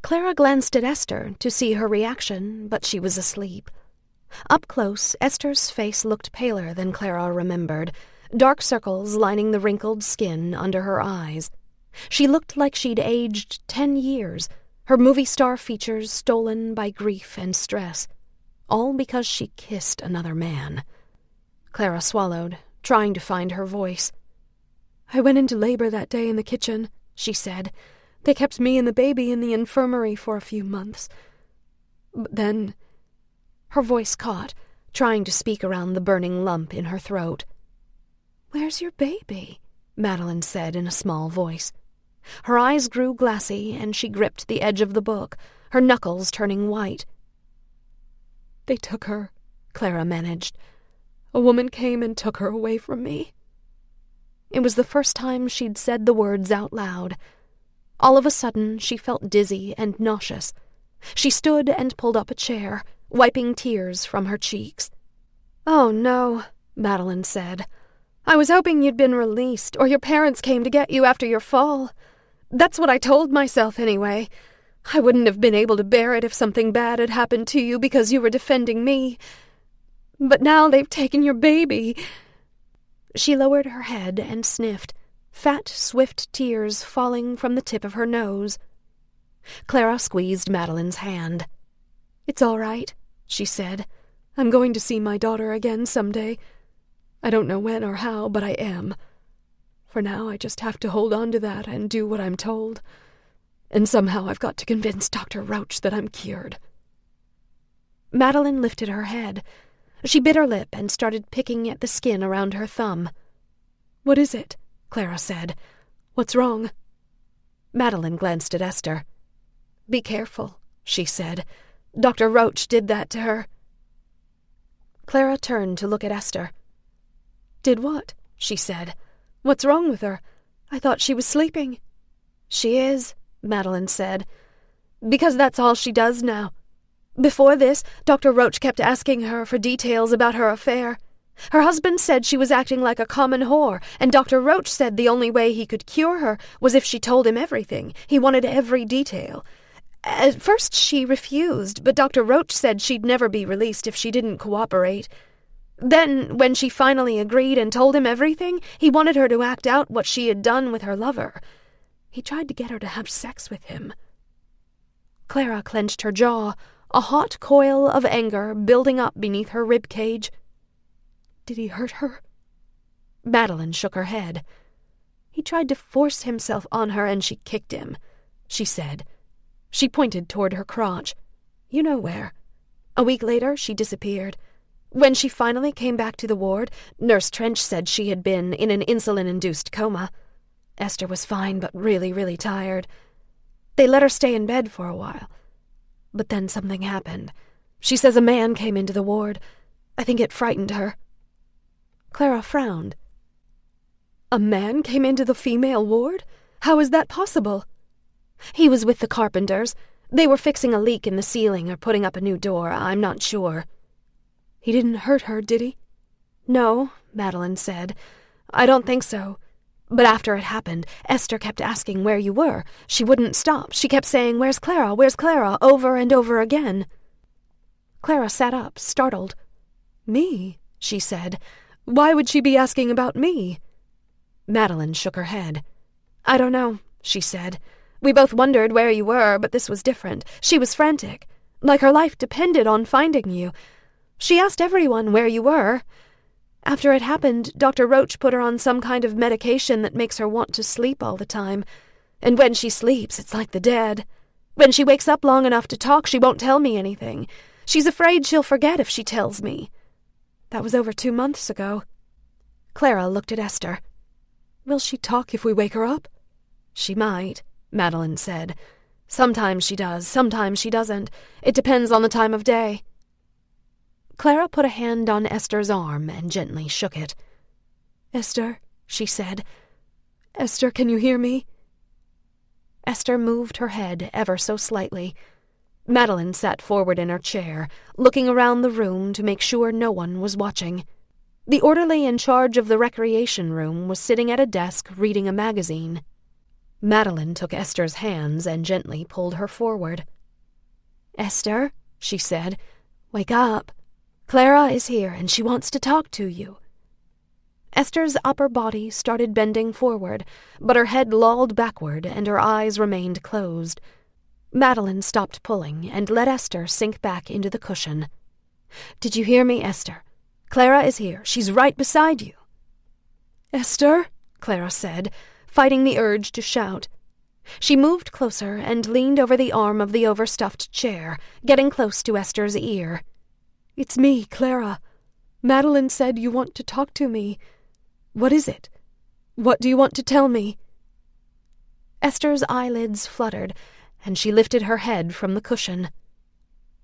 Clara glanced at Esther to see her reaction, but she was asleep. Up close, Esther's face looked paler than Clara remembered, dark circles lining the wrinkled skin under her eyes. She looked like she'd aged 10 years, her movie star features stolen by grief and stress, all because she kissed another man. Clara swallowed, trying to find her voice. "I went into labor that day in the kitchen," she said. "They kept me and the baby in the infirmary for a few months. But then—" Her voice caught, trying to speak around the burning lump in her throat. "Where's your baby?" Madeline said in a small voice. Her eyes grew glassy, and she gripped the edge of the book, her knuckles turning white. "They took her," Clara managed. "A woman came and took her away from me." It was the first time she'd said the words out loud. All of a sudden, she felt dizzy and nauseous. She stood and pulled up a chair, wiping tears from her cheeks. "Oh, no," Madeline said. "I was hoping you'd been released, or your parents came to get you after your fall. That's what I told myself, anyway. I wouldn't have been able to bear it if something bad had happened to you because you were defending me. But now they've taken your baby." She lowered her head and sniffed, fat, swift tears falling from the tip of her nose. Clara squeezed Madeline's hand. "It's all right," she said. "I'm going to see my daughter again someday. I don't know when or how, but I am. For now, I just have to hold on to that and do what I'm told. And somehow I've got to convince Dr. Roach that I'm cured." Madeline lifted her head. She bit her lip and started picking at the skin around her thumb. "What is it?" Clara said. "What's wrong?" Madeline glanced at Esther. "Be careful," she said. "Dr. Roach did that to her." Clara turned to look at Esther. "Did what?" she said. "What's wrong with her? I thought she was sleeping." "She is," Madeline said, "because that's all she does now. Before this, Dr. Roach kept asking her for details about her affair. Her husband said she was acting like a common whore, and Dr. Roach said the only way he could cure her was if she told him everything. He wanted every detail. At first she refused, but Dr. Roach said she'd never be released if she didn't cooperate. Then, when she finally agreed and told him everything, he wanted her to act out what she had done with her lover. He tried to get her to have sex with him. Clara clenched her jaw, a hot coil of anger building up beneath her rib cage. Did he hurt her? Madeline shook her head. He tried to force himself on her and she kicked him, she said. She pointed toward her crotch. You know where. A week later, she disappeared. When she finally came back to the ward, Nurse Trench said she had been in an insulin-induced coma. Esther was fine, but really, really tired. They let her stay in bed for a while. But then something happened. She says a man came into the ward. I think it frightened her. Clara frowned. A man came into the female ward? How is that possible? He was with the carpenters. They were fixing a leak in the ceiling or putting up a new door. I'm not sure. He didn't hurt her, did he? No, Madeline said. I don't think so. But after it happened, Esther kept asking where you were. She wouldn't stop. She kept saying, "Where's Clara? Where's Clara?" over and over again. Clara sat up, startled. Me? She said. Why would she be asking about me? Madeline shook her head. I don't know, she said. We both wondered where you were, but this was different. She was frantic, like her life depended on finding you. She asked everyone where you were. After it happened, Dr. Roach put her on some kind of medication that makes her want to sleep all the time. And when she sleeps, it's like the dead. When she wakes up long enough to talk, she won't tell me anything. She's afraid she'll forget if she tells me. That was over 2 months ago. Clara looked at Esther. Will she talk if we wake her up? She might, Madeline said. Sometimes she does, sometimes she doesn't. It depends on the time of day. Clara put a hand on Esther's arm and gently shook it. Esther, she said. Esther, can you hear me? Esther moved her head ever so slightly. Madeline sat forward in her chair, looking around the room to make sure no one was watching. The orderly in charge of the recreation room was sitting at a desk reading a magazine. Madeline took Esther's hands and gently pulled her forward. Esther, she said, wake up. Clara is here and she wants to talk to you. Esther's upper body started bending forward, but her head lolled backward and her eyes remained closed. Madeline stopped pulling and let Esther sink back into the cushion. Did you hear me, Esther? Clara is here. She's right beside you. Esther, Clara said, fighting the urge to shout. She moved closer and leaned over the arm of the overstuffed chair, getting close to Esther's ear. It's me, Clara. Madeline said you want to talk to me. What is it? What do you want to tell me? Esther's eyelids fluttered, and she lifted her head from the cushion.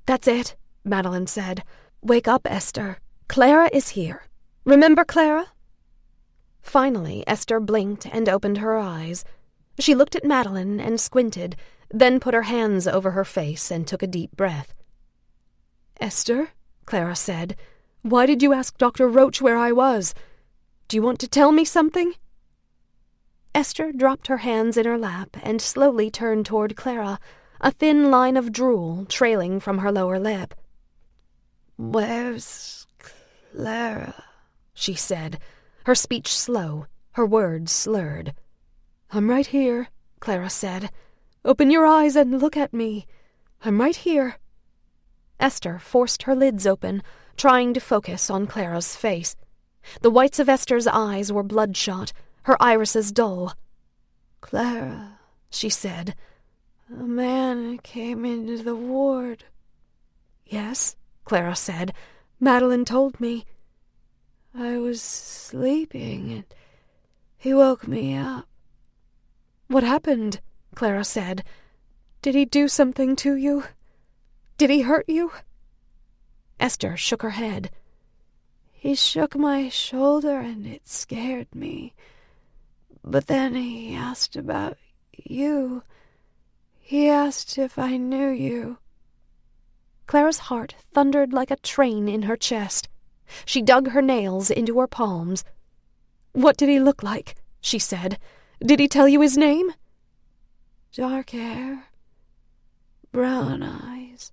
That's it, Madeline said. Wake up, Esther. Clara is here. Remember Clara? Finally, Esther blinked and opened her eyes. She looked at Madeline and squinted, then put her hands over her face and took a deep breath. Esther, Clara said, why did you ask Dr. Roach where I was? Do you want to tell me something? Esther dropped her hands in her lap and slowly turned toward Clara, a thin line of drool trailing from her lower lip. Where's Clara? She said, her speech slow, her words slurred. I'm right here, Clara said. Open your eyes and look at me. I'm right here. Esther forced her lids open, trying to focus on Clara's face. The whites of Esther's eyes were bloodshot, her irises dull. Clara, she said, a man came into the ward. Yes, Clara said. Madeline told me. I was sleeping and he woke me up. What happened? Clara said. Did he do something to you? Did he hurt you? Esther shook her head. He shook my shoulder and it scared me. But then he asked about you. He asked if I knew you. Clara's heart thundered like a train in her chest. She dug her nails into her palms. What did he look like? She said. Did he tell you his name? Dark hair, brown eyes.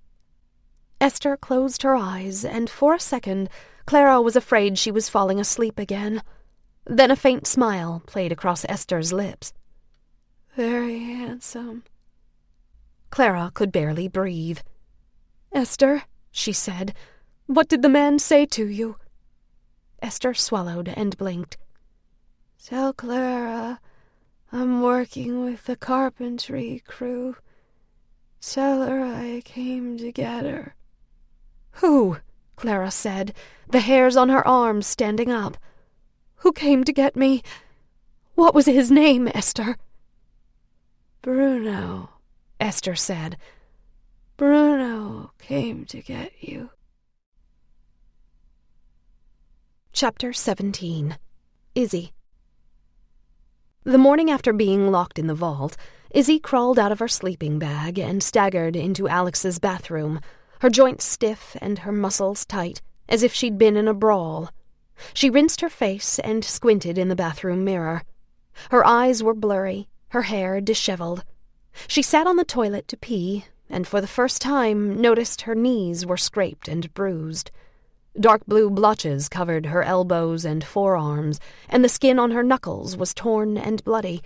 Esther closed her eyes, and for a second Clara was afraid she was falling asleep again. Then a faint smile played across Esther's lips. Very handsome. Clara could barely breathe. "Esther," she said, "what did the man say to you?" Esther swallowed and blinked. Tell Clara I'm working with the carpentry crew. Tell her I came to get her. "Who?" Clara said, the hairs on her arms standing up. "Who came to get me? What was his name, Esther?" "Bruno," Esther said. "Bruno came to get you." Chapter 17. Izzy. The morning after being locked in the vault, Izzy crawled out of her sleeping bag and staggered into Alex's bathroom, her joints stiff and her muscles tight, as if she'd been in a brawl. She rinsed her face and squinted in the bathroom mirror. Her eyes were blurry, her hair disheveled. She sat on the toilet to pee, and for the first time noticed her knees were scraped and bruised. Dark blue blotches covered her elbows and forearms, and the skin on her knuckles was torn and bloody.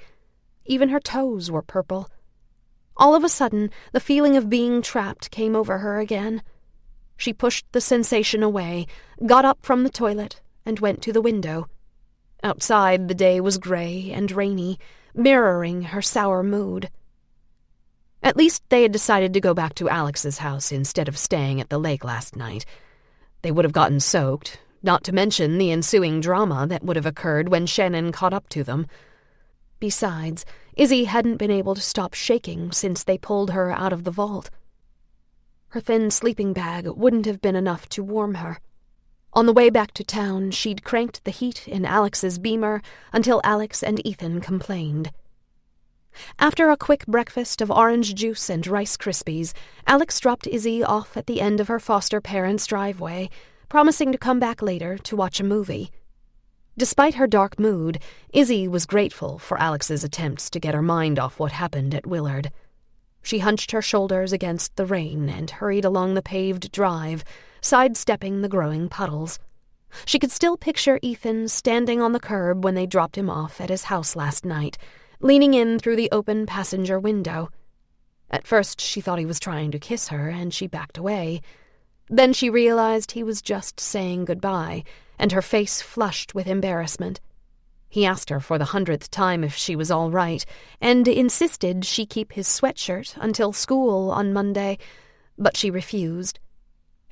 Even her toes were purple. All of a sudden, the feeling of being trapped came over her again. She pushed the sensation away, got up from the toilet, and went to the window. Outside, the day was gray and rainy, mirroring her sour mood. At least they had decided to go back to Alex's house instead of staying at the lake last night. They would have gotten soaked, not to mention the ensuing drama that would have occurred when Shannon caught up to them. Besides, Izzy hadn't been able to stop shaking since they pulled her out of the vault. Her thin sleeping bag wouldn't have been enough to warm her. On the way back to town, she'd cranked the heat in Alex's Beamer until Alex and Ethan complained. After a quick breakfast of orange juice and Rice Krispies, Alex dropped Izzy off at the end of her foster parents' driveway, promising to come back later to watch a movie. Despite her dark mood, Izzy was grateful for Alex's attempts to get her mind off what happened at Willard. She hunched her shoulders against the rain and hurried along the paved drive, sidestepping the growing puddles. She could still picture Ethan standing on the curb when they dropped him off at his house last night, leaning in through the open passenger window. At first she thought he was trying to kiss her, and she backed away. Then she realized he was just saying goodbye, and her face flushed with embarrassment. He asked her for the 100th time if she was all right, and insisted she keep his sweatshirt until school on Monday, but she refused.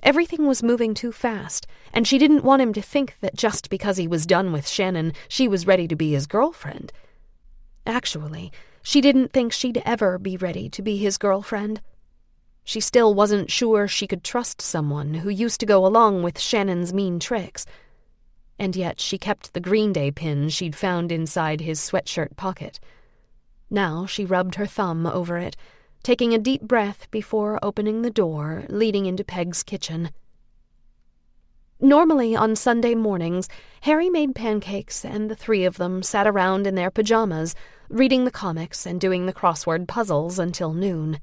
Everything was moving too fast, and she didn't want him to think that just because he was done with Shannon, she was ready to be his girlfriend. Actually, she didn't think she'd ever be ready to be his girlfriend. She still wasn't sure she could trust someone who used to go along with Shannon's mean tricks. And yet she kept the Green Day pin she'd found inside his sweatshirt pocket. Now she rubbed her thumb over it, taking a deep breath before opening the door leading into Peg's kitchen. Normally, on Sunday mornings, Harry made pancakes and the three of them sat around in their pajamas, reading the comics and doing the crossword puzzles until noon.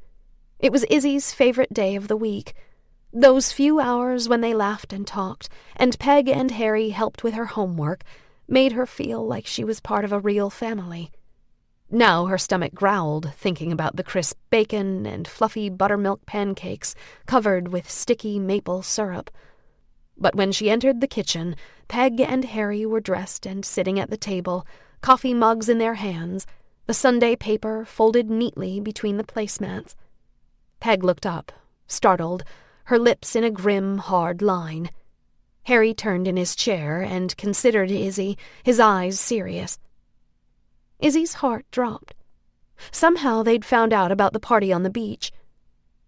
It was Izzy's favorite day of the week. Those few hours when they laughed and talked, and Peg and Harry helped with her homework, made her feel like she was part of a real family. Now her stomach growled, thinking about the crisp bacon and fluffy buttermilk pancakes covered with sticky maple syrup. But when she entered the kitchen, Peg and Harry were dressed and sitting at the table, coffee mugs in their hands, the Sunday paper folded neatly between the placemats. Peg looked up, startled, her lips in a grim, hard line. Harry turned in his chair and considered Izzy, his eyes serious. Izzy's heart dropped. Somehow they'd found out about the party on the beach.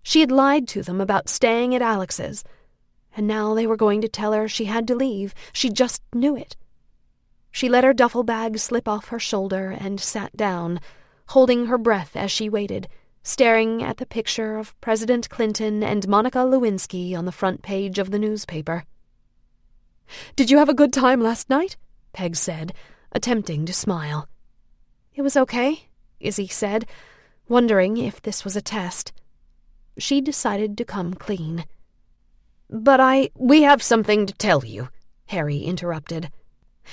She had lied to them about staying at Alex's, and now they were going to tell her she had to leave. She just knew it. She let her duffel bag slip off her shoulder and sat down, holding her breath as she waited, staring at the picture of President Clinton and Monica Lewinsky on the front page of the newspaper. "Did you have a good time last night?" Peg said, attempting to smile. "It was okay," Izzy said, wondering if this was a test. She decided to come clean. "But we have something to tell you," Harry interrupted.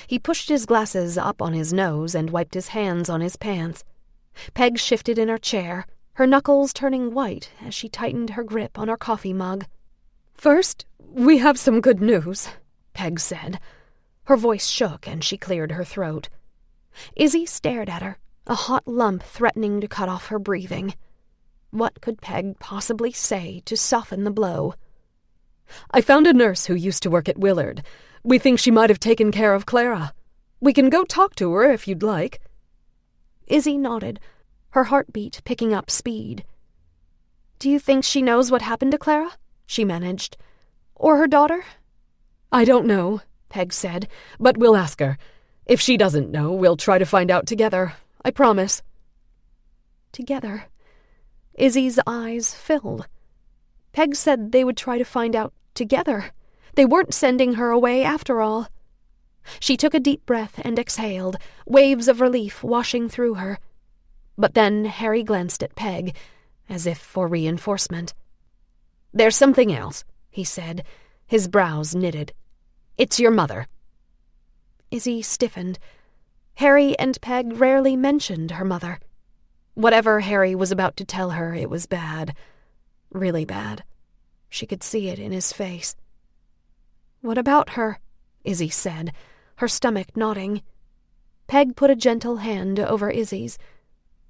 He pushed his glasses up on his nose and wiped his hands on his pants. Peg shifted in her chair, her knuckles turning white as she tightened her grip on her coffee mug. "First, we have some good news," Peg said. Her voice shook and she cleared her throat. Izzy stared at her, a hot lump threatening to cut off her breathing. What could Peg possibly say to soften the blow? "I found a nurse who used to work at Willard. We think she might have taken care of Clara. We can go talk to her if you'd like." Izzy nodded, her heartbeat picking up speed. "Do you think she knows what happened to Clara?" she managed. "Or her daughter?" "I don't know," Peg said, "but we'll ask her. If she doesn't know, we'll try to find out together. I promise." Together. Izzy's eyes filled. Peg said they would try to find out together. They weren't sending her away after all. She took a deep breath and exhaled, waves of relief washing through her. But then Harry glanced at Peg, as if for reinforcement. "There's something else," he said, his brows knitted. "It's your mother." Izzy stiffened. Harry and Peg rarely mentioned her mother. Whatever Harry was about to tell her, it was bad. Really bad. She could see it in his face. "What about her?" Izzy said, her stomach knotting. Peg put a gentle hand over Izzy's.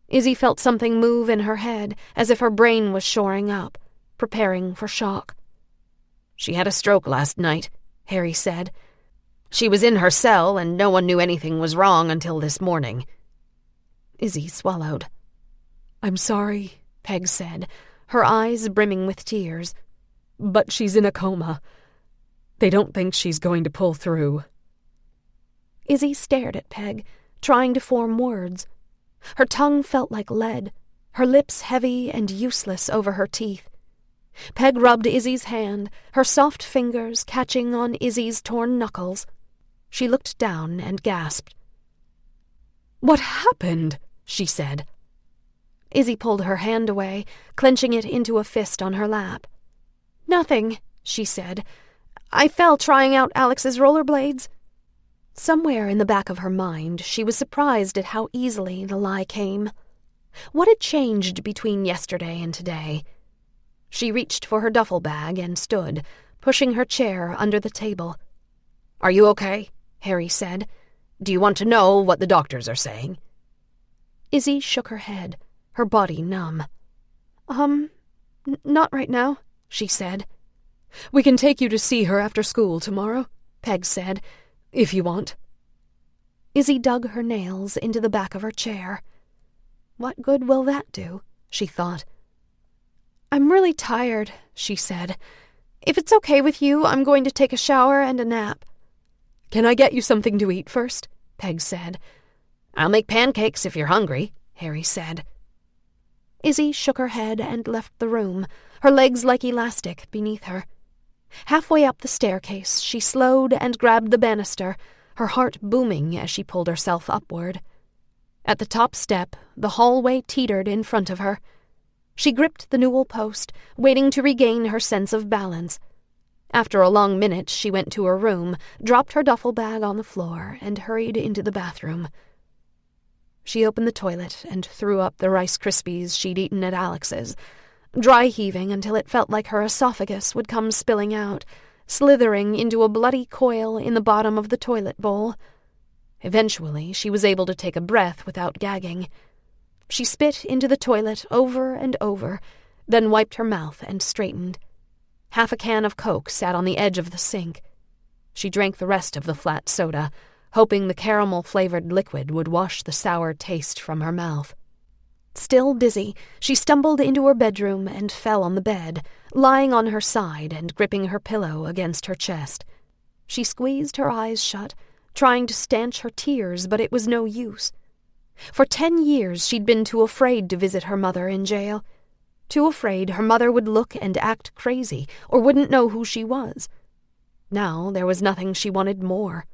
Izzy felt something move in her head, as if her brain was shoring up, preparing for shock. "She had a stroke last night," Harry said. "She was in her cell, and no one knew anything was wrong until this morning." Izzy swallowed. "I'm sorry," Peg said, her eyes brimming with tears. "But she's in a coma. They don't think she's going to pull through." Izzy stared at Peg, trying to form words. Her tongue felt like lead, her lips heavy and useless over her teeth. Peg rubbed Izzy's hand, her soft fingers catching on Izzy's torn knuckles. She looked down and gasped. "What happened?" she said. Izzy pulled her hand away, clenching it into a fist on her lap. "Nothing," she said. "I fell trying out Alex's rollerblades." Somewhere in the back of her mind, she was surprised at how easily the lie came. What had changed between yesterday and today? She reached for her duffel bag and stood, pushing her chair under the table. "Are you okay?" Harry said. "Do you want to know what the doctors are saying?" Izzy shook her head, her body numb. Not right now," she said. "We can take you to see her after school tomorrow," Peg said, "if you want." Izzy dug her nails into the back of her chair. What good will that do? She thought. "I'm really tired," she said. "If it's okay with you, I'm going to take a shower and a nap." "Can I get you something to eat first?" Peg said. "I'll make pancakes if you're hungry," Harry said. Izzy shook her head and left the room, her legs like elastic beneath her. Halfway up the staircase, she slowed and grabbed the banister, her heart booming as she pulled herself upward. At the top step, the hallway teetered in front of her. She gripped the newel post, waiting to regain her sense of balance. After a long minute, she went to her room, dropped her duffel bag on the floor, and hurried into the bathroom. She opened the toilet and threw up the Rice Krispies she'd eaten at Alex's, dry-heaving until it felt like her esophagus would come spilling out, slithering into a bloody coil in the bottom of the toilet bowl. Eventually, she was able to take a breath without gagging. She spit into the toilet over and over, then wiped her mouth and straightened. Half a can of Coke sat on the edge of the sink. She drank the rest of the flat soda, hoping the caramel-flavored liquid would wash the sour taste from her mouth. Still dizzy, she stumbled into her bedroom and fell on the bed, lying on her side and gripping her pillow against her chest. She squeezed her eyes shut, trying to stanch her tears, but it was no use. For 10 years she'd been too afraid to visit her mother in jail. Too afraid her mother would look and act crazy, or wouldn't know who she was. Now there was nothing she wanted more.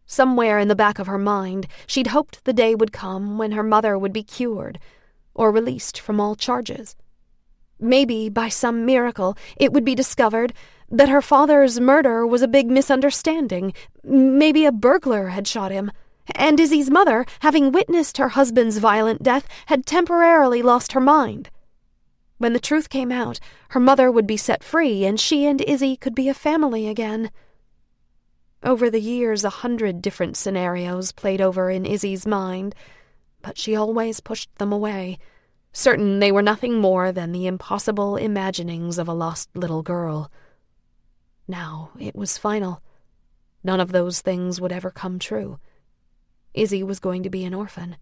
Somewhere in the back of her mind, she'd hoped the day would come when her mother would be cured, or released from all charges. Maybe, by some miracle, it would be discovered that her father's murder was a big misunderstanding. Maybe a burglar had shot him, and Izzy's mother, having witnessed her husband's violent death, had temporarily lost her mind. When the truth came out, her mother would be set free, and she and Izzy could be a family again. Over the years, 100 different scenarios played over in Izzy's mind, but she always pushed them away, certain they were nothing more than the impossible imaginings of a lost little girl. Now it was final. None of those things would ever come true. Izzy was going to be an orphan.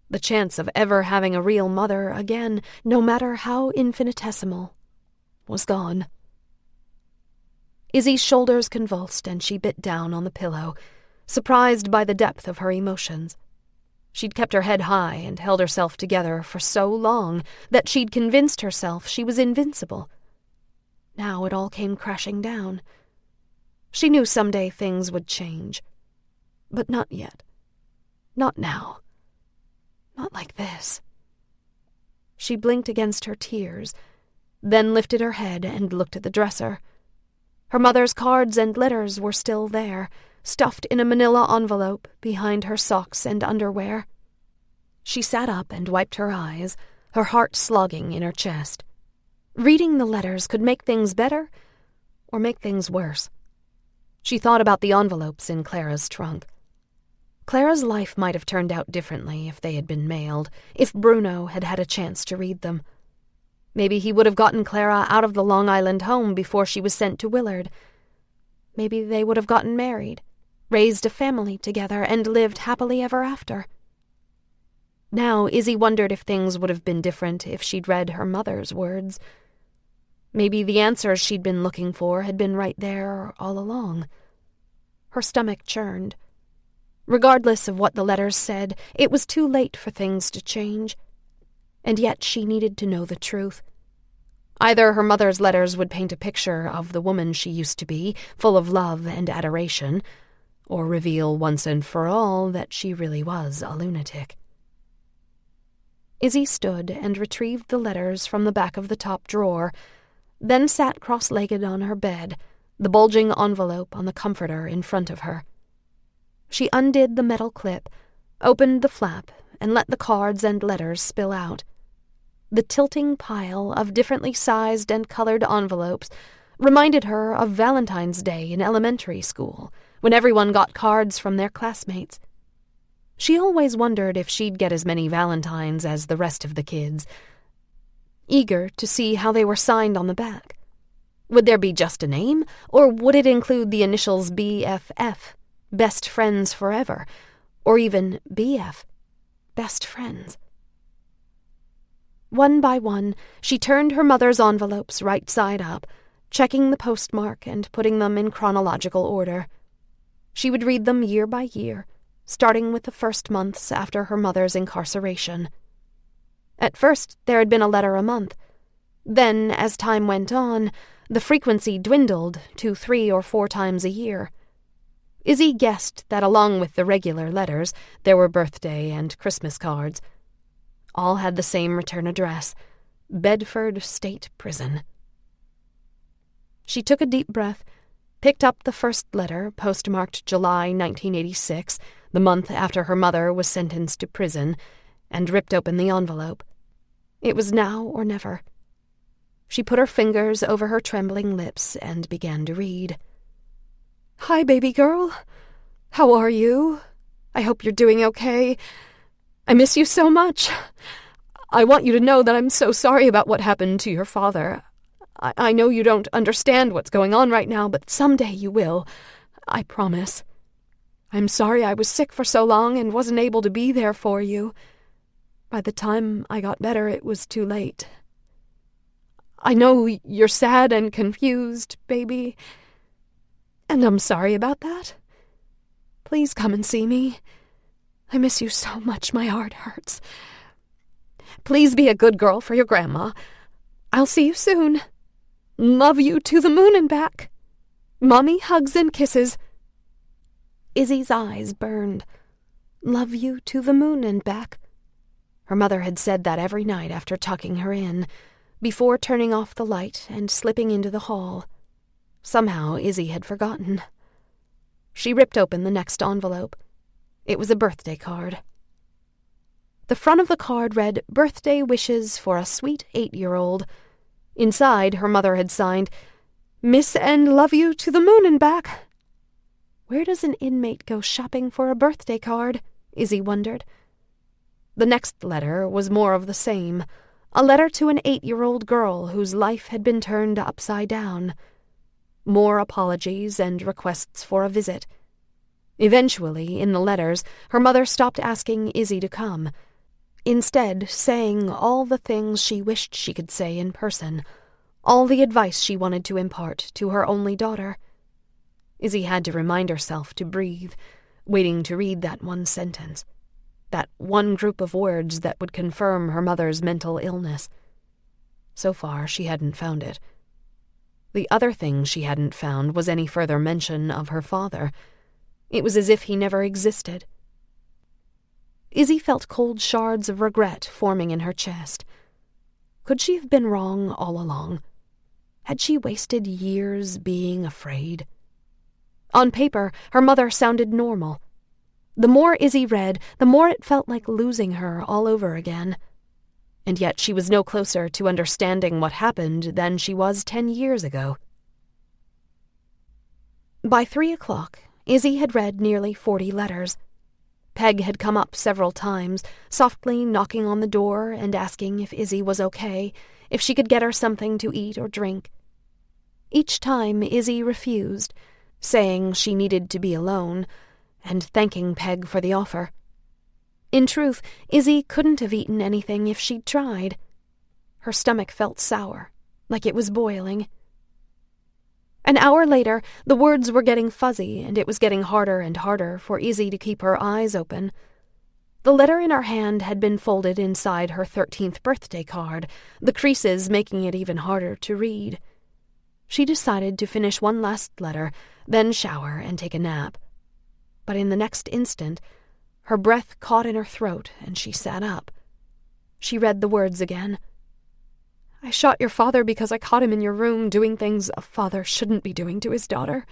The chance of ever having a real mother again, no matter how infinitesimal, was gone. Izzy's shoulders convulsed, and she bit down on the pillow, surprised by the depth of her emotions. She'd kept her head high and held herself together for so long that she'd convinced herself she was invincible. Now it all came crashing down. She knew someday things would change. But not yet. Not now. Not like this. She blinked against her tears, then lifted her head and looked at the dresser. Her mother's cards and letters were still there, stuffed in a manila envelope behind her socks and underwear. She sat up and wiped her eyes, her heart slogging in her chest. Reading the letters could make things better or make things worse. She thought about the envelopes in Clara's trunk. Clara's life might have turned out differently if they had been mailed, if Bruno had had a chance to read them. Maybe he would have gotten Clara out of the Long Island home before she was sent to Willard. Maybe they would have gotten married, raised a family together, and lived happily ever after. Now Izzy wondered if things would have been different if she'd read her mother's words. Maybe the answers she'd been looking for had been right there all along. Her stomach churned. Regardless of what the letters said, it was too late for things to change. And yet she needed to know the truth. Either her mother's letters would paint a picture of the woman she used to be, full of love and adoration, or reveal once and for all that she really was a lunatic. Izzy stood and retrieved the letters from the back of the top drawer, then sat cross-legged on her bed, the bulging envelope on the comforter in front of her. She undid the metal clip, opened the flap, and let the cards and letters spill out. The tilting pile of differently sized and colored envelopes reminded her of Valentine's Day in elementary school, when everyone got cards from their classmates. She always wondered if she'd get as many Valentines as the rest of the kids, eager to see how they were signed on the back. Would there be just a name, or would it include the initials BFF, Best Friends Forever, or even BF, Best Friends? One by one, she turned her mother's envelopes right side up, checking the postmark and putting them in chronological order. She would read them year by year, starting with the first months after her mother's incarceration. At first, there had been a letter a month. Then, as time went on, the frequency dwindled to 3 or 4 times a year. Izzy guessed that along with the regular letters, there were birthday and Christmas cards. All had the same return address, Bedford State Prison. She took a deep breath, picked up the first letter, postmarked July 1986, the month after her mother was sentenced to prison, and ripped open the envelope. It was now or never. She put her fingers over her trembling lips and began to read. "Hi, baby girl. How are you? I hope you're doing okay. I miss you so much. I want you to know that I'm so sorry about what happened to your father. I know you don't understand what's going on right now, but someday you will. I promise. I'm sorry I was sick for so long and wasn't able to be there for you. By the time I got better, it was too late. I know you're sad and confused, baby, and I'm sorry about that. Please come and see me. I miss you so much, my heart hurts. Please be a good girl for your grandma. I'll see you soon. Love you to the moon and back. Mommy hugs and kisses." Izzy's eyes burned. Love you to the moon and back. Her mother had said that every night after tucking her in, before turning off the light and slipping into the hall. Somehow Izzy had forgotten. She ripped open the next envelope. It was a birthday card. The front of the card read, "Birthday wishes for a sweet 8-year-old. Inside, her mother had signed, "Miss and love you to the moon and back." Where does an inmate go shopping for a birthday card? Izzy wondered. The next letter was more of the same, a letter to an 8-year-old girl whose life had been turned upside down. More apologies and requests for a visit. Eventually, in the letters, her mother stopped asking Izzy to come, instead saying all the things she wished she could say in person, all the advice she wanted to impart to her only daughter. Izzy had to remind herself to breathe, waiting to read that one sentence, that one group of words that would confirm her mother's mental illness. So far, she hadn't found it. The other thing she hadn't found was any further mention of her father. It was as if he never existed. Izzy felt cold shards of regret forming in her chest. Could she have been wrong all along? Had she wasted years being afraid? On paper, her mother sounded normal. The more Izzy read, the more it felt like losing her all over again. And yet she was no closer to understanding what happened than she was 10 years ago. By 3 o'clock, Izzy had read nearly 40 letters. Peg had come up several times, softly knocking on the door and asking if Izzy was okay, if she could get her something to eat or drink. Each time Izzy refused, saying she needed to be alone, and thanking Peg for the offer. In truth, Izzy couldn't have eaten anything if she'd tried. Her stomach felt sour, like it was boiling. An hour later, the words were getting fuzzy, and it was getting harder and harder for Izzy to keep her eyes open. The letter in her hand had been folded inside her 13th birthday card, the creases making it even harder to read. She decided to finish one last letter, then shower and take a nap. But in the next instant, her breath caught in her throat, and she sat up. She read the words again. "I shot your father because I caught him in your room doing things a father shouldn't be doing to his daughter.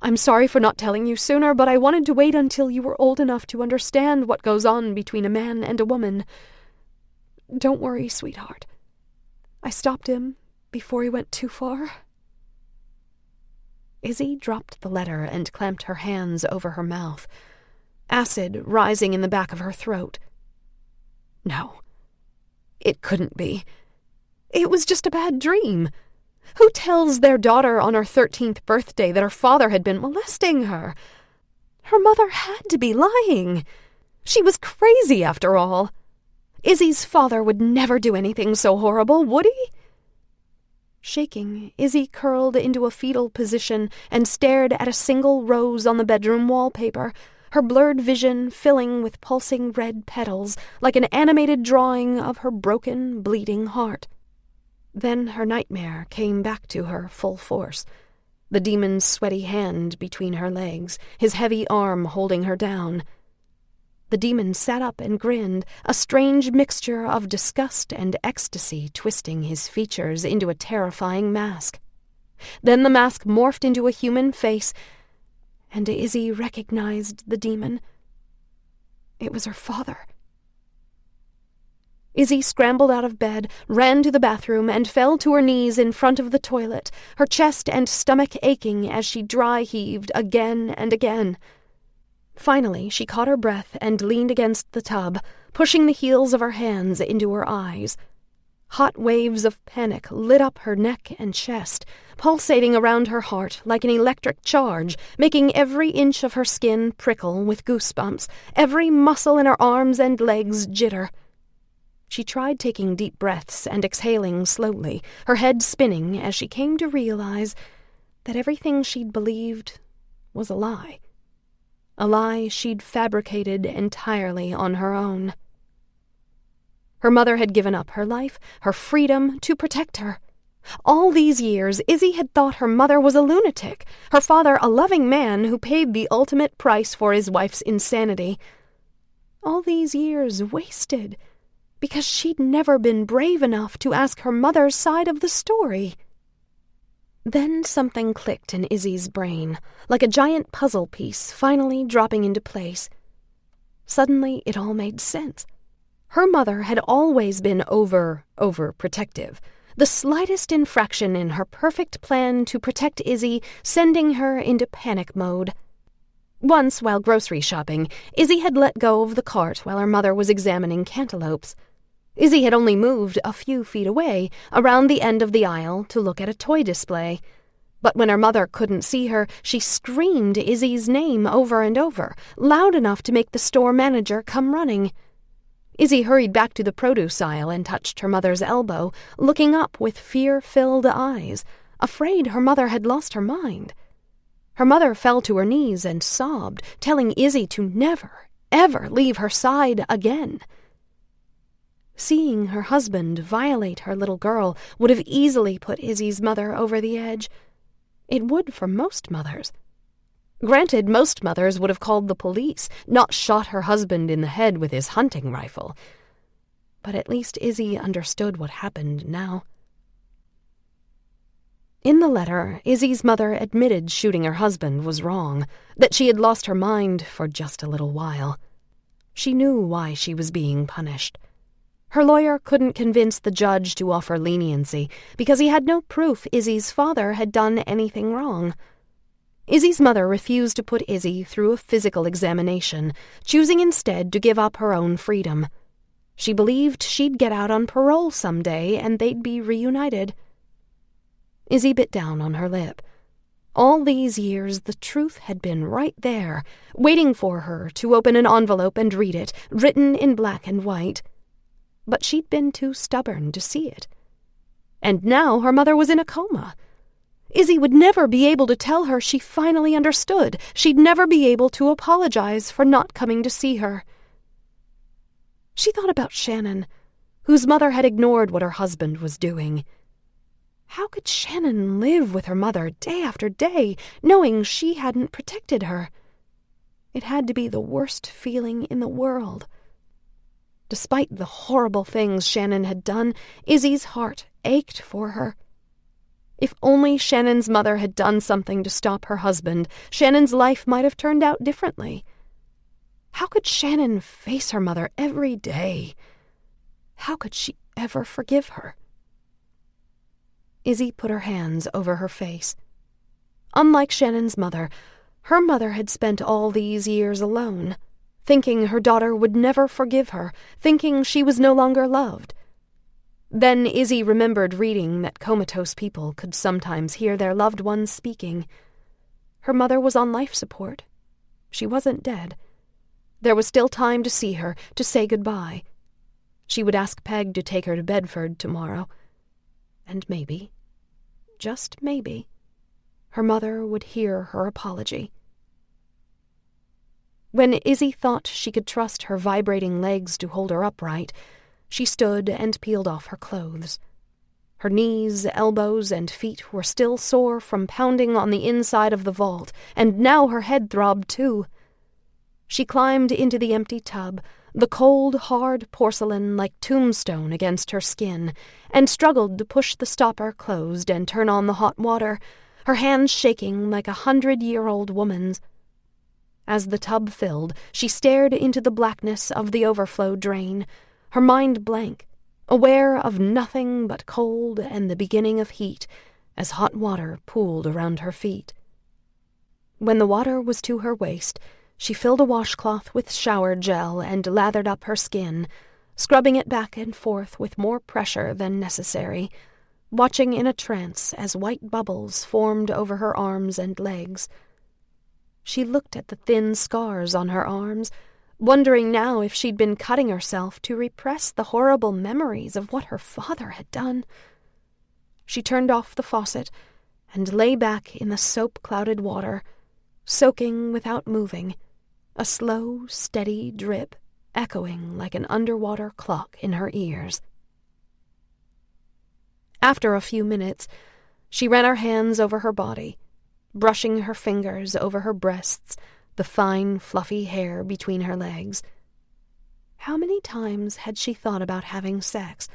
I'm sorry for not telling you sooner, but I wanted to wait until you were old enough to understand what goes on between a man and a woman. Don't worry, sweetheart. I stopped him before he went too far." Izzy dropped the letter and clamped her hands over her mouth, acid rising in the back of her throat. No, it couldn't be. It was just a bad dream. Who tells their daughter on her 13th birthday that her father had been molesting her? Her mother had to be lying. She was crazy, after all. Izzy's father would never do anything so horrible, would he? Shaking, Izzy curled into a fetal position and stared at a single rose on the bedroom wallpaper, her blurred vision filling with pulsing red petals like an animated drawing of her broken, bleeding heart. Then her nightmare came back to her full force, the demon's sweaty hand between her legs, his heavy arm holding her down. The demon sat up and grinned, a strange mixture of disgust and ecstasy twisting his features into a terrifying mask. Then the mask morphed into a human face, and Izzy recognized the demon. It was her father. Izzy scrambled out of bed, ran to the bathroom, and fell to her knees in front of the toilet, her chest and stomach aching as she dry-heaved again and again. Finally, she caught her breath and leaned against the tub, pushing the heels of her hands into her eyes. Hot waves of panic lit up her neck and chest, pulsating around her heart like an electric charge, making every inch of her skin prickle with goosebumps, every muscle in her arms and legs jitter. She tried taking deep breaths and exhaling slowly, her head spinning as she came to realize that everything she'd believed was a lie. A lie she'd fabricated entirely on her own. Her mother had given up her life, her freedom, to protect her. All these years, Izzy had thought her mother was a lunatic, her father a loving man who paid the ultimate price for his wife's insanity. All these years wasted because she'd never been brave enough to ask her mother's side of the story. Then something clicked in Izzy's brain, like a giant puzzle piece finally dropping into place. Suddenly, it all made sense. Her mother had always been overprotective, the slightest infraction in her perfect plan to protect Izzy, sending her into panic mode. Once, while grocery shopping, Izzy had let go of the cart while her mother was examining cantaloupes. Izzy had only moved a few feet away, around the end of the aisle, to look at a toy display. But when her mother couldn't see her, she screamed Izzy's name over and over, loud enough to make the store manager come running. Izzy hurried back to the produce aisle and touched her mother's elbow, looking up with fear-filled eyes, afraid her mother had lost her mind. Her mother fell to her knees and sobbed, telling Izzy to never, ever leave her side again. Seeing her husband violate her little girl would have easily put Izzy's mother over the edge. It would for most mothers. Granted, most mothers would have called the police, not shot her husband in the head with his hunting rifle. But at least Izzy understood what happened now. In the letter, Izzy's mother admitted shooting her husband was wrong, that she had lost her mind for just a little while. She knew why she was being punished. Her lawyer couldn't convince the judge to offer leniency because he had no proof Izzy's father had done anything wrong. Izzy's mother refused to put Izzy through a physical examination, choosing instead to give up her own freedom. She believed she'd get out on parole someday and they'd be reunited. Izzy bit down on her lip. All these years, the truth had been right there, waiting for her to open an envelope and read it, written in black and white. But she'd been too stubborn to see it. And now her mother was in a coma. Izzy would never be able to tell her she finally understood. She'd never be able to apologize for not coming to see her. She thought about Shannon, whose mother had ignored what her husband was doing. How could Shannon live with her mother day after day, knowing she hadn't protected her? It had to be the worst feeling in the world. Despite the horrible things Shannon had done, Izzy's heart ached for her. If only Shannon's mother had done something to stop her husband, Shannon's life might have turned out differently. How could Shannon face her mother every day? How could she ever forgive her? Izzy put her hands over her face. Unlike Shannon's mother, her mother had spent all these years alone, thinking her daughter would never forgive her, thinking she was no longer loved. Then Izzy remembered reading that comatose people could sometimes hear their loved ones speaking. Her mother was on life support. She wasn't dead. There was still time to see her, to say goodbye. She would ask Peg to take her to Bedford tomorrow. And maybe, just maybe, her mother would hear her apology. When Izzy thought she could trust her vibrating legs to hold her upright, she stood and peeled off her clothes. Her knees, elbows, and feet were still sore from pounding on the inside of the vault, and now her head throbbed too. She climbed into the empty tub, the cold, hard porcelain like tombstone against her skin, and struggled to push the stopper closed and turn on the hot water, her hands shaking like 100-year-old woman's. As the tub filled, she stared into the blackness of the overflow drain, her mind blank, aware of nothing but cold and the beginning of heat, as hot water pooled around her feet. When the water was to her waist, she filled a washcloth with shower gel and lathered up her skin, scrubbing it back and forth with more pressure than necessary, watching in a trance as white bubbles formed over her arms and legs. She looked at the thin scars on her arms, wondering now if she'd been cutting herself to repress the horrible memories of what her father had done. She turned off the faucet and lay back in the soap-clouded water, soaking without moving, a slow, steady drip echoing like an underwater clock in her ears. After a few minutes, she ran her hands over her body, brushing her fingers over her breasts, the fine, fluffy hair between her legs. How many times had she thought about having sex,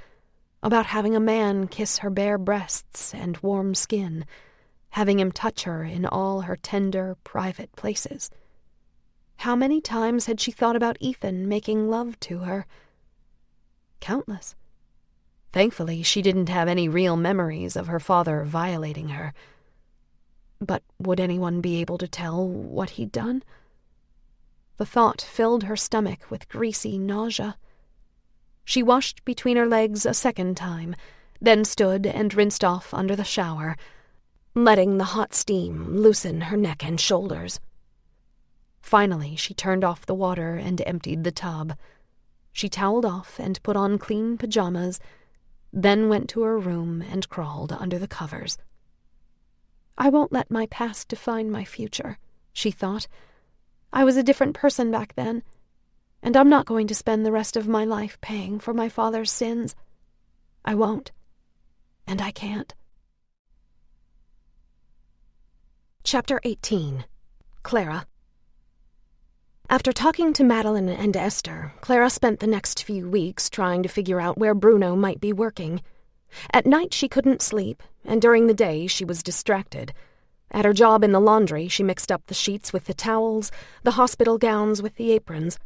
about having a man kiss her bare breasts and warm skin, having him touch her in all her tender, private places? How many times had she thought about Ethan making love to her? Countless. Thankfully, she didn't have any real memories of her father violating her. But would anyone be able to tell what he'd done? The thought filled her stomach with greasy nausea. She washed between her legs a second time, then stood and rinsed off under the shower, letting the hot steam loosen her neck and shoulders. Finally, she turned off the water and emptied the tub. She toweled off and put on clean pajamas, then went to her room and crawled under the covers. I won't let my past define my future, she thought. I was a different person back then, and I'm not going to spend the rest of my life paying for my father's sins. I won't, and I can't. Chapter 18. Clara. After talking to Madeline and Esther, Clara spent the next few weeks trying to figure out where Bruno might be working. At night she couldn't sleep, and during the day she was distracted. At her job in the laundry, she mixed up the sheets with the towels, the hospital gowns with the aprons.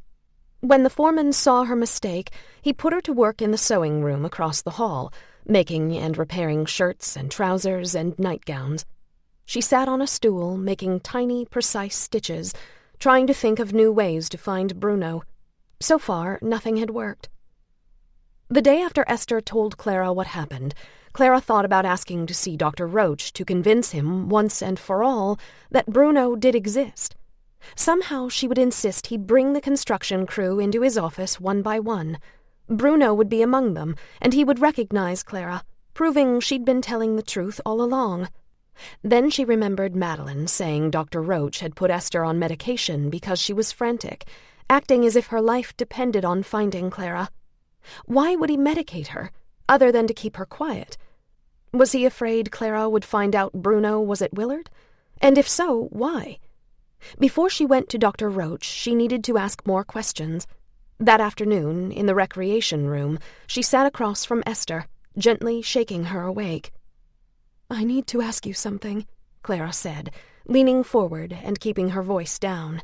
When the foreman saw her mistake, he put her to work in the sewing room across the hall, making and repairing shirts and trousers and nightgowns. She sat on a stool, making tiny, precise stitches, trying to think of new ways to find Bruno. So far, nothing had worked. The day after Esther told Clara what happened, Clara thought about asking to see Dr. Roach to convince him, once and for all, that Bruno did exist. Somehow she would insist he bring the construction crew into his office one by one. Bruno would be among them, and he would recognize Clara, proving she'd been telling the truth all along. Then she remembered Madeline saying Dr. Roach had put Esther on medication because she was frantic, acting as if her life depended on finding Clara. Why would he medicate her, other than to keep her quiet? Was he afraid Clara would find out Bruno was at Willard? And if so, why? Before she went to Dr. Roach, she needed to ask more questions. That afternoon, in the recreation room, she sat across from Esther, gently shaking her awake. I need to ask you something, Clara said, leaning forward and keeping her voice down.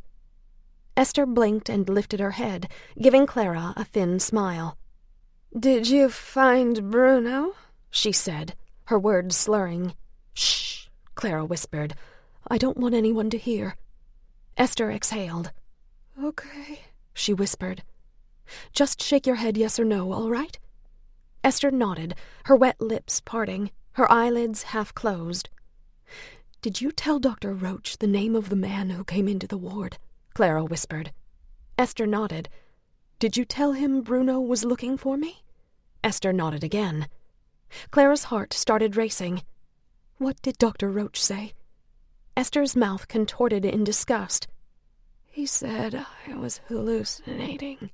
Esther blinked and lifted her head, giving Clara a thin smile. Did you find Bruno? She said, her words slurring. Shh, Clara whispered. I don't want anyone to hear. Esther exhaled. Okay, she whispered. Just shake your head yes or no, all right? Esther nodded, her wet lips parting, her eyelids half closed. Did you tell Dr. Roach the name of the man who came into the ward? Clara whispered. Esther nodded. Did you tell him Bruno was looking for me? Esther nodded again. Clara's heart started racing. What did Dr. Roach say? Esther's mouth contorted in disgust. He said I was hallucinating.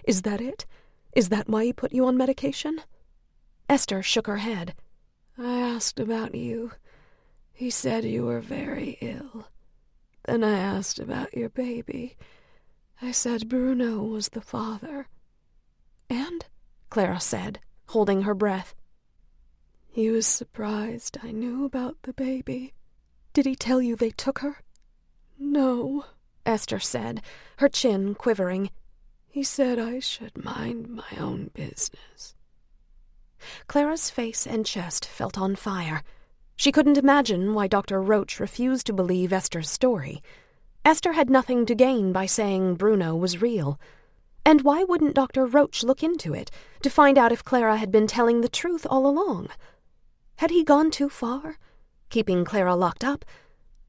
Is that it? Is that why he put you on medication? Esther shook her head. I asked about you. He said you were very ill. Then I asked about your baby. I said Bruno was the father. And? Clara said, holding her breath. He was surprised I knew about the baby. Did he tell you they took her? No, Esther said, her chin quivering. He said I should mind my own business. Clara's face and chest felt on fire. She couldn't imagine why Dr. Roach refused to believe Esther's story. Esther had nothing to gain by saying Bruno was real. And why wouldn't Dr. Roach look into it, to find out if Clara had been telling the truth all along? Had he gone too far, keeping Clara locked up,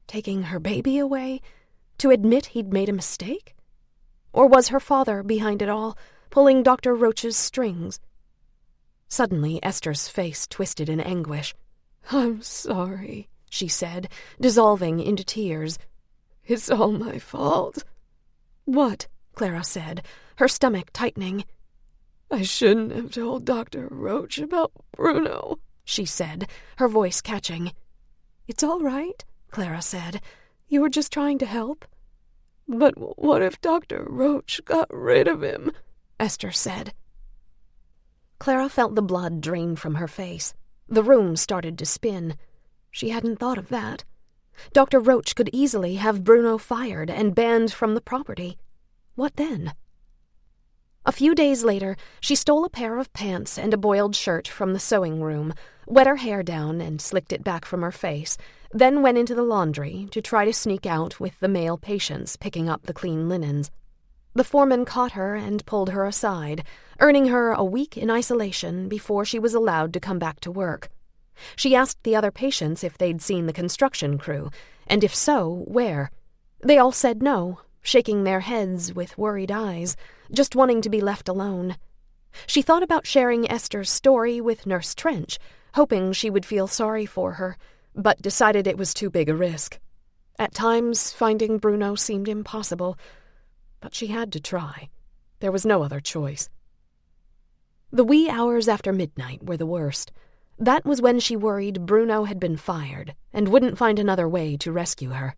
taking her baby away, to admit he'd made a mistake? Or was her father behind it all, pulling Dr. Roach's strings? Suddenly Esther's face twisted in anguish. I'm sorry, she said, dissolving into tears. It's all my fault. What? Clara said, her stomach tightening. I shouldn't have told Dr. Roach about Bruno, she said, her voice catching. It's all right, Clara said. You were just trying to help. But what if Dr. Roach got rid of him? Esther said. Clara felt the blood drain from her face. The room started to spin. She hadn't thought of that. Dr. Roach could easily have Bruno fired and banned from the property. What then? A few days later, she stole a pair of pants and a boiled shirt from the sewing room, wet her hair down and slicked it back from her face, then went into the laundry to try to sneak out with the male patients picking up the clean linens. The foreman caught her and pulled her aside, earning her a week in isolation before she was allowed to come back to work. She asked the other patients if they'd seen the construction crew, and if so, where. They all said no, shaking their heads with worried eyes, just wanting to be left alone. She thought about sharing Esther's story with Nurse Trench, hoping she would feel sorry for her, but decided it was too big a risk. At times, finding Bruno seemed impossible, but she had to try. There was no other choice. The wee hours after midnight were the worst. That was when she worried Bruno had been fired and wouldn't find another way to rescue her.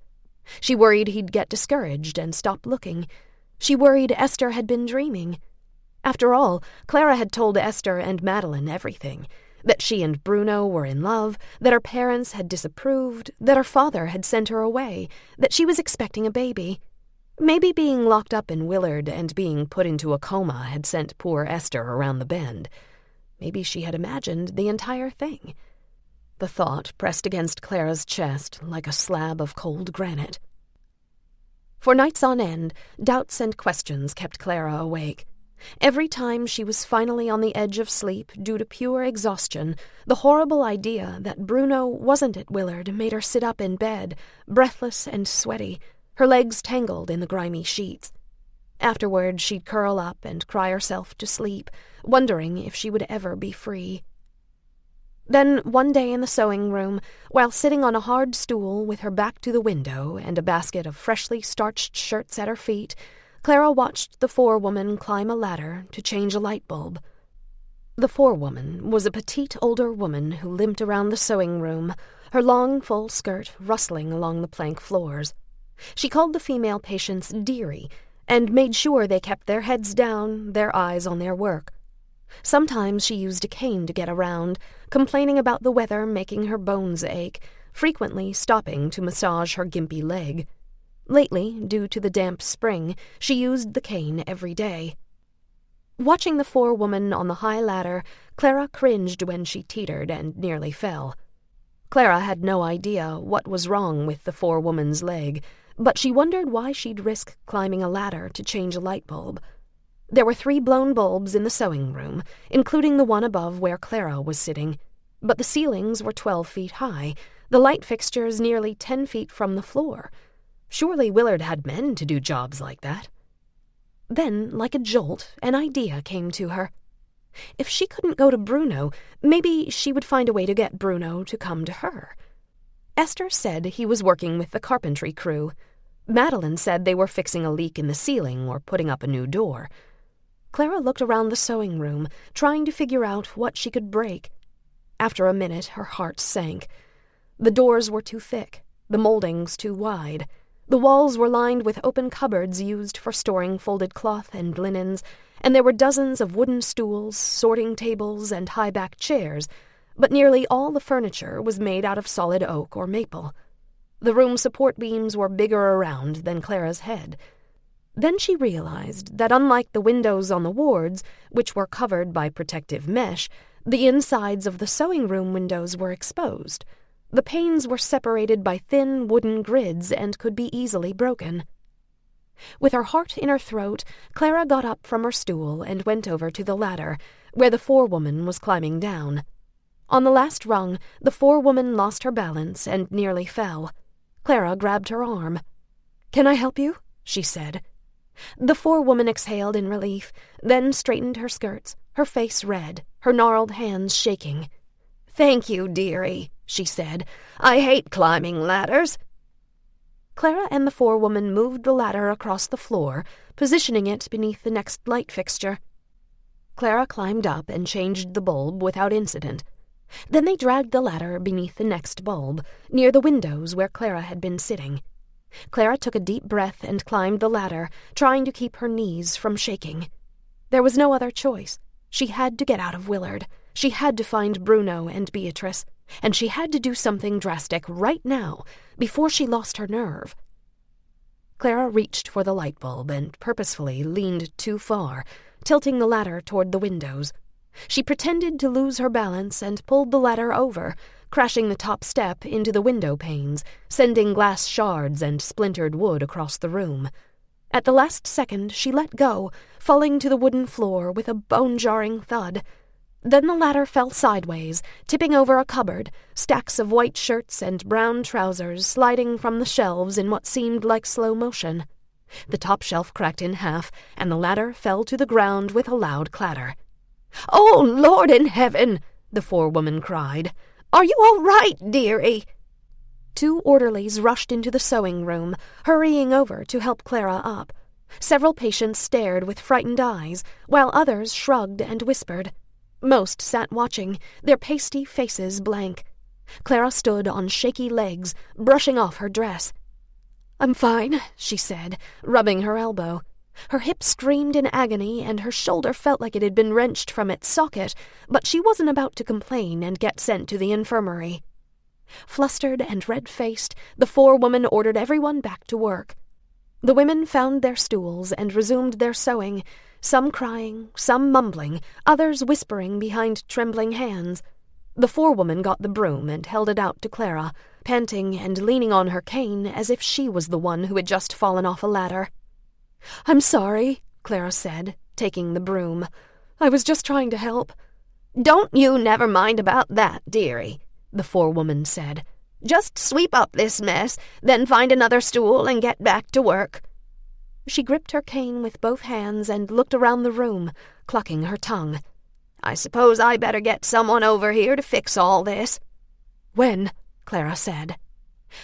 She worried he'd get discouraged and stop looking. She worried Esther had been dreaming. After all, Clara had told Esther and Madeline everything, that she and Bruno were in love, that her parents had disapproved, that her father had sent her away, that she was expecting a baby. Maybe being locked up in Willard and being put into a coma had sent poor Esther around the bend. Maybe she had imagined the entire thing. The thought pressed against Clara's chest like a slab of cold granite. For nights on end, doubts and questions kept Clara awake. Every time she was finally on the edge of sleep due to pure exhaustion, the horrible idea that Bruno wasn't at Willard made her sit up in bed, breathless and sweaty, her legs tangled in the grimy sheets. Afterward, she'd curl up and cry herself to sleep, wondering if she would ever be free. Then, one day in the sewing room, while sitting on a hard stool with her back to the window and a basket of freshly starched shirts at her feet, Clara watched the forewoman climb a ladder to change a light bulb. The forewoman was a petite older woman who limped around the sewing room, her long, full skirt rustling along the plank floors. She called the female patients dearie, and made sure they kept their heads down, their eyes on their work. Sometimes she used a cane to get around, complaining about the weather making her bones ache, frequently stopping to massage her gimpy leg. Lately, due to the damp spring, she used the cane every day. Watching the forewoman on the high ladder, Clara cringed when she teetered and nearly fell. Clara had no idea what was wrong with the forewoman's leg, but she wondered why she'd risk climbing a ladder to change a light bulb. There were 3 blown bulbs in the sewing room, including the one above where Clara was sitting, but the ceilings were 12 feet high, the light fixtures nearly 10 feet from the floor. Surely Willard had men to do jobs like that. Then, like a jolt, an idea came to her. If she couldn't go to Bruno, maybe she would find a way to get Bruno to come to her. Esther said he was working with the carpentry crew. Madeline said they were fixing a leak in the ceiling or putting up a new door. Clara looked around the sewing room, trying to figure out what she could break. After a minute, her heart sank. The doors were too thick, the moldings too wide. The walls were lined with open cupboards used for storing folded cloth and linens, and there were dozens of wooden stools, sorting tables, and high-back chairs, but nearly all the furniture was made out of solid oak or maple. The room's support beams were bigger around than Clara's head. Then she realized that unlike the windows on the wards, which were covered by protective mesh, the insides of the sewing room windows were exposed. The panes were separated by thin wooden grids and could be easily broken. With her heart in her throat, Clara got up from her stool and went over to the ladder, where the forewoman was climbing down. On the last rung, the forewoman lost her balance and nearly fell. Clara grabbed her arm. "Can I help you?" she said. The forewoman exhaled in relief, then straightened her skirts, her face red, her gnarled hands shaking. "Thank you, dearie," she said. "I hate climbing ladders." Clara and the forewoman moved the ladder across the floor, positioning it beneath the next light fixture. Clara climbed up and changed the bulb without incident. Then they dragged the ladder beneath the next bulb, near the windows where Clara had been sitting. Clara took a deep breath and climbed the ladder, trying to keep her knees from shaking. There was no other choice. She had to get out of Willard. She had to find Bruno and Beatrice. And she had to do something drastic right now, before she lost her nerve. Clara reached for the light bulb and purposefully leaned too far, tilting the ladder toward the windows. She pretended to lose her balance and pulled the ladder over, crashing the top step into the window panes, sending glass shards and splintered wood across the room. At the last second, she let go, falling to the wooden floor with a bone-jarring thud. Then the ladder fell sideways, tipping over a cupboard, stacks of white shirts and brown trousers sliding from the shelves in what seemed like slow motion. The top shelf cracked in half, and the ladder fell to the ground with a loud clatter. "Oh, Lord in heaven!" the forewoman cried. "Are you all right, dearie?" 2 orderlies rushed into the sewing room, hurrying over to help Clara up. Several patients stared with frightened eyes, while others shrugged and whispered. Most sat watching, their pasty faces blank. Clara stood on shaky legs, brushing off her dress. "I'm fine," she said, rubbing her elbow. Her hip screamed in agony, and her shoulder felt like it had been wrenched from its socket, but she wasn't about to complain and get sent to the infirmary. Flustered and red-faced, the forewoman ordered everyone back to work. The women found their stools and resumed their sewing, some crying, some mumbling, others whispering behind trembling hands. The forewoman got the broom and held it out to Clara, panting and leaning on her cane as if she was the one who had just fallen off a ladder. "I'm sorry," Clara said, taking the broom. "I was just trying to help." "Don't you never mind about that, dearie," the forewoman said. "Just sweep up this mess, then find another stool and get back to work." She gripped her cane with both hands and looked around the room, clucking her tongue. "I suppose I better get someone over here to fix all this." "When?" Clara said.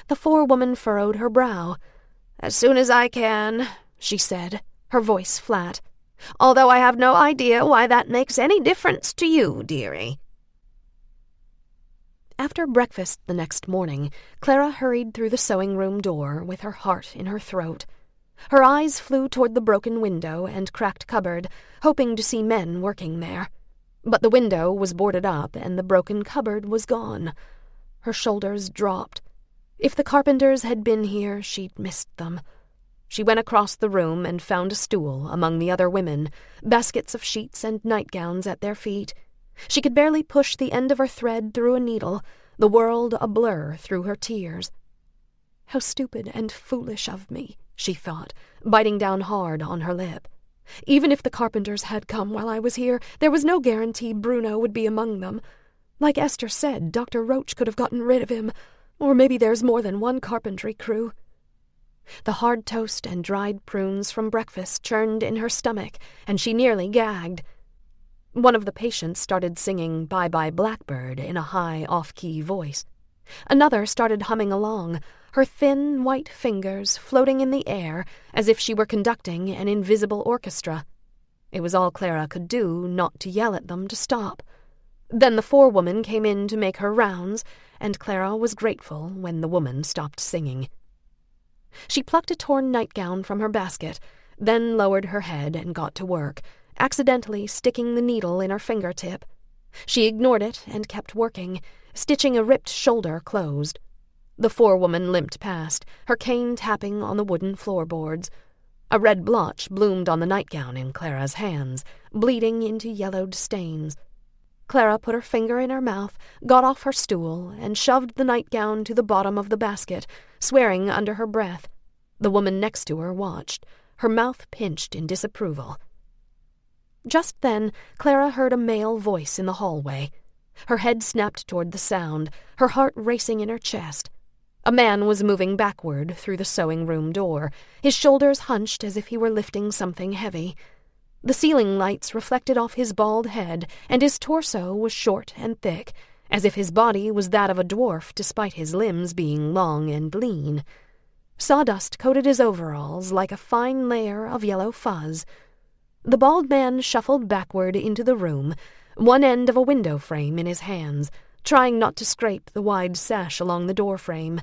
The forewoman furrowed her brow. "As soon as I can," she said, her voice flat. "Although I have no idea why that makes any difference to you, dearie." After breakfast the next morning, Clara hurried through the sewing room door with her heart in her throat. Her eyes flew toward the broken window and cracked cupboard, hoping to see men working there. But the window was boarded up and the broken cupboard was gone. Her shoulders dropped. If the carpenters had been here, she'd missed them. She went across the room and found a stool among the other women, baskets of sheets and nightgowns at their feet. She could barely push the end of her thread through a needle, the world a blur through her tears. How stupid and foolish of me, she thought, biting down hard on her lip. Even if the carpenters had come while I was here, there was no guarantee Bruno would be among them. Like Esther said, Dr. Roach could have gotten rid of him, or maybe there's more than one carpentry crew. The hard toast and dried prunes from breakfast churned in her stomach, and she nearly gagged. One of the patients started singing Bye Bye Blackbird in a high, off-key voice. Another started humming along, her thin, white fingers floating in the air as if she were conducting an invisible orchestra. It was all Clara could do not to yell at them to stop. Then the forewoman came in to make her rounds, and Clara was grateful when the woman stopped singing. She plucked a torn nightgown from her basket, then lowered her head and got to work, accidentally sticking the needle in her fingertip. She ignored it and kept working, stitching a ripped shoulder closed. The forewoman limped past, her cane tapping on the wooden floorboards. A red blotch bloomed on the nightgown in Clara's hands, bleeding into yellowed stains. Clara put her finger in her mouth, got off her stool, and shoved the nightgown to the bottom of the basket, swearing under her breath. The woman next to her watched, her mouth pinched in disapproval. Just then, Clara heard a male voice in the hallway. Her head snapped toward the sound, her heart racing in her chest. A man was moving backward through the sewing room door, his shoulders hunched as if he were lifting something heavy. The ceiling lights reflected off his bald head, and his torso was short and thick, as if his body was that of a dwarf despite his limbs being long and lean. Sawdust coated his overalls like a fine layer of yellow fuzz. The bald man shuffled backward into the room, one end of a window frame in his hands, trying not to scrape the wide sash along the door frame.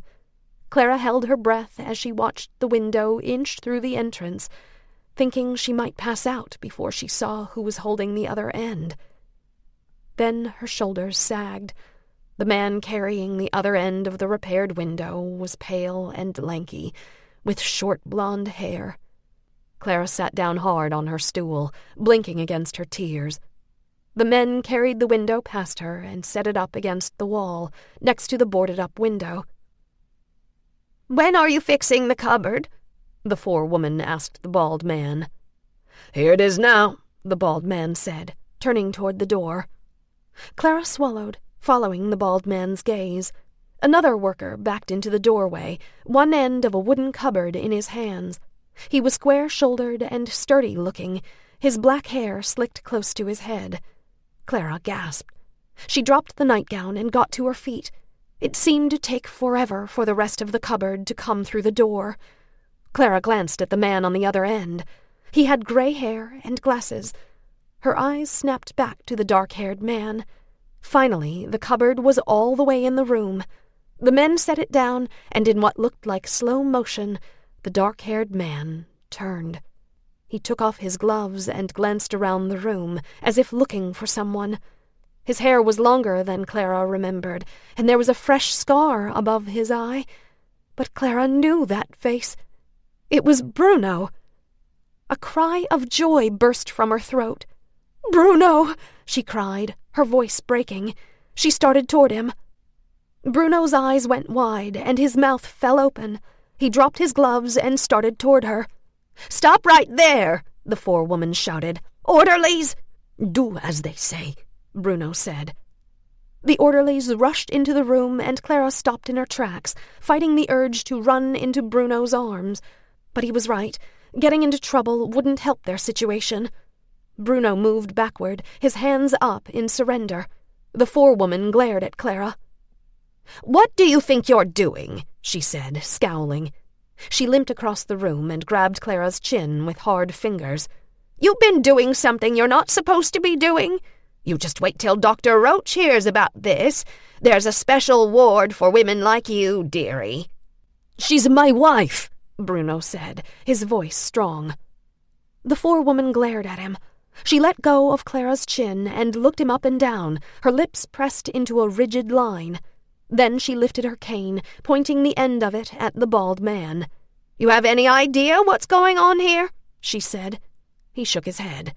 Clara held her breath as she watched the window inch through the entrance. thinking she might pass out before she saw who was holding the other end. Then her shoulders sagged. The man carrying the other end of the repaired window was pale and lanky, with short blonde hair. Clara sat down hard on her stool, blinking against her tears. The men carried the window past her and set it up against the wall, next to the boarded-up window. "When are you fixing the cupboard?" the forewoman asked the bald man. "Here it is now," the bald man said, turning toward the door. Clara swallowed, following the bald man's gaze. Another worker backed into the doorway, one end of a wooden cupboard in his hands. He was square-shouldered and sturdy-looking, his black hair slicked close to his head. Clara gasped. She dropped the nightgown and got to her feet. It seemed to take forever for the rest of the cupboard to come through the door. Clara glanced at the man on the other end. He had gray hair and glasses. Her eyes snapped back to the dark-haired man. Finally, the cupboard was all the way in the room. The men set it down, and in what looked like slow motion, the dark-haired man turned. He took off his gloves and glanced around the room, as if looking for someone. His hair was longer than Clara remembered, and there was a fresh scar above his eye. But Clara knew that face. It was Bruno. A cry of joy burst from her throat. "Bruno!" she cried, her voice breaking. She started toward him. Bruno's eyes went wide, and his mouth fell open. He dropped his gloves and started toward her. "Stop right there!" the forewoman shouted. "Orderlies!" "Do as they say," Bruno said. The orderlies rushed into the room, and Clara stopped in her tracks, fighting the urge to run into Bruno's arms. But he was right. Getting into trouble wouldn't help their situation. Bruno moved backward, his hands up in surrender. The forewoman glared at Clara. "What do you think you're doing?" she said, scowling. She limped across the room and grabbed Clara's chin with hard fingers. "You've been doing something you're not supposed to be doing. You just wait till Dr. Roach hears about this. There's a special ward for women like you, dearie." "She's my wife," Bruno said, his voice strong. The forewoman glared at him. She let go of Clara's chin and looked him up and down, her lips pressed into a rigid line. Then she lifted her cane, pointing the end of it at the bald man. "You have any idea what's going on here?" she said. He shook his head.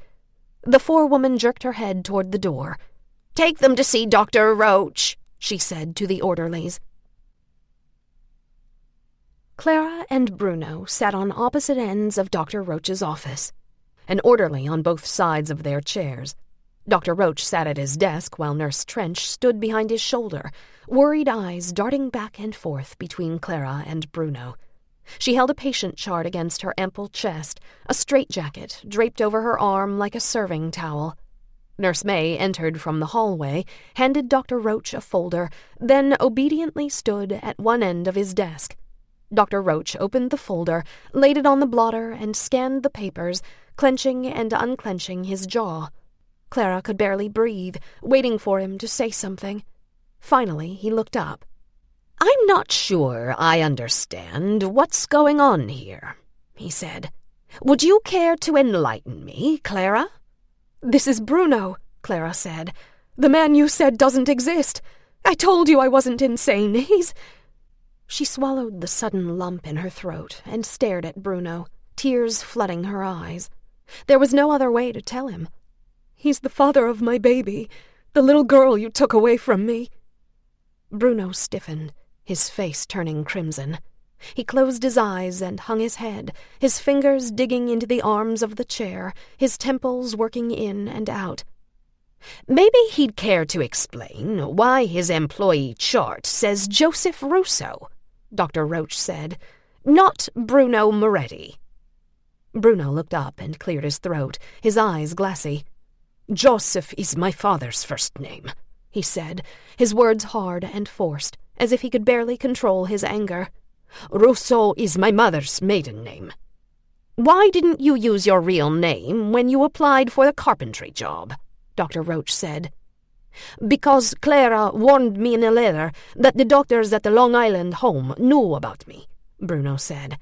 The forewoman jerked her head toward the door. "Take them to see Dr. Roach," she said to the orderlies. Clara and Bruno sat on opposite ends of Dr. Roach's office, an orderly on both sides of their chairs. Dr. Roach sat at his desk while Nurse Trench stood behind his shoulder, worried eyes darting back and forth between Clara and Bruno. She held a patient chart against her ample chest, a straitjacket draped over her arm like a serving towel. Nurse May entered from the hallway, handed Dr. Roach a folder, then obediently stood at one end of his desk. Dr. Roach opened the folder, laid it on the blotter, and scanned the papers, clenching and unclenching his jaw. Clara could barely breathe, waiting for him to say something. Finally, he looked up. "I'm not sure I understand what's going on here," he said. "Would you care to enlighten me, Clara?" "This is Bruno," Clara said. "The man you said doesn't exist. I told you I wasn't insane. He's—" She swallowed the sudden lump in her throat and stared at Bruno, tears flooding her eyes. There was no other way to tell him. "He's the father of my baby, the little girl you took away from me." Bruno stiffened, his face turning crimson. He closed his eyes and hung his head, his fingers digging into the arms of the chair, his temples working in and out. "Maybe he'd care to explain why his employee chart says Joseph Russo," Dr. Roach said, "not Bruno Moretti." Bruno looked up and cleared his throat, his eyes glassy. "Joseph is my father's first name," he said, his words hard and forced, as if he could barely control his anger. "Russo is my mother's maiden name." "Why didn't you use your real name when you applied for the carpentry job?" Dr. Roach said. "Because Clara warned me in a letter that the doctors at the Long Island home knew about me," Bruno said.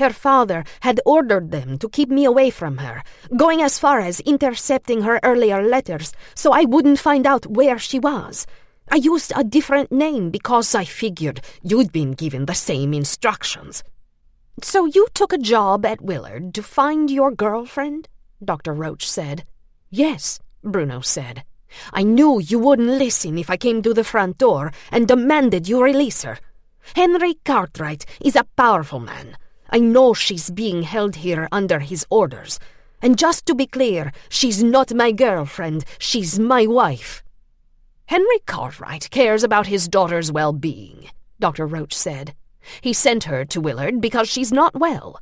Her father had ordered them to keep me away from her, going as far as intercepting her earlier letters so I wouldn't find out where she was. I used a different name because I figured you'd been given the same instructions." "So you took a job at Willard to find your girlfriend?" Dr. Roach said. "Yes," Bruno said. "I knew you wouldn't listen if I came to the front door and demanded you release her. Henry Cartwright is a powerful man. I know she's being held here under his orders. And just to be clear, she's not my girlfriend, she's my wife." "Henry Cartwright cares about his daughter's well-being," Dr. Roach said. "He sent her to Willard because she's not well."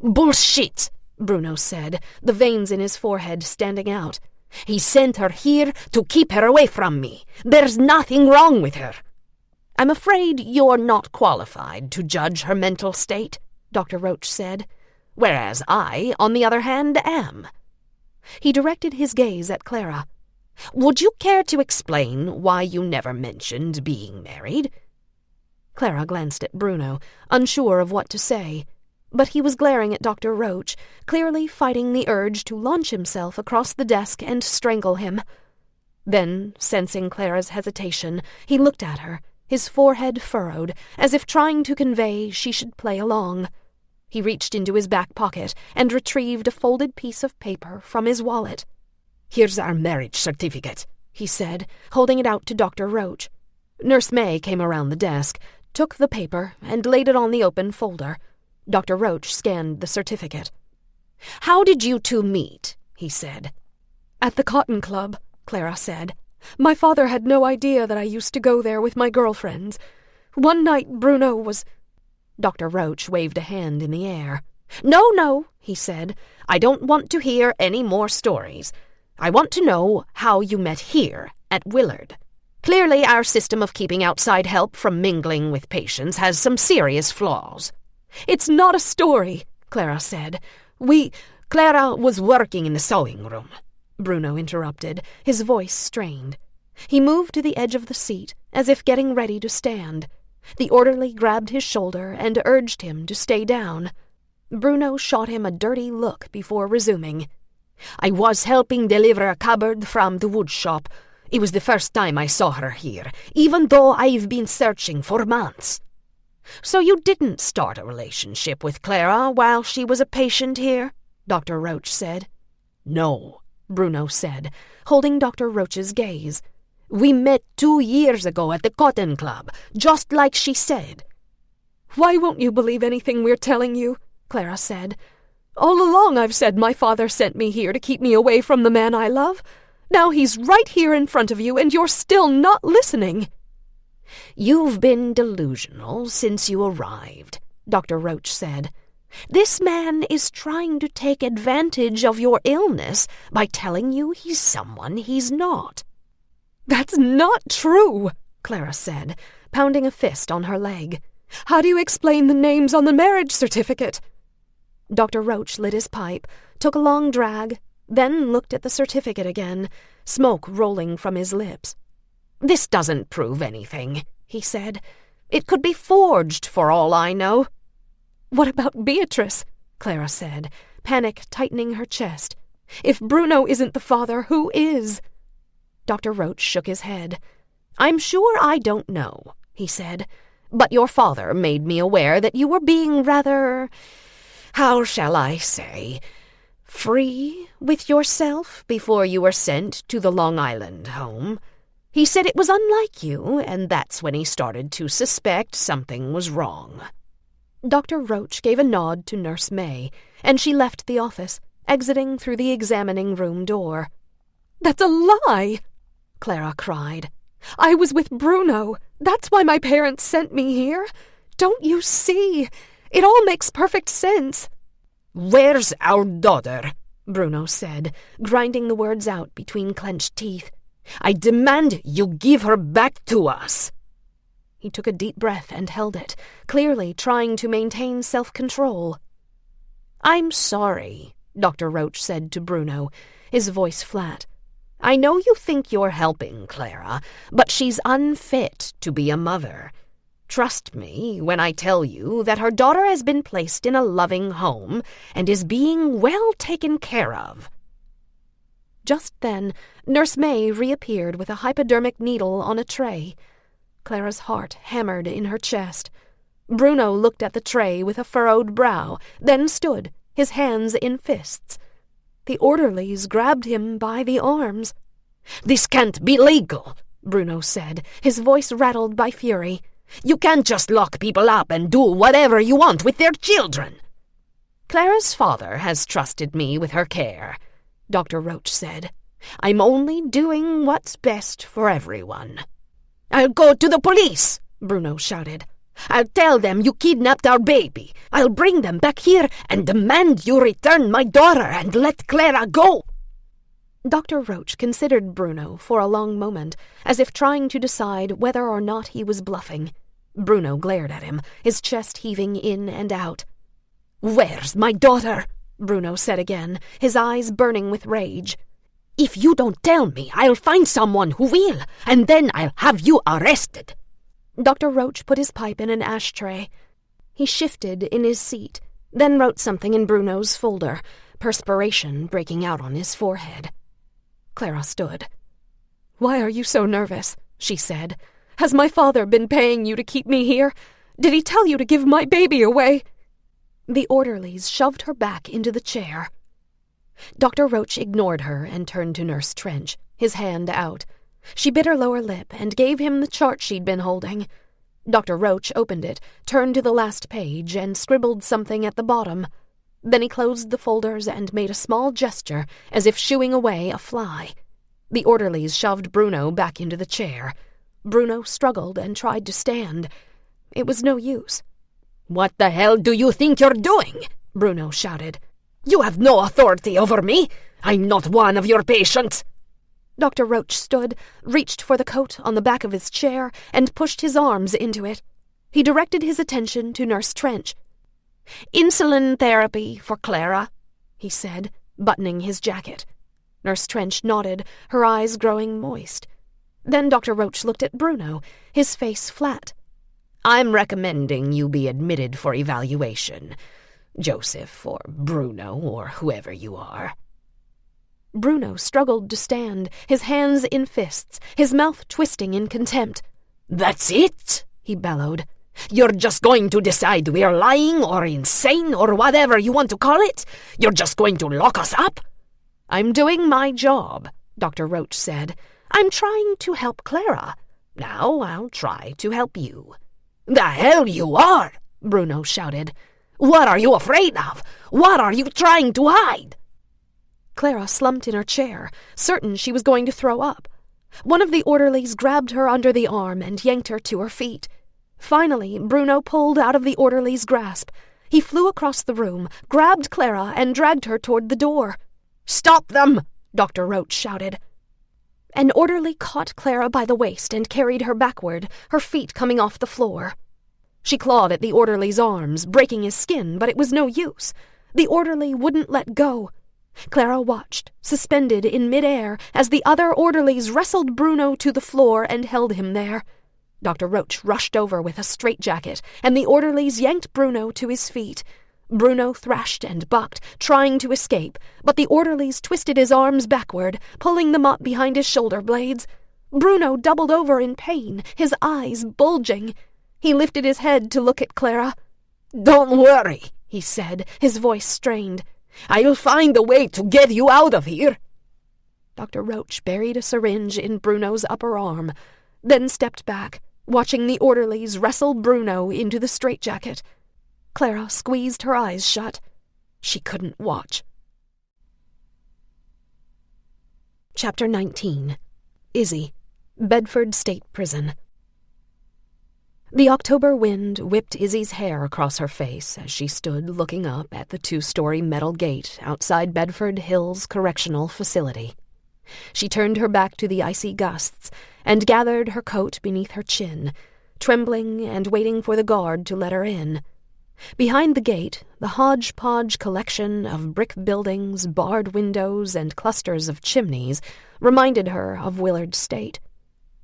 "Bullshit," Bruno said, the veins in his forehead standing out. "He sent her here to keep her away from me. There's nothing wrong with her." "I'm afraid you're not qualified to judge her mental state," Dr. Roach said, "whereas I, on the other hand, am." He directed his gaze at Clara. "Would you care to explain why you never mentioned being married?" Clara glanced at Bruno, unsure of what to say, but he was glaring at Dr. Roach, clearly fighting the urge to launch himself across the desk and strangle him. Then, sensing Clara's hesitation, he looked at her, his forehead furrowed, as if trying to convey she should play along. He reached into his back pocket and retrieved a folded piece of paper from his wallet. "Here's our marriage certificate," he said, holding it out to Dr. Roach. Nurse May came around the desk, took the paper, and laid it on the open folder. Dr. Roach scanned the certificate. "How did you two meet?" he said. "At the Cotton Club," Clara said. "My father had no idea that I used to go there with my girlfriends. One night Bruno was—" Dr. Roach waved a hand in the air. No, he said. "I don't want to hear any more stories. I want to know how you met here at Willard. Clearly our system of keeping outside help from mingling with patients has some serious flaws." "It's not a story," Clara said. Clara was working in the sewing room," Bruno interrupted, his voice strained. He moved to the edge of the seat, as if getting ready to stand. The orderly grabbed his shoulder and urged him to stay down. Bruno shot him a dirty look before resuming. "I was helping deliver a cupboard from the wood shop. It was the first time I saw her here, even though I've been searching for months." "So you didn't start a relationship with Clara while she was a patient here?" Dr. Roach said. "No," Bruno said, holding Dr. Roach's gaze. "We met 2 years ago at the Cotton Club, just like she said." "Why won't you believe anything we're telling you?" Clara said. "All along I've said my father sent me here to keep me away from the man I love. Now he's right here in front of you, and you're still not listening." "You've been delusional since you arrived," Dr. Roach said. "This man is trying to take advantage of your illness by telling you he's someone he's not." "That's not true," Clara said, pounding a fist on her leg. "How do you explain the names on the marriage certificate?" Dr. Roach lit his pipe, took a long drag, then looked at the certificate again, smoke rolling from his lips. "This doesn't prove anything," he said. "It could be forged for all I know." "What about Beatrice?" Clara said, panic tightening her chest. "If Bruno isn't the father, who is?" Dr. Roach shook his head. "I'm sure I don't know," he said. "But your father made me aware that you were being rather, how shall I say, free with yourself before you were sent to the Long Island home. He said it was unlike you, and that's when he started to suspect something was wrong." Dr. Roach gave a nod to Nurse May, and she left the office, exiting through the examining room door. "That's a lie!" Clara cried. "I was with Bruno. That's why my parents sent me here. Don't you see? It all makes perfect sense." "Where's our daughter?" Bruno said, grinding the words out between clenched teeth. "I demand you give her back to us." He took a deep breath and held it, clearly trying to maintain self-control. "I'm sorry," Dr. Roach said to Bruno, his voice flat. "I know you think you're helping Clara, but she's unfit to be a mother. Trust me when I tell you that her daughter has been placed in a loving home and is being well taken care of." Just then, Nurse May reappeared with a hypodermic needle on a tray. Clara's heart hammered in her chest. Bruno looked at the tray with a furrowed brow, then stood, his hands in fists. The orderlies grabbed him by the arms. "This can't be legal," Bruno said, his voice rattled by fury. "You can't just lock people up and do whatever you want with their children." "Clara's father has trusted me with her care," Dr. Roach said. "I'm only doing what's best for everyone." "I'll go to the police," Bruno shouted. "I'll tell them you kidnapped our baby. I'll bring them back here and demand you return my daughter and let Clara go." Dr. Roach considered Bruno for a long moment, as if trying to decide whether or not he was bluffing. Bruno glared at him, his chest heaving in and out. "Where's my daughter?" Bruno said again, his eyes burning with rage. "If you don't tell me, I'll find someone who will, and then I'll have you arrested." Dr. Roach put his pipe in an ashtray. He shifted in his seat, then wrote something in Bruno's folder, perspiration breaking out on his forehead. Clara stood. "Why are you so nervous?" she said. "Has my father been paying you to keep me here? Did he tell you to give my baby away?" The orderlies shoved her back into the chair. Dr. Roach ignored her and turned to Nurse Trench, his hand out. She bit her lower lip and gave him the chart she'd been holding. Dr. Roach opened it, turned to the last page, and scribbled something at the bottom. Then he closed the folders and made a small gesture, as if shooing away a fly. The orderlies shoved Bruno back into the chair. Bruno struggled and tried to stand. It was no use. "What the hell do you think you're doing?" Bruno shouted. "You have no authority over me. I'm not one of your patients." Dr. Roach stood, reached for the coat on the back of his chair, and pushed his arms into it. He directed his attention to Nurse Trench. "Insulin therapy for Clara," he said, buttoning his jacket. Nurse Trench nodded, her eyes growing moist. Then Dr. Roach looked at Bruno, his face flat. "I'm recommending you be admitted for evaluation, Joseph or Bruno or whoever you are." Bruno struggled to stand, his hands in fists, his mouth twisting in contempt. "That's it?" he bellowed. "You're just going to decide we're lying or insane or whatever you want to call it? You're just going to lock us up?" "I'm doing my job," Dr. Roach said. "I'm trying to help Clara. Now I'll try to help you." "The hell you are!" Bruno shouted. "What are you afraid of? What are you trying to hide?" Clara slumped in her chair, certain she was going to throw up. One of the orderlies grabbed her under the arm and yanked her to her feet. Finally, Bruno pulled out of the orderly's grasp. He flew across the room, grabbed Clara, and dragged her toward the door. "Stop them!" Dr. Roach shouted. An orderly caught Clara by the waist and carried her backward, her feet coming off the floor. She clawed at the orderly's arms, breaking his skin, but it was no use. The orderly wouldn't let go. Clara watched, suspended in midair, as the other orderlies wrestled Bruno to the floor and held him there. Dr. Roach rushed over with a straitjacket, and the orderlies yanked Bruno to his feet. Bruno thrashed and bucked, trying to escape, but the orderlies twisted his arms backward, pulling them up behind his shoulder blades. Bruno doubled over in pain, his eyes bulging. He lifted his head to look at Clara. "Don't worry," he said, his voice strained. "I'll find a way to get you out of here." Dr. Roach buried a syringe in Bruno's upper arm, then stepped back, watching the orderlies wrestle Bruno into the straitjacket. Clara squeezed her eyes shut. She couldn't watch. Chapter 19. Izzy, Bedford State Prison. The October wind whipped Izzy's hair across her face as she stood looking up at the 2-story metal gate outside Bedford Hills Correctional Facility. She turned her back to the icy gusts and gathered her coat beneath her chin, trembling and waiting for the guard to let her in. Behind the gate, the hodgepodge collection of brick buildings, barred windows, and clusters of chimneys reminded her of Willard State.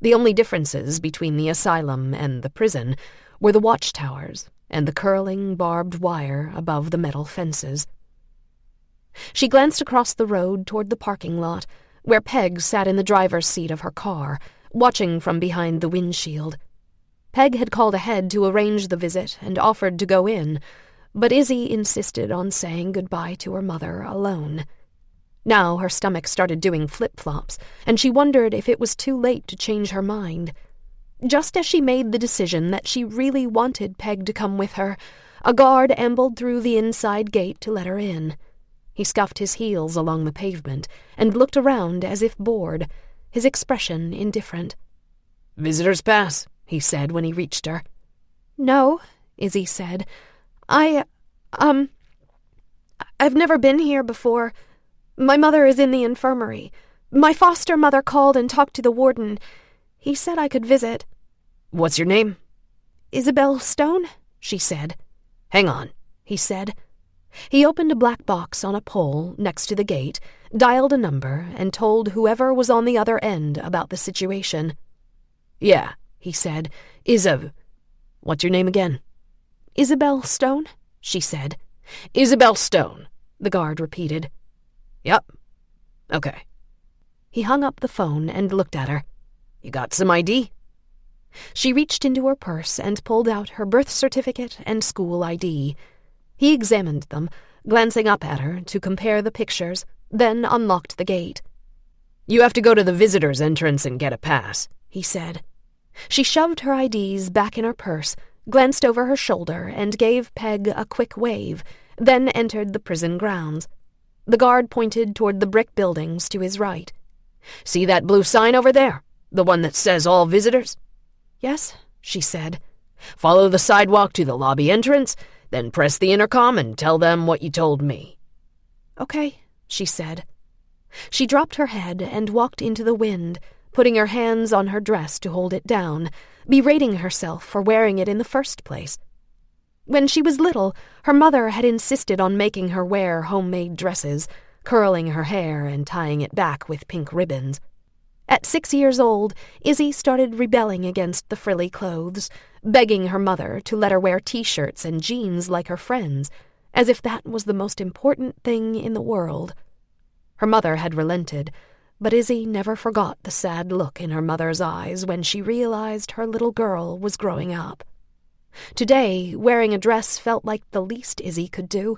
The only differences between the asylum and the prison were the watchtowers and the curling barbed wire above the metal fences. She glanced across the road toward the parking lot, where Peg sat in the driver's seat of her car, watching from behind the windshield. Peg had called ahead to arrange the visit and offered to go in, but Izzy insisted on saying goodbye to her mother alone. Now her stomach started doing flip-flops, and she wondered if it was too late to change her mind. Just as she made the decision that she really wanted Peg to come with her, a guard ambled through the inside gate to let her in. He scuffed his heels along the pavement and looked around as if bored, his expression indifferent. "Visitor's pass," he said when he reached her. "No," Izzy said. I've never been here before. My mother is in the infirmary. My foster mother called and talked to the warden. He said I could visit." "What's your name?" "Isabel Stone," she said. "Hang on," he said. He opened a black box on a pole next to the gate, dialed a number, and told whoever was on the other end about the situation. "Yeah," he said. What's your name again?" "Isabel Stone," she said. "Isabel Stone," the guard repeated. "Yep. Okay." He hung up the phone and looked at her. "You got some ID?" She reached into her purse and pulled out her birth certificate and school ID. He examined them, glancing up at her to compare the pictures, then unlocked the gate. "You have to go to the visitor's entrance and get a pass," he said. She shoved her IDs back in her purse, glanced over her shoulder, and gave Peg a quick wave, then entered the prison grounds. The guard pointed toward the brick buildings to his right. "See that blue sign over there? The one that says all visitors?" "Yes," she said. "Follow the sidewalk to the lobby entrance, then press the intercom and tell them what you told me." "Okay," she said. She dropped her head and walked into the wind, putting her hands on her dress to hold it down, berating herself for wearing it in the first place. When she was little, her mother had insisted on making her wear homemade dresses, curling her hair and tying it back with pink ribbons. At 6 years old, Izzy started rebelling against the frilly clothes, begging her mother to let her wear T-shirts and jeans like her friends, as if that was the most important thing in the world. Her mother had relented, but Izzy never forgot the sad look in her mother's eyes when she realized her little girl was growing up. Today, wearing a dress felt like the least Izzy could do.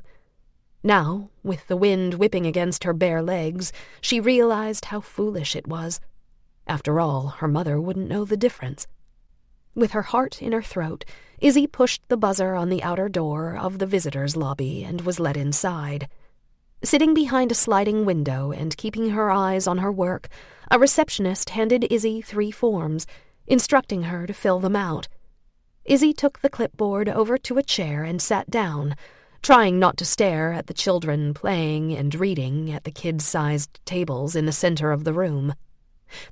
Now, with the wind whipping against her bare legs, she realized how foolish it was. After all, her mother wouldn't know the difference. With her heart in her throat, Izzy pushed the buzzer on the outer door of the visitors' lobby and was let inside. Sitting behind a sliding window and keeping her eyes on her work, a receptionist handed Izzy 3 forms, instructing her to fill them out. Izzy took the clipboard over to a chair and sat down, trying not to stare at the children playing and reading at the kid-sized tables in the center of the room.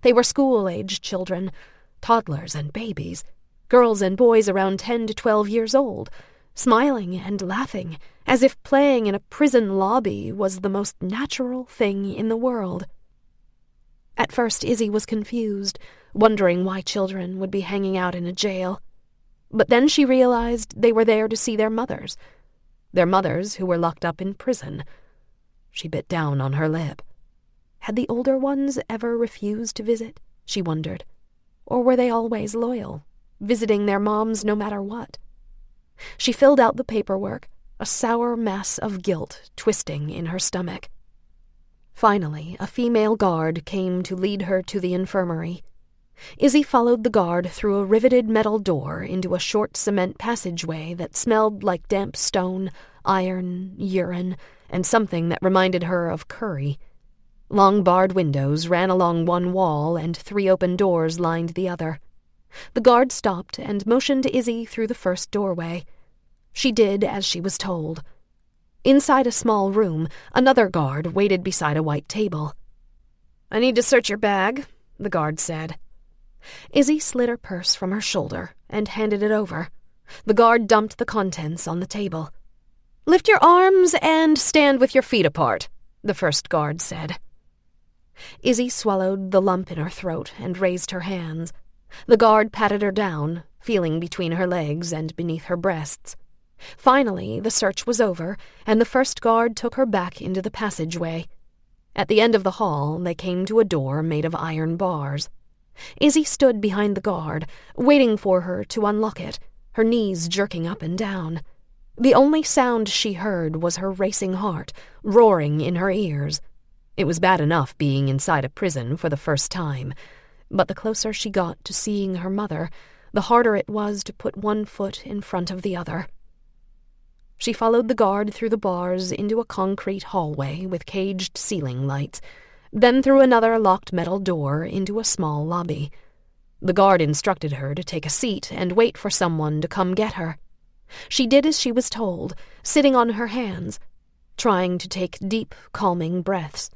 They were school-age children, toddlers and babies, girls and boys around 10 to 12 years old, smiling and laughing, as if playing in a prison lobby was the most natural thing in the world. At first, Izzy was confused, wondering why children would be hanging out in a jail. But then she realized they were there to see their mothers who were locked up in prison. She bit down on her lip. Had the older ones ever refused to visit, she wondered, or were they always loyal, visiting their moms no matter what? She filled out the paperwork, a sour mass of guilt twisting in her stomach. Finally, a female guard came to lead her to the infirmary. Izzy followed the guard through a riveted metal door into a short cement passageway that smelled like damp stone, iron, urine, and something that reminded her of curry. Long barred windows ran along one wall and 3 open doors lined the other. The guard stopped and motioned Izzy through the first doorway. She did as she was told. Inside a small room, another guard waited beside a white table. "I need to search your bag," the guard said. Izzy slid her purse from her shoulder and handed it over. The guard dumped the contents on the table. "Lift your arms and stand with your feet apart," the first guard said. Izzy swallowed the lump in her throat and raised her hands. The guard patted her down, feeling between her legs and beneath her breasts. Finally, the search was over, and the first guard took her back into the passageway. At the end of the hall, they came to a door made of iron bars. Izzy stood behind the guard, waiting for her to unlock it, her knees jerking up and down. The only sound she heard was her racing heart, roaring in her ears. It was bad enough being inside a prison for the first time, but the closer she got to seeing her mother, the harder it was to put one foot in front of the other. She followed the guard through the bars into a concrete hallway with caged ceiling lights, then through another locked metal door into a small lobby. The guard instructed her to take a seat and wait for someone to come get her. She did as she was told, sitting on her hands, trying to take deep, calming breaths.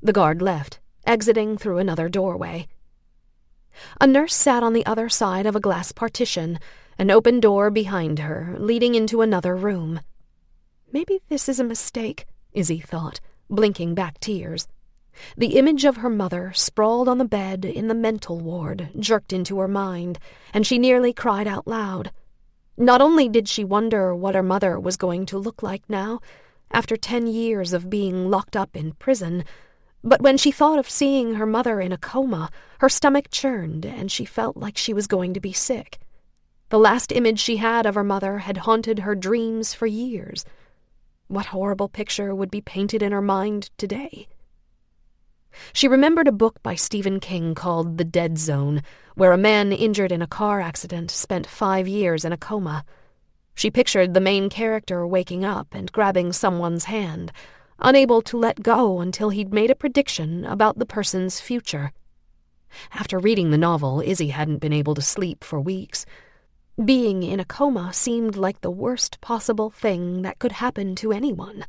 The guard left, exiting through another doorway. A nurse sat on the other side of a glass partition, an open door behind her, leading into another room. Maybe this is a mistake, Izzy thought, blinking back tears. The image of her mother, sprawled on the bed in the mental ward, jerked into her mind, and she nearly cried out loud. Not only did she wonder what her mother was going to look like now, after 10 years of being locked up in prison, but when she thought of seeing her mother in a coma, her stomach churned and she felt like she was going to be sick. The last image she had of her mother had haunted her dreams for years. What horrible picture would be painted in her mind today? She remembered a book by Stephen King called The Dead Zone, where a man injured in a car accident spent 5 years in a coma. She pictured the main character waking up and grabbing someone's hand, unable to let go until he'd made a prediction about the person's future. After reading the novel, Izzy hadn't been able to sleep for weeks. Being in a coma seemed like the worst possible thing that could happen to anyone.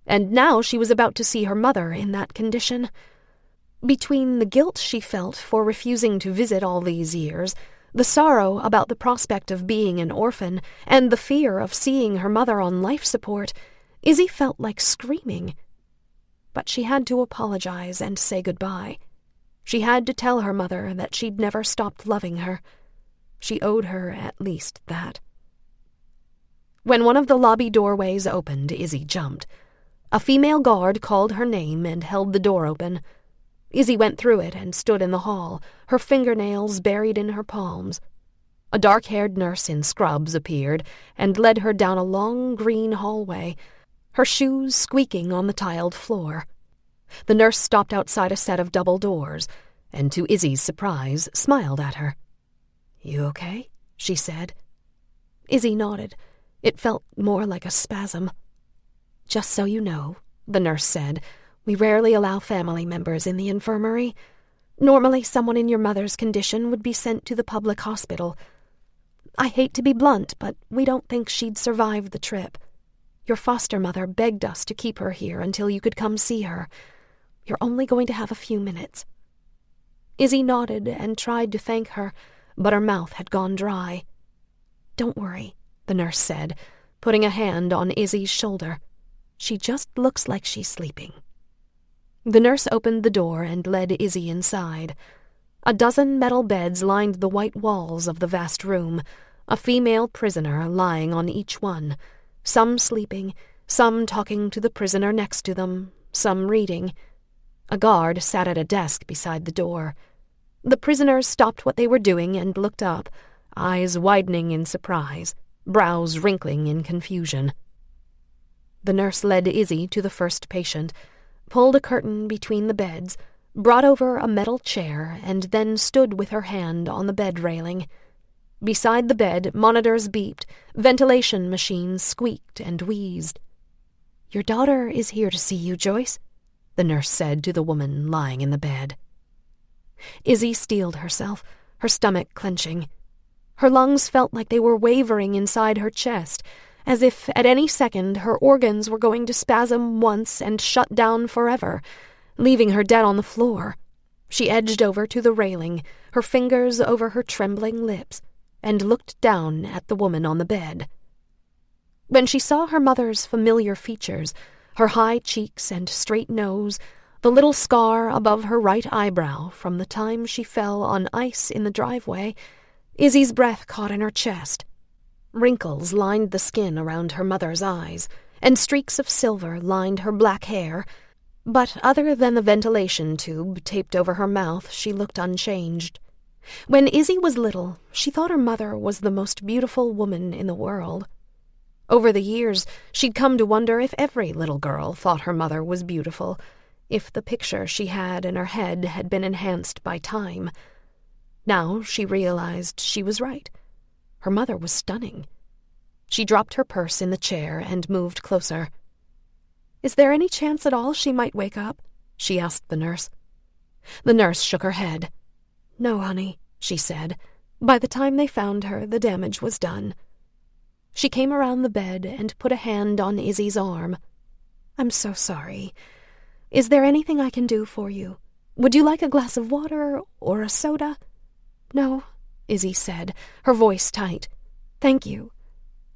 And now she was about to see her mother in that condition. Between the guilt she felt for refusing to visit all these years, the sorrow about the prospect of being an orphan, and the fear of seeing her mother on life support, Izzy felt like screaming. But she had to apologize and say goodbye. She had to tell her mother that she'd never stopped loving her. She owed her at least that. When one of the lobby doorways opened, Izzy jumped. A female guard called her name and held the door open. Izzy went through it and stood in the hall, her fingernails buried in her palms. A dark-haired nurse in scrubs appeared and led her down a long green hallway, her shoes squeaking on the tiled floor. The nurse stopped outside a set of double doors, and to Izzy's surprise, smiled at her. "You okay?" she said. Izzy nodded. It felt more like a spasm. "Just so you know," the nurse said, "we rarely allow family members in the infirmary. Normally someone in your mother's condition would be sent to the public hospital. I hate to be blunt, but we don't think she'd survive the trip. Your foster mother begged us to keep her here until you could come see her. You're only going to have a few minutes." Izzy nodded and tried to thank her, but her mouth had gone dry. "Don't worry," the nurse said, putting a hand on Izzy's shoulder. "She just looks like she's sleeping." The nurse opened the door and led Izzy inside. A dozen metal beds lined the white walls of the vast room, a female prisoner lying on each one, some sleeping, some talking to the prisoner next to them, some reading. A guard sat at a desk beside the door. The prisoners stopped what they were doing and looked up, eyes widening in surprise, brows wrinkling in confusion. The nurse led Izzy to the first patient, pulled a curtain between the beds, brought over a metal chair, and then stood with her hand on the bed railing. Beside the bed, monitors beeped, ventilation machines squeaked and wheezed. "Your daughter is here to see you, Joyce," the nurse said to the woman lying in the bed. Izzy steeled herself, her stomach clenching. Her lungs felt like they were wavering inside her chest, as if at any second her organs were going to spasm once and shut down forever, leaving her dead on the floor. She edged over to the railing, her fingers over her trembling lips, and looked down at the woman on the bed. When she saw her mother's familiar features, her high cheeks and straight nose, the little scar above her right eyebrow from the time she fell on ice in the driveway, Izzy's breath caught in her chest. Wrinkles lined the skin around her mother's eyes, and streaks of silver lined her black hair, but other than the ventilation tube taped over her mouth, she looked unchanged. When Izzy was little, she thought her mother was the most beautiful woman in the world. Over the years, she'd come to wonder if every little girl thought her mother was beautiful, if the picture she had in her head had been enhanced by time. Now she realized she was right. Her mother was stunning. She dropped her purse in the chair and moved closer. "Is there any chance at all she might wake up?" she asked the nurse. The nurse shook her head. "No, honey," she said. "By the time they found her, the damage was done." She came around the bed and put a hand on Izzy's arm. "I'm so sorry. Is there anything I can do for you? Would you like a glass of water or a soda?" "No," Izzy said, her voice tight. "Thank you.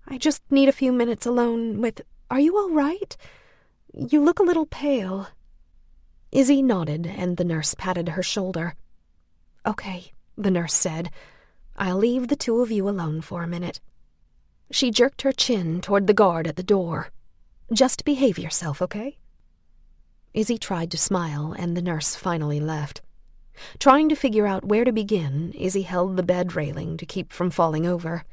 I just need a few minutes alone with— Are you all right? You look a little pale." Izzy nodded, and the nurse patted her shoulder. "Okay," the nurse said. "I'll leave the two of you alone for a minute." She jerked her chin toward the guard at the door. "Just behave yourself, okay?" Izzy tried to smile, and the nurse finally left. Trying to figure out where to begin, Izzy held the bed railing to keep from falling over.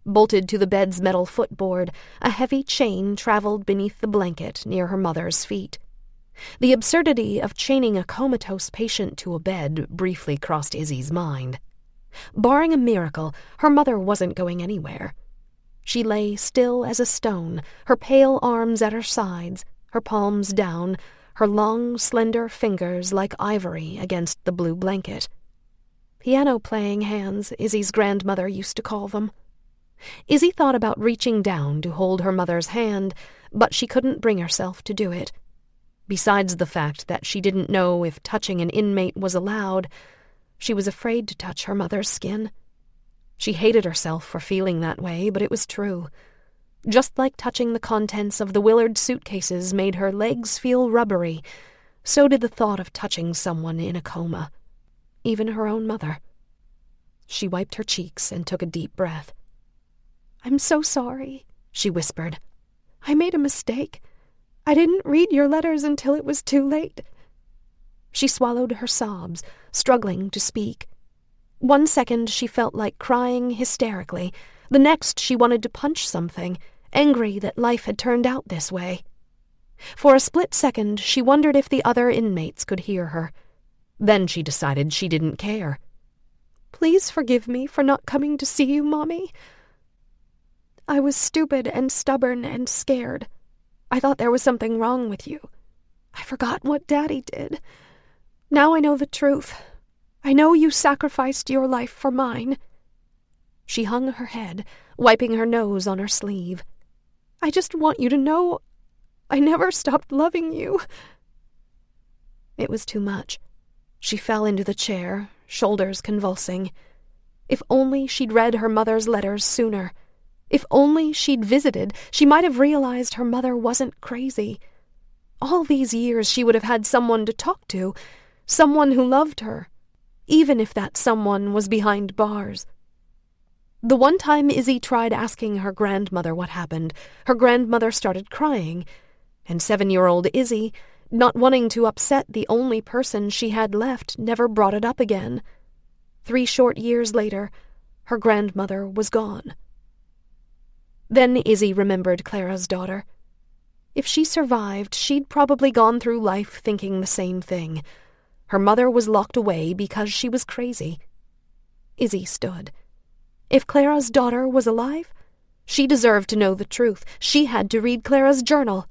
Bolted to the bed's metal footboard, a heavy chain traveled beneath the blanket near her mother's feet. The absurdity of chaining a comatose patient to a bed briefly crossed Izzy's mind. Barring a miracle, her mother wasn't going anywhere. She lay still as a stone, her pale arms at her sides, her palms down, her long, slender fingers like ivory against the blue blanket. Piano-playing hands, Izzy's grandmother used to call them. Izzy thought about reaching down to hold her mother's hand, but she couldn't bring herself to do it. Besides the fact that she didn't know if touching an inmate was allowed, she was afraid to touch her mother's skin. She hated herself for feeling that way, but it was true. Just like touching the contents of the Willard suitcases made her legs feel rubbery, so did the thought of touching someone in a coma, even her own mother. She wiped her cheeks and took a deep breath. "I'm so sorry," she whispered. "I made a mistake. I didn't read your letters until it was too late." She swallowed her sobs, struggling to speak. One second she felt like crying hysterically. The next she wanted to punch something, angry that life had turned out this way. For a split second she wondered if the other inmates could hear her. Then she decided she didn't care. "Please forgive me for not coming to see you, Mommy. I was stupid and stubborn and scared. I thought there was something wrong with you. I forgot what Daddy did. Now I know the truth. I know you sacrificed your life for mine." She hung her head, wiping her nose on her sleeve. "I just want you to know I never stopped loving you." It was too much. She fell into the chair, shoulders convulsing. If only she'd read her mother's letters sooner. If only she'd visited, she might have realized her mother wasn't crazy. All these years she would have had someone to talk to, someone who loved her, even if that someone was behind bars. The one time Izzy tried asking her grandmother what happened, her grandmother started crying, and 7-year-old Izzy, not wanting to upset the only person she had left, never brought it up again. 3 short years later, her grandmother was gone. Then Izzy remembered Clara's daughter. If she survived, she'd probably gone through life thinking the same thing. Her mother was locked away because she was crazy. Izzy stood. If Clara's daughter was alive, she deserved to know the truth. She had to read Clara's journal.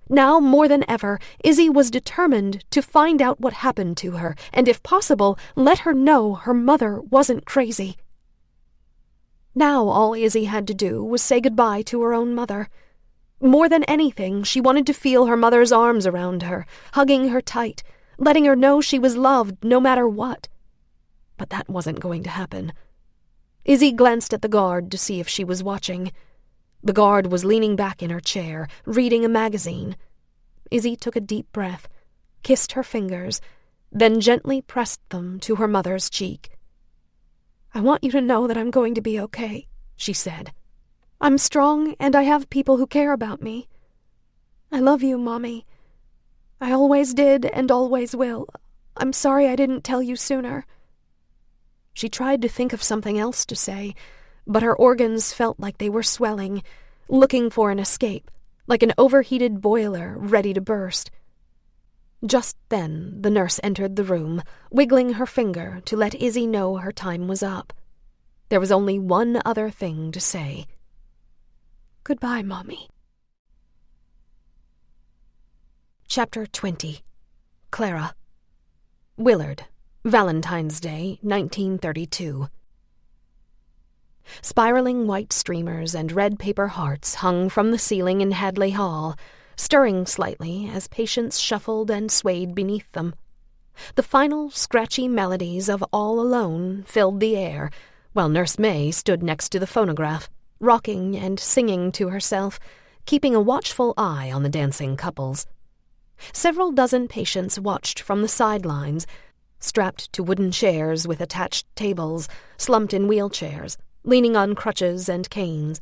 Now, more than ever, Izzy was determined to find out what happened to her, and if possible, let her know her mother wasn't crazy. Now all Izzy had to do was say goodbye to her own mother. More than anything, she wanted to feel her mother's arms around her, hugging her tight, letting her know she was loved no matter what. But that wasn't going to happen. Izzy glanced at the guard to see if she was watching. The guard was leaning back in her chair, reading a magazine. Izzy took a deep breath, kissed her fingers, then gently pressed them to her mother's cheek. "I want you to know that I'm going to be okay," she said. "I'm strong, and I have people who care about me. I love you, Mommy. I always did and always will. I'm sorry I didn't tell you sooner." She tried to think of something else to say, but her organs felt like they were swelling, looking for an escape, like an overheated boiler ready to burst. Just then the nurse entered the room, wiggling her finger to let Izzy know her time was up. There was only one other thing to say. "Goodbye, Mommy." Chapter 20. Clara. Willard, Valentine's Day, 1932. Spiraling white streamers and red paper hearts hung from the ceiling in Hadley Hall, stirring slightly as patients shuffled and swayed beneath them. The final scratchy melodies of All Alone filled the air, while Nurse May stood next to the phonograph, rocking and singing to herself, keeping a watchful eye on the dancing couples. Several dozen patients watched from the sidelines, strapped to wooden chairs with attached tables, slumped in wheelchairs, leaning on crutches and canes.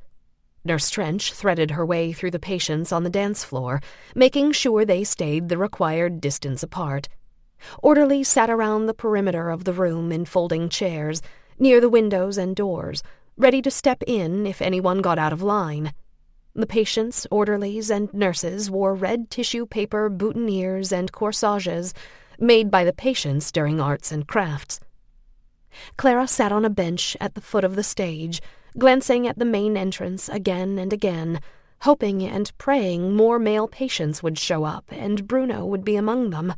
Nurse Trench threaded her way through the patients on the dance floor, making sure they stayed the required distance apart. Orderlies sat around the perimeter of the room in folding chairs, near the windows and doors, ready to step in if anyone got out of line. The patients, orderlies, and nurses wore red tissue paper boutonnieres and corsages, made by the patients during arts and crafts. Clara sat on a bench at the foot of the stage, glancing at the main entrance again and again, hoping and praying more male patients would show up and Bruno would be among them.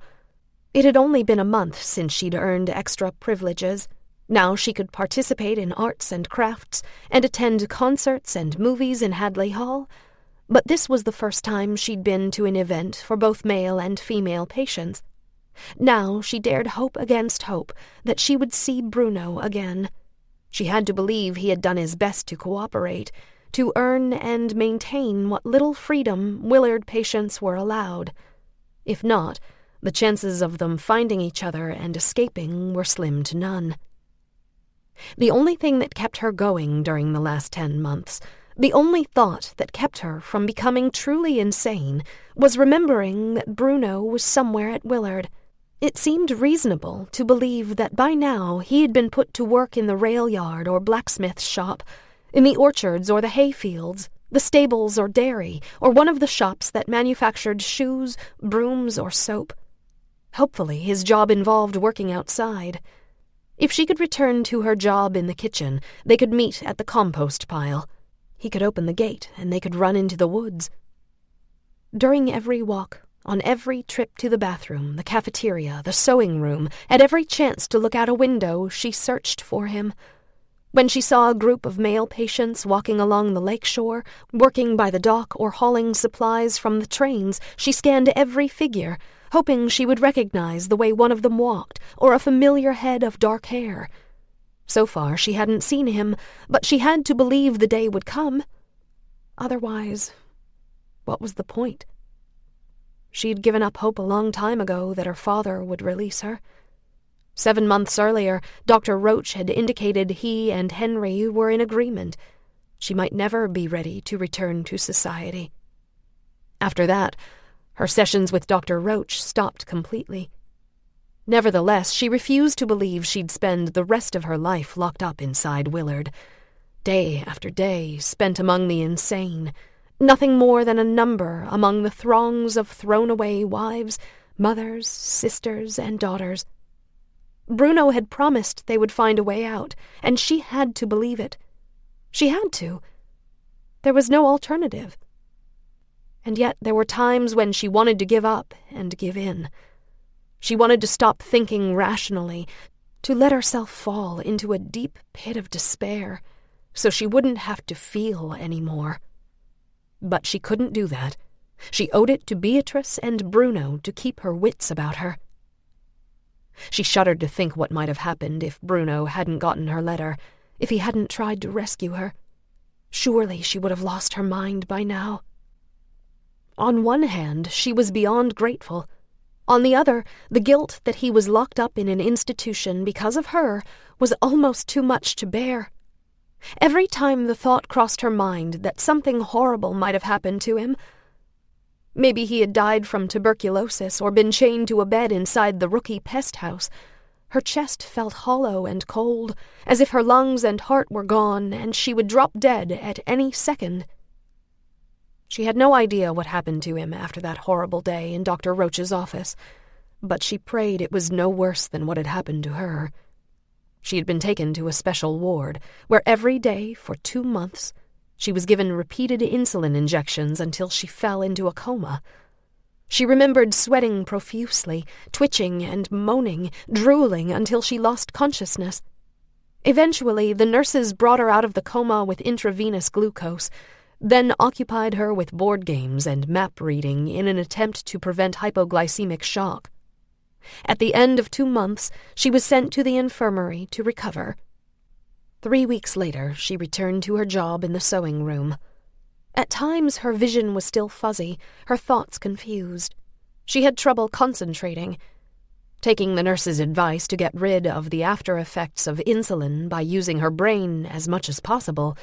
It had only been a month since she'd earned extra privileges. Now she could participate in arts and crafts and attend concerts and movies in Hadley Hall, but this was the first time she'd been to an event for both male and female patients. Now she dared hope against hope that she would see Bruno again. She had to believe he had done his best to cooperate, to earn and maintain what little freedom Willard patients were allowed. If not, the chances of them finding each other and escaping were slim to none. The only thing that kept her going during the last 10 months, the only thought that kept her from becoming truly insane, was remembering that Bruno was somewhere at Willard. It seemed reasonable to believe that by now he had been put to work in the rail yard or blacksmith shop, in the orchards or the hayfields, the stables or dairy, or one of the shops that manufactured shoes, brooms, or soap. Hopefully his job involved working outside. If she could return to her job in the kitchen, they could meet at the compost pile. He could open the gate and they could run into the woods. During every walk, on every trip to the bathroom, the cafeteria, the sewing room, at every chance to look out a window, she searched for him. When she saw a group of male patients walking along the lakeshore, working by the dock or hauling supplies from the trains, she scanned every figure, hoping she would recognize the way one of them walked, or a familiar head of dark hair. So far she hadn't seen him, but she had to believe the day would come. Otherwise, what was the point? She'd given up hope a long time ago that her father would release her. 7 months earlier, Dr. Roach had indicated he and Henry were in agreement. She might never be ready to return to society. After that, her sessions with Dr. Roach stopped completely. Nevertheless, she refused to believe she'd spend the rest of her life locked up inside Willard. Day after day spent among the insane, nothing more than a number among the throngs of thrown-away wives, mothers, sisters, and daughters. Bruno had promised they would find a way out, and she had to believe it. She had to. There was no alternative. And yet there were times when she wanted to give up and give in. She wanted to stop thinking rationally, to let herself fall into a deep pit of despair, so she wouldn't have to feel anymore. But she couldn't do that. She owed it to Beatrice and Bruno to keep her wits about her. She shuddered to think what might have happened if Bruno hadn't gotten her letter, if he hadn't tried to rescue her. Surely she would have lost her mind by now. On one hand, she was beyond grateful. On the other, the guilt that he was locked up in an institution because of her was almost too much to bear. Every time the thought crossed her mind that something horrible might have happened to him, maybe he had died from tuberculosis or been chained to a bed inside the rookie pest house, her chest felt hollow and cold, as if her lungs and heart were gone and she would drop dead at any second. She had no idea what happened to him after that horrible day in Dr. Roach's office, but she prayed it was no worse than what had happened to her. She had been taken to a special ward, where every day for 2 months she was given repeated insulin injections until she fell into a coma. She remembered sweating profusely, twitching and moaning, drooling until she lost consciousness. Eventually, the nurses brought her out of the coma with intravenous glucose, then occupied her with board games and map reading in an attempt to prevent hypoglycemic shock. At the end of 2 months, she was sent to the infirmary to recover. 3 weeks later, she returned to her job in the sewing room. At times, her vision was still fuzzy, her thoughts confused. She had trouble concentrating. Taking the nurse's advice to get rid of the after effects of insulin by using her brain as much as possible,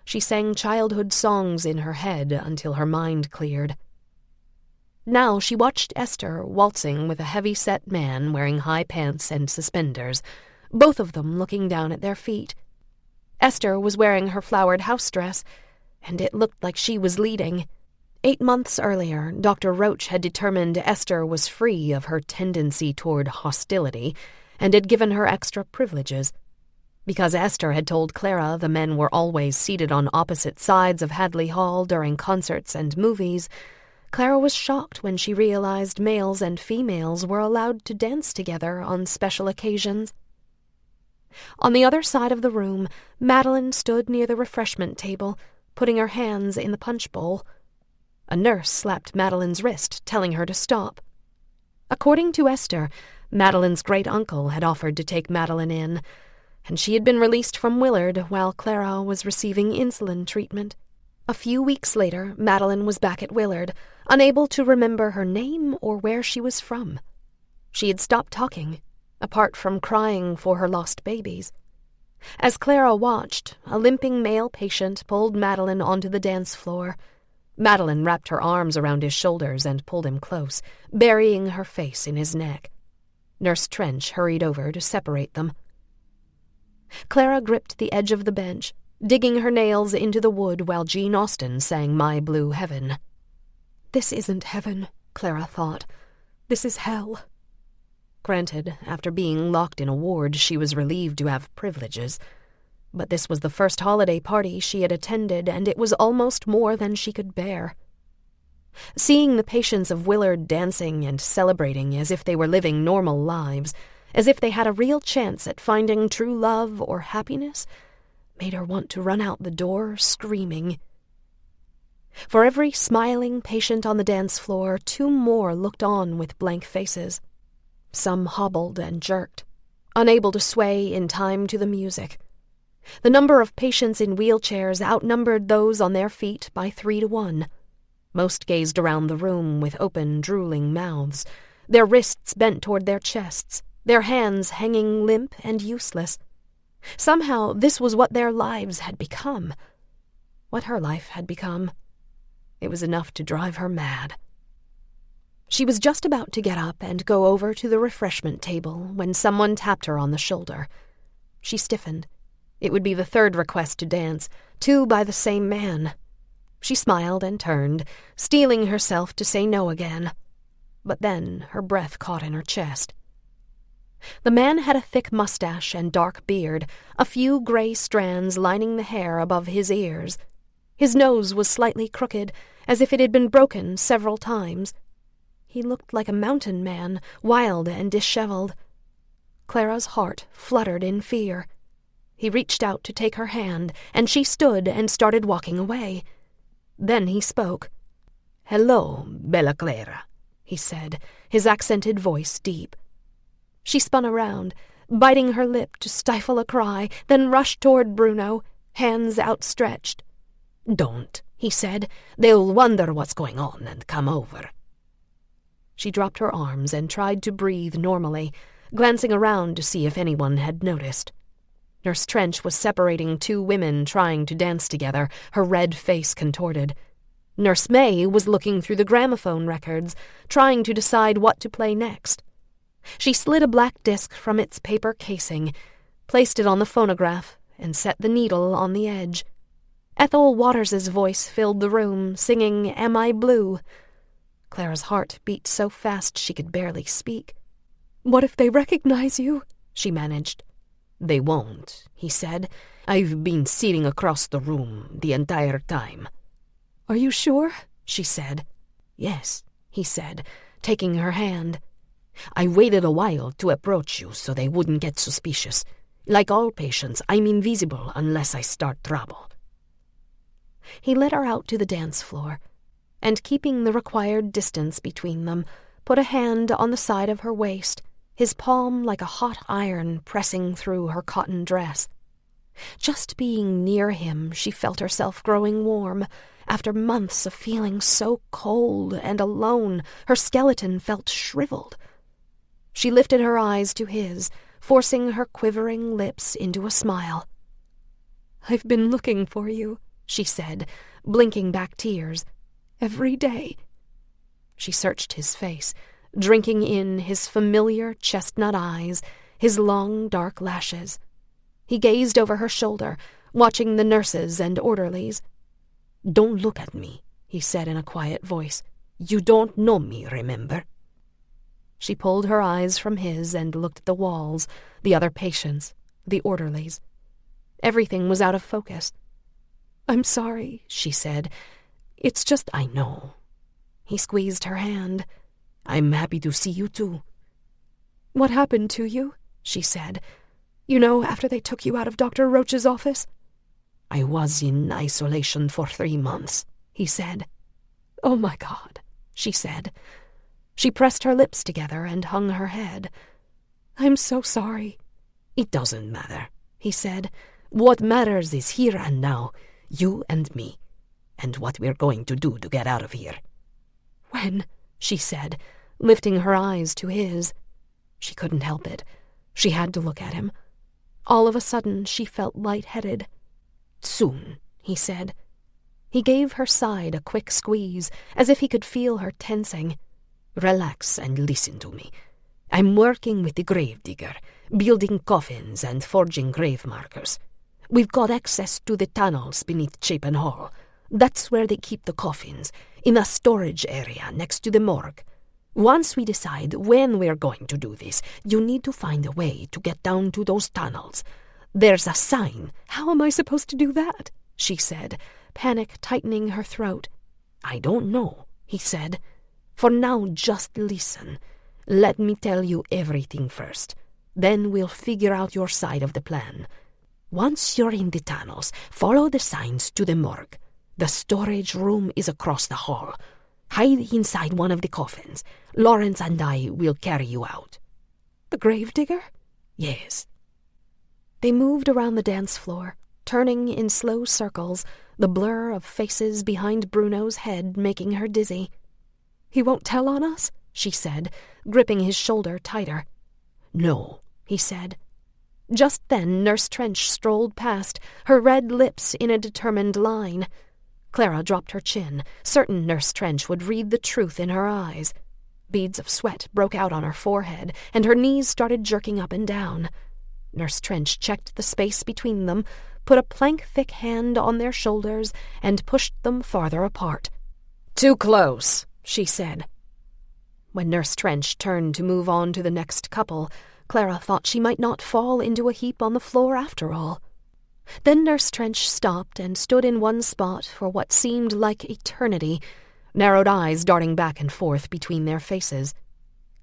she sang childhood songs in her head until her mind cleared. Now she watched Esther waltzing with a heavy-set man wearing high pants and suspenders, both of them looking down at their feet. Esther was wearing her flowered house dress, and it looked like she was leading. 8 months earlier, Dr. Roach had determined Esther was free of her tendency toward hostility and had given her extra privileges. Because Esther had told Clara the men were always seated on opposite sides of Hadley Hall during concerts and movies, Clara was shocked when she realized males and females were allowed to dance together on special occasions. On the other side of the room, Madeline stood near the refreshment table, putting her hands in the punch bowl. A nurse slapped Madeline's wrist, telling her to stop. According to Esther, Madeline's great-uncle had offered to take Madeline in, and she had been released from Willard while Clara was receiving insulin treatment. A few weeks later, Madeline was back at Willard, unable to remember her name or where she was from. She had stopped talking, apart from crying for her lost babies. As Clara watched, a limping male patient pulled Madeline onto the dance floor. Madeline wrapped her arms around his shoulders and pulled him close, burying her face in his neck. Nurse Trench hurried over to separate them. Clara gripped the edge of the bench, digging her nails into the wood while Jean Austen sang My Blue Heaven. This isn't heaven, Clara thought. This is hell. Granted, after being locked in a ward, she was relieved to have privileges. But this was the first holiday party she had attended, and it was almost more than she could bear. Seeing the patients of Willard dancing and celebrating as if they were living normal lives, as if they had a real chance at finding true love or happiness, made her want to run out the door screaming. For every smiling patient on the dance floor, 2 more looked on with blank faces. Some hobbled and jerked, unable to sway in time to the music. The number of patients in wheelchairs outnumbered those on their feet by 3 to 1. Most gazed around the room with open, drooling mouths, their wrists bent toward their chests, their hands hanging limp and useless. Somehow this was what their lives had become. What her life had become. It was enough to drive her mad. She was just about to get up and go over to the refreshment table when someone tapped her on the shoulder. She stiffened. It would be the 3rd request to dance, 2 by the same man. She smiled and turned, steeling herself to say no again. But then her breath caught in her chest. The man had a thick mustache and dark beard, a few gray strands lining the hair above his ears. His nose was slightly crooked, as if it had been broken several times. He looked like a mountain man, wild and disheveled. Clara's heart fluttered in fear. He reached out to take her hand, and she stood and started walking away. Then he spoke. "Hello, Bella Clara," he said, his accented voice deep. She spun around, biting her lip to stifle a cry, then rushed toward Bruno, hands outstretched. "Don't," he said. "They'll wonder what's going on and come over." She dropped her arms and tried to breathe normally, glancing around to see if anyone had noticed. Nurse Trench was separating two women trying to dance together, her red face contorted. Nurse May was looking through the gramophone records, trying to decide what to play next. She slid a black disc from its paper casing, placed it on the phonograph, and set the needle on the edge. Ethel Waters's voice filled the room, singing Am I Blue? Clara's heart beat so fast she could barely speak. "What if they recognize you?" she managed. "They won't," he said. "I've been sitting across the room the entire time." "Are you sure?" she said. "Yes," he said, taking her hand. "I waited a while to approach you so they wouldn't get suspicious. Like all patients, I'm invisible unless I start trouble." He led her out to the dance floor, and keeping the required distance between them, put a hand on the side of her waist, his palm like a hot iron pressing through her cotton dress. Just being near him, she felt herself growing warm. After months of feeling so cold and alone, her skeleton felt shriveled. She lifted her eyes to his, forcing her quivering lips into a smile. "I've been looking for you," she said, blinking back tears. "Every day." She searched his face, drinking in his familiar chestnut eyes, his long dark lashes. He gazed over her shoulder, watching the nurses and orderlies. "Don't look at me," he said in a quiet voice. "You don't know me, remember?" She pulled her eyes from his and looked at the walls, the other patients, the orderlies. Everything was out of focus. "I'm sorry," she said. "It's just—" "I know." He squeezed her hand. "I'm happy to see you too." "What happened to you?" she said. "You know, after they took you out of Dr. Roach's office?" "I was in isolation for 3 months," he said. "Oh, my God," she said. She pressed her lips together and hung her head. "I'm so sorry." "It doesn't matter," he said. "What matters is here and now, you and me, and what we're going to do to get out of here." "When?" she said, lifting her eyes to his. She couldn't help it. She had to look at him. All of a sudden, she felt lightheaded. "Soon," he said. He gave her side a quick squeeze, as if he could feel her tensing. "Relax and listen to me. I'm working with the gravedigger, building coffins and forging grave markers. We've got access to the tunnels beneath Chapin Hall. That's where they keep the coffins, in a storage area next to the morgue. Once we decide when we're going to do this, you need to find a way to get down to those tunnels. There's a sign." "How am I supposed to do that?" she said, panic tightening her throat. "I don't know," he said. "For now, just listen. Let me tell you everything first. Then we'll figure out your side of the plan. Once you're in the tunnels, follow the signs to the morgue. The storage room is across the hall. Hide inside one of the coffins. Lawrence and I will carry you out." "The gravedigger?" "Yes." They moved around the dance floor, turning in slow circles, the blur of faces behind Bruno's head making her dizzy. "He won't tell on us?" she said, gripping his shoulder tighter. "No," he said. Just then Nurse Trench strolled past, her red lips in a determined line. Clara dropped her chin, certain Nurse Trench would read the truth in her eyes. Beads of sweat broke out on her forehead, and her knees started jerking up and down. Nurse Trench checked the space between them, put a plank-thick hand on their shoulders, and pushed them farther apart. "Too close," she said. When Nurse Trench turned to move on to the next couple, Clara thought she might not fall into a heap on the floor after all. Then Nurse Trench stopped and stood in one spot for what seemed like eternity, narrowed eyes darting back and forth between their faces.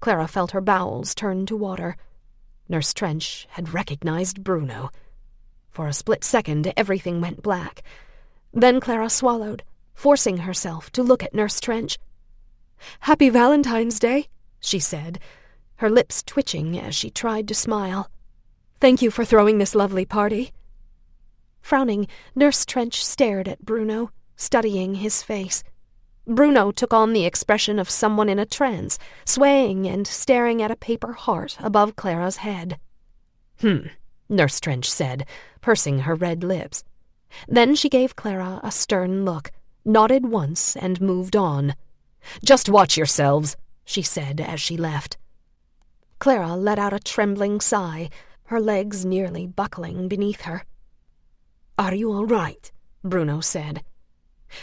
Clara felt her bowels turn to water. Nurse Trench had recognized Bruno. For a split second, everything went black. Then Clara swallowed, forcing herself to look at Nurse Trench. "Happy Valentine's Day," she said, her lips twitching as she tried to smile. "Thank you for throwing this lovely party." Frowning, Nurse Trench stared at Bruno, studying his face. Bruno took on the expression of someone in a trance, swaying and staring at a paper heart above Clara's head. Nurse Trench said, pursing her red lips. Then she gave Clara a stern look, nodded once, and moved on. "Just watch yourselves," she said as she left. Clara let out a trembling sigh, her legs nearly buckling beneath her. "Are you all right?" Bruno said.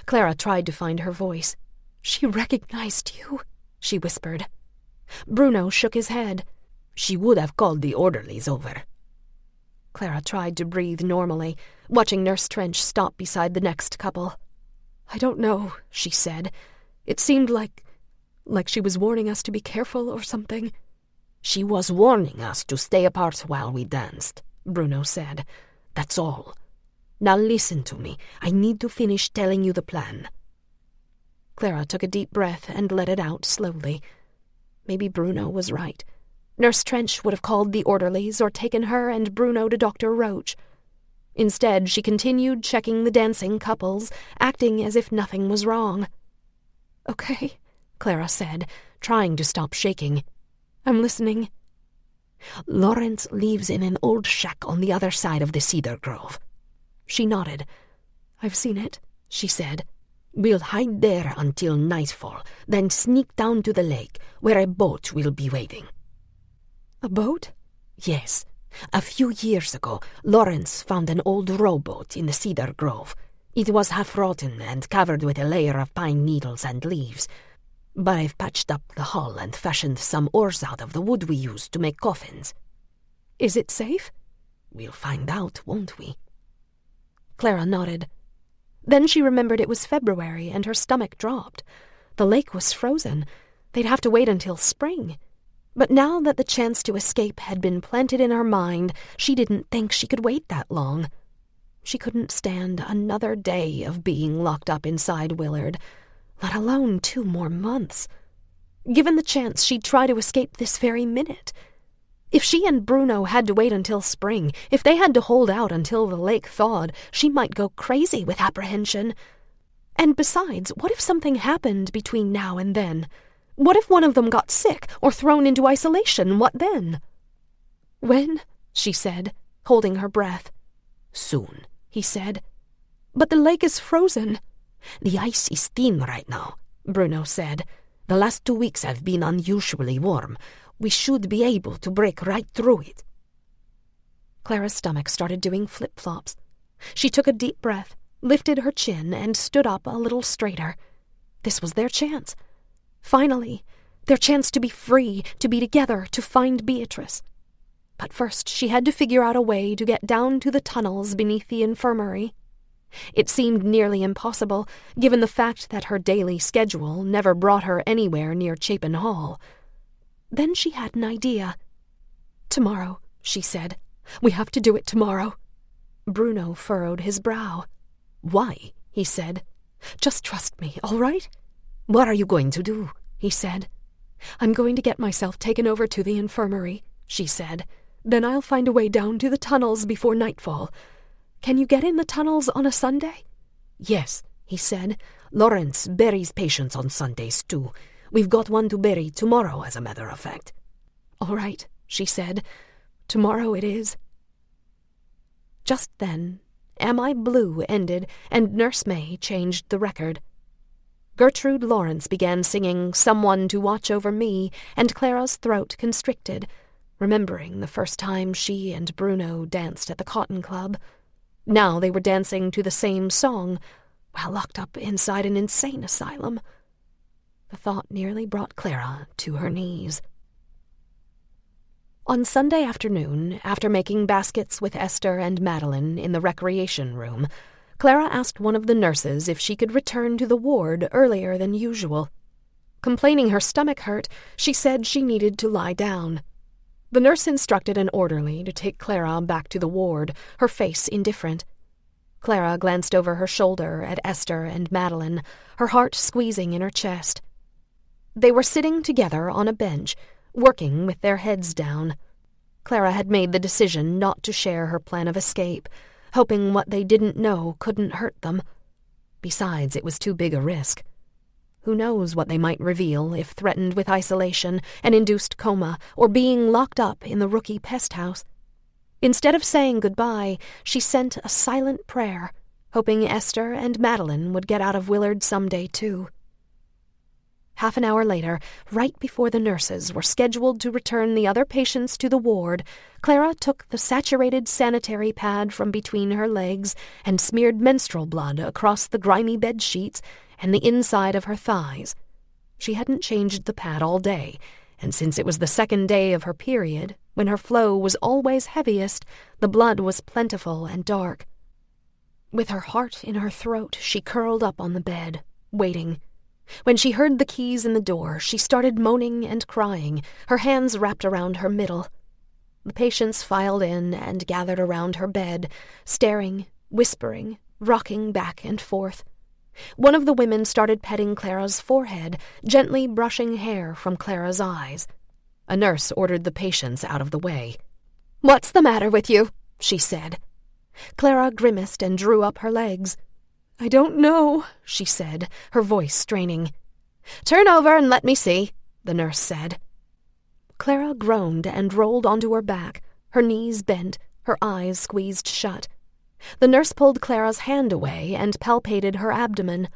Clara tried to find her voice. "She recognized you," she whispered. Bruno shook his head. "She would have called the orderlies over." Clara tried to breathe normally, watching Nurse Trench stop beside the next couple. "I don't know," she said. "It seemed like she was warning us to be careful or something." "She was warning us to stay apart while we danced," Bruno said. "That's all. Now listen to me. I need to finish telling you the plan." Clara took a deep breath and let it out slowly. Maybe Bruno was right. Nurse Trench would have called the orderlies or taken her and Bruno to Dr. Roach. Instead, she continued checking the dancing couples, acting as if nothing was wrong. "Okay," Clara said, trying to stop shaking. "I'm listening." "Lawrence lives in an old shack on the other side of the cedar grove." She nodded. "I've seen it," she said. "We'll hide there until nightfall, then sneak down to the lake, where a boat will be waiting." "A boat?" "Yes. A few years ago, Lawrence found an old rowboat in the cedar grove. It was half-rotten and covered with a layer of pine needles and leaves. But I've patched up the hull and fashioned some oars out of the wood we use to make coffins." "Is it safe?" "We'll find out, won't we?" Clara nodded. Then she remembered it was February and her stomach dropped. The lake was frozen. They'd have to wait until spring. But now that the chance to escape had been planted in her mind, she didn't think she could wait that long. She couldn't stand another day of being locked up inside Willard, let alone 2 more months. Given the chance, she'd try to escape this very minute. If she and Bruno had to wait until spring, if they had to hold out until the lake thawed, she might go crazy with apprehension. And besides, what if something happened between now and then? What if one of them got sick or thrown into isolation? What then? "When?" she said, holding her breath. "Soon," he said. "But the lake is frozen." "The ice is thin right now," Bruno said. "The last 2 weeks have been unusually warm. We should be able to break right through it." Clara's stomach started doing flip-flops. She took a deep breath, lifted her chin, and stood up a little straighter. This was their chance. Finally, their chance to be free, to be together, to find Beatrice. But first she had to figure out a way to get down to the tunnels beneath the infirmary. It seemed nearly impossible, given the fact that her daily schedule never brought her anywhere near Chapin Hall. Then she had an idea. "Tomorrow," she said. "We have to do it tomorrow." Bruno furrowed his brow. "Why?" he said. "Just trust me, all right?" "What are you going to do?" he said. "I'm going to get myself taken over to the infirmary," she said. "Then I'll find a way down to the tunnels before nightfall. Can you get in the tunnels on a Sunday?" "Yes," he said. "Lawrence buries patients on Sundays, too. We've got one to bury tomorrow, as a matter of fact." "All right," she said. "Tomorrow it is." Just then, Am I Blue ended, and Nurse May changed the record. Gertrude Lawrence began singing Someone to Watch Over Me, and Clara's throat constricted, remembering the first time she and Bruno danced at the Cotton Club. Now they were dancing to the same song, while locked up inside an insane asylum. The thought nearly brought Clara to her knees. On Sunday afternoon, after making baskets with Esther and Madeline in the recreation room, Clara asked one of the nurses if she could return to the ward earlier than usual. Complaining her stomach hurt, she said she needed to lie down. The nurse instructed an orderly to take Clara back to the ward, her face indifferent. Clara glanced over her shoulder at Esther and Madeline, her heart squeezing in her chest. They were sitting together on a bench, working with their heads down. Clara had made the decision not to share her plan of escape, hoping what they didn't know couldn't hurt them. Besides, it was too big a risk. Who knows what they might reveal if threatened with isolation, an induced coma, or being locked up in the rookie pest house. Instead of saying goodbye, she sent a silent prayer, hoping Esther and Madeline would get out of Willard someday too. Half an hour later, right before the nurses were scheduled to return the other patients to the ward, Clara took the saturated sanitary pad from between her legs and smeared menstrual blood across the grimy bed sheets and the inside of her thighs. She hadn't changed the pad all day, and since it was the second day of her period, when her flow was always heaviest, the blood was plentiful and dark. With her heart in her throat, she curled up on the bed, waiting. When she heard the keys in the door, she started moaning and crying, her hands wrapped around her middle. The patients filed in and gathered around her bed, staring, whispering, rocking back and forth. One of the women started petting Clara's forehead, gently brushing hair from Clara's eyes. A nurse ordered the patients out of the way. "What's the matter with you?" she said. Clara grimaced and drew up her legs. "I don't know," she said, her voice straining. "Turn over and let me see," the nurse said. Clara groaned and rolled onto her back, her knees bent, her eyes squeezed shut. The nurse pulled Clara's hand away and palpated her abdomen.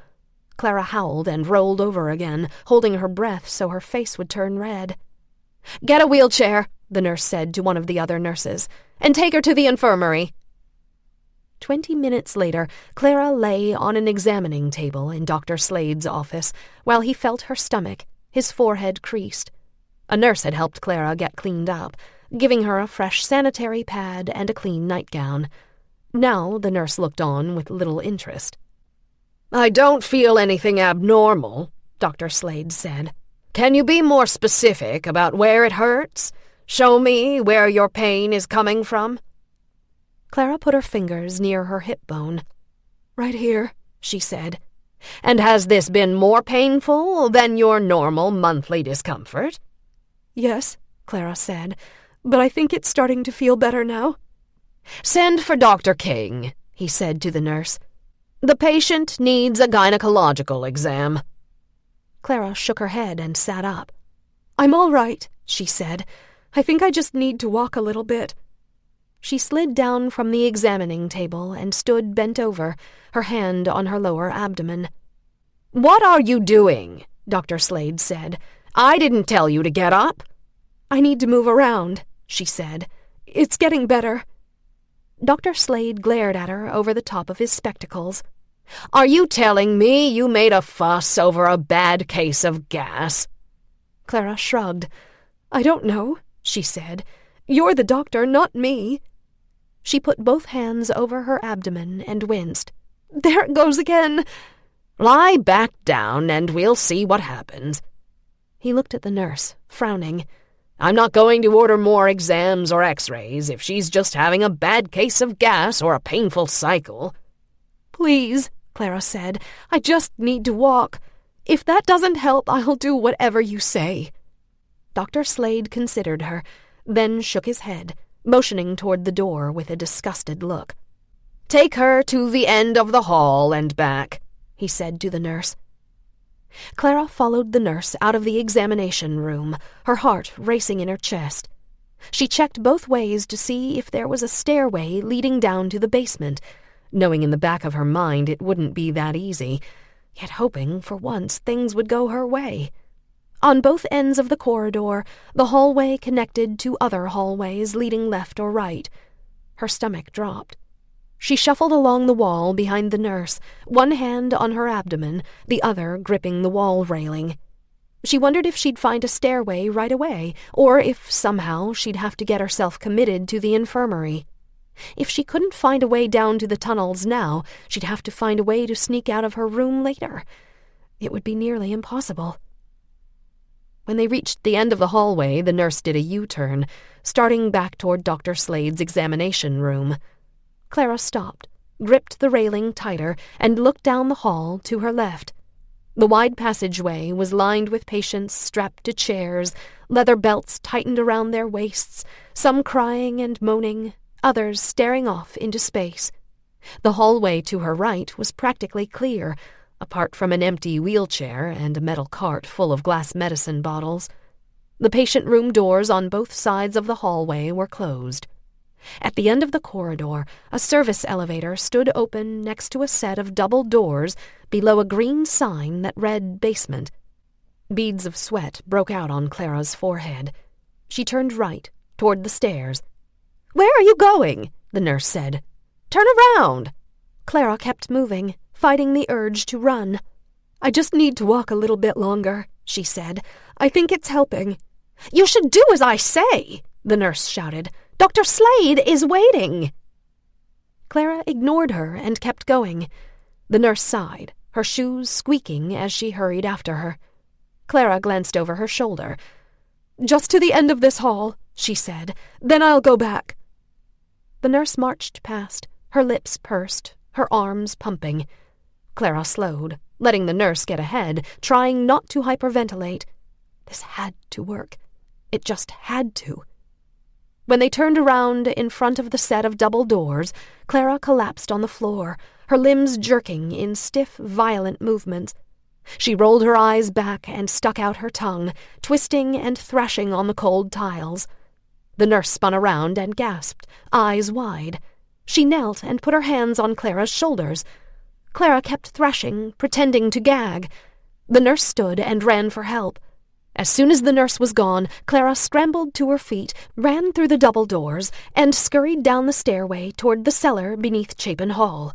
Clara howled and rolled over again, holding her breath so her face would turn red. "Get a wheelchair," the nurse said to one of the other nurses, "and take her to the infirmary." 20 minutes later, Clara lay on an examining table in Dr. Slade's office while he felt her stomach, his forehead creased. A nurse had helped Clara get cleaned up, giving her a fresh sanitary pad and a clean nightgown. Now the nurse looked on with little interest. "I don't feel anything abnormal," Dr. Slade said. "Can you be more specific about where it hurts? Show me where your pain is coming from." Clara put her fingers near her hip bone. "Right here," she said. "And has this been more painful than your normal monthly discomfort?" "Yes," Clara said, "but I think it's starting to feel better now." "Send for Dr. King," he said to the nurse. "The patient needs a gynecological exam." Clara shook her head and sat up. "I'm all right," she said. "I think I just need to walk a little bit." She slid down from the examining table and stood bent over, her hand on her lower abdomen. "What are you doing?" Dr. Slade said. "I didn't tell you to get up." "I need to move around," she said. "It's getting better." Dr. Slade glared at her over the top of his spectacles. "Are you telling me you made a fuss over a bad case of gas?" Clara shrugged. "I don't know," she said. "You're the doctor, not me." She put both hands over her abdomen and winced. "There it goes again." "Lie back down and we'll see what happens." He looked at the nurse, frowning. "I'm not going to order more exams or x-rays if she's just having a bad case of gas or a painful cycle." "Please," Clara said. "I just need to walk. If that doesn't help, I'll do whatever you say." Dr. Slade considered her, then shook his head, motioning toward the door with a disgusted look. "Take her to the end of the hall and back," he said to the nurse. Clara followed the nurse out of the examination room, her heart racing in her chest. She checked both ways to see if there was a stairway leading down to the basement, knowing in the back of her mind it wouldn't be that easy, yet hoping for once things would go her way. On both ends of the corridor, the hallway connected to other hallways leading left or right. Her stomach dropped. She shuffled along the wall behind the nurse, one hand on her abdomen, the other gripping the wall railing. She wondered if she'd find a stairway right away, or if somehow she'd have to get herself committed to the infirmary. If she couldn't find a way down to the tunnels now, she'd have to find a way to sneak out of her room later. It would be nearly impossible. When they reached the end of the hallway, the nurse did a U-turn, starting back toward Dr. Slade's examination room. Clara stopped, gripped the railing tighter, and looked down the hall to her left. The wide passageway was lined with patients strapped to chairs, leather belts tightened around their waists, some crying and moaning, others staring off into space. The hallway to her right was practically clear, apart from an empty wheelchair and a metal cart full of glass medicine bottles. The patient room doors on both sides of the hallway were closed. At the end of the corridor, a service elevator stood open next to a set of double doors below a green sign that read basement. Beads of sweat broke out on Clara's forehead. She turned right, toward the stairs. "Where are you going?" the nurse said. "Turn around!" Clara kept moving, fighting the urge to run. "I just need to walk a little bit longer," she said. "I think it's helping." "You should do as I say," the nurse shouted. "Dr. Slade is waiting." Clara ignored her and kept going. The nurse sighed, her shoes squeaking as she hurried after her. Clara glanced over her shoulder. "Just to the end of this hall," she said. "Then I'll go back." The nurse marched past, her lips pursed, her arms pumping. Clara slowed, letting the nurse get ahead, trying not to hyperventilate. This had to work. It just had to. When they turned around in front of the set of double doors, Clara collapsed on the floor, her limbs jerking in stiff, violent movements. She rolled her eyes back and stuck out her tongue, twisting and thrashing on the cold tiles. The nurse spun around and gasped, eyes wide. She knelt and put her hands on Clara's shoulders. Clara kept thrashing, pretending to gag. The nurse stood and ran for help. As soon as the nurse was gone, Clara scrambled to her feet, ran through the double doors, and scurried down the stairway toward the cellar beneath Chapin Hall.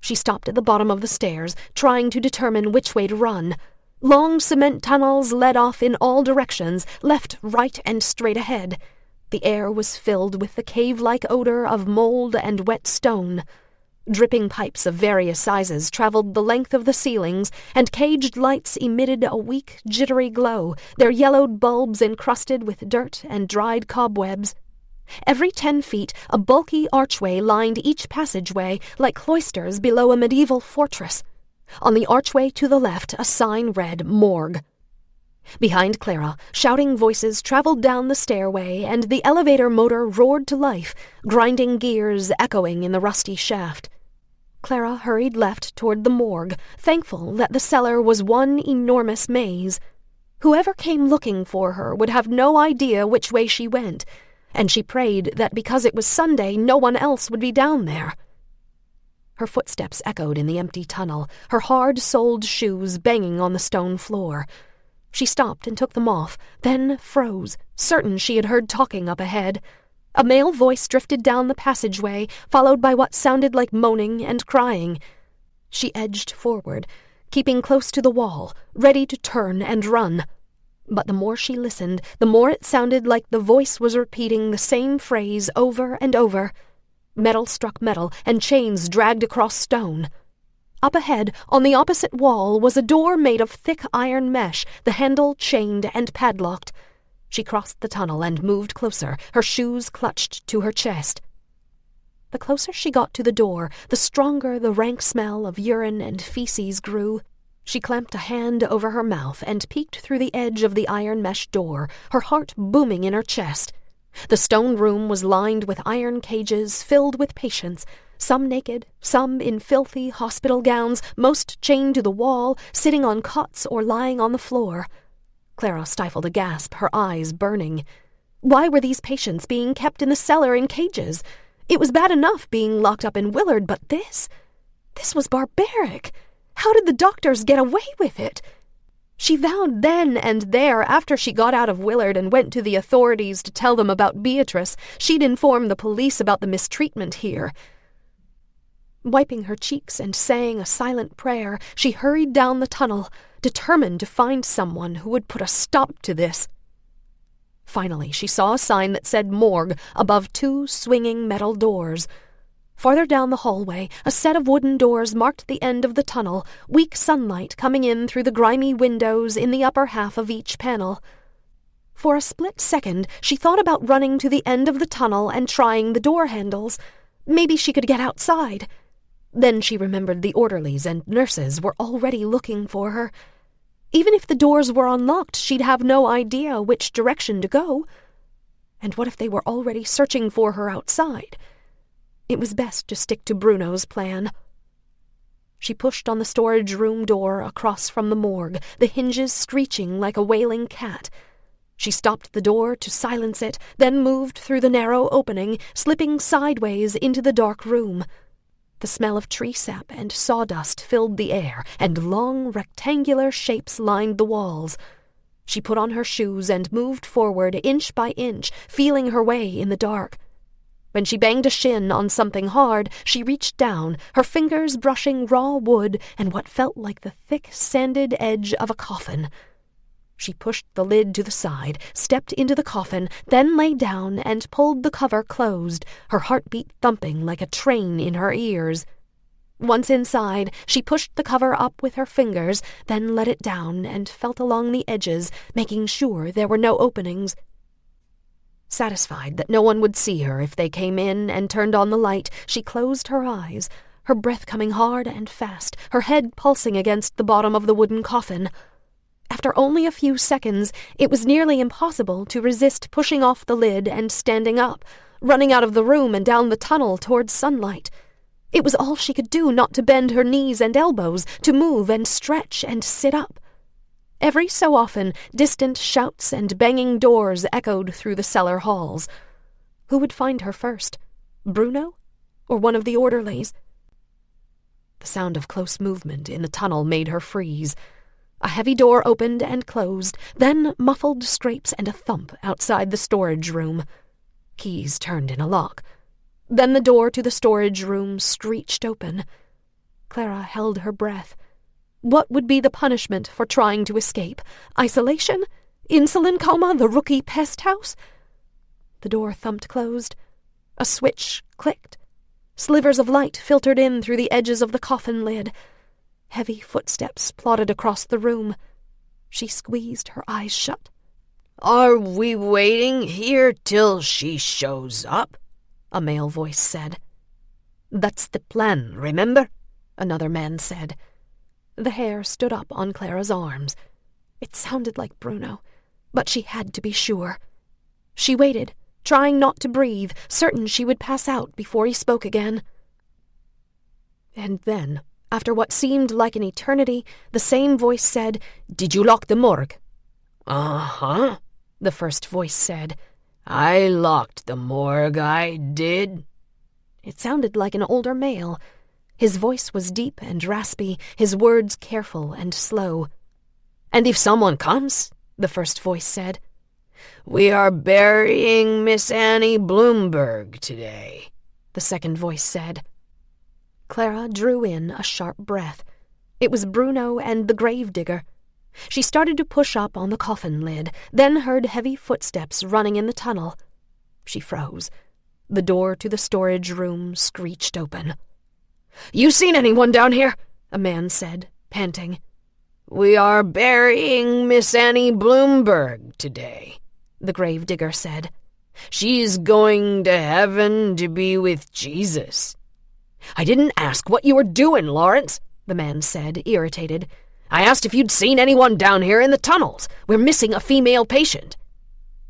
She stopped at the bottom of the stairs, trying to determine which way to run. Long cement tunnels led off in all directions, left, right, and straight ahead. The air was filled with the cave-like odor of mold and wet stone. Dripping pipes of various sizes traveled the length of the ceilings, and caged lights emitted a weak, jittery glow, their yellowed bulbs encrusted with dirt and dried cobwebs. Every 10 feet, a bulky archway lined each passageway like cloisters below a medieval fortress. On the archway to the left, a sign read Morgue. Behind Clara, shouting voices traveled down the stairway, and the elevator motor roared to life, grinding gears echoing in the rusty shaft. Clara hurried left toward the morgue, thankful that the cellar was one enormous maze. Whoever came looking for her would have no idea which way she went, and she prayed that because it was Sunday no one else would be down there. Her footsteps echoed in the empty tunnel, her hard-soled shoes banging on the stone floor. She stopped and took them off, then froze, certain she had heard talking up ahead. A male voice drifted down the passageway, followed by what sounded like moaning and crying. She edged forward, keeping close to the wall, ready to turn and run. But the more she listened, the more it sounded like the voice was repeating the same phrase over and over. Metal struck metal, and chains dragged across stone. Up ahead, on the opposite wall, was a door made of thick iron mesh, the handle chained and padlocked. She crossed the tunnel and moved closer, her shoes clutched to her chest. The closer she got to the door, the stronger the rank smell of urine and feces grew. She clamped a hand over her mouth and peeked through the edge of the iron mesh door, her heart booming in her chest. The stone room was lined with iron cages filled with patients, some naked, some in filthy hospital gowns, most chained to the wall, sitting on cots or lying on the floor. Clara stifled a gasp, her eyes burning. Why were these patients being kept in the cellar in cages? It was bad enough being locked up in Willard, but this was barbaric. How did the doctors get away with it? She vowed then and there, after she got out of Willard and went to the authorities to tell them about Beatrice, she'd inform the police about the mistreatment here. Wiping her cheeks and saying a silent prayer, she hurried down the tunnel, determined to find someone who would put a stop to this. Finally, she saw a sign that said Morgue above 2 swinging metal doors. Farther down the hallway, a set of wooden doors marked the end of the tunnel, weak sunlight coming in through the grimy windows in the upper half of each panel. For a split second, she thought about running to the end of the tunnel and trying the door handles. Maybe she could get outside. Then she remembered the orderlies and nurses were already looking for her. Even if the doors were unlocked, she'd have no idea which direction to go. And what if they were already searching for her outside? It was best to stick to Bruno's plan. She pushed on the storage room door across from the morgue, the hinges screeching like a wailing cat. She stopped the door to silence it, then moved through the narrow opening, slipping sideways into the dark room. The smell of tree sap and sawdust filled the air, and long rectangular shapes lined the walls. She put on her shoes and moved forward inch by inch, feeling her way in the dark. When she banged a shin on something hard, she reached down, her fingers brushing raw wood and what felt like the thick, sanded edge of a coffin. She pushed the lid to the side, stepped into the coffin, then lay down and pulled the cover closed, her heartbeat thumping like a train in her ears. Once inside, she pushed the cover up with her fingers, then let it down and felt along the edges, making sure there were no openings. Satisfied that no one would see her if they came in and turned on the light, she closed her eyes, her breath coming hard and fast, her head pulsing against the bottom of the wooden coffin. After only a few seconds, it was nearly impossible to resist pushing off the lid and standing up, running out of the room and down the tunnel towards sunlight. It was all she could do not to bend her knees and elbows, to move and stretch and sit up. Every so often, distant shouts and banging doors echoed through the cellar halls. Who would find her first? Bruno? Or one of the orderlies? The sound of close movement in the tunnel made her freeze. A heavy door opened and closed, then muffled scrapes and a thump outside the storage room. Keys turned in a lock. Then the door to the storage room screeched open. Clara held her breath. What would be the punishment for trying to escape? Isolation? Insulin coma? The rookie pest house? The door thumped closed. A switch clicked. Slivers of light filtered in through the edges of the coffin lid. Heavy footsteps plodded across the room. She squeezed her eyes shut. "Are we waiting here till she shows up?" a male voice said. "That's the plan, remember?" another man said. The hair stood up on Clara's arms. It sounded like Bruno, but she had to be sure. She waited, trying not to breathe, certain she would pass out before he spoke again. And then, after what seemed like an eternity, the same voice said, "Did you lock the morgue?" "Uh-huh," the first voice said. "I locked the morgue, I did." It sounded like an older male. His voice was deep and raspy, his words careful and slow. "And if someone comes," the first voice said, "We are burying Miss Annie Bloomberg today," the second voice said. Clara drew in a sharp breath. It was Bruno and the gravedigger. She started to push up on the coffin lid, then heard heavy footsteps running in the tunnel. She froze. The door to the storage room screeched open. "You seen anyone down here?" a man said, panting. "We are burying Miss Annie Bloomberg today," the gravedigger said. "She's going to heaven to be with Jesus." "I didn't ask what you were doing, Lawrence," the man said, irritated. "I asked if you'd seen anyone down here in the tunnels. We're missing a female patient."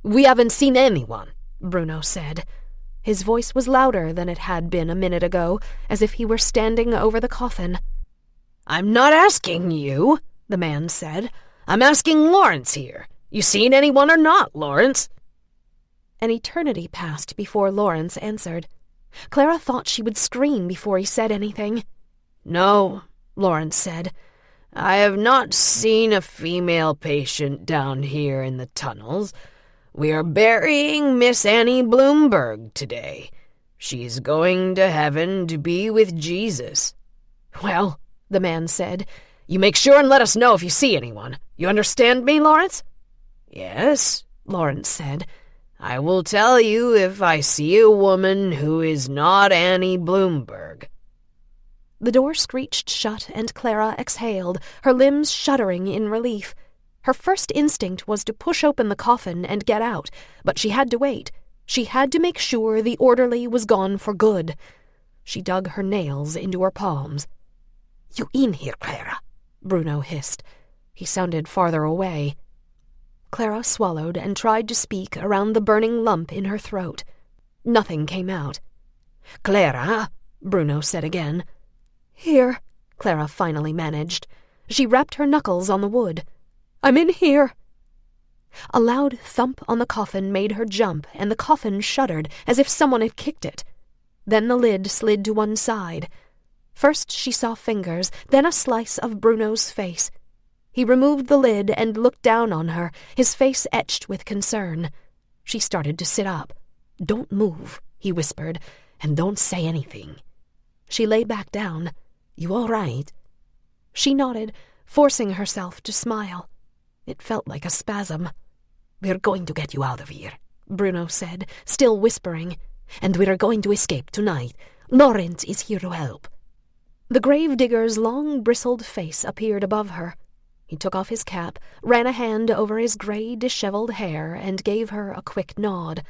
"We haven't seen anyone," Bruno said. His voice was louder than it had been a minute ago, as if he were standing over the coffin. "I'm not asking you," the man said. "I'm asking Lawrence here. You seen anyone or not, Lawrence?" An eternity passed before Lawrence answered. Clara thought she would scream before he said anything. "No," Lawrence said. "I have not seen a female patient down here in the tunnels. We are burying Miss Annie Bloomberg today. She's going to heaven to be with Jesus." "Well," the man said, "you make sure and let us know if you see anyone. You understand me, Lawrence?" "Yes," Lawrence said. "I will tell you if I see a woman who is not Annie Bloomberg." The door screeched shut and Clara exhaled, her limbs shuddering in relief. Her first instinct was to push open the coffin and get out, but she had to wait. She had to make sure the orderly was gone for good. She dug her nails into her palms. "You in here, Clara," Bruno hissed. He sounded farther away. Clara swallowed and tried to speak around the burning lump in her throat. Nothing came out. "Clara," Bruno said again. "Here, Clara finally managed. She rapped her knuckles on the wood. "I'm in here." A loud thump on the coffin made her jump, and the coffin shuddered as if someone had kicked it. Then the lid slid to one side. First she saw fingers, then a slice of Bruno's face. He removed the lid and looked down on her, his face etched with concern. She started to sit up. "Don't move," he whispered, "and don't say anything." She lay back down. "You all right?" She nodded, forcing herself to smile. It felt like a spasm. "We're going to get you out of here," Bruno said, still whispering. "And we're going to escape tonight. Lawrence is here to help." The gravedigger's long, bristled face appeared above her. He took off his cap, ran a hand over his gray, disheveled hair, and gave her a quick nod.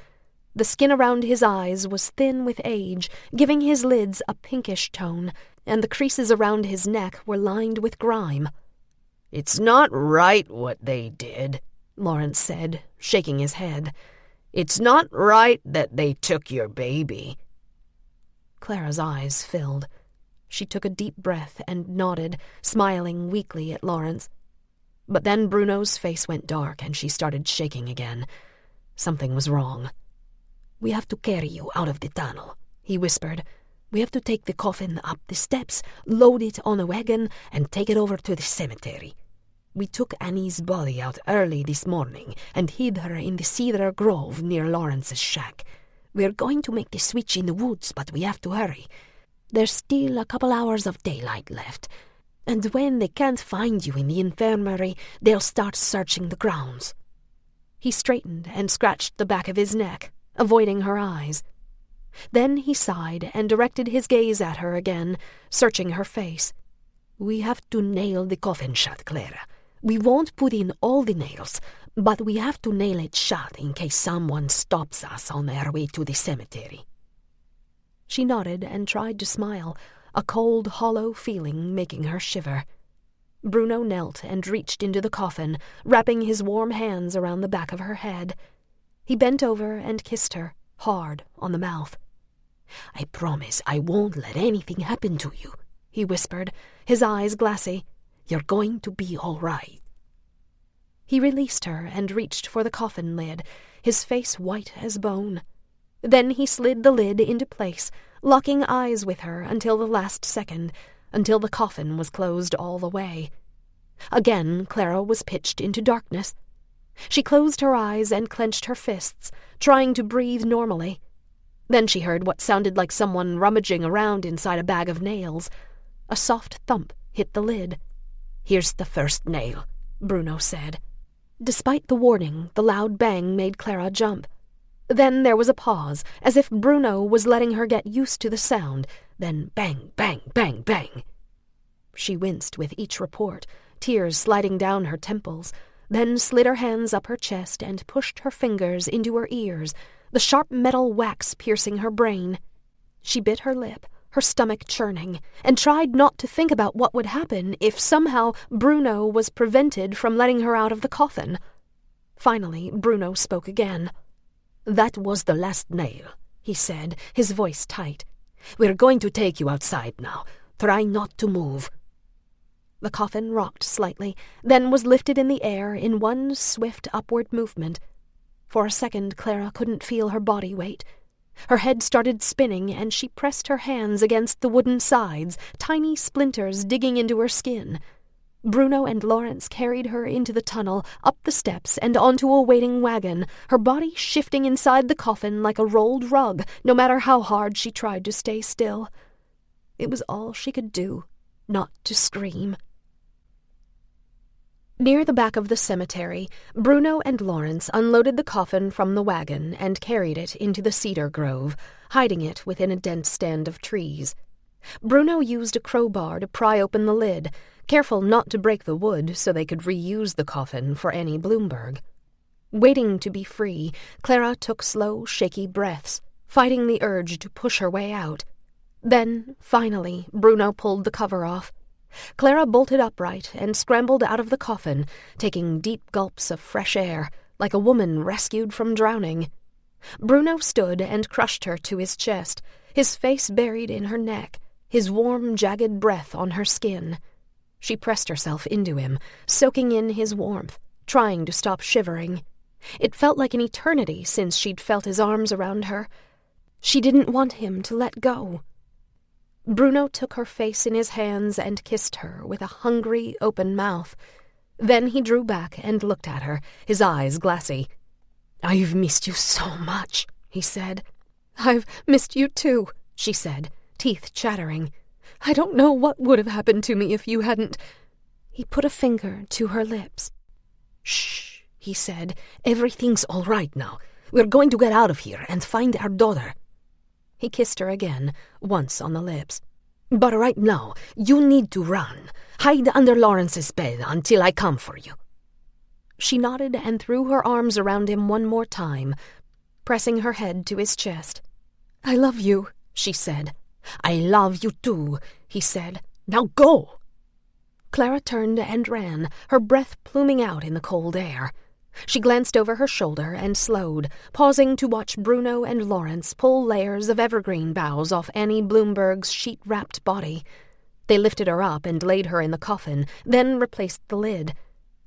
The skin around his eyes was thin with age, giving his lids a pinkish tone, and the creases around his neck were lined with grime. "It's not right what they did," Lawrence said, shaking his head. "It's not right that they took your baby." Clara's eyes filled. She took a deep breath and nodded, smiling weakly at Lawrence. But then Bruno's face went dark and she started shaking again. Something was wrong. "We have to carry you out of the tunnel," he whispered. "We have to take the coffin up the steps, load it on a wagon, and take it over to the cemetery. We took Annie's body out early this morning and hid her in the cedar grove near Lawrence's shack. We're going to make the switch in the woods, but we have to hurry. There's still a couple hours of daylight left, and when they can't find you in the infirmary, they'll start searching the grounds." He straightened and scratched the back of his neck, avoiding her eyes. Then he sighed and directed his gaze at her again, searching her face. "We have to nail the coffin shut, Clara. We won't put in all the nails, but we have to nail it shut in case someone stops us on their way to the cemetery." She nodded and tried to smile, a cold, hollow feeling making her shiver. Bruno knelt and reached into the coffin, wrapping his warm hands around the back of her head. He bent over and kissed her, hard on the mouth. "I promise I won't let anything happen to you," he whispered, his eyes glassy. "You're going to be all right." He released her and reached for the coffin lid, his face white as bone. Then he slid the lid into place, locking eyes with her until the last second, until the coffin was closed all the way. Again Clara was pitched into darkness. She closed her eyes and clenched her fists, trying to breathe normally. Then she heard what sounded like someone rummaging around inside a bag of nails. A soft thump hit the lid. "Here's the first nail," Bruno said. Despite the warning, the loud bang made Clara jump. Then there was a pause, as if Bruno was letting her get used to the sound. Then bang, bang, bang, bang. She winced with each report, tears sliding down her temples, then slid her hands up her chest and pushed her fingers into her ears, the sharp metal wax piercing her brain. She bit her lip, her stomach churning, and tried not to think about what would happen if somehow Bruno was prevented from letting her out of the coffin. Finally, Bruno spoke again. "That was the last nail," he said, his voice tight. "We're going to take you outside now. Try not to move." The coffin rocked slightly, then was lifted in the air in one swift upward movement. For a second, Clara couldn't feel her body weight. Her head started spinning, and she pressed her hands against the wooden sides, tiny splinters digging into her skin. Bruno and Lawrence carried her into the tunnel, up the steps, and onto a waiting wagon, her body shifting inside the coffin like a rolled rug, no matter how hard she tried to stay still. It was all she could do, not to scream. Near the back of the cemetery, Bruno and Lawrence unloaded the coffin from the wagon and carried it into the cedar grove, hiding it within a dense stand of trees. Bruno used a crowbar to pry open the lid, careful not to break the wood so they could reuse the coffin for Annie Bloomberg. Waiting to be free, Clara took slow, shaky breaths, fighting the urge to push her way out. Then, finally, Bruno pulled the cover off. Clara bolted upright and scrambled out of the coffin, taking deep gulps of fresh air, like a woman rescued from drowning. Bruno stood and crushed her to his chest, his face buried in her neck, his warm, jagged breath on her skin. She pressed herself into him, soaking in his warmth, trying to stop shivering. It felt like an eternity since she'd felt his arms around her. She didn't want him to let go. Bruno took her face in his hands and kissed her with a hungry, open mouth. Then he drew back and looked at her, his eyes glassy. "I've missed you so much," he said. "I've missed you too," she said, teeth chattering. "I don't know what would have happened to me if you hadn't—" He put a finger to her lips. "Shh," he said. "Everything's all right now. We're going to get out of here and find our daughter." He kissed her again, once on the lips. "But right now, you need to run. Hide under Lawrence's bed until I come for you." She nodded and threw her arms around him one more time, pressing her head to his chest. "I love you," she said. "I love you too," he said. "Now go!" Clara turned and ran, her breath pluming out in the cold air. She glanced over her shoulder and slowed, pausing to watch Bruno and Lawrence pull layers of evergreen boughs off Annie Bloomberg's sheet-wrapped body. They lifted her up and laid her in the coffin, then replaced the lid.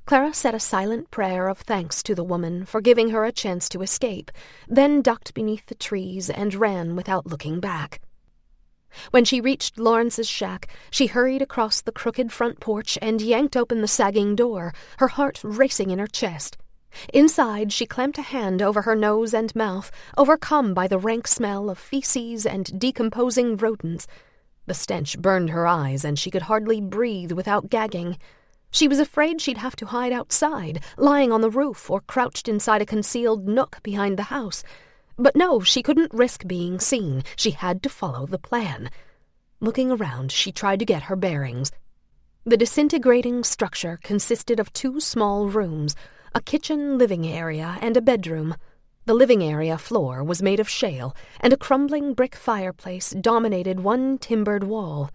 Clara said a silent prayer of thanks to the woman for giving her a chance to escape, then ducked beneath the trees and ran without looking back. When she reached Lawrence's shack, she hurried across the crooked front porch and yanked open the sagging door, her heart racing in her chest. Inside, she clamped a hand over her nose and mouth, overcome by the rank smell of feces and decomposing rodents. The stench burned her eyes, and she could hardly breathe without gagging. She was afraid she'd have to hide outside, lying on the roof or crouched inside a concealed nook behind the house. But no, she couldn't risk being seen. She had to follow the plan. Looking around, she tried to get her bearings. The disintegrating structure consisted of 2 small rooms, a kitchen living area and a bedroom. The living area floor was made of shale, and a crumbling brick fireplace dominated one timbered wall.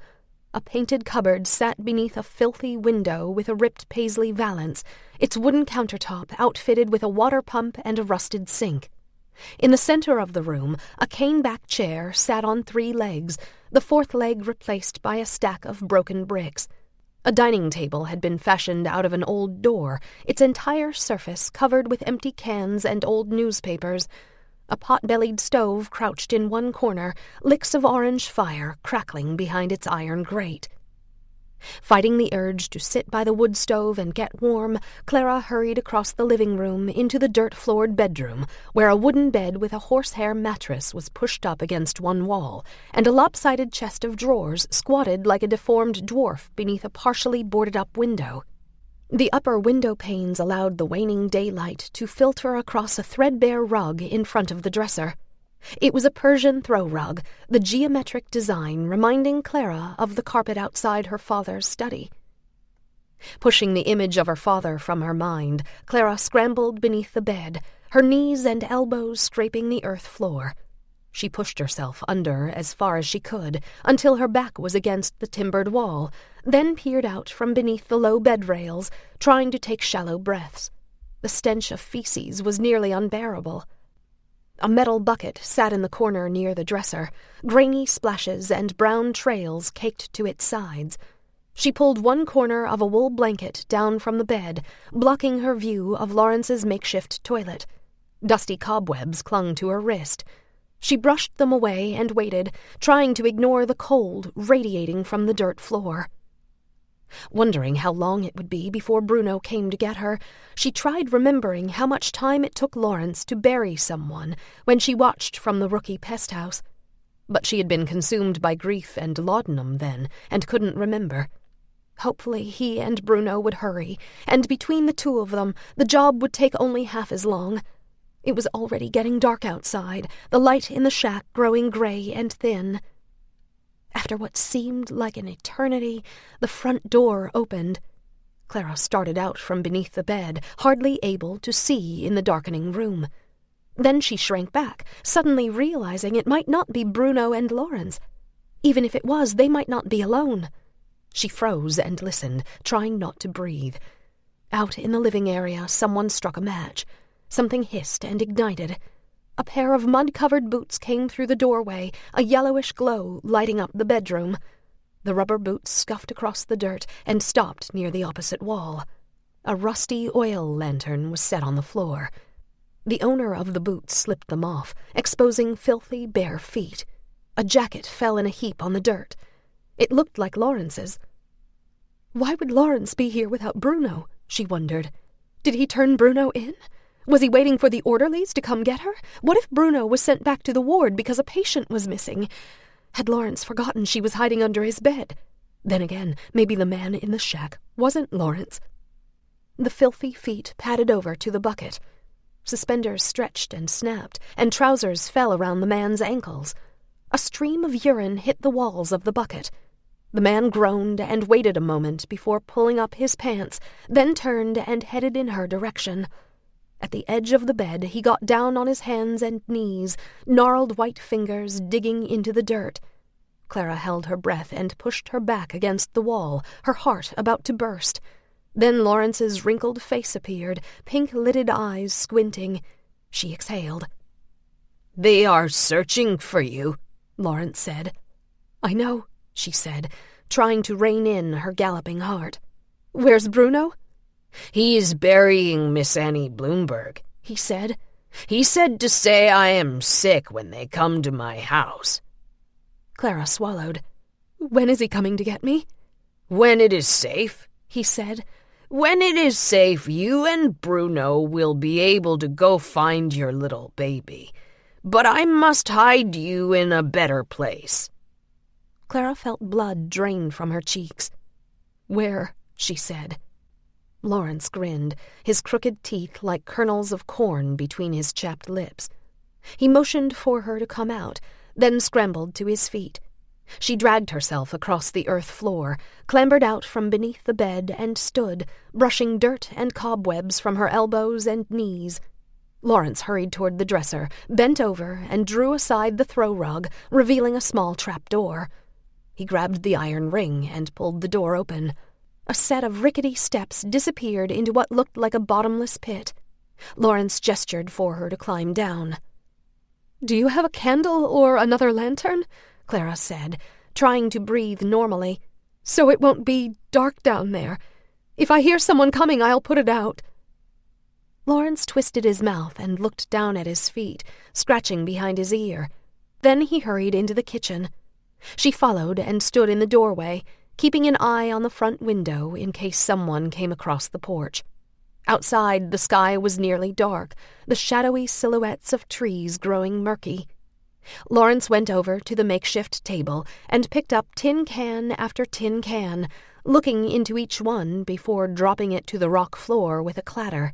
A painted cupboard sat beneath a filthy window with a ripped paisley valance, its wooden countertop outfitted with a water pump and a rusted sink. In the center of the room, a cane-back chair sat on 3 legs, the 4th leg replaced by a stack of broken bricks. A dining table had been fashioned out of an old door, its entire surface covered with empty cans and old newspapers. A pot-bellied stove crouched in one corner, licks of orange fire crackling behind its iron grate. Fighting the urge to sit by the wood stove and get warm, Clara hurried across the living room into the dirt-floored bedroom, where a wooden bed with a horsehair mattress was pushed up against one wall, and a lopsided chest of drawers squatted like a deformed dwarf beneath a partially boarded-up window. The upper window panes allowed the waning daylight to filter across a threadbare rug in front of the dresser. It was a Persian throw rug, the geometric design reminding Clara of the carpet outside her father's study. Pushing the image of her father from her mind, Clara scrambled beneath the bed, her knees and elbows scraping the earth floor. She pushed herself under as far as she could, until her back was against the timbered wall, then peered out from beneath the low bed rails, trying to take shallow breaths. The stench of feces was nearly unbearable. A metal bucket sat in the corner near the dresser, grainy splashes and brown trails caked to its sides. She pulled one corner of a wool blanket down from the bed, blocking her view of Lawrence's makeshift toilet. Dusty cobwebs clung to her wrist. She brushed them away and waited, trying to ignore the cold radiating from the dirt floor. Wondering how long it would be before Bruno came to get her, she tried remembering how much time it took Lawrence to bury someone when she watched from the rookie pest house. But she had been consumed by grief and laudanum then, and couldn't remember. Hopefully he and Bruno would hurry, and between the 2 of them, the job would take only half as long. It was already getting dark outside, the light in the shack growing gray and thin. After what seemed like an eternity, the front door opened. Clara started out from beneath the bed, hardly able to see in the darkening room. Then she shrank back, suddenly realizing it might not be Bruno and Lawrence. Even if it was, they might not be alone. She froze and listened, trying not to breathe. Out in the living area, someone struck a match. Something hissed and ignited. A pair of mud-covered boots came through the doorway, a yellowish glow lighting up the bedroom. The rubber boots scuffed across the dirt and stopped near the opposite wall. A rusty oil lantern was set on the floor. The owner of the boots slipped them off, exposing filthy, bare feet. A jacket fell in a heap on the dirt. It looked like Lawrence's. Why would Lawrence be here without Bruno? She wondered. Did he turn Bruno in? Was he waiting for the orderlies to come get her? What if Bruno was sent back to the ward because a patient was missing? Had Lawrence forgotten she was hiding under his bed? Then again, maybe the man in the shack wasn't Lawrence. The filthy feet padded over to the bucket. Suspenders stretched and snapped, and trousers fell around the man's ankles. A stream of urine hit the walls of the bucket. The man groaned and waited a moment before pulling up his pants, then turned and headed in her direction. At the edge of the bed, he got down on his hands and knees, gnarled white fingers digging into the dirt. Clara held her breath and pushed her back against the wall, her heart about to burst. Then Lawrence's wrinkled face appeared, pink-lidded eyes squinting. She exhaled. "They are searching for you," Lawrence said. "I know," she said, trying to rein in her galloping heart. "Where's Bruno?" "He is burying Miss Annie Bloomberg," he said. "He said to say I am sick when they come to my house." Clara swallowed. "When is he coming to get me?" "When it is safe," he said. "When it is safe, you and Bruno will be able to go find your little baby. But I must hide you in a better place." Clara felt blood drain from her cheeks. "Where?" she said. Lawrence grinned, his crooked teeth like kernels of corn between his chapped lips. He motioned for her to come out, then scrambled to his feet. She dragged herself across the earth floor, clambered out from beneath the bed, and stood, brushing dirt and cobwebs from her elbows and knees. Lawrence hurried toward the dresser, bent over, and drew aside the throw rug, revealing a small trap-door. He grabbed the iron ring and pulled the door open. A set of rickety steps disappeared into what looked like a bottomless pit. Lawrence gestured for her to climb down. "Do you have a candle or another lantern?" Clara said, trying to breathe normally. "So it won't be dark down there. If I hear someone coming, I'll put it out." Lawrence twisted his mouth and looked down at his feet, scratching behind his ear. Then he hurried into the kitchen. She followed and stood in the doorway, keeping an eye on the front window in case someone came across the porch. Outside, the sky was nearly dark, the shadowy silhouettes of trees growing murky. Lawrence went over to the makeshift table and picked up tin can after tin can, looking into each one before dropping it to the rock floor with a clatter.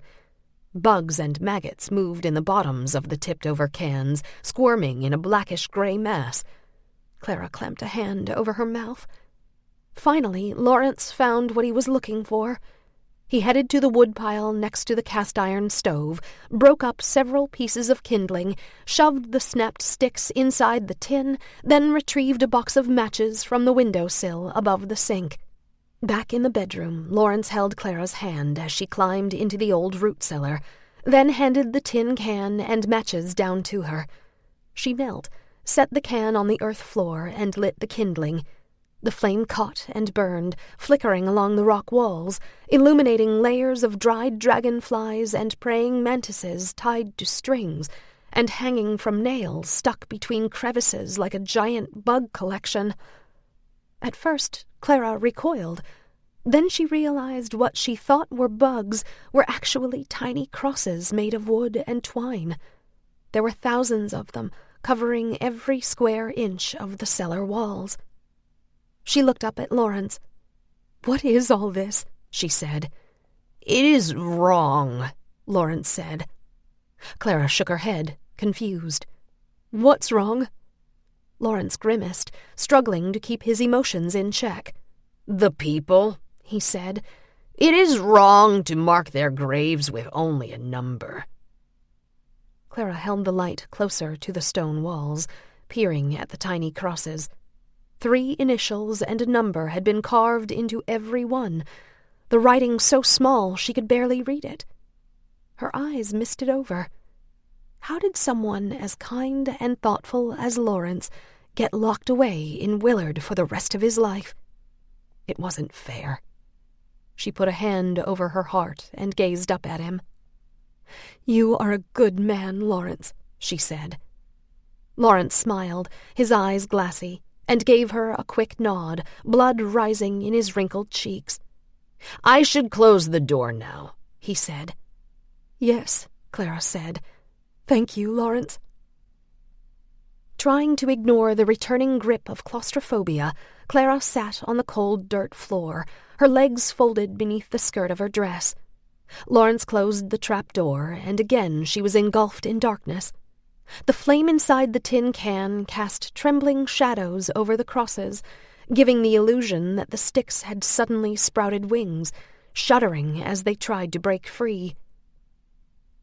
Bugs and maggots moved in the bottoms of the tipped-over cans, squirming in a blackish-gray mass. Clara clamped a hand over her mouth. Finally, Lawrence found what he was looking for. He headed to the woodpile next to the cast-iron stove, broke up several pieces of kindling, shoved the snapped sticks inside the tin, then retrieved a box of matches from the windowsill above the sink. Back in the bedroom, Lawrence held Clara's hand as she climbed into the old root cellar, then handed the tin can and matches down to her. She knelt, set the can on the earth floor, and lit the kindling. The flame caught and burned, flickering along the rock walls, illuminating layers of dried dragonflies and praying mantises tied to strings, and hanging from nails stuck between crevices like a giant bug collection. At first, Clara recoiled. Then she realized what she thought were bugs were actually tiny crosses made of wood and twine. There were thousands of them, covering every square inch of the cellar walls. She looked up at Lawrence. "What is all this?" she said. "It is wrong," Lawrence said. Clara shook her head, confused. "What's wrong?" Lawrence grimaced, struggling to keep his emotions in check. "The people," he said. "It is wrong to mark their graves with only a number." Clara held the light closer to the stone walls, peering at the tiny crosses. 3 initials and a number had been carved into every one, the writing so small she could barely read it. Her eyes misted over. How did someone as kind and thoughtful as Lawrence get locked away in Willard for the rest of his life. It wasn't fair. She put a hand over her heart and gazed up at him. "You are a good man, Lawrence," she said. Lawrence smiled, his eyes glassy, and gave her a quick nod, blood rising in his wrinkled cheeks. "I should close the door now," he said. "Yes," Clara said. "Thank you, Lawrence." Trying to ignore the returning grip of claustrophobia, Clara sat on the cold dirt floor, her legs folded beneath the skirt of her dress. Lawrence closed the trap door, and again she was engulfed in darkness. The flame inside the tin can cast trembling shadows over the crosses, giving the illusion that the sticks had suddenly sprouted wings, shuddering as they tried to break free.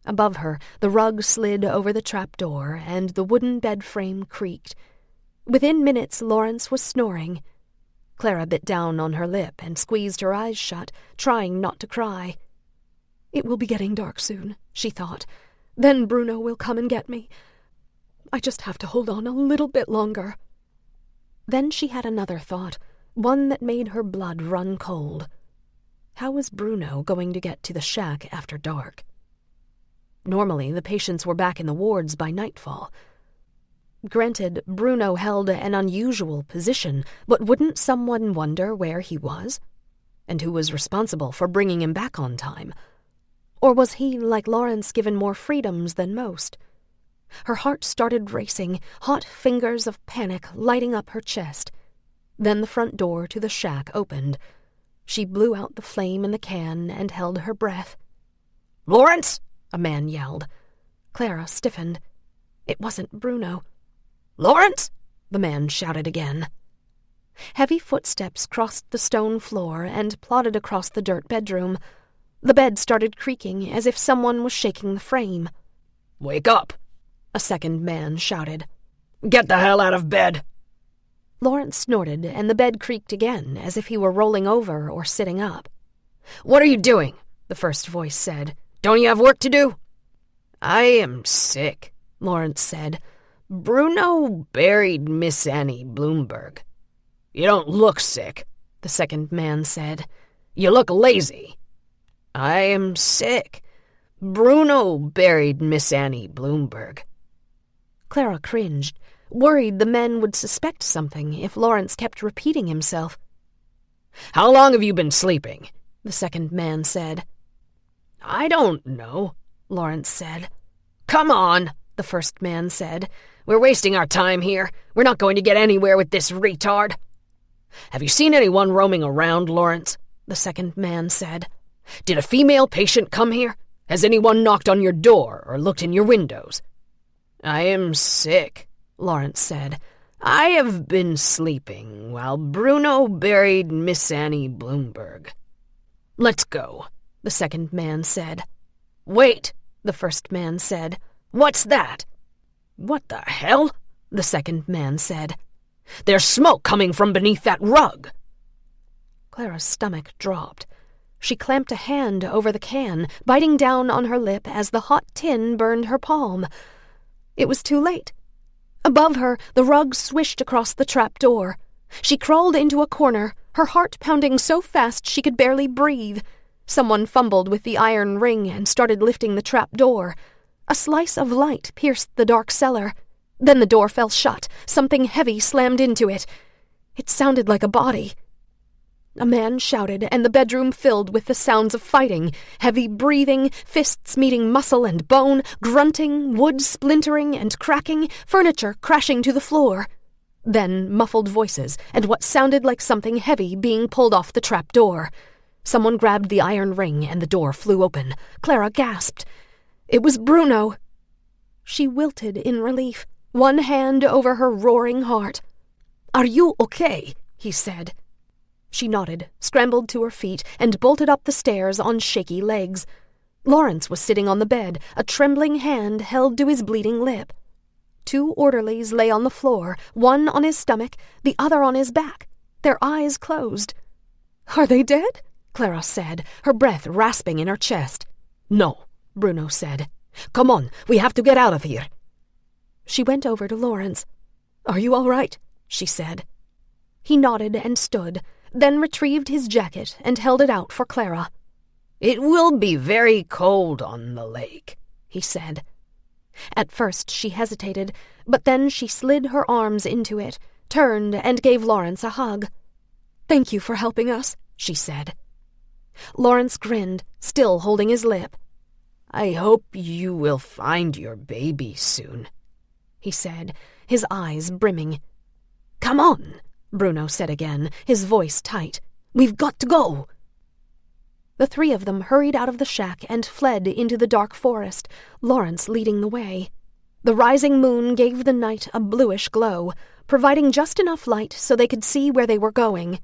Above her, the rug slid over the trapdoor, and the wooden bed frame creaked. Within minutes, Lawrence was snoring. Clara bit down on her lip and squeezed her eyes shut, trying not to cry. "It will be getting dark soon," she thought. "Then Bruno will come and get me. I just have to hold on a little bit longer." Then she had another thought, one that made her blood run cold. How was Bruno going to get to the shack after dark? Normally, the patients were back in the wards by nightfall. Granted, Bruno held an unusual position, but wouldn't someone wonder where he was? And who was responsible for bringing him back on time? Or was he, like Lawrence, given more freedoms than most? Her heart started racing, hot fingers of panic lighting up her chest. Then the front door to the shack opened. She blew out the flame in the can and held her breath. "Lawrence!" a man yelled. Clara stiffened. It wasn't Bruno. "Lawrence!" the man shouted again. Heavy footsteps crossed the stone floor and plodded across the dirt bedroom. The bed started creaking as if someone was shaking the frame. "Wake up!" a second man shouted. "Get the hell out of bed!" Lawrence snorted, and the bed creaked again as if he were rolling over or sitting up. "What are you doing?" the first voice said. "Don't you have work to do?" "I am sick," Lawrence said. "Bruno buried Miss Annie Bloomberg." "You don't look sick," the second man said. "You look lazy." "I am sick. Bruno buried Miss Annie Bloomberg." Clara cringed, worried the men would suspect something if Lawrence kept repeating himself. "How long have you been sleeping?" the second man said. "I don't know," Lawrence said. "Come on," the first man said. "We're wasting our time here. We're not going to get anywhere with this retard." "Have you seen anyone roaming around, Lawrence?" the second man said. "Did a female patient come here? Has anyone knocked on your door or looked in your windows?" "I am sick," Lawrence said. "I have been sleeping while Bruno buried Miss Annie Bloomberg." "Let's go," the second man said. "Wait," the first man said. "What's that?" "What the hell?" the second man said. "There's smoke coming from beneath that rug." Clara's stomach dropped. She clamped a hand over the can, biting down on her lip as the hot tin burned her palm. It was too late. Above her, the rug swished across the trap door. She crawled into a corner, her heart pounding so fast she could barely breathe. Someone fumbled with the iron ring and started lifting the trap door. A slice of light pierced the dark cellar. Then the door fell shut. Something heavy slammed into it. It sounded like a body. A man shouted, and the bedroom filled with the sounds of fighting, heavy breathing, fists meeting muscle and bone, grunting, wood splintering and cracking, furniture crashing to the floor. Then muffled voices, and what sounded like something heavy being pulled off the trap door. Someone grabbed the iron ring, and the door flew open. Clara gasped. It was Bruno. She wilted in relief, one hand over her roaring heart. "Are you okay?" he said. She nodded, scrambled to her feet, and bolted up the stairs on shaky legs. Lawrence was sitting on the bed, a trembling hand held to his bleeding lip. 2 orderlies lay on the floor, one on his stomach, the other on his back, their eyes closed. "Are they dead?" Clara said, her breath rasping in her chest. "No," Bruno said. "Come on, we have to get out of here." She went over to Lawrence. "Are you all right?" she said. He nodded and stood, then retrieved his jacket and held it out for Clara. "It will be very cold on the lake," he said. At first she hesitated, but then she slid her arms into it, turned and gave Lawrence a hug. "Thank you for helping us," she said. Lawrence grinned, still holding his lip. "I hope you will find your baby soon," he said, his eyes brimming. "Come on," Bruno said again, his voice tight. "We've got to go." The three of them hurried out of the shack and fled into the dark forest, Lawrence leading the way. The rising moon gave the night a bluish glow, providing just enough light so they could see where they were going.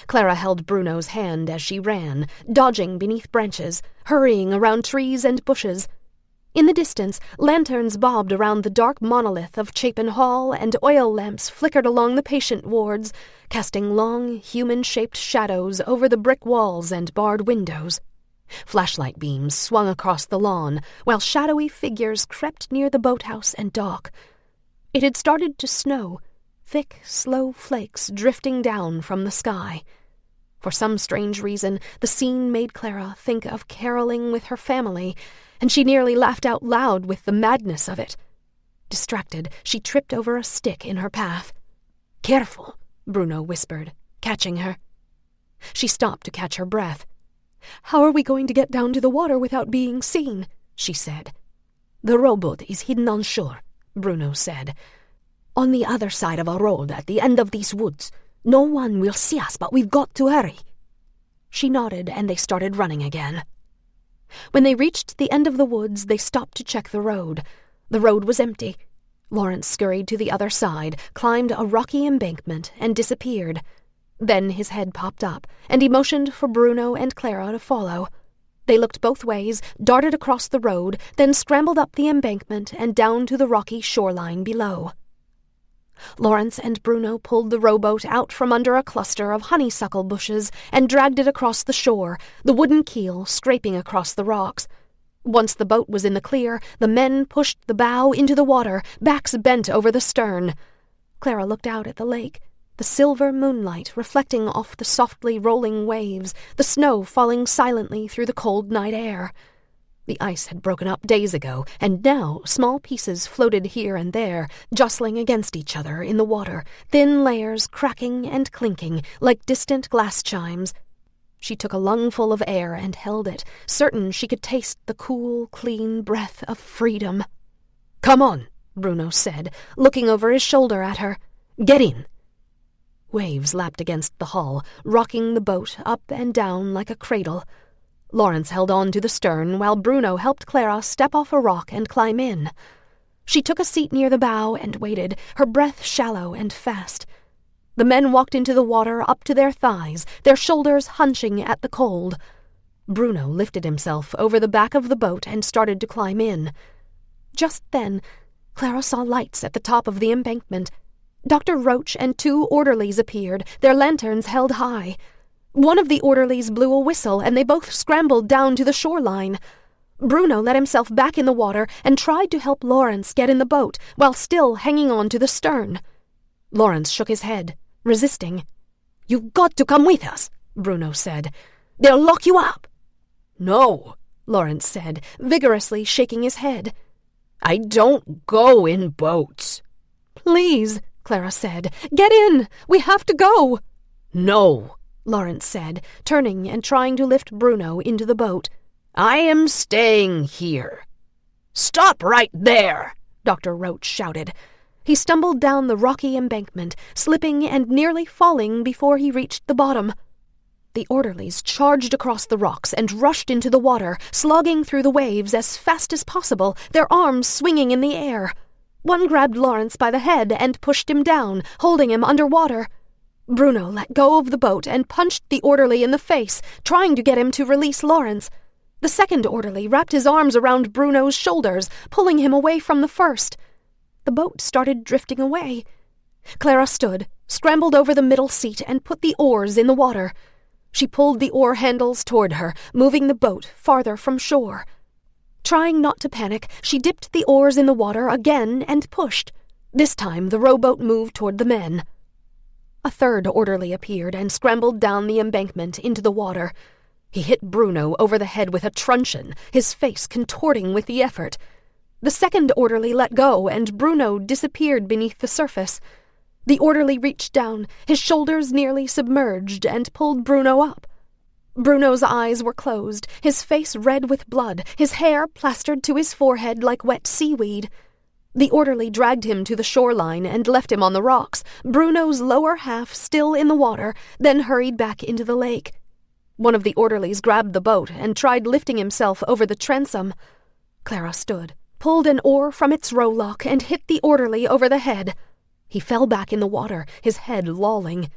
Clara held Bruno's hand as she ran, dodging beneath branches, hurrying around trees and bushes. In the distance, lanterns bobbed around the dark monolith of Chapin Hall, and oil lamps flickered along the patient wards, casting long, human-shaped shadows over the brick walls and barred windows. Flashlight beams swung across the lawn, while shadowy figures crept near the boathouse and dock. It had started to snow, thick, slow flakes drifting down from the sky. For some strange reason, the scene made Clara think of caroling with her family, and she nearly laughed out loud with the madness of it. Distracted, she tripped over a stick in her path. "Careful," Bruno whispered, catching her. She stopped to catch her breath. "How are we going to get down to the water without being seen?" she said. "The rowboat is hidden on shore," Bruno said. "On the other side of a road at the end of these woods. No one will see us, but we've got to hurry." She nodded, and they started running again. When they reached the end of the woods, they stopped to check the road. The road was empty. Lawrence scurried to the other side, climbed a rocky embankment, and disappeared. Then his head popped up, and he motioned for Bruno and Clara to follow. They looked both ways, darted across the road, then scrambled up the embankment and down to the rocky shoreline below. Lawrence and Bruno pulled the rowboat out from under a cluster of honeysuckle bushes and dragged it across the shore, the wooden keel scraping across the rocks. Once the boat was in the clear, the men pushed the bow into the water, backs bent over the stern. Clara looked out at the lake, the silver moonlight reflecting off the softly rolling waves, the snow falling silently through the cold night air. The ice had broken up days ago, and now small pieces floated here and there, jostling against each other in the water, thin layers cracking and clinking like distant glass chimes. She took a lungful of air and held it, certain she could taste the cool, clean breath of freedom. "Come on," Bruno said, looking over his shoulder at her. "Get in." Waves lapped against the hull, rocking the boat up and down like a cradle. Lawrence held on to the stern while Bruno helped Clara step off a rock and climb in. She took a seat near the bow and waited, her breath shallow and fast. The men walked into the water up to their thighs, their shoulders hunching at the cold. Bruno lifted himself over the back of the boat and started to climb in. Just then, Clara saw lights at the top of the embankment. Dr. Roach and 2 orderlies appeared, their lanterns held high. One of the orderlies blew a whistle, and they both scrambled down to the shoreline. Bruno let himself back in the water and tried to help Lawrence get in the boat, while still hanging on to the stern. Lawrence shook his head, resisting. "You've got to come with us," Bruno said. "They'll lock you up." "No," Lawrence said, vigorously shaking his head. "I don't go in boats." "Please," Clara said. "Get in! We have to go!" "No," Lawrence said, turning and trying to lift Bruno into the boat. "I am staying here." "Stop right there!" Dr. Roach shouted. He stumbled down the rocky embankment, slipping and nearly falling before he reached the bottom. The orderlies charged across the rocks and rushed into the water, slogging through the waves as fast as possible, their arms swinging in the air. One grabbed Lawrence by the head and pushed him down, holding him underwater. Bruno let go of the boat and punched the orderly in the face, trying to get him to release Lawrence. The second orderly wrapped his arms around Bruno's shoulders, pulling him away from the first. The boat started drifting away. Clara stood, scrambled over the middle seat, and put the oars in the water. She pulled the oar handles toward her, moving the boat farther from shore. Trying not to panic, she dipped the oars in the water again and pushed. This time the rowboat moved toward the men. A third orderly appeared and scrambled down the embankment into the water. He hit Bruno over the head with a truncheon, his face contorting with the effort. The second orderly let go, and Bruno disappeared beneath the surface. The orderly reached down, his shoulders nearly submerged, and pulled Bruno up. Bruno's eyes were closed, his face red with blood, his hair plastered to his forehead like wet seaweed. The orderly dragged him to the shoreline and left him on the rocks, Bruno's lower half still in the water, then hurried back into the lake. One of the orderlies grabbed the boat and tried lifting himself over the transom. Clara stood, pulled an oar from its rowlock, and hit the orderly over the head. He fell back in the water, his head lolling.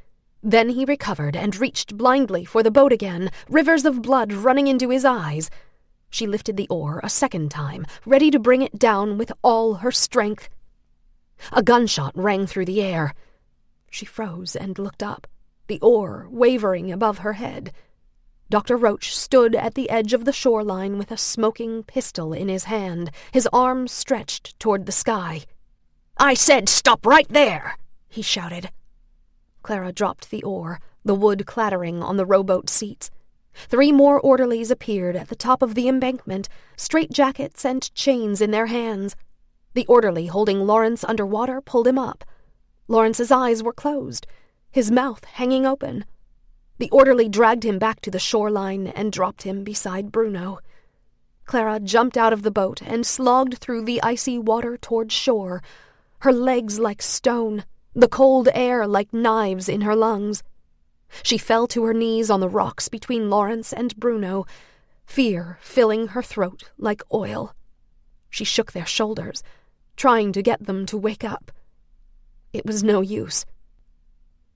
Then he recovered and reached blindly for the boat again, rivers of blood running into his eyes. She lifted the oar a second time, ready to bring it down with all her strength. A gunshot rang through the air. She froze and looked up, the oar wavering above her head. Dr. Roach stood at the edge of the shoreline with a smoking pistol in his hand, his arms stretched toward the sky. "I said stop right there!" he shouted. Clara dropped the oar, the wood clattering on the rowboat seats. 3 more orderlies appeared at the top of the embankment, straitjackets and chains in their hands. The orderly holding Lawrence under water pulled him up. Lawrence's eyes were closed, his mouth hanging open. The orderly dragged him back to the shoreline and dropped him beside Bruno. Clara jumped out of the boat and slogged through the icy water toward shore, her legs like stone, the cold air like knives in her lungs. She fell to her knees on the rocks between Lawrence and Bruno, fear filling her throat like oil. She shook their shoulders, trying to get them to wake up. It was no use.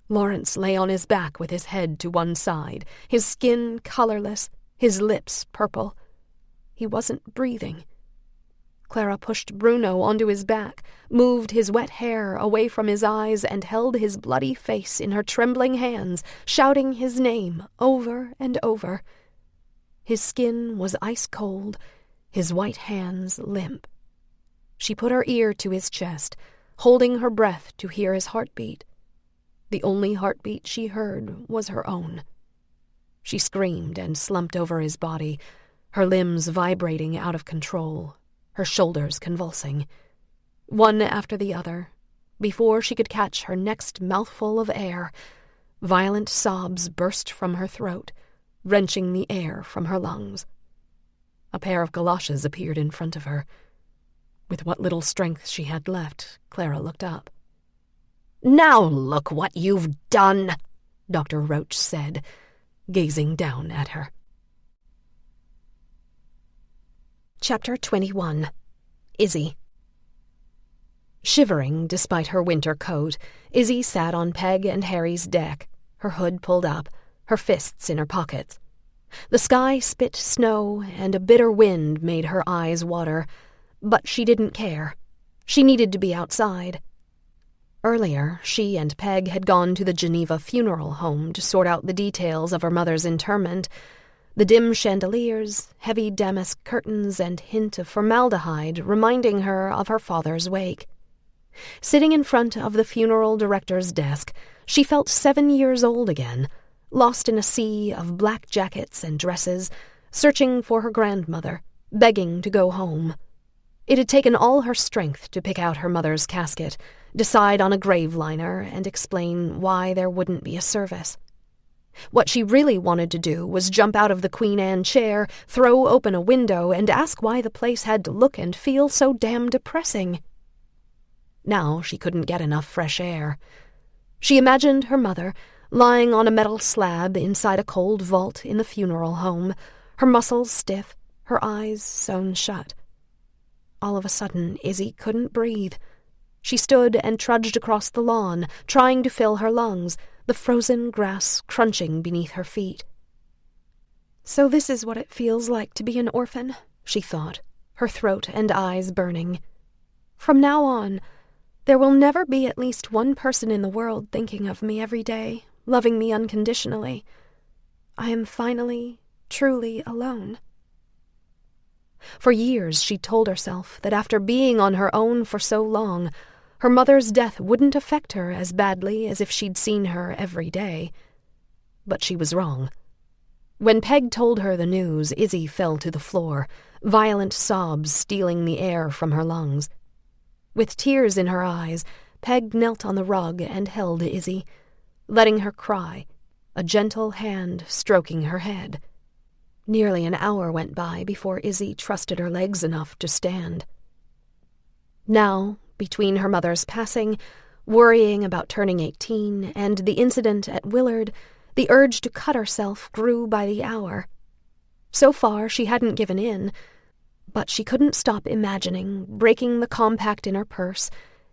Lawrence lay on his back with his head to one side, his skin colorless, his lips purple. He wasn't breathing. Clara pushed Bruno onto his back, moved his wet hair away from his eyes, and held his bloody face in her trembling hands, shouting his name over and over. His skin was ice-cold, his white hands limp. She put her ear to his chest, holding her breath to hear his heartbeat. The only heartbeat she heard was her own. She screamed and slumped over his body, her limbs vibrating out of control, her shoulders convulsing. One after the other, before she could catch her next mouthful of air, violent sobs burst from her throat, wrenching the air from her lungs. A pair of galoshes appeared in front of her. With what little strength she had left, Clara looked up. "Now look what you've done," Dr. Roach said, gazing down at her. Chapter 21. Izzy. Shivering despite her winter coat, Izzy sat on Peg and Harry's deck, her hood pulled up, her fists in her pockets. The sky spit snow, and a bitter wind made her eyes water, but she didn't care. She needed to be outside. Earlier, she and Peg had gone to the Geneva funeral home to sort out the details of her mother's interment. The dim chandeliers, heavy damask curtains, and hint of formaldehyde reminding her of her father's wake. Sitting in front of the funeral director's desk, she felt 7 years old again, lost in a sea of black jackets and dresses, searching for her grandmother, begging to go home. It had taken all her strength to pick out her mother's casket, decide on a grave liner, and explain why there wouldn't be a service. What she really wanted to do was jump out of the Queen Anne chair, throw open a window, and ask why the place had to look and feel so damn depressing. Now she couldn't get enough fresh air. She imagined her mother, lying on a metal slab inside a cold vault in the funeral home, her muscles stiff, her eyes sewn shut. All of a sudden, Izzy couldn't breathe. She stood and trudged across the lawn, trying to fill her lungs, the frozen grass crunching beneath her feet. So this is what it feels like to be an orphan, she thought, her throat and eyes burning. From now on, there will never be at least one person in the world thinking of me every day, loving me unconditionally. I am finally, truly alone. For years she told herself that after being on her own for so long, Her mother's death wouldn't affect her as badly as if she'd seen her every day. But she was wrong. When Peg told her the news, Izzy fell to the floor, violent sobs stealing the air from her lungs. With tears in her eyes, Peg knelt on the rug and held Izzy, letting her cry, a gentle hand stroking her head. Nearly an hour went by before Izzy trusted her legs enough to stand. Now, between her mother's passing, worrying about turning 18, and the incident at Willard, the urge to cut herself grew by the hour. So far, she hadn't given in, but she couldn't stop imagining breaking the compact in her purse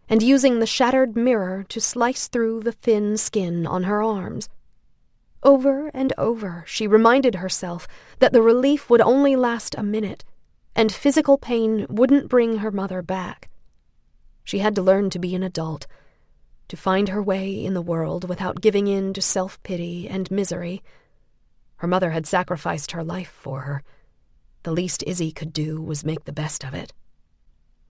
and using the shattered mirror to slice through the thin skin on her arms. Over and over, she reminded herself that the relief would only last a minute, and physical pain wouldn't bring her mother back. She had to learn to be an adult, to find her way in the world without giving in to self-pity and misery. Her mother had sacrificed her life for her. The least Izzy could do was make the best of it.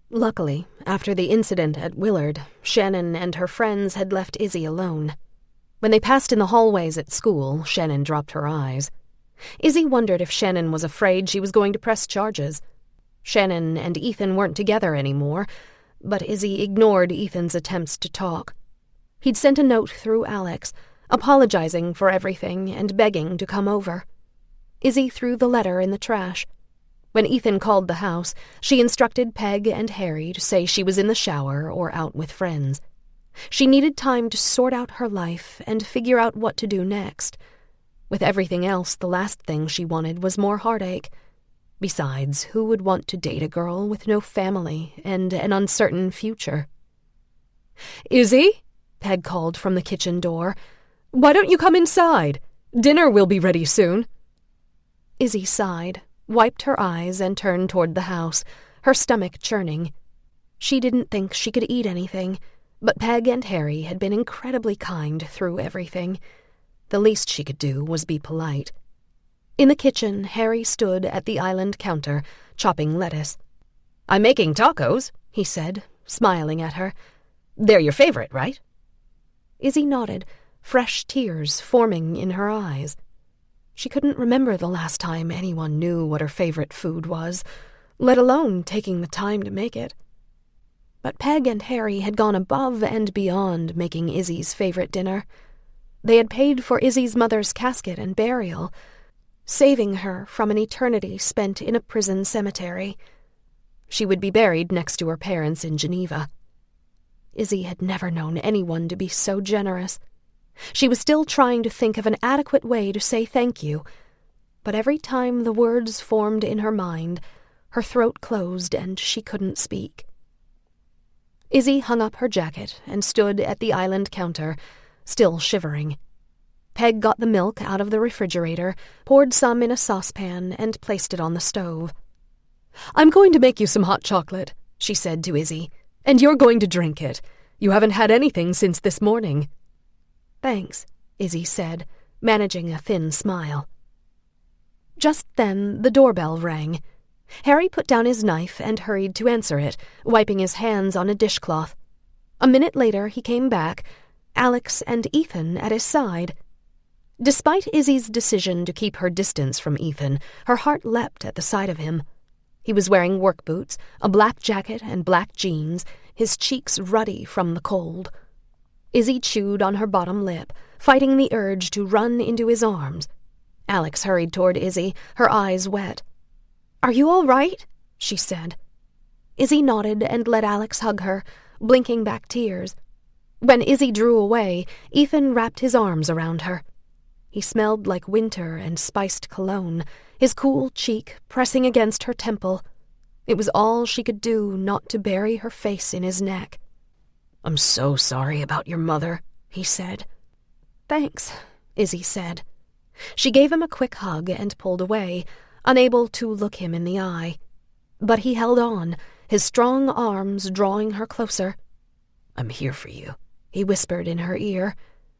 Luckily, after the incident at Willard, Shannon and her friends had left Izzy alone. When they passed in the hallways at school, Shannon dropped her eyes. Izzy wondered if Shannon was afraid she was going to press charges. Shannon and Ethan weren't together anymore, but Izzy ignored Ethan's attempts to talk. He'd sent a note through Alex, apologizing for everything and begging to come over. Izzy threw the letter in the trash. When Ethan called the house, she instructed Peg and Harry to say she was in the shower or out with friends. She needed time to sort out her life and figure out what to do next. With everything else, the last thing she wanted was more heartache. Besides, who would want to date a girl with no family and an uncertain future? "Izzy?" Peg called from the kitchen door. "Why don't you come inside? Dinner will be ready soon." Izzy sighed, wiped her eyes, and turned toward the house, her stomach churning. She didn't think she could eat anything, but Peg and Harry had been incredibly kind through everything. The least she could do was be polite. In the kitchen, Harry stood at the island counter, chopping lettuce. "I'm making tacos," he said, smiling at her. "They're your favorite, right?" Izzy nodded, fresh tears forming in her eyes. She couldn't remember the last time anyone knew what her favorite food was, let alone taking the time to make it. But Peg and Harry had gone above and beyond making Izzy's favorite dinner. They had paid for Izzy's mother's casket and burial, saving her from an eternity spent in a prison cemetery. She would be buried next to her parents in Geneva. Izzy had never known anyone to be so generous. She was still trying to think of an adequate way to say thank you, but every time the words formed in her mind, her throat closed and she couldn't speak. Izzy hung up her jacket and stood at the island counter, still shivering. Peg got the milk out of the refrigerator, poured some in a saucepan, and placed it on the stove. "I'm going to make you some hot chocolate," she said to Izzy, "and you're going to drink it. You haven't had anything since this morning." "Thanks," Izzy said, managing a thin smile. Just then the doorbell rang. Harry put down his knife and hurried to answer it, wiping his hands on a dishcloth. A minute later he came back, Alex and Ethan at his side. Despite Izzy's decision to keep her distance from Ethan, her heart leapt at the sight of him. He was wearing work boots, a black jacket and black jeans, his cheeks ruddy from the cold. Izzy chewed on her bottom lip, fighting the urge to run into his arms. Alex hurried toward Izzy, her eyes wet. "Are you all right?" she said. Izzy nodded and let Alex hug her, blinking back tears. When Izzy drew away, Ethan wrapped his arms around her. He smelled like winter and spiced cologne, his cool cheek pressing against her temple. It was all she could do not to bury her face in his neck. "I'm so sorry about your mother," he said. "Thanks," Izzy said. She gave him a quick hug and pulled away, unable to look him in the eye. But he held on, his strong arms drawing her closer. "I'm here for you," he whispered in her ear,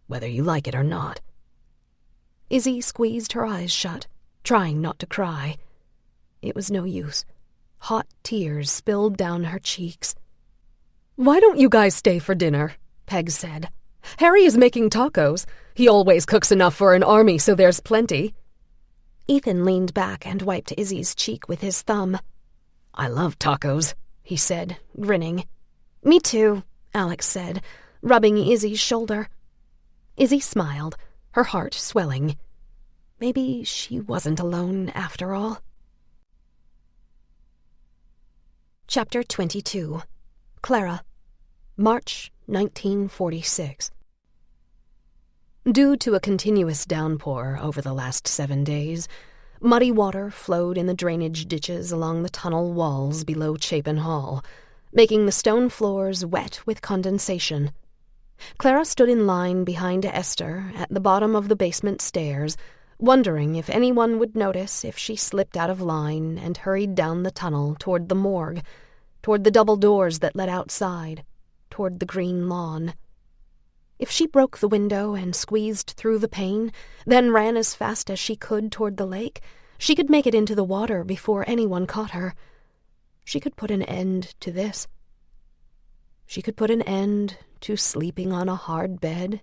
"whether you like it or not." Izzy squeezed her eyes shut, trying not to cry. It was no use. Hot tears spilled down her cheeks. "Why don't you guys stay for dinner?" Peg said. "Harry is making tacos. He always cooks enough for an army, so there's plenty." Ethan leaned back and wiped Izzy's cheek with his thumb. "I love tacos," he said, grinning. "Me too," Alex said, rubbing Izzy's shoulder. Izzy smiled, her heart swelling. Maybe she wasn't alone after all. Chapter 22. Clara. March 1946. Due to a continuous downpour over the last 7 days, muddy water flowed in the drainage ditches along the tunnel walls below Chapin Hall, making the stone floors wet with condensation. Clara stood in line behind Esther at the bottom of the basement stairs, wondering if anyone would notice if she slipped out of line and hurried down the tunnel toward the morgue, toward the double doors that led outside, toward the green lawn. If she broke the window and squeezed through the pane, then ran as fast as she could toward the lake, she could make it into the water before anyone caught her. She could put an end to this. She could put an end to sleeping on a hard bed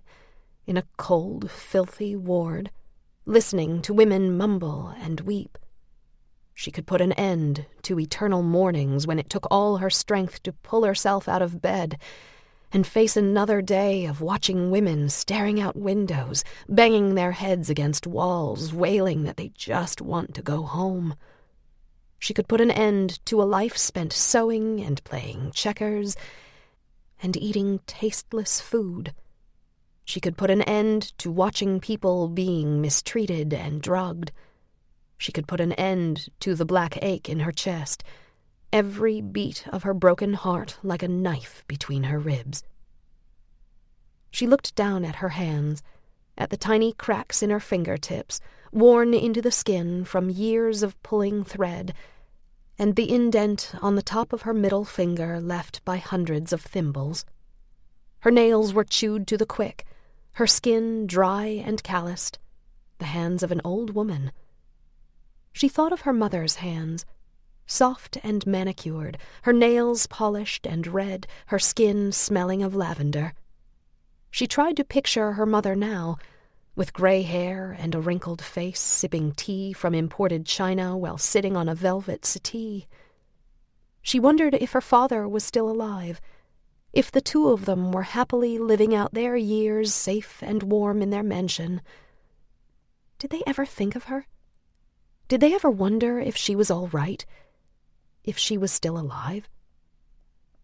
in a cold, filthy ward, listening to women mumble and weep. She could put an end to eternal mornings when it took all her strength to pull herself out of bed and face another day of watching women staring out windows, banging their heads against walls, wailing that they just want to go home. She could put an end to a life spent sewing and playing checkers and eating tasteless food. She could put an end to watching people being mistreated and drugged. She could put an end to the black ache in her chest, every beat of her broken heart like a knife between her ribs. She looked down at her hands, at the tiny cracks in her fingertips, worn into the skin from years of pulling thread, and the indent on the top of her middle finger left by hundreds of thimbles. Her nails were chewed to the quick, her skin dry and calloused, the hands of an old woman. She thought of her mother's hands, soft and manicured, her nails polished and red, her skin smelling of lavender. She tried to picture her mother now, with gray hair and a wrinkled face, sipping tea from imported china while sitting on a velvet settee. She wondered if her father was still alive, if the two of them were happily living out their years safe and warm in their mansion. Did they ever think of her? Did they ever wonder if she was all right? If she was still alive?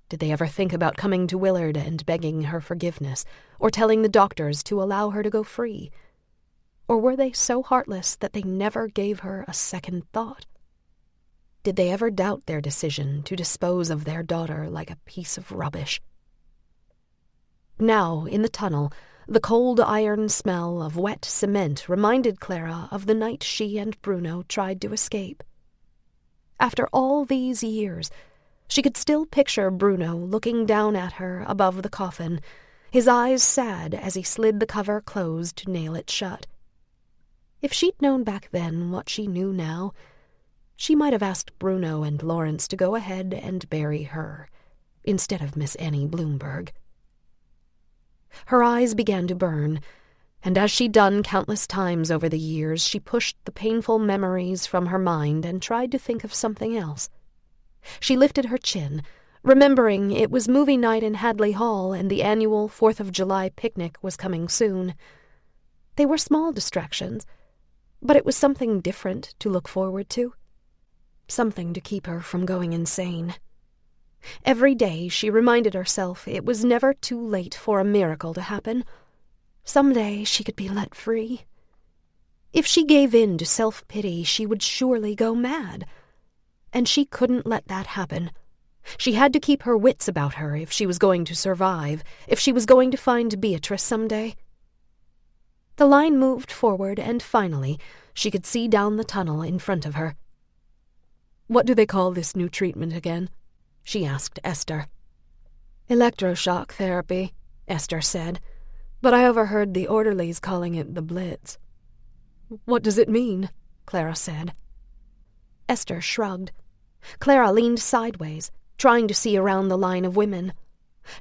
Did they ever think about coming to Willard and begging her forgiveness, or telling the doctors to allow her to go free? Or were they so heartless that they never gave her a second thought? Did they ever doubt their decision to dispose of their daughter like a piece of rubbish? Now, in the tunnel, the cold iron smell of wet cement reminded Clara of the night she and Bruno tried to escape. After all these years, she could still picture Bruno looking down at her above the coffin, his eyes sad as he slid the cover closed to nail it shut. If she'd known back then what she knew now, she might have asked Bruno and Lawrence to go ahead and bury her, instead of Miss Annie Bloomberg. Her eyes began to burn, and as she'd done countless times over the years, she pushed the painful memories from her mind and tried to think of something else. She lifted her chin, remembering it was movie night in Hadley Hall and the annual 4th of July picnic was coming soon. They were small distractions, but it was something different to look forward to. Something to keep her from going insane. Every day she reminded herself it was never too late for a miracle to happen. Someday she could be let free. If she gave in to self-pity, she would surely go mad. And she couldn't let that happen. She had to keep her wits about her if she was going to survive, if she was going to find Beatrice someday. The line moved forward, and finally she could see down the tunnel in front of her. "What do they call this new treatment again?" she asked Esther. "Electroshock therapy," Esther said, "but I overheard the orderlies calling it the Blitz." "What does it mean?" Clara said. Esther shrugged. Clara leaned sideways, trying to see around the line of women.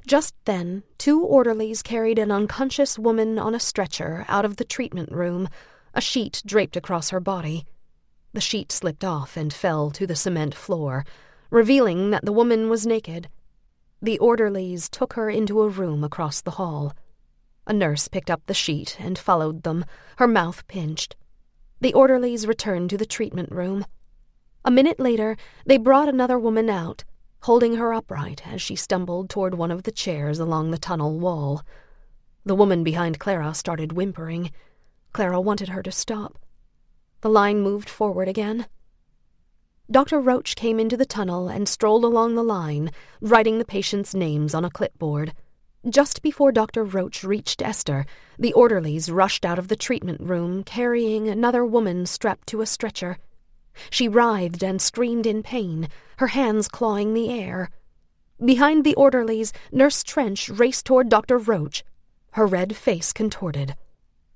Just then, 2 orderlies carried an unconscious woman on a stretcher out of the treatment room, a sheet draped across her body. The sheet slipped off and fell to the cement floor, revealing that the woman was naked. The orderlies took her into a room across the hall. A nurse picked up the sheet and followed them, her mouth pinched. The orderlies returned to the treatment room. A minute later, they brought another woman out, holding her upright as she stumbled toward one of the chairs along the tunnel wall. The woman behind Clara started whimpering. Clara wanted her to stop. The line moved forward again. Dr. Roach came into the tunnel and strolled along the line, writing the patients' names on a clipboard. Just before Dr. Roach reached Esther, the orderlies rushed out of the treatment room carrying another woman strapped to a stretcher. She writhed and screamed in pain, her hands clawing the air. Behind the orderlies, Nurse Trench raced toward Dr. Roach, her red face contorted.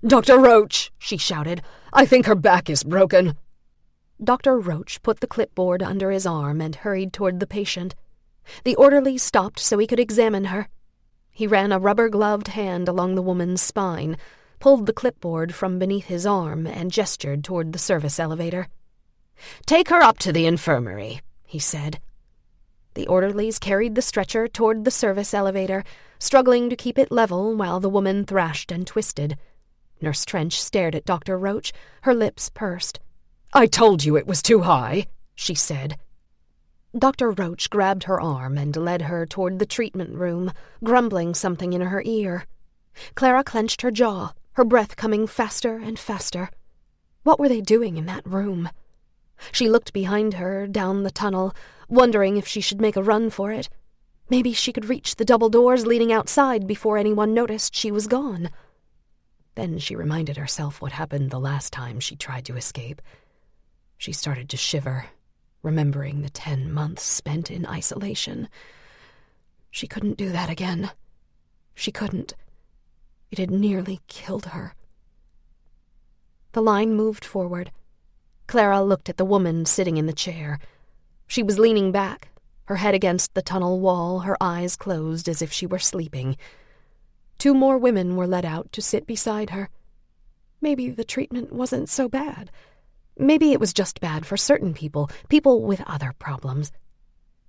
"Dr. Roach," she shouted, "I think her back is broken." Dr. Roach put the clipboard under his arm and hurried toward the patient. The orderly stopped so he could examine her. He ran a rubber-gloved hand along the woman's spine, pulled the clipboard from beneath his arm, and gestured toward the service elevator. "Take her up to the infirmary," he said. The orderlies carried the stretcher toward the service elevator, struggling to keep it level while the woman thrashed and twisted. Nurse Trench stared at Dr. Roach, her lips pursed. "I told you it was too high," she said. Dr. Roach grabbed her arm and led her toward the treatment room, grumbling something in her ear. Clara clenched her jaw, her breath coming faster and faster. What were they doing in that room? She looked behind her, down the tunnel, wondering if she should make a run for it. Maybe she could reach the double doors leading outside before anyone noticed she was gone. Then she reminded herself what happened the last time she tried to escape. She started to shiver, remembering the 10 months spent in isolation. She couldn't do that again. She couldn't. It had nearly killed her. The line moved forward. Clara looked at the woman sitting in the chair. She was leaning back, her head against the tunnel wall, her eyes closed as if she were sleeping. 2 more women were led out to sit beside her. Maybe the treatment wasn't so bad. Maybe it was just bad for certain people with other problems.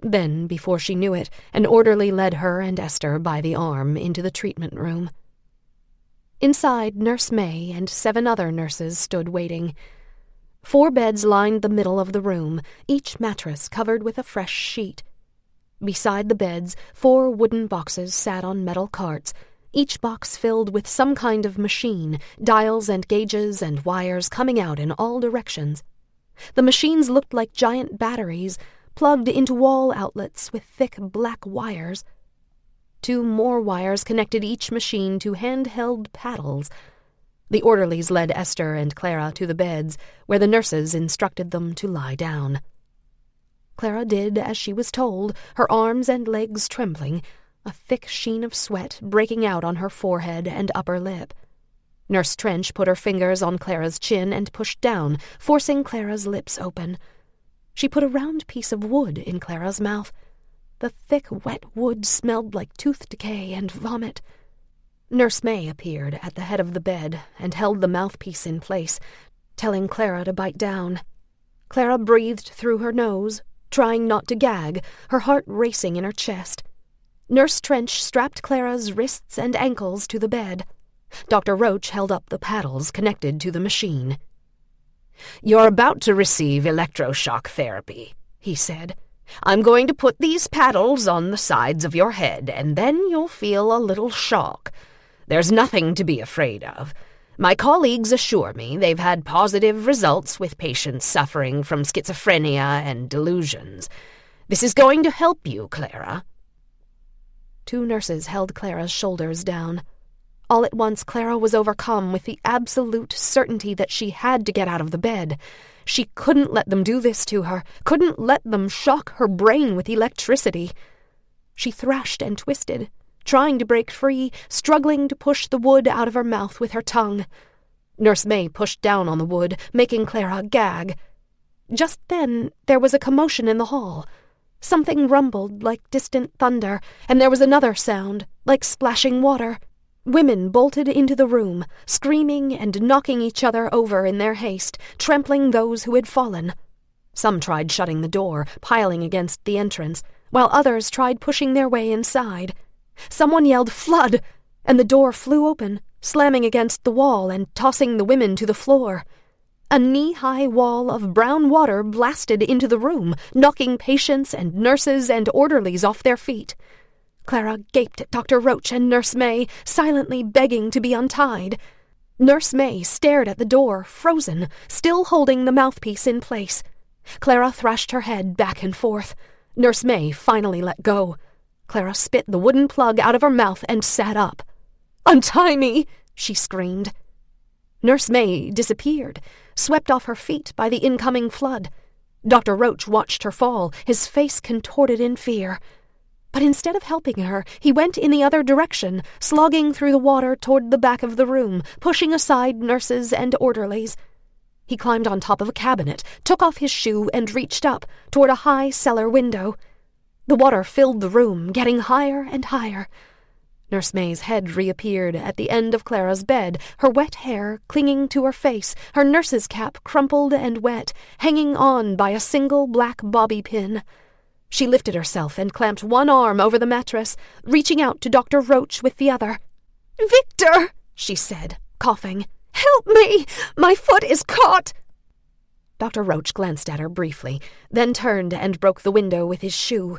Then, before she knew it, an orderly led her and Esther by the arm into the treatment room. Inside, Nurse May and 7 other nurses stood waiting. 4 beds lined the middle of the room, each mattress covered with a fresh sheet. Beside the beds, 4 wooden boxes sat on metal carts, each box filled with some kind of machine, dials and gauges and wires coming out in all directions. The machines looked like giant batteries, plugged into wall outlets with thick black wires. 2 more wires connected each machine to handheld paddles. The orderlies led Esther and Clara to the beds, where the nurses instructed them to lie down. Clara did as she was told, her arms and legs trembling, a thick sheen of sweat breaking out on her forehead and upper lip. Nurse Trench put her fingers on Clara's chin and pushed down, forcing Clara's lips open. She put a round piece of wood in Clara's mouth. The thick, wet wood smelled like tooth decay and vomit. Nurse May appeared at the head of the bed and held the mouthpiece in place, telling Clara to bite down. Clara breathed through her nose, trying not to gag, her heart racing in her chest. Nurse Trench strapped Clara's wrists and ankles to the bed. Dr. Roach held up the paddles connected to the machine. "You're about to receive electroshock therapy," he said. "I'm going to put these paddles on the sides of your head, and then you'll feel a little shock. There's nothing to be afraid of. My colleagues assure me they've had positive results with patients suffering from schizophrenia and delusions. This is going to help you, Clara." 2 nurses held Clara's shoulders down. All at once, Clara was overcome with the absolute certainty that she had to get out of the bed. She couldn't let them do this to her, couldn't let them shock her brain with electricity. She thrashed and twisted, trying to break free, struggling to push the wood out of her mouth with her tongue. Nurse May pushed down on the wood, making Clara gag. Just then, there was a commotion in the hall. Something rumbled like distant thunder, and there was another sound, like splashing water. Women bolted into the room, screaming and knocking each other over in their haste, trampling those who had fallen. Some tried shutting the door, piling against the entrance, while others tried pushing their way inside. Someone yelled, "Flood!" and the door flew open, slamming against the wall and tossing the women to the floor. A knee-high wall of brown water blasted into the room, knocking patients and nurses and orderlies off their feet. Clara gaped at Dr. Roach and Nurse May, silently begging to be untied. Nurse May stared at the door, frozen, still holding the mouthpiece in place. Clara thrashed her head back and forth. Nurse May finally let go. Clara spit the wooden plug out of her mouth and sat up. "Untie me!" she screamed. Nurse May disappeared, swept off her feet by the incoming flood. Dr. Roach watched her fall, his face contorted in fear. But instead of helping her, he went in the other direction, slogging through the water toward the back of the room, pushing aside nurses and orderlies. He climbed on top of a cabinet, took off his shoe, and reached up toward a high cellar window. The water filled the room, getting higher and higher. Nurse May's head reappeared at the end of Clara's bed, her wet hair clinging to her face, her nurse's cap crumpled and wet, hanging on by a single black bobby pin. She lifted herself and clamped one arm over the mattress, reaching out to Dr. Roach with the other. "Victor!" she said, coughing. "Help me! My foot is caught!" Dr. Roach glanced at her briefly, then turned and broke the window with his shoe.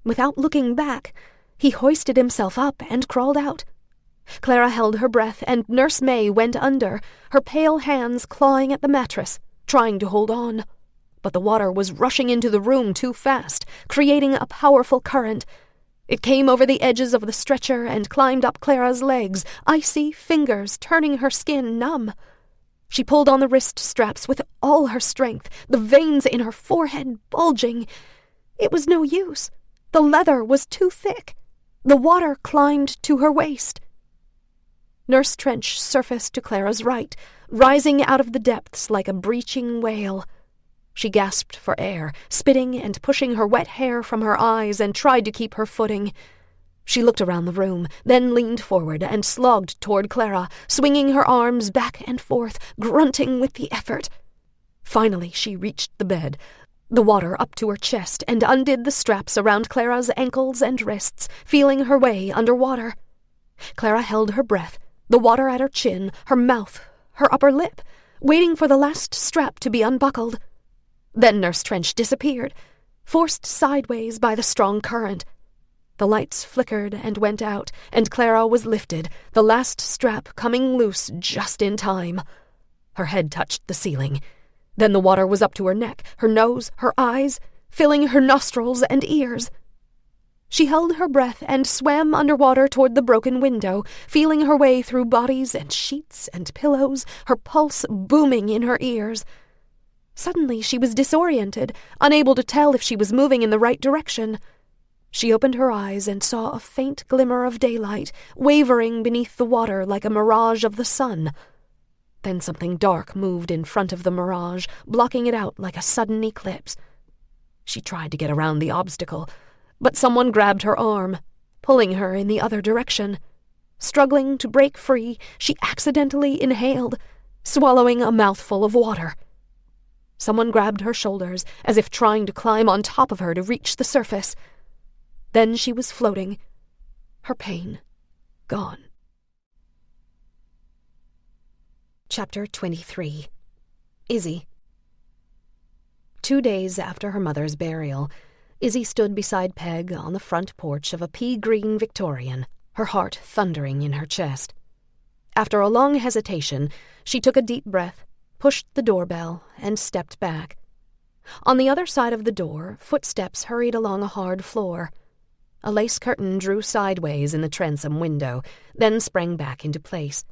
Without looking back, he hoisted himself up and crawled out. Clara held her breath, and Nurse May went under, her pale hands clawing at the mattress, trying to hold on. But the water was rushing into the room too fast, creating a powerful current. It came over the edges of the stretcher and climbed up Clara's legs, icy fingers turning her skin numb. She pulled on the wrist straps with all her strength, the veins in her forehead bulging. It was no use. The leather was too thick. The water climbed to her waist. Nurse Trench surfaced to Clara's right, rising out of the depths like a breaching whale. She gasped for air, spitting and pushing her wet hair from her eyes, and tried to keep her footing. She looked around the room, then leaned forward and slogged toward Clara, swinging her arms back and forth, grunting with the effort. Finally, she reached the bed, the water up to her chest, and undid the straps around Clara's ankles and wrists, feeling her way underwater. Clara held her breath, the water at her chin, her mouth, her upper lip, waiting for the last strap to be unbuckled. Then Nurse Trench disappeared, forced sideways by the strong current. The lights flickered and went out, and Clara was lifted, the last strap coming loose just in time. Her head touched the ceiling. Then the water was up to her neck, her nose, her eyes, filling her nostrils and ears. She held her breath and swam underwater toward the broken window, feeling her way through bodies and sheets and pillows, her pulse booming in her ears. Suddenly she was disoriented, unable to tell if she was moving in the right direction. She opened her eyes and saw a faint glimmer of daylight, wavering beneath the water like a mirage of the sun. Then something dark moved in front of the mirage, blocking it out like a sudden eclipse. She tried to get around the obstacle, but someone grabbed her arm, pulling her in the other direction. Struggling to break free, she accidentally inhaled, swallowing a mouthful of water. Someone grabbed her shoulders, as if trying to climb on top of her to reach the surface. Then she was floating, her pain gone. Chapter 23. Izzy. 2 days after her mother's burial, Izzy stood beside Peg on the front porch of a pea-green Victorian, her heart thundering in her chest. After a long hesitation, she took a deep breath, pushed the doorbell, and stepped back. On the other side of the door, footsteps hurried along a hard floor. A lace curtain drew sideways in the transom window, then sprang back into place.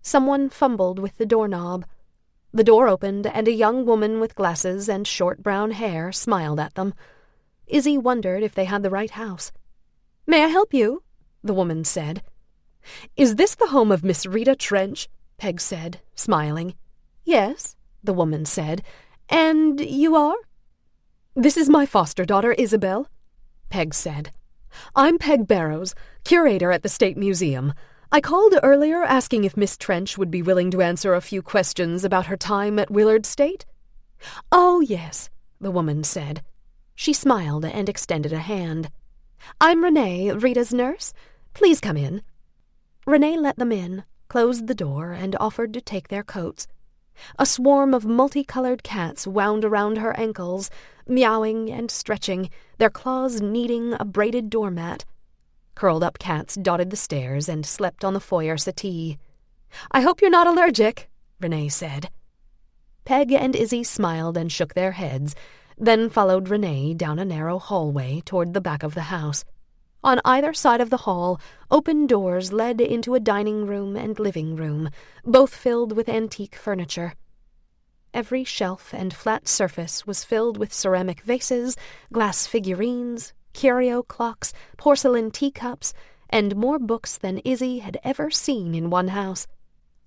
Someone fumbled with the doorknob. The door opened, and a young woman with glasses and short brown hair smiled at them. Izzy wondered if they had the right house. "May I help you?" the woman said. "Is this the home of Miss Rita Trench?" Peg said, smiling. "Yes," the woman said. "And you are?" "This is my foster daughter, Isabel," Peg said. "I'm Peg Barrows, curator at the State Museum. I called earlier asking if Miss Trench would be willing to answer a few questions about her time at Willard State." "Oh, yes," the woman said. She smiled and extended a hand. "I'm Renee, Rita's nurse. Please come in." Renee let them in, closed the door, and offered to take their coats. A swarm of multicolored cats wound around her ankles, meowing and stretching, their claws kneading a braided doormat. Curled-up cats dotted the stairs and slept on the foyer settee. "I hope you're not allergic," Renee said. Peg and Izzy smiled and shook their heads, then followed Renee down a narrow hallway toward the back of the house. On either side of the hall, open doors led into a dining room and living room, both filled with antique furniture. Every shelf and flat surface was filled with ceramic vases, glass figurines, curio clocks, porcelain teacups, and more books than Izzy had ever seen in one house.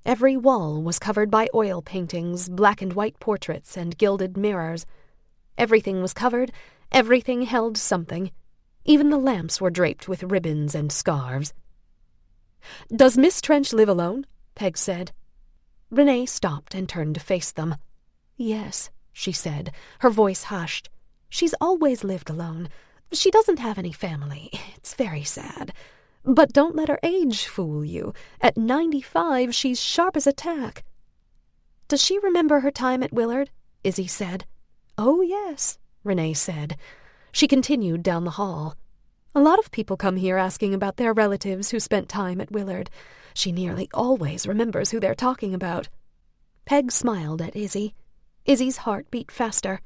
Every wall was covered by oil paintings, black and white portraits, and gilded mirrors. Everything was covered, everything held something. Even the lamps were draped with ribbons and scarves. "Does Miss Trench live alone?" Peg said. Renee stopped and turned to face them. "Yes," she said, her voice hushed. "She's always lived alone. She doesn't have any family. It's very sad. But don't let her age fool you. At 95, she's sharp as a tack." "Does she remember her time at Willard?" Izzy said. "Oh, yes," Renee said. She continued down the hall. "A lot of people come here asking about their relatives who spent time at Willard. She nearly always remembers who they're talking about." Peg smiled at Izzy. Izzy's heart beat faster.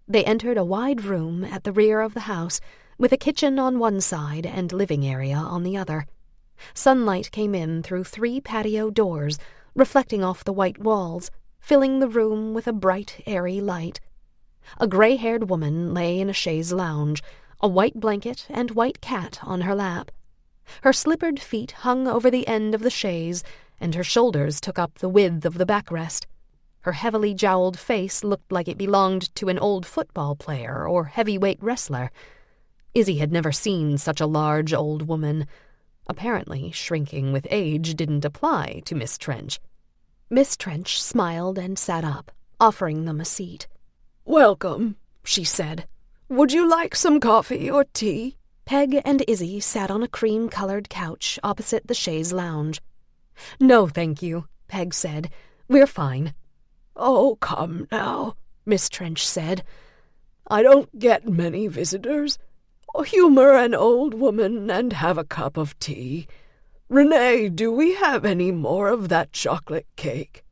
They entered a wide room at the rear of the house, with a kitchen on one side and living area on the other. Sunlight came in through 3 patio doors, reflecting off the white walls, filling the room with a bright, airy light. A gray-haired woman lay in a chaise lounge, a white blanket and white cat on her lap. Her slippered feet hung over the end of the chaise, and her shoulders took up the width of the backrest. Her heavily jowled face looked like it belonged to an old football player or heavyweight wrestler. Izzy had never seen such a large old woman. Apparently, shrinking with age didn't apply to Miss Trench. Miss Trench smiled and sat up, offering them a seat. "Welcome," she said. "Would you like some coffee or tea?" Peg and Izzy sat on a cream-colored couch opposite the chaise lounge. "No, thank you," Peg said. "We're fine." "Oh, come now," Miss Trench said. "I don't get many visitors. Humor an old woman and have a cup of tea. Renee, do we have any more of that chocolate cake?"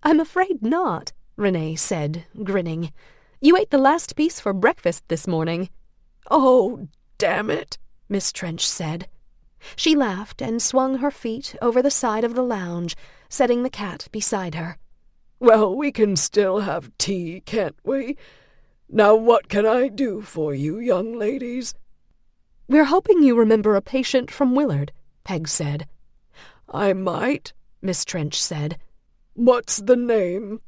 "I'm afraid not," Renee said, grinning. "You ate the last piece for breakfast this morning." "Oh, damn it," Miss Trench said. She laughed and swung her feet over the side of the lounge, setting the cat beside her. "Well, we can still have tea, can't we? Now what can I do for you, young ladies?" "We're hoping you remember a patient from Willard," Peg said. "I might," Miss Trench said. "What's the name?"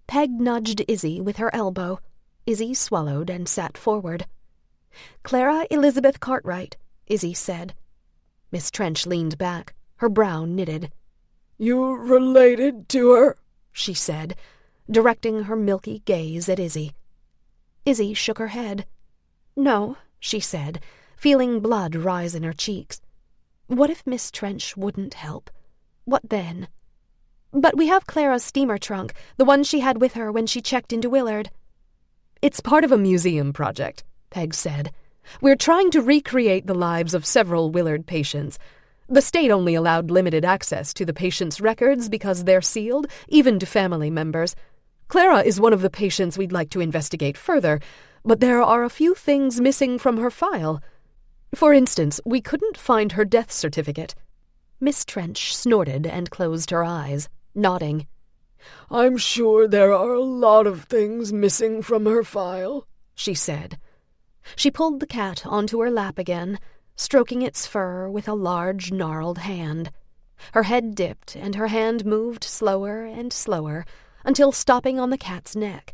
Peg nudged Izzy with her elbow. Izzy swallowed and sat forward. "Clara Elizabeth Cartwright," Izzy said. Miss Trench leaned back, her brow knitted. "You related to her?" she said, directing her milky gaze at Izzy. Izzy shook her head. "No," she said, feeling blood rise in her cheeks. What if Miss Trench wouldn't help? What then? "But we have Clara's steamer trunk, the one she had with her when she checked into Willard." "It's part of a museum project," Peg said. "We're trying to recreate the lives of several Willard patients. The state only allowed limited access to the patients' records because they're sealed, even to family members. Clara is one of the patients we'd like to investigate further, but there are a few things missing from her file. For instance, we couldn't find her death certificate." Miss Trench snorted and closed her eyes, nodding. "I'm sure there are a lot of things missing from her file," she said. She pulled the cat onto her lap again, stroking its fur with a large, gnarled hand. Her head dipped, and her hand moved slower and slower, until stopping on the cat's neck.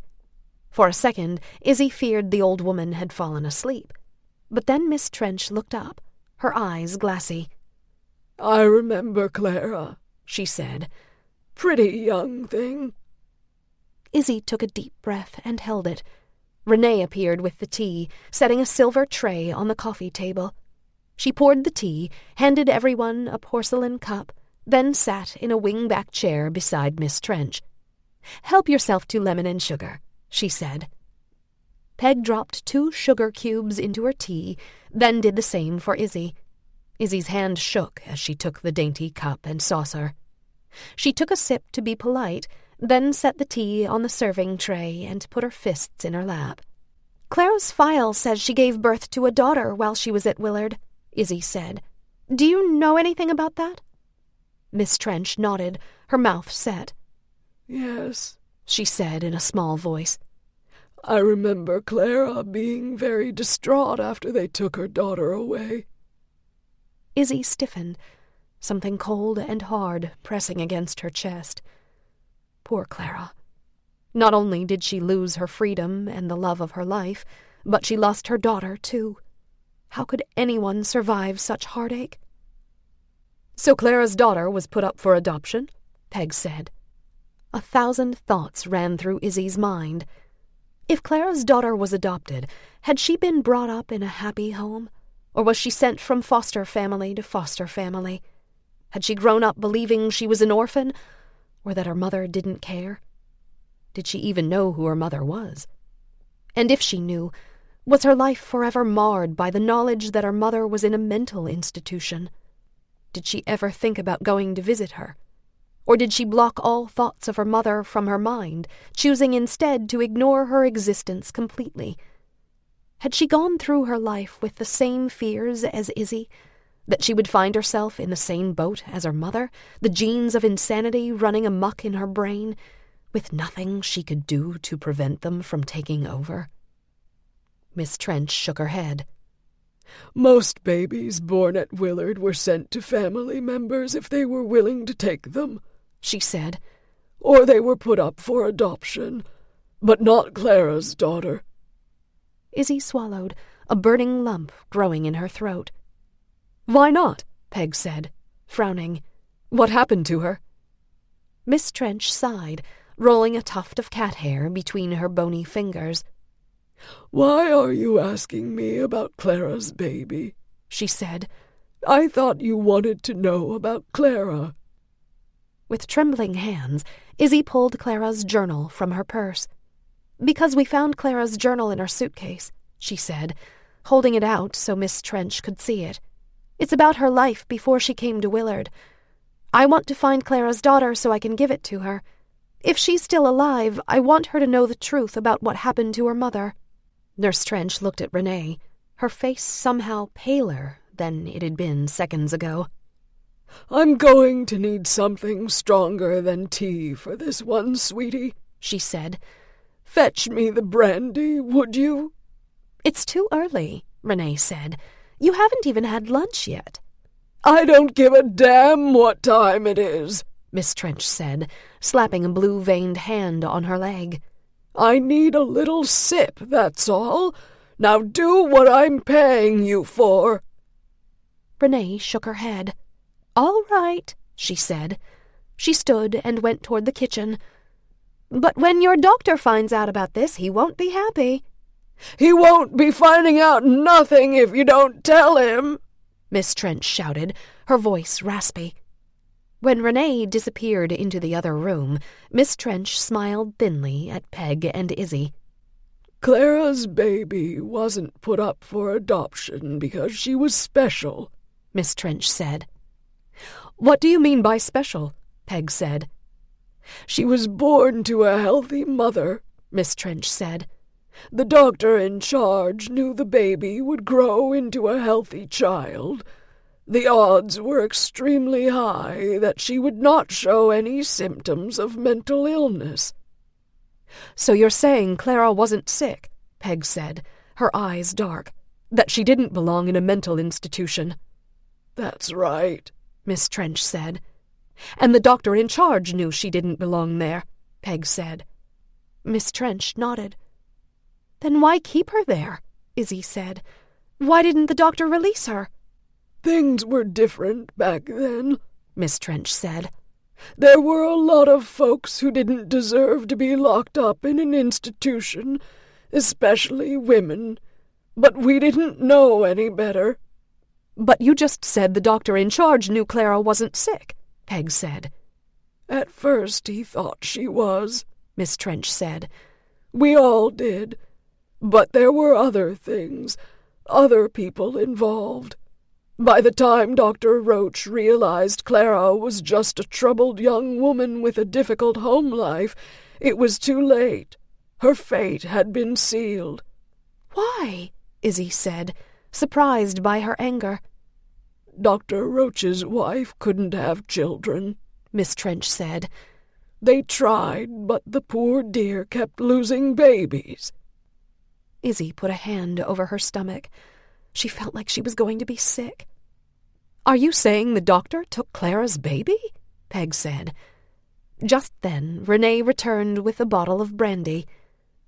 For a second, Izzy feared the old woman had fallen asleep. But then Miss Trench looked up, her eyes glassy. "I remember Clara," she said. "Pretty young thing." Izzy took a deep breath and held it. Renee appeared with the tea, setting a silver tray on the coffee table. She poured the tea, handed everyone a porcelain cup, then sat in a wing-back chair beside Miss Trench. "Help yourself to lemon and sugar," she said. Peg dropped 2 sugar cubes into her tea, then did the same for Izzy. Izzy's hand shook as she took the dainty cup and saucer. She took a sip to be polite, then set the tea on the serving tray and put her fists in her lap. "Clara's file says she gave birth to a daughter while she was at Willard," Izzy said. "Do you know anything about that?" Miss Trench nodded, her mouth set. "Yes," she said in a small voice. "I remember Clara being very distraught after they took her daughter away." Izzy stiffened, something cold and hard pressing against her chest. Poor Clara. Not only did she lose her freedom and the love of her life, but she lost her daughter, too. How could anyone survive such heartache? "So Clara's daughter was put up for adoption?" Peg said. 1,000 thoughts ran through Izzy's mind. If Clara's daughter was adopted, had she been brought up in a happy home? Or was she sent from foster family to foster family? Had she grown up believing she was an orphan, or that her mother didn't care? Did she even know who her mother was? And if she knew, was her life forever marred by the knowledge that her mother was in a mental institution? Did she ever think about going to visit her? Or did she block all thoughts of her mother from her mind, choosing instead to ignore her existence completely? Had she gone through her life with the same fears as Izzy, that she would find herself in the same boat as her mother, the genes of insanity running amok in her brain, with nothing she could do to prevent them from taking over? Miss Trench shook her head. "Most babies born at Willard were sent to family members if they were willing to take them," she said, "or they were put up for adoption, but not Clara's daughter." Izzy swallowed, a burning lump growing in her throat. "Why not?" Peg said, frowning. "What happened to her?" Miss Trench sighed, rolling a tuft of cat hair between her bony fingers. "Why are you asking me about Clara's baby?" she said. "I thought you wanted to know about Clara." With trembling hands, Izzy pulled Clara's journal from her purse. "Because we found Clara's journal in her suitcase," she said, holding it out so Miss Trench could see it. "It's about her life before she came to Willard. I want to find Clara's daughter so I can give it to her. If she's still alive, I want her to know the truth about what happened to her mother." Nurse Trench looked at Renee, her face somehow paler than it had been seconds ago. "I'm going to need something stronger than tea for this one, sweetie," she said. "Fetch me the brandy, would you?" "It's too early," Renee said. "You haven't even had lunch yet." "I don't give a damn what time it is," Miss Trench said, slapping a blue-veined hand on her leg. "I need a little sip, that's all. Now do what I'm paying you for." Renee shook her head. "All right," she said. She stood and went toward the kitchen. "But when your doctor finds out about this, he won't be happy." "He won't be finding out nothing if you don't tell him," Miss Trench shouted, her voice raspy. When Renee disappeared into the other room, Miss Trench smiled thinly at Peg and Izzy. "Clara's baby wasn't put up for adoption because she was special," Miss Trench said. "What do you mean by special?" Peg said. "She was born to a healthy mother," Miss Trench said. "The doctor in charge knew the baby would grow into a healthy child. The odds were extremely high that she would not show any symptoms of mental illness." "So you're saying Clara wasn't sick," Peg said, her eyes dark, "that she didn't belong in a mental institution?" "That's right," Miss Trench said. "And the doctor in charge knew she didn't belong there," Peg said. Miss Trench nodded, Then why keep her there? Izzy said. Why didn't the doctor release her? Things were different back then, Miss Trench said. There were a lot of folks who didn't deserve to be locked up in an institution, especially women. But we didn't know any better. But you just said the doctor in charge knew Clara wasn't sick, Peg said. At first he thought she was, Miss Trench said. We all did. But there were other things, other people involved. By the time Dr. Roach realized Clara was just a troubled young woman with a difficult home life, it was too late. Her fate had been sealed. Why? Izzy said, surprised by her anger. Dr. Roach's wife couldn't have children, Miss Trench said. They tried, but the poor dear kept losing babies. Izzy put a hand over her stomach. She felt like she was going to be sick. Are you saying the doctor took Clara's baby? Peg said. Just then, Renee returned with a bottle of brandy.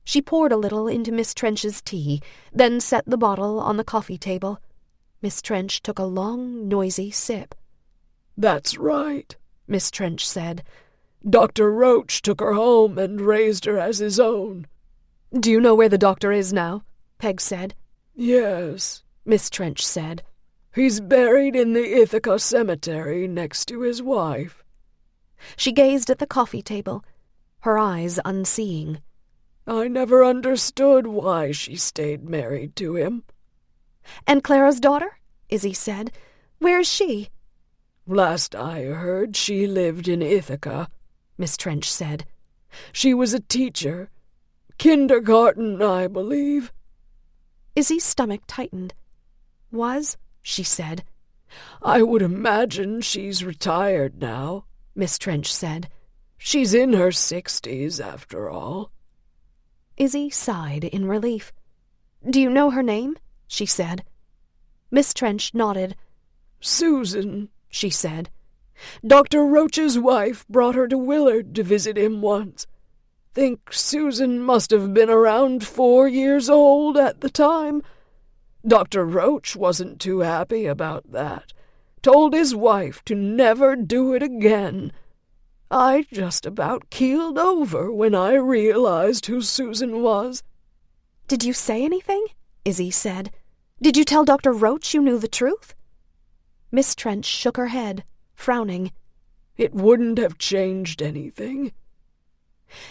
She poured a little into Miss Trench's tea, then set the bottle on the coffee table. Miss Trench took a long, noisy sip. That's right, Miss Trench said. Dr. Roach took her home and raised her as his own. Do you know where the doctor is now? Peg said. Yes, Miss Trench said. He's buried in the Ithaca Cemetery next to his wife. She gazed at the coffee table, her eyes unseeing. I never understood why she stayed married to him. And Clara's daughter? Izzy said. Where is she? Last I heard, she lived in Ithaca, Miss Trench said. She was a teacher. Kindergarten, I believe. Izzy's stomach tightened. Was? She said. I would imagine she's retired now, Miss Trench said. She's in her 60s, after all. Izzy sighed in relief. Do you know her name? She said. Miss Trench nodded. Susan, she said. Dr. Roach's wife brought her to Willard to visit him once. Think Susan must have been around 4 years old at the time. Dr. Roach wasn't too happy about that. Told his wife to never do it again. I just about keeled over when I realized who Susan was. Did you say anything? Izzy said. Did you tell Dr. Roach you knew the truth? Miss Trench shook her head, frowning. It wouldn't have changed anything.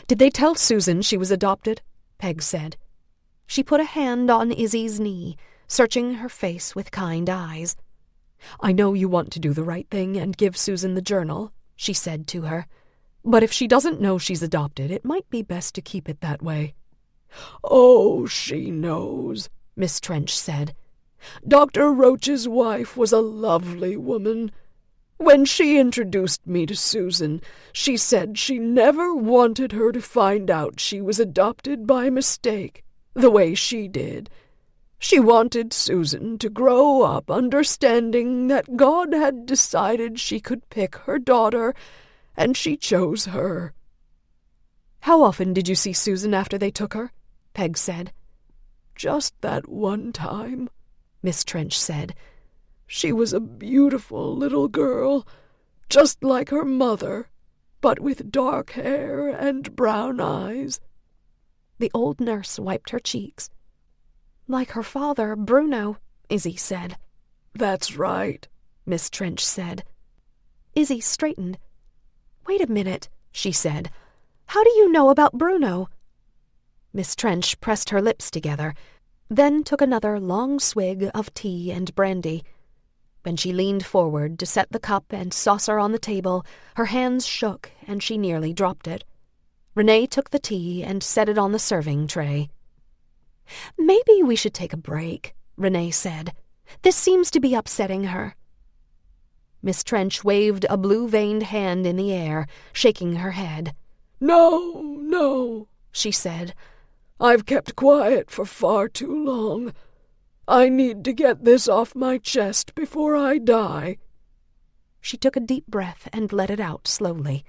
Did they tell Susan she was adopted? Peg said. She put a hand on Izzy's knee, searching her face with kind eyes. I know you want to do the right thing and give Susan the journal, she said to her. But if she doesn't know she's adopted, it might be best to keep it that way. Oh, she knows, Miss Trench said. Dr. Roach's wife was a lovely woman. When she introduced me to Susan, she said she never wanted her to find out she was adopted by mistake, the way she did. She wanted Susan to grow up understanding that God had decided she could pick her daughter, and she chose her. How often did you see Susan after they took her? Peg said. Just that one time, Miss Trench said. She was a beautiful little girl, just like her mother, but with dark hair and brown eyes. The old nurse wiped her cheeks. Like her father, Bruno, Izzy said. That's right, Miss Trench said. Izzy straightened. Wait a minute, she said. How do you know about Bruno? Miss Trench pressed her lips together, then took another long swig of tea and brandy. When she leaned forward to set the cup and saucer on the table, her hands shook and she nearly dropped it. Renee took the tea and set it on the serving tray. Maybe we should take a break, Renee said. This seems to be upsetting her. Miss Trench waved a blue-veined hand in the air, shaking her head. No, she said. I've kept quiet for far too long. I need to get this off my chest before I die. She took a deep breath and let it out slowly.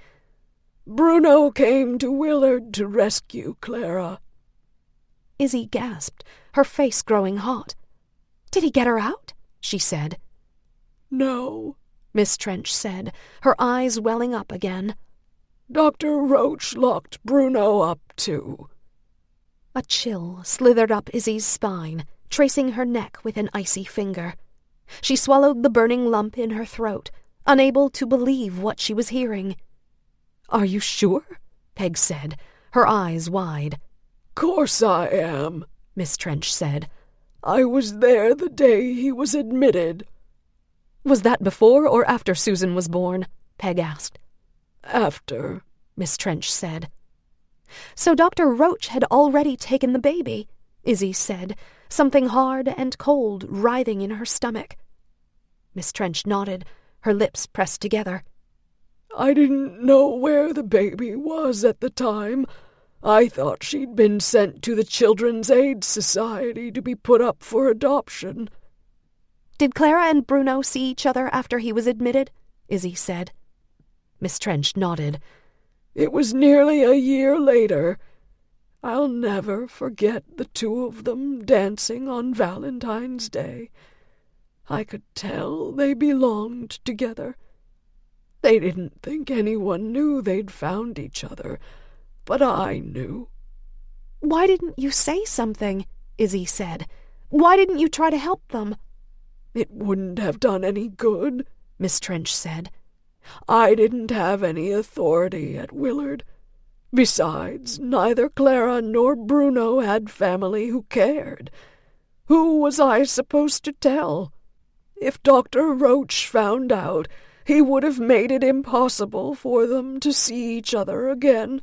Bruno came to Willard to rescue Clara. Izzy gasped, her face growing hot. "Did he get her out?" she said. "No," Miss Trench said, her eyes welling up again. "Dr. Roach locked Bruno up, too." A chill slithered up Izzy's spine, tracing her neck with an icy finger. She swallowed the burning lump in her throat, unable to believe what she was hearing. "Are you sure?" Peg said, her eyes wide. "Course I am," Miss Trench said. "I was there the day he was admitted." "Was that before or after Susan was born?" Peg asked. "After," Miss Trench said. "So Dr. Roach had already taken the baby," Izzy said, something hard and cold writhing in her stomach. Miss Trench nodded, her lips pressed together. "I didn't know where the baby was at the time. I thought she'd been sent to the Children's Aid Society to be put up for adoption." "Did Clara and Bruno see each other after he was admitted?" Izzy said. Miss Trench nodded. "It was nearly a year later. I'll never forget the two of them dancing on Valentine's Day. I could tell they belonged together. They didn't think anyone knew they'd found each other, but I knew." "Why didn't you say something?" Izzy said. "Why didn't you try to help them?" "It wouldn't have done any good," Miss Trench said. "I didn't have any authority at Willard. Besides, neither Clara nor Bruno had family who cared. Who was I supposed to tell? If Dr. Roach found out, he would have made it impossible for them to see each other again.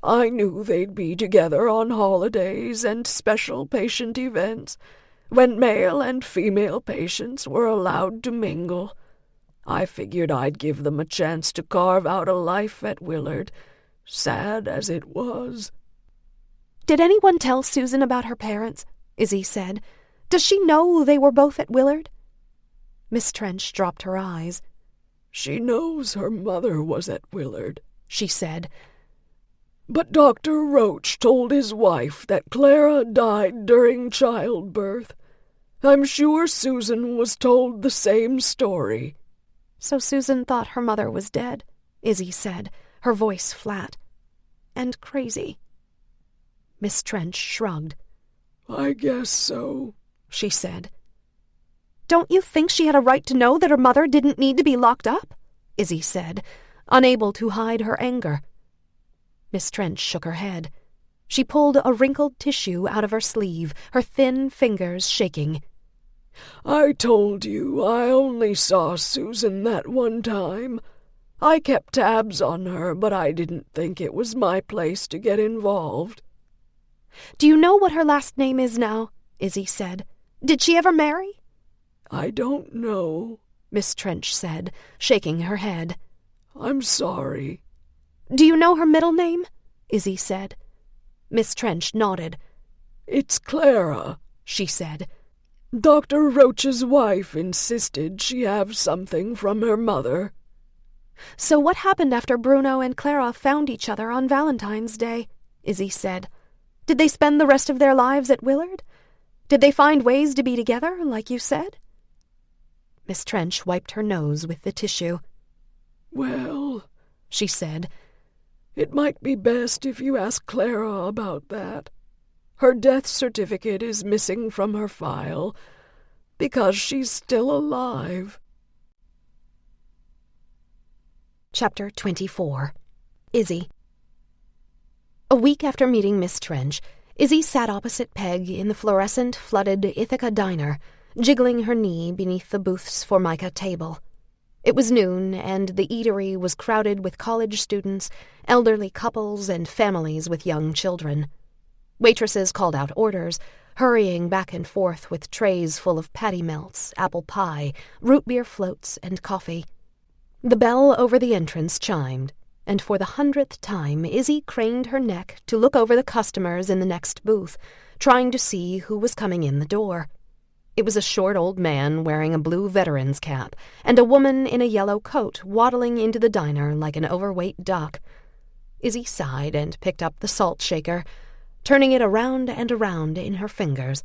I knew they'd be together on holidays and special patient events, when male and female patients were allowed to mingle. I figured I'd give them a chance to carve out a life at Willard, sad as it was." "Did anyone tell Susan about her parents?" Izzy said. "Does she know they were both at Willard?" Miss Trench dropped her eyes. "She knows her mother was at Willard," she said. "But Dr. Roach told his wife that Clara died during childbirth. I'm sure Susan was told the same story." "So Susan thought her mother was dead," Izzy said, her voice flat. "And crazy." Miss Trench shrugged. "I guess so," she said. "Don't you think she had a right to know that her mother didn't need to be locked up?" Izzy said, unable to hide her anger. Miss Trench shook her head. She pulled a wrinkled tissue out of her sleeve, her thin fingers shaking. "I told you I only saw Susan that one time. I kept tabs on her, but I didn't think it was my place to get involved." "Do you know what her last name is now?" Izzy said. "Did she ever marry?" "I don't know," Miss Trench said, shaking her head. "I'm sorry." "Do you know her middle name?" Izzy said. Miss Trench nodded. "It's Clara," she said. "Dr. Roach's wife insisted she have something from her mother." "So what happened after Bruno and Clara found each other on Valentine's Day?" Izzy said. "Did they spend the rest of their lives at Willard? Did they find ways to be together, like you said?" Miss Trench wiped her nose with the tissue. "Well," she said, "it might be best if you ask Clara about that. Her death certificate is missing from her file because she's still alive." Chapter 24. Izzy. A week after meeting Miss Trench, Izzy sat opposite Peg in the fluorescent, flooded Ithaca diner, jiggling her knee beneath the booth's formica table. It was noon, and the eatery was crowded with college students, elderly couples, and families with young children. Waitresses called out orders, hurrying back and forth with trays full of patty melts, apple pie, root beer floats, and coffee. The bell over the entrance chimed, and for the 100th time Izzy craned her neck to look over the customers in the next booth, trying to see who was coming in the door. It was a short old man wearing a blue veteran's cap, and a woman in a yellow coat waddling into the diner like an overweight duck. Izzy sighed and picked up the salt shaker. turning it around and around in her fingers.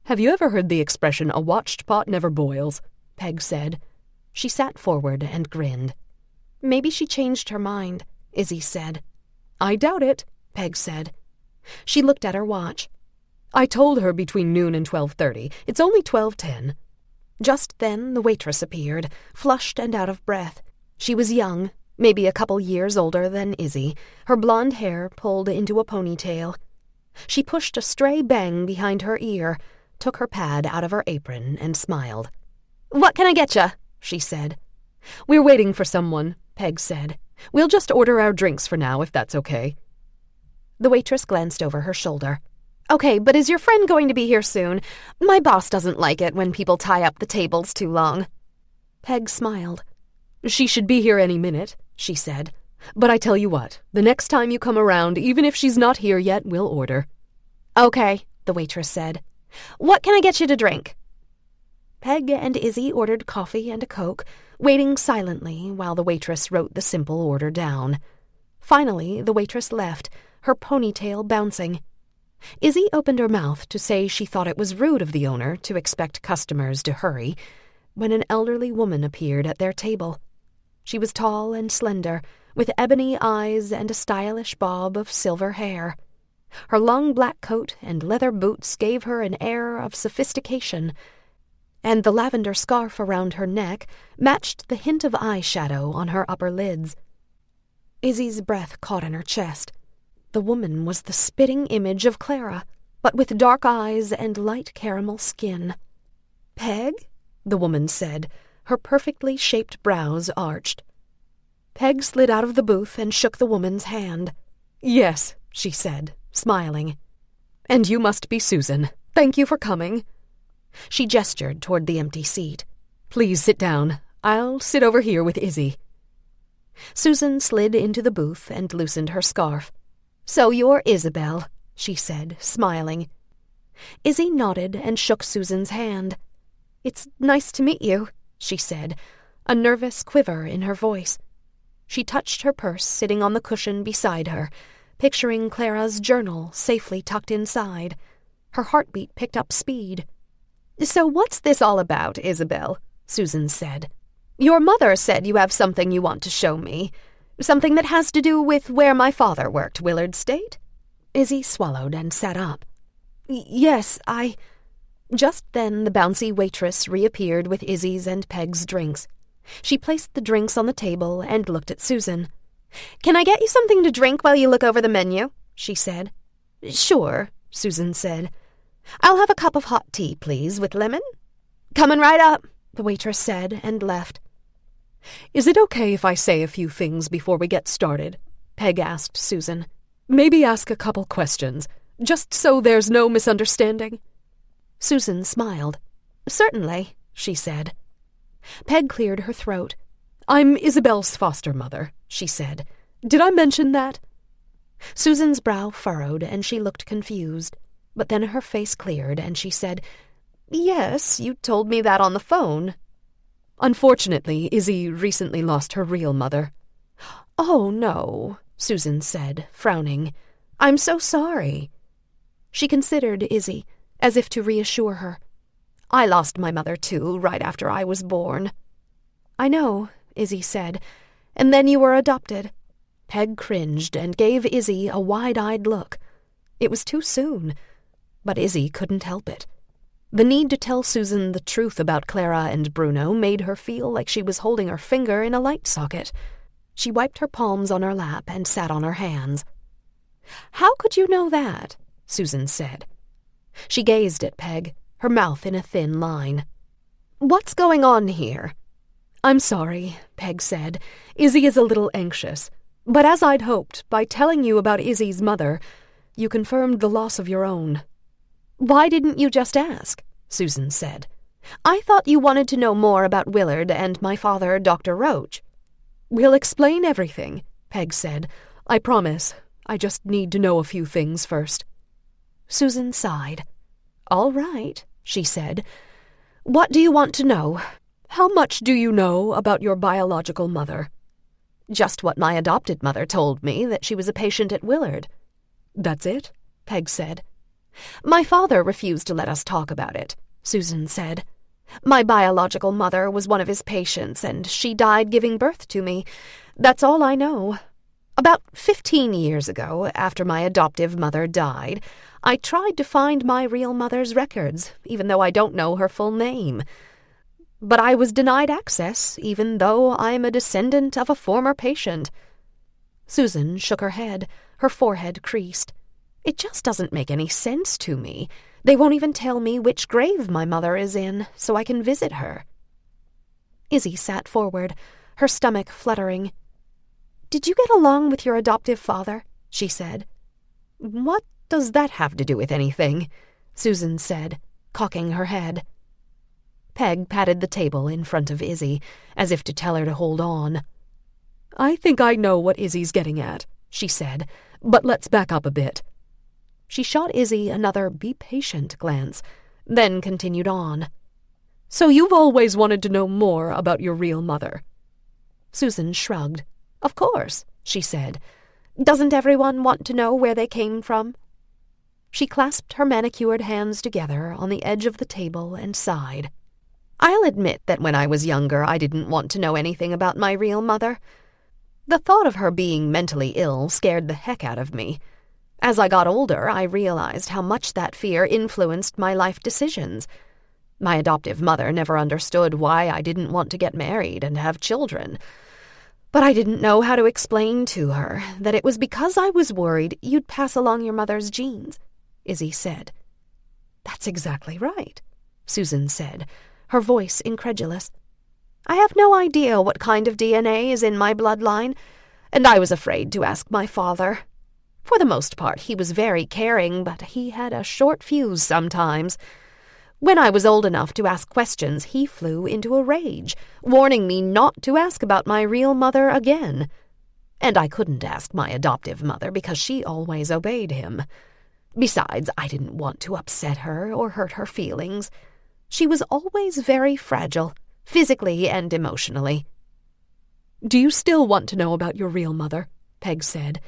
"Have you ever heard the expression, 'a watched pot never boils'?" Peg said. She sat forward and grinned. Maybe she changed her mind, Izzy said. "I doubt it," Peg said. She looked at her watch. "I told her between noon and 12:30. It's only 12:10. Just then the waitress appeared, flushed and out of breath. She was young, maybe a couple years older than Izzy, her blonde hair pulled into a ponytail. She pushed a stray bang behind her ear, took her pad out of her apron, and smiled. "What can I get ya?" she said. "We're waiting for someone," Peg said. "We'll just order our drinks for now, if that's okay." The waitress glanced over her shoulder. "Okay, but is your friend going to be here soon? My boss doesn't like it when people tie up the tables too long." Peg smiled. "She should be here any minute," she said. "But I tell you what, the next time you come around, even if she's not here yet, we'll order." "Okay," the waitress said. "What can I get you to drink?" Peg and Izzy ordered coffee and a Coke, waiting silently while the waitress wrote the simple order down. Finally, the waitress left, her ponytail bouncing. Izzy opened her mouth to say she thought it was rude of the owner to expect customers to hurry, when an elderly woman appeared at their table. She was tall and slender, with ebony eyes and a stylish bob of silver hair. Her long black coat and leather boots gave her an air of sophistication, and the lavender scarf around her neck matched the hint of eyeshadow on her upper lids. Izzy's breath caught in her chest. The woman was the spitting image of Clara, but with dark eyes and light caramel skin. "Peg?" the woman said, her perfectly shaped brows arched. Peg slid out of the booth and shook the woman's hand. "Yes," she said, smiling. "And you must be Susan. Thank you for coming." She gestured toward the empty seat. "Please sit down. I'll sit over here with Izzy." Susan slid into the booth and loosened her scarf. "So you're Isabel," she said, smiling. Izzy nodded and shook Susan's hand. "It's nice to meet you," she said, a nervous quiver in her voice. She touched her purse sitting on the cushion beside her, picturing Clara's journal safely tucked inside. Her heartbeat picked up speed. "So what's this all about, Isabel?" Susan said. "Your mother said you have something you want to show me. Something that has to do with where my father worked, Willard State?" Izzy swallowed and sat up. "Yes, I—" Just then the bouncy waitress reappeared with Izzy's and Peg's drinks. She placed the drinks on the table and looked at Susan. "Can I get you something to drink while you look over the menu?" she said. "Sure," Susan said. "I'll have a cup of hot tea, please, with lemon." "Coming right up," the waitress said and left. "Is it okay if I say a few things before we get started?" Peg asked Susan. "Maybe ask a couple questions, just so there's no misunderstanding." Susan smiled. "Certainly," she said. Peg cleared her throat. "I'm Isabel's foster mother," she said. "Did I mention that?" Susan's brow furrowed and she looked confused, but then her face cleared and she said, "Yes, you told me that on the phone." "Unfortunately, Izzy recently lost her real mother." "Oh, no," Susan said, frowning. "I'm so sorry." She considered Izzy, as if to reassure her. "I lost my mother, too, right after I was born." "I know," Izzy said. "And then you were adopted." Peg cringed and gave Izzy a wide-eyed look. It was too soon, but Izzy couldn't help it. The need to tell Susan the truth about Clara and Bruno made her feel like she was holding her finger in a light socket. She wiped her palms on her lap and sat on her hands. "How could you know that?" Susan said. She gazed at Peg, her mouth in a thin line. "What's going on here?" "I'm sorry," Peg said. "Izzy is a little anxious. But as I'd hoped, by telling you about Izzy's mother, you confirmed the loss of your own." "Why didn't you just ask?" Susan said. "I thought you wanted to know more about Willard and my father, Dr. Roach." "We'll explain everything," Peg said. "I promise. I just need to know a few things first." Susan sighed. "All right," she said. "What do you want to know?" "How much do you know about your biological mother?" "Just what my adopted mother told me, that she was a patient at Willard." "That's it?" Peg said. My father refused to let us talk about it, Susan said. My biological mother was one of his patients, and she died giving birth to me. That's all I know. About 15 years ago, after my adoptive mother died, I tried to find my real mother's records, even though I don't know her full name. But I was denied access, even though I'm a descendant of a former patient. Susan shook her head, her forehead creased. It just doesn't make any sense to me. They won't even tell me which grave my mother is in, so I can visit her. Izzy sat forward, her stomach fluttering. Did you get along with your adoptive father? She said. What does that have to do with anything? Susan said, cocking her head. Peg patted the table in front of Izzy, as if to tell her to hold on. I think I know what Izzy's getting at, she said, but let's back up a bit. She shot Izzy another be-patient glance, then continued on. So you've always wanted to know more about your real mother? Susan shrugged. Of course, she said. Doesn't everyone want to know where they came from? She clasped her manicured hands together on the edge of the table and sighed. I'll admit that when I was younger I didn't want to know anything about my real mother. The thought of her being mentally ill scared the heck out of me. As I got older, I realized how much that fear influenced my life decisions. My adoptive mother never understood why I didn't want to get married and have children. But I didn't know how to explain to her that it was because I was worried you'd pass along your mother's genes, Izzy said. That's exactly right, Susan said, her voice incredulous. I have no idea what kind of DNA is in my bloodline, and I was afraid to ask my father. For the most part, he was very caring, but he had a short fuse sometimes. When I was old enough to ask questions, he flew into a rage, warning me not to ask about my real mother again. And I couldn't ask my adoptive mother because she always obeyed him. Besides, I didn't want to upset her or hurt her feelings. She was always very fragile, physically and emotionally. Do you still want to know about your real mother? Peg said.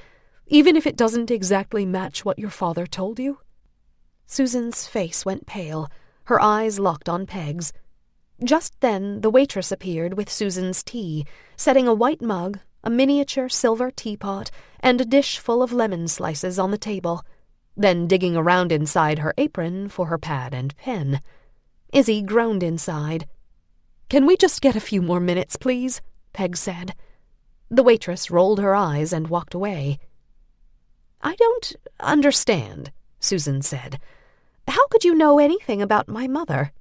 Even if it doesn't exactly match what your father told you? Susan's face went pale, her eyes locked on Peg's. Just then the waitress appeared with Susan's tea, setting a white mug, a miniature silver teapot, and a dish full of lemon slices on the table, then digging around inside her apron for her pad and pen. Izzy groaned inside. Can we just get a few more minutes, please? Peg said. The waitress rolled her eyes and walked away. I don't understand, Susan said. How could you know anything about my mother?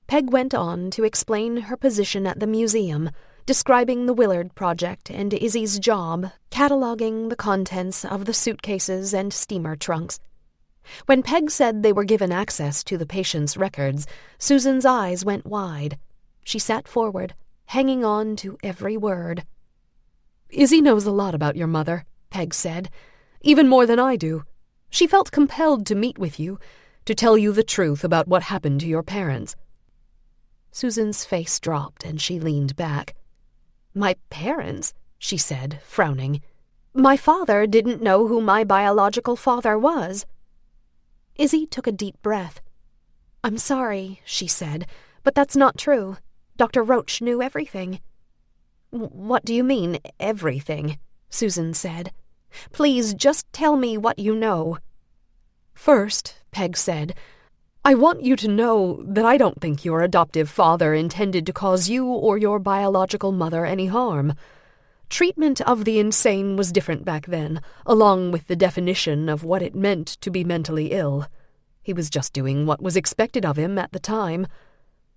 Peg went on to explain her position at the museum, describing the Willard project and Izzy's job, cataloging the contents of the suitcases and steamer trunks. When Peg said they were given access to the patient's records, Susan's eyes went wide. She sat forward, hanging on to every word. Izzy knows a lot about your mother, Peg said. Even more than I do. She felt compelled to meet with you, to tell you the truth about what happened to your parents. Susan's face dropped and she leaned back. My parents, she said, frowning. My father didn't know who my biological father was. Izzy took a deep breath. I'm sorry, she said, but that's not true. Dr. Roach knew everything. What do you mean, everything? Susan said. Please just tell me what you know. First, Peg said, I want you to know that I don't think your adoptive father intended to cause you or your biological mother any harm. Treatment of the insane was different back then, along with the definition of what it meant to be mentally ill. He was just doing what was expected of him at the time.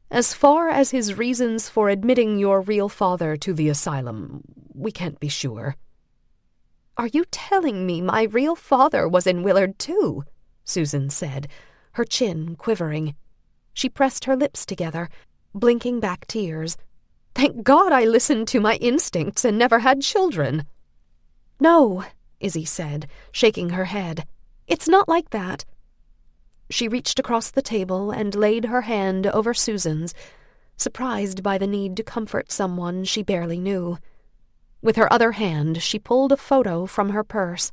As far as his reasons for admitting your real father to the asylum, we can't be sure. Are you telling me my real father was in Willard too? Susan said, her chin quivering. She pressed her lips together, blinking back tears. Thank God I listened to my instincts and never had children. No, Izzy said, shaking her head. It's not like that. She reached across the table and laid her hand over Susan's, surprised by the need to comfort someone she barely knew. With her other hand, she pulled a photo from her purse.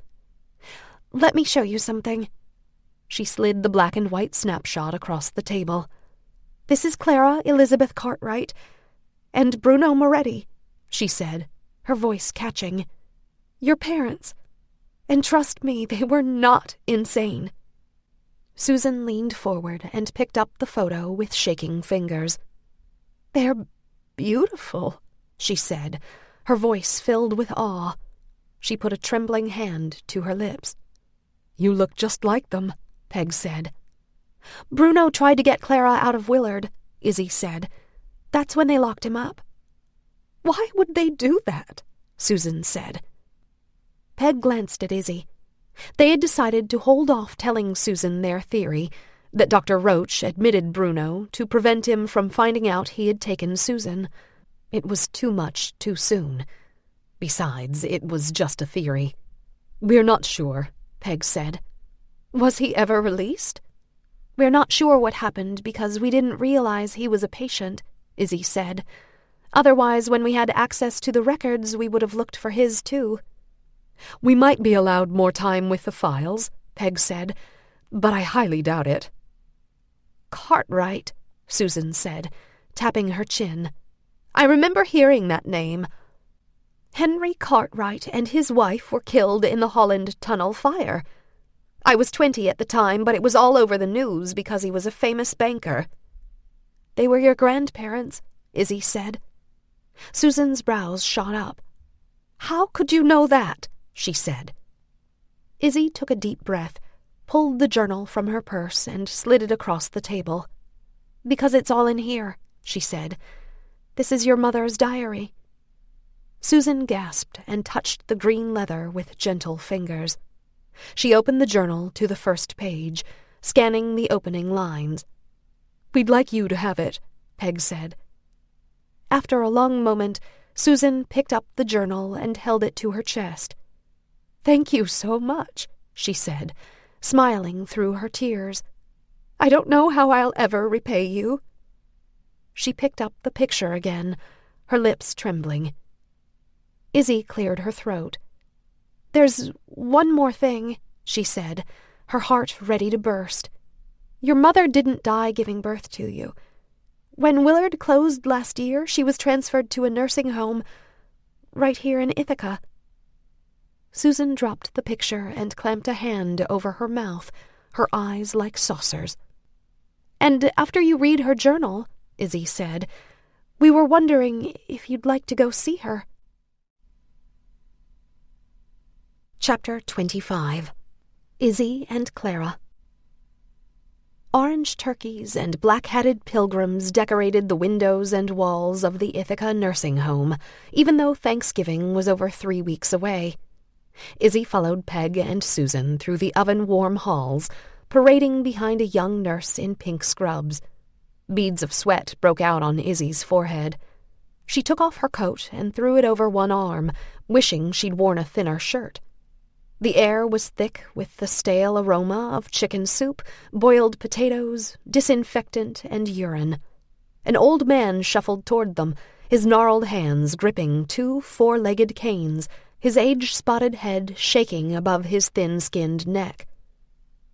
Let me show you something. She slid the black and white snapshot across the table. "This is Clara Elizabeth Cartwright and Bruno Moretti," she said, her voice catching. "Your parents. And trust me, they were not insane." Susan leaned forward and picked up the photo with shaking fingers. "They're beautiful," she said, her voice filled with awe. She put a trembling hand to her lips. "You look just like them," Peg said. "Bruno tried to get Clara out of Willard," Izzy said. "That's when they locked him up." "Why would they do that?" Susan said. Peg glanced at Izzy. They had decided to hold off telling Susan their theory, that Dr. Roach admitted Bruno to prevent him from finding out he had taken Susan. It was too much too soon. Besides, it was just a theory. "We're not sure," Peg said. "Was he ever released?" "We're not sure what happened because we didn't realize he was a patient," Izzy said. "Otherwise, when we had access to the records, we would have looked for his too." "We might be allowed more time with the files," Peg said, "but I highly doubt it." "Cartwright," Susan said, tapping her chin. "I remember hearing that name. Henry Cartwright and his wife were killed in the Holland Tunnel fire. I was 20 at the time, but it was all over the news because he was a famous banker." "They were your grandparents," Izzy said. Susan's brows shot up. "How could you know that?" she said. Izzy took a deep breath, pulled the journal from her purse, and slid it across the table. "Because it's all in here," she said. "This is your mother's diary." Susan gasped and touched the green leather with gentle fingers. She opened the journal to the first page, scanning the opening lines. "We'd like you to have it," Peg said. After a long moment, Susan picked up the journal and held it to her chest. "Thank you so much," she said, smiling through her tears. "I don't know how I'll ever repay you." She picked up the picture again, her lips trembling. Izzy cleared her throat. "There's one more thing," she said, her heart ready to burst. "Your mother didn't die giving birth to you. When Willard closed last year, she was transferred to a nursing home right here in Ithaca." Susan dropped the picture and clamped a hand over her mouth, her eyes like saucers. "And after you read her journal," Izzy said, "we were wondering if you'd like to go see her." Chapter 25. Izzy and Clara. Orange turkeys and black-hatted pilgrims decorated the windows and walls of the Ithaca nursing home, even though Thanksgiving was over 3 weeks away. Izzy followed Peg and Susan through the oven-warm halls, parading behind a young nurse in pink scrubs. Beads of sweat broke out on Izzy's forehead. She took off her coat and threw it over one arm, wishing she'd worn a thinner shirt. The air was thick with the stale aroma of chicken soup, boiled potatoes, disinfectant, and urine. An old man shuffled toward them, his gnarled hands gripping 2 four-legged canes, his age-spotted head shaking above his thin-skinned neck.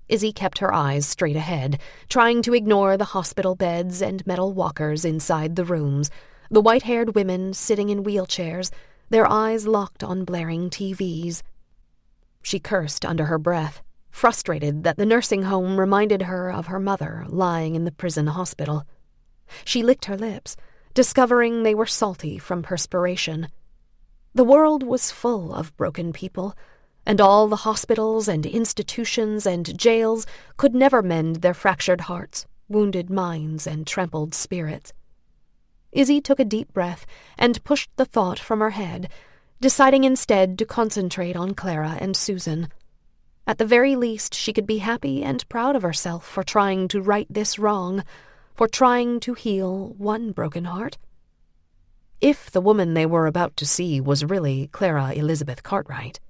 Izzy kept her eyes straight ahead, trying to ignore the hospital beds and metal walkers inside the rooms, the white-haired women sitting in wheelchairs, their eyes locked on blaring TVs. She cursed under her breath, frustrated that the nursing home reminded her of her mother lying in the prison hospital. She licked her lips, discovering they were salty from perspiration. The world was full of broken people, and all the hospitals and institutions and jails could never mend their fractured hearts, wounded minds, and trampled spirits. Izzy took a deep breath and pushed the thought from her head, deciding instead to concentrate on Clara and Susan. At the very least, she could be happy and proud of herself for trying to right this wrong, for trying to heal one broken heart. If the woman they were about to see was really Clara Elizabeth Cartwright.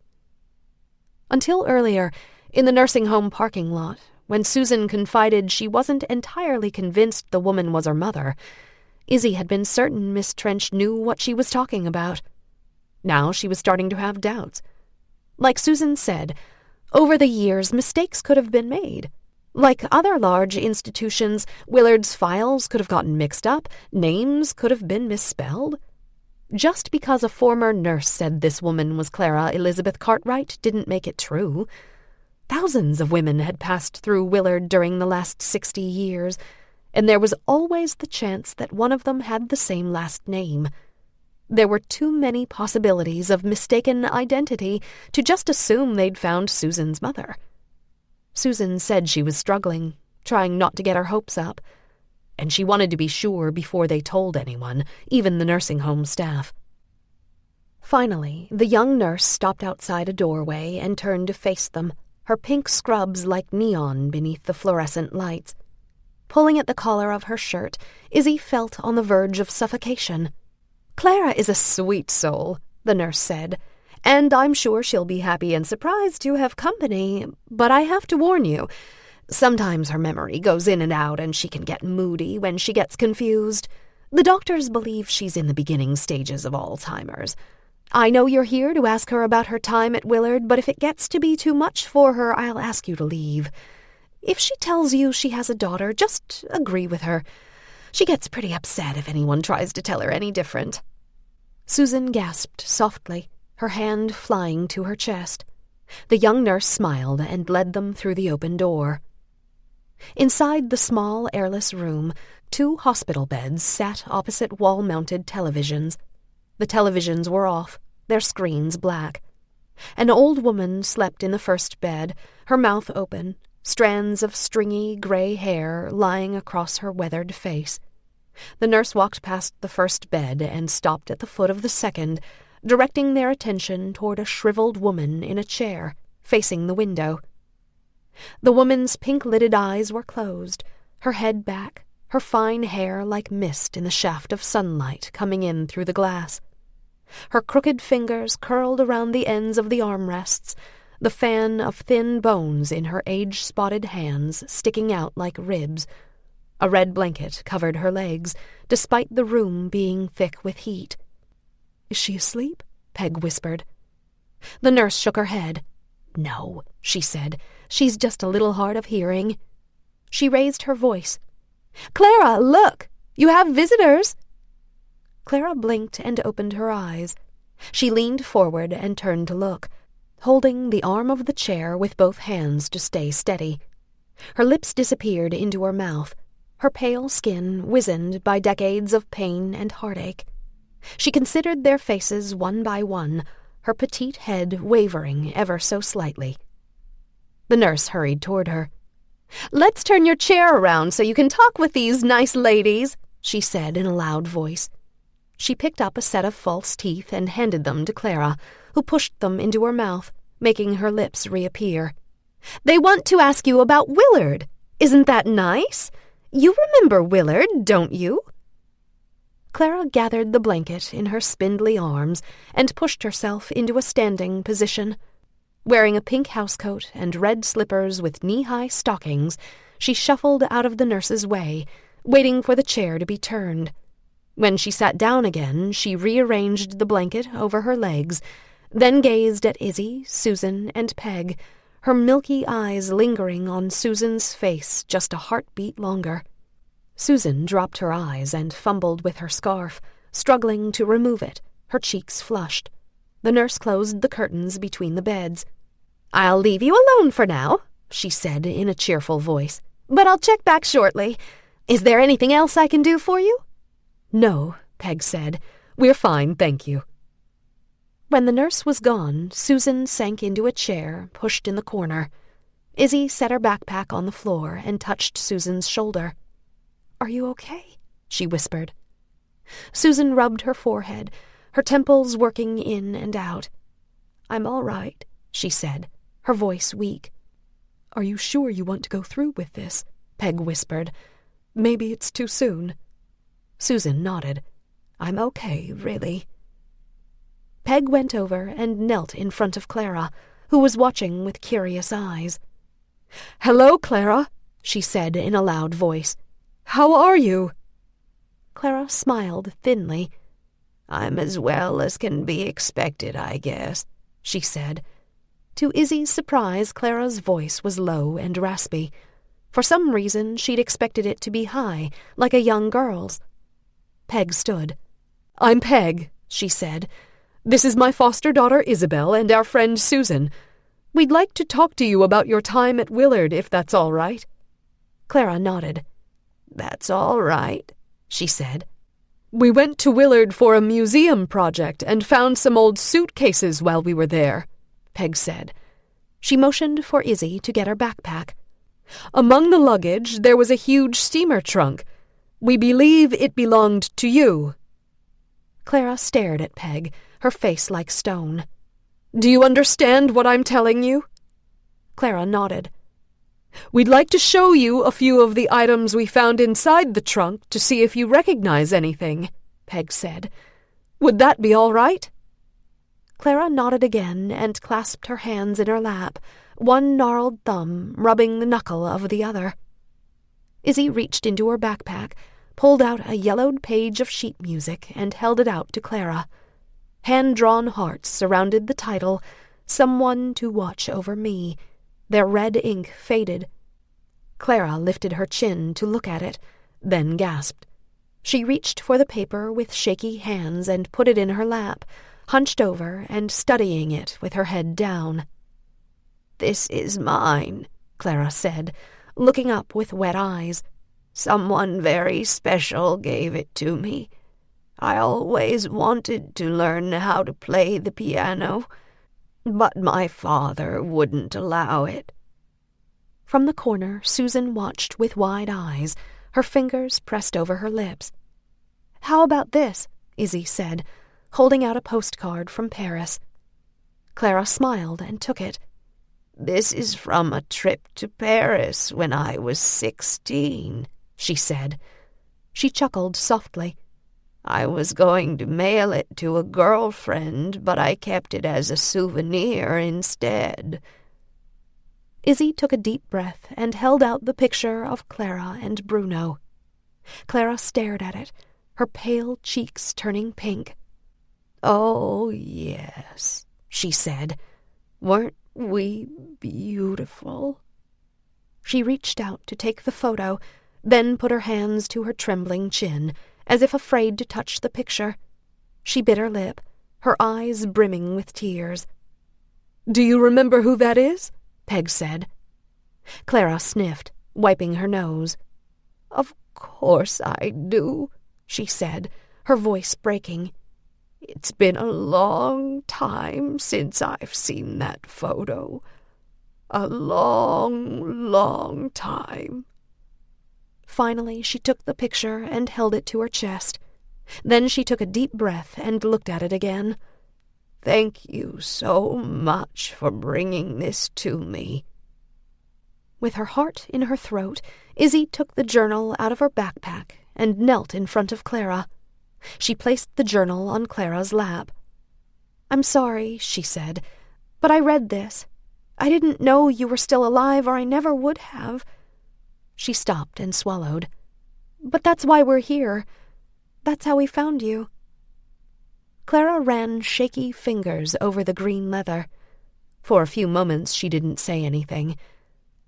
Until earlier, in the nursing home parking lot, when Susan confided she wasn't entirely convinced the woman was her mother, Izzy had been certain Miss Trench knew what she was talking about. Now she was starting to have doubts. Like Susan said, over the years mistakes could have been made. Like other large institutions, Willard's files could have gotten mixed up, names could have been misspelled. Just because a former nurse said this woman was Clara Elizabeth Cartwright didn't make it true. Thousands of women had passed through Willard during the last 60 years, and there was always the chance that one of them had the same last name. There were too many possibilities of mistaken identity to just assume they'd found Susan's mother. Susan said she was struggling, trying not to get her hopes up, and she wanted to be sure before they told anyone, even the nursing home staff. Finally, the young nurse stopped outside a doorway and turned to face them, her pink scrubs like neon beneath the fluorescent lights. Pulling at the collar of her shirt, Izzy felt on the verge of suffocation. "Clara is a sweet soul," the nurse said, "and I'm sure she'll be happy and surprised to have company, but I have to warn you, sometimes her memory goes in and out and she can get moody when she gets confused. The doctors believe she's in the beginning stages of Alzheimer's. I know you're here to ask her about her time at Willard, but if it gets to be too much for her, I'll ask you to leave. If she tells you she has a daughter, just agree with her. She gets pretty upset if anyone tries to tell her any different." Susan gasped softly, her hand flying to her chest. The young nurse smiled and led them through the open door. Inside the small, airless room, 2 hospital beds sat opposite wall-mounted televisions. The televisions were off, their screens black. An old woman slept in the first bed, her mouth open, strands of stringy gray hair lying across her weathered face. The nurse walked past the first bed and stopped at the foot of the second, directing their attention toward a shriveled woman in a chair, facing the window. The woman's pink-lidded eyes were closed, her head back, her fine hair like mist in the shaft of sunlight coming in through the glass. Her crooked fingers curled around the ends of the armrests, the fan of thin bones in her age-spotted hands sticking out like ribs. A red blanket covered her legs, despite the room being thick with heat. "Is she asleep?" Peg whispered. The nurse shook her head. "No," she said. "She's just a little hard of hearing." She raised her voice. "Clara, look! You have visitors!" Clara blinked and opened her eyes. She leaned forward and turned to look, holding the arm of the chair with both hands to stay steady. Her lips disappeared into her mouth, her pale skin wizened by decades of pain and heartache. She considered their faces one by one, her petite head wavering ever so slightly. The nurse hurried toward her. "Let's turn your chair around so you can talk with these nice ladies," she said in a loud voice. She picked up a set of false teeth and handed them to Clara, who pushed them into her mouth, making her lips reappear. "They want to ask you about Willard. Isn't that nice? You remember Willard, don't you?" Clara gathered the blanket in her spindly arms and pushed herself into a standing position. Wearing a pink housecoat and red slippers with knee-high stockings, she shuffled out of the nurse's way, waiting for the chair to be turned. When she sat down again, she rearranged the blanket over her legs, then gazed at Izzy, Susan, and Peg, her milky eyes lingering on Susan's face just a heartbeat longer. Susan dropped her eyes and fumbled with her scarf, struggling to remove it, her cheeks flushed. The nurse closed the curtains between the beds. "I'll leave you alone for now," she said in a cheerful voice, "but I'll check back shortly. Is there anything else I can do for you?" "No," Peg said. "We're fine, thank you." When the nurse was gone, Susan sank into a chair, pushed in the corner. Izzy set her backpack on the floor and touched Susan's shoulder. "Are you okay?" she whispered. Susan rubbed her forehead, her temples working in and out. "I'm all right," she said, her voice weak. "Are you sure you want to go through with this?" Peg whispered. "Maybe it's too soon." Susan nodded. "I'm okay, really." Peg went over and knelt in front of Clara, who was watching with curious eyes. "Hello, Clara," she said in a loud voice. "How are you?" Clara smiled thinly. "I'm as well as can be expected, I guess," she said. To Izzy's surprise, Clara's voice was low and raspy. For some reason, she'd expected it to be high, like a young girl's. Peg stood. "I'm Peg," she said. "This is my foster daughter Isabel and our friend Susan. We'd like to talk to you about your time at Willard, if that's all right." Clara nodded. "That's all right," she said. "We went to Willard for a museum project and found some old suitcases while we were there," Peg said. She motioned for Izzy to get her backpack. "Among the luggage, there was a huge steamer trunk. We believe it belonged to you." Clara stared at Peg, her face like stone. "Do you understand what I'm telling you?" Clara nodded. "We'd like to show you a few of the items we found inside the trunk to see if you recognize anything," Peg said. "Would that be all right?" Clara nodded again and clasped her hands in her lap, one gnarled thumb rubbing the knuckle of the other. Izzy reached into her backpack, pulled out a yellowed page of sheet music, and held it out to Clara. Hand-drawn hearts surrounded the title, "Someone to Watch Over Me." Their red ink faded. Clara lifted her chin to look at it, then gasped. She reached for the paper with shaky hands and put it in her lap, hunched over and studying it with her head down. "This is mine," Clara said, looking up with wet eyes. "Someone very special gave it to me. I always wanted to learn how to play the piano, but my father wouldn't allow it." From the corner, Susan watched with wide eyes, her fingers pressed over her lips. "How about this?" Izzy said, holding out a postcard from Paris. Clara smiled and took it. "This is from a trip to Paris when I was 16, she said. She chuckled softly. "I was going to mail it to a girlfriend, but I kept it as a souvenir instead." Izzy took a deep breath and held out the picture of Clara and Bruno. Clara stared at it, her pale cheeks turning pink. "Oh, yes," she said. "Weren't we beautiful?" She reached out to take the photo, then put her hands to her trembling chin, as if afraid to touch the picture. She bit her lip, her eyes brimming with tears. "Do you remember who that is?" Peg said. Clara sniffed, wiping her nose. "Of course I do," she said, her voice breaking. "It's been a long time since I've seen that photo. A long, long time." Finally, she took the picture and held it to her chest. Then she took a deep breath and looked at it again. "Thank you so much for bringing this to me." With her heart in her throat, Izzy took the journal out of her backpack and knelt in front of Clara. She placed the journal on Clara's lap. "I'm sorry," she said, "but I read this. I didn't know you were still alive, or I never would have." She stopped and swallowed. "But that's why we're here. That's how we found you." Clara ran shaky fingers over the green leather. For a few moments she didn't say anything.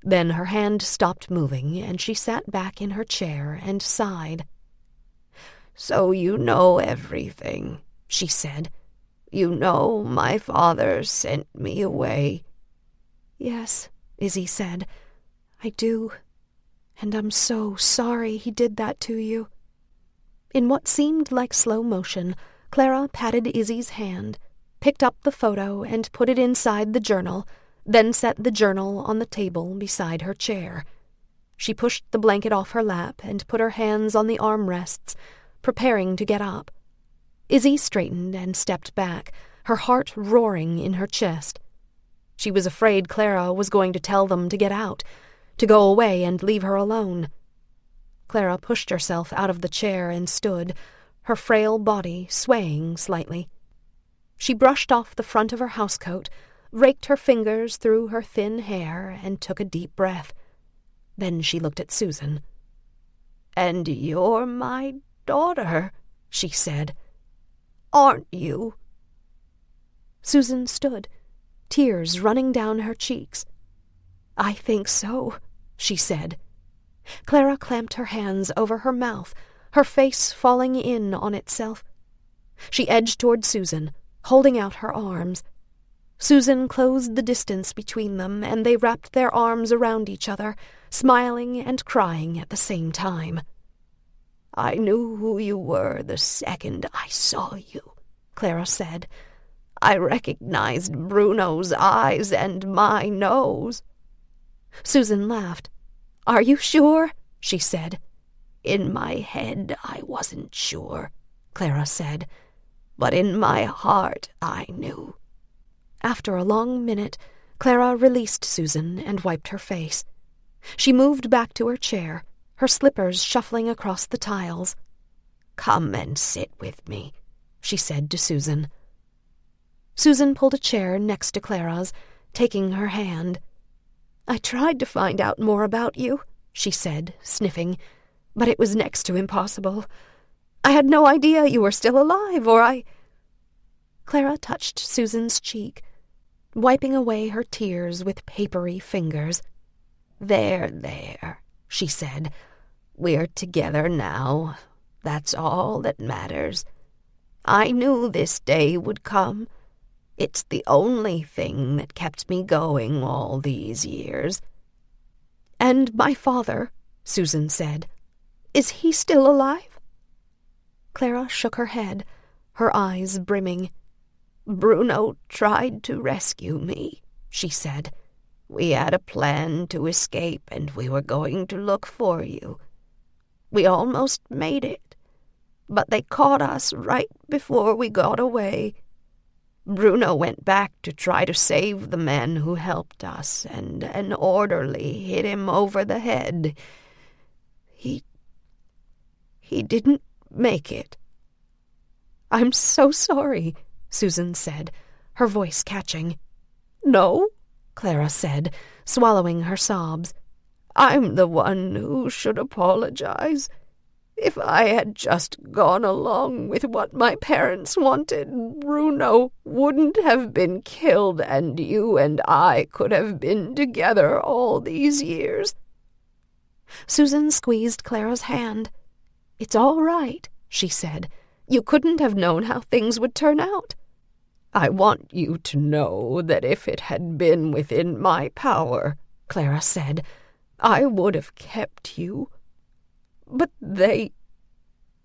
Then her hand stopped moving, and she sat back in her chair and sighed. "So you know everything," she said. "You know my father sent me away." "Yes," Izzy said, "I do. And I'm so sorry he did that to you." In what seemed like slow motion, Clara patted Izzy's hand, picked up the photo and put it inside the journal, then set the journal on the table beside her chair. She pushed the blanket off her lap and put her hands on the armrests, preparing to get up. Izzy straightened and stepped back, her heart roaring in her chest. She was afraid Clara was going to tell them to get out, to go away and leave her alone. Clara pushed herself out of the chair and stood, her frail body swaying slightly. She brushed off the front of her housecoat, raked her fingers through her thin hair, and took a deep breath. Then she looked at Susan. "And you're my daughter," she said. "Aren't you?" Susan stood, tears running down her cheeks. "I think so," she said. Clara clamped her hands over her mouth, her face falling in on itself. She edged toward Susan, holding out her arms. Susan closed the distance between them, and they wrapped their arms around each other, smiling and crying at the same time. "I knew who you were the second I saw you," Clara said. "I recognized Bruno's eyes and my nose." Susan laughed. "Are you sure?" she said. "In my head I wasn't sure," Clara said, "but in my heart I knew." After a long minute, Clara released Susan and wiped her face. She moved back to her chair, her slippers shuffling across the tiles. "Come and sit with me," she said to Susan. Susan pulled a chair next to Clara's, taking her hand. "I tried to find out more about you," she said, sniffing, "but it was next to impossible. I had no idea you were still alive, or I—" Clara touched Susan's cheek, wiping away her tears with papery fingers. There, she said. "We're together now. That's all that matters. I knew this day would come. It's the only thing that kept me going all these years." "And my father," Susan said. "Is he still alive?" Clara shook her head, her eyes brimming. "Bruno tried to rescue me," she said. "We had a plan to escape, and we were going to look for you. We almost made it, but they caught us right before we got away. Bruno went back to try to save the men who helped us, and an orderly hit him over the head. He didn't make it." "I'm so sorry," Susan said, her voice catching. "No," Clara said, swallowing her sobs. "I'm the one who should apologize. If I had just gone along with what my parents wanted, Bruno wouldn't have been killed, and you and I could have been together all these years." Susan squeezed Clara's hand. "It's all right," she said. "You couldn't have known how things would turn out." "I want you to know that if it had been within my power," Clara said, "I would have kept you. But they—"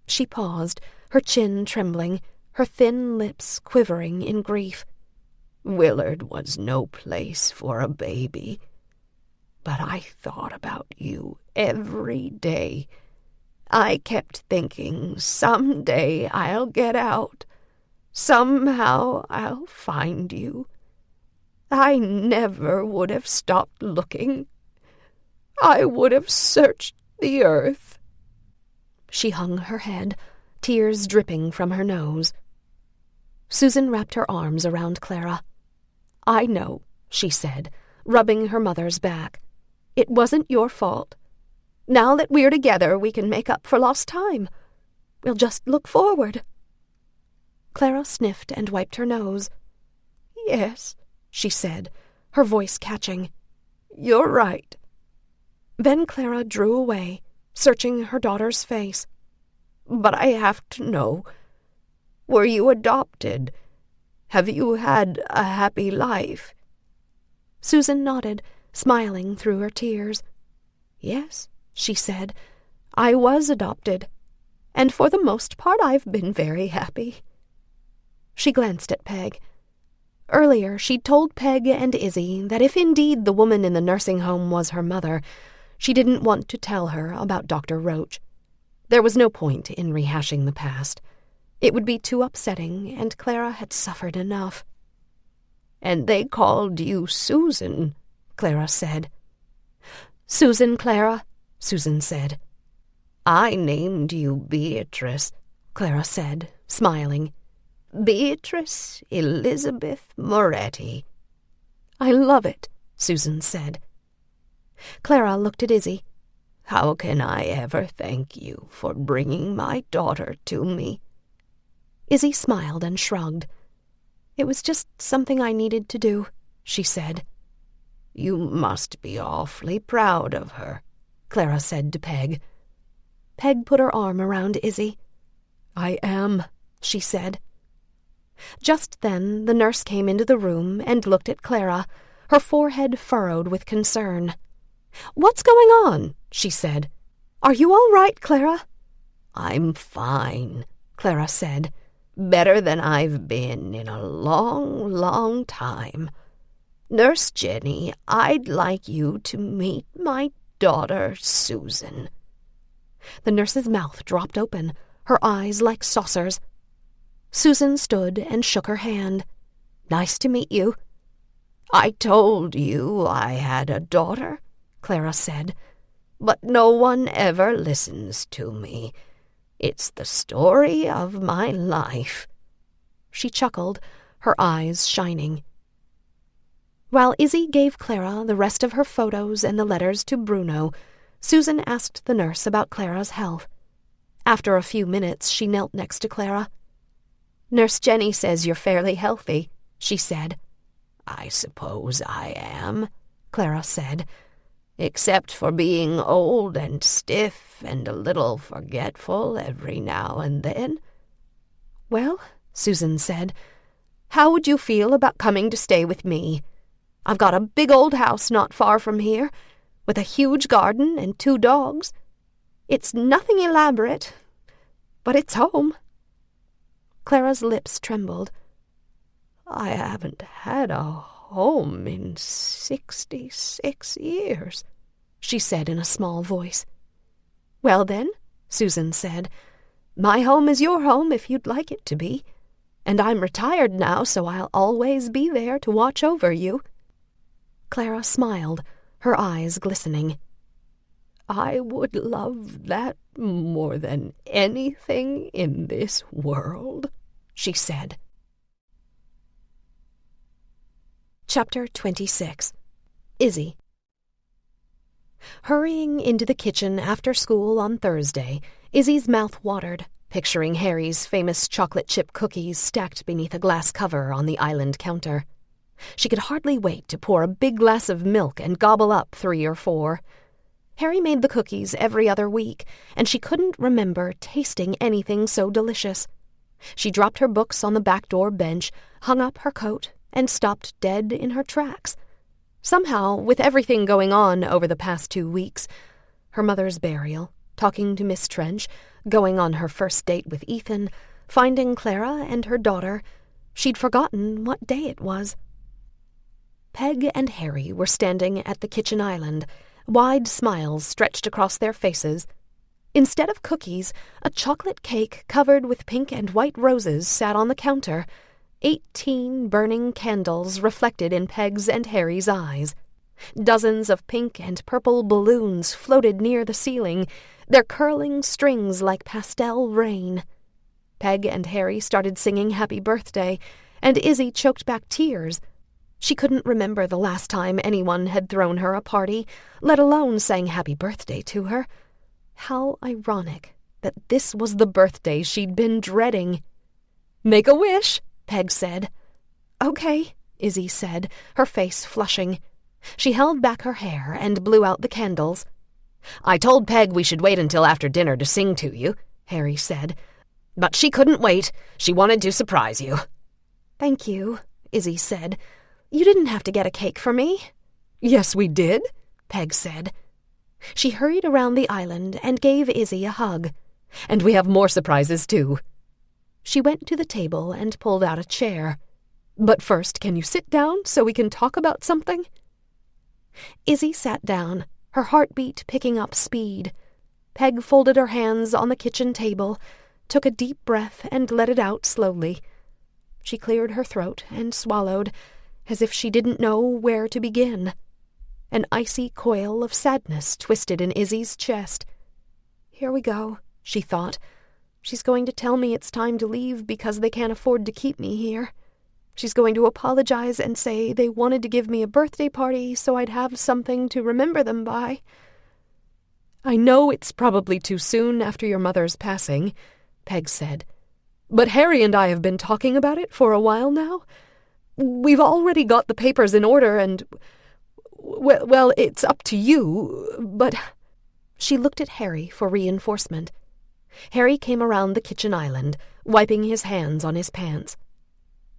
She paused, her chin trembling, her thin lips quivering in grief. "Willard was no place for a baby. But I thought about you every day. I kept thinking, someday I'll get out. Somehow I'll find you. I never would have stopped looking. I would have searched the earth." She hung her head, tears dripping from her nose. Susan wrapped her arms around Clara. "I know," she said, rubbing her mother's back. "It wasn't your fault. Now that we're together, we can make up for lost time. We'll just look forward." Clara sniffed and wiped her nose. "Yes," she said, her voice catching. "You're right." Then Clara drew away, searching her daughter's face. "But I have to know. Were you adopted? Have you had a happy life?" Susan nodded, smiling through her tears. "Yes," she said, "I was adopted, and for the most part I've been very happy." She glanced at Peg. Earlier, she'd told Peg and Izzy that if indeed the woman in the nursing home was her mother, she didn't want to tell her about Dr. Roach. There was no point in rehashing the past. It would be too upsetting, and Clara had suffered enough. "And they called you Susan," Clara said. "Susan, Clara," Susan said. "I named you Beatrice," Clara said, smiling. "Beatrice Elizabeth Moretti." "I love it," Susan said. Clara looked at Izzy. "How can I ever thank you for bringing my daughter to me?" Izzy smiled and shrugged. "It was just something I needed to do," she said. "You must be awfully proud of her," Clara said to Peg. Peg put her arm around Izzy. I am, she said. Just then the nurse came into the room and looked at Clara, her forehead furrowed with concern. "What's going on?" she said. "Are you all right, Clara?" "I'm fine," Clara said. "Better than I've been in a long, long time. Nurse Jenny, I'd like you to meet my daughter, Susan." The nurse's mouth dropped open, her eyes like saucers. Susan stood and shook her hand. "Nice to meet you." "I told you I had a daughter," Clara said, "but no one ever listens to me. It's the story of my life." She chuckled, her eyes shining. While Izzy gave Clara the rest of her photos and the letters to Bruno, Susan asked the nurse about Clara's health. After a few minutes, she knelt next to Clara. "Nurse Jenny says you're fairly healthy," she said. "I suppose I am," Clara said, "except for being old and stiff and a little forgetful every now and then." "Well," Susan said, "how would you feel about coming to stay with me? I've got a big old house not far from here, with a huge garden and 2 dogs. It's nothing elaborate, but it's home." Clara's lips trembled. "I haven't had a home in 66 years, she said in a small voice. "Well then," Susan said, "my home is your home if you'd like it to be, and I'm retired now, so I'll always be there to watch over you." Clara smiled, her eyes glistening. "I would love that more than anything in this world," she said. Chapter 26. Izzy. Hurrying into the kitchen after school on Thursday, Izzy's mouth watered, picturing Harry's famous chocolate chip cookies stacked beneath a glass cover on the island counter. She could hardly wait to pour a big glass of milk and gobble up 3 or 4. Harry made the cookies every other week, and she couldn't remember tasting anything so delicious. She dropped her books on the back door bench, hung up her coat, and stopped dead in her tracks. Somehow, with everything going on over the past 2 weeks, her mother's burial, talking to Miss Trench, going on her first date with Ethan, finding Clara and her daughter, she'd forgotten what day it was. Peg and Harry were standing at the kitchen island, wide smiles stretched across their faces. Instead of cookies, a chocolate cake covered with pink and white roses sat on the counter. 18 burning candles reflected in Peg's and Harry's eyes. Dozens of pink and purple balloons floated near the ceiling, their curling strings like pastel rain. Peg and Harry started singing Happy Birthday, and Izzy choked back tears. She couldn't remember the last time anyone had thrown her a party, let alone sang Happy Birthday to her. How ironic that this was the birthday she'd been dreading. "Make a wish," Peg said. "Okay," Izzy said, her face flushing. She held back her hair and blew out the candles. "I told Peg we should wait until after dinner to sing to you," Harry said. "But she couldn't wait. She wanted to surprise you." "Thank you," Izzy said. "You didn't have to get a cake for me." "Yes, we did," Peg said. She hurried around the island and gave Izzy a hug. "And we have more surprises, too." She went to the table and pulled out a chair. "But first, can you sit down so we can talk about something?" Izzy sat down, her heartbeat picking up speed. Peg folded her hands on the kitchen table, took a deep breath and let it out slowly. She cleared her throat and swallowed, as if she didn't know where to begin. An icy coil of sadness twisted in Izzy's chest. "Here we go," she thought. "She's going to tell me it's time to leave because they can't afford to keep me here. She's going to apologize and say they wanted to give me a birthday party so I'd have something to remember them by." "I know it's probably too soon after your mother's passing," Peg said. "But Harry and I have been talking about it for a while now. We've already got the papers in order and... Well, it's up to you, but..." She looked at Harry for reinforcement. Harry came around the kitchen island, wiping his hands on his pants.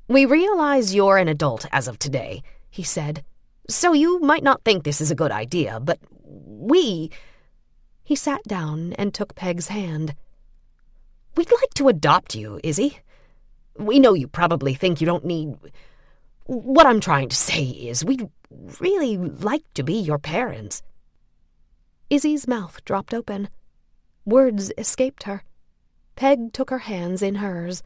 "We realize you're an adult as of today," he said. "So you might not think this is a good idea, but we—" He sat down and took Peg's hand. "We'd like to adopt you, Izzy. We know you probably think you don't need... What I'm trying to say is we'd really like to be your parents." Izzy's mouth dropped open. Words escaped her. Peg took her hands in hers.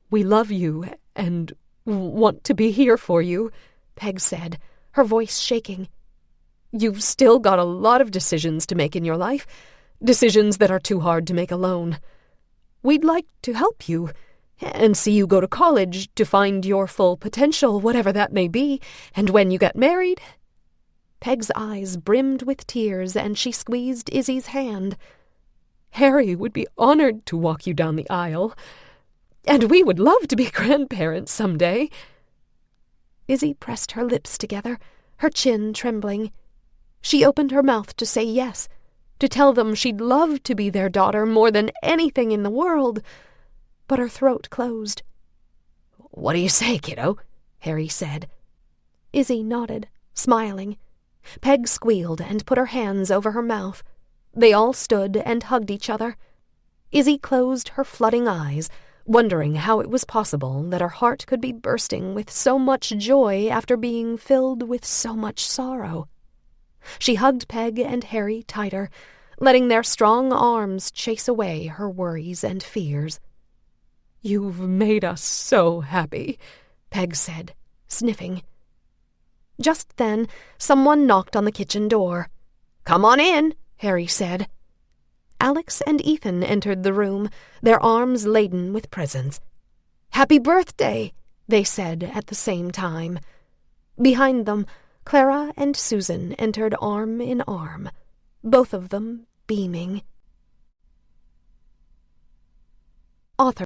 "We love you and want to be here for you," Peg said, her voice shaking. "You've still got a lot of decisions to make in your life, decisions that are too hard to make alone. We'd like to help you and see you go to college to find your full potential, whatever that may be, and when you get married—" Peg's eyes brimmed with tears, and she squeezed Izzy's hand. "Harry would be honored to walk you down the aisle, and we would love to be grandparents someday." Izzy pressed her lips together, her chin trembling. She opened her mouth to say yes, to tell them she'd love to be their daughter more than anything in the world, but her throat closed. "What do you say, kiddo?" Harry said. Izzy nodded, smiling. Peg squealed and put her hands over her mouth. They all stood and hugged each other. Izzy closed her flooding eyes, wondering how it was possible that her heart could be bursting with so much joy after being filled with so much sorrow. She hugged Peg and Harry tighter, letting their strong arms chase away her worries and fears. "You've made us so happy," Peg said, sniffing. Just then, someone knocked on the kitchen door. "Come on in," Harry said. Alex and Ethan entered the room, their arms laden with presents. "Happy birthday," they said at the same time. Behind them, Clara and Susan entered arm in arm, both of them beaming. Author